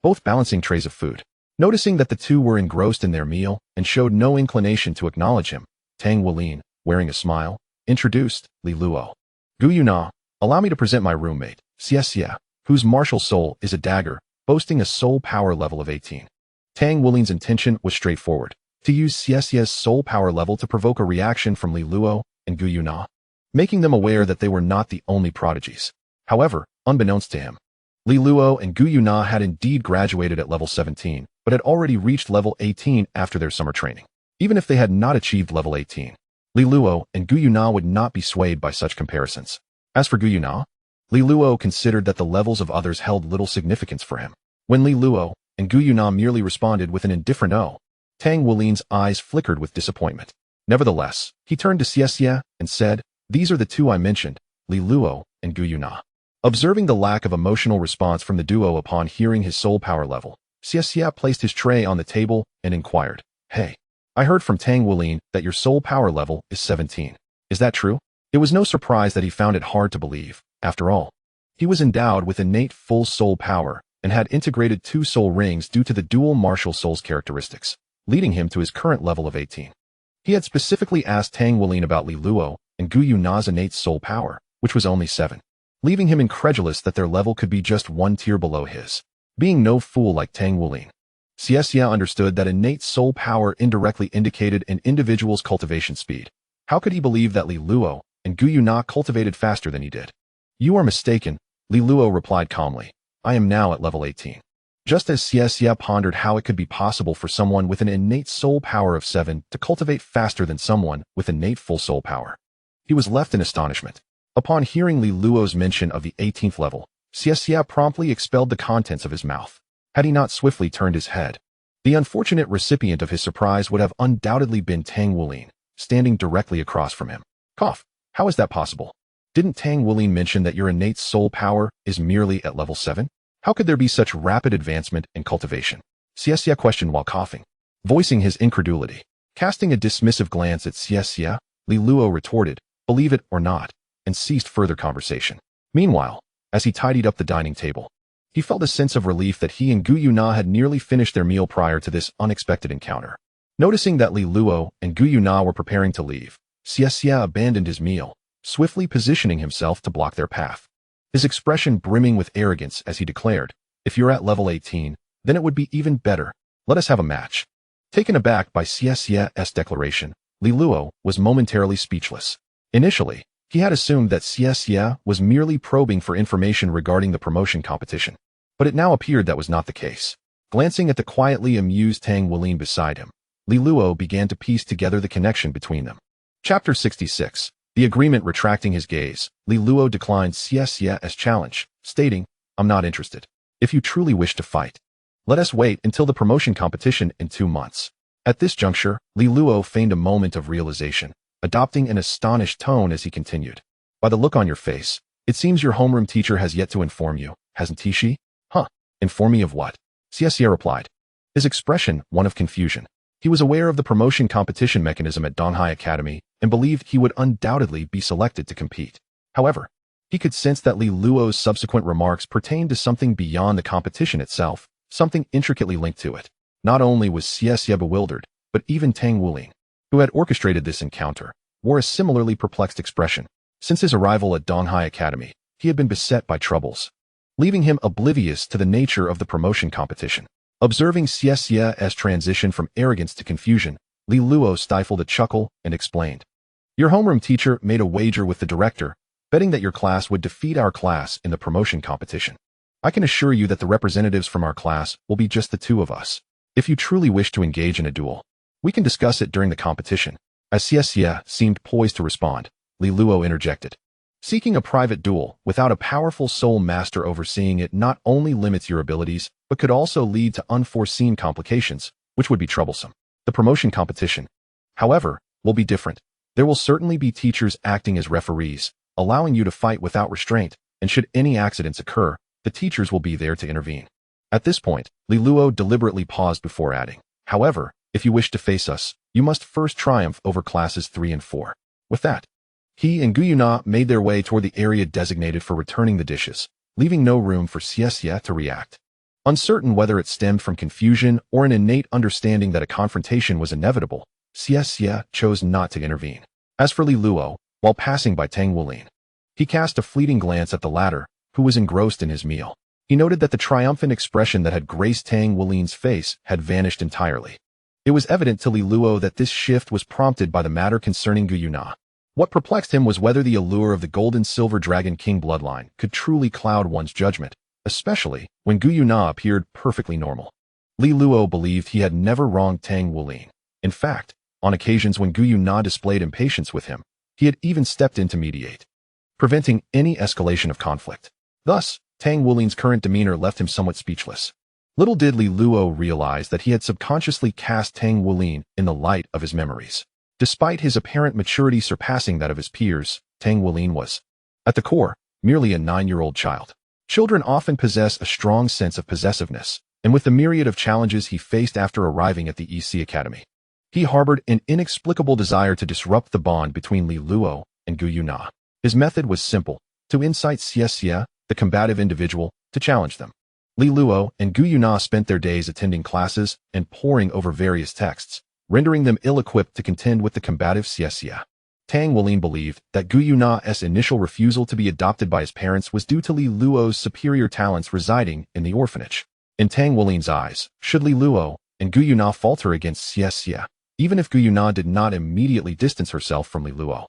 Speaker 1: both balancing trays of food. Noticing that the two were engrossed in their meal and showed no inclination to acknowledge him, Tang Wulin, wearing a smile, introduced Li Luo. "Gu Yuna, allow me to present my roommate, Xie, whose martial soul is a dagger, boasting a soul power level of 18. Tang Wulin's intention was straightforward, to use Xie's soul power level to provoke a reaction from Li Luo and Gu Yuna, making them aware that they were not the only prodigies. However, unbeknownst to him, Li Luo and Gu Yuna had indeed graduated at level 17, but had already reached level 18 after their summer training. Even if they had not achieved level 18, Li Luo and Gu Yuna would not be swayed by such comparisons. As for Gu Yuna, Li Luo considered that the levels of others held little significance for him. When Li Luo and Gu Yuna merely responded with an indifferent "oh," Tang Wulin's eyes flickered with disappointment. Nevertheless, he turned to Xie and said, "These are the two I mentioned, Li Luo and Gu Yuna." Observing the lack of emotional response from the duo upon hearing his soul power level, Xie placed his tray on the table and inquired, "Hey, I heard from Tang Wulin that your soul power level is 17. Is that true?" It was no surprise that he found it hard to believe. After all, he was endowed with innate full soul power and had integrated 2 soul rings due to the dual martial soul's characteristics, leading him to his current level of 18. He had specifically asked Tang Wulin about Li Luo and Gu Yuna's innate soul power, which was only 7, leaving him incredulous that their level could be just 1 tier below his. Being no fool like Tang Wulin, Xie understood that innate soul power indirectly indicated an individual's cultivation speed. How could he believe that Li Luo and Gu Yuna cultivated faster than he did? "You are mistaken," Li Luo replied calmly. "I am now at level 18. Just as Xie pondered how it could be possible for someone with an innate soul power of 7 to cultivate faster than someone with innate full soul power, he was left in astonishment. Upon hearing Li Luo's mention of the 18th level, Xie promptly expelled the contents of his mouth. Had he not swiftly turned his head, the unfortunate recipient of his surprise would have undoubtedly been Tang Wulin, standing directly across from him. "Cough, how is that possible? Didn't Tang Wulin mention that your innate soul power is merely at level 7? How could there be such rapid advancement in cultivation?" Xie questioned while coughing, voicing his incredulity. Casting a dismissive glance at Xie, Li Luo retorted, "Believe it or not," and ceased further conversation. Meanwhile, as he tidied up the dining table, he felt a sense of relief that he and Gu Yuna had nearly finished their meal prior to this unexpected encounter. Noticing that Li Luo and Gu Yuna were preparing to leave, Xie abandoned his meal, swiftly positioning himself to block their path. His expression brimming with arrogance as he declared, "If you're at level 18, then it would be even better. Let us have a match." Taken aback by Xie's declaration, Li Luo was momentarily speechless. Initially, he had assumed that Xie was merely probing for information regarding the promotion competition, but it now appeared that was not the case. Glancing at the quietly amused Tang Wulin beside him, Li Luo began to piece together the connection between them. Chapter 66. The agreement. Retracting his gaze, Li Luo declined Xie's challenge, stating, "I'm not interested. If you truly wish to fight, let us wait until the promotion competition in 2 months." At this juncture, Li Luo feigned a moment of realization, adopting an astonished tone as he continued. "By the look on your face, it seems your homeroom teacher has yet to inform you, hasn't she?" "Huh, inform me of what?" Xie replied, his expression one of confusion. He was aware of the promotion competition mechanism at Donghai Academy and believed he would undoubtedly be selected to compete. However, he could sense that Li Luo's subsequent remarks pertained to something beyond the competition itself, something intricately linked to it. Not only was Xie bewildered, but even Tang Wulin, who had orchestrated this encounter, wore a similarly perplexed expression. Since his arrival at Donghai Academy, he had been beset by troubles, leaving him oblivious to the nature of the promotion competition. Observing Xie's transition from arrogance to confusion, Li Luo stifled a chuckle and explained. Your homeroom teacher made a wager with the director, betting that your class would defeat our class in the promotion competition. I can assure you that the representatives from our class will be just the two of us. If you truly wish to engage in a duel, we can discuss it during the competition. As Xie seemed poised to respond, Li Luo interjected. Seeking a private duel without a powerful soul master overseeing it not only limits your abilities, but could also lead to unforeseen complications, which would be troublesome. The promotion competition, however, will be different. There will certainly be teachers acting as referees, allowing you to fight without restraint, and should any accidents occur, the teachers will be there to intervene. At this point, Li Luo deliberately paused before adding, however, if you wish to face us, you must first triumph over classes 3 and 4. With that, he and Guyuna made their way toward the area designated for returning the dishes, leaving no room for Xie to react. Uncertain whether it stemmed from confusion or an innate understanding that a confrontation was inevitable, Xie chose not to intervene. As for Li Luo, while passing by Tang Wulin, he cast a fleeting glance at the latter, who was engrossed in his meal. He noted that the triumphant expression that had graced Tang Wulin's face had vanished entirely. It was evident to Li Luo that this shift was prompted by the matter concerning Guyuna. What perplexed him was whether the allure of the golden silver dragon king bloodline could truly cloud one's judgment, especially when Guyuna appeared perfectly normal. Li Luo believed he had never wronged Tang Wulin. In fact, on occasions when Guyuna displayed impatience with him, he had even stepped in to mediate, preventing any escalation of conflict. Thus, Tang Wulin's current demeanor left him somewhat speechless. Little did Li Luo realize that he had subconsciously cast Tang Wulin in the light of his memories. Despite his apparent maturity surpassing that of his peers, Tang Wulin was, at the core, merely a 9-year-old child. Children often possess a strong sense of possessiveness, and with the myriad of challenges he faced after arriving at the EC Academy, he harbored an inexplicable desire to disrupt the bond between Li Luo and Guyuna. His method was simple, to incite Xie, the combative individual, to challenge them. Li Luo and Guyuna spent their days attending classes and poring over various texts, rendering them ill-equipped to contend with the combative Xie. Tang Wulin believed that Guyuna's initial refusal to be adopted by his parents was due to Li Luo's superior talents residing in the orphanage. In Tang Wulin's eyes, should Li Luo and Guyuna falter against Xie, even if Guyuna did not immediately distance herself from Li Luo,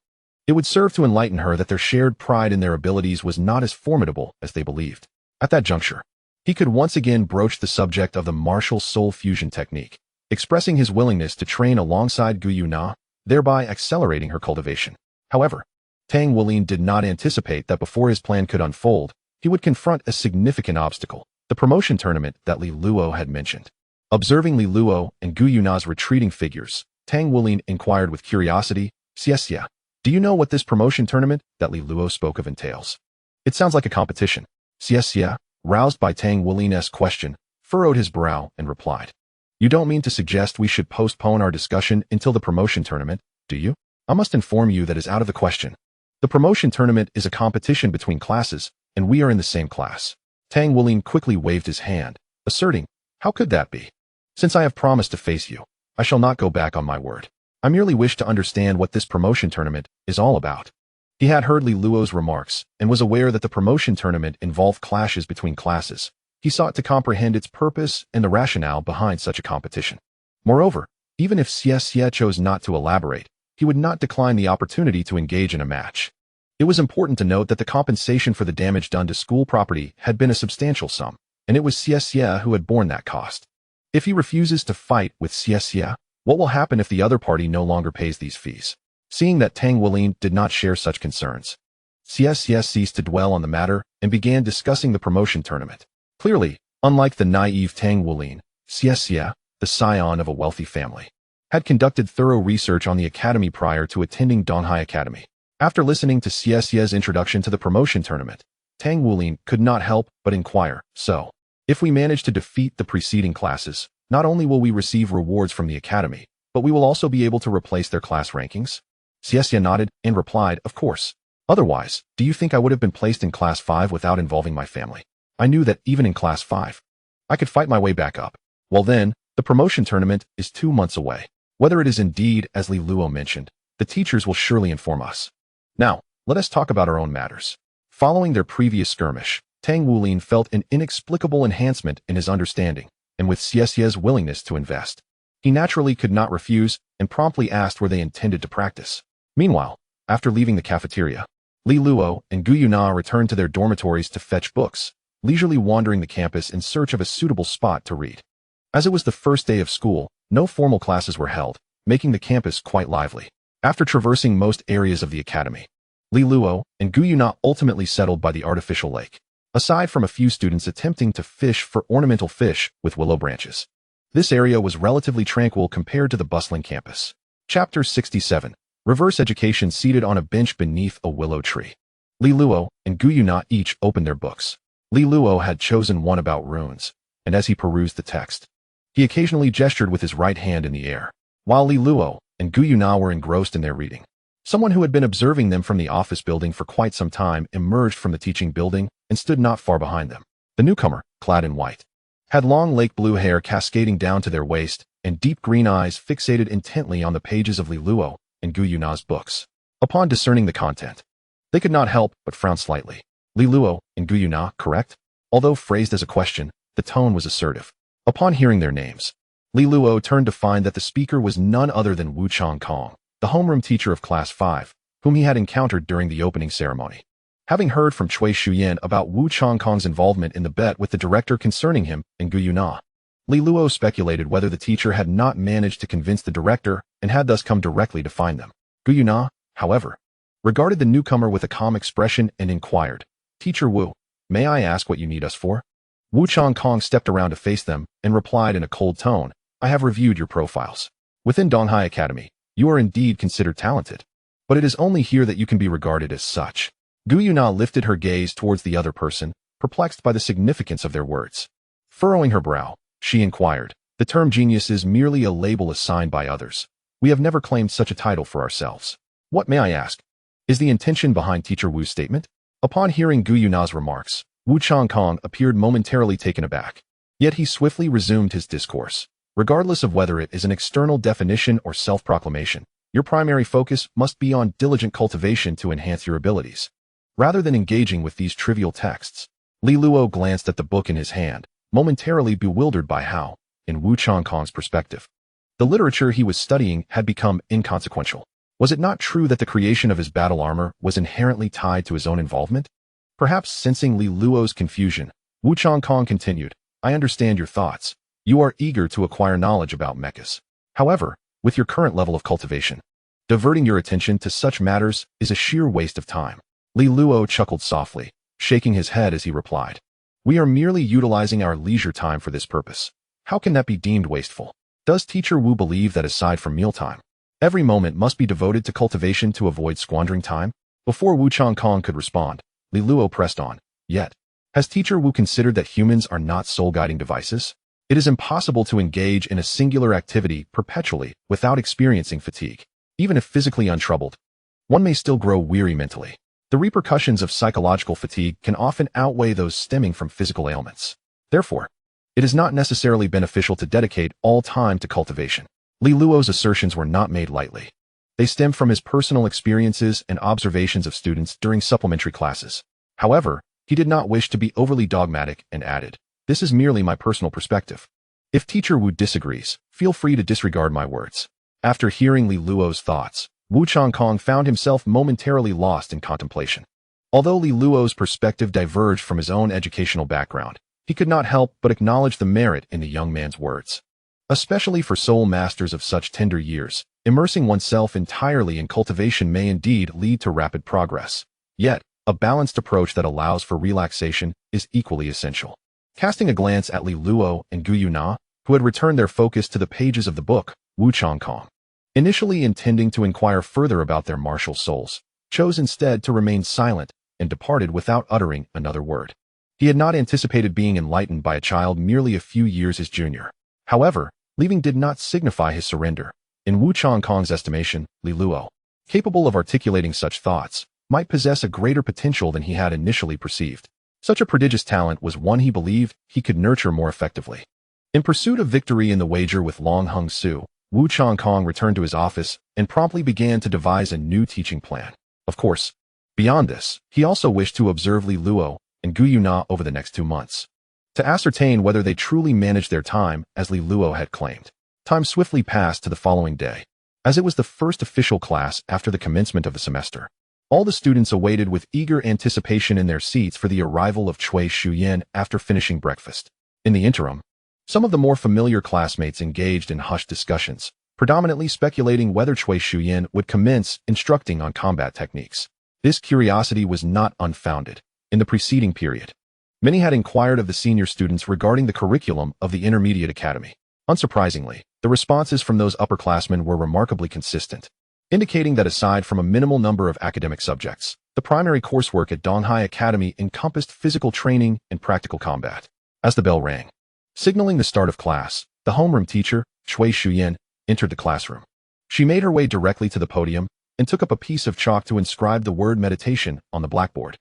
Speaker 1: it would serve to enlighten her that their shared pride in their abilities was not as formidable as they believed. At that juncture, he could once again broach the subject of the Martial Soul Fusion technique, expressing his willingness to train alongside Guyuna, thereby accelerating her cultivation. However, Tang Wulin did not anticipate that before his plan could unfold, he would confront a significant obstacle, the promotion tournament that Li Luo had mentioned. Observing Li Luo and Guyuna's retreating figures, Tang Wulin inquired with curiosity, Xie, do you know what this promotion tournament that Li Luo spoke of entails? It sounds like a competition. Xie, roused by Tang Wulin's question, furrowed his brow and replied. You don't mean to suggest we should postpone our discussion until the promotion tournament, do you? I must inform you that is out of the question. The promotion tournament is a competition between classes, and we are in the same class. Tang Wulin quickly waved his hand, asserting, how could that be? Since I have promised to face you, I shall not go back on my word. I merely wish to understand what this promotion tournament is all about. He had heard Li Luo's remarks and was aware that the promotion tournament involved clashes between classes. He sought to comprehend its purpose and the rationale behind such a competition. Moreover, even if Xie chose not to elaborate, he would not decline the opportunity to engage in a match. It was important to note that the compensation for the damage done to school property had been a substantial sum, and it was Xie who had borne that cost. If he refuses to fight with Xie, what will happen if the other party no longer pays these fees? Seeing that Tang Wulin did not share such concerns, Xie ceased to dwell on the matter and began discussing the promotion tournament. Clearly, unlike the naive Tang Wulin, Xie, the scion of a wealthy family, had conducted thorough research on the academy prior to attending Donghai Academy. After listening to Xie's introduction to the promotion tournament, Tang Wulin could not help but inquire, so, if we manage to defeat the preceding classes, not only will we receive rewards from the academy, but we will also be able to replace their class rankings? Xie nodded and replied, of course. Otherwise, do you think I would have been placed in class 5 without involving my family? I knew that even in class 5, I could fight my way back up. Well then, the promotion tournament is 2 months away. Whether it is indeed, as Li Luo mentioned, the teachers will surely inform us. Now, let us talk about our own matters. Following their previous skirmish, Tang Wulin felt an inexplicable enhancement in his understanding, and with Xie's willingness to invest. He naturally could not refuse and promptly asked where they intended to practice. Meanwhile, after leaving the cafeteria, Li Luo and Gu Yuna returned to their dormitories to fetch books, leisurely wandering the campus in search of a suitable spot to read. As it was the first day of school, no formal classes were held, making the campus quite lively. After traversing most areas of the academy, Li Luo and Gu Yuna ultimately settled by the artificial lake, aside from a few students attempting to fish for ornamental fish with willow branches. This area was relatively tranquil compared to the bustling campus. Chapter 67. Reverse education seated on a bench beneath a willow tree. Li Luo and Gu Yuna each opened their books. Li Luo had chosen one about runes, and as he perused the text, he occasionally gestured with his right hand in the air, while Li Luo and Gu Yuna were engrossed in their reading. Someone who had been observing them from the office building for quite some time emerged from the teaching building and stood not far behind them. The newcomer, clad in white, had long lake blue hair cascading down to their waist and deep green eyes fixated intently on the pages of Li Luo and Gu Yuna's books. Upon discerning the content, they could not help but frown slightly. Li Luo and Gu Yuna, correct? Although phrased as a question, the tone was assertive. Upon hearing their names, Li Luo turned to find that the speaker was none other than Wu Changkong, the homeroom teacher of Class 5, whom he had encountered during the opening ceremony. Having heard from Cui Shuyan about Wu Changkong's involvement in the bet with the director concerning him and Gu Yuna, Li Luo speculated whether the teacher had not managed to convince the director and had thus come directly to find them. Gu Yuna, however, regarded the newcomer with a calm expression and inquired, "Teacher Wu, may I ask what you need us for?" Wu Changkong stepped around to face them and replied in a cold tone, "I have reviewed your profiles. Within Donghai Academy, you are indeed considered talented, but it is only here that you can be regarded as such." Gu Yuna lifted her gaze towards the other person, perplexed by the significance of their words. Furrowing her brow, she inquired, "The term genius is merely a label assigned by others. We have never claimed such a title for ourselves. What, may I ask, is the intention behind Teacher Wu's statement?" Upon hearing Gu Yuna's remarks, Wu Changkong appeared momentarily taken aback. Yet he swiftly resumed his discourse. "Regardless of whether it is an external definition or self-proclamation, your primary focus must be on diligent cultivation to enhance your abilities, rather than engaging with these trivial texts." Li Luo glanced at the book in his hand, momentarily bewildered by how, in Wu Changkong's perspective, the literature he was studying had become inconsequential. Was it not true that the creation of his battle armor was inherently tied to his own involvement? Perhaps sensing Li Luo's confusion, Wu Changkong continued, "I understand your thoughts. You are eager to acquire knowledge about mechs. However, with your current level of cultivation, diverting your attention to such matters is a sheer waste of time." Li Luo chuckled softly, shaking his head as he replied, "We are merely utilizing our leisure time for this purpose. How can that be deemed wasteful? Does Teacher Wu believe that aside from mealtime, every moment must be devoted to cultivation to avoid squandering time?" Before Wu Changkong could respond, Li Luo pressed on, "Yet, has Teacher Wu considered that humans are not soul-guiding devices? It is impossible to engage in a singular activity perpetually without experiencing fatigue. Even if physically untroubled, one may still grow weary mentally. The repercussions of psychological fatigue can often outweigh those stemming from physical ailments. Therefore, it is not necessarily beneficial to dedicate all time to cultivation." Li Luo's assertions were not made lightly. They stemmed from his personal experiences and observations of students during supplementary classes. However, he did not wish to be overly dogmatic and added, "This is merely my personal perspective. If Teacher Wu disagrees, feel free to disregard my words." After hearing Li Luo's thoughts, Wu Changkong found himself momentarily lost in contemplation. Although Li Luo's perspective diverged from his own educational background, he could not help but acknowledge the merit in the young man's words. Especially for soul masters of such tender years, immersing oneself entirely in cultivation may indeed lead to rapid progress. Yet, a balanced approach that allows for relaxation is equally essential. Casting a glance at Li Luo and Gu Yuna, who had returned their focus to the pages of the book, Wu Changkong, initially intending to inquire further about their martial souls, chose instead to remain silent and departed without uttering another word. He had not anticipated being enlightened by a child merely a few years his junior. However, leaving did not signify his surrender. In Wu Changkong's estimation, Li Luo, capable of articulating such thoughts, might possess a greater potential than he had initially perceived. Such a prodigious talent was one he believed he could nurture more effectively. In pursuit of victory in the wager with Long Hung Su, Wu Changkong returned to his office and promptly began to devise a new teaching plan. Of course, beyond this, he also wished to observe Li Luo and Gu Yuna over the next 2 months, to ascertain whether they truly managed their time as Li Luo had claimed. Time swiftly passed to the following day, as it was the first official class after the commencement of the semester. All the students awaited with eager anticipation in their seats for the arrival of Cui Shuyan after finishing breakfast. In the interim, some of the more familiar classmates engaged in hushed discussions, predominantly speculating whether Cui Shuyan would commence instructing on combat techniques. This curiosity was not unfounded. In the preceding period, many had inquired of the senior students regarding the curriculum of the intermediate academy. Unsurprisingly, the responses from those upperclassmen were remarkably consistent, indicating that aside from a minimal number of academic subjects, the primary coursework at Donghai Academy encompassed physical training and practical combat. As the bell rang, signaling the start of class, the homeroom teacher, Cui Shuyan, entered the classroom. She made her way directly to the podium and took up a piece of chalk to inscribe the word meditation on the blackboard.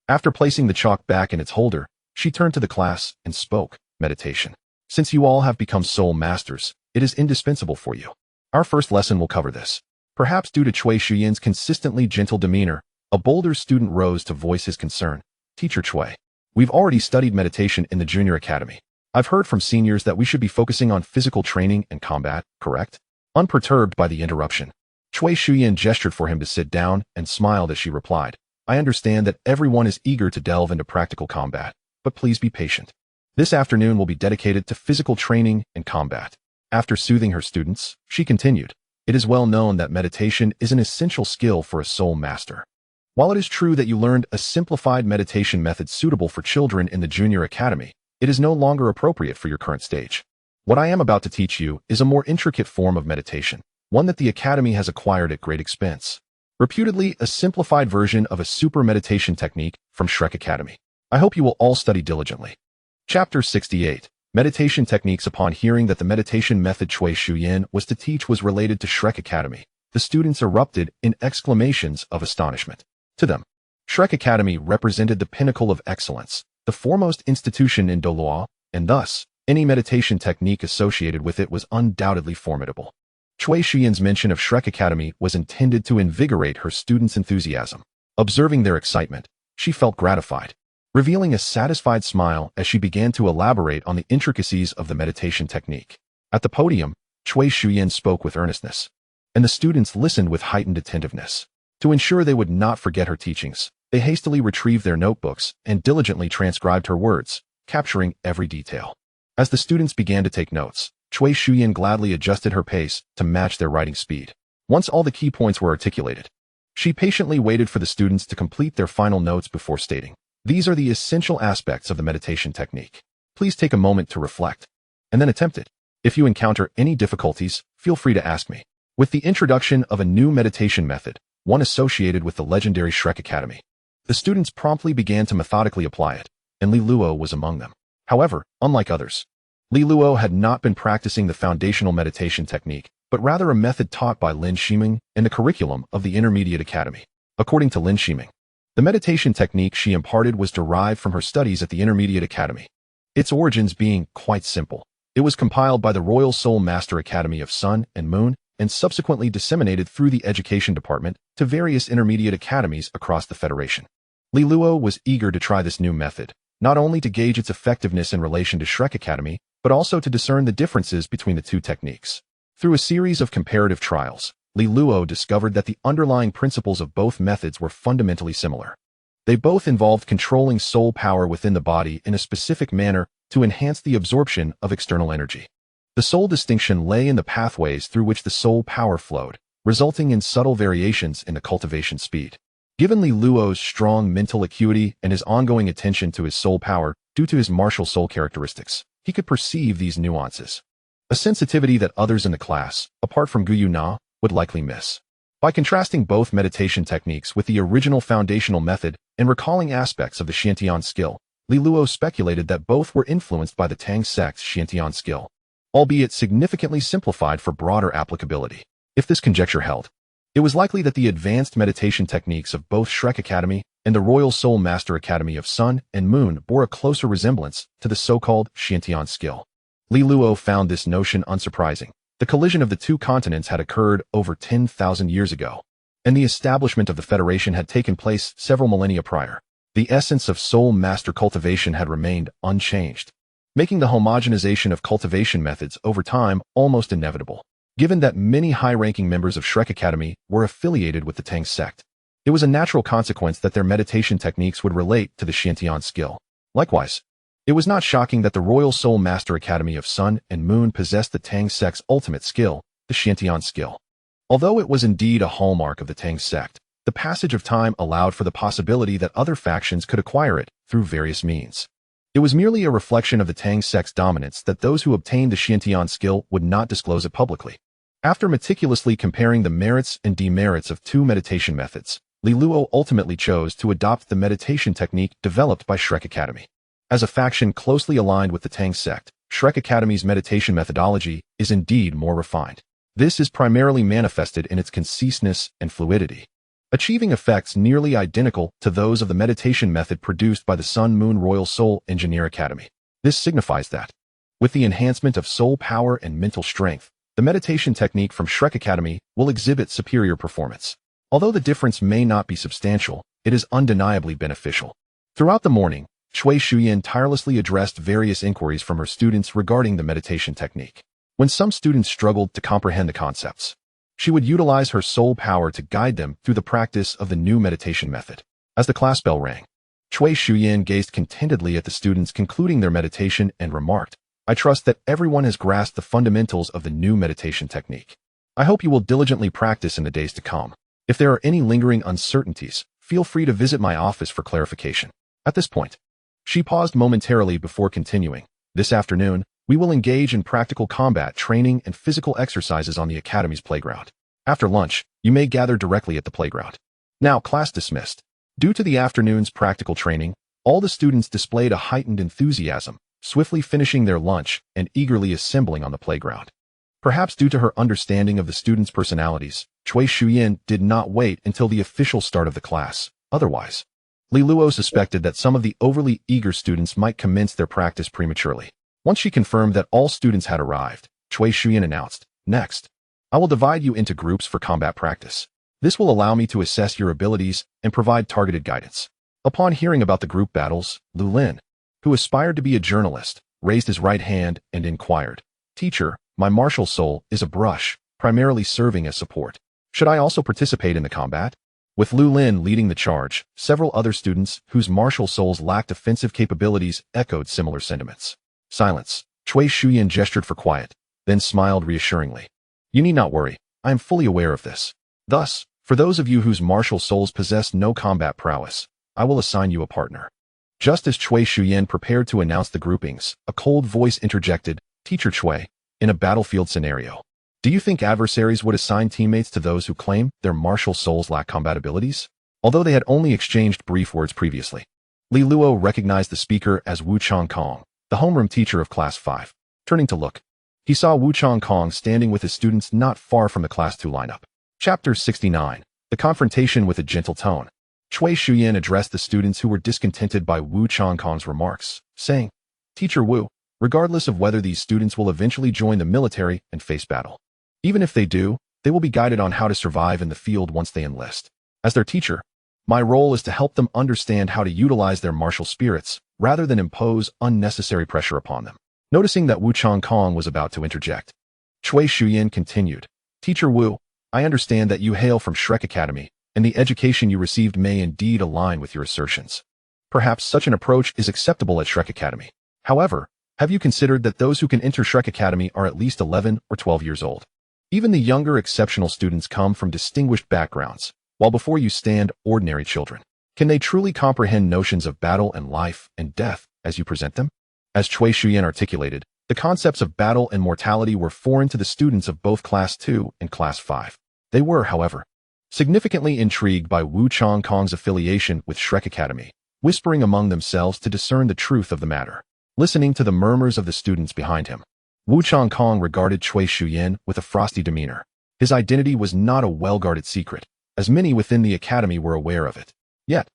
Speaker 1: After placing the chalk back in its holder, she turned to the class and spoke. Meditation. Since you all have become soul masters, it is indispensable for you. Our first lesson will cover this. Perhaps due to Cui Shuyan's consistently gentle demeanor, a bolder student rose to voice his concern. Teacher Cui, we've already studied meditation in the junior academy. I've heard from seniors that we should be focusing on physical training and combat, correct? Unperturbed by the interruption, Cui Shuyan gestured for him to sit down and smiled as she replied, I understand that everyone is eager to delve into practical combat, but please be patient. This afternoon will be dedicated to physical training and combat. After soothing her students, she continued, it is well known that meditation is an essential skill for a soul master. While it is true that you learned a simplified meditation method suitable for children in the junior academy, it is no longer appropriate for your current stage. What I am about to teach you is a more intricate form of meditation, one that the academy has acquired at great expense. Reputedly a simplified version of a super meditation technique from Shrek Academy. I hope you will all study diligently. Chapter 68. Meditation techniques. Upon hearing that the meditation method Cui Shuyan was to teach was related to Shrek Academy, the students erupted in exclamations of astonishment. To them, Shrek Academy represented the pinnacle of excellence, the foremost institution in Douluo, and thus, any meditation technique associated with it was undoubtedly formidable. Cui Shuyan's mention of Shrek Academy was intended to invigorate her students' enthusiasm. Observing their excitement, she felt gratified, revealing a satisfied smile as she began to elaborate on the intricacies of the meditation technique. At the podium, Cui Shuyan spoke with earnestness, and the students listened with heightened attentiveness. To ensure they would not forget her teachings, they hastily retrieved their notebooks and diligently transcribed her words, capturing every detail. As the students began to take notes, Cui Shuyan gladly adjusted her pace to match their writing speed. Once all the key points were articulated, she patiently waited for the students to complete their final notes before stating, these are the essential aspects of the meditation technique. Please take a moment to reflect, and then attempt it. If you encounter any difficulties, feel free to ask me. With the introduction of a new meditation method, one associated with the legendary Shrek Academy, the students promptly began to methodically apply it, and Li Luo was among them. However, unlike others, Li Luo had not been practicing the foundational meditation technique, but rather a method taught by Lin Shiming in the curriculum of the Intermediate Academy. According to Lin Shiming, the meditation technique she imparted was derived from her studies at the Intermediate Academy. Its origins being quite simple, it was compiled by the Royal Soul Master Academy of Sun and Moon and subsequently disseminated through the Education Department to various intermediate academies across the Federation. Li Luo was eager to try this new method, not only to gauge its effectiveness in relation to Shrek Academy, but also to discern the differences between the two techniques. Through a series of comparative trials, Li Luo discovered that the underlying principles of both methods were fundamentally similar. They both involved controlling soul power within the body in a specific manner to enhance the absorption of external energy. The sole distinction lay in the pathways through which the soul power flowed, resulting in subtle variations in the cultivation speed. Given Li Luo's strong mental acuity and his ongoing attention to his soul power due to his martial soul characteristics, he could perceive these nuances, a sensitivity that others in the class, apart from Gu Yuna, would likely miss. By contrasting both meditation techniques with the original foundational method and recalling aspects of the Xiantian skill, Li Luo speculated that both were influenced by the Tang sect's Xiantian skill, albeit significantly simplified for broader applicability. If this conjecture held, it was likely that the advanced meditation techniques of both Shrek Academy and the Royal Soul Master Academy of Sun and Moon bore a closer resemblance to the so-called Xiantian skill. Li Luo found this notion unsurprising. The collision of the two continents had occurred over 10,000 years ago, and the establishment of the Federation had taken place several millennia prior. The essence of soul master cultivation had remained unchanged, making the homogenization of cultivation methods over time almost inevitable. Given that many high-ranking members of Shrek Academy were affiliated with the Tang sect, it was a natural consequence that their meditation techniques would relate to the Xiantian skill. Likewise, it was not shocking that the Royal Soul Master Academy of Sun and Moon possessed the Tang sect's ultimate skill, the Xiantian skill. Although it was indeed a hallmark of the Tang sect, the passage of time allowed for the possibility that other factions could acquire it through various means. It was merely a reflection of the Tang sect's dominance that those who obtained the Xiantian skill would not disclose it publicly. After meticulously comparing the merits and demerits of two meditation methods, Douluo ultimately chose to adopt the meditation technique developed by Shrek Academy. As a faction closely aligned with the Tang sect, Shrek Academy's meditation methodology is indeed more refined. This is primarily manifested in its conciseness and fluidity, achieving effects nearly identical to those of the meditation method produced by the Sun Moon Royal Soul Engineer Academy. This signifies that, with the enhancement of soul power and mental strength, the meditation technique from Shrek Academy will exhibit superior performance. Although the difference may not be substantial, it is undeniably beneficial. Throughout the morning, Cui Shuyan tirelessly addressed various inquiries from her students regarding the meditation technique. When some students struggled to comprehend the concepts, she would utilize her soul power to guide them through the practice of the new meditation method. As the class bell rang, Cui Shuyan gazed contentedly at the students concluding their meditation and remarked, "I trust that everyone has grasped the fundamentals of the new meditation technique. I hope you will diligently practice in the days to come. If there are any lingering uncertainties, feel free to visit my office for clarification." At this point, she paused momentarily before continuing. "This afternoon, we will engage in practical combat training and physical exercises on the Academy's playground. After lunch, you may gather directly at the playground." Now, class dismissed. Due to the afternoon's practical training, all the students displayed a heightened enthusiasm, swiftly finishing their lunch and eagerly assembling on the playground. Perhaps due to her understanding of the students' personalities, Cui Shuyan did not wait until the official start of the class. Otherwise, Douluo suspected that some of the overly eager students might commence their practice prematurely. Once she confirmed that all students had arrived, Cui Shuyan announced, "Next, I will divide you into groups for combat practice. This will allow me to assess your abilities and provide targeted guidance." Upon hearing about the group battles, Lu Lin, who aspired to be a journalist, raised his right hand and inquired, "Teacher, my martial soul is a brush, primarily serving as support. Should I also participate in the combat?" With Lu Lin leading the charge, several other students whose martial souls lacked offensive capabilities echoed similar sentiments. Silence. Cui Shuyan gestured for quiet, then smiled reassuringly. "You need not worry, I am fully aware of this. Thus, for those of you whose martial souls possess no combat prowess, I will assign you a partner." Just as Cui Shuyan prepared to announce the groupings, a cold voice interjected, "Teacher Cui, in a battlefield scenario, do you think adversaries would assign teammates to those who claim their martial souls lack combat abilities?" Although they had only exchanged brief words previously, Douluo recognized the speaker as Wu Changkong, the homeroom teacher of Class 5. Turning to look, he saw Wu Changkong standing with his students not far from the Class 2 lineup. Chapter 69. The Confrontation with a Gentle Tone. Cui Shuyan addressed the students who were discontented by Wu Changkong's remarks, saying, "Teacher Wu, regardless of whether these students will eventually join the military and face battle, even if they do, they will be guided on how to survive in the field once they enlist. As their teacher, my role is to help them understand how to utilize their martial spirits rather than impose unnecessary pressure upon them." Noticing that Wu Changkong was about to interject, Cui Shuyan continued, "Teacher Wu, I understand that you hail from Shrek Academy, and the education you received may indeed align with your assertions. Perhaps such an approach is acceptable at Shrek Academy. However, have you considered that those who can enter Shrek Academy are at least 11 or 12 years old? Even the younger exceptional students come from distinguished backgrounds, while before you stand ordinary children. Can they truly comprehend notions of battle and life and death as you present them?" As Cui Shuyan articulated, the concepts of battle and mortality were foreign to the students of both Class 2 and Class 5. They were, however, significantly intrigued by Wu Changkong's affiliation with Shrek Academy, whispering among themselves to discern the truth of the matter. Listening to the murmurs of the students behind him, Wu Changkong regarded Cui Shuyan with a frosty demeanor. His identity was not a well-guarded secret, as many within the academy were aware of it. Yet,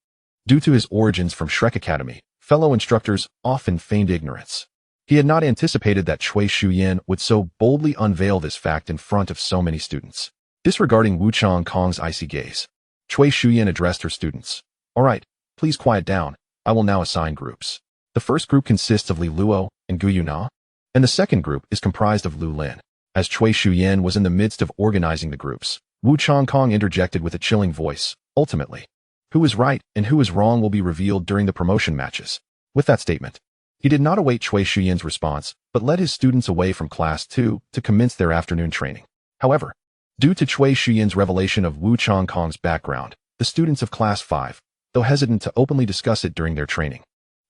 Speaker 1: due to his origins from Shrek Academy, fellow instructors often feigned ignorance. He had not anticipated that Cui Shuyan would so boldly unveil this fact in front of so many students. Disregarding Wu Changkong's icy gaze, Cui Shuyan addressed her students. All right, please quiet down. I will now assign groups. The first group consists of Li Luo and Gu Yuna, and the second group is comprised of Lu Lin. As Cui Shuyan was in the midst of organizing the groups, Wu Changkong interjected with a chilling voice. Ultimately, who is right and who is wrong will be revealed during the promotion matches. With that statement, he did not await Cui Shuyan's response, but led his students away from Class 2 to commence their afternoon training. However, due to Cui Shuyan's revelation of Wu Changkong's background, the students of Class 5, though hesitant to openly discuss it during their training,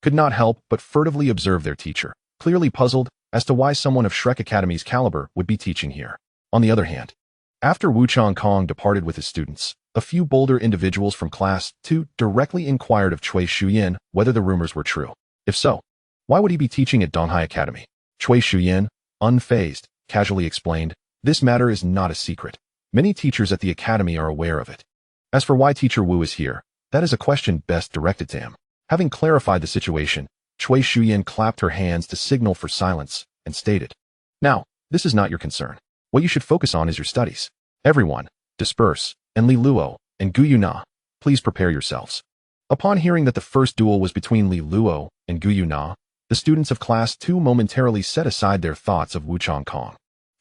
Speaker 1: could not help but furtively observe their teacher, clearly puzzled as to why someone of Shrek Academy's caliber would be teaching here. On the other hand, after Wu Changkong departed with his students, a few bolder individuals from Class 2 directly inquired of Cui Shuyan whether the rumors were true. If so, why would he be teaching at Donghai Academy? Cui Shuyan, unfazed, casually explained, this matter is not a secret. Many teachers at the academy are aware of it. As for why Teacher Wu is here, that is a question best directed to him. Having clarified the situation, Cui Shuyan clapped her hands to signal for silence and stated, now, this is not your concern. What you should focus on is your studies. Everyone, disperse, and Li Luo and Gu Yuna, please prepare yourselves. Upon hearing that the first duel was between Li Luo and Gu Yuna, the students of Class 2 momentarily set aside their thoughts of Wu Changkong,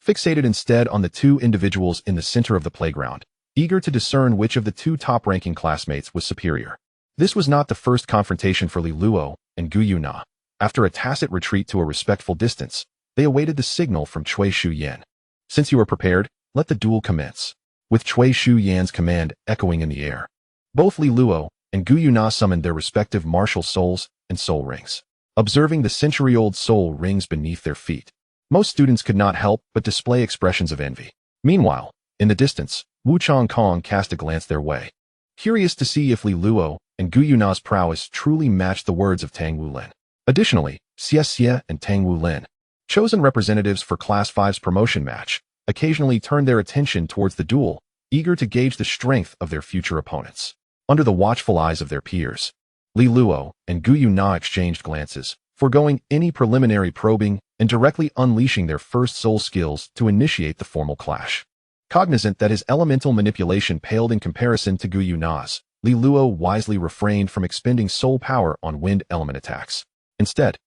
Speaker 1: fixated instead on the two individuals in the center of the playground, eager to discern which of the two top-ranking classmates was superior. This was not the first confrontation for Li Luo and Gu Yuna. After a tacit retreat to a respectful distance, they awaited the signal from Cui Shuyan. Since you are prepared, let the duel commence. With Cui Shuyan's command echoing in the air, both Li Luo and Gu Yuna summoned their respective martial souls and soul rings. Observing the century-old soul rings beneath their feet, most students could not help but display expressions of envy. Meanwhile, in the distance, Wu Changkong cast a glance their way, curious to see if Li Luo and Gu Yuna's prowess truly matched the words of Tang Wulin. Additionally, Xie Xie and Tang Wulin, chosen representatives for Class 5's promotion match, occasionally turned their attention towards the duel, eager to gauge the strength of their future opponents. Under the watchful eyes of their peers, Li Luo and Gu Yuna exchanged glances, foregoing any preliminary probing and directly unleashing their first soul skills to initiate the formal clash. Cognizant that his elemental manipulation paled in comparison to Gu Yuna's, Li Luo wisely refrained from expending soul power on wind element attacks. Instead,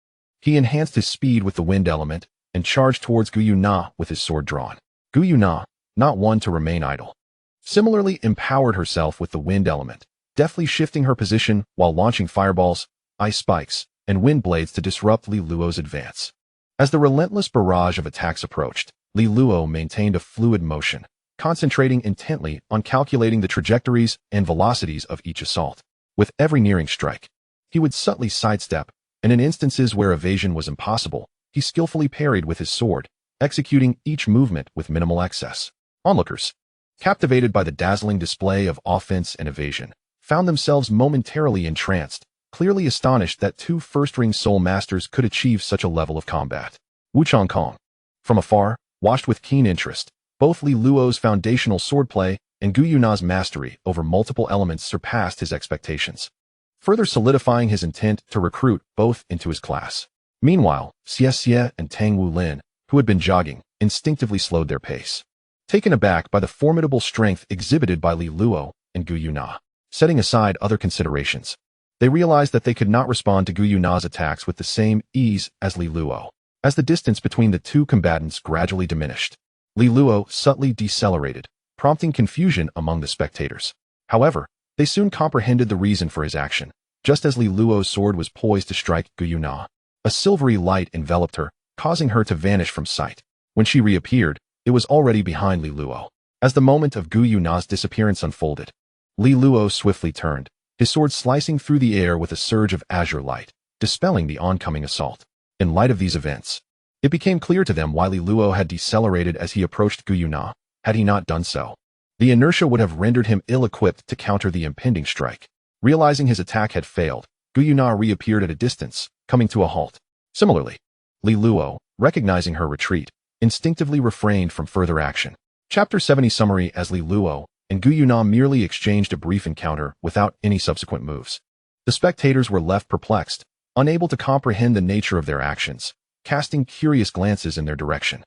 Speaker 1: he enhanced his speed with the wind element and charged towards Gu Yuna with his sword drawn. Gu Yuna, not one to remain idle, similarly empowered herself with the wind element, deftly shifting her position while launching fireballs, ice spikes, and wind blades to disrupt Li Luo's advance. As the relentless barrage of attacks approached, Li Luo maintained a fluid motion, concentrating intently on calculating the trajectories and velocities of each assault. With every nearing strike, he would subtly sidestep, and in instances where evasion was impossible, he skillfully parried with his sword, executing each movement with minimal excess. Onlookers, captivated by the dazzling display of offense and evasion, found themselves momentarily entranced, clearly astonished that two first-ring soul masters could achieve such a level of combat. Wu Changkong, from afar, watched with keen interest. Both Li Luo's foundational swordplay and Gu Yuna's mastery over multiple elements surpassed his expectations, further solidifying his intent to recruit both into his class. Meanwhile, Xie Xie and Tang Wulin, who had been jogging, instinctively slowed their pace, taken aback by the formidable strength exhibited by Li Luo and Gu Yuna. Setting aside other considerations, they realized that they could not respond to Gu Yuna's attacks with the same ease as Li Luo. As the distance between the two combatants gradually diminished, Li Luo subtly decelerated, prompting confusion among the spectators. However, they soon comprehended the reason for his action. Just as Li Luo's sword was poised to strike Gu Yuna, a silvery light enveloped her, causing her to vanish from sight. When she reappeared, it was already behind Li Luo. As the moment of Gu Yuna's disappearance unfolded, Li Luo swiftly turned, his sword slicing through the air with a surge of azure light, dispelling the oncoming assault. In light of these events, it became clear to them why Li Luo had decelerated as he approached Gu Yuna. Had he not done so, the inertia would have rendered him ill-equipped to counter the impending strike. Realizing his attack had failed, Gu Yuna reappeared at a distance, coming to a halt. Similarly, Li Luo, recognizing her retreat, instinctively refrained from further action. Chapter 70 Summary. As Li Luo and Gu Yuna merely exchanged a brief encounter without any subsequent moves, the spectators were left perplexed, unable to comprehend the nature of their actions. casting curious glances in their direction.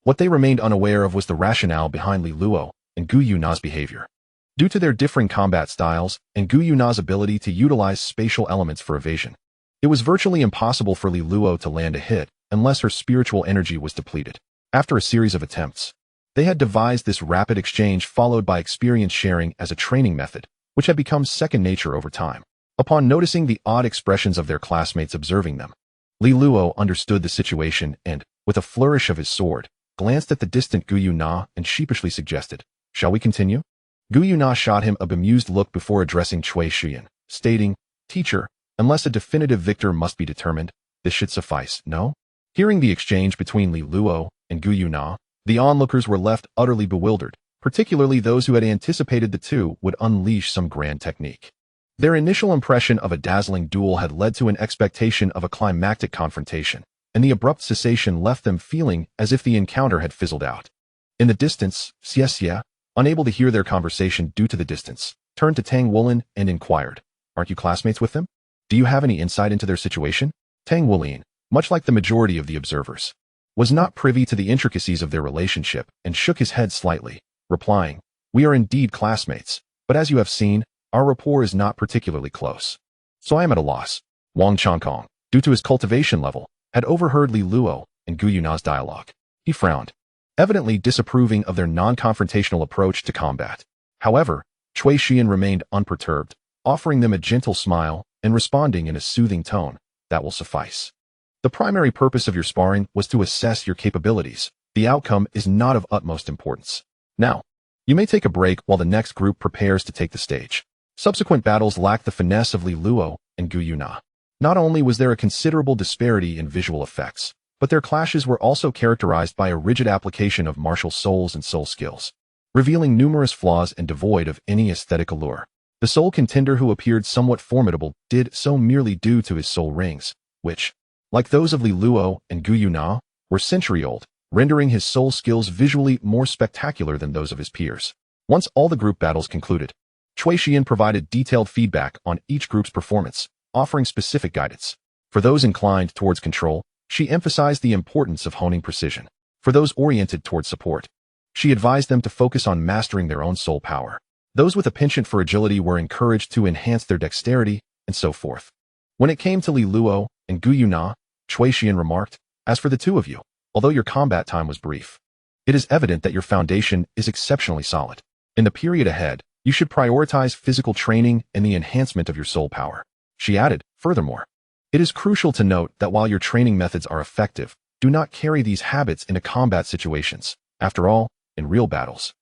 Speaker 1: What they remained unaware of was the rationale behind Li Luo and Gu Yuna's behavior. Due to their differing combat styles and Gu Yuna's ability to utilize spatial elements for evasion, it was virtually impossible for Li Luo to land a hit unless her spiritual energy was depleted. After a series of attempts, they had devised this rapid exchange followed by experience sharing as a training method, which had become second nature over time. Upon noticing the odd expressions of their classmates observing them, Li Luo understood the situation and, with a flourish of his sword, glanced at the distant Gu Yuna and sheepishly suggested, "Shall we continue?" Gu Yuna shot him a bemused look before addressing Cui Xuyan, stating, "Teacher, unless a definitive victor must be determined, this should suffice, no?" Hearing the exchange between Li Luo and Gu Yuna, the onlookers were left utterly bewildered, particularly those who had anticipated the two would unleash some grand technique. Their initial impression of a dazzling duel had led to an expectation of a climactic confrontation, and the abrupt cessation left them feeling as if the encounter had fizzled out. In the distance, Xie, unable to hear their conversation due to the distance, turned to Tang Wulin and inquired, "Aren't you classmates with them? Do you have any insight into their situation?" Tang Wulin, much like the majority of the observers, was not privy to the intricacies of their relationship and shook his head slightly, replying, "We are indeed classmates, but as you have seen, our rapport is not particularly close. So I am at a loss." Wang Changkong, due to his cultivation level, had overheard Li Luo and Gu Yuna's dialogue. He frowned, evidently disapproving of their non-confrontational approach to combat. However, Cui Xian remained unperturbed, offering them a gentle smile and responding in a soothing tone, "That will suffice. The primary purpose of your sparring was to assess your capabilities. The outcome is not of utmost importance. Now, you may take a break while the next group prepares to take the stage." Subsequent battles lacked the finesse of Li Luo and Gu Yuna. Not only was there a considerable disparity in visual effects, but their clashes were also characterized by a rigid application of martial souls and soul skills, revealing numerous flaws and devoid of any aesthetic allure. The soul contender who appeared somewhat formidable did so merely due to his soul rings, which, like those of Li Luo and Gu Yuna, were century-old, rendering his soul skills visually more spectacular than those of his peers. Once all the group battles concluded, Cui Xian provided detailed feedback on each group's performance, offering specific guidance. For those inclined towards control, she emphasized the importance of honing precision. For those oriented towards support, she advised them to focus on mastering their own soul power. Those with a penchant for agility were encouraged to enhance their dexterity, and so forth. When it came to Li Luo and Gu Yuna, Cui Xian remarked, "As for the two of you, although your combat time was brief, it is evident that your foundation is exceptionally solid. In the period ahead, you should prioritize physical training and the enhancement of your soul power." She added, "Furthermore, it is crucial to note that while your training methods are effective, do not carry these habits into combat situations. After all, in real battles,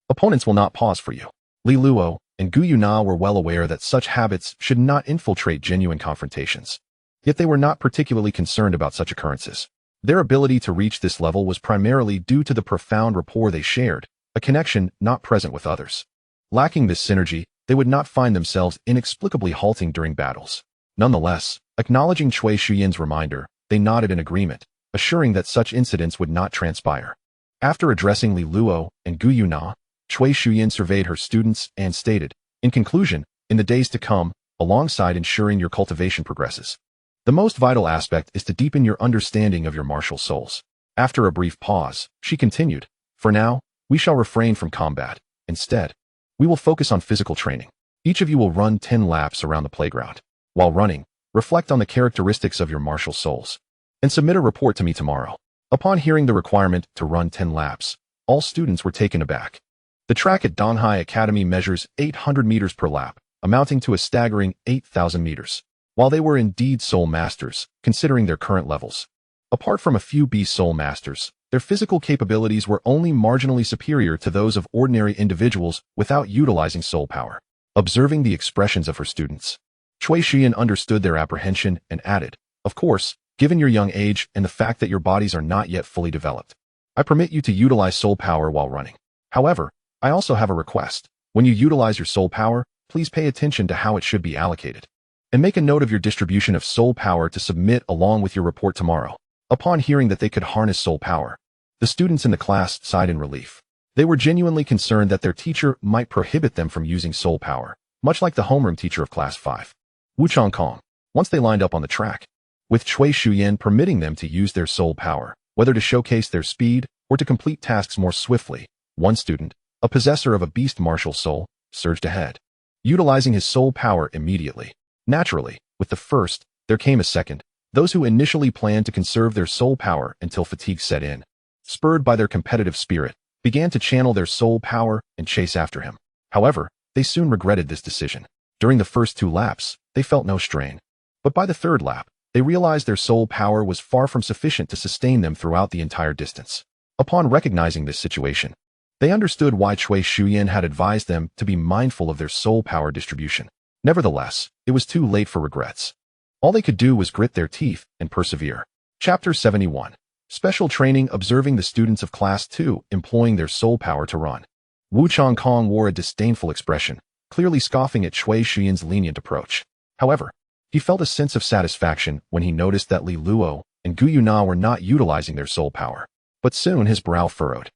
Speaker 1: opponents will not pause for you." Li Luo and Gu Yuna were well aware that such habits should not infiltrate genuine confrontations. Yet they were not particularly concerned about such occurrences. Their ability to reach this level was primarily due to the profound rapport they shared, a connection not present with others. Lacking this synergy, they would not find themselves inexplicably halting during battles. Nonetheless, acknowledging Cui Xian's reminder, they nodded in agreement, assuring that such incidents would not transpire. After addressing Li Luo and Gu Yuna, Cui Xian surveyed her students and stated, "In conclusion, in the days to come, alongside ensuring your cultivation progresses, the most vital aspect is to deepen your understanding of your martial souls." After a brief pause, she continued, "For now, we shall refrain from combat. Instead, we will focus on physical training. Each of you will run 10 laps around the playground. While running, reflect on the characteristics of your martial souls, and submit a report to me tomorrow." Upon hearing the requirement to run 10 laps, all students were taken aback. The track at Donghai Academy measures 800 meters per lap, amounting to a staggering 8,000 meters. While they were indeed soul masters, considering their current levels, apart from a few beast soul masters, their physical capabilities were only marginally superior to those of ordinary individuals without utilizing soul power. Observing the expressions of her students, Cui Xian understood their apprehension and added, "Of course, given your young age and the fact that your bodies are not yet fully developed, I permit you to utilize soul power while running. However, I also have a request. When you utilize your soul power, please pay attention to how it should be allocated, and make a note of your distribution of soul power to submit along with your report tomorrow." Upon hearing that they could harness soul power, the students in the class sighed in relief. They were genuinely concerned that their teacher might prohibit them from using soul power, much like the homeroom teacher of Class 5. Wu Changkong. Once they lined up on the track, with Cui Shuyan permitting them to use their soul power, whether to showcase their speed or to complete tasks more swiftly. One student, a possessor of a beast martial soul, surged ahead, utilizing his soul power immediately. Naturally, with the first, there came a second. Those who initially planned to conserve their soul power until fatigue set in, spurred by their competitive spirit, began to channel their soul power and chase after him. However, they soon regretted this decision. During the first 2 laps, they felt no strain. But by the third lap, they realized their soul power was far from sufficient to sustain them throughout the entire distance. Upon recognizing this situation, they understood why Cui Shuyan had advised them to be mindful of their soul power distribution. Nevertheless, it was too late for regrets. All they could do was grit their teeth and persevere. Chapter 71. Special Training. Observing the students of Class 2 employing their soul power to run. Wu Changkong wore a disdainful expression, clearly scoffing at Cui Shuyan's lenient approach. However, he felt a sense of satisfaction when he noticed that Li Luo and Gu Yuna were not utilizing their soul power. But soon his brow furrowed,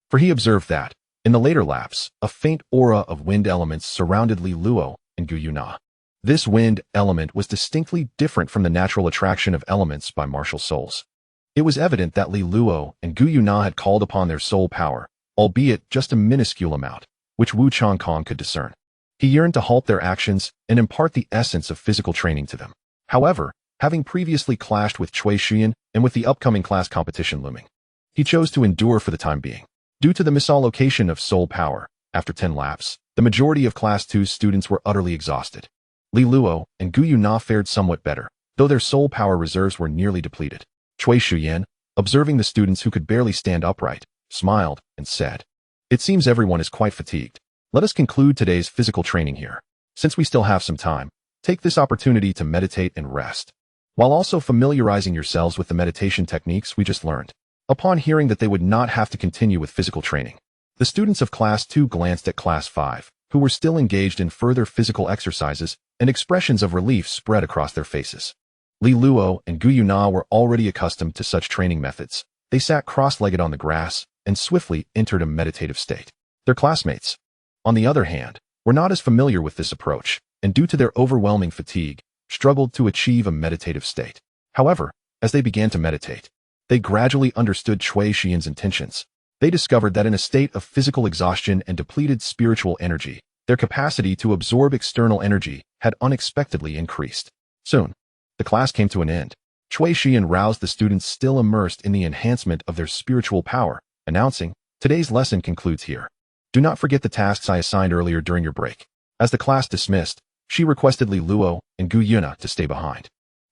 Speaker 1: for he observed that, in the later laps, a faint aura of wind elements surrounded Li Luo and Gu Yuna. This wind element was distinctly different from the natural attraction of elements by martial souls. It was evident that Li Luo and Gu Yuna had called upon their soul power, albeit just a minuscule amount, which Wu Changkong could discern. He yearned to halt their actions and impart the essence of physical training to them. However, having previously clashed with Cui Shuyan and with the upcoming class competition looming, he chose to endure for the time being. Due to the misallocation of soul power, after 10 laps, the majority of Class 2 students were utterly exhausted. Li Luo and Gu Yuna fared somewhat better, though their soul power reserves were nearly depleted. Cui Shuyan, observing the students who could barely stand upright, smiled and said, "It seems everyone is quite fatigued. Let us conclude today's physical training here. Since we still have some time, take this opportunity to meditate and rest, while also familiarizing yourselves with the meditation techniques we just learned." Upon hearing that they would not have to continue with physical training, the students of Class 2 glanced at Class 5, who were still engaged in further physical exercises, and expressions of relief spread across their faces. Li Luo and Gu Yuna were already accustomed to such training methods. They sat cross-legged on the grass and swiftly entered a meditative state. Their classmates, on the other hand, were not as familiar with this approach, and due to their overwhelming fatigue, struggled to achieve a meditative state. However, as they began to meditate, they gradually understood Cui Shuyan's intentions. They discovered that in a state of physical exhaustion and depleted spiritual energy, their capacity to absorb external energy had unexpectedly increased. Soon, the class came to an end. Cui Shuyan roused the students still immersed in the enhancement of their spiritual power, announcing, "Today's lesson concludes here. Do not forget the tasks I assigned earlier during your break." As the class dismissed, she requested Li Luo and Gu Yuna to stay behind.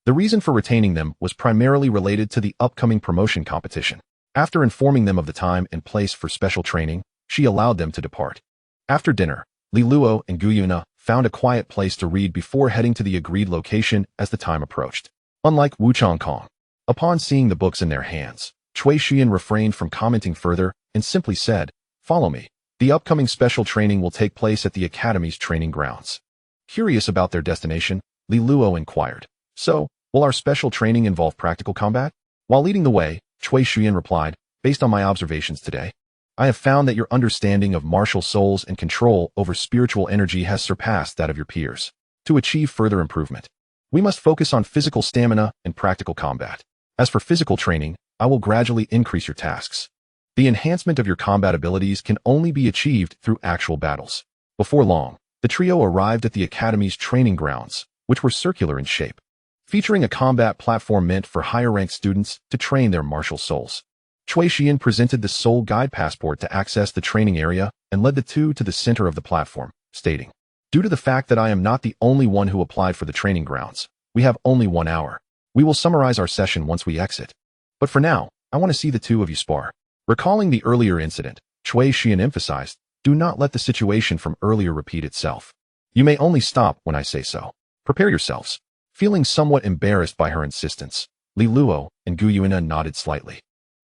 Speaker 1: The reason for retaining them was primarily related to the upcoming promotion competition. After informing them of the time and place for special training, she allowed them to depart. After dinner, Li Luo and Gu Yuna found a quiet place to read before heading to the agreed location as the time approached. Unlike Wu Changkong, upon seeing the books in their hands, Cui Shuyan refrained from commenting further and simply said, "Follow me. The upcoming special training will take place at the Academy's training grounds." Curious about their destination, Li Luo inquired, "So, will our special training involve practical combat?" While leading the way, Cui Shuyan replied, "Based on my observations today, I have found that your understanding of martial souls and control over spiritual energy has surpassed that of your peers. To achieve further improvement, we must focus on physical stamina and practical combat. As for physical training, I will gradually increase your tasks. The enhancement of your combat abilities can only be achieved through actual battles." Before long, the trio arrived at the Academy's training grounds, which were circular in shape, featuring a combat platform meant for higher-ranked students to train their martial souls. Cui Shuyan presented the soul guide passport to access the training area and led the two to the center of the platform, stating, "Due to the fact that I am not the only one who applied for the training grounds, we have only 1 hour. We will summarize our session once we exit. But for now, I want to see the two of you spar." Recalling the earlier incident, Cui Shuyan emphasized, "Do not let the situation from earlier repeat itself. You may only stop when I say so. Prepare yourselves." Feeling somewhat embarrassed by her insistence, Li Luo and Gu Yuna nodded slightly,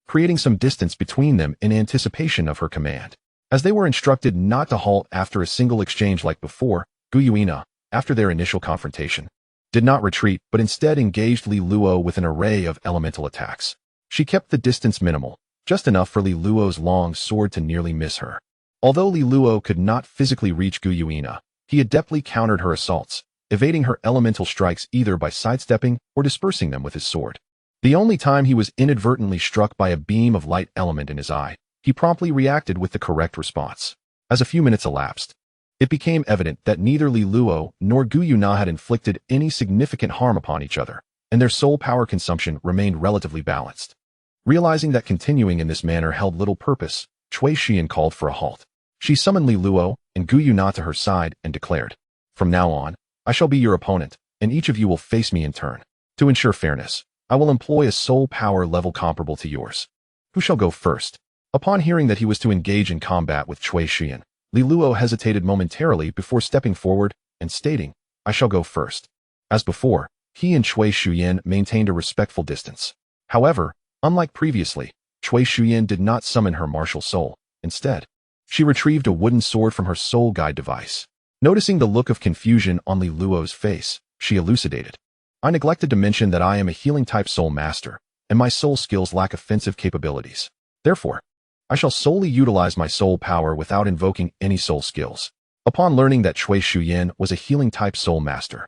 Speaker 1: creating some distance between them in anticipation of her command. As they were instructed not to halt after a single exchange like before, Gu Yuna, after their initial confrontation, did not retreat but instead engaged Li Luo with an array of elemental attacks. She kept the distance minimal, just enough for Li Luo's long sword to nearly miss her. Although Li Luo could not physically reach Gu Yuna, he adeptly countered her assaults, evading her elemental strikes either by sidestepping or dispersing them with his sword. The only time he was inadvertently struck by a beam of light element in his eye, he promptly reacted with the correct response. As a few minutes elapsed, it became evident that neither Li Luo nor Gu Yuna had inflicted any significant harm upon each other, and their soul power consumption remained relatively balanced. Realizing that continuing in this manner held little purpose, Cui Xian called for a halt. She summoned Li Luo and Gu Yuna to her side and declared, "From now on, I shall be your opponent, and each of you will face me in turn. To ensure fairness, I will employ a soul power level comparable to yours. Who shall go first?" Upon hearing that he was to engage in combat with Cui Xian, Li Luo hesitated momentarily before stepping forward and stating, "I shall go first." As before, he and Cui Xian maintained a respectful distance. However, unlike previously, Cui Xian did not summon her martial soul. Instead, she retrieved a wooden sword from her soul guide device. Noticing the look of confusion on Li Luo's face, she elucidated, "I neglected to mention that I am a healing-type soul master, and my soul skills lack offensive capabilities. Therefore, I shall solely utilize my soul power without invoking any soul skills." Upon learning that Cui Xian was a healing-type soul master,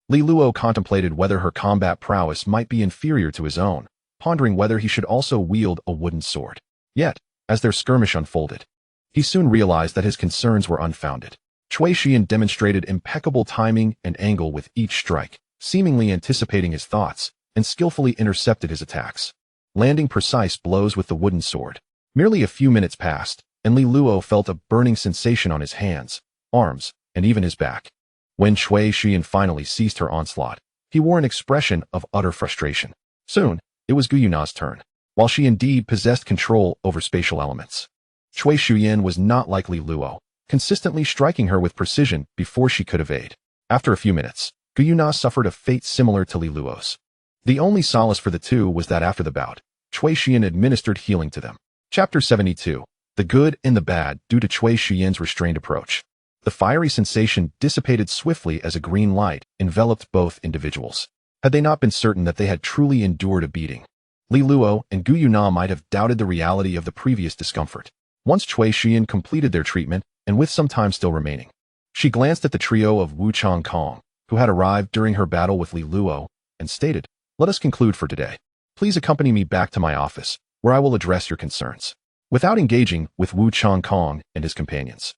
Speaker 1: Li Luo contemplated whether her combat prowess might be inferior to his own, pondering whether he should also wield a wooden sword. Yet, as their skirmish unfolded, he soon realized that his concerns were unfounded. Cui Xian demonstrated impeccable timing and angle with each strike, seemingly anticipating his thoughts, and skillfully intercepted his attacks, landing precise blows with the wooden sword. Merely a few minutes passed, and Li Luo felt a burning sensation on his hands, arms, and even his back. When Cui Xian finally ceased her onslaught, he wore an expression of utter frustration. Soon, it was Gu Yuna's turn. While she indeed possessed control over spatial elements, Cui Xian was not like Li Luo, consistently striking her with precision before she could evade. After a few minutes, Gu Yuna suffered a fate similar to Li Luo's. The only solace for the two was that after the bout, Cui Xian administered healing to them. Chapter 72. The Good and the Bad due to Cui Xian's restrained approach. The fiery sensation dissipated swiftly as a green light enveloped both individuals. Had they not been certain that they had truly endured a beating, Li Luo and Gu Yuna might have doubted the reality of the previous discomfort. Once Cui Xian completed their treatment, and with some time still remaining, she glanced at the trio of Wu Chang Kong, who had arrived during her battle with Li Luo, and stated, "Let us conclude for today. Please accompany me back to my office, where I will address your concerns." Without engaging with Wu Chang Kong and his companions,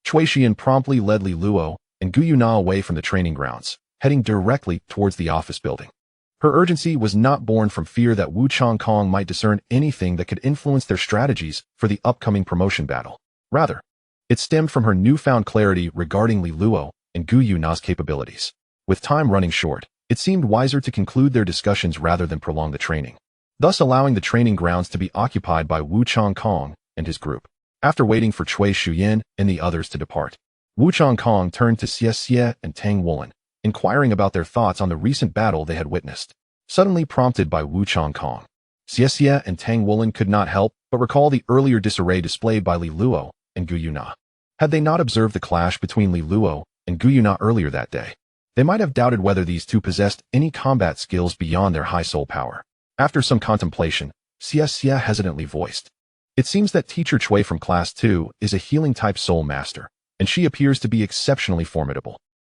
Speaker 1: Cui Xian promptly led Li Luo and Gu Yuna away from the training grounds, heading directly towards the office building. Her urgency was not born from fear that Wu Chang Kong might discern anything that could influence their strategies for the upcoming promotion battle. Rather, it stemmed from her newfound clarity regarding Li Luo and Gu Yuna's capabilities. With time running short, it seemed wiser to conclude their discussions rather than prolong the training, thus allowing the training grounds to be occupied by Wu Chang Kong and his group. After waiting for Cui Xian and the others to depart, Wu Chang Kong turned to Xie Xie and Tang Wulin, inquiring about their thoughts on the recent battle they had witnessed. Suddenly prompted by Wu Chang Kong, Xie Xie and Tang Wulin could not help but recall the earlier disarray displayed by Li Luo and Gu Yuna. Had they not observed the clash between Li Luo and Gu Yuna earlier that day, they might have doubted whether these two possessed any combat skills beyond their high soul power. After some contemplation, Xie Xie hesitantly voiced, "It seems that Teacher Cui from Class 2 is a healing-type soul master, and she appears to be exceptionally formidable.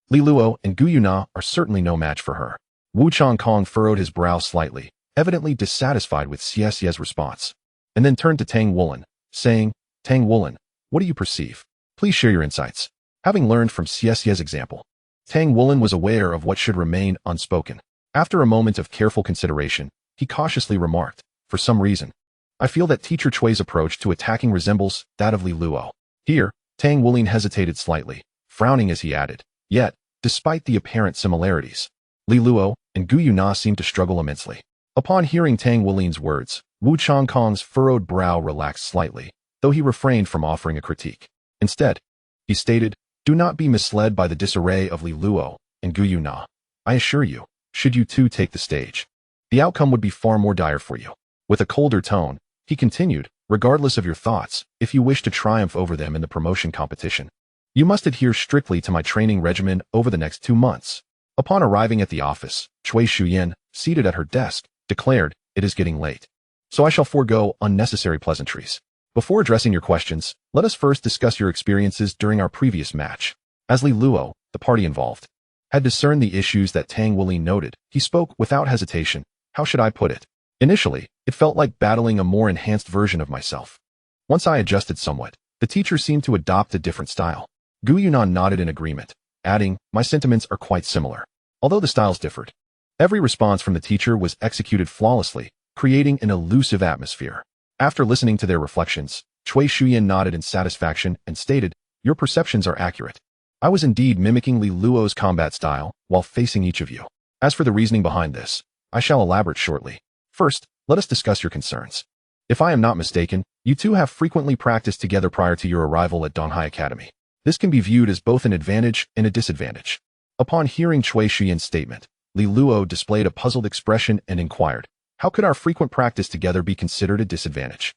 Speaker 1: Li Luo and Gu Yuna are certainly no match for her." Wu Chang Kong furrowed his brow slightly, evidently dissatisfied with Xie Xie's response, and then turned to Tang Wulin, saying, "Tang Wulin, what do you perceive? Please share your insights." Having learned from Xie Xie's example, Tang Wulin was aware of what should remain unspoken. After a moment of careful consideration, he cautiously remarked, "For some reason, I feel that Teacher Cui's approach to attacking resembles that of Li Luo." Here, Tang Wulin hesitated slightly, frowning as he added, "Yet, despite the apparent similarities, Li Luo and Gu Yuna seem to struggle immensely." Upon hearing Tang Wulin's words, Wu Chang Kong's furrowed brow relaxed slightly, though he refrained from offering a critique. Instead, he stated, "Do not be misled by the disarray of Li Luo and Gu Yuna. I assure you, should you two take the stage, the outcome would be far more dire for you." With a colder tone, he continued, "Regardless of your thoughts, if you wish to triumph over them in the promotion competition, you must adhere strictly to my training regimen over the next 2 months." Upon arriving at the office, Cui Xian, seated at her desk, declared, "It is getting late, so I shall forego unnecessary pleasantries. Before addressing your questions, let us first discuss your experiences during our previous match." As Li Luo, the party involved, had discerned the issues that Tang Wuli noted. He spoke without hesitation. How should I put it? Initially, it felt like battling a more enhanced version of myself. Once I adjusted somewhat, the teacher seemed to adopt a different style. Gu Yunan nodded in agreement, adding, my sentiments are quite similar. Although the styles differed, every response from the teacher was executed flawlessly, creating an elusive atmosphere. After listening to their reflections, Cui Shuyan nodded in satisfaction and stated, your perceptions are accurate. I was indeed mimicking Li Luo's combat style while facing each of you. As for the reasoning behind this, I shall elaborate shortly. First, let us discuss your concerns. If I am not mistaken, you two have frequently practiced together prior to your arrival at Donghai Academy. This can be viewed as both an advantage and a disadvantage. Upon hearing Cui Shuyan's statement, Li Luo displayed a puzzled expression and inquired, how could our frequent practice together be considered a disadvantage?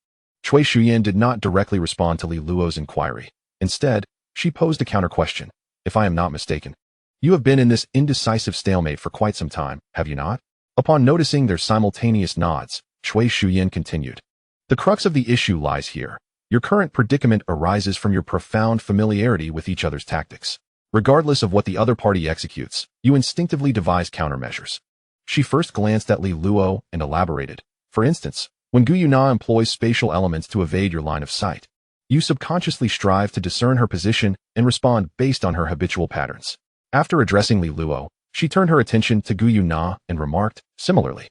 Speaker 1: Cui Shuyan did not directly respond to Li Luo's inquiry. Instead, she posed a counter-question. If I am not mistaken, you have been in this indecisive stalemate for quite some time, have you not? Upon noticing their simultaneous nods, Cui Shuyan continued. The crux of the issue lies here. Your current predicament arises from your profound familiarity with each other's tactics. Regardless of what the other party executes, you instinctively devise countermeasures. She first glanced at Li Luo and elaborated. For instance, when Gu Yuna employs spatial elements to evade your line of sight, you subconsciously strive to discern her position and respond based on her habitual patterns. After addressing Li Luo, she turned her attention to Gu Yuna and remarked, similarly,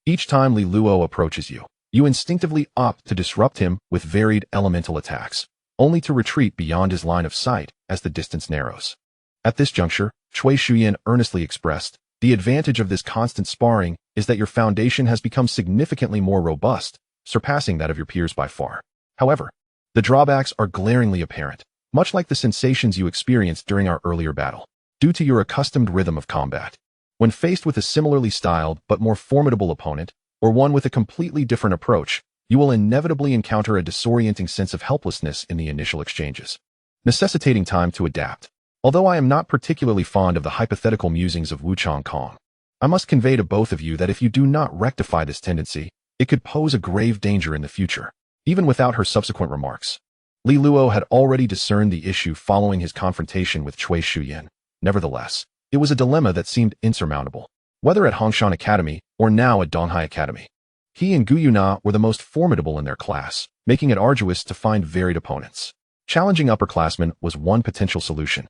Speaker 1: each time Li Luo approaches you, you instinctively opt to disrupt him with varied elemental attacks, only to retreat beyond his line of sight as the distance narrows. At this juncture, Cui Shuyan earnestly expressed, the advantage of this constant sparring is that your foundation has become significantly more robust, surpassing that of your peers by far. However, the drawbacks are glaringly apparent, much like the sensations you experienced during our earlier battle. Due to your accustomed rhythm of combat, when faced with a similarly styled but more formidable opponent, or one with a completely different approach, you will inevitably encounter a disorienting sense of helplessness in the initial exchanges, necessitating time to adapt. Although I am not particularly fond of the hypothetical musings of Wuchang Kong, I must convey to both of you that if you do not rectify this tendency, it could pose a grave danger in the future. Even without her subsequent remarks, Li Luo had already discerned the issue following his confrontation with Cui Shuyan. Nevertheless, it was a dilemma that seemed insurmountable. Whether at Hongshan Academy or now at Donghai Academy, he and Gu Yuna were the most formidable in their class, making it arduous to find varied opponents. Challenging upperclassmen was one potential solution.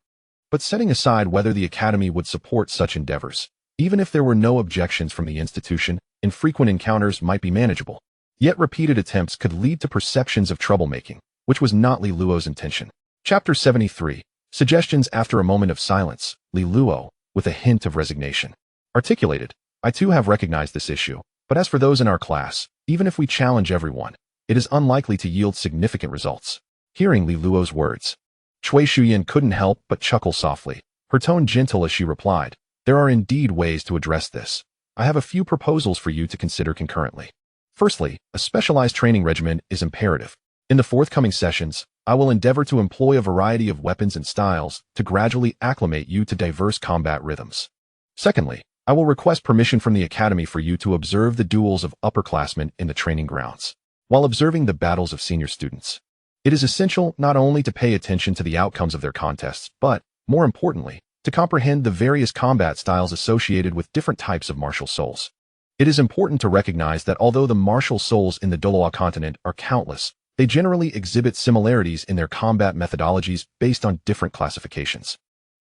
Speaker 1: But setting aside whether the academy would support such endeavors, even if there were no objections from the institution, infrequent encounters might be manageable. Yet repeated attempts could lead to perceptions of troublemaking, which was not Li Luo's intention. Chapter 73. Suggestions. After a moment of silence, Li Luo, with a hint of resignation, articulated, I too have recognized this issue, but as for those in our class, even if we challenge everyone, it is unlikely to yield significant results. Hearing Li Luo's words, Cui Shuyan couldn't help but chuckle softly, her tone gentle as she replied, there are indeed ways to address this. I have a few proposals for you to consider concurrently. Firstly, a specialized training regimen is imperative. In the forthcoming sessions, I will endeavor to employ a variety of weapons and styles to gradually acclimate you to diverse combat rhythms. Secondly, I will request permission from the academy for you to observe the duels of upperclassmen in the training grounds, while observing the battles of senior students. It is essential not only to pay attention to the outcomes of their contests, but, more importantly, to comprehend the various combat styles associated with different types of martial souls. It is important to recognize that although the martial souls in the Douluo Continent are countless, they generally exhibit similarities in their combat methodologies based on different classifications.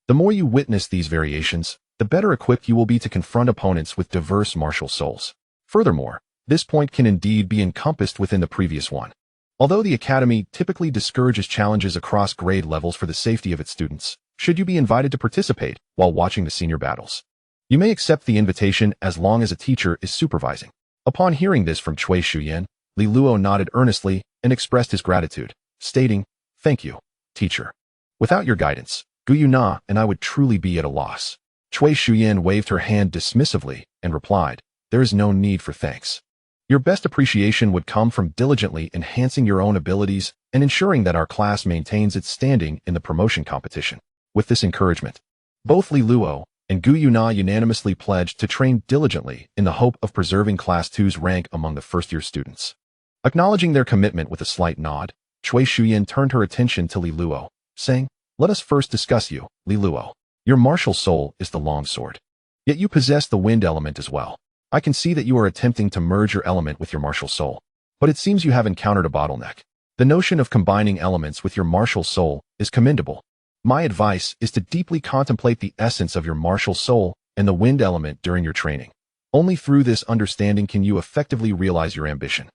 Speaker 1: The more you witness these variations, the better equipped you will be to confront opponents with diverse martial souls. Furthermore, this point can indeed be encompassed within the previous one. Although the academy typically discourages challenges across grade levels for the safety of its students, should you be invited to participate while watching the senior battles, you may accept the invitation as long as a teacher is supervising. Upon hearing this from Cui Shuyan, Li Luo nodded earnestly and expressed his gratitude, stating, thank you, teacher. Without your guidance, Gu Yuna and I would truly be at a loss. Cui Shuyan waved her hand dismissively and replied, there is no need for thanks. Your best appreciation would come from diligently enhancing your own abilities and ensuring that our class maintains its standing in the promotion competition. With this encouragement, both Li Luo and Gu Yuna unanimously pledged to train diligently in the hope of preserving Class 2's rank among the first-year students. Acknowledging their commitment with a slight nod, Cui Shuyan turned her attention to Li Luo, saying, let us first discuss you, Li Luo. Your martial soul is the longsword. Yet you possess the wind element as well. I can see that you are attempting to merge your element with your martial soul. But it seems you have encountered a bottleneck. The notion of combining elements with your martial soul is commendable. My advice is to deeply contemplate the essence of your martial soul and the wind element during your training. Only through this understanding can you effectively realize your ambition.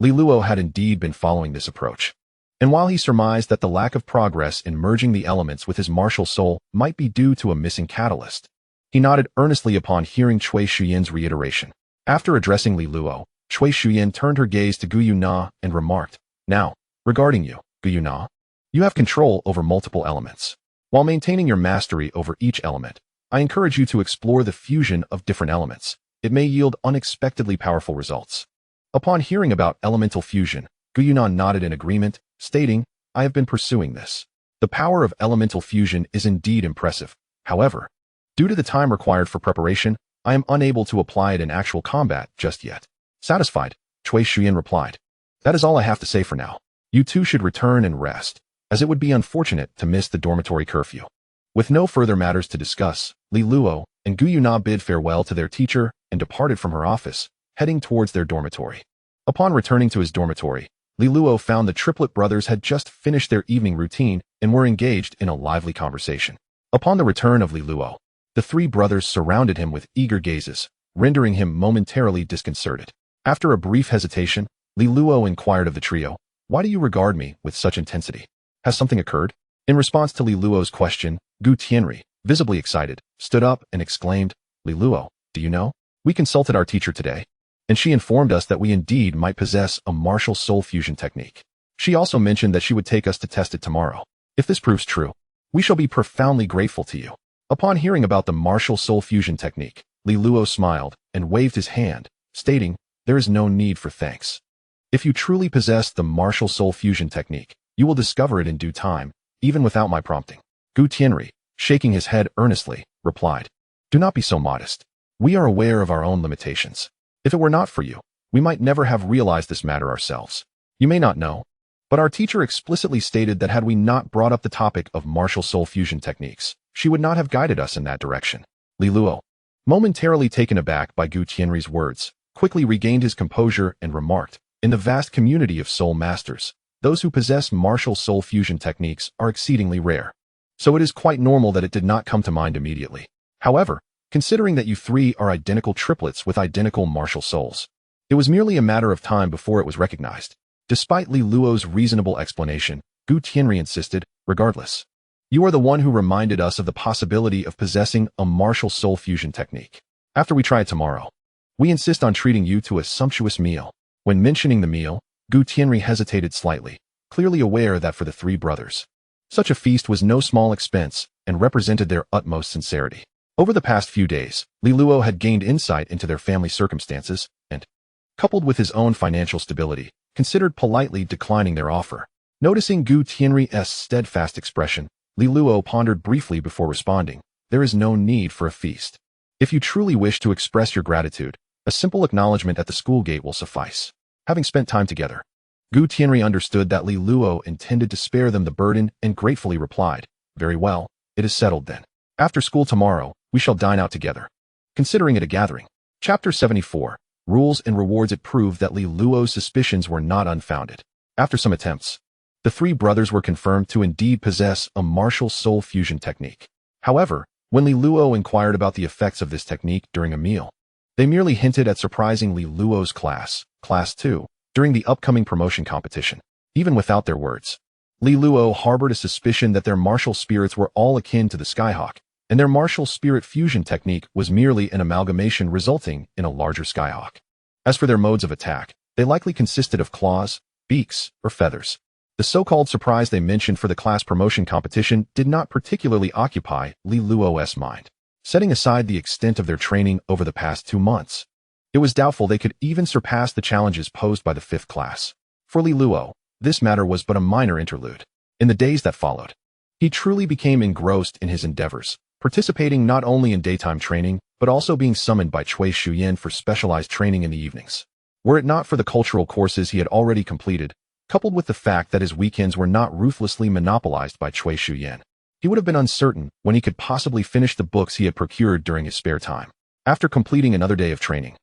Speaker 1: Li Luo had indeed been following this approach. And while he surmised that the lack of progress in merging the elements with his martial soul might be due to a missing catalyst, he nodded earnestly upon hearing Cui Shuyan's reiteration. After addressing Li Luo, Cui Shuyan turned her gaze to Gu Yuna and remarked, "Now, regarding you, Gu Yuna, you have control over multiple elements. While maintaining your mastery over each element, I encourage you to explore the fusion of different elements. It may yield unexpectedly powerful results." Upon hearing about elemental fusion, Gu Yuna nodded in agreement, stating, "I have been pursuing this. The power of elemental fusion is indeed impressive. However, due to the time required for preparation, I am unable to apply it in actual combat just yet." Satisfied, Cui Shuyan replied, "That is all I have to say for now. You two should return and rest, as it would be unfortunate to miss the dormitory curfew." With no further matters to discuss, Li Luo and Gu Yuna bid farewell to their teacher and departed from her office, heading towards their dormitory. Upon returning to his dormitory, Li Luo found the triplet brothers had just finished their evening routine and were engaged in a lively conversation. Upon the return of Li Luo, the three brothers surrounded him with eager gazes, rendering him momentarily disconcerted. After a brief hesitation, Li Luo inquired of the trio, "Why do you regard me with such intensity? Has something occurred?" In response to Li Luo's question, Gu Tianri, visibly excited, stood up and exclaimed, "Li Luo, do you know? We consulted our teacher today, and she informed us that we indeed might possess a martial soul fusion technique. She also mentioned that she would take us to test it tomorrow. If this proves true, we shall be profoundly grateful to you." Upon hearing about the martial soul fusion technique, Li Luo smiled and waved his hand, stating, "There is no need for thanks. If you truly possess the martial soul fusion technique, you will discover it in due time, even without my prompting." Gu Tianri, shaking his head earnestly, replied, "Do not be so modest. We are aware of our own limitations. If it were not for you, we might never have realized this matter ourselves. You may not know, but our teacher explicitly stated that had we not brought up the topic of martial soul fusion techniques, she would not have guided us in that direction." Li Luo, momentarily taken aback by Gu Tianri's words, quickly regained his composure and remarked, "In the vast community of soul masters, those who possess martial soul fusion techniques are exceedingly rare. So it is quite normal that it did not come to mind immediately. However, considering that you three are identical triplets with identical martial souls, it was merely a matter of time before it was recognized." Despite Li Luo's reasonable explanation, Gu Tianri insisted, "Regardless, you are the one who reminded us of the possibility of possessing a martial soul fusion technique. After we try it tomorrow, we insist on treating you to a sumptuous meal." When mentioning the meal, Gu Tianri hesitated slightly, clearly aware that for the three brothers, such a feast was no small expense and represented their utmost sincerity. Over the past few days, Li Luo had gained insight into their family circumstances and, coupled with his own financial stability, considered politely declining their offer. Noticing Gu Tianri's steadfast expression, Li Luo pondered briefly before responding, "There is no need for a feast. If you truly wish to express your gratitude, a simple acknowledgement at the school gate will suffice." Having spent time together, Gu Tianri understood that Li Luo intended to spare them the burden and gratefully replied, "Very well, it is settled then. After school tomorrow, we shall dine out together." Considering it a gathering. Chapter 74, Rules and Rewards. It proved that Li Luo's suspicions were not unfounded. After some attempts, the three brothers were confirmed to indeed possess a martial soul fusion technique. However, when Li Luo inquired about the effects of this technique during a meal, they merely hinted at surprising Li Luo's class 2, during the upcoming promotion competition. Even without their words, Li Luo harbored a suspicion that their martial spirits were all akin to the Skyhawk, and their martial spirit fusion technique was merely an amalgamation resulting in a larger Skyhawk. As for their modes of attack, they likely consisted of claws, beaks, or feathers. The so-called surprise they mentioned for the class promotion competition did not particularly occupy Li Luo's mind. Setting aside the extent of their training over the past 2 months, it was doubtful they could even surpass the challenges posed by the 5th class. For Li Luo, this matter was but a minor interlude. In the days that followed, he truly became engrossed in his endeavors, participating not only in daytime training, but also being summoned by Cui Shuyan for specialized training in the evenings. Were it not for the cultural courses he had already completed, coupled with the fact that his weekends were not ruthlessly monopolized by Cui Shuyan, He would have been uncertain when he could possibly finish the books he had procured during his spare time. After completing another day of training,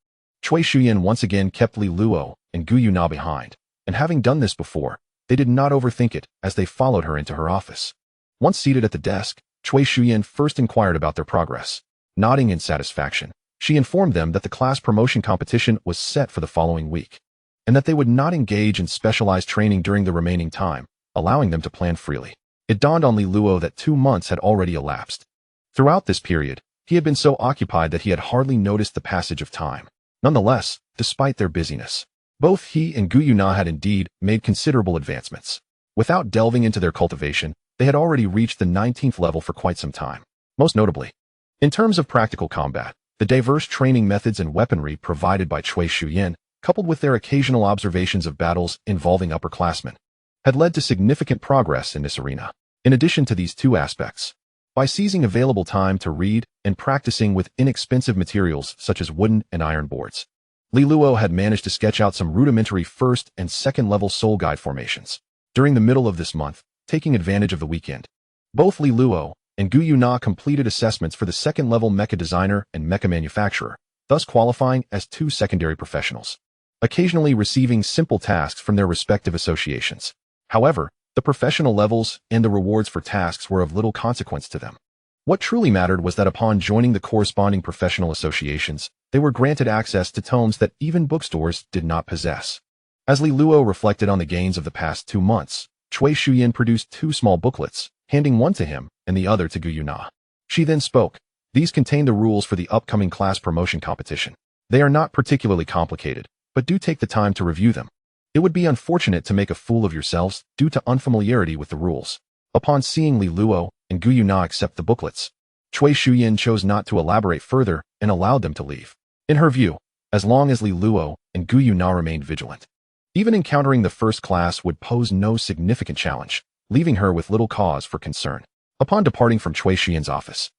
Speaker 1: Cui Shuyan once again kept Li Luo and Gu Yuna behind, and having done this before, they did not overthink it as they followed her into her office. Once seated at the desk, Cui Shuyan first inquired about their progress. Nodding in satisfaction, she informed them that the class promotion competition was set for the following week, and that they would not engage in specialized training during the remaining time, allowing them to plan freely. It dawned on Li Luo that 2 months had already elapsed. Throughout this period, he had been so occupied that he had hardly noticed the passage of time. Nonetheless, despite their busyness, both he and Gu Yuna had indeed made considerable advancements. Without delving into their cultivation, they had already reached the 19th level for quite some time. Most notably, in terms of practical combat, the diverse training methods and weaponry provided by Cui Shuyan, coupled with their occasional observations of battles involving upperclassmen, had led to significant progress in this arena. In addition to these two aspects, by seizing available time to read and practicing with inexpensive materials such as wooden and iron boards, Li Luo had managed to sketch out some rudimentary first and second level soul guide formations. During the middle of this month, taking advantage of the weekend, both Li Luo and Gu Yuna completed assessments for the second level mecha designer and mecha manufacturer, thus qualifying as 2 secondary professionals, occasionally receiving simple tasks from their respective associations. However, the professional levels and the rewards for tasks were of little consequence to them. What truly mattered was that upon joining the corresponding professional associations, they were granted access to tomes that even bookstores did not possess. As Li Luo reflected on the gains of the past 2 months, Cui Shuyan produced 2 small booklets, handing one to him and the other to Gu Yuna. She then spoke. These contain the rules for the upcoming class promotion competition. They are not particularly complicated, but do take the time to review them. It would be unfortunate to make a fool of yourselves due to unfamiliarity with the rules. Upon seeing Li Luo and Gu Yuna accept the booklets, Cui Shuyan chose not to elaborate further and allowed them to leave. In her view, as long as Li Luo and Gu Yuna remained vigilant, even encountering the first class would pose no significant challenge, leaving her with little cause for concern. Upon departing from Cui Shuyan's office,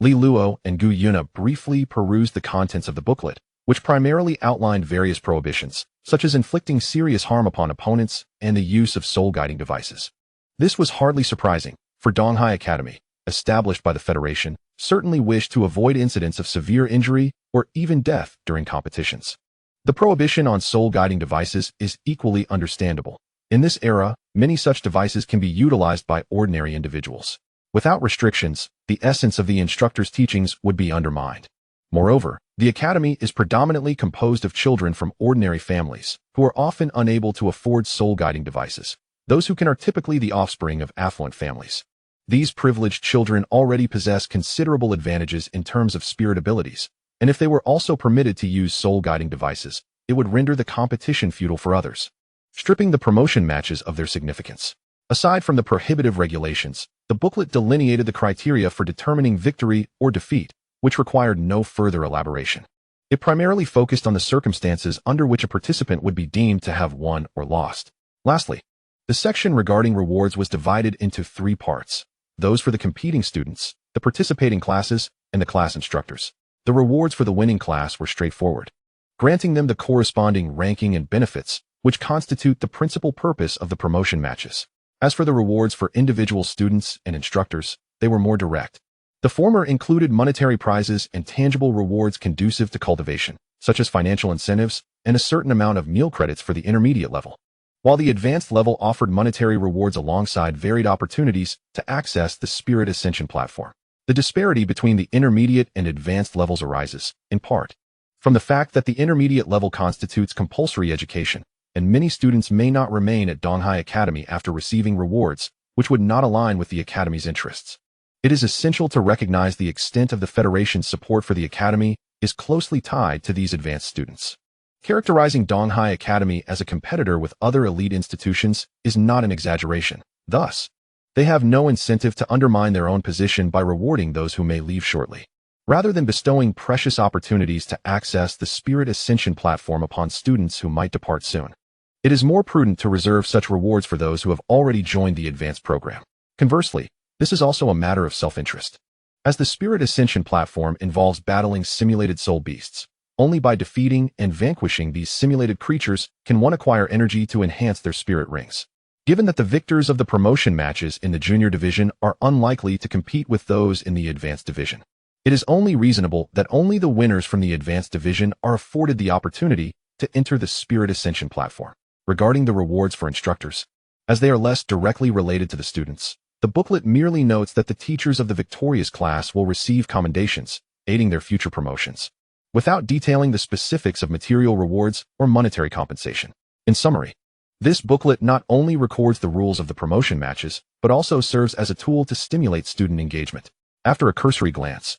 Speaker 1: Li Luo and Gu Yuna briefly perused the contents of the booklet, which primarily outlined various prohibitions, such as inflicting serious harm upon opponents and the use of soul-guiding devices. This was hardly surprising, for Donghai Academy, established by the Federation, certainly wished to avoid incidents of severe injury or even death during competitions. The prohibition on soul-guiding devices is equally understandable. In this era, many such devices can be utilized by ordinary individuals. Without restrictions, the essence of the instructor's teachings would be undermined. Moreover, the academy is predominantly composed of children from ordinary families, who are often unable to afford soul-guiding devices. Those who can are typically the offspring of affluent families. These privileged children already possess considerable advantages in terms of spirit abilities, and if they were also permitted to use soul-guiding devices, it would render the competition futile for others, stripping the promotion matches of their significance. Aside from the prohibitive regulations, the booklet delineated the criteria for determining victory or defeat, which required no further elaboration. It primarily focused on the circumstances under which a participant would be deemed to have won or lost. Lastly, the section regarding rewards was divided into 3 parts: those for the competing students, the participating classes, and the class instructors. The rewards for the winning class were straightforward, granting them the corresponding ranking and benefits, which constitute the principal purpose of the promotion matches. As for the rewards for individual students and instructors, they were more direct. The former included monetary prizes and tangible rewards conducive to cultivation, such as financial incentives and a certain amount of meal credits for the intermediate level, while the advanced level offered monetary rewards alongside varied opportunities to access the Spirit Ascension platform. The disparity between the intermediate and advanced levels arises, in part, from the fact that the intermediate level constitutes compulsory education, and many students may not remain at Donghai Academy after receiving rewards, which would not align with the Academy's interests. It is essential to recognize the extent of the Federation's support for the Academy is closely tied to these advanced students. Characterizing Donghai Academy as a competitor with other elite institutions is not an exaggeration. Thus, they have no incentive to undermine their own position by rewarding those who may leave shortly, rather than bestowing precious opportunities to access the Spirit Ascension platform upon students who might depart soon. It is more prudent to reserve such rewards for those who have already joined the advanced program. Conversely, this is also a matter of self-interest, as the Spirit Ascension platform involves battling simulated soul beasts. Only by defeating and vanquishing these simulated creatures can one acquire energy to enhance their spirit rings. Given that the victors of the promotion matches in the junior division are unlikely to compete with those in the advanced division, it is only reasonable that only the winners from the advanced division are afforded the opportunity to enter the Spirit Ascension platform. Regarding the rewards for instructors, as they are less directly related to the students, the booklet merely notes that the teachers of the victorious class will receive commendations, aiding their future promotions, without detailing the specifics of material rewards or monetary compensation. In summary, this booklet not only records the rules of the promotion matches, but also serves as a tool to stimulate student engagement. After a cursory glance,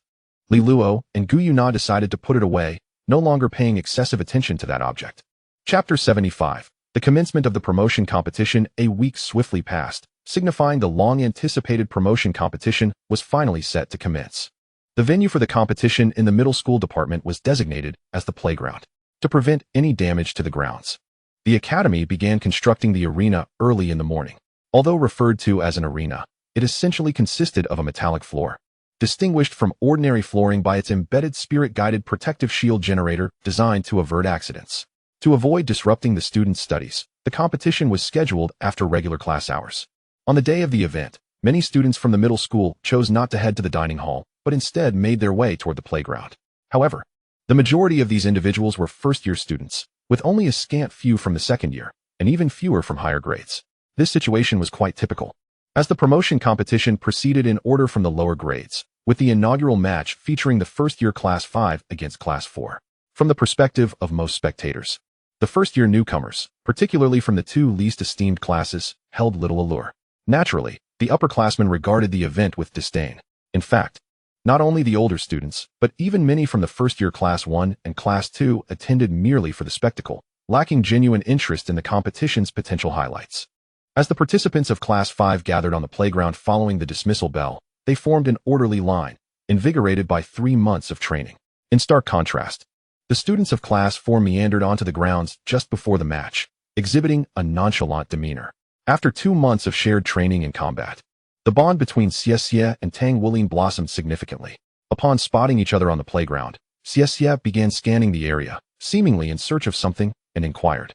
Speaker 1: Li Luo and Gu Yuna decided to put it away, no longer paying excessive attention to that object. Chapter 75. The commencement of the promotion competition. A week swiftly passed, signifying the long-anticipated promotion competition was finally set to commence. The venue for the competition in the middle school department was designated as the playground. To prevent any damage to the grounds, the academy began constructing the arena early in the morning. Although referred to as an arena, it essentially consisted of a metallic floor, distinguished from ordinary flooring by its embedded spirit-guided protective shield generator designed to avert accidents. To avoid disrupting the students' studies, the competition was scheduled after regular class hours. On the day of the event, many students from the middle school chose not to head to the dining hall, but instead made their way toward the playground. However, the majority of these individuals were first-year students, with only a scant few from the second year, and even fewer from higher grades. This situation was quite typical, as the promotion competition proceeded in order from the lower grades, with the inaugural match featuring the first-year Class 5 against Class 4. From the perspective of most spectators, the first-year newcomers, particularly from the two least esteemed classes, held little allure. Naturally, the upperclassmen regarded the event with disdain. In fact, not only the older students, but even many from the first-year Class 1 and Class 2 attended merely for the spectacle, lacking genuine interest in the competition's potential highlights. As the participants of Class 5 gathered on the playground following the dismissal bell, they formed an orderly line, invigorated by 3 months of training. In stark contrast, the students of Class 4 meandered onto the grounds just before the match, exhibiting a nonchalant demeanor. After 2 months of shared training and combat, the bond between Xie and Tang Wulin blossomed significantly. Upon spotting each other on the playground, Xie began scanning the area, seemingly in search of something, and inquired,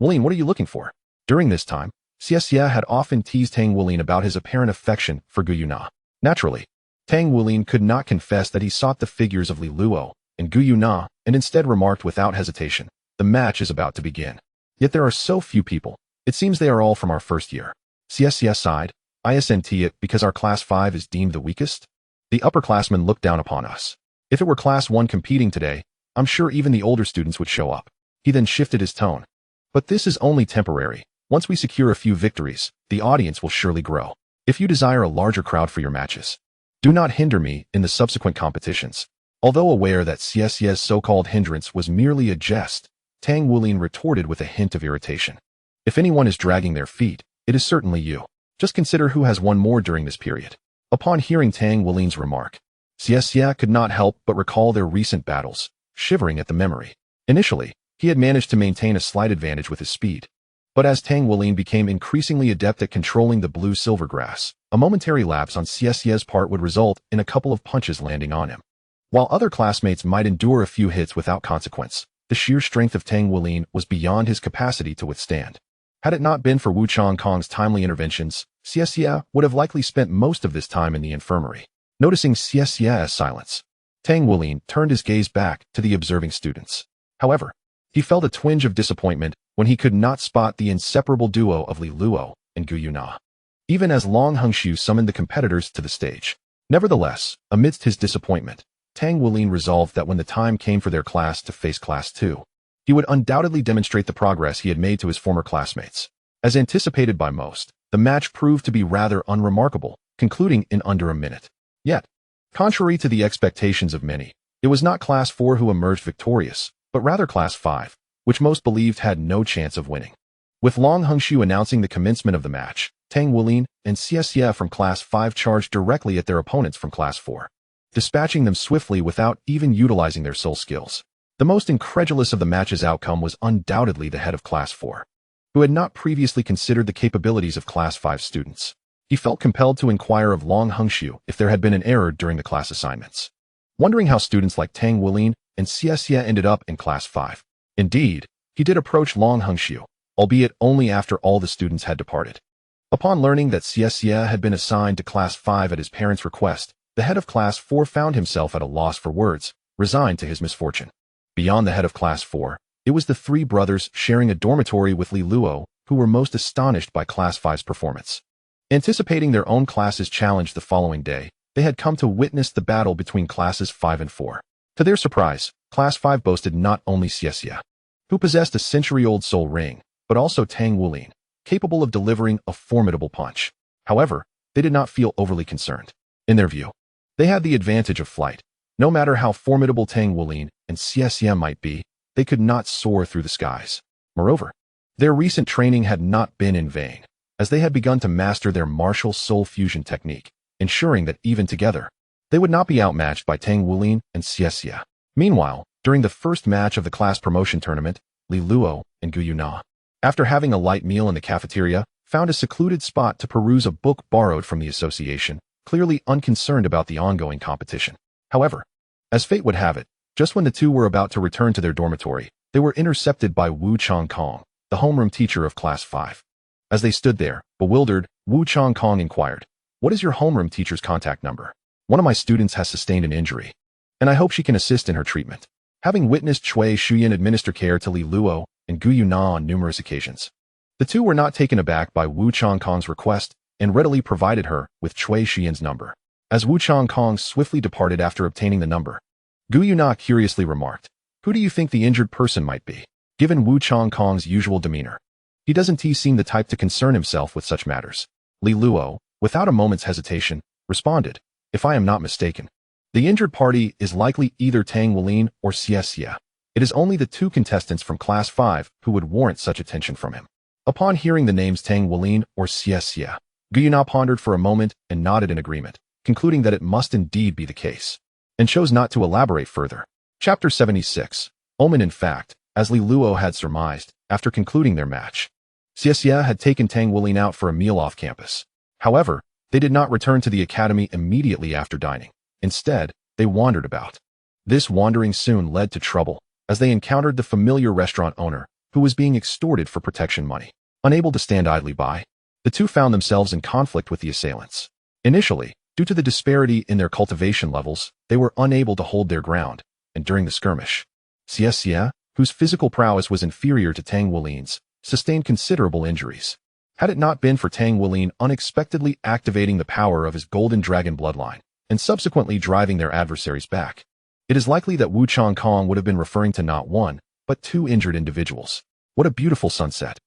Speaker 1: "Wulin, what are you looking for?" During this time, Xie had often teased Tang Wulin about his apparent affection for Gu Yuna. Naturally, Tang Wulin could not confess that he sought the figures of Li Luo and Gu Yuna, and instead remarked without hesitation, "The match is about to begin. Yet there are so few people. It seems they are all from our first year." Xie sighed, "Isn't it because our Class 5 is deemed the weakest? The upperclassmen look down upon us. If it were Class 1 competing today, I'm sure even the older students would show up." He then shifted his tone. "But this is only temporary. Once we secure a few victories, the audience will surely grow. If you desire a larger crowd for your matches, do not hinder me in the subsequent competitions." Although aware that Xie's so-called hindrance was merely a jest, Tang Wulin retorted with a hint of irritation. "If anyone is dragging their feet, it is certainly you. Just consider who has won more during this period." Upon hearing Tang Wulin's remark, Xie could not help but recall their recent battles, shivering at the memory. Initially, he had managed to maintain a slight advantage with his speed. But as Tang Wulin became increasingly adept at controlling the blue-silver grass, a momentary lapse on Xie's part would result in a couple of punches landing on him. While other classmates might endure a few hits without consequence, the sheer strength of Tang Wulin was beyond his capacity to withstand. Had it not been for Wu Changkong's timely interventions, Xie would have likely spent most of this time in the infirmary. Noticing Xie's silence, Tang Wulin turned his gaze back to the observing students. However, he felt a twinge of disappointment when he could not spot the inseparable duo of Li Luo and Gu Yuna, even as Long Hongxiu summoned the competitors to the stage. Nevertheless, amidst his disappointment, Tang Wulin resolved that when the time came for their class to face Class 2, he would undoubtedly demonstrate the progress he had made to his former classmates. As anticipated by most, the match proved to be rather unremarkable, concluding in under a minute. Yet, contrary to the expectations of many, it was not Class 4 who emerged victorious, but rather Class 5, which most believed had no chance of winning. With Long Hongxiu announcing the commencement of the match, Tang Wulin and Xie from Class 5 charged directly at their opponents from Class 4, dispatching them swiftly without even utilizing their soul skills. The most incredulous of the match's outcome was undoubtedly the head of Class 4, who had not previously considered the capabilities of Class 5 students. He felt compelled to inquire of Long Hongxiu if there had been an error during the class assignments, wondering how students like Tang Wulin and Xie ended up in Class 5. Indeed, he did approach Long Hongxiu, albeit only after all the students had departed. Upon learning that Xie had been assigned to Class 5 at his parents' request, the head of Class 4 found himself at a loss for words, resigned to his misfortune. Beyond the head of Class 4, it was the three brothers sharing a dormitory with Luo who were most astonished by Class 5's performance. Anticipating their own class's challenge the following day, they had come to witness the battle between Classes 5 and 4. To their surprise, Class 5 boasted not only Xie, who possessed a century-old soul ring, but also Tang Wulin, capable of delivering a formidable punch. However, they did not feel overly concerned. In their view, they had the advantage of flight. No matter how formidable Tang Wulin and Xie might be, they could not soar through the skies. Moreover, their recent training had not been in vain, as they had begun to master their martial soul fusion technique, ensuring that even together, they would not be outmatched by Tang Wulin and Xie. Meanwhile, during the first match of the class promotion tournament, Luo and Guiyuna, after having a light meal in the cafeteria, found a secluded spot to peruse a book borrowed from the association, clearly unconcerned about the ongoing competition. However, as fate would have it, just when the two were about to return to their dormitory, they were intercepted by Wu Changkong, the homeroom teacher of Class 5. As they stood there, bewildered, Wu Changkong inquired, "What is your homeroom teacher's contact number? One of my students has sustained an injury, and I hope she can assist in her treatment." Having witnessed Cui Shuyan administer care to Luo and Guiyuna on numerous occasions, the two were not taken aback by Wu Changkong's request and readily provided her with Cui Shuyan's number. As Wu Changkong swiftly departed after obtaining the number, Guiyuna curiously remarked, "Who do you think the injured person might be?" Given Wu Changkong's usual demeanor, he doesn't seem the type to concern himself with such matters. Luo, without a moment's hesitation, responded, "If I am not mistaken, the injured party is likely either Tang Wulin or Xie. It is only the two contestants from Class 5 who would warrant such attention from him." Upon hearing the names Tang Wulin or Xie, Guiyuna pondered for a moment and nodded in agreement, concluding that it must indeed be the case, and chose not to elaborate further. Chapter 76. Omen. In fact, as Luo had surmised, after concluding their match, Xie had taken Tang Wulin out for a meal off campus. However, they did not return to the academy immediately after dining. Instead, they wandered about. This wandering soon led to trouble, as they encountered the familiar restaurant owner, who was being extorted for protection money. Unable to stand idly by, the two found themselves in conflict with the assailants. Initially, due to the disparity in their cultivation levels, they were unable to hold their ground, and during the skirmish, Xie, whose physical prowess was inferior to Tang Wulin's, sustained considerable injuries. Had it not been for Tang Wulin unexpectedly activating the power of his golden dragon bloodline, and subsequently driving their adversaries back, it is likely that Wu Changkong would have been referring to not one, but two injured individuals. What a beautiful sunset!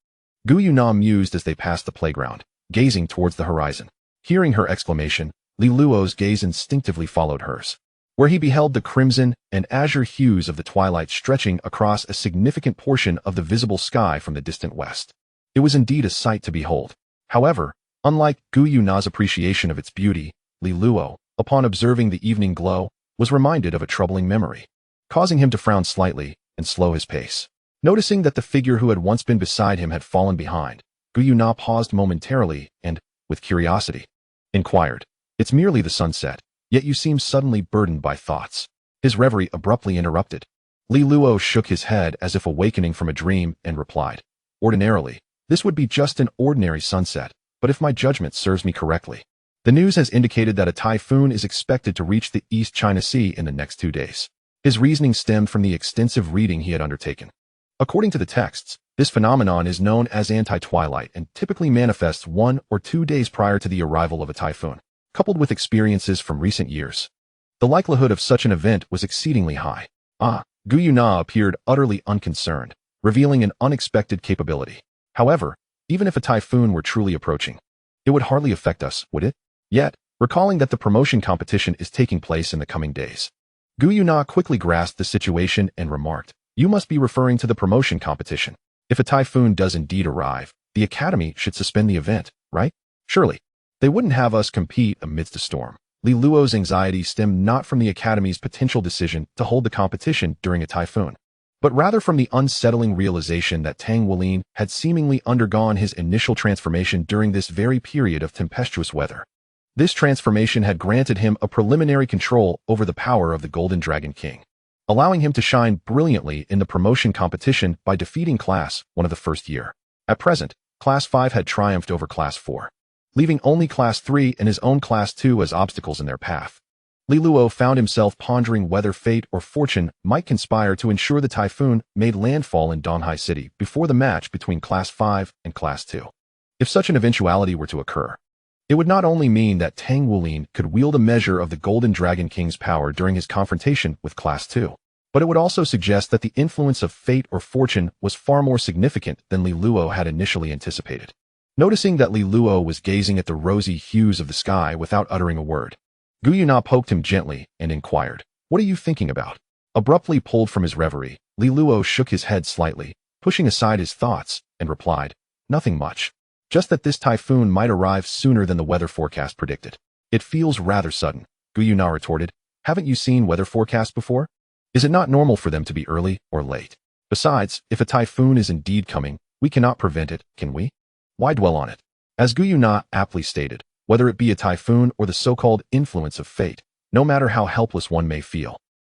Speaker 1: Guiyuna mused as they passed the playground, gazing towards the horizon. Hearing her exclamation, Luo's gaze instinctively followed hers, where he beheld the crimson and azure hues of the twilight stretching across a significant portion of the visible sky from the distant west. It was indeed a sight to behold. However, unlike Guiyuna's appreciation of its beauty, Luo, upon observing the evening glow, was reminded of a troubling memory, causing him to frown slightly and slow his pace. Noticing that the figure who had once been beside him had fallen behind, Guiyuna paused momentarily and, with curiosity, inquired, "It's merely the sunset, yet you seem suddenly burdened by thoughts." His reverie abruptly interrupted. Luo shook his head as if awakening from a dream and replied, "Ordinarily, this would be just an ordinary sunset, but if my judgment serves me correctly, the news has indicated that a typhoon is expected to reach the East China Sea in the next 2 days." His reasoning stemmed from the extensive reading he had undertaken. According to the texts, this phenomenon is known as anti-twilight and typically manifests 1 or 2 days prior to the arrival of a typhoon. Coupled with experiences from recent years, the likelihood of such an event was exceedingly high. Guiyuna appeared utterly unconcerned, revealing an unexpected capability. However, even if a typhoon were truly approaching, it would hardly affect us, would it? Yet, recalling that the promotion competition is taking place in the coming days, Guiyuna quickly grasped the situation and remarked, "You must be referring to the promotion competition. If a typhoon does indeed arrive, the academy should suspend the event, right? Surely, they wouldn't have us compete amidst a storm." Luo's anxiety stemmed not from the academy's potential decision to hold the competition during a typhoon, but rather from the unsettling realization that Tang Wulin had seemingly undergone his initial transformation during this very period of tempestuous weather. This transformation had granted him a preliminary control over the power of the Golden Dragon King, allowing him to shine brilliantly in the promotion competition by defeating Class 1 of the first year. At present, Class 5 had triumphed over Class 4. leaving only Class 3 and his own Class 2 as obstacles in their path. Li Luo found himself pondering whether fate or fortune might conspire to ensure the typhoon made landfall in Donghai City before the match between Class 5 and Class 2. If such an eventuality were to occur, it would not only mean that Tang Wulin could wield a measure of the Golden Dragon King's power during his confrontation with Class 2, but it would also suggest that the influence of fate or fortune was far more significant than Li Luo had initially anticipated. Noticing that Li Luo was gazing at the rosy hues of the sky without uttering a word, Gu Yuna poked him gently and inquired, "What are you thinking about?" Abruptly pulled from his reverie, Li Luo shook his head slightly, pushing aside his thoughts, and replied, "Nothing much. Just that this typhoon might arrive sooner than the weather forecast predicted." "It feels rather sudden," Gu Yuna retorted. "Haven't you seen weather forecasts before? Is it not normal for them to be early or late? Besides, if a typhoon is indeed coming, we cannot prevent it, can we? Why dwell on it?" As Gu Yuna aptly stated, whether it be a typhoon or the so-called influence of fate, no matter how helpless one may feel,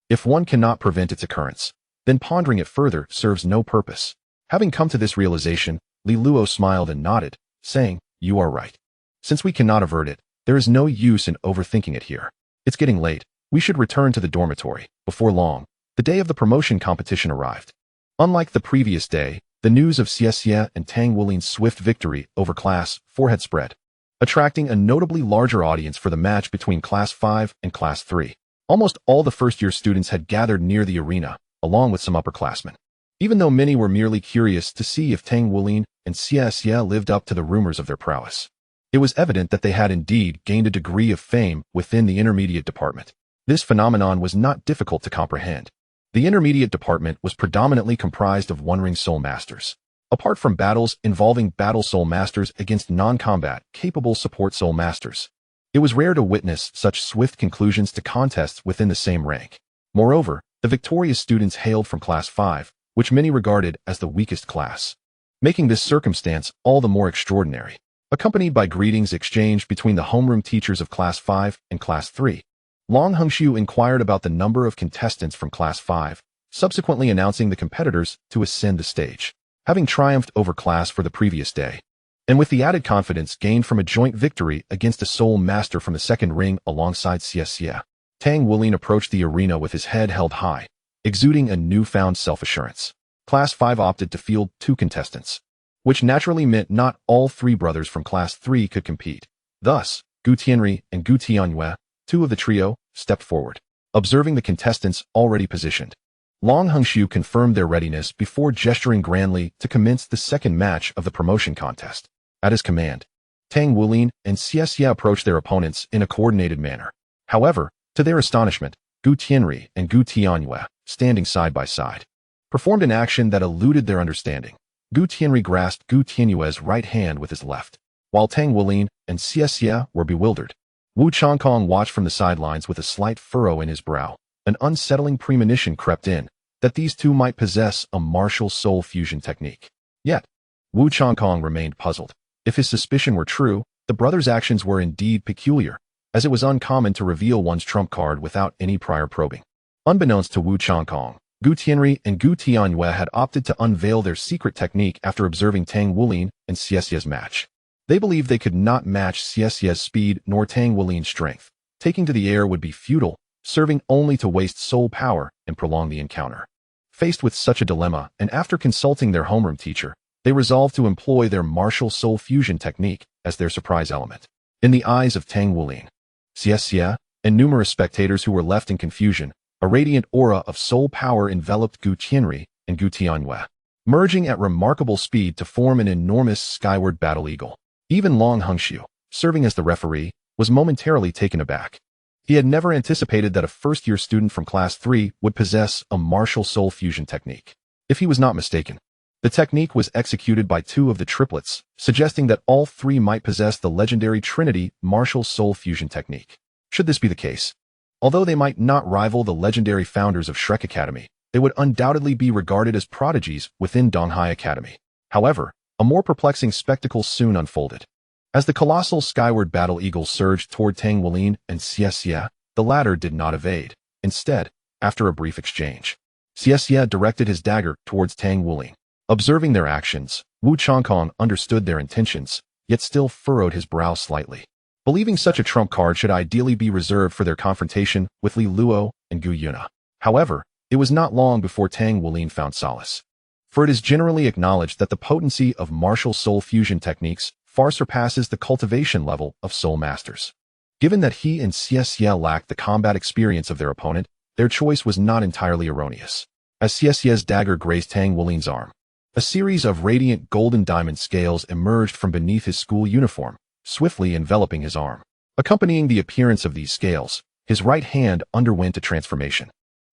Speaker 1: if one cannot prevent its occurrence, then pondering it further serves no purpose. Having come to this realization, Li Luo smiled and nodded, saying, "You are right. Since we cannot avert it, there is no use in overthinking it here. It's getting late. We should return to the dormitory." Before long, the day of the promotion competition arrived. Unlike the previous day, the news of Xie and Tang Wulin's swift victory over Class 4 had spread, attracting a notably larger audience for the match between Class 5 and Class 3. Almost all the first-year students had gathered near the arena, along with some upperclassmen. Even though many were merely curious to see if Tang Wulin and Xie lived up to the rumors of their prowess, it was evident that they had indeed gained a degree of fame within the intermediate department. This phenomenon was not difficult to comprehend. The intermediate department was predominantly comprised of One Ring Soul Masters. Apart from battles involving battle soul masters against non-combat capable support soul masters, it was rare to witness such swift conclusions to contests within the same rank. Moreover, the victorious students hailed from Class 5, which many regarded as the weakest class, making this circumstance all the more extraordinary. Accompanied by greetings exchanged between the homeroom teachers of Class 5 and Class 3, Long Hungshu inquired about the number of contestants from Class 5, subsequently announcing the competitors to ascend the stage. Having triumphed over Class for the previous day, and with the added confidence gained from a joint victory against a soul master from the second ring alongside Xie, Tang Wulin approached the arena with his head held high, exuding a newfound self-assurance. Class 5 opted to field 2 contestants, which naturally meant not all 3 brothers from Class 3 could compete. Thus, Gu Tianri and Gu Tianyue, 2 of the trio, stepped forward. Observing the contestants already positioned, Long Hungshu confirmed their readiness before gesturing grandly to commence the second match of the promotion contest. At his command, Tang Wulin and Xie approached their opponents in a coordinated manner. However, to their astonishment, Gu Tianri and Gu Tianyue, standing side by side, performed an action that eluded their understanding. Gu Tianri grasped Gu Tianyue's right hand with his left, while Tang Wulin and Xie were bewildered. Wu Changkong watched from the sidelines with a slight furrow in his brow. An unsettling premonition crept in, that these two might possess a martial soul fusion technique. Yet, Wu Changkong remained puzzled. If his suspicion were true, the brothers' actions were indeed peculiar, as it was uncommon to reveal one's trump card without any prior probing. Unbeknownst to Wu Changkong, Gu Tianri and Gu Tianyue had opted to unveil their secret technique after observing Tang Wulin and Xie's match. They believed they could not match Xie's speed nor Tang Wulin's strength. Taking to the air would be futile, serving only to waste soul power and prolong the encounter. Faced with such a dilemma, and after consulting their homeroom teacher, they resolved to employ their martial soul fusion technique as their surprise element. In the eyes of Tang Wulin, Xie, and numerous spectators who were left in confusion, a radiant aura of soul power enveloped Gu Tianri and Gu Tianyue, merging at remarkable speed to form an enormous skyward battle eagle. Even Long Hungshu, serving as the referee, was momentarily taken aback. He had never anticipated that a first-year student from Class 3 would possess a martial soul fusion technique. If he was not mistaken, the technique was executed by 2 of the triplets, suggesting that all 3 might possess the legendary Trinity martial soul fusion technique. Should this be the case, although they might not rival the legendary founders of Shrek Academy, they would undoubtedly be regarded as prodigies within Donghai Academy. However, a more perplexing spectacle soon unfolded. As the colossal skyward battle eagle surged toward Tang Wulin and Xie, the latter did not evade. Instead, after a brief exchange, Xie directed his dagger towards Tang Wulin. Observing their actions, Wu Changkong understood their intentions, yet still furrowed his brow slightly. Believing such a trump card should ideally be reserved for their confrontation with Li Luo and Gu Yuna. However, it was not long before Tang Wulin found solace. For it is generally acknowledged that the potency of martial soul fusion techniques far surpasses the cultivation level of soul masters. Given that he and Xie lacked the combat experience of their opponent, their choice was not entirely erroneous. As Xie's dagger grazed Tang Wulin's arm, a series of radiant golden diamond scales emerged from beneath his school uniform, swiftly enveloping his arm. Accompanying the appearance of these scales, his right hand underwent a transformation.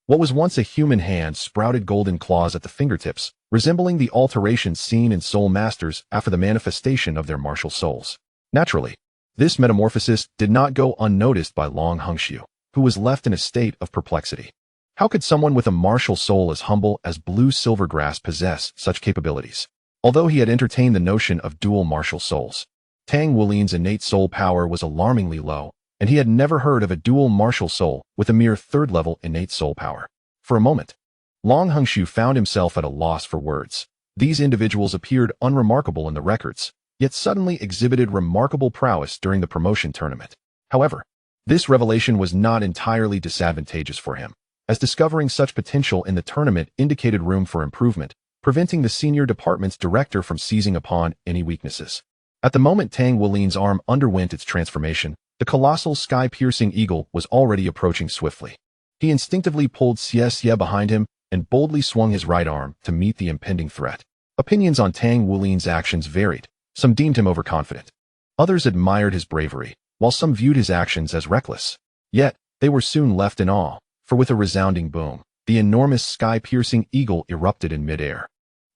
Speaker 1: What was once a human hand sprouted golden claws at the fingertips, resembling the alterations seen in soul masters after the manifestation of their martial souls. Naturally, this metamorphosis did not go unnoticed by Long Hongxiu, who was left in a state of perplexity. How could someone with a martial soul as humble as Blue Silvergrass possess such capabilities? Although he had entertained the notion of dual martial souls, Tang Wulin's innate soul power was alarmingly low, and he had never heard of a dual martial soul with a mere third-level innate soul power. For a moment, Long Hongxiu found himself at a loss for words. These individuals appeared unremarkable in the records, yet suddenly exhibited remarkable prowess during the promotion tournament. However, this revelation was not entirely disadvantageous for him, as discovering such potential in the tournament indicated room for improvement, preventing the senior department's director from seizing upon any weaknesses. At the moment Tang Wulin's arm underwent its transformation, the colossal sky-piercing eagle was already approaching swiftly. He instinctively pulled Xie behind him and boldly swung his right arm to meet the impending threat. Opinions on Tang Wulin's actions varied. Some deemed him overconfident. Others admired his bravery, while some viewed his actions as reckless. Yet, they were soon left in awe, for with a resounding boom, the enormous sky-piercing eagle erupted in midair,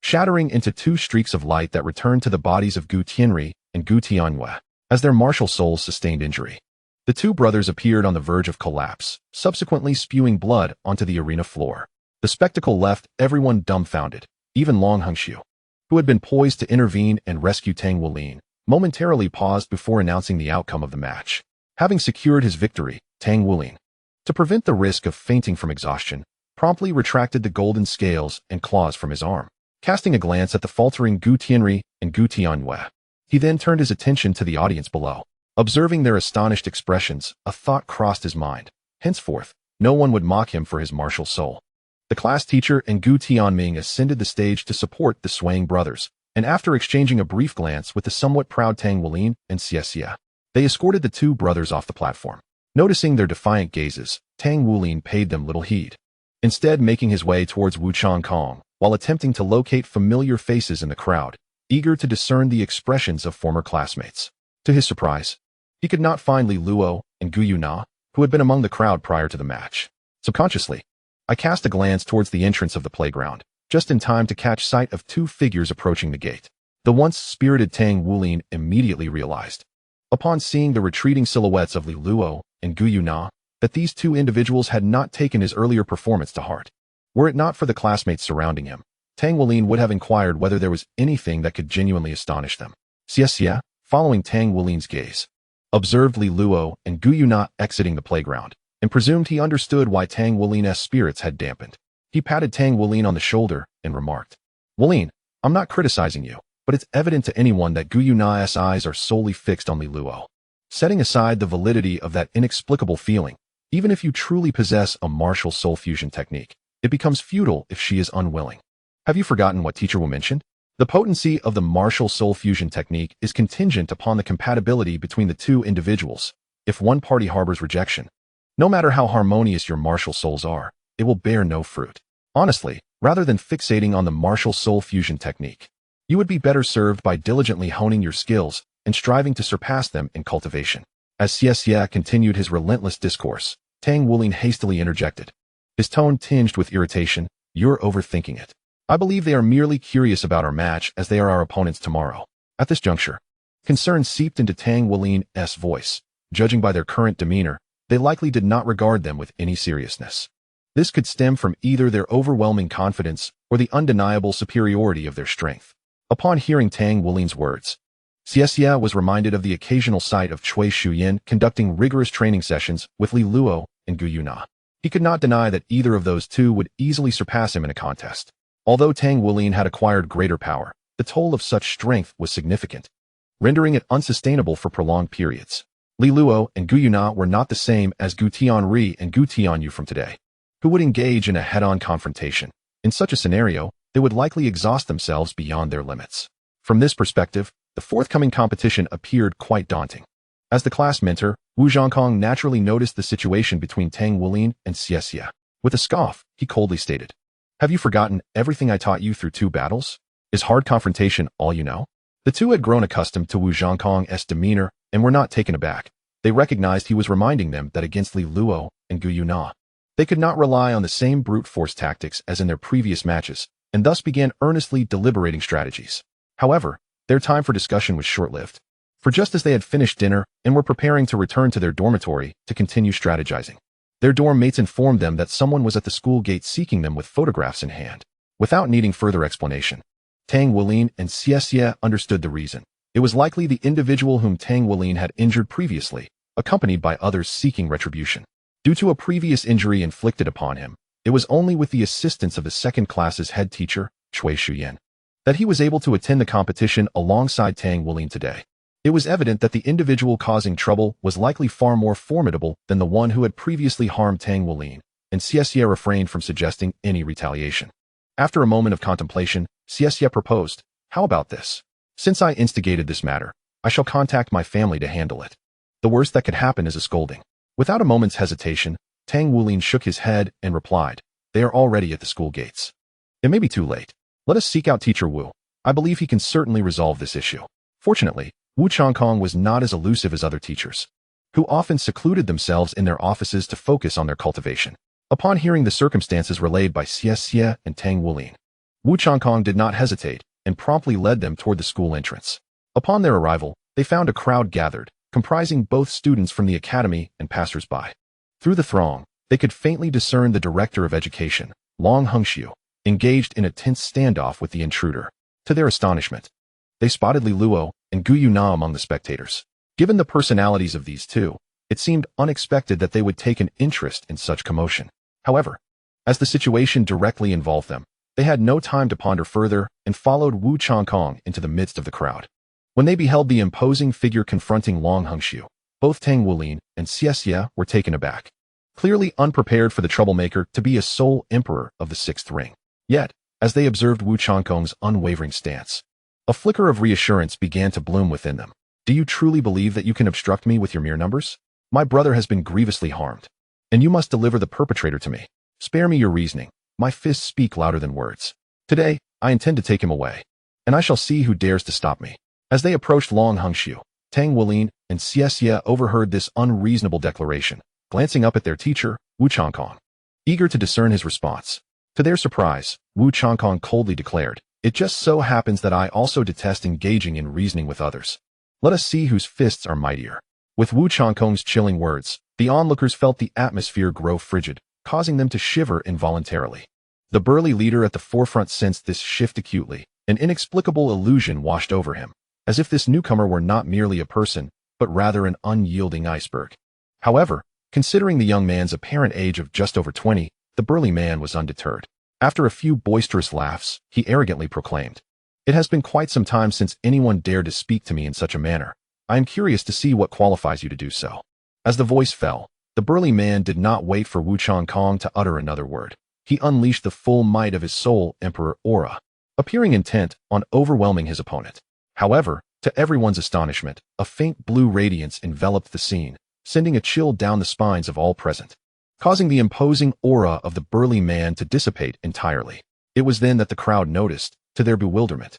Speaker 1: shattering into two streaks of light that returned to the bodies of Gu Tianri and Gu Tianyue, as their martial souls sustained injury. The two brothers appeared on the verge of collapse, subsequently spewing blood onto the arena floor. The spectacle left everyone dumbfounded, even Long Hongxiu, who had been poised to intervene and rescue Tang Wulin, momentarily paused before announcing the outcome of the match. Having secured his victory, Tang Wulin, to prevent the risk of fainting from exhaustion, promptly retracted the golden scales and claws from his arm. Casting a glance at the faltering Gu Tianri and Gu Tianyue, he then turned his attention to the audience below. Observing their astonished expressions, a thought crossed his mind. Henceforth, no one would mock him for his martial soul. The class teacher and Gu Tianming ascended the stage to support the swaying brothers, and after exchanging a brief glance with the somewhat proud Tang Wulin and Xie, they escorted the two brothers off the platform. Noticing their defiant gazes, Tang Wulin paid them little heed, instead making his way towards Wuchang Kong, while attempting to locate familiar faces in the crowd, eager to discern the expressions of former classmates. To his surprise, he could not find Li Luo and Gu Yuna, who had been among the crowd prior to the match. Subconsciously, I cast a glance towards the entrance of the playground, just in time to catch sight of two figures approaching the gate. The once spirited Tang Wulin immediately realized, upon seeing the retreating silhouettes of Li Luo and Gu Yuna, that these two individuals had not taken his earlier performance to heart. Were it not for the classmates surrounding him, Tang Wulin would have inquired whether there was anything that could genuinely astonish them. Xie, following Tang Wulin's gaze, observed Li Luo and Gu Yuna exiting the playground, and presumed he understood why Tang Wulin's spirits had dampened. He patted Tang Wulin on the shoulder and remarked, "Wulin, I'm not criticizing you, but it's evident to anyone that Gu Yuna's eyes are solely fixed on Li Luo. Setting aside the validity of that inexplicable feeling, even if you truly possess a martial soul fusion technique, it becomes futile if she is unwilling. Have you forgotten what Teacher Wu mentioned? The potency of the martial soul fusion technique is contingent upon the compatibility between the two individuals. If one party harbors rejection, no matter how harmonious your martial souls are, it will bear no fruit. Honestly, rather than fixating on the martial soul fusion technique, you would be better served by diligently honing your skills and striving to surpass them in cultivation." As Xie continued his relentless discourse, Tang Wulin hastily interjected, his tone tinged with irritation, "You're overthinking it. I believe they are merely curious about our match as they are our opponents tomorrow." At this juncture, concern seeped into Tang Wulin's voice. Judging by their current demeanor, they likely did not regard them with any seriousness. This could stem from either their overwhelming confidence or the undeniable superiority of their strength. Upon hearing Tang Wulin's words, Xie was reminded of the occasional sight of Cui Shuyin conducting rigorous training sessions with Li Luo and Gu Yuna. He could not deny that either of those two would easily surpass him in a contest. Although Tang Wulin had acquired greater power, the toll of such strength was significant. rendering it unsustainable for prolonged periods. Li Luo and Gu Yuna were not the same as Gu Tianri and Gu Tianyu from today, who would engage in a head-on confrontation. In such a scenario, they would likely exhaust themselves beyond their limits. From this perspective, the forthcoming competition appeared quite daunting. As the class mentor, Wu Zhongkong naturally noticed the situation between Tang Wulin and Xie. With a scoff, he coldly stated, "Have you forgotten everything I taught you through 2 battles? Is hard confrontation all you know?" The two had grown accustomed to Wu Zhongkong's demeanor and were not taken aback. They recognized he was reminding them that against Li Luo and Gu Yuna, they could not rely on the same brute force tactics as in their previous matches, and thus began earnestly deliberating strategies. However, their time for discussion was short-lived. For just as they had finished dinner and were preparing to return to their dormitory to continue strategizing, their dorm mates informed them that someone was at the school gate seeking them with photographs in hand. Without needing further explanation, Tang Wulin and Xie understood the reason. It was likely the individual whom Tang Wulin had injured previously, accompanied by others seeking retribution. Due to a previous injury inflicted upon him, it was only with the assistance of the second class's head teacher, Cui Shuyan, that he was able to attend the competition alongside Tang Wulin today. It was evident that the individual causing trouble was likely far more formidable than the one who had previously harmed Tang Wulin, and Xie refrained from suggesting any retaliation. After a moment of contemplation, Xie proposed, "How about this? Since I instigated this matter, I shall contact my family to handle it. The worst that could happen is a scolding." Without a moment's hesitation, Tang Wulin shook his head and replied, "They are already at the school gates. It may be too late. Let us seek out Teacher Wu. I believe he can certainly resolve this issue." Fortunately, Wu Changkong was not as elusive as other teachers, who often secluded themselves in their offices to focus on their cultivation. Upon hearing the circumstances relayed by Xie and Tang Wulin, Wu Changkong did not hesitate and promptly led them toward the school entrance. Upon their arrival, they found a crowd gathered, comprising both students from the academy and passers-by. Through the throng, they could faintly discern the director of education, Long Hengxiu, engaged in a tense standoff with the intruder. To their astonishment, they spotted Li Luo and Gu Yuna among the spectators. Given the personalities of these two, it seemed unexpected that they would take an interest in such commotion. However, as the situation directly involved them, they had no time to ponder further and followed Wu Changkong into the midst of the crowd. When they beheld the imposing figure confronting Long Hengxiu, both Tang Wulin and Xie were taken aback, clearly unprepared for the troublemaker to be a sole emperor of the Sixth Ring. Yet, as they observed Wu Changkong's unwavering stance, a flicker of reassurance began to bloom within them. "Do you truly believe that you can obstruct me with your mere numbers? My brother has been grievously harmed, and you must deliver the perpetrator to me. Spare me your reasoning. My fists speak louder than words. Today, I intend to take him away, and I shall see who dares to stop me." As they approached Long Hengxiu, Tang Wulin and Xie overheard this unreasonable declaration, glancing up at their teacher, Wu Changkong, eager to discern his response. To their surprise, Wu Changkong coldly declared, "It just so happens that I also detest engaging in reasoning with others. Let us see whose fists are mightier." With Wu Changkong's chilling words, the onlookers felt the atmosphere grow frigid, causing them to shiver involuntarily. The burly leader at the forefront sensed this shift acutely. An inexplicable illusion washed over him, as if this newcomer were not merely a person, but rather an unyielding iceberg. However, considering the young man's apparent age of just over 20, the burly man was undeterred. After a few boisterous laughs, he arrogantly proclaimed, "It has been quite some time since anyone dared to speak to me in such a manner. I am curious to see what qualifies you to do so." As the voice fell, the burly man did not wait for Wu Changkong to utter another word. He unleashed the full might of his soul emperor aura, appearing intent on overwhelming his opponent. However, to everyone's astonishment, a faint blue radiance enveloped the scene, sending a chill down the spines of all present, causing the imposing aura of the burly man to dissipate entirely. It was then that the crowd noticed, to their bewilderment,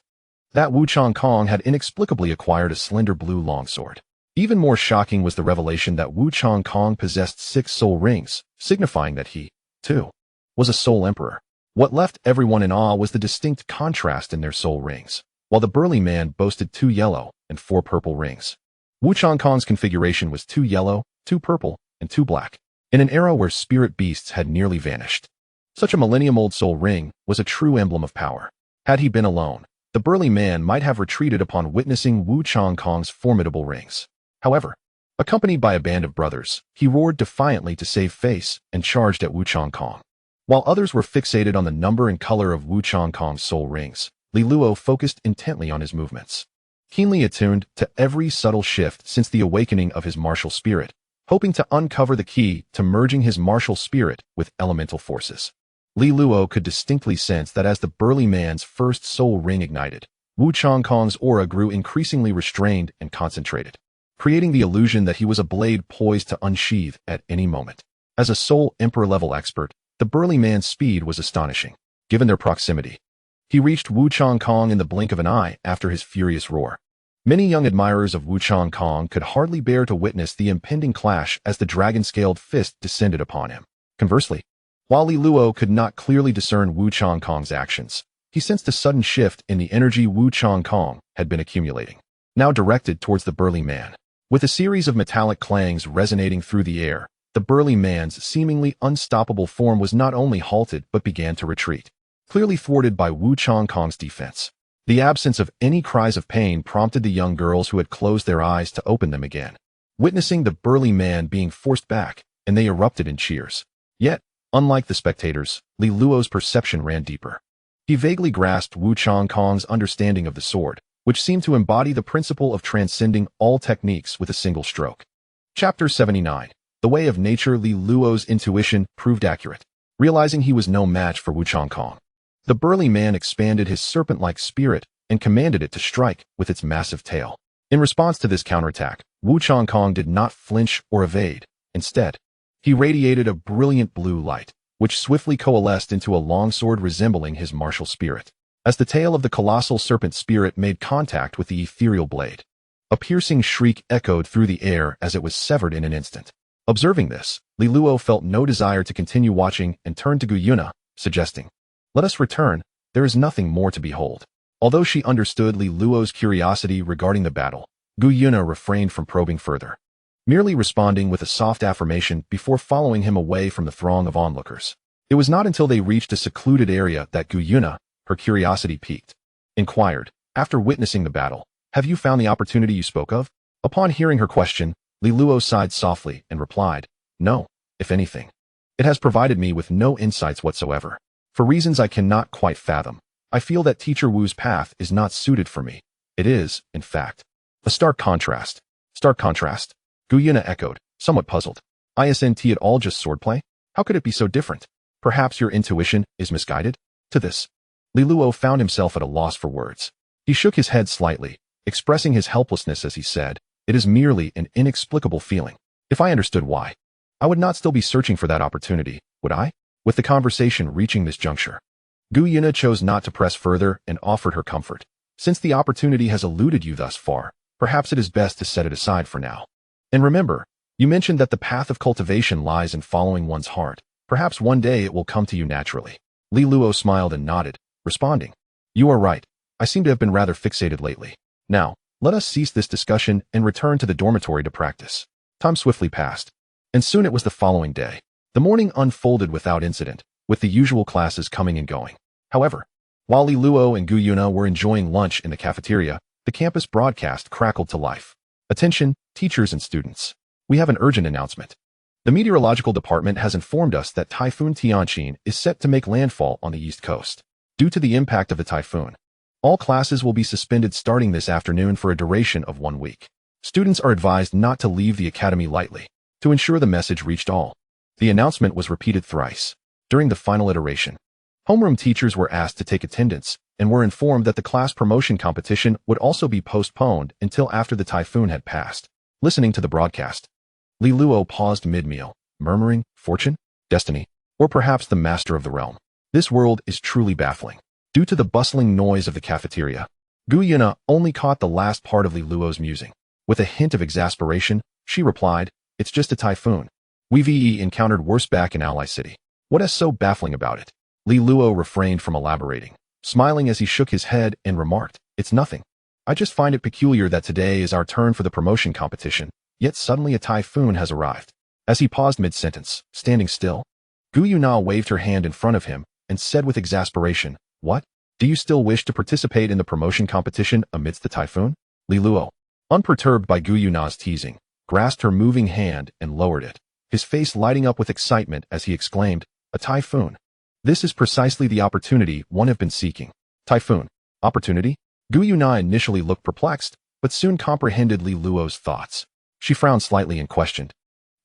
Speaker 1: that Wu Changkong had inexplicably acquired a slender blue longsword. Even more shocking was the revelation that Wu Changkong possessed 6 soul rings, signifying that he, too, was a soul emperor. What left everyone in awe was the distinct contrast in their soul rings. While the burly man boasted 2 yellow and 4 purple rings, Wu Changkong's configuration was 2 yellow, 2 purple, and 2 black. In an era where spirit beasts had nearly vanished, such a millennium-old soul ring was a true emblem of power. Had he been alone, the burly man might have retreated upon witnessing Wu Changkong's formidable rings. However, accompanied by a band of brothers, he roared defiantly to save face and charged at Wu Changkong. While others were fixated on the number and color of Wu Changkong's soul rings, Li Luo focused intently on his movements. keenly attuned to every subtle shift since the awakening of his martial spirit, hoping to uncover the key to merging his martial spirit with elemental forces. Li Luo could distinctly sense that as the burly man's first soul ring ignited, Wu Changkong's aura grew increasingly restrained and concentrated, creating the illusion that he was a blade poised to unsheathe at any moment. As a soul emperor-level expert, the burly man's speed was astonishing, given their proximity. He reached Wu Changkong in the blink of an eye after his furious roar. Many young admirers of Wu Changkong could hardly bear to witness the impending clash as the dragon-scaled fist descended upon him. Conversely, while Li Luo could not clearly discern Wu Changkong's actions, he sensed a sudden shift in the energy Wu Changkong had been accumulating, now directed towards the burly man. With a series of metallic clangs resonating through the air, the burly man's seemingly unstoppable form was not only halted but began to retreat, clearly thwarted by Wu Changkong's defense. The absence of any cries of pain prompted the young girls who had closed their eyes to open them again, witnessing the burly man being forced back, and they erupted in cheers. Yet, unlike the spectators, Li Luo's perception ran deeper. He vaguely grasped Wu Changkong's understanding of the sword, which seemed to embody the principle of transcending all techniques with a single stroke. Chapter 79. The Way of Nature. Li Luo's intuition proved accurate. Realizing he was no match for Wu Changkong, the burly man expanded his serpent-like spirit and commanded it to strike with its massive tail. In response to this counterattack, Wu Changkong did not flinch or evade. Instead, he radiated a brilliant blue light, which swiftly coalesced into a longsword resembling his martial spirit. As the tail of the colossal serpent spirit made contact with the ethereal blade, a piercing shriek echoed through the air as it was severed in an instant. Observing this, Li Luo felt no desire to continue watching and turned to Gu Yuna, suggesting, "Let us return, there is nothing more to behold." Although she understood Li Luo's curiosity regarding the battle, Gu Yuna refrained from probing further, merely responding with a soft affirmation before following him away from the throng of onlookers. It was not until they reached a secluded area that Gu Yuna, her curiosity piqued, inquired, after witnessing the battle, "Have you found the opportunity you spoke of?" Upon hearing her question, Li Luo sighed softly and replied, "No, if anything. It has provided me with no insights whatsoever. For reasons I cannot quite fathom, I feel that Teacher Wu's path is not suited for me. It is, in fact, a stark contrast." "Stark contrast?" Gu Yuna echoed, somewhat puzzled. "Isn't it all just swordplay? How could it be so different? Perhaps your intuition is misguided?" To this, Li Luo found himself at a loss for words. He shook his head slightly, expressing his helplessness as he said, "It is merely an inexplicable feeling. If I understood why, I would not still be searching for that opportunity, would I?" With the conversation reaching this juncture, Gu Yuna chose not to press further and offered her comfort. "Since the opportunity has eluded you thus far, perhaps it is best to set it aside for now. And remember, you mentioned that the path of cultivation lies in following one's heart. Perhaps one day it will come to you naturally." Li Luo smiled and nodded, responding, "You are right. I seem to have been rather fixated lately. Now, let us cease this discussion and return to the dormitory to practice." Time swiftly passed, and soon it was the following day. The morning unfolded without incident, with the usual classes coming and going. However, while Li Luo and Gu Yuna were enjoying lunch in the cafeteria, the campus broadcast crackled to life. "Attention, teachers and students. We have an urgent announcement. The meteorological department has informed us that Typhoon Tianqin is set to make landfall on the east coast. Due to the impact of the typhoon, all classes will be suspended starting this afternoon for a duration of 1 week. Students are advised not to leave the academy lightly, to ensure the message reached all." The announcement was repeated thrice. During the final iteration, homeroom teachers were asked to take attendance and were informed that the class promotion competition would also be postponed until after the typhoon had passed. Listening to the broadcast, Li Luo paused mid-meal, murmuring, "Fortune? Destiny? Or perhaps the master of the realm? This world is truly baffling." Due to the bustling noise of the cafeteria, Gu Yuna only caught the last part of Li Luo's musing. With a hint of exasperation, she replied, "It's just a typhoon. We've encountered worse back in Ally City. What is so baffling about it?" Li Luo refrained from elaborating, smiling as he shook his head and remarked, "It's nothing. I just find it peculiar that today is our turn for the promotion competition, yet suddenly a typhoon has arrived." As he paused mid-sentence, standing still, Gu Yuna waved her hand in front of him and said with exasperation, "What? Do you still wish to participate in the promotion competition amidst the typhoon?" Li Luo, unperturbed by Gu Yuna's teasing, grasped her moving hand and lowered it, his face lighting up with excitement as he exclaimed, "A typhoon! This is precisely the opportunity one have been seeking." "Typhoon? Opportunity?" Gu Yuna initially looked perplexed, but soon comprehended Li Luo's thoughts. She frowned slightly and questioned.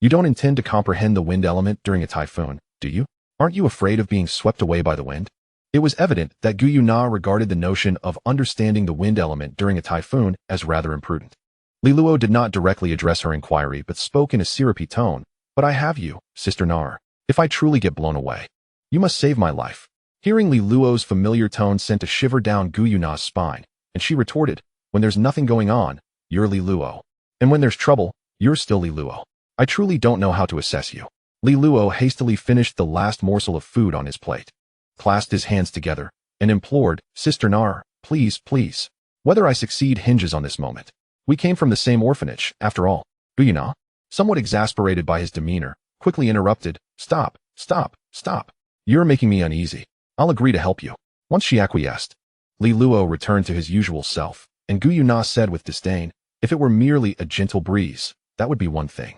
Speaker 1: You don't intend to comprehend the wind element during a typhoon, do you? Aren't you afraid of being swept away by the wind? It was evident that Gu Yuna regarded the notion of understanding the wind element during a typhoon as rather imprudent. Li Luo did not directly address her inquiry but spoke in a syrupy tone. But I have you, Sister Nar. If I truly get blown away, you must save my life. Hearing Li Luo's familiar tone sent a shiver down Gu Yuna's spine, and she retorted, when there's nothing going on, you're Li Luo. And when there's trouble, you're still Li Luo. I truly don't know how to assess you. Li Luo hastily finished the last morsel of food on his plate, clasped his hands together, and implored, Sister Nar, please, please. Whether I succeed hinges on this moment. We came from the same orphanage, after all. Gu Yuna, somewhat exasperated by his demeanor, quickly interrupted, Stop, stop, stop. You're making me uneasy. I'll agree to help you. Once she acquiesced, Li Luo returned to his usual self, and Gu Yuna said with disdain, if it were merely a gentle breeze, that would be one thing.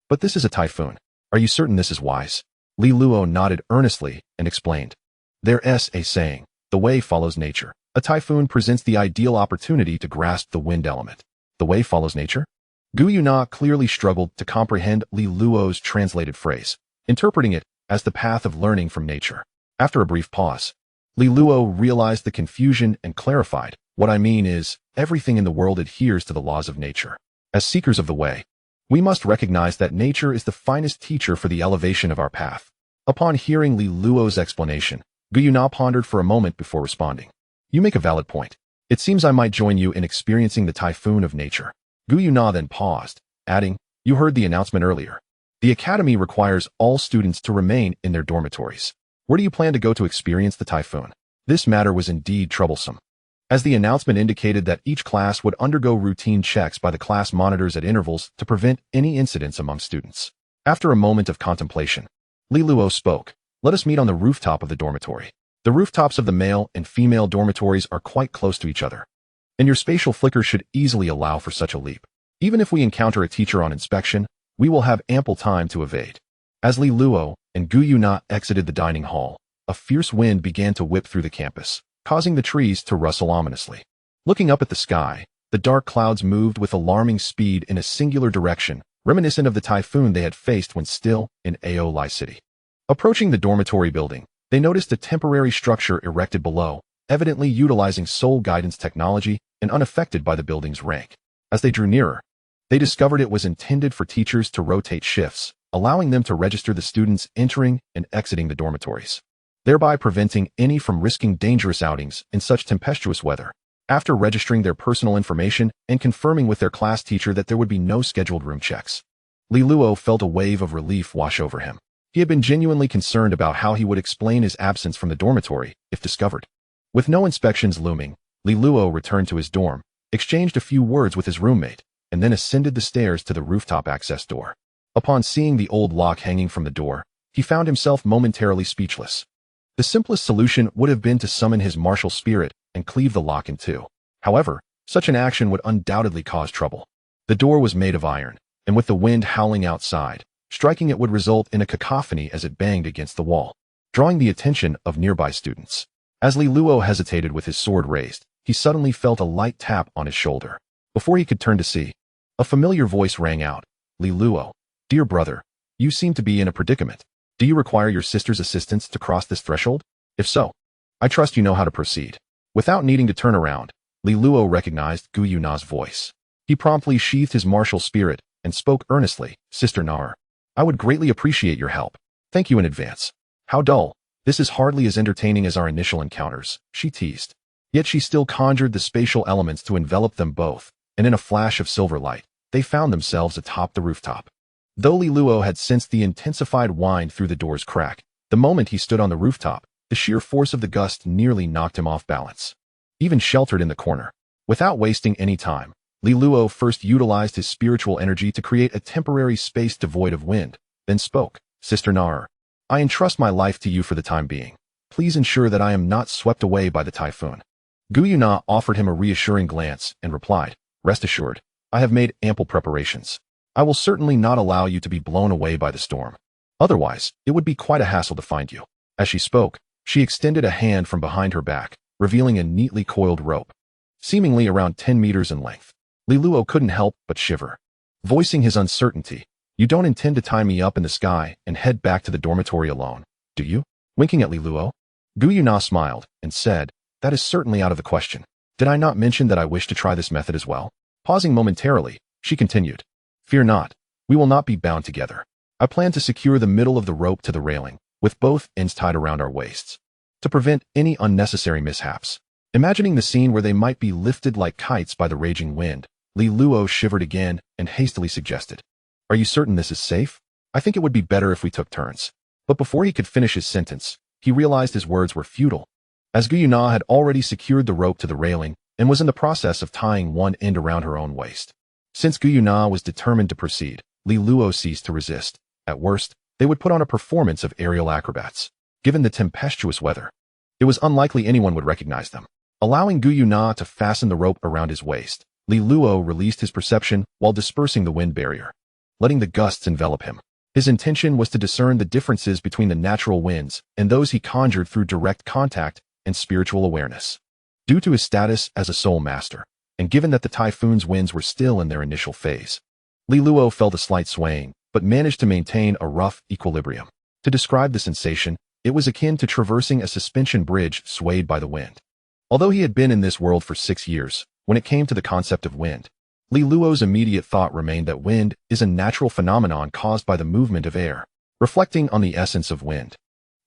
Speaker 1: But this is a typhoon. Are you certain this is wise? Li Luo nodded earnestly and explained. There's a saying, the way follows nature. A typhoon presents the ideal opportunity to grasp the wind element. The way follows nature? Gu Yuna clearly struggled to comprehend Li Luo's translated phrase, interpreting it as the path of learning from nature. After a brief pause, Li Luo realized the confusion and clarified, what I mean is, everything in the world adheres to the laws of nature. As seekers of the way, we must recognize that nature is the finest teacher for the elevation of our path. Upon hearing Li Luo's explanation, Gu Yuna pondered for a moment before responding. You make a valid point. It seems I might join you in experiencing the typhoon of nature. Gu Yuna then paused, adding, you heard the announcement earlier. The academy requires all students to remain in their dormitories. Where do you plan to go to experience the typhoon? This matter was indeed troublesome, as the announcement indicated that each class would undergo routine checks by the class monitors at intervals to prevent any incidents among students. After a moment of contemplation, Li Luo spoke, let us meet on the rooftop of the dormitory. The rooftops of the male and female dormitories are quite close to each other, and your spatial flicker should easily allow for such a leap. Even if we encounter a teacher on inspection, we will have ample time to evade. As Li Luo and Gu Yuna exited the dining hall, a fierce wind began to whip through the campus, causing the trees to rustle ominously. Looking up at the sky, the dark clouds moved with alarming speed in a singular direction, reminiscent of the typhoon they had faced when still in Aolai City. Approaching the dormitory building, they noticed a temporary structure erected below, evidently utilizing soul guidance technology and unaffected by the building's rank. As they drew nearer, they discovered it was intended for teachers to rotate shifts, allowing them to register the students entering and exiting the dormitories, thereby preventing any from risking dangerous outings in such tempestuous weather. After registering their personal information and confirming with their class teacher that there would be no scheduled room checks, Li Luo felt a wave of relief wash over him. He had been genuinely concerned about how he would explain his absence from the dormitory if discovered. With no inspections looming, Li Luo returned to his dorm, exchanged a few words with his roommate, and then ascended the stairs to the rooftop access door. Upon seeing the old lock hanging from the door, he found himself momentarily speechless. The simplest solution would have been to summon his martial spirit and cleave the lock in two. However, such an action would undoubtedly cause trouble. The door was made of iron, and with the wind howling outside, striking it would result in a cacophony as it banged against the wall, drawing the attention of nearby students. As Li Luo hesitated with his sword raised, he suddenly felt a light tap on his shoulder. Before he could turn to see, a familiar voice rang out, Li Luo, dear brother, you seem to be in a predicament. Do you require your sister's assistance to cross this threshold? If so, I trust you know how to proceed. Without needing to turn around, Li Luo recognized Gu Yuna's voice. He promptly sheathed his martial spirit and spoke earnestly, Sister Nar, I would greatly appreciate your help. Thank you in advance. How dull. This is hardly as entertaining as our initial encounters, she teased. Yet she still conjured the spatial elements to envelop them both, and in a flash of silver light, they found themselves atop the rooftop. Though Li Luo had sensed the intensified wind through the door's crack, the moment he stood on the rooftop, the sheer force of the gust nearly knocked him off balance. Even sheltered in the corner, without wasting any time, Li Luo first utilized his spiritual energy to create a temporary space devoid of wind, then spoke, Sister Nar, I entrust my life to you for the time being. Please ensure that I am not swept away by the typhoon. Gu Yuna offered him a reassuring glance and replied, Rest assured, I have made ample preparations. I will certainly not allow you to be blown away by the storm. Otherwise, it would be quite a hassle to find you. As she spoke, she extended a hand from behind her back, revealing a neatly coiled rope, seemingly around 10 meters in length. Li Luo couldn't help but shiver. Voicing his uncertainty, "You don't intend to tie me up in the sky and head back to the dormitory alone, do you?" Winking at Li Luo, Gu Yuna smiled and said, "That is certainly out of the question. Did I not mention that I wish to try this method as well?" Pausing momentarily, she continued, "Fear not, we will not be bound together. I plan to secure the middle of the rope to the railing, with both ends tied around our waists, to prevent any unnecessary mishaps." Imagining the scene where they might be lifted like kites by the raging wind, Li Luo shivered again and hastily suggested, "Are you certain this is safe? I think it would be better if we took turns." But before he could finish his sentence, he realized his words were futile, as Gu Yuna had already secured the rope to the railing and was in the process of tying one end around her own waist. Since Gu Yuna was determined to proceed, Li Luo ceased to resist. At worst, they would put on a performance of aerial acrobats. Given the tempestuous weather, it was unlikely anyone would recognize them. Allowing Gu Yuna to fasten the rope around his waist, Li Luo released his perception while dispersing the wind barrier, letting the gusts envelop him. His intention was to discern the differences between the natural winds and those he conjured through direct contact and spiritual awareness. Due to his status as a soul master, and given that the typhoon's winds were still in their initial phase, Li Luo felt a slight swaying, but managed to maintain a rough equilibrium. To describe the sensation, it was akin to traversing a suspension bridge swayed by the wind. Although he had been in this world for 6 years, when it came to the concept of wind, Li Luo's immediate thought remained that wind is a natural phenomenon caused by the movement of air. Reflecting on the essence of wind,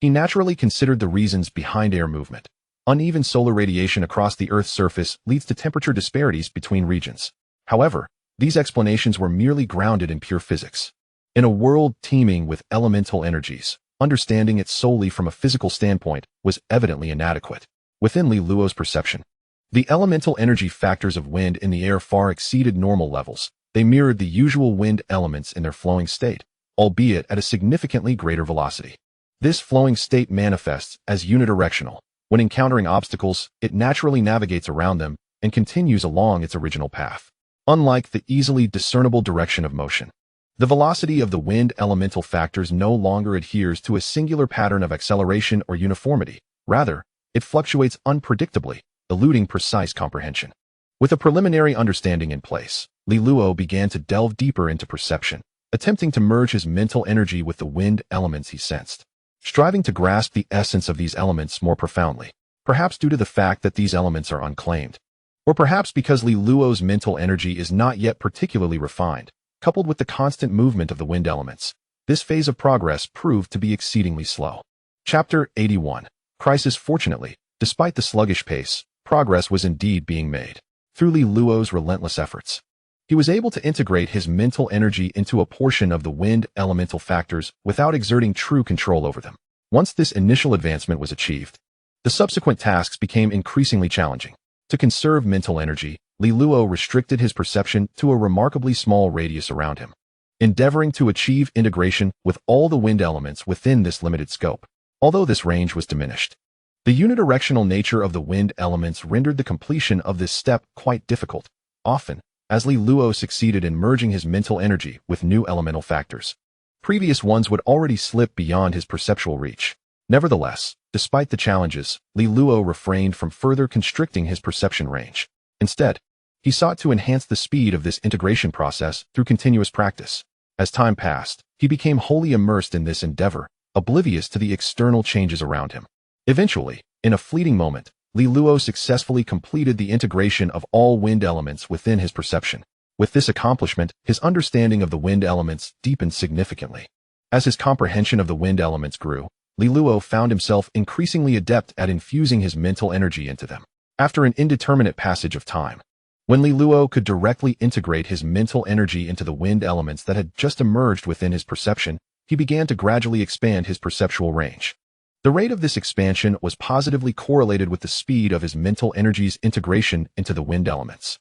Speaker 1: he naturally considered the reasons behind air movement. Uneven solar radiation across the Earth's surface leads to temperature disparities between regions. However, these explanations were merely grounded in pure physics. In a world teeming with elemental energies, understanding it solely from a physical standpoint was evidently inadequate. Within Li Luo's perception, the elemental energy factors of wind in the air far exceeded normal levels. They mirrored the usual wind elements in their flowing state, albeit at a significantly greater velocity. This flowing state manifests as unidirectional. When encountering obstacles, it naturally navigates around them and continues along its original path. Unlike the easily discernible direction of motion, the velocity of the wind elemental factors no longer adheres to a singular pattern of acceleration or uniformity. Rather, it fluctuates unpredictably, eluding precise comprehension. With a preliminary understanding in place, Li Luo began to delve deeper into perception, attempting to merge his mental energy with the wind elements he sensed, striving to grasp the essence of these elements more profoundly, perhaps due to the fact that these elements are unclaimed, or perhaps because Li Luo's mental energy is not yet particularly refined. Coupled with the constant movement of the wind elements, this phase of progress proved to be exceedingly slow. Chapter 81. Crisis. Fortunately, despite the sluggish pace, progress was indeed being made. Through Li Luo's relentless efforts, he was able to integrate his mental energy into a portion of the wind elemental factors without exerting true control over them. Once this initial advancement was achieved, the subsequent tasks became increasingly challenging. To conserve mental energy, Li Luo restricted his perception to a remarkably small radius around him, endeavoring to achieve integration with all the wind elements within this limited scope. Although this range was diminished, the unidirectional nature of the wind elements rendered the completion of this step quite difficult. Often, as Li Luo succeeded in merging his mental energy with new elemental factors, previous ones would already slip beyond his perceptual reach. Nevertheless, despite the challenges, Li Luo refrained from further constricting his perception range. Instead, he sought to enhance the speed of this integration process through continuous practice. As time passed, he became wholly immersed in this endeavor, oblivious to the external changes around him. Eventually, in a fleeting moment, Li Luo successfully completed the integration of all wind elements within his perception. With this accomplishment, his understanding of the wind elements deepened significantly. As his comprehension of the wind elements grew, Li Luo found himself increasingly adept at infusing his mental energy into them. After an indeterminate passage of time, when Li Luo could directly integrate his mental energy into the wind elements that had just emerged within his perception, he began to gradually expand his perceptual range. The rate of this expansion was positively correlated with the speed of his mental energy's integration into the wind elements.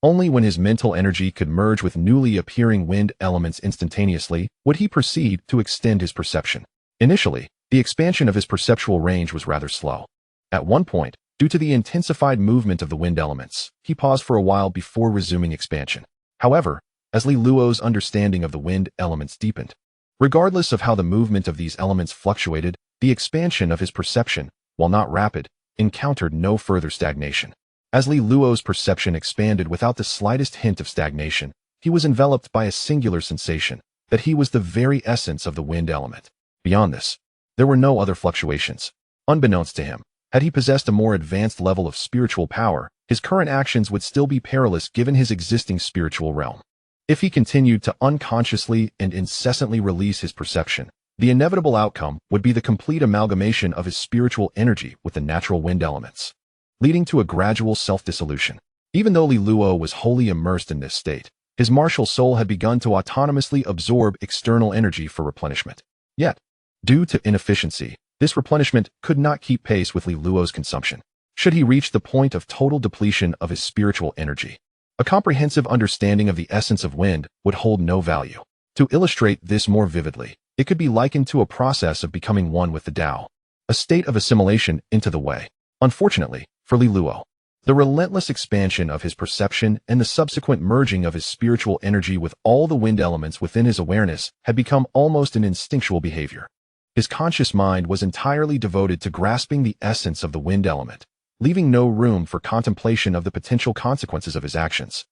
Speaker 1: Only when his mental energy could merge with newly appearing wind elements instantaneously would he proceed to extend his perception. Initially, the expansion of his perceptual range was rather slow. At one point, due to the intensified movement of the wind elements, he paused for a while before resuming expansion. However, as Li Luo's understanding of the wind elements deepened, regardless of how the movement of these elements fluctuated, the expansion of his perception, while not rapid, encountered no further stagnation. As Li Luo's perception expanded without the slightest hint of stagnation, he was enveloped by a singular sensation that he was the very essence of the wind element. Beyond this, there were no other fluctuations. Unbeknownst to him, had he possessed a more advanced level of spiritual power, his current actions would still be perilous given his existing spiritual realm. If he continued to unconsciously and incessantly release his perception, the inevitable outcome would be the complete amalgamation of his spiritual energy with the natural wind elements, leading to a gradual self-dissolution. Even though Li Luo was wholly immersed in this state, his martial soul had begun to autonomously absorb external energy for replenishment. Yet, due to inefficiency, this replenishment could not keep pace with Li Luo's consumption. Should he reach the point of total depletion of his spiritual energy, a comprehensive understanding of the essence of wind would hold no value. To illustrate this more vividly, it could be likened to a process of becoming one with the Dao, a state of assimilation into the way. Unfortunately, for Li Luo, the relentless expansion of his perception and the subsequent merging of his spiritual energy with all the wind elements within his awareness had become almost an instinctual behavior. His conscious mind was entirely devoted to grasping the essence of the wind element, leaving no room for contemplation of the potential consequences of his actions.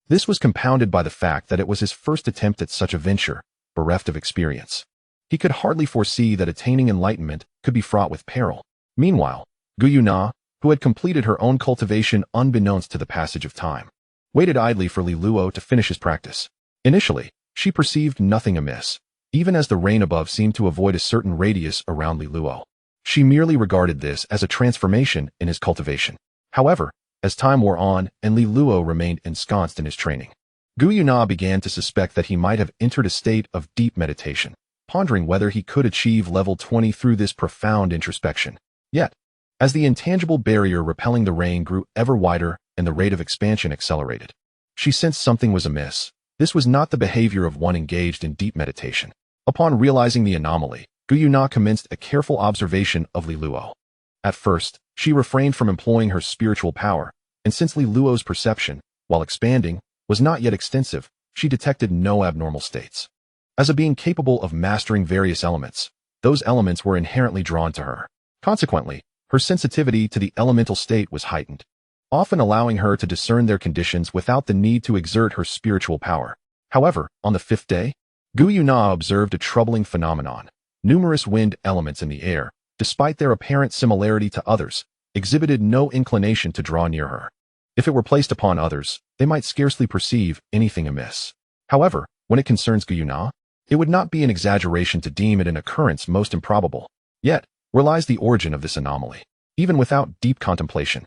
Speaker 1: This was compounded by the fact that it was his first attempt at such a venture, bereft of experience. He could hardly foresee that attaining enlightenment could be fraught with peril. Meanwhile, Gu Yuna, who had completed her own cultivation unbeknownst to the passage of time, waited idly for Li Luo to finish his practice. Initially, she perceived nothing amiss, even as the rain above seemed to avoid a certain radius around Li Luo. She merely regarded this as a transformation in his cultivation. However, as time wore on and Li Luo remained ensconced in his training, Gu Yuna began to suspect that he might have entered a state of deep meditation, pondering whether he could achieve level 20 through this profound introspection. Yet, as the intangible barrier repelling the rain grew ever wider and the rate of expansion accelerated, she sensed something was amiss. This was not the behavior of one engaged in deep meditation. Upon realizing the anomaly, Gu Yuna commenced a careful observation of Li Luo. At first, she refrained from employing her spiritual power, and since Li Luo's perception, while expanding, was not yet extensive, she detected no abnormal states. As a being capable of mastering various elements, those elements were inherently drawn to her. Consequently, her sensitivity to the elemental state was heightened, often allowing her to discern their conditions without the need to exert her spiritual power. However, on the 5th day, Gu Yuna observed a troubling phenomenon. Numerous wind elements in the air, despite their apparent similarity to others, exhibited no inclination to draw near her. If it were placed upon others, they might scarcely perceive anything amiss. However, when it concerns Gu Yuna, it would not be an exaggeration to deem it an occurrence most improbable. Yet, where lies the origin of this anomaly? Even without deep contemplation,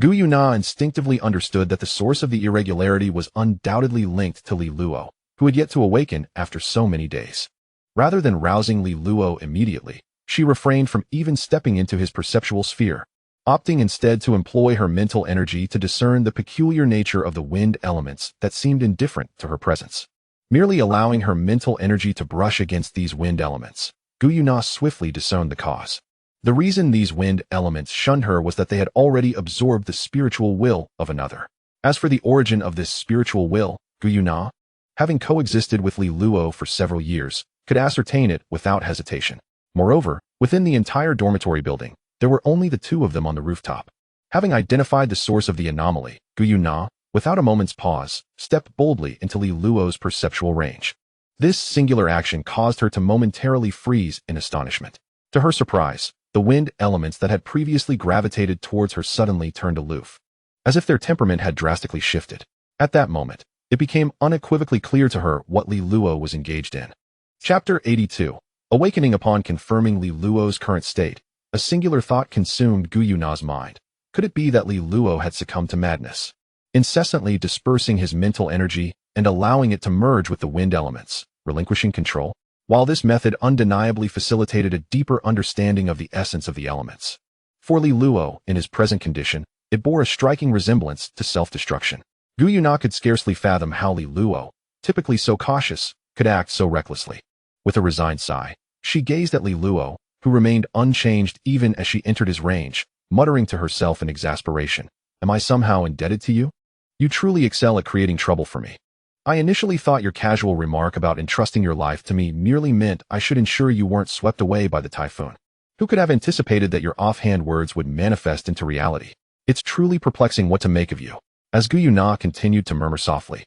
Speaker 1: Gu Yuna instinctively understood that the source of the irregularity was undoubtedly linked to Li Luo, who had yet to awaken after so many days. Rather than rousing Li Luo immediately, she refrained from even stepping into his perceptual sphere, opting instead to employ her mental energy to discern the peculiar nature of the wind elements that seemed indifferent to her presence. Merely allowing her mental energy to brush against these wind elements, Gu Yuna swiftly discerned the cause. The reason these wind elements shunned her was that they had already absorbed the spiritual will of another. As for the origin of this spiritual will, Gu Yuna, having coexisted with Li Luo for several years, could ascertain it without hesitation. Moreover, within the entire dormitory building, there were only the two of them on the rooftop. Having identified the source of the anomaly, Gu Yuna, without a moment's pause, stepped boldly into Li Luo's perceptual range. This singular action caused her to momentarily freeze in astonishment. To her surprise, the wind elements that had previously gravitated towards her suddenly turned aloof, as if their temperament had drastically shifted. At that moment, it became unequivocally clear to her what Li Luo was engaged in. Chapter 82. Awakening. Upon confirming Li Luo's current state, a singular thought consumed Gu Yuna's mind. Could it be that Li Luo had succumbed to madness, incessantly dispersing his mental energy and allowing it to merge with the wind elements, relinquishing control? While this method undeniably facilitated a deeper understanding of the essence of the elements, for Li Luo, in his present condition, it bore a striking resemblance to self-destruction. Gu Yuna could scarcely fathom how Li Luo, typically so cautious, could act so recklessly. With a resigned sigh, she gazed at Li Luo, who remained unchanged even as she entered his range, muttering to herself in exasperation, "Am I somehow indebted to you? You truly excel at creating trouble for me. I initially thought your casual remark about entrusting your life to me merely meant I should ensure you weren't swept away by the typhoon. Who could have anticipated that your offhand words would manifest into reality? It's truly perplexing what to make of you. As Gu Yuna continued to murmur softly,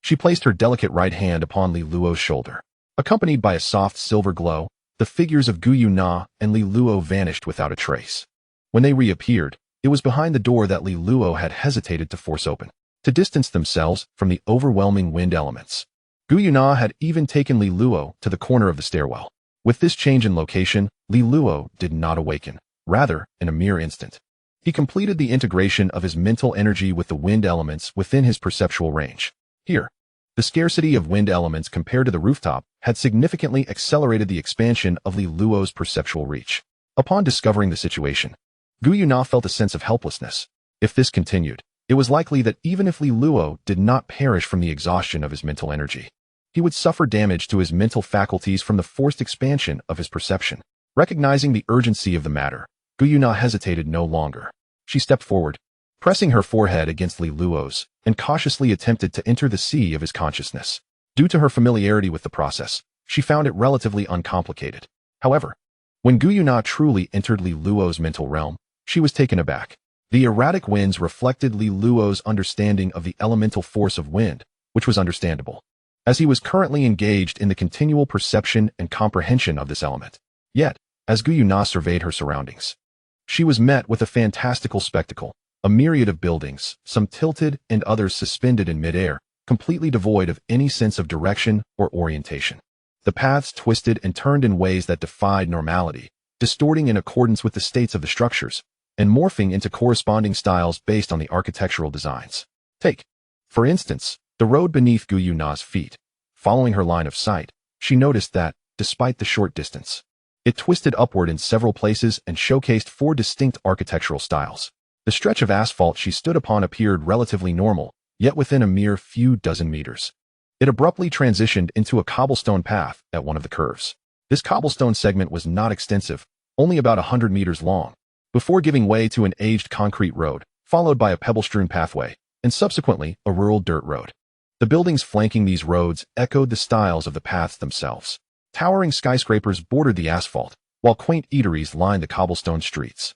Speaker 1: she placed her delicate right hand upon Li Luo's shoulder. Accompanied by a soft silver glow, the figures of Gu Yuna and Li Luo vanished without a trace. When they reappeared, it was behind the door that Li Luo had hesitated to force open, to distance themselves from the overwhelming wind elements. Gu Yuna had even taken Li Luo to the corner of the stairwell. With this change in location, Li Luo did not awaken. Rather, in a mere instant, he completed the integration of his mental energy with the wind elements within his perceptual range. Here, the scarcity of wind elements compared to the rooftop had significantly accelerated the expansion of Li Luo's perceptual reach. Upon discovering the situation, Gu Yuna felt a sense of helplessness. If this continued, it was likely that even if Li Luo did not perish from the exhaustion of his mental energy, he would suffer damage to his mental faculties from the forced expansion of his perception. Recognizing the urgency of the matter, Gu Yuna hesitated no longer. She stepped forward, pressing her forehead against Li Luo's, and cautiously attempted to enter the sea of his consciousness. Due to her familiarity with the process, she found it relatively uncomplicated. However, when Gu Yuna truly entered Li Luo's mental realm, she was taken aback. The erratic winds reflected Li Luo's understanding of the elemental force of wind, which was understandable, as he was currently engaged in the continual perception and comprehension of this element. Yet, as Gu Yuna surveyed her surroundings, she was met with a fantastical spectacle, a myriad of buildings, some tilted and others suspended in midair, completely devoid of any sense of direction or orientation. The paths twisted and turned in ways that defied normality, distorting in accordance with the states of the structures, and morphing into corresponding styles based on the architectural designs. Take, for instance, the road beneath Gu Yuna's feet. Following her line of sight, she noticed that, despite the short distance, it twisted upward in several places and showcased 4 distinct architectural styles. The stretch of asphalt she stood upon appeared relatively normal, yet within a mere few dozen meters, it abruptly transitioned into a cobblestone path at one of the curves. This cobblestone segment was not extensive, only about 100 meters long, before giving way to an aged concrete road, followed by a pebble-strewn pathway, and subsequently a rural dirt road. The buildings flanking these roads echoed the styles of the paths themselves. Towering skyscrapers bordered the asphalt, while quaint eateries lined the cobblestone streets.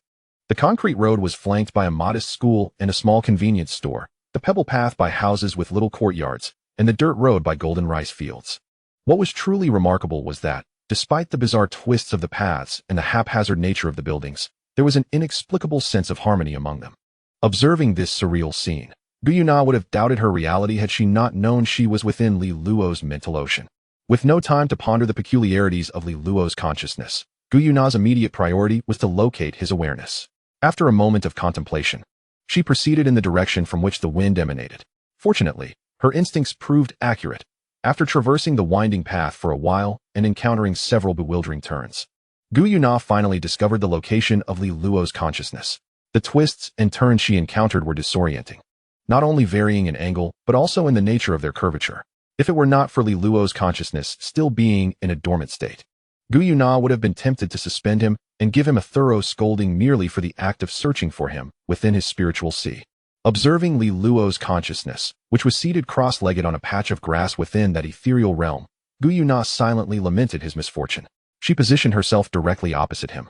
Speaker 1: The concrete road was flanked by a modest school and a small convenience store, the pebble path by houses with little courtyards, and the dirt road by golden rice fields. What was truly remarkable was that, despite the bizarre twists of the paths and the haphazard nature of the buildings, there was an inexplicable sense of harmony among them. Observing this surreal scene, Gu Yuna would have doubted her reality had she not known she was within Li Luo's mental ocean. With no time to ponder the peculiarities of Li Luo's consciousness, Gu Yuna's immediate priority was to locate his awareness. After a moment of contemplation, she proceeded in the direction from which the wind emanated. Fortunately, her instincts proved accurate. After traversing the winding path for a while and encountering several bewildering turns, Gu Yuna finally discovered the location of Li Luo's consciousness. The twists and turns she encountered were disorienting, not only varying in angle, but also in the nature of their curvature. If it were not for Li Luo's consciousness still being in a dormant state, Gu Yuna would have been tempted to suspend him and give him a thorough scolding merely for the act of searching for him within his spiritual sea. Observing Li Luo's consciousness, which was seated cross-legged on a patch of grass within that ethereal realm, Gu Yuna silently lamented his misfortune. She positioned herself directly opposite him,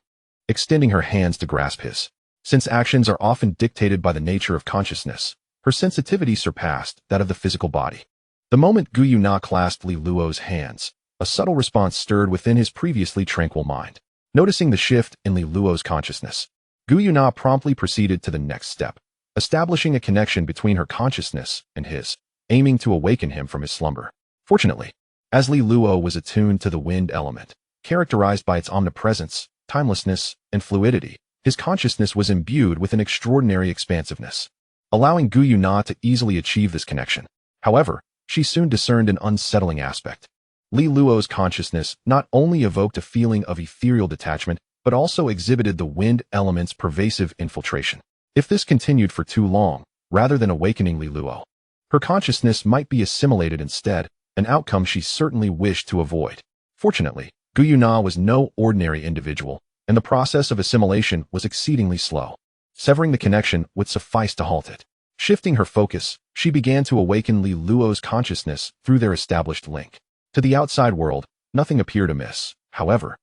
Speaker 1: extending her hands to grasp his. Since actions are often dictated by the nature of consciousness, her sensitivity surpassed that of the physical body. The moment Gu Yuna clasped Li Luo's hands, a subtle response stirred within his previously tranquil mind. Noticing the shift in Li Luo's consciousness, Gu Yuna promptly proceeded to the next step, establishing a connection between her consciousness and his, aiming to awaken him from his slumber. Fortunately, as Li Luo was attuned to the wind element, characterized by its omnipresence, timelessness, and fluidity, his consciousness was imbued with an extraordinary expansiveness, allowing Gu Yuna to easily achieve this connection. However, she soon discerned an unsettling aspect. Li Luo's consciousness not only evoked a feeling of ethereal detachment, but also exhibited the wind element's pervasive infiltration. If this continued for too long, rather than awakening Li Luo, her consciousness might be assimilated instead, an outcome she certainly wished to avoid. Fortunately, Gu Yuna was no ordinary individual, and the process of assimilation was exceedingly slow. Severing the connection would suffice to halt it. Shifting her focus, she began to awaken Li Luo's consciousness through their established link. To the outside world, nothing appeared amiss. However,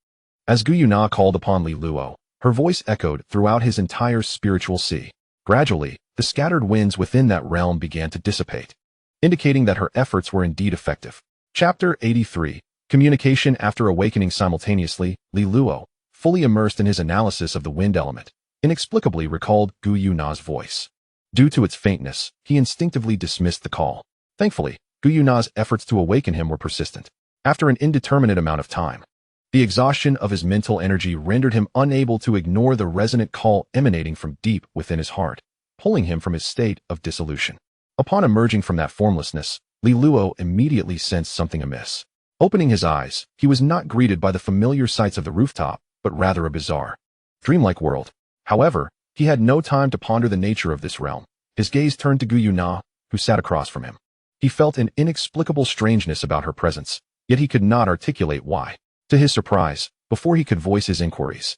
Speaker 1: as Gu Yuna called upon Li Luo, her voice echoed throughout his entire spiritual sea. Gradually, the scattered winds within that realm began to dissipate, indicating that her efforts were indeed effective. Chapter 83. Communication after awakening. Simultaneously, Li Luo, fully immersed in his analysis of the wind element, inexplicably recalled Gu Yuna's voice. Due to its faintness, he instinctively dismissed the call. Thankfully, Gu Yuna's efforts to awaken him were persistent. After an indeterminate amount of time, the exhaustion of his mental energy rendered him unable to ignore the resonant call emanating from deep within his heart, pulling him from his state of dissolution. Upon emerging from that formlessness, Li Luo immediately sensed something amiss. Opening his eyes, he was not greeted by the familiar sights of the rooftop, but rather a bizarre, dreamlike world. However, he had no time to ponder the nature of this realm. His gaze turned to Gu Yuna, who sat across from him. He felt an inexplicable strangeness about her presence, yet he could not articulate why. To his surprise, before he could voice his inquiries,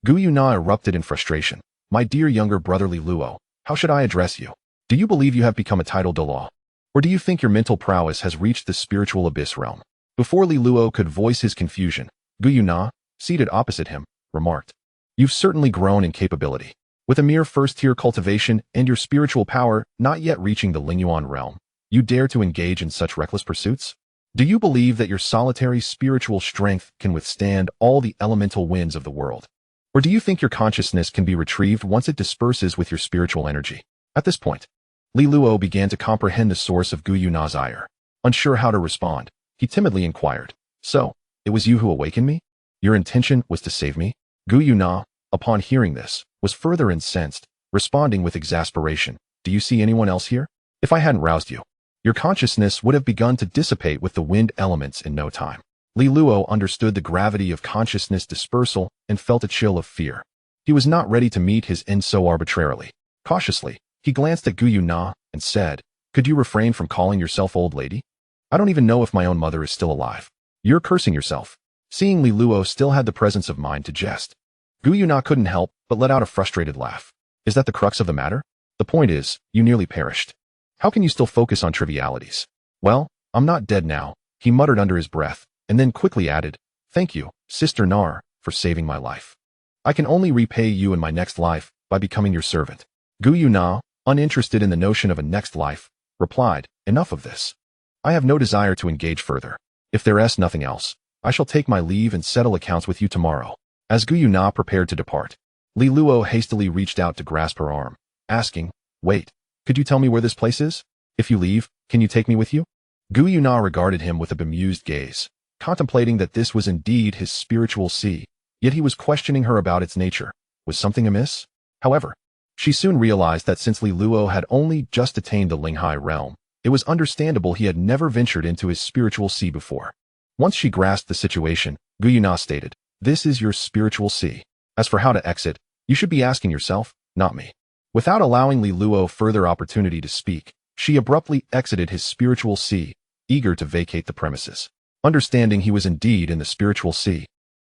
Speaker 1: Gu Yuna erupted in frustration. My dear younger brother Li Luo, how should I address you? Do you believe you have become a title Douluo? Or do you think your mental prowess has reached the spiritual abyss realm? Before Li Luo could voice his confusion, Gu Yuna, seated opposite him, remarked, You've certainly grown in capability. With a mere first-tier cultivation and your spiritual power not yet reaching the Lingyuan realm, you dare to engage in such reckless pursuits? Do you believe that your solitary spiritual strength can withstand all the elemental winds of the world? Or do you think your consciousness can be retrieved once it disperses with your spiritual energy? At this point, Li Luo began to comprehend the source of Gu Yuna's ire. Unsure how to respond, he timidly inquired, So, it was you who awakened me? Your intention was to save me? Gu Yuna, upon hearing this, was further incensed, responding with exasperation, Do you see anyone else here? If I hadn't roused you, your consciousness would have begun to dissipate with the wind elements in no time. Li Luo understood the gravity of consciousness dispersal and felt a chill of fear. He was not ready to meet his end so arbitrarily. Cautiously, he glanced at Gu Yuna and said, Could you refrain from calling yourself old lady? I don't even know if my own mother is still alive. You're cursing yourself. Seeing Li Luo still had the presence of mind to jest, Gu Yuna couldn't help but let out a frustrated laugh. Is that the crux of the matter? The point is, you nearly perished. How can you still focus on trivialities? Well, I'm not dead now, he muttered under his breath, and then quickly added, Thank you, Sister Nar, for saving my life. I can only repay you in my next life by becoming your servant. Gu Yuna, uninterested in the notion of a next life, replied, Enough of this. I have no desire to engage further. If there is nothing else, I shall take my leave and settle accounts with you tomorrow. As Gu Yuna prepared to depart, Li Luo hastily reached out to grasp her arm, asking, Wait, could you tell me where this place is? If you leave, can you take me with you? Gu Yuna regarded him with a bemused gaze, contemplating that this was indeed his spiritual sea, yet he was questioning her about its nature. Was something amiss? However, she soon realized that since Li Luo had only just attained the Linghai realm, it was understandable he had never ventured into his spiritual sea before. Once she grasped the situation, Gu Yuna stated, This is your spiritual sea. As for how to exit, you should be asking yourself, not me. Without allowing Li Luo further opportunity to speak, she abruptly exited his spiritual sea, eager to vacate the premises. Understanding he was indeed in the spiritual sea,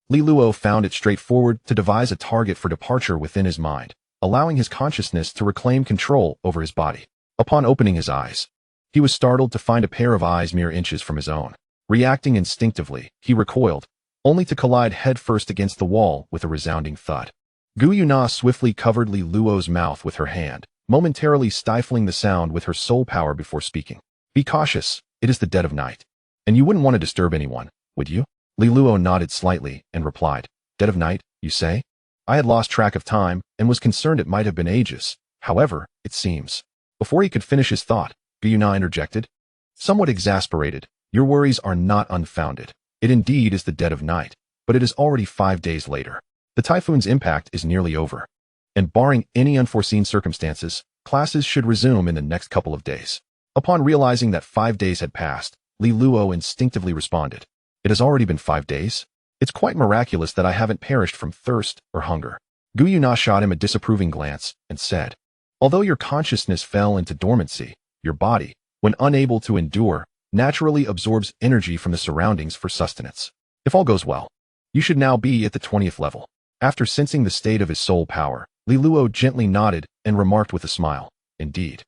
Speaker 1: Li Luo found it straightforward to devise a target for departure within his mind, allowing his consciousness to reclaim control over his body. Upon opening his eyes, he was startled to find a pair of eyes mere inches from his own. Reacting instinctively, he recoiled, only to collide headfirst against the wall with a resounding thud. Gu Yuna swiftly covered Li Luo's mouth with her hand, momentarily stifling the sound with her soul power before speaking. Be cautious, it is the dead of night. And you wouldn't want to disturb anyone, would you? Li Luo nodded slightly and replied, Dead of night, you say? I had lost track of time and was concerned it might have been ages. However, it seems. Before he could finish his thought, Gu Yuna interjected, Somewhat exasperated, your worries are not unfounded. It indeed is the dead of night, but it is already 5 days later. The typhoon's impact is nearly over, and barring any unforeseen circumstances, classes should resume in the next couple of days. Upon realizing that 5 days had passed, Li Luo instinctively responded, It has already been 5 days? It's quite miraculous that I haven't perished from thirst or hunger. Gu Yuna shot him a disapproving glance and said, Although your consciousness fell into dormancy, your body, when unable to endure, naturally absorbs energy from the surroundings for sustenance. If all goes well, you should now be at the 20th level. After sensing the state of his soul power, Li Luo gently nodded and remarked with a smile, Indeed.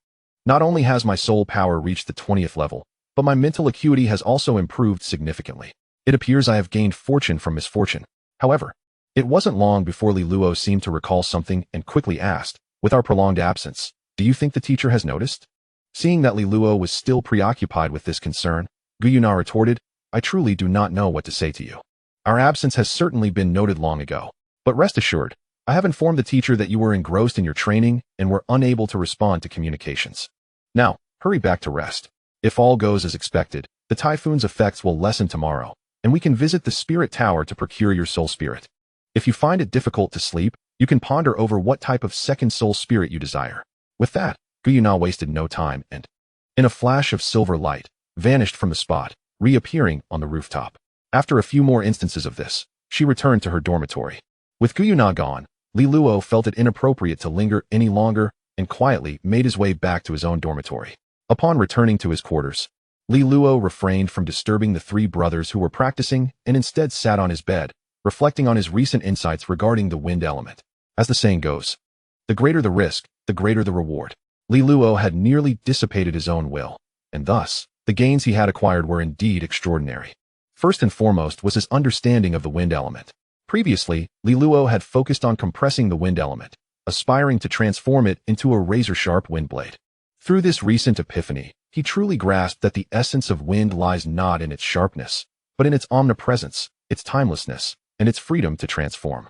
Speaker 1: Not only has my soul power reached the 20th level, but my mental acuity has also improved significantly. It appears I have gained fortune from misfortune. However, it wasn't long before Li Luo seemed to recall something and quickly asked, With our prolonged absence, do you think the teacher has noticed? Seeing that Li Luo was still preoccupied with this concern, Gu Yuna retorted, I truly do not know what to say to you. Our absence has certainly been noted long ago, but rest assured, I have informed the teacher that you were engrossed in your training and were unable to respond to communications. Now, hurry back to rest. If all goes as expected, the typhoon's effects will lessen tomorrow, and we can visit the spirit tower to procure your soul spirit. If you find it difficult to sleep, you can ponder over what type of second soul spirit you desire. With that, Gu Yuna wasted no time and, in a flash of silver light, vanished from the spot, reappearing on the rooftop. After a few more instances of this, she returned to her dormitory. With Gu Yuna gone, Li Luo felt it inappropriate to linger any longer and quietly made his way back to his own dormitory. Upon returning to his quarters, Li Luo refrained from disturbing the three brothers who were practicing and instead sat on his bed, reflecting on his recent insights regarding the wind element. As the saying goes, the greater the risk, the greater the reward. Li Luo had nearly dissipated his own will, and thus, the gains he had acquired were indeed extraordinary. First and foremost was his understanding of the wind element. Previously, Li Luo had focused on compressing the wind element, aspiring to transform it into a razor-sharp wind blade. Through this recent epiphany, he truly grasped that the essence of wind lies not in its sharpness, but in its omnipresence, its timelessness, and its freedom to transform.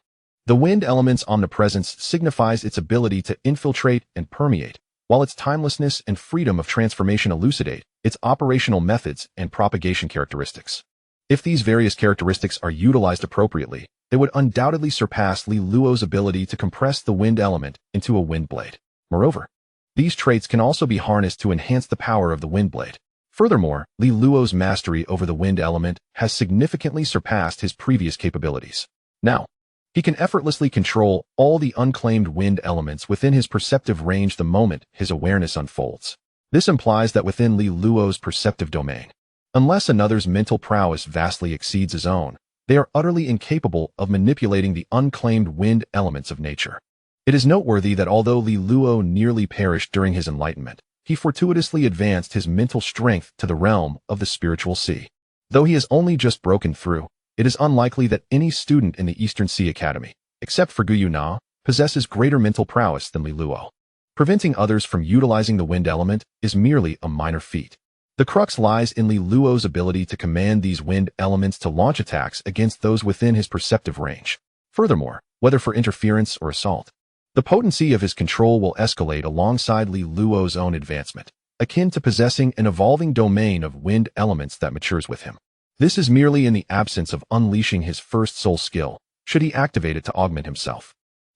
Speaker 1: The wind element's omnipresence signifies its ability to infiltrate and permeate, while its timelessness and freedom of transformation elucidate its operational methods and propagation characteristics. If these various characteristics are utilized appropriately, they would undoubtedly surpass Li Luo's ability to compress the wind element into a wind blade. Moreover, these traits can also be harnessed to enhance the power of the wind blade. Furthermore, Li Luo's mastery over the wind element has significantly surpassed his previous capabilities. Now, he can effortlessly control all the unclaimed wind elements within his perceptive range the moment his awareness unfolds. This implies that within Li Luo's perceptive domain, unless another's mental prowess vastly exceeds his own, they are utterly incapable of manipulating the unclaimed wind elements of nature. It is noteworthy that although Li Luo nearly perished during his enlightenment, he fortuitously advanced his mental strength to the realm of the spiritual sea. Though he has only just broken through, it is unlikely that any student in the Eastern Sea Academy, except for Gu Yuna, possesses greater mental prowess than Li Luo. Preventing others from utilizing the wind element is merely a minor feat. The crux lies in Li Luo's ability to command these wind elements to launch attacks against those within his perceptive range. Furthermore, whether for interference or assault, the potency of his control will escalate alongside Li Luo's own advancement, akin to possessing an evolving domain of wind elements that matures with him. This is merely in the absence of unleashing his first soul skill, should he activate it to augment himself.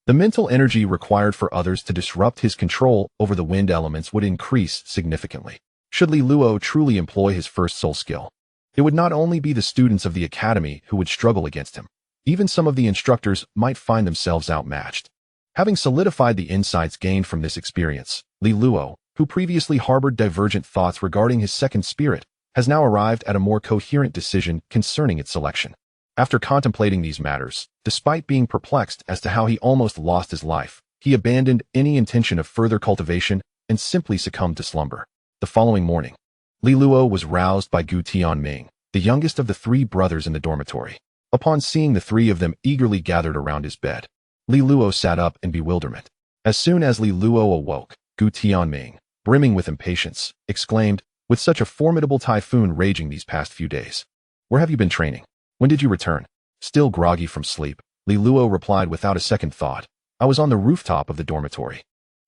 Speaker 1: The mental energy required for others to disrupt his control over the wind elements would increase significantly. Should Li Luo truly employ his first soul skill, it would not only be the students of the academy who would struggle against him. Even some of the instructors might find themselves outmatched. Having solidified the insights gained from this experience, Li Luo, who previously harbored divergent thoughts regarding his second spirit, has now arrived at a more coherent decision concerning its selection. After contemplating these matters, despite being perplexed as to how he almost lost his life, he abandoned any intention of further cultivation and simply succumbed to slumber. The following morning, Li Luo was roused by Gu Tianming, the youngest of the three brothers in the dormitory. Upon seeing the three of them eagerly gathered around his bed, Li Luo sat up in bewilderment. As soon as Li Luo awoke, Gu Tianming, brimming with impatience, exclaimed, with such a formidable typhoon raging these past few days, where have you been training? When did you return? Still groggy from sleep, Li Luo replied without a second thought, I was on the rooftop of the dormitory.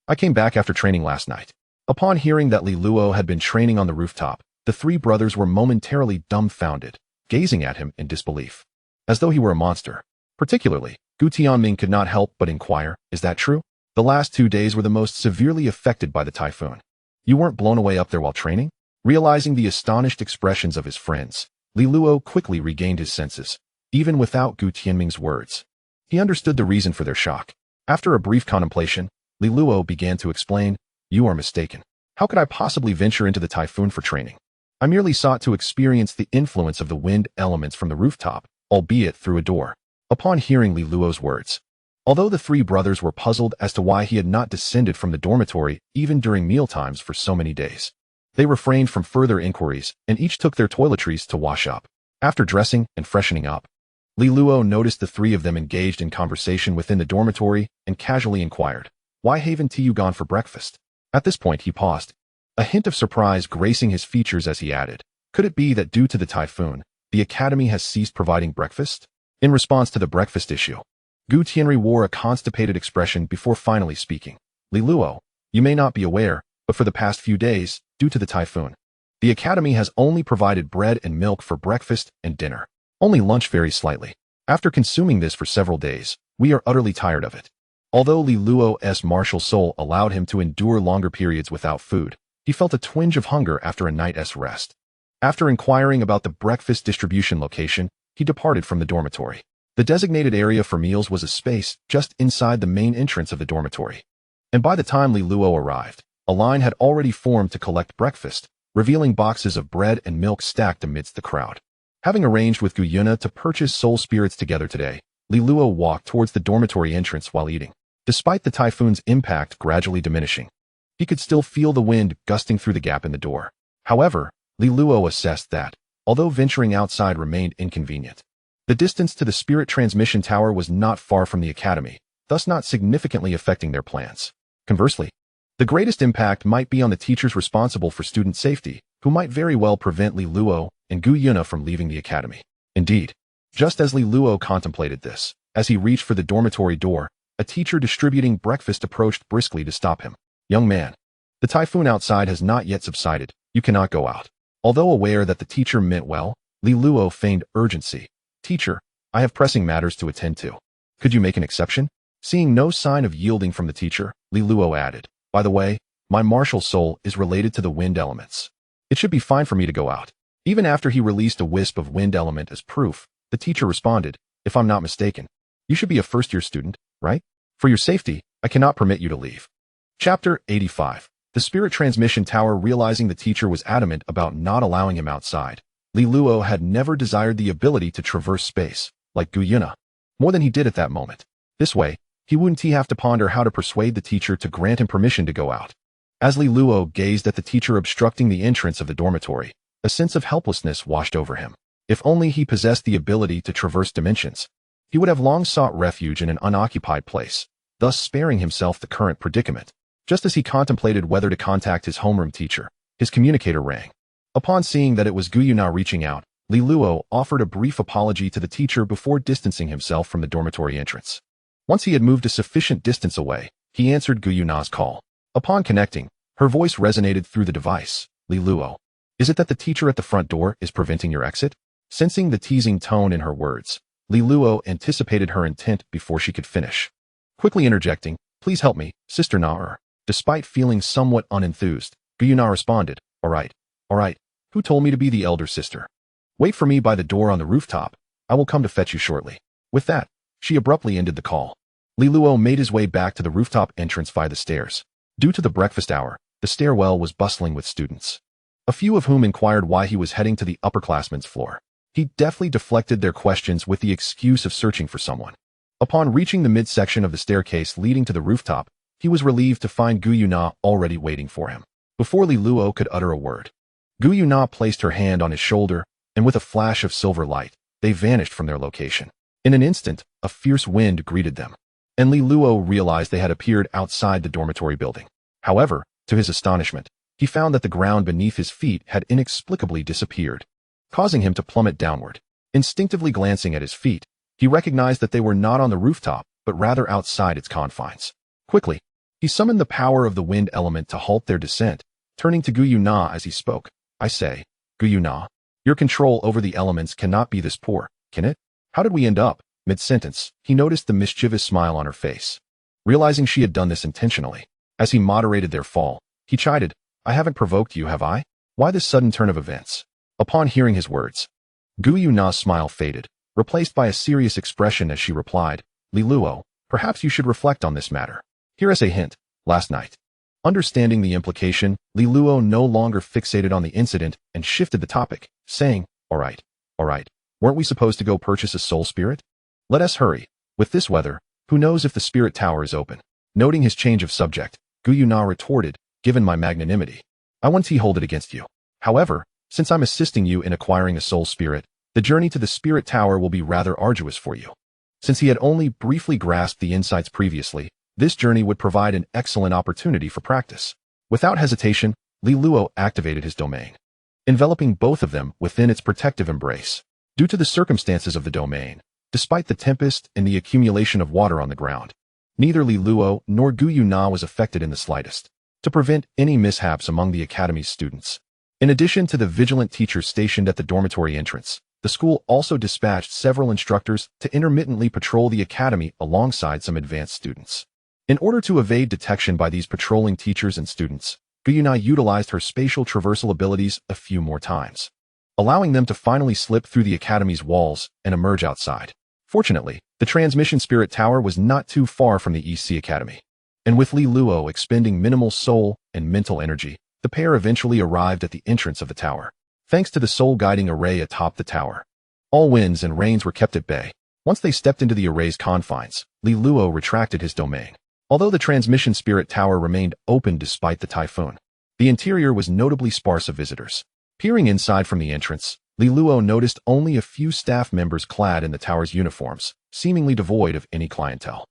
Speaker 1: I came back after training last night. Upon hearing that Li Luo had been training on the rooftop, the three brothers were momentarily dumbfounded, gazing at him in disbelief, as though he were a monster. Particularly, Gu Tianming could not help but inquire, is that true? The last 2 days were the most severely affected by the typhoon. You weren't blown away up there while training? Realizing the astonished expressions of his friends, Li Luo quickly regained his senses, even without Gu Tianming's words. He understood the reason for their shock. After a brief contemplation, Li Luo began to explain, you are mistaken. How could I possibly venture into the typhoon for training? I merely sought to experience the influence of the wind elements from the rooftop, albeit through a door. Upon hearing Li Luo's words, although the three brothers were puzzled as to why he had not descended from the dormitory even during mealtimes for so many days, they refrained from further inquiries and each took their toiletries to wash up. After dressing and freshening up, Li Luo noticed the three of them engaged in conversation within the dormitory and casually inquired, Why haven't you gone for breakfast? At this point he paused, a hint of surprise gracing his features as he added, could it be that due to the typhoon, the academy has ceased providing breakfast? In response to the breakfast issue, Gu Tianri wore a constipated expression before finally speaking. Li Luo, you may not be aware, but for the past few days, due to the typhoon, the academy has only provided bread and milk for breakfast and dinner. Only lunch varies slightly. After consuming this for several days, we are utterly tired of it. Although Li Luo's martial soul allowed him to endure longer periods without food, he felt a twinge of hunger after a night's rest. After inquiring about the breakfast distribution location, he departed from the dormitory. The designated area for meals was a space just inside the main entrance of the dormitory. And by the time Li Luo arrived, a line had already formed to collect breakfast, revealing boxes of bread and milk stacked amidst the crowd. Having arranged with Gu Yuna to purchase soul spirits together today, Li Luo walked towards the dormitory entrance while eating. Despite the typhoon's impact gradually diminishing, he could still feel the wind gusting through the gap in the door. However, Li Luo assessed that, although venturing outside remained inconvenient, the distance to the spirit transmission tower was not far from the academy, thus not significantly affecting their plans. Conversely, the greatest impact might be on the teachers responsible for student safety, who might very well prevent Li Luo and Gu Yuna from leaving the academy. Indeed, just as Li Luo contemplated this, as he reached for the dormitory door, a teacher distributing breakfast approached briskly to stop him. Young man, the typhoon outside has not yet subsided. You cannot go out. Although aware that the teacher meant well, Li Luo feigned urgency. Teacher, I have pressing matters to attend to. Could you make an exception? Seeing no sign of yielding from the teacher, Li Luo added, by the way, my martial soul is related to the wind elements. It should be fine for me to go out. Even after he released a wisp of wind element as proof, the teacher responded, if I'm not mistaken, you should be a first-year student, right? For your safety, I cannot permit you to leave. Chapter 85. The Spirit Transmission Tower. Realizing the teacher was adamant about not allowing him outside, Li Luo had never desired the ability to traverse space, like Gu Yuna, more than he did at that moment. This way, he wouldn't have to ponder how to persuade the teacher to grant him permission to go out. As Li Luo gazed at the teacher obstructing the entrance of the dormitory, a sense of helplessness washed over him. If only he possessed the ability to traverse dimensions, he would have long sought refuge in an unoccupied place, thus sparing himself the current predicament. Just as he contemplated whether to contact his homeroom teacher, his communicator rang. Upon seeing that it was Gu Yuna reaching out, Li Luo offered a brief apology to the teacher before distancing himself from the dormitory entrance. Once he had moved a sufficient distance away, he answered Gu Yuna's call. Upon connecting, her voice resonated through the device. Li Luo, is it that the teacher at the front door is preventing your exit? Sensing the teasing tone in her words, Li Luo anticipated her intent before she could finish. Quickly interjecting, please help me, Sister Na-er. Despite feeling somewhat unenthused, Gu Yuna responded, all right. Who told me to be the elder sister? Wait for me by the door on the rooftop. I will come to fetch you shortly. With that, she abruptly ended the call. Li Luo made his way back to the rooftop entrance via the stairs. Due to the breakfast hour, the stairwell was bustling with students, a few of whom inquired why he was heading to the upperclassmen's floor. He deftly deflected their questions with the excuse of searching for someone. Upon reaching the midsection of the staircase leading to the rooftop, he was relieved to find Gu Yuna already waiting for him. Before Li Luo could utter a word, Gu Yuna placed her hand on his shoulder, and with a flash of silver light, they vanished from their location. In an instant, a fierce wind greeted them, and Li Luo realized they had appeared outside the dormitory building. However, to his astonishment, he found that the ground beneath his feet had inexplicably disappeared, causing him to plummet downward. Instinctively glancing at his feet, he recognized that they were not on the rooftop, but rather outside its confines. Quickly, he summoned the power of the wind element to halt their descent, turning to Gu Yuna as he spoke. I say, Gu Yuna, your control over the elements cannot be this poor, can it? How did we end up? Mid-sentence, he noticed the mischievous smile on her face. Realizing she had done this intentionally, as he moderated their fall, he chided, I haven't provoked you, have I? Why this sudden turn of events? Upon hearing his words, Gu Yuna's smile faded, replaced by a serious expression as she replied, Li Luo, perhaps you should reflect on this matter. Here is a hint. Last night. Understanding the implication, Li Luo no longer fixated on the incident and shifted the topic, saying, all right. Weren't we supposed to go purchase a soul spirit? Let us hurry. With this weather, who knows if the spirit tower is open? Noting his change of subject, Gu Yuna retorted, given my magnanimity, I won't hold it against you. However, since I'm assisting you in acquiring a soul spirit, the journey to the spirit tower will be rather arduous for you. Since he had only briefly grasped the insights previously, This journey would provide an excellent opportunity for practice. Without hesitation, Luo activated his domain, enveloping both of them within its protective embrace. Due to the circumstances of the domain, despite the tempest and the accumulation of water on the ground, neither Luo nor Guyuna was affected in the slightest, to prevent any mishaps among the academy's students. In addition to the vigilant teachers stationed at the dormitory entrance, the school also dispatched several instructors to intermittently patrol the academy alongside some advanced students. In order to evade detection by these patrolling teachers and students, Guyuna utilized her spatial traversal abilities a few more times, allowing them to finally slip through the academy's walls and emerge outside. Fortunately, the transmission spirit tower was not too far from the EC Academy, and with Luo expending minimal soul and mental energy, the pair eventually arrived at the entrance of the tower. Thanks to the soul-guiding array atop the tower, all winds and rains were kept at bay. Once they stepped into the array's confines, Luo retracted his domain. Although the transmission spirit tower remained open despite the typhoon, the interior was notably sparse of visitors. Peering inside from the entrance, Luo noticed only a few staff members clad in the tower's uniforms, seemingly devoid of any clientele.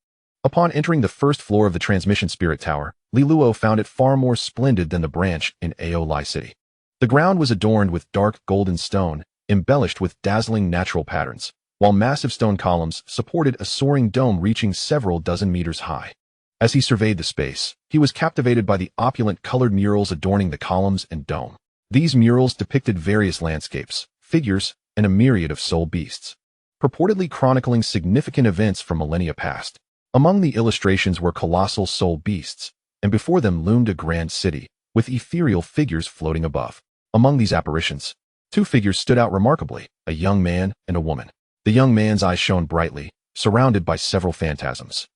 Speaker 1: Upon entering the first floor of the transmission spirit tower, Luo found it far more splendid than the branch in Aolai City. The ground was adorned with dark golden stone, embellished with dazzling natural patterns, while massive stone columns supported a soaring dome reaching several dozen meters high. As he surveyed the space, he was captivated by the opulent colored murals adorning the columns and dome. These murals depicted various landscapes, figures, and a myriad of soul beasts, purportedly chronicling significant events from millennia past. Among the illustrations were colossal soul beasts, and before them loomed a grand city, with ethereal figures floating above. Among these apparitions, two figures stood out remarkably, a young man and a woman. The young man's eyes shone brightly, surrounded by several phantasms.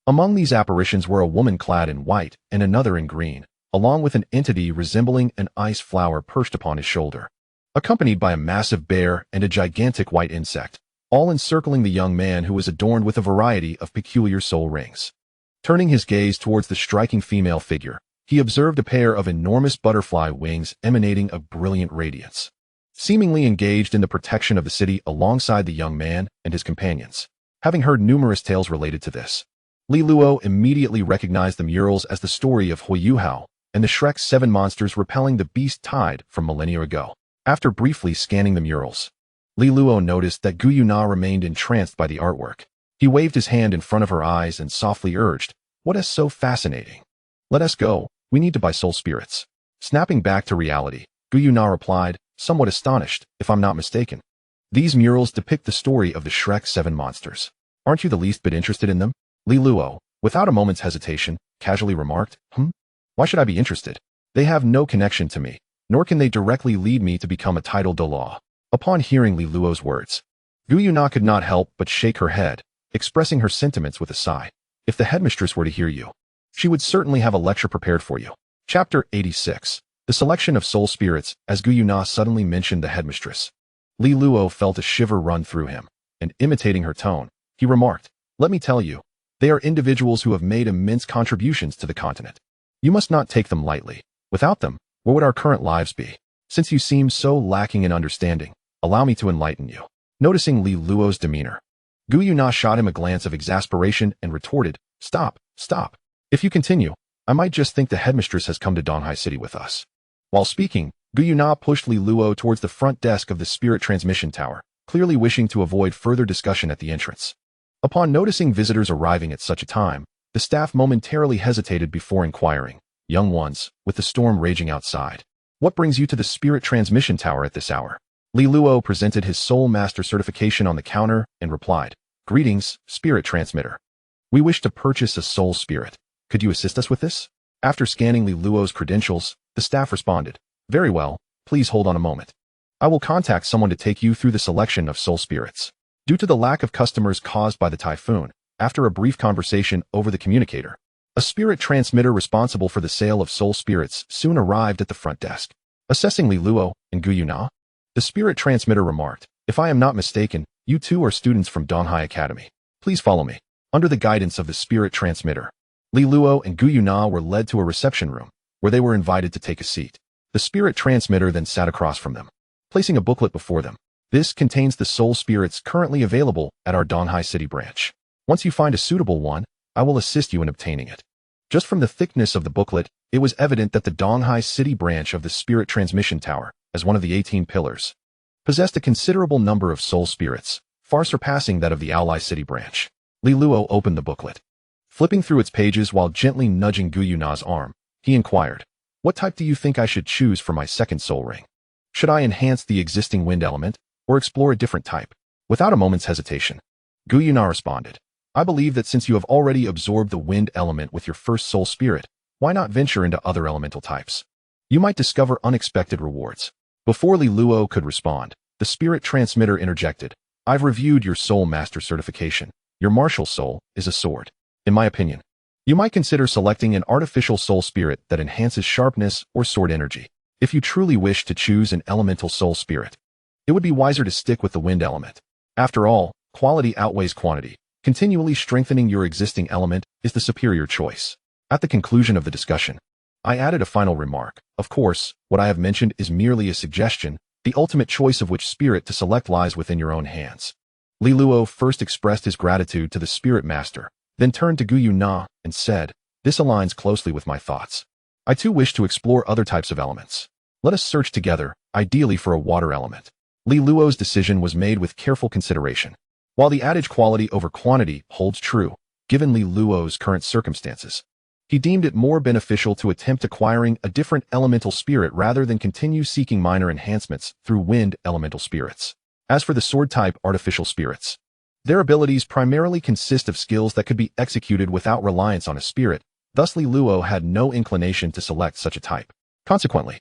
Speaker 1: Among these apparitions were a woman clad in white and another in green, along with an entity resembling an ice flower perched upon his shoulder, accompanied by a massive bear and a gigantic white insect, all encircling the young man who was adorned with a variety of peculiar soul rings. Turning his gaze towards the striking female figure, he observed a pair of enormous butterfly wings emanating a brilliant radiance, seemingly engaged in the protection of the city alongside the young man and his companions. Having heard numerous tales related to this, Luo immediately recognized the murals as the story of Huiyuhao and the Shrek's 7 monsters repelling the beast tide from millennia ago. After briefly scanning the murals, Luo noticed that Guyuna remained entranced by the artwork. He waved his hand in front of her eyes and softly urged, "What is so fascinating? Let us go, we need to buy soul spirits." Snapping back to reality, Guyuna replied, somewhat astonished, "If I'm not mistaken, these murals depict the story of the Shrek 7 monsters. Aren't you the least bit interested in them?" Luo, without a moment's hesitation, casually remarked, Why should I be interested? They have no connection to me, nor can they directly lead me to become a title Douluo." Upon hearing Luo's words, Guyuna could not help but shake her head, expressing her sentiments with a sigh. If the headmistress were to hear you, she would certainly have a lecture prepared for you. Chapter 86. The selection of soul spirits. As Guyuna suddenly mentioned the headmistress, Luo felt a shiver run through him, and imitating her tone, he remarked, "Let me tell you, they are individuals who have made immense contributions to the continent. You must not take them lightly. Without them, what would our current lives be? Since you seem so lacking in understanding, allow me to enlighten you." Noticing Luo's demeanor, Guyuna shot him a glance of exasperation and retorted, Stop. If you continue, I might just think the headmistress has come to Donghai City with us." While speaking, Guyuna pushed Luo towards the front desk of the spirit transmission tower, clearly wishing to avoid further discussion at the entrance. Upon noticing visitors arriving at such a time, the staff momentarily hesitated before inquiring, "Young ones, with the storm raging outside, what brings you to the spirit transmission tower at this hour?" Luo presented his soul master certification on the counter and replied, "Greetings, spirit transmitter. We wish to purchase a soul spirit. Could you assist us with this?" After scanning Luo's credentials, the staff responded, "Very well, please hold on a moment. I will contact someone to take you through the selection of soul spirits." Due to the lack of customers caused by the typhoon, after a brief conversation over the communicator, a spirit transmitter responsible for the sale of soul spirits soon arrived at the front desk. Assessing Luo and Guyuna, the spirit transmitter remarked, "If I am not mistaken, you two are students from Donghai Academy. Please follow me." Under the guidance of the spirit transmitter, Luo and Guyuna were led to a reception room, where they were invited to take a seat. The spirit transmitter then sat across from them, placing a booklet before them. This contains the soul spirits currently available at our Donghai City branch. Once you find a suitable one, I will assist you in obtaining it. Just from the thickness of the booklet, it was evident that the Donghai City branch of the Spirit Transmission Tower, as one of the 18 pillars, possessed a considerable number of soul spirits, far surpassing that of the Ally City branch. Li Luo opened the booklet. Flipping through its pages while gently nudging Gu Yuna's arm, he inquired, "What type do you think I should choose for my second soul ring? Should I enhance the existing wind element, or explore a different type?" Without a moment's hesitation, Gu Yuna responded, "I believe that since you have already absorbed the wind element with your first soul spirit, why not venture into other elemental types? You might discover unexpected rewards." Before Li Luo could respond, the spirit transmitter interjected, "I've reviewed your soul master certification. Your martial soul is a sword. In my opinion, you might consider selecting an artificial soul spirit that enhances sharpness or sword energy. If you truly wish to choose an elemental soul spirit, it would be wiser to stick with the wind element. After all, quality outweighs quantity. Continually strengthening your existing element is the superior choice." At the conclusion of the discussion, I added a final remark. Of course, what I have mentioned is merely a suggestion. The ultimate choice of which spirit to select lies within your own hands. Li Luo first expressed his gratitude to the spirit master, then turned to Gu Yuna and said, "This aligns closely with my thoughts. I too wish to explore other types of elements. Let us search together, ideally for a water element." Li Luo's decision was made with careful consideration. While the adage quality over quantity holds true, given Li Luo's current circumstances, he deemed it more beneficial to attempt acquiring a different elemental spirit rather than continue seeking minor enhancements through wind elemental spirits. As for the sword-type artificial spirits, their abilities primarily consist of skills that could be executed without reliance on a spirit, thus Li Luo had no inclination to select such a type. Consequently,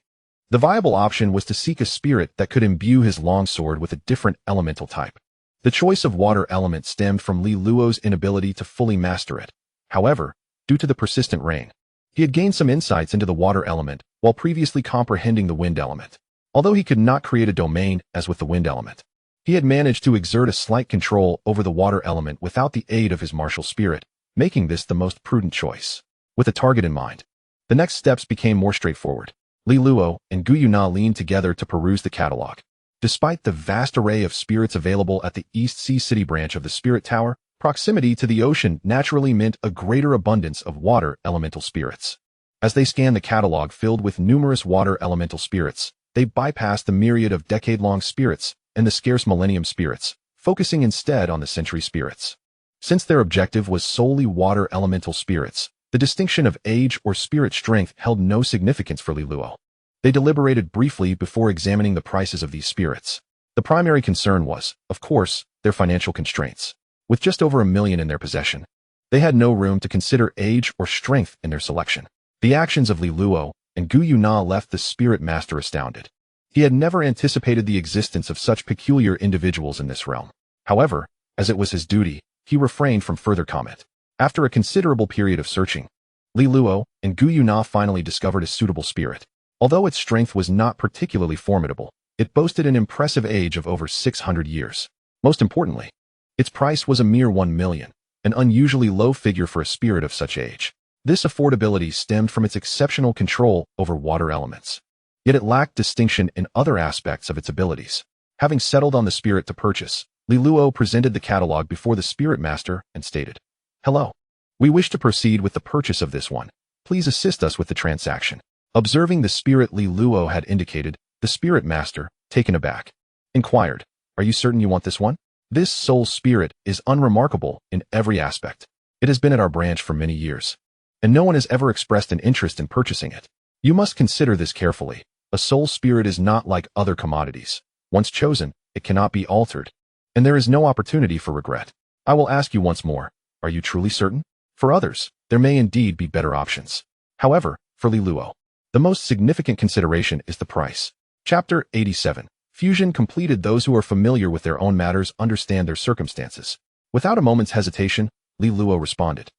Speaker 1: the viable option was to seek a spirit that could imbue his longsword with a different elemental type. The choice of water element stemmed from Li Luo's inability to fully master it. However, due to the persistent rain, he had gained some insights into the water element while previously comprehending the wind element. Although he could not create a domain as with the wind element, he had managed to exert a slight control over the water element without the aid of his martial spirit, making this the most prudent choice. With a target in mind, the next steps became more straightforward. Li Luo and Gu Yuna leaned together to peruse the catalog. Despite the vast array of spirits available at the East Sea City branch of the Spirit Tower, proximity to the ocean naturally meant a greater abundance of water elemental spirits. As they scanned the catalog filled with numerous water elemental spirits, they bypassed the myriad of decade-long spirits and the scarce millennium spirits, focusing instead on the century spirits. Since their objective was solely water elemental spirits, the distinction of age or spirit strength held no significance for Li Luo. They deliberated briefly before examining the prices of these spirits. The primary concern was, of course, their financial constraints. With just over 1 million in their possession, they had no room to consider age or strength in their selection. The actions of Li Luo and Gu Yuna left the spirit master astounded. He had never anticipated the existence of such peculiar individuals in this realm. However, as it was his duty, he refrained from further comment. After a considerable period of searching, Li Luo and Gu Yuna finally discovered a suitable spirit. Although its strength was not particularly formidable, it boasted an impressive age of over 600 years. Most importantly, its price was a mere 1 million, an unusually low figure for a spirit of such age. This affordability stemmed from its exceptional control over water elements. Yet it lacked distinction in other aspects of its abilities. Having settled on the spirit to purchase, Li Luo presented the catalog before the spirit master and stated, "Hello. We wish to proceed with the purchase of this one. Please assist us with the transaction." Observing the spirit Li Luo had indicated, the spirit master, taken aback, inquired, "Are you certain you want this one? This soul spirit is unremarkable in every aspect. It has been at our branch for many years, and no one has ever expressed an interest in purchasing it. You must consider this carefully. A soul spirit is not like other commodities. Once chosen, it cannot be altered, and there is no opportunity for regret. I will ask you once more, are you truly certain? For others, there may indeed be better options. However, for Li Luo, the most significant consideration is the price." Chapter 87. Fusion completed. Those who are familiar with their own matters understand their circumstances. Without a moment's hesitation, Li Luo responded,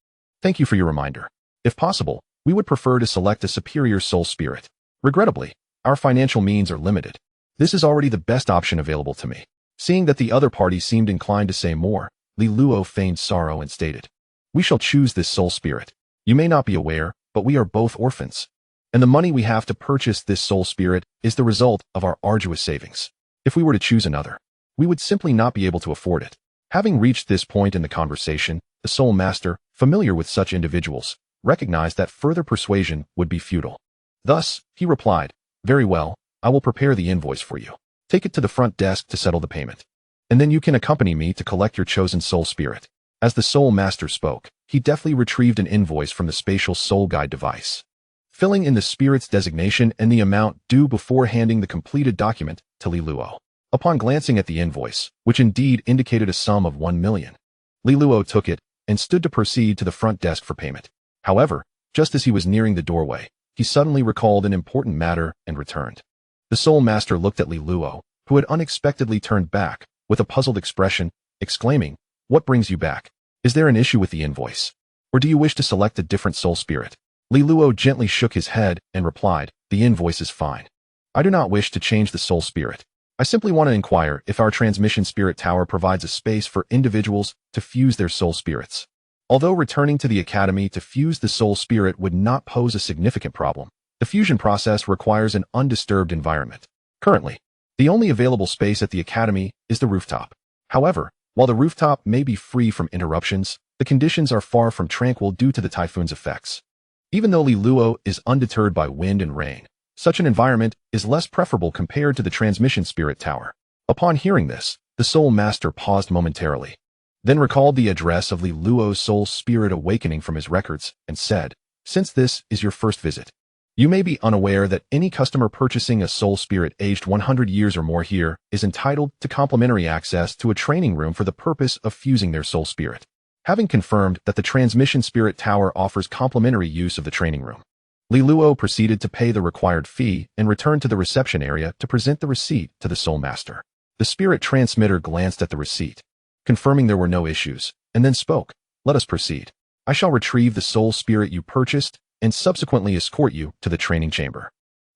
Speaker 1: "Thank you for your reminder. If possible, we would prefer to select a superior soul spirit. Regrettably, our financial means are limited. This is already the best option available to me." Seeing that the other party seemed inclined to say more, Li Luo feigned sorrow and stated, "We shall choose this soul spirit. You may not be aware, but we are both orphans, and the money we have to purchase this soul spirit is the result of our arduous savings. If we were to choose another, we would simply not be able to afford it. Having reached this point in the conversation, the Soul Master, familiar with such individuals, recognized that further persuasion would be futile. Thus, he replied, "Very well, I will prepare the invoice for you. Take it to the front desk to settle the payment. And then you can accompany me to collect your chosen soul spirit." As the Soul Master spoke, he deftly retrieved an invoice from the spatial soul guide device. Filling in the spirit's designation and the amount due before handing the completed document to Douluo. Upon glancing at the invoice, which indeed indicated a sum of 1 million, Douluo took it and stood to proceed to the front desk for payment. However, just as he was nearing the doorway, he suddenly recalled an important matter and returned. The Soul Master looked at Douluo, who had unexpectedly turned back, with a puzzled expression, exclaiming, "What brings you back? Is there an issue with the invoice? Or do you wish to select a different soul spirit?" Douluo gently shook his head and replied, "The invoice is fine. I do not wish to change the soul spirit. I simply want to inquire if our transmission spirit tower provides a space for individuals to fuse their soul spirits." Although returning to the academy to fuse the soul spirit would not pose a significant problem, the fusion process requires an undisturbed environment. Currently, the only available space at the academy is the rooftop. However, while the rooftop may be free from interruptions, the conditions are far from tranquil due to the typhoon's effects. Even though Douluo is undeterred by wind and rain, such an environment is less preferable compared to the transmission spirit tower. Upon hearing this, the Soul Master paused momentarily, then recalled the address of Douluo's soul spirit awakening from his records and said, "Since this is your first visit, you may be unaware that any customer purchasing a soul spirit aged 100 years or more here is entitled to complimentary access to a training room for the purpose of fusing their soul spirit." Having confirmed that the transmission spirit tower offers complimentary use of the training room, Douluo proceeded to pay the required fee and returned to the reception area to present the receipt to the Soul Master. The spirit transmitter glanced at the receipt, confirming there were no issues, and then spoke, "Let us proceed. I shall retrieve the soul spirit you purchased and subsequently escort you to the training chamber."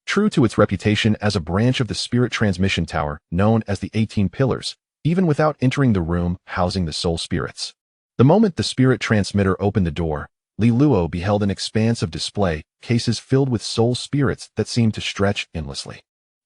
Speaker 1: True to its reputation as a branch of the spirit transmission tower known as the 18 Pillars, even without entering the room housing the soul spirits. The moment the spirit transmitter opened the door, Douluo beheld an expanse of display cases filled with soul spirits that seemed to stretch endlessly.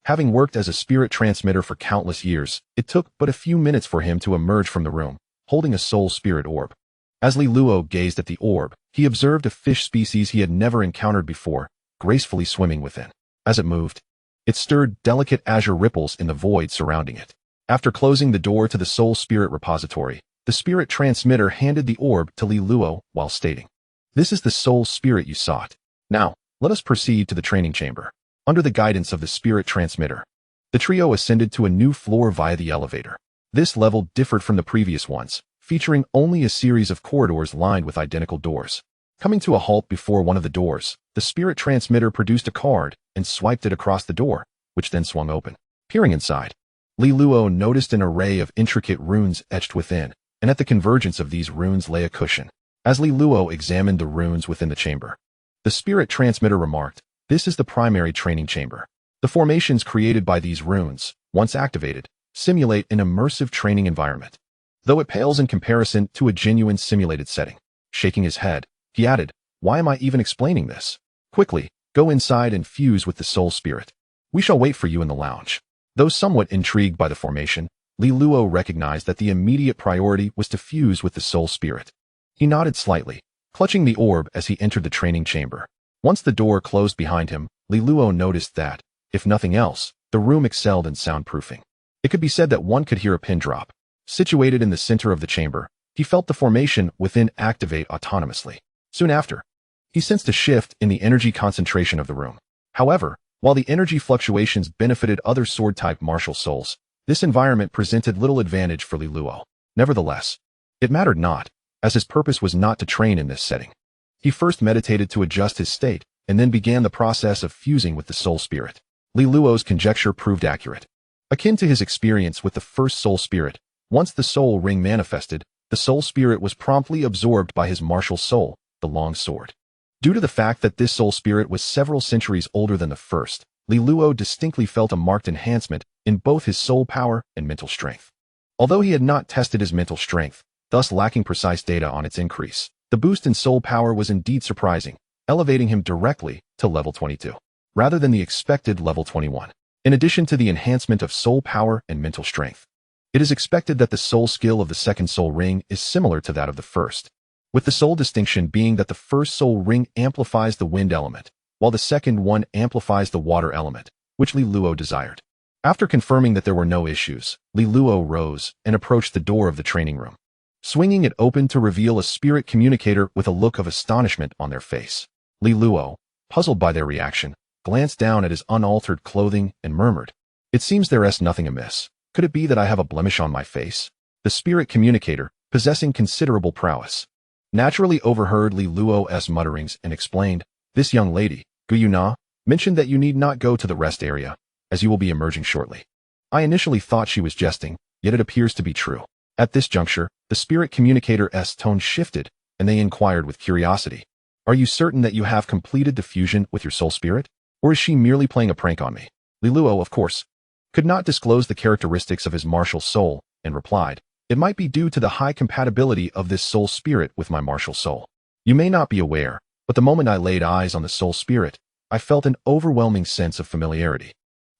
Speaker 1: Having worked as a spirit transmitter for countless years, it took but a few minutes for him to emerge from the room, holding a soul spirit orb. As Douluo gazed at the orb, he observed a fish species he had never encountered before, gracefully swimming within. As it moved, it stirred delicate azure ripples in the void surrounding it. After closing the door to the soul spirit repository, the spirit transmitter handed the orb to Douluo while stating, "This is the soul spirit you sought. Now, let us proceed to the training chamber." Under the guidance of the spirit transmitter, the trio ascended to a new floor via the elevator. This level differed from the previous ones, featuring only a series of corridors lined with identical doors. Coming to a halt before one of the doors, the spirit transmitter produced a card and swiped it across the door, which then swung open. Peering inside, Douluo noticed an array of intricate runes etched within, and at the convergence of these runes lay a cushion. As Douluo examined the runes within the chamber, the spirit transmitter remarked, "This is the primary training chamber. The formations created by these runes, once activated, simulate an immersive training environment, though it pales in comparison to a genuine simulated setting." Shaking his head, he added, "Why am I even explaining this? Quickly, go inside and fuse with the soul spirit. We shall wait for you in the lounge." Though somewhat intrigued by the formation, Douluo recognized that the immediate priority was to fuse with the soul spirit. He nodded slightly, clutching the orb as he entered the training chamber. Once the door closed behind him, Douluo noticed that, if nothing else, the room excelled in soundproofing. It could be said that one could hear a pin drop. Situated in the center of the chamber, he felt the formation within activate autonomously. Soon after, he sensed a shift in the energy concentration of the room. However, while the energy fluctuations benefited other sword-type martial souls, this environment presented little advantage for Douluo. Nevertheless, it mattered not, as his purpose was not to train in this setting. He first meditated to adjust his state, and then began the process of fusing with the soul spirit. Douluo's conjecture proved accurate. Akin to his experience with the first soul spirit, once the soul ring manifested, the soul spirit was promptly absorbed by his martial soul, the long sword. Due to the fact that this soul spirit was several centuries older than the first, Douluo distinctly felt a marked enhancement in both his soul power and mental strength. Although he had not tested his mental strength, thus lacking precise data on its increase, the boost in soul power was indeed surprising, elevating him directly to level 22, rather than the expected level 21. In addition to the enhancement of soul power and mental strength, It is expected that the soul skill of the second soul ring is similar to that of the first, with the sole distinction being that the first soul ring amplifies the wind element, while the second one amplifies the water element, which Li Luo desired. After confirming that there were no issues, Li Luo rose and approached the door of the training room, swinging it open to reveal a spirit communicator with a look of astonishment on their face. Li Luo, puzzled by their reaction, glanced down at his unaltered clothing and murmured, "It seems there is nothing amiss. Could it be that I have a blemish on my face?" The spirit communicator, possessing considerable prowess, naturally overheard Li Luo's mutterings and explained, "This young lady, Gu Yuna, mentioned that you need not go to the rest area, as you will be emerging shortly." I initially thought she was jesting, yet it appears to be true. At this juncture, the spirit communicator's tone shifted, and they inquired with curiosity, "Are you certain that you have completed the fusion with your soul spirit? Or is she merely playing a prank on me?" Li Luo, of course, could not disclose the characteristics of his martial soul, and replied, "It might be due to the high compatibility of this soul spirit with my martial soul. You may not be aware, but the moment I laid eyes on the soul spirit, I felt an overwhelming sense of familiarity."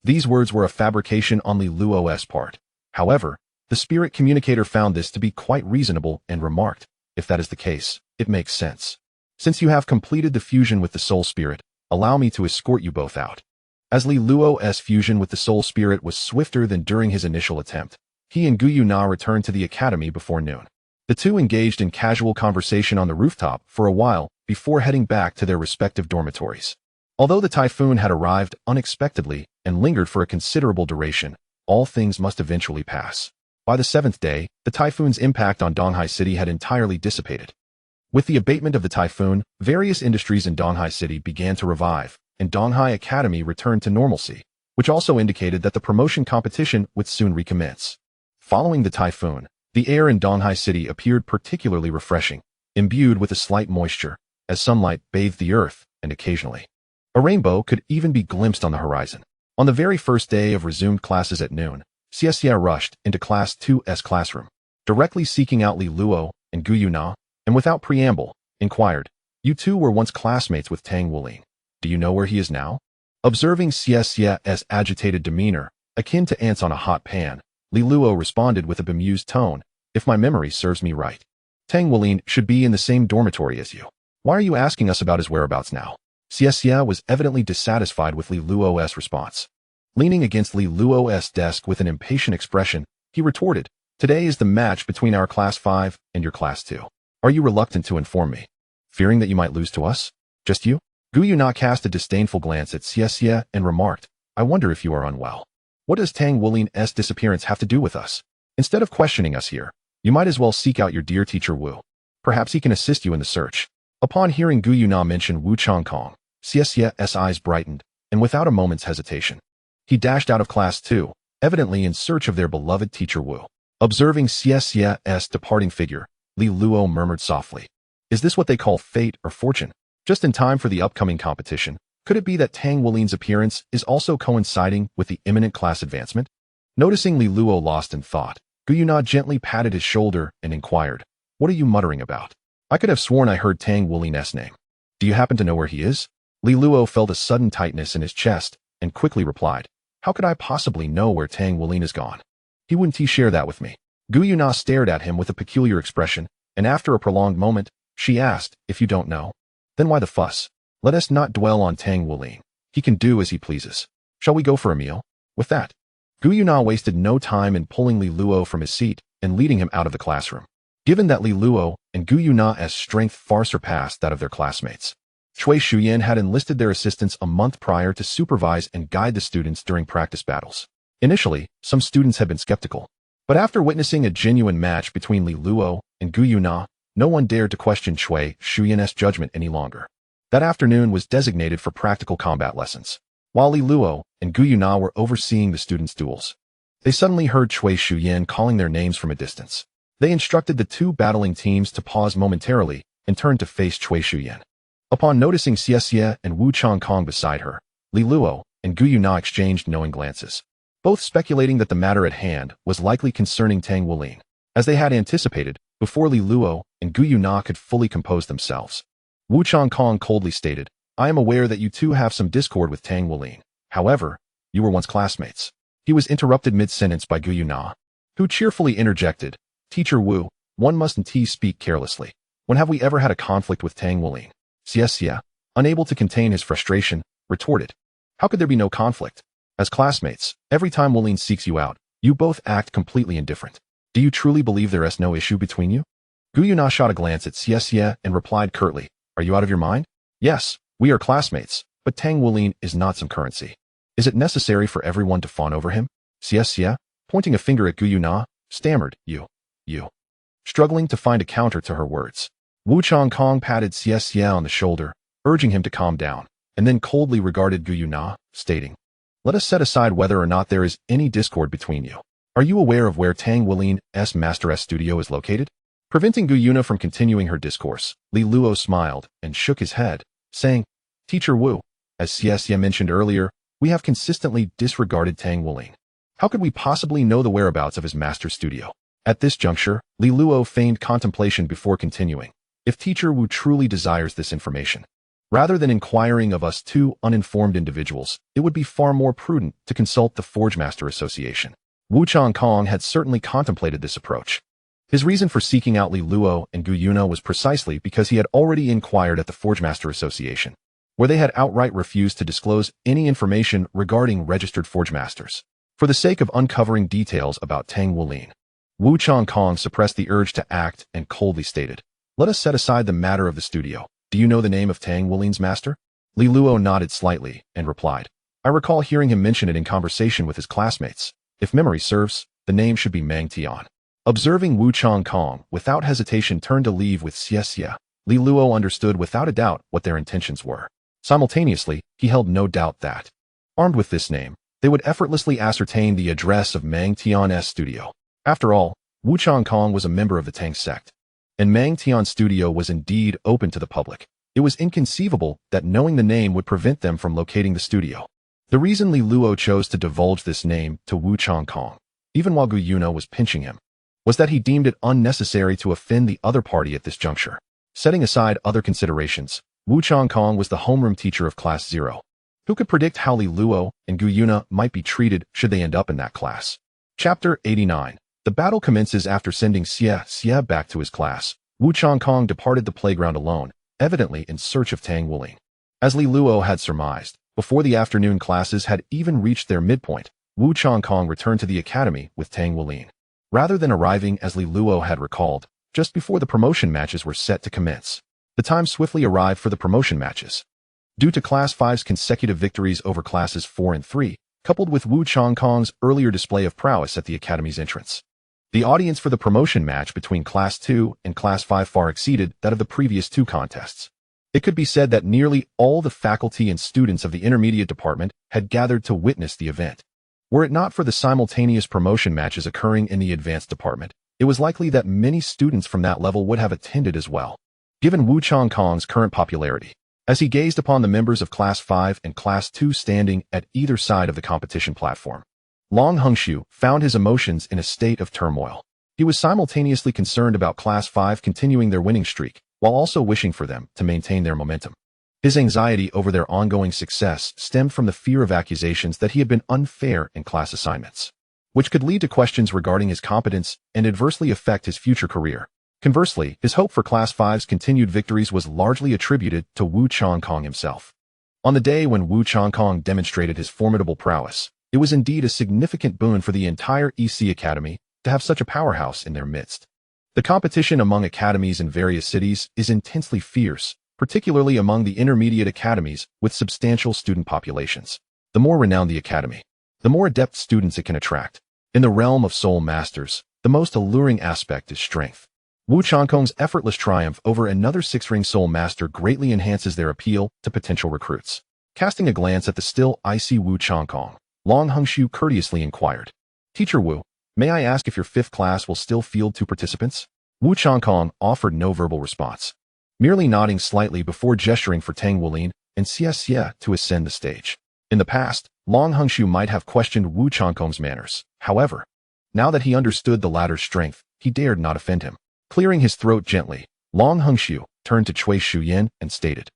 Speaker 1: These words were a fabrication on Li Luo's part. However, the spirit communicator found this to be quite reasonable and remarked, "If that is the case, it makes sense. Since you have completed the fusion with the soul spirit, allow me to escort you both out." As Li Luo's fusion with the soul spirit was swifter than during his initial attempt, he and Gu Yuna returned to the academy before noon. The two engaged in casual conversation on the rooftop for a while before heading back to their respective dormitories. Although the typhoon had arrived unexpectedly and lingered for a considerable duration, all things must eventually pass. By the seventh day, the typhoon's impact on Donghai City had entirely dissipated. With the abatement of the typhoon, various industries in Donghai City began to revive, and Donghai Academy returned to normalcy, which also indicated that the promotion competition would soon recommence. Following the typhoon, the air in Donghai City appeared particularly refreshing, imbued with a slight moisture, as sunlight bathed the earth, and occasionally, a rainbow could even be glimpsed on the horizon. On the very first day of resumed classes at noon, Xie rushed into Class 2's classroom, directly seeking out Li Luo and Gu Yuna, and without preamble, inquired, "You two were once classmates with Tang Wulin. Do you know where he is now?" Observing Xie's agitated demeanor, akin to ants on a hot pan, Li Luo responded with a bemused tone, "If my memory serves me right, Tang Wulin should be in the same dormitory as you. Why are you asking us about his whereabouts now?" Xie was evidently dissatisfied with Li Luo's response. Leaning against Li Luo's desk with an impatient expression, he retorted, "Today is the match between our Class 5 and your Class 2. Are you reluctant to inform me? Fearing that you might lose to us? Just you?" Gu Yuna cast a disdainful glance at Xie and remarked, "I wonder if you are unwell. What does Tang Wulin's disappearance have to do with us? Instead of questioning us here, you might as well seek out your dear teacher Wu. Perhaps he can assist you in the search." Upon hearing Gu Yuna mention Wu Changkong, Xie's eyes brightened, and without a moment's hesitation, he dashed out of Class 2, evidently in search of their beloved teacher Wu. Observing Xie's departing figure, Li Luo murmured softly, "Is this what they call fate or fortune? Just in time for the upcoming competition, could it be that Tang Wulin's appearance is also coinciding with the imminent class advancement?" Noticing Li Luo lost in thought, Gu Yuna gently patted his shoulder and inquired, "What are you muttering about? I could have sworn I heard Tang Wulin's name. Do you happen to know where he is?" Li Luo felt a sudden tightness in his chest and quickly replied, "How could I possibly know where Tang Wulin is gone? Wouldn't he share that with me?" Gu Yuna stared at him with a peculiar expression, and after a prolonged moment, she asked, "If you don't know, then why the fuss? Let us not dwell on Tang Wulin. He can do as he pleases. Shall we go for a meal?" With that, Gu Yuna wasted no time in pulling Li Luo from his seat and leading him out of the classroom. Given that Li Luo and Gu Yuna's strength far surpassed that of their classmates, Cui Shuyan had enlisted their assistance a month prior to supervise and guide the students during practice battles. Initially, some students had been skeptical, but after witnessing a genuine match between Li Luo and Gu Yuna, no one dared to question Cui Shuyan's judgment any longer. That afternoon was designated for practical combat lessons. While Li Luo and Gu Yuna were overseeing the students' duels, they suddenly heard Cui Shuyan calling their names from a distance. They instructed the two battling teams to pause momentarily and turn to face Cui Shuyan. Upon noticing Xie and Wu Changkong beside her, Li Luo and Gu Yuna exchanged knowing glances, both speculating that the matter at hand was likely concerning Tang Wulin. As they had anticipated, before Li Luo and Gu Yuna could fully compose themselves, Wu Changkong coldly stated, "I am aware that you two have some discord with Tang Wulin. However, you were once classmates." He was interrupted mid-sentence by Gu Yuna. who cheerfully interjected, Teacher Wu, one mustn't speak carelessly. When have we ever had a conflict with Tang Wuling? Xie, unable to contain his frustration, retorted. How could there be no conflict? As classmates, every time Wuling seeks you out, you both act completely indifferent. Do you truly believe there is no issue between you? Gu Yuna shot a glance at Xie and replied curtly, Are you out of your mind? Yes, we are classmates, but Tang Wuling is not some currency. Is it necessary for everyone to fawn over him? Xie, pointing a finger at Gu Yuna, stammered, You. Struggling to find a counter to her words. Wu Changkong patted Xie on the shoulder, urging him to calm down, and then coldly regarded Gu Yuna, stating, Let us set aside whether or not there is any discord between you. Are you aware of where Tang Wuling's Master's studio is located? Preventing Gu Yuna from continuing her discourse, Li Luo smiled and shook his head, saying, Teacher Wu, as Xie mentioned earlier, we have consistently disregarded Tang Wuling. How could we possibly know the whereabouts of his master's studio? At this juncture, Li Luo feigned contemplation before continuing. If Teacher Wu truly desires this information, rather than inquiring of us two uninformed individuals, it would be far more prudent to consult the Forge Master Association. Wu Changkong had certainly contemplated this approach. His reason for seeking out Li Luo and Gu Yuna was precisely because he had already inquired at the Forge Master Association, where they had outright refused to disclose any information regarding registered Forge Masters. For the sake of uncovering details about Tang Wuling, Wu Changkong suppressed the urge to act and coldly stated, Let us set aside the matter of the studio. Do you know the name of Tang Wuling's master? Li Luo nodded slightly and replied, I recall hearing him mention it in conversation with his classmates. If memory serves, the name should be Mang Tian. Observing Wu Changkong without hesitation turned to leave with Xie, Li Luo understood without a doubt what their intentions were. Simultaneously, he held no doubt that, armed with this name, they would effortlessly ascertain the address of Mang Tian's studio. After all, Wu Changkong was a member of the Tang sect, and Mang Tian's studio was indeed open to the public. It was inconceivable that knowing the name would prevent them from locating the studio. The reason Li Luo chose to divulge this name to Wu Changkong, even while Gu Yuna was pinching him, was that he deemed it unnecessary to offend the other party at this juncture. Setting aside other considerations, Wu Changkong was the homeroom teacher of Class 0. Who could predict how Li Luo and Gu Yuna might be treated should they end up in that class? Chapter 89. The battle commences after sending Xie back to his class. Wu Changkong departed the playground alone, evidently in search of Tang Wuling. As Li Luo had surmised, before the afternoon classes had even reached their midpoint, Wu Changkong returned to the academy with Tang Wuling. Rather than arriving as Li Luo had recalled, just before the promotion matches were set to commence, the time swiftly arrived for the promotion matches. Due to Class 5's consecutive victories over Classes 4 and 3, coupled with Wu Changkong's earlier display of prowess at the academy's entrance, the audience for the promotion match between Class 2 and Class 5 far exceeded that of the previous two contests. It could be said that nearly all the faculty and students of the intermediate department had gathered to witness the event. Were it not for the simultaneous promotion matches occurring in the advanced department, it was likely that many students from that level would have attended as well. Given Wu Changkong's current popularity, as he gazed upon the members of Class 5 and Class 2 standing at either side of the competition platform, Long Hongxiu found his emotions in a state of turmoil. He was simultaneously concerned about Class 5 continuing their winning streak, while also wishing for them to maintain their momentum. His anxiety over their ongoing success stemmed from the fear of accusations that he had been unfair in class assignments, which could lead to questions regarding his competence and adversely affect his future career. Conversely, his hope for Class 5's continued victories was largely attributed to Wu Changkong himself. On the day when Wu Changkong demonstrated his formidable prowess, it was indeed a significant boon for the entire EC Academy to have such a powerhouse in their midst. The competition among academies in various cities is intensely fierce, particularly among the intermediate academies with substantial student populations. The more renowned the academy, the more adept students it can attract. In the realm of soul masters, the most alluring aspect is strength. Wu Changkong's effortless triumph over another six-ring soul master greatly enhances their appeal to potential recruits. Casting a glance at the still icy Wu Changkong, Long Hongxiu courteously inquired, Teacher Wu, may I ask if your 5th class will still field 2 participants? Wu Changkong offered no verbal response, merely nodding slightly before gesturing for Tang Wuling and Xie to ascend the stage. In the past, Long Hongxiu might have questioned Wu Changkong's manners. However, now that he understood the latter's strength, he dared not offend him. Clearing his throat gently, Long Hongxiu turned to Cui Shuyan and stated,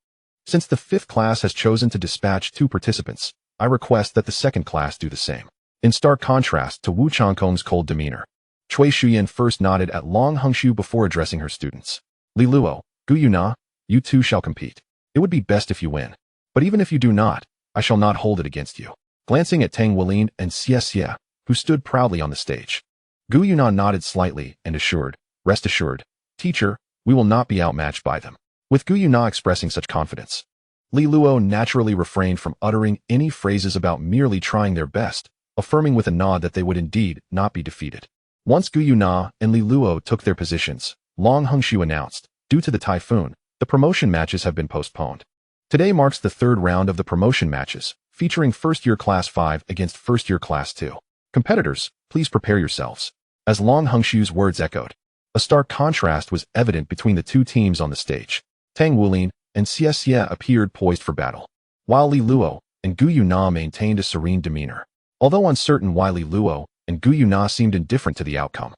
Speaker 1: Since the 5th class has chosen to dispatch 2 participants, I request that the 2nd class do the same. In stark contrast to Wu Changkong's cold demeanor, Cui Shuyan first nodded at Long Hongshu before addressing her students. Li Luo, Gu Yuna, you two shall compete. It would be best if you win. But even if you do not, I shall not hold it against you. Glancing at Tang Wulin and Xie Xie, who stood proudly on the stage. Gu Yuna nodded slightly and assured, rest assured, teacher, we will not be outmatched by them. With Gu Yuna expressing such confidence, Li Luo naturally refrained from uttering any phrases about merely trying their best, affirming with a nod that they would indeed not be defeated. Once Gu Yuna and Li Luo took their positions, Long Hongshu announced, due to the typhoon, the promotion matches have been postponed. Today marks the third round of the promotion matches, featuring first-year Class 5 against first-year Class 2. Competitors, please prepare yourselves. As Long Hongshu's words echoed, a stark contrast was evident between the two teams on the stage. Tang Wulin and Xie Xie appeared poised for battle, while Li Luo and Gu Yuna maintained a serene demeanor. Although uncertain why Li Luo and Gu Yuna seemed indifferent to the outcome,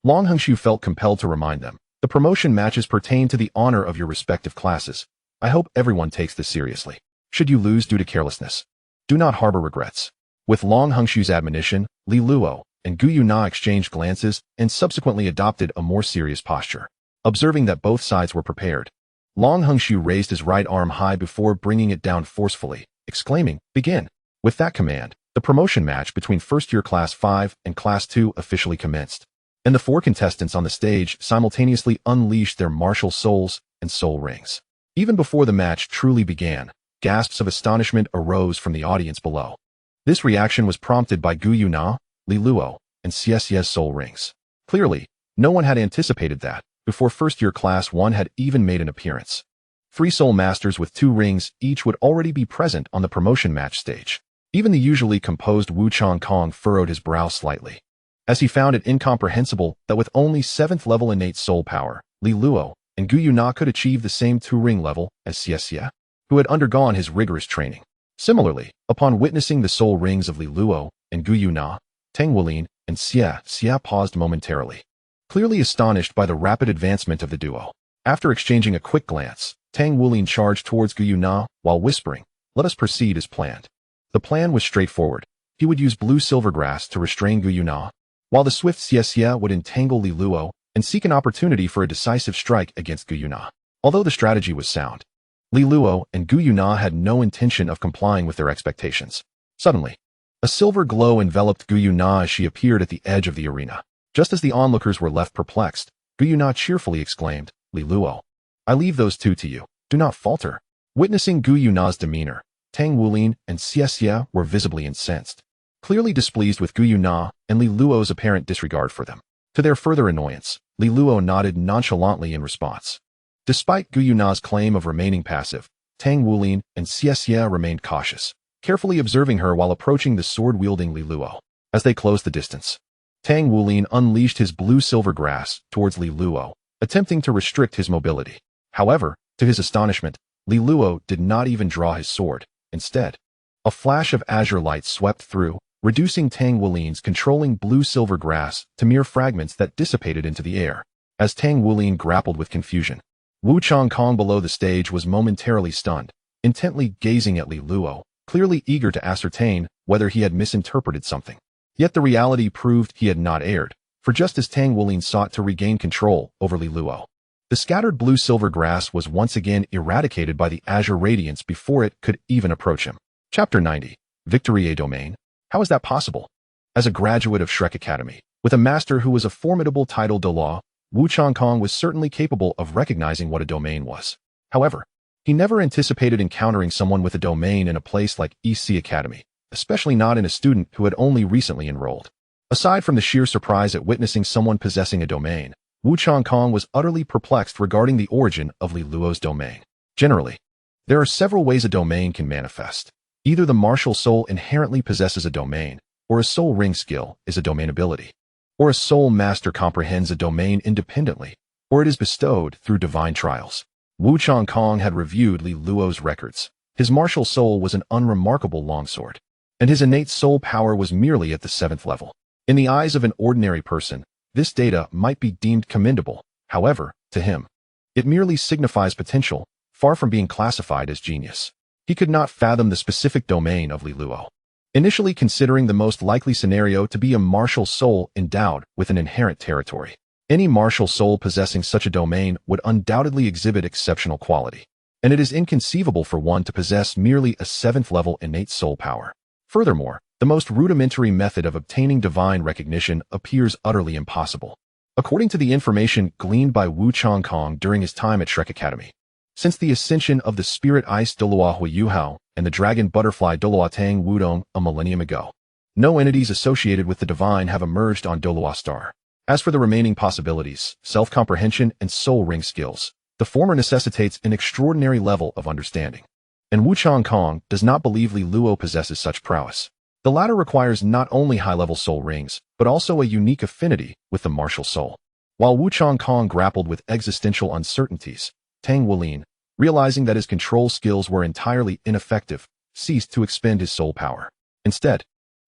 Speaker 1: Long Hongshu felt compelled to remind them, the promotion matches pertain to the honor of your respective classes. I hope everyone takes this seriously. Should you lose due to carelessness, do not harbor regrets. With Long Hongshu's admonition, Li Luo and Gu Yuna exchanged glances and subsequently adopted a more serious posture. Observing that both sides were prepared, Long Hongshu raised his right arm high before bringing it down forcefully, exclaiming, begin. With that command, the promotion match between first-year Class 5 and Class 2 officially commenced, and the four contestants on the stage simultaneously unleashed their martial souls and soul rings. Even before the match truly began, gasps of astonishment arose from the audience below. This reaction was prompted by Gu Yuna, Li Luo, and Xie Xie's soul rings. Clearly, no one had anticipated that, before first-year Class 1 had even made an appearance. 3 soul masters with 2 rings each would already be present on the promotion match stage. Even the usually composed Wu Changkong furrowed his brow slightly, as he found it incomprehensible that with only 7th level innate soul power, Li Luo and Gu Yuna could achieve the same 2-ring level as Xie Xie, who had undergone his rigorous training. Similarly, upon witnessing the soul rings of Li Luo and Gu Yuna, Tang Wulin and Xie Xie paused momentarily, clearly astonished by the rapid advancement of the duo. After exchanging a quick glance, Tang Wulin charged towards Gu Yuna while whispering, let us proceed as planned. The plan was straightforward. He would use blue silver grass to restrain Gu Yuna, while the swift Xie Xie would entangle Li Luo and seek an opportunity for a decisive strike against Gu Yuna. Although the strategy was sound, Li Luo and Gu Yuna had no intention of complying with their expectations. Suddenly, a silver glow enveloped Gu Yuna as she appeared at the edge of the arena. Just as the onlookers were left perplexed, Gu Yuna cheerfully exclaimed, Li Luo, I leave those two to you. Do not falter. Witnessing Gu Yuna's demeanor, Tang Wulin and Xie Xie were visibly incensed, clearly displeased with Gu Yuna and Li Luo's apparent disregard for them. To their further annoyance, Li Luo nodded nonchalantly in response. Despite Gu Yuna's claim of remaining passive, Tang Wulin and Xie Xie remained cautious, carefully observing her while approaching the sword-wielding Li Luo. As they closed the distance, Tang Wulin unleashed his blue-silver grass towards Li Luo, attempting to restrict his mobility. However, to his astonishment, Li Luo did not even draw his sword. Instead, a flash of azure light swept through, reducing Tang Wulin's controlling blue-silver grass to mere fragments that dissipated into the air. As Tang Wulin grappled with confusion, Wu Changkong below the stage was momentarily stunned, intently gazing at Li Luo, clearly eager to ascertain whether he had misinterpreted something. Yet the reality proved he had not erred, for just as Tang Wulin sought to regain control over Li Luo, the scattered blue-silver grass was once again eradicated by the azure radiance before it could even approach him. Chapter 90. Victory a Domain. How is that possible? As a graduate of Shrek Academy, with a master who was a formidable title de law, Wu Changkong was certainly capable of recognizing what a domain was. However, he never anticipated encountering someone with a domain in a place like EC Academy, especially not in a student who had only recently enrolled. Aside from the sheer surprise at witnessing someone possessing a domain, Wu Changkong was utterly perplexed regarding the origin of Li Luo's domain. Generally, there are several ways a domain can manifest. Either the martial soul inherently possesses a domain, or a soul ring skill is a domain ability, or a soul master comprehends a domain independently, or it is bestowed through divine trials. Wu Changkong had reviewed Li Luo's records. His martial soul was an unremarkable longsword, and his innate soul power was merely at the 7th level. In the eyes of an ordinary person, this data might be deemed commendable. However, to him, it merely signifies potential, far from being classified as genius. He could not fathom the specific domain of Li Luo. initially considering the most likely scenario to be a martial soul endowed with an inherent territory. Any martial soul possessing such a domain would undoubtedly exhibit exceptional quality, and it is inconceivable for one to possess merely a 7th-level innate soul power. Furthermore, the most rudimentary method of obtaining divine recognition appears utterly impossible, according to the information gleaned by Wu Changkong during his time at Shrek Academy. Since the ascension of the spirit ice Douluo Yuhao and the dragon butterfly Douluo Tang Wudong a millennium ago, no entities associated with the divine have emerged on Douluo Star. As for the remaining possibilities, self-comprehension and soul ring skills, the former necessitates an extraordinary level of understanding, and Wu Changkong does not believe Li Luo possesses such prowess. The latter requires not only high-level soul rings, but also a unique affinity with the martial soul. While Wu Changkong grappled with existential uncertainties, Tang Wulin, realizing that his control skills were entirely ineffective, ceased to expend his soul power. Instead,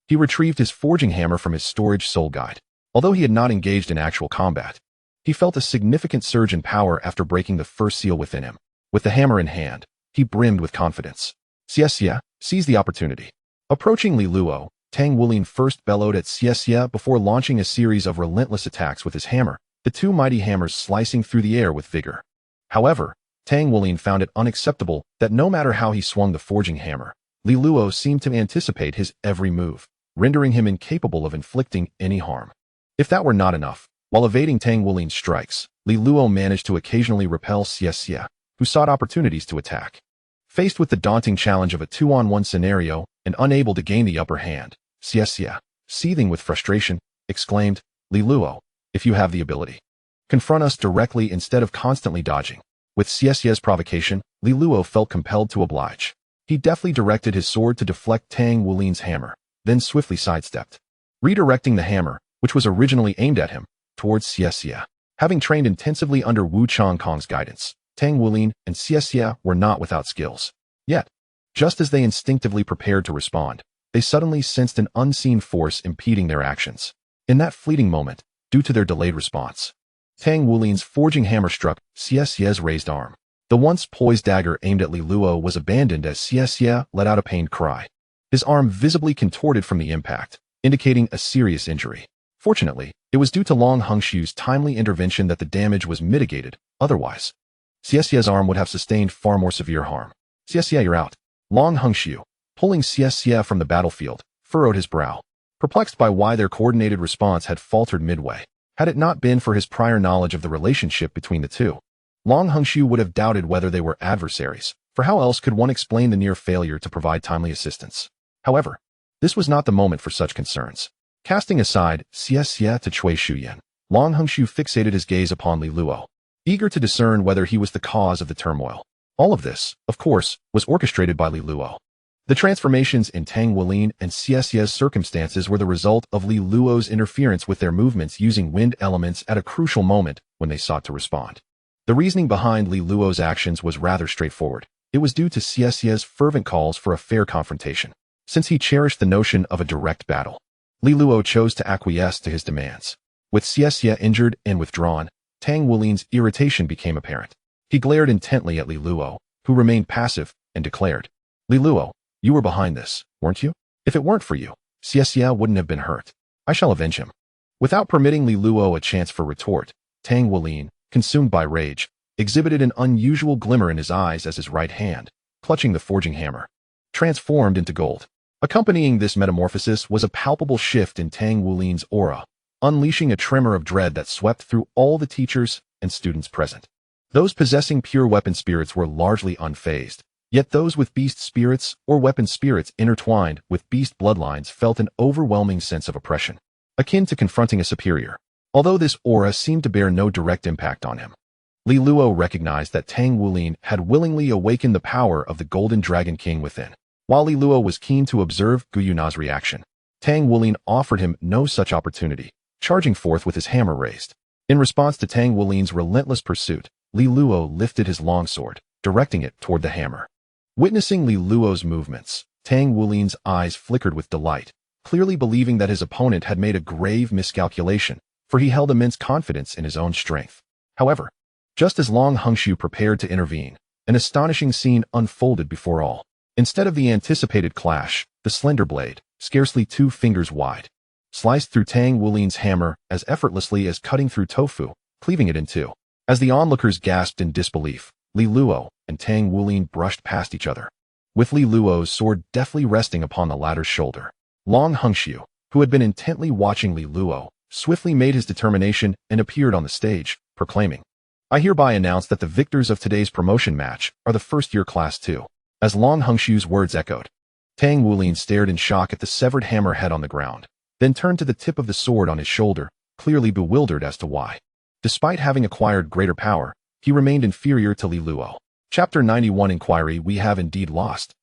Speaker 1: he retrieved his forging hammer from his storage soul guide. Although he had not engaged in actual combat, he felt a significant surge in power after breaking the first seal within him. With the hammer in hand, he brimmed with confidence. Xie seized the opportunity. Approaching Li Luo, Tang Wulin first bellowed at Xie before launching a series of relentless attacks with his hammer, the two mighty hammers slicing through the air with vigor. However, Tang Wulin found it unacceptable that no matter how he swung the forging hammer, Li Luo seemed to anticipate his every move, rendering him incapable of inflicting any harm. If that were not enough, while evading Tang Wulin's strikes, Li Luo managed to occasionally repel Xie, who sought opportunities to attack. Faced with the daunting challenge of a 2-on-1 scenario and unable to gain the upper hand, Xie, seething with frustration, exclaimed, "Li Luo, if you have the ability, confront us directly instead of constantly dodging." With Xie's provocation, Li Luo felt compelled to oblige. He deftly directed his sword to deflect Tang Wulin's hammer, then swiftly sidestepped, redirecting the hammer, which was originally aimed at him, towards Xie. Having trained intensively under Wu Changkong's guidance, Tang Wulin and Xie were not without skills. Yet, just as they instinctively prepared to respond, they suddenly sensed an unseen force impeding their actions. In that fleeting moment, due to their delayed response, Tang Wulin's forging hammer struck Xie's raised arm. The once poised dagger aimed at Li Luo was abandoned as Xie let out a pained cry. His arm visibly contorted from the impact, indicating a serious injury. Fortunately, it was due to Long Hongxiu's timely intervention that the damage was mitigated. Otherwise, Xie's arm would have sustained far more severe harm. "Xie, you're out." Long Hongxiu, pulling Xie from the battlefield, furrowed his brow, perplexed by why their coordinated response had faltered midway. Had it not been for his prior knowledge of the relationship between the two, Long Hongxiu would have doubted whether they were adversaries, for how else could one explain the near failure to provide timely assistance? However, this was not the moment for such concerns. Casting aside Xie to Cui Shuyan, Long Hongxiu fixated his gaze upon Li Luo, eager to discern whether he was the cause of the turmoil. All of this, of course, was orchestrated by Li Luo. The transformations in Tang Wulin and Xie's circumstances were the result of Li Luo's interference with their movements using wind elements at a crucial moment when they sought to respond. The reasoning behind Li Luo's actions was rather straightforward. It was due to Xie's fervent calls for a fair confrontation. Since he cherished the notion of a direct battle, Li Luo chose to acquiesce to his demands. With Xie injured and withdrawn, Tang Wulin's irritation became apparent. He glared intently at Li Luo, who remained passive, and declared, "Li Luo, you were behind this, weren't you? If it weren't for you, Xie wouldn't have been hurt. I shall avenge him." Without permitting Li Luo a chance for retort, Tang Wulin, consumed by rage, exhibited an unusual glimmer in his eyes as his right hand, clutching the forging hammer, transformed into gold. Accompanying this metamorphosis was a palpable shift in Tang Wulin's aura, unleashing a tremor of dread that swept through all the teachers and students present. Those possessing pure weapon spirits were largely unfazed, yet those with beast spirits or weapon spirits intertwined with beast bloodlines felt an overwhelming sense of oppression, akin to confronting a superior. Although this aura seemed to bear no direct impact on him, Li Luo recognized that Tang Wulin had willingly awakened the power of the Golden Dragon King within. While Li Luo was keen to observe Gu Yuna's reaction, Tang Wulin offered him no such opportunity, charging forth with his hammer raised. In response to Tang Wulin's relentless pursuit, Li Luo lifted his longsword, directing it toward the hammer. Witnessing Li Luo's movements, Tang Wulin's eyes flickered with delight, clearly believing that his opponent had made a grave miscalculation, for he held immense confidence in his own strength. However, just as Long Hongxiu prepared to intervene, an astonishing scene unfolded before all. Instead of the anticipated clash, the slender blade, scarcely 2 fingers wide, sliced through Tang Wulin's hammer as effortlessly as cutting through tofu, cleaving it in two. As the onlookers gasped in disbelief, Li Luo and Tang Wulin brushed past each other, with Li Luo's sword deftly resting upon the latter's shoulder. Long Hengxiu, who had been intently watching Li Luo, swiftly made his determination and appeared on the stage, proclaiming, "I hereby announce that the victors of today's promotion match are the first-year Class 2. As Long Hengxiu's words echoed, Tang Wulin stared in shock at the severed hammer head on the ground, then turned to the tip of the sword on his shoulder, clearly bewildered as to why. Despite having acquired greater power, he remained inferior to Li Luo. Chapter 91 Inquiry. We have indeed lost.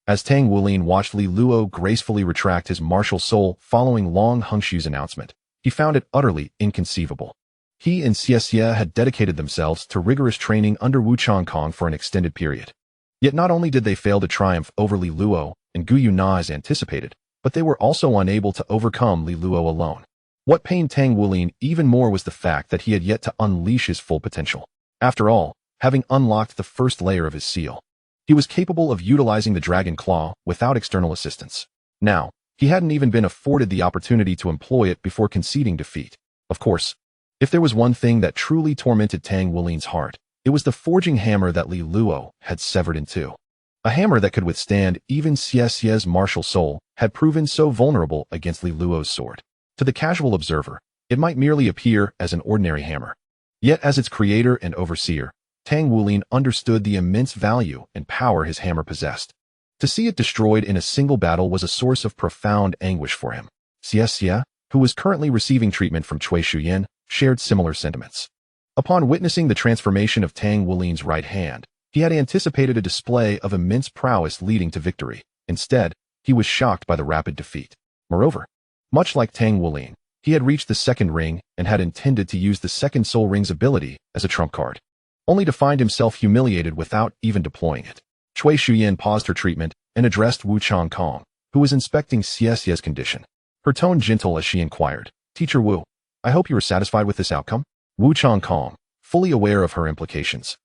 Speaker 1: As Tang Wulin watched Li Luo gracefully retract his martial soul following Long Hengxiu's announcement, he found it utterly inconceivable. He and Xie had dedicated themselves to rigorous training under Wu Changkong for an extended period. Yet not only did they fail to triumph over Li Luo and Gu Yuna as anticipated, but they were also unable to overcome Li Luo alone. What pained Tang Wulin even more was the fact that he had yet to unleash his full potential. After all, having unlocked the first layer of his seal, he was capable of utilizing the Dragon Claw without external assistance. Now, he hadn't even been afforded the opportunity to employ it before conceding defeat. Of course, if there was one thing that truly tormented Tang Wulin's heart, it was the forging hammer that Li Luo had severed in two. A hammer that could withstand even Xie's martial soul had proven so vulnerable against Li Luo's sword. To the casual observer, it might merely appear as an ordinary hammer. Yet as its creator and overseer, Tang Wulin understood the immense value and power his hammer possessed. To see it destroyed in a single battle was a source of profound anguish for him. Xie, who was currently receiving treatment from Cui Shuyan, shared similar sentiments. Upon witnessing the transformation of Tang Wulin's right hand, he had anticipated a display of immense prowess leading to victory. Instead, he was shocked by the rapid defeat. Moreover, much like Tang Wulin, he had reached the second ring and had intended to use the second soul ring's ability as a trump card, only to find himself humiliated without even deploying it. Cui Shuyan paused her treatment and addressed Wu Changkong, who was inspecting Xie's condition. Her tone gentle as she inquired, "Teacher Wu, I hope you are satisfied with this outcome?" Wu Changkong, fully aware of her implications,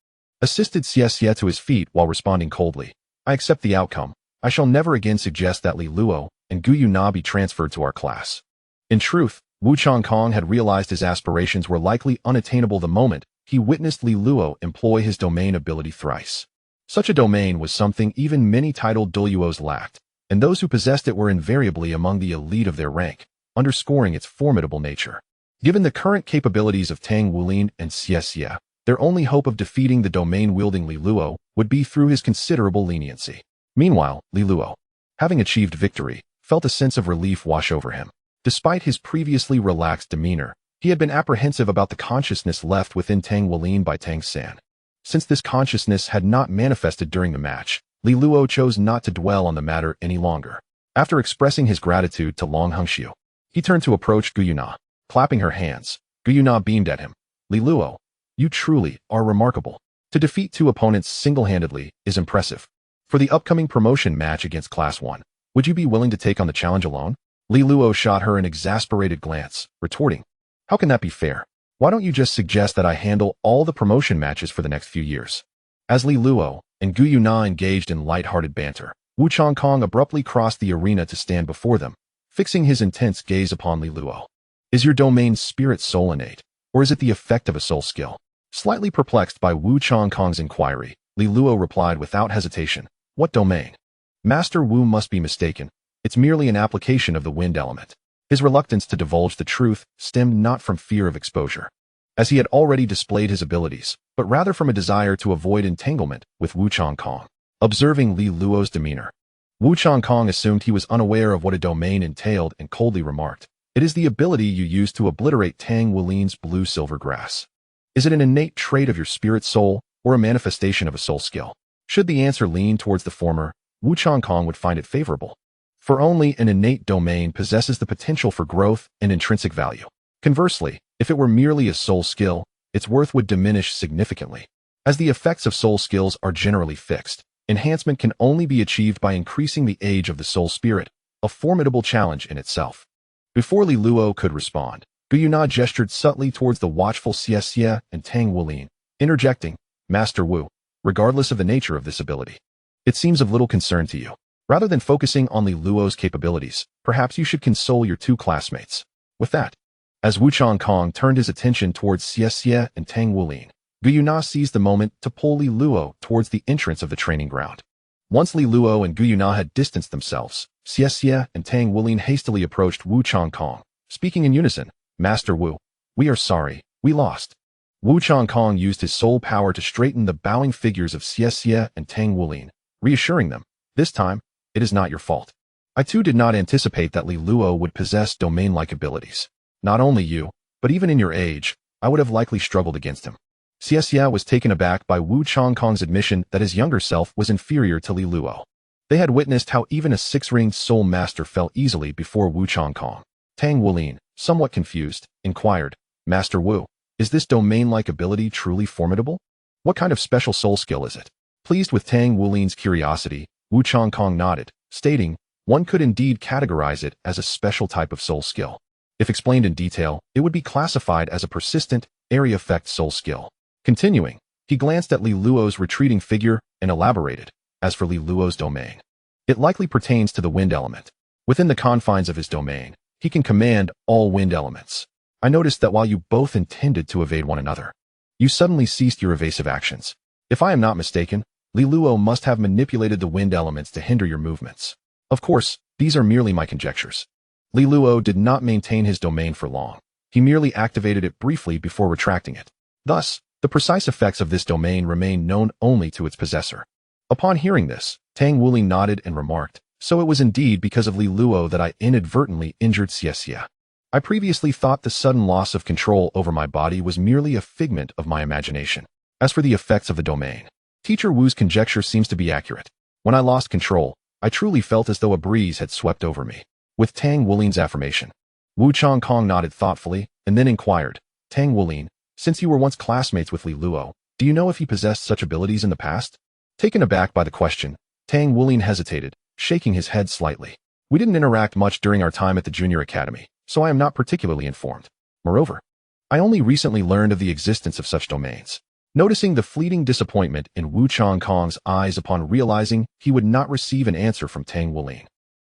Speaker 1: assisted Xie to his feet while responding coldly, "I accept the outcome. I shall never again suggest that Li Luo and Gu Yuna be transferred to our class." In truth, Wu Changkong had realized his aspirations were likely unattainable the moment he witnessed Li Luo employ his domain ability thrice. Such a domain was something even many titled Douluos lacked, and those who possessed it were invariably among the elite of their rank, underscoring its formidable nature. Given the current capabilities of Tang Wulin and Xie, their only hope of defeating the domain-wielding Li Luo would be through his considerable leniency. Meanwhile, Li Luo, having achieved victory, felt a sense of relief wash over him. Despite his previously relaxed demeanor, he had been apprehensive about the consciousness left within Tang Wulin by Tang San. Since this consciousness had not manifested during the match, Li Luo chose not to dwell on the matter any longer. After expressing his gratitude to Long Hengxiu, he turned to approach Gu Yuna. Clapping her hands, Gu Yuna beamed at him. "Li Luo, you truly are remarkable. To defeat 2 opponents single-handedly is impressive. For the upcoming promotion match against Class 1, would you be willing to take on the challenge alone?" Li Luo shot her an exasperated glance, retorting, "How can that be fair? Why don't you just suggest that I handle all the promotion matches for the next few years?" As Li Luo and Gu Yuna engaged in light-hearted banter, Wu Changkong abruptly crossed the arena to stand before them, fixing his intense gaze upon Li Luo. "Is your domain spirit soul innate, or is it the effect of a soul skill?" Slightly perplexed by Wu Changkong's inquiry, Li Luo replied without hesitation, "What domain? Master Wu must be mistaken. It's merely an application of the wind element." His reluctance to divulge the truth stemmed not from fear of exposure, as he had already displayed his abilities, but rather from a desire to avoid entanglement with Wu Changkong. Observing Li Luo's demeanor, Wu Changkong assumed he was unaware of what a domain entailed and coldly remarked, "It is the ability you use to obliterate Tang Wulin's blue-silver grass. Is it an innate trait of your spirit soul, or a manifestation of a soul skill?" Should the answer lean towards the former, Wu Changkong would find it favorable, for only an innate domain possesses the potential for growth and intrinsic value. Conversely, if it were merely a soul skill, its worth would diminish significantly. As the effects of soul skills are generally fixed, enhancement can only be achieved by increasing the age of the soul spirit, a formidable challenge in itself. Before Li Luo could respond, Gu Yuna gestured subtly towards the watchful Xie and Tang Wulin, interjecting, "Master Wu, regardless of the nature of this ability, it seems of little concern to you. Rather than focusing on Li Luo's capabilities, perhaps you should console your two classmates. With that, as Wu Changkong turned his attention towards Xie and Tang Wulin, Gu Yuna seized the moment to pull Li Luo towards the entrance of the training ground. Once Li Luo and Gu Yuna had distanced themselves, Xie and Tang Wulin hastily approached Wu Changkong, speaking in unison, "Master Wu, we are sorry, we lost." Wu Changkong used his soul power to straighten the bowing figures of Xie and Tang Wulin, reassuring them, "This time, it is not your fault. I too did not anticipate that Li Luo would possess domain-like abilities. Not only you, but even in your age, I would have likely struggled against him." Xie was taken aback by Wu Changkong's admission that his younger self was inferior to Li Luo. They had witnessed how even a six-ringed soul master fell easily before Wu Changkong. Tang Wulin, somewhat confused, inquired, "Master Wu, is this domain-like ability truly formidable? What kind of special soul skill is it?" Pleased with Tang Wulin's curiosity, Wu Changkong nodded, stating, "One could indeed categorize it as a special type of soul skill. If explained in detail, it would be classified as a persistent, area effect soul skill." Continuing, he glanced at Li Luo's retreating figure and elaborated, "As for Li Luo's domain, it likely pertains to the wind element. Within the confines of his domain, he can command all wind elements. I noticed that while you both intended to evade one another, you suddenly ceased your evasive actions. If I am not mistaken, Li Luo must have manipulated the wind elements to hinder your movements. Of course, these are merely my conjectures." Li Luo did not maintain his domain for long. He merely activated it briefly before retracting it. Thus, the precise effects of this domain remain known only to its possessor. Upon hearing this, Tang Wulin nodded and remarked, "So it was indeed because of Li Luo that I inadvertently injured Xie. I previously thought the sudden loss of control over my body was merely a figment of my imagination. As for the effects of the domain, Teacher Wu's conjecture seems to be accurate. When I lost control, I truly felt as though a breeze had swept over me." With Tang Wulin's affirmation, Wu Changkong nodded thoughtfully and then inquired, "Tang Wulin, since you were once classmates with Li Luo, do you know if he possessed such abilities in the past?" Taken aback by the question, Tang Wulin hesitated, shaking his head slightly. "We didn't interact much during our time at the junior academy, so I am not particularly informed. Moreover, I only recently learned of the existence of such domains." Noticing the fleeting disappointment in Wu Changkong's eyes upon realizing he would not receive an answer from Tang Wulin,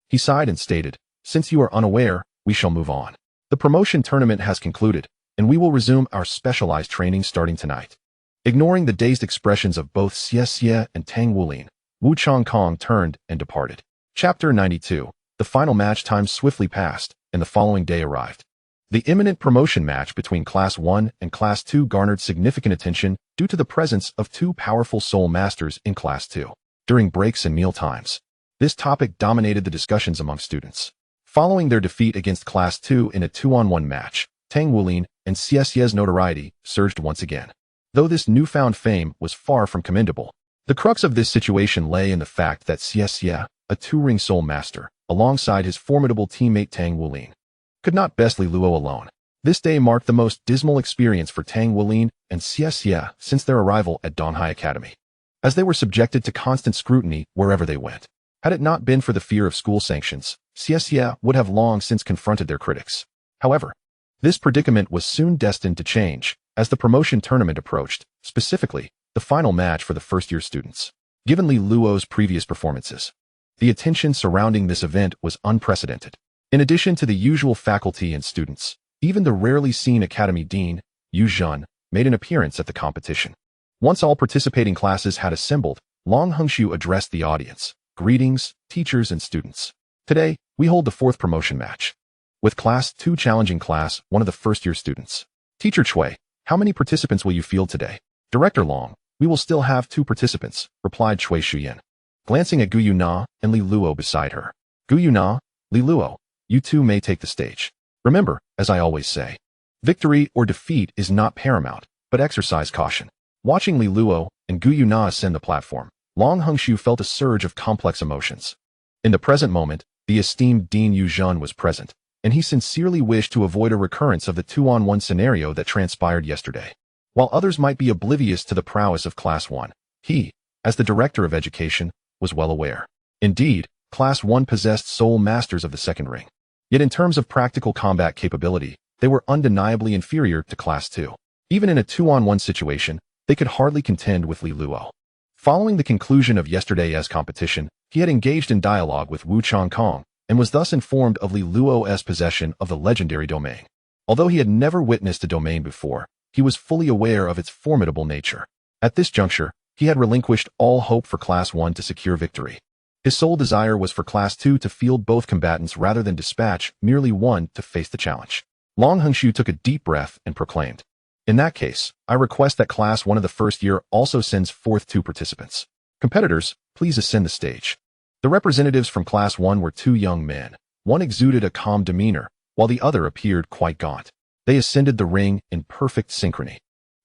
Speaker 1: he sighed and stated, "Since you are unaware, we shall move on. The promotion tournament has concluded, and we will resume our specialized training starting tonight." Ignoring the dazed expressions of both Xie and Tang Wulin, Wu Changkong turned and departed. Chapter 92. The final match time swiftly passed, and the following day arrived. The imminent promotion match between Class 1 and Class 2 garnered significant attention due to the presence of two powerful soul masters in Class 2. During breaks and meal times, this topic dominated the discussions among students. Following their defeat against Class 2 in a 2-on-1 match, Tang Wulin and Xie's notoriety surged once again. Though this newfound fame was far from commendable, the crux of this situation lay in the fact that Xie, a two-ring soul master, alongside his formidable teammate Tang Wulin, could not best Li Luo alone. This day marked the most dismal experience for Tang Wulin and Xie since their arrival at Donghai Academy, as they were subjected to constant scrutiny wherever they went. Had it not been for the fear of school sanctions, Xie would have long since confronted their critics. However, this predicament was soon destined to change as the promotion tournament approached, specifically, the final match for the first-year students. Given Li Luo's previous performances, the attention surrounding this event was unprecedented. In addition to the usual faculty and students, even the rarely seen Academy Dean, Yu Zhen, made an appearance at the competition. Once all participating classes had assembled, Long Hengxiu addressed the audience. "Greetings, teachers and students. Today, we hold the fourth promotion match with Class 2 challenging Class 1 of the first-year students. Teacher Cui, how many participants will you field today?" "Director Long, we will still have 2 participants," replied Cui Shuyan, glancing at Gu Yuna and Li Luo beside her. "Gu Yuna, Li Luo, you two may take the stage. Remember, as I always say, victory or defeat is not paramount, but exercise caution." Watching Li Luo and Gu Yuna ascend the platform, Long Hengxiu felt a surge of complex emotions. In the present moment, the esteemed Dean Yu Zhen was present, and he sincerely wished to avoid a recurrence of the 2-on-1 scenario that transpired yesterday. While others might be oblivious to the prowess of Class 1, he, as the Director of Education, was well aware. Indeed, Class 1 possessed soul masters of the second ring. Yet in terms of practical combat capability, they were undeniably inferior to Class 2. Even in a 2-on-1 situation, they could hardly contend with Li Luo. Following the conclusion of yesterday's competition, He had engaged in dialogue with Wu Changkong and was thus informed of Li Luo's possession of the legendary domain. Although he had never witnessed a domain before, he was fully aware of its formidable nature. At this juncture, he had relinquished all hope for Class 1 to secure victory. His sole desire was for Class 2 to field both combatants rather than dispatch merely one to face the challenge. Long Hongxiu took a deep breath and proclaimed, "In that case, I request that Class 1 of the first year also sends forth 2 participants. Competitors, please ascend the stage." The representatives from Class 1 were 2 young men. One exuded a calm demeanor, while the other appeared quite gaunt. They ascended the ring in perfect synchrony.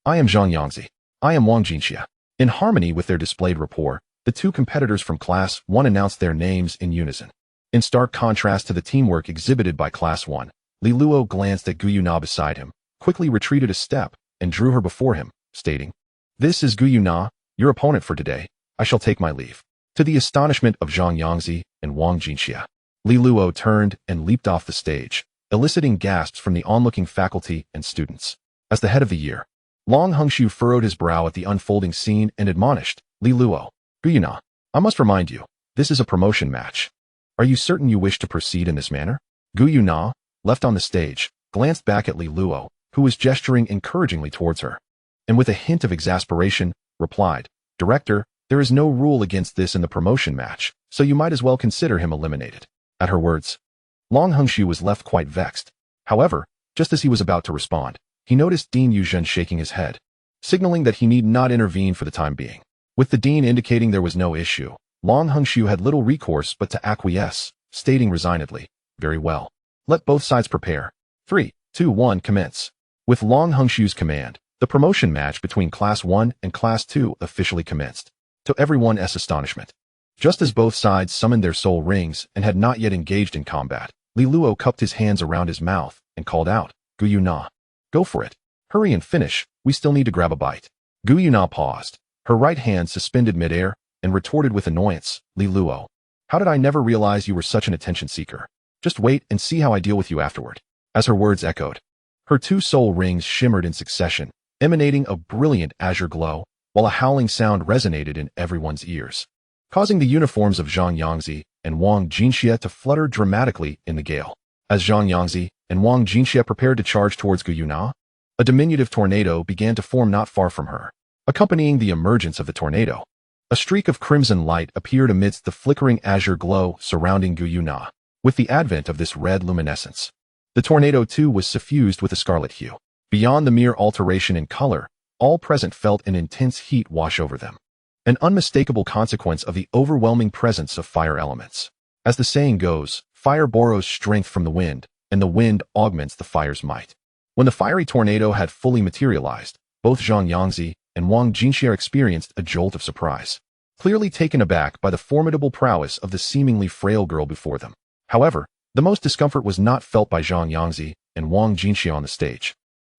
Speaker 1: "I am Zhang Yangzi. I am Wang Jinxia." In harmony with their displayed rapport, the 2 competitors from Class 1 announced their names in unison. In stark contrast to the teamwork exhibited by Class 1, Li Luo glanced at Gu Yuna beside him, quickly retreated a step, and drew her before him, stating, "This is Gu Yuna, your opponent for today. I shall take my leave." To the astonishment of Zhang Yangzi and Wang Jinxia, Li Luo turned and leaped off the stage, eliciting gasps from the onlooking faculty and students. As the head of the year, Long Hongxiu furrowed his brow at the unfolding scene and admonished, "Li Luo, Gu Yuna, I must remind you, this is a promotion match. Are you certain you wish to proceed in this manner?" Gu Yuna, left on the stage, glanced back at Li Luo, who was gesturing encouragingly towards her, and with a hint of exasperation, replied, "Director, there is no rule against this in the promotion match, so you might as well consider him eliminated." At her words, Long Hongxiu was left quite vexed. However, just as he was about to respond, he noticed Dean Yuzhen shaking his head, signaling that he need not intervene for the time being. With the dean indicating there was no issue, Long Hongxiu had little recourse but to acquiesce, stating resignedly, "Very well. Let both sides prepare. 3, 2, 1, commence." With Long Hongxiu's command, the promotion match between Class 1 and Class 2 officially commenced. To everyone's astonishment, just as both sides summoned their soul rings and had not yet engaged in combat, Li Luo cupped his hands around his mouth and called out, "Gu Yuna, go for it. Hurry and finish, we still need to grab a bite." Gu Yuna paused, her right hand suspended midair, and retorted with annoyance, "Li Luo, how did I never realize you were such an attention seeker? Just wait and see how I deal with you afterward." As her words echoed, her 2 soul rings shimmered in succession, emanating a brilliant azure glow, while a howling sound resonated in everyone's ears, causing the uniforms of Zhang Yangzi and Wang Jinxia to flutter dramatically in the gale. As Zhang Yangzi and Wang Jinxia prepared to charge towards Gu Yuna, a diminutive tornado began to form not far from her. Accompanying the emergence of the tornado, a streak of crimson light appeared amidst the flickering azure glow surrounding Gu Yuna. With the advent of this red luminescence, the tornado too was suffused with a scarlet hue. Beyond the mere alteration in color, all present felt an intense heat wash over them, an unmistakable consequence of the overwhelming presence of fire elements. As the saying goes, fire borrows strength from the wind, and the wind augments the fire's might. When the fiery tornado had fully materialized, both Zhang Yangzi and Wang Jinxia experienced a jolt of surprise, clearly taken aback by the formidable prowess of the seemingly frail girl before them. However, the most discomfort was not felt by Zhang Yangzi and Wang Jinxia on the stage,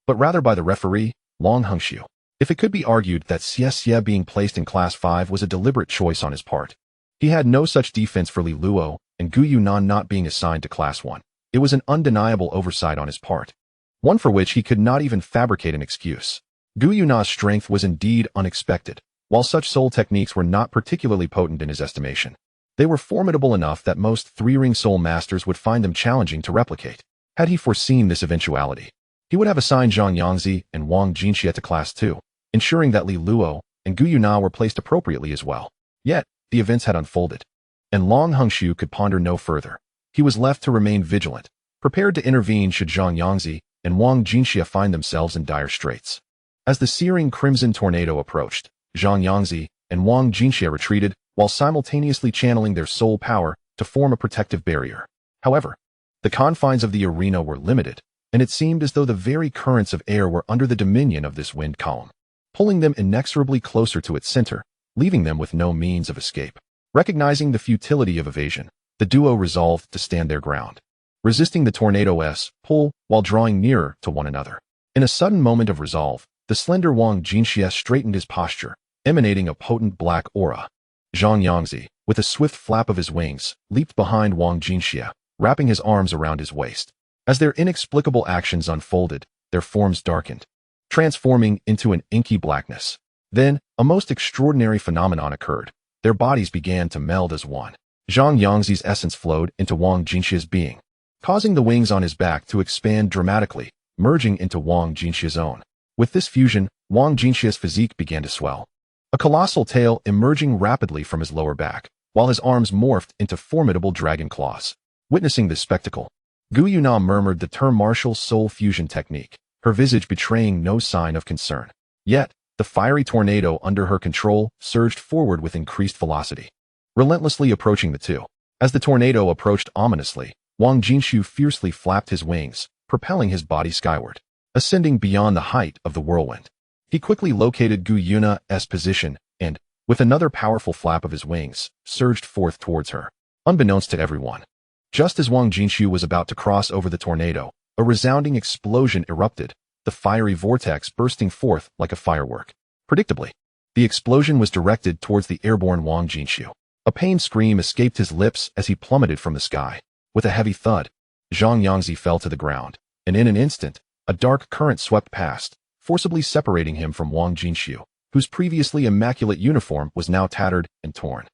Speaker 1: but rather by the referee, Long Hongxiu. If it could be argued that Xie being placed in Class 5 was a deliberate choice on his part, he had no such defense for Li Luo and Gu Yuna not being assigned to Class 1. It was an undeniable oversight on his part, one for which he could not even fabricate an excuse. Gu Yuna's strength was indeed unexpected, while such soul techniques were not particularly potent in his estimation. They were formidable enough that most 3-ring soul masters would find them challenging to replicate. Had he foreseen this eventuality, he would have assigned Zhang Yangzi and Wang Jinxia to Class 2, ensuring that Li Luo and Gu Yuna were placed appropriately as well. Yet, the events had unfolded, and Long Hongxiu could ponder no further. He was left to remain vigilant, prepared to intervene should Zhang Yangzi and Wang Jinxia find themselves in dire straits. As the searing crimson tornado approached, Zhang Yangzi and Wang Jinxia retreated while simultaneously channeling their soul power to form a protective barrier. However, the confines of the arena were limited, and it seemed as though the very currents of air were under the dominion of this wind column, pulling them inexorably closer to its center, leaving them with no means of escape. Recognizing the futility of evasion, the duo resolved to stand their ground, resisting the tornado's pull while drawing nearer to one another. In a sudden moment of resolve, the slender Wang Jinxia straightened his posture, emanating a potent black aura. Zhang Yangzi, with a swift flap of his wings, leaped behind Wang Jinxia, wrapping his arms around his waist. As their inexplicable actions unfolded, their forms darkened, transforming into an inky blackness. Then, a most extraordinary phenomenon occurred. Their bodies began to meld as one. Zhang Yangzi's essence flowed into Wang Jinxia's being, causing the wings on his back to expand dramatically, merging into Wang Jinxia's own. With this fusion, Wang Jinxia's physique began to swell. A colossal tail emerging rapidly from his lower back, while his arms morphed into formidable dragon claws. Witnessing this spectacle, Gu Yuna murmured the term martial soul fusion technique, her visage betraying no sign of concern. Yet, the fiery tornado under her control surged forward with increased velocity, relentlessly approaching the two. As the tornado approached ominously, Wang Jinxiu fiercely flapped his wings, propelling his body skyward, ascending beyond the height of the whirlwind. He quickly located Gu Yuna's position and, with another powerful flap of his wings, surged forth towards her, unbeknownst to everyone. Just as Wang Jinxiu was about to cross over the tornado, a resounding explosion erupted, the fiery vortex bursting forth like a firework. Predictably, the explosion was directed towards the airborne Wang Jinxiu. A pained scream escaped his lips as he plummeted from the sky. With a heavy thud, Zhang Yangzi fell to the ground, and in an instant, a dark current swept past, forcibly separating him from Wang Jinxiu, whose previously immaculate uniform was now tattered and torn.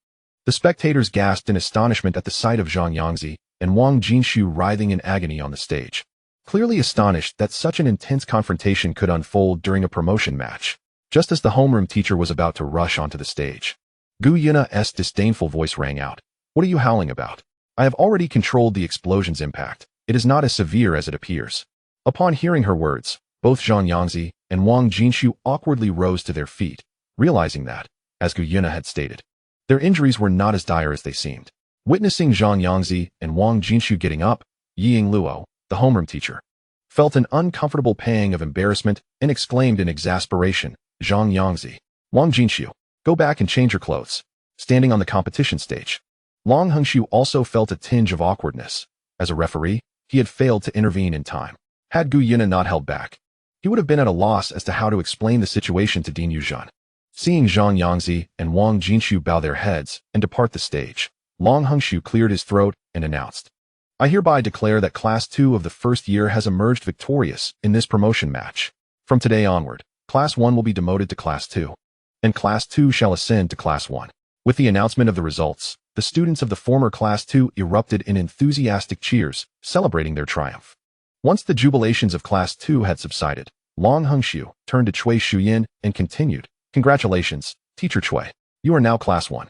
Speaker 1: The spectators gasped in astonishment at the sight of Zhang Yangzi and Wang Jinxiu writhing in agony on the stage, clearly astonished that such an intense confrontation could unfold during a promotion match. Just as the homeroom teacher was about to rush onto the stage, Gu Yuna's disdainful voice rang out. "What are you howling about? I have already controlled the explosion's impact. It is not as severe as it appears." Upon hearing her words, both Zhang Yangzi and Wang Jinxiu awkwardly rose to their feet, realizing that, as Gu Yuna had stated, their injuries were not as dire as they seemed. Witnessing Zhang Yangzi and Wang Jinxiu getting up, Ying Luo, the homeroom teacher, felt an uncomfortable pang of embarrassment and exclaimed in exasperation, "Zhang Yangzi, Wang Jinxiu, go back and change your clothes." Standing on the competition stage, Long Hengxiu also felt a tinge of awkwardness. As a referee, he had failed to intervene in time. Had Gu Yuna not held back, he would have been at a loss as to how to explain the situation to Dean Yuzhan. Seeing Zhang Yangzi and Wang Jinxiu bow their heads and depart the stage, Long Hengxiu cleared his throat and announced, "I hereby declare that Class 2 of the first year has emerged victorious in this promotion match. From today onward, Class 1 will be demoted to Class 2, and Class 2 shall ascend to Class 1. With the announcement of the results, the students of the former Class 2 erupted in enthusiastic cheers, celebrating their triumph. Once the jubilations of Class 2 had subsided, Long Hengxiu turned to Cui Shuyin and continued, "Congratulations, Teacher Cui. You are now Class 1.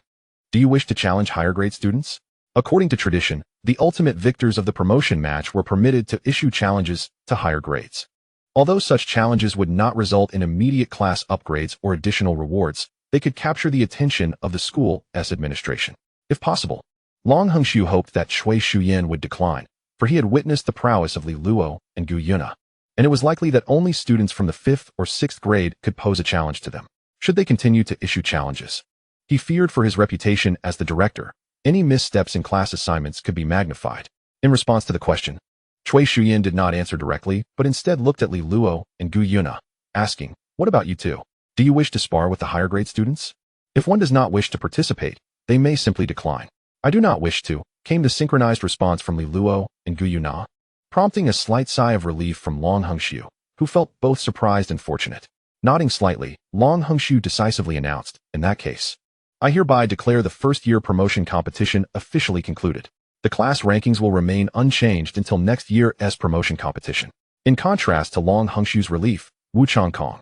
Speaker 1: Do you wish to challenge higher grade students?" According to tradition, the ultimate victors of the promotion match were permitted to issue challenges to higher grades. Although such challenges would not result in immediate class upgrades or additional rewards, they could capture the attention of the school's administration. If possible, Long Hengxiu hoped that Cui Shuyin would decline, for he had witnessed the prowess of Li Luo and Gu Yuna, and it was likely that only students from the 5th or 6th grade could pose a challenge to them, should they continue to issue challenges. He feared for his reputation as the director. Any missteps in class assignments could be magnified. In response to the question, Cui Shuyin did not answer directly, but instead looked at Li Luo and Gu Yuna, asking, "What about you two? Do you wish to spar with the higher grade students? If one does not wish to participate, they may simply decline." "I do not wish to," came the synchronized response from Li Luo and Gu Yuna, prompting a slight sigh of relief from Long Hengxiu, who felt both surprised and fortunate. Nodding slightly, Long Hengxiu decisively announced, "In that case, I hereby declare the first-year promotion competition officially concluded. The class rankings will remain unchanged until next year's promotion competition." In contrast to Long Hengxiu's relief, Wu Changkong,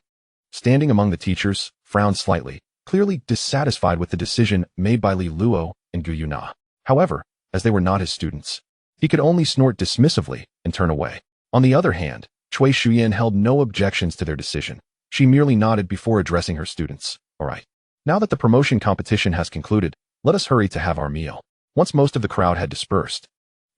Speaker 1: standing among the teachers, frowned slightly, clearly dissatisfied with the decision made by Li Luo and Gu Yuna. However, as they were not his students, he could only snort dismissively and turn away. On the other hand, Cui Shuyin held no objections to their decision. She merely nodded before addressing her students. "All right. Now that the promotion competition has concluded, let us hurry to have our meal." Once most of the crowd had dispersed,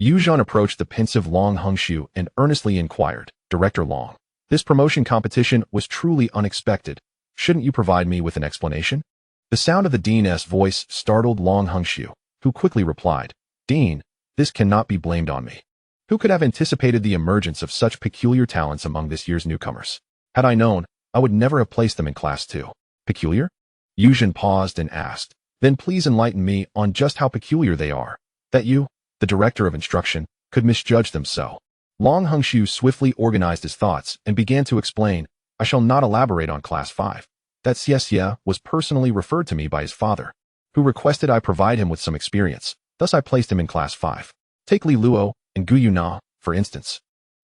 Speaker 1: Yuzhan approached the pensive Long Hengxiu and earnestly inquired, "Director Long, this promotion competition was truly unexpected. Shouldn't you provide me with an explanation?" The sound of the dean's voice startled Long Hengxiu, who quickly replied, "Dean, this cannot be blamed on me. Who could have anticipated the emergence of such peculiar talents among this year's newcomers? Had I known, I would never have placed them in Class 2. Peculiar?" Yuzhan paused and asked, "Then please enlighten me on just how peculiar they are, that you, the director of instruction, could misjudge them so." Long Hengxiu swiftly organized his thoughts and began to explain, "I shall not elaborate on Class 5. That Xie was personally referred to me by his father. who requested I provide him with some experience. Thus I placed him in Class 5. Take Li Luo and Gu Yuna, for instance.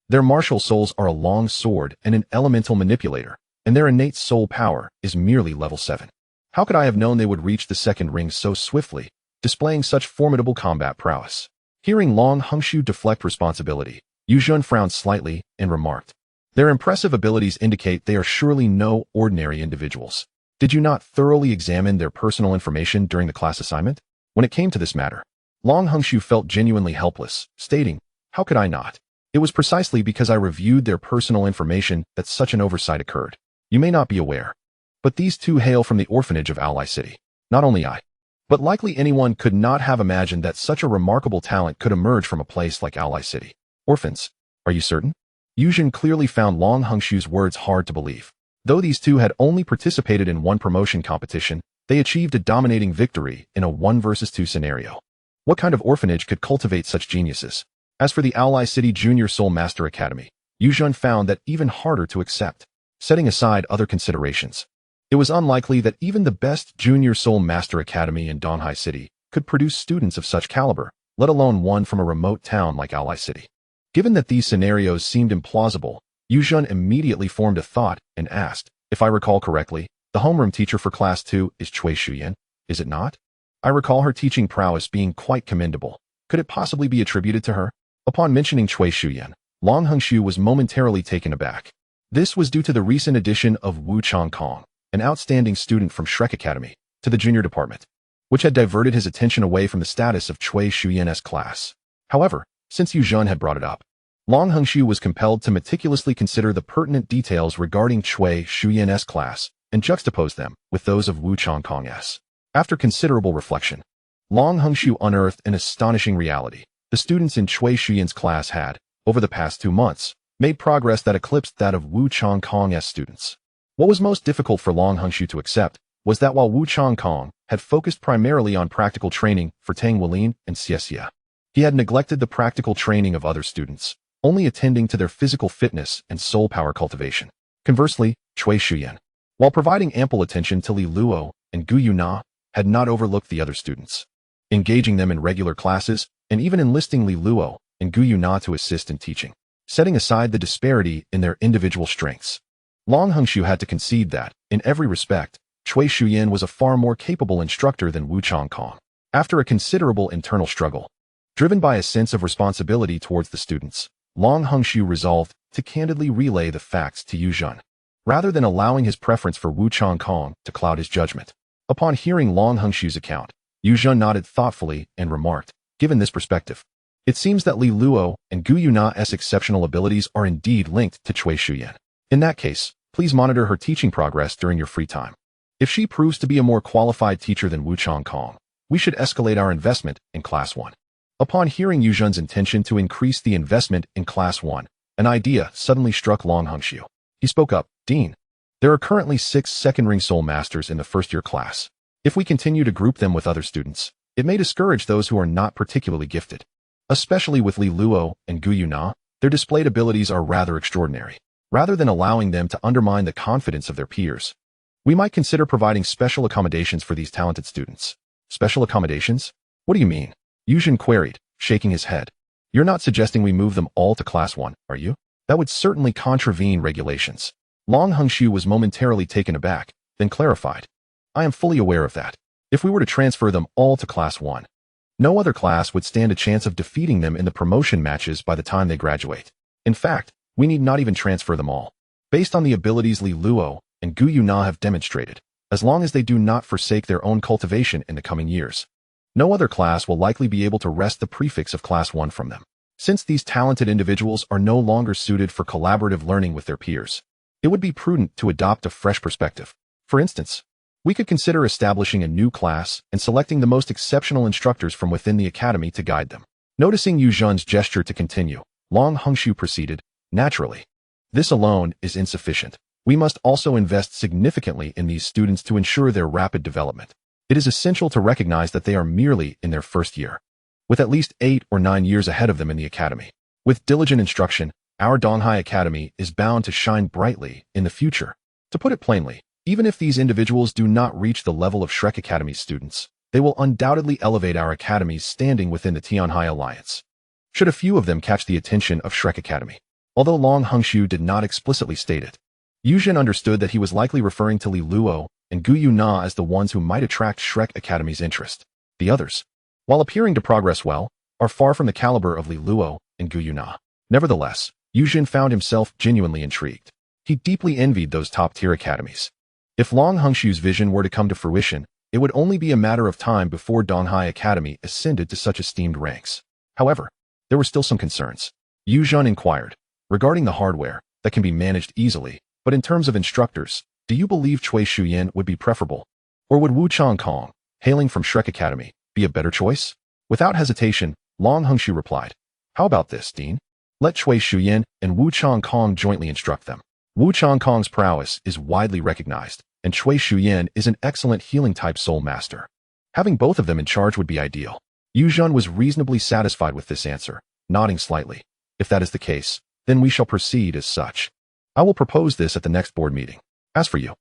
Speaker 1: Their martial souls are a long sword and an elemental manipulator, and their innate soul power is merely level 7. How could I have known they would reach the second ring so swiftly, displaying such formidable combat prowess? Hearing Long Hongshu deflect responsibility, Yu Jun frowned slightly and remarked, "Their impressive abilities indicate they are surely no ordinary individuals. Did you not thoroughly examine their personal information during the class assignment?" When it came to this matter, Long Hongshu felt genuinely helpless, stating, "How could I not? It was precisely because I reviewed their personal information that such an oversight occurred. You may not be aware, but these two hail from the orphanage of Ally City. Not only I, but likely anyone could not have imagined that such a remarkable talent could emerge from a place like Ally City. Orphans? Are you certain?" Yuzhen clearly found Long Hongshu's words hard to believe. Though these two had only participated in one promotion competition, they achieved a dominating victory in a 1 versus 2 scenario. What kind of orphanage could cultivate such geniuses? As for the Ally City Junior Soul Master Academy, Yuzhen found that even harder to accept. Setting aside other considerations, it was unlikely that even the best Junior Soul Master Academy in Donghai City could produce students of such caliber, let alone one from a remote town like Ally City. Given that these scenarios seemed implausible, Yuzhen immediately formed a thought and asked, "If I recall correctly, the homeroom teacher for Class 2 is Cui Shuyan, is it not? I recall her teaching prowess being quite commendable. Could it possibly be attributed to her?" Upon mentioning Cui Shuyan, Long Hongshu was momentarily taken aback. This was due to the recent addition of Wu Changkong, an outstanding student from Shrek Academy, to the junior department, which had diverted his attention away from the status of Cui Shuyan's class. However, since Yuzhen had brought it up, Long Hongshu was compelled to meticulously consider the pertinent details regarding Cui Shuyan's class and juxtapose them with those of Wu Changkong's. After considerable reflection, Long Hongshu unearthed an astonishing reality. The students in Cui Shuyan's class had, over the past 2 months, made progress that eclipsed that of Wu Changkong's students. What was most difficult for Long Hongshu to accept was that while Wu Changkong had focused primarily on practical training for Tang Weilin and Xiexia, he had neglected the practical training of other students, only attending to their physical fitness and soul power cultivation. Conversely, Cui Shuyan, while providing ample attention to Li Luo and Gu Yuna, had not overlooked the other students, engaging them in regular classes and even enlisting Li Luo and Gu Yuna to assist in teaching. Setting aside the disparity in their individual strengths, Long Hongshu had to concede that, in every respect, Cui Shuyan was a far more capable instructor than Wu Changkong. After a considerable internal struggle, driven by a sense of responsibility towards the students, Long Hongshu resolved to candidly relay the facts to Yuzhen, rather than allowing his preference for Wu Changkong to cloud his judgment. Upon hearing Long Hongshu's account, Yuzhen nodded thoughtfully and remarked, "Given this perspective, it seems that Li Luo and Gu Yuna's exceptional abilities are indeed linked to Cui Shuyan. In that case, please monitor her teaching progress during your free time. If she proves to be a more qualified teacher than Wu Changkong, we should escalate our investment in Class 1. Upon hearing Yuzhen's intention to increase the investment in Class 1, an idea suddenly struck Long Hongshu. He spoke up, "Dean, there are currently 6 second-ring soul masters in the first-year class. If we continue to group them with other students, it may discourage those who are not particularly gifted. Especially with Li Luo and Gu Yuna, their displayed abilities are rather extraordinary. Rather than allowing them to undermine the confidence of their peers, we might consider providing special accommodations for these talented students." "Special accommodations? What do you mean?" Yuzhen queried, shaking his head. "You're not suggesting we move them all to Class 1, are you? That would certainly contravene regulations." Long Hongshu was momentarily taken aback, then clarified, "I am fully aware of that. If we were to transfer them all to Class 1, no other class would stand a chance of defeating them in the promotion matches by the time they graduate. In fact, we need not even transfer them all. Based on the abilities Li Luo and Gu Yuna have demonstrated, as long as they do not forsake their own cultivation in the coming years, no other class will likely be able to wrest the prefix of Class 1 from them. Since these talented individuals are no longer suited for collaborative learning with their peers, it would be prudent to adopt a fresh perspective. For instance, we could consider establishing a new class and selecting the most exceptional instructors from within the academy to guide them." Noticing Yuzhen's gesture to continue, Long Hongshu proceeded, "Naturally, this alone is insufficient. We must also invest significantly in these students to ensure their rapid development. It is essential to recognize that they are merely in their first year, with at least 8 or 9 years ahead of them in the academy. With diligent instruction, our Donghai Academy is bound to shine brightly in the future. To put it plainly, even if these individuals do not reach the level of Shrek Academy's students, They will undoubtedly elevate our academy's standing within the Tianhai Alliance. Should a few of them catch the attention of Shrek Academy. Although Long Hongxiu did not explicitly state it, Yu Zhen understood that he was likely referring to Li Luo and Gu Yuna as the ones who might attract Shrek Academy's interest. The others, while appearing to progress well, are far from the caliber of Li Luo and Gu Yuna. Nevertheless, Yu Zhen found himself genuinely intrigued. He deeply envied those top-tier academies. If Long Hongxiu's vision were to come to fruition, it would only be a matter of time before Donghai Academy ascended to such esteemed ranks. However, there were still some concerns. Yu Zhen inquired, regarding the hardware, that can be managed easily, but in terms of instructors, do you believe Cui Shuyan would be preferable? Or would Wu Changkong, hailing from Shrek Academy, be a better choice? Without hesitation, Long Hongxiu replied, how about this, Dean? Let Cui Shuyan and Wu Changkong jointly instruct them. Wu Changkong's prowess is widely recognized, and Cui Shuyan is an excellent healing-type soul master. Having both of them in charge would be ideal. Yu Zhen was reasonably satisfied with this answer, nodding slightly. If that is the case, then we shall proceed as such. I will propose this at the next board meeting. As for you,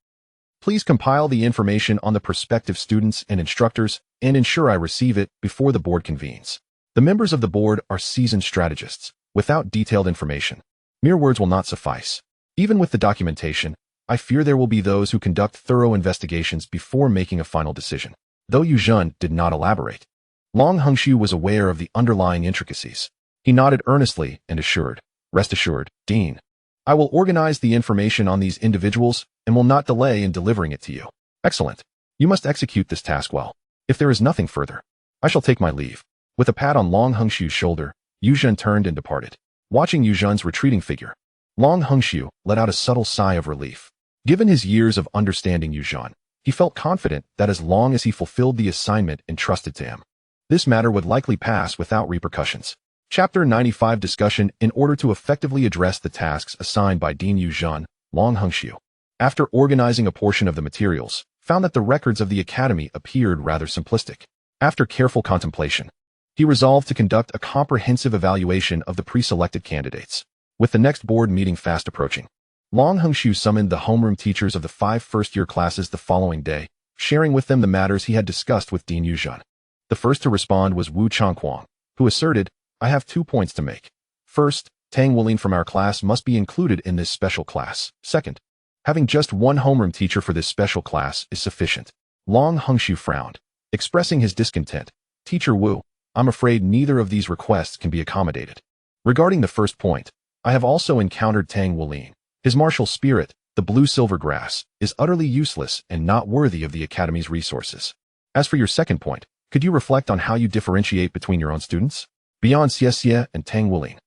Speaker 1: please compile the information on the prospective students and instructors and ensure I receive it before the board convenes. The members of the board are seasoned strategists. Without detailed information, mere words will not suffice. Even with the documentation, I fear there will be those who conduct thorough investigations before making a final decision. Though Yu Zhen did not elaborate, Long Hongxiu was aware of the underlying intricacies. He nodded earnestly and assured, rest assured, Dean, I will organize the information on these individuals and will not delay in delivering it to you. Excellent. You must execute this task well. If there is nothing further, I shall take my leave. With a pat on Long Hongxiu's shoulder, Yu Zhen turned and departed. Watching Yu Zhen's retreating figure, Long Hongxiu let out a subtle sigh of relief. Given his years of understanding Yu Zhen, he felt confident that as long as he fulfilled the assignment entrusted to him, this matter would likely pass without repercussions. Chapter 95 Discussion. In order to effectively address the tasks assigned by Dean Yu Zhen, Long Hongxiu, after organizing a portion of the materials, found that the records of the academy appeared rather simplistic. After careful contemplation, he resolved to conduct a comprehensive evaluation of the pre-selected candidates. With the next board meeting fast approaching, Long Hongxiu summoned the homeroom teachers of the 5 first-year classes the following day, sharing with them the matters he had discussed with Dean Yu Zhen. The first to respond was Wu Changquang, who asserted, I have 2 points to make. First, Tang Wulin from our class must be included in this special class. Second, having just one homeroom teacher for this special class is sufficient. Long Hongxiu frowned, expressing his discontent. Teacher Wu, I'm afraid neither of these requests can be accommodated. Regarding the first point, I have also encountered Tang Wulin. His martial spirit, the blue-silver grass, is utterly useless and not worthy of the Academy's resources. As for your second point, could you reflect on how you differentiate between your own students? Beyond Xie and Tang Wulin,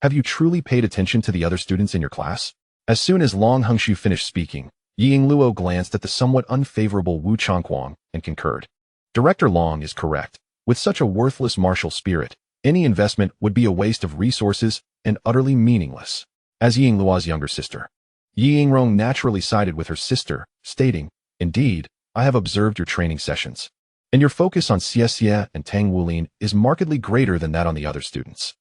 Speaker 1: have you truly paid attention to the other students in your class? As soon as Long Hongxiu finished speaking, Ying Luo glanced at the somewhat unfavorable Wu Changquang and concurred. Director Long is correct. With such a worthless martial spirit, any investment would be a waste of resources and utterly meaningless. As Ying Luo's younger sister, Yi Yingrong naturally sided with her sister, stating, Indeed, I have observed your training sessions, and your focus on Xie and Tang Wulin is markedly greater than that on the other students.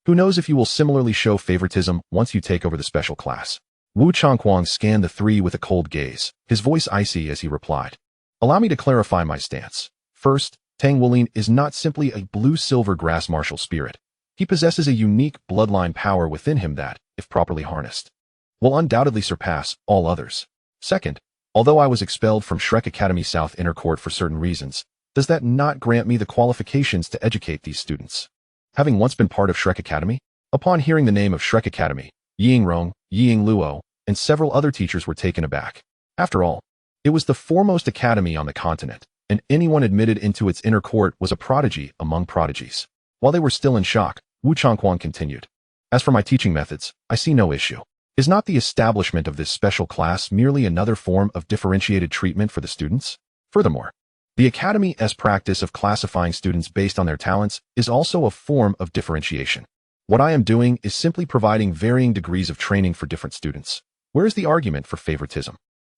Speaker 1: Who knows if you will similarly show favoritism once you take over the special class? Wu Changquang scanned the 3 with a cold gaze, his voice icy as he replied. Allow me to clarify my stance. First, Tang Wulin is not simply a blue-silver grass martial spirit. He possesses a unique bloodline power within him that, if properly harnessed, will undoubtedly surpass all others. Second, although I was expelled from Shrek Academy South Inner Court for certain reasons, does that not grant me the qualifications to educate these students? Having once been part of Shrek Academy, upon hearing the name of Shrek Academy, Yingrong, Ying Luo, and several other teachers were taken aback. After all, it was the foremost academy on the continent, and anyone admitted into its inner court was a prodigy among prodigies. While they were still in shock, Wu Changquang continued. As for my teaching methods, I see no issue. Is not the establishment of this special class merely another form of differentiated treatment for the students? Furthermore, the Academy's practice of classifying students based on their talents is also a form of differentiation. What I am doing is simply providing varying degrees of training for different students. Where is the argument for favoritism?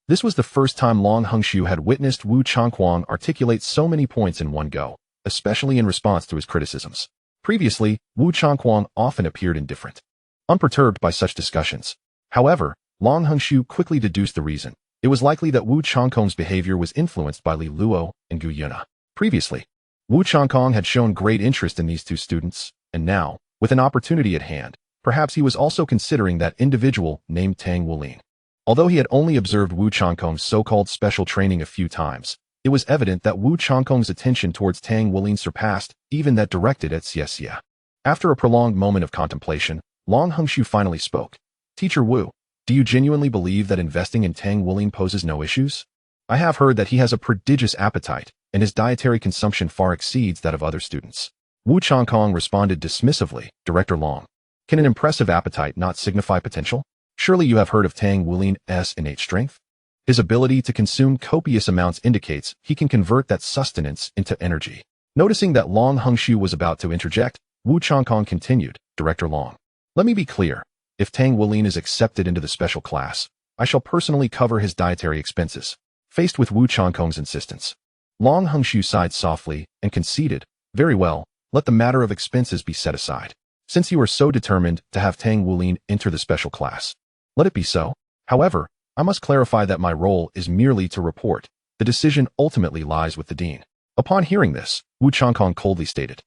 Speaker 1: This was the first time Long Hongxiu had witnessed Wu Changquang articulate so many points in one go, especially in response to his criticisms. Previously, Wu Changquang often appeared indifferent, unperturbed by such discussions. However, Long Hongxiu quickly deduced the reason. It was likely that Wu Changquang's behavior was influenced by Li Luo and Gu Yuna. Previously, Wu Changkong had shown great interest in these two students, and now, with an opportunity at hand, perhaps he was also considering that individual named Tang Wulin. Although he had only observed Wu Changkong's so-called special training a few times, it was evident that Wu Changkong's attention towards Tang Wulin surpassed even that directed at Xie. After a prolonged moment of contemplation, Long Hongshu finally spoke. Teacher Wu, do you genuinely believe that investing in Tang Wulin poses no issues? I have heard that he has a prodigious appetite, and his dietary consumption far exceeds that of other students. Wu Changkong responded dismissively, Director Long. Can an impressive appetite not signify potential? Surely you have heard of Tang Wulin's innate strength? His ability to consume copious amounts indicates he can convert that sustenance into energy. Noticing that Long Hongshu was about to interject, Wu Changkong continued, Director Long. Let me be clear. If Tang Wulin is accepted into the special class, I shall personally cover his dietary expenses. Faced with Wu Changkong's insistence, Long Hongshu sighed softly and conceded, Very well, let the matter of expenses be set aside. Since you are so determined to have Tang Wulin enter the special class, let it be so. However, I must clarify that my role is merely to report. The decision ultimately lies with the dean. Upon hearing this, Wu Changkong coldly stated,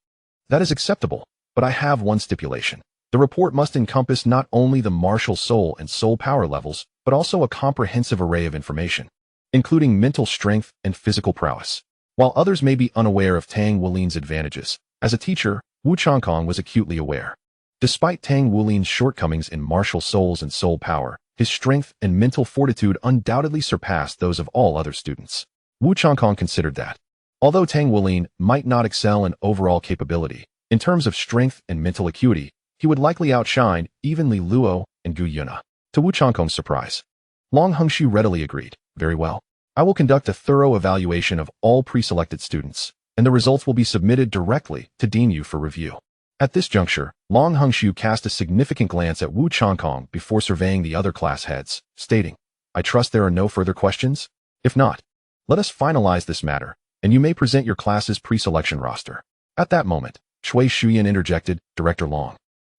Speaker 1: That is acceptable, but I have one stipulation. The report must encompass not only the martial soul and soul power levels, but also a comprehensive array of information, including mental strength and physical prowess. While others may be unaware of Tang Wulin's advantages, as a teacher, Wu Changkong was acutely aware. Despite Tang Wulin's shortcomings in martial souls and soul power, his strength and mental fortitude undoubtedly surpassed those of all other students. Wu Changkong considered that, although Tang Wulin might not excel in overall capability, in terms of strength and mental acuity, he would likely outshine even Li Luo and Gu Yuna. To Wu Changkong's surprise, Long Hongshu readily agreed, Very well. I will conduct a thorough evaluation of all pre-selected students, and the results will be submitted directly to Dean Yu for review. At this juncture, Long Hongshu cast a significant glance at Wu Changkong before surveying the other class heads, stating, I trust there are no further questions? If not, let us finalize this matter, and you may present your class's pre-selection roster. At that moment, Cui Shuyan interjected, Director Long.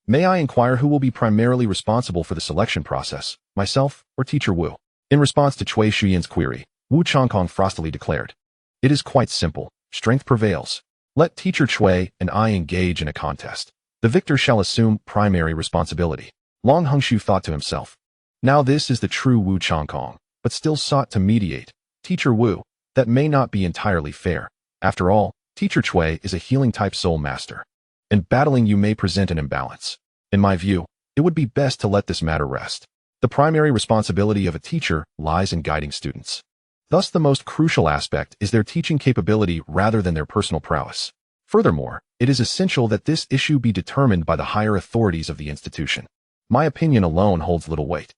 Speaker 1: May I inquire who will be primarily responsible for the selection process, myself or Teacher Wu? In response to Cui Shuyan's query, Wu Changkong frostily declared, It is quite simple. Strength prevails. Let Teacher Cui and I engage in a contest. The victor shall assume primary responsibility. Long Hongshu thought to himself, Now this is the true Wu Changkong, but still sought to mediate. Teacher Wu, that may not be entirely fair. After all, Teacher Cui is a healing-type soul master, and battling you may present an imbalance. In my view, it would be best to let this matter rest. The primary responsibility of a teacher lies in guiding students. Thus, the most crucial aspect is their teaching capability rather than their personal prowess. Furthermore, it is essential that this issue be determined by the higher authorities of the institution. My opinion alone holds little weight.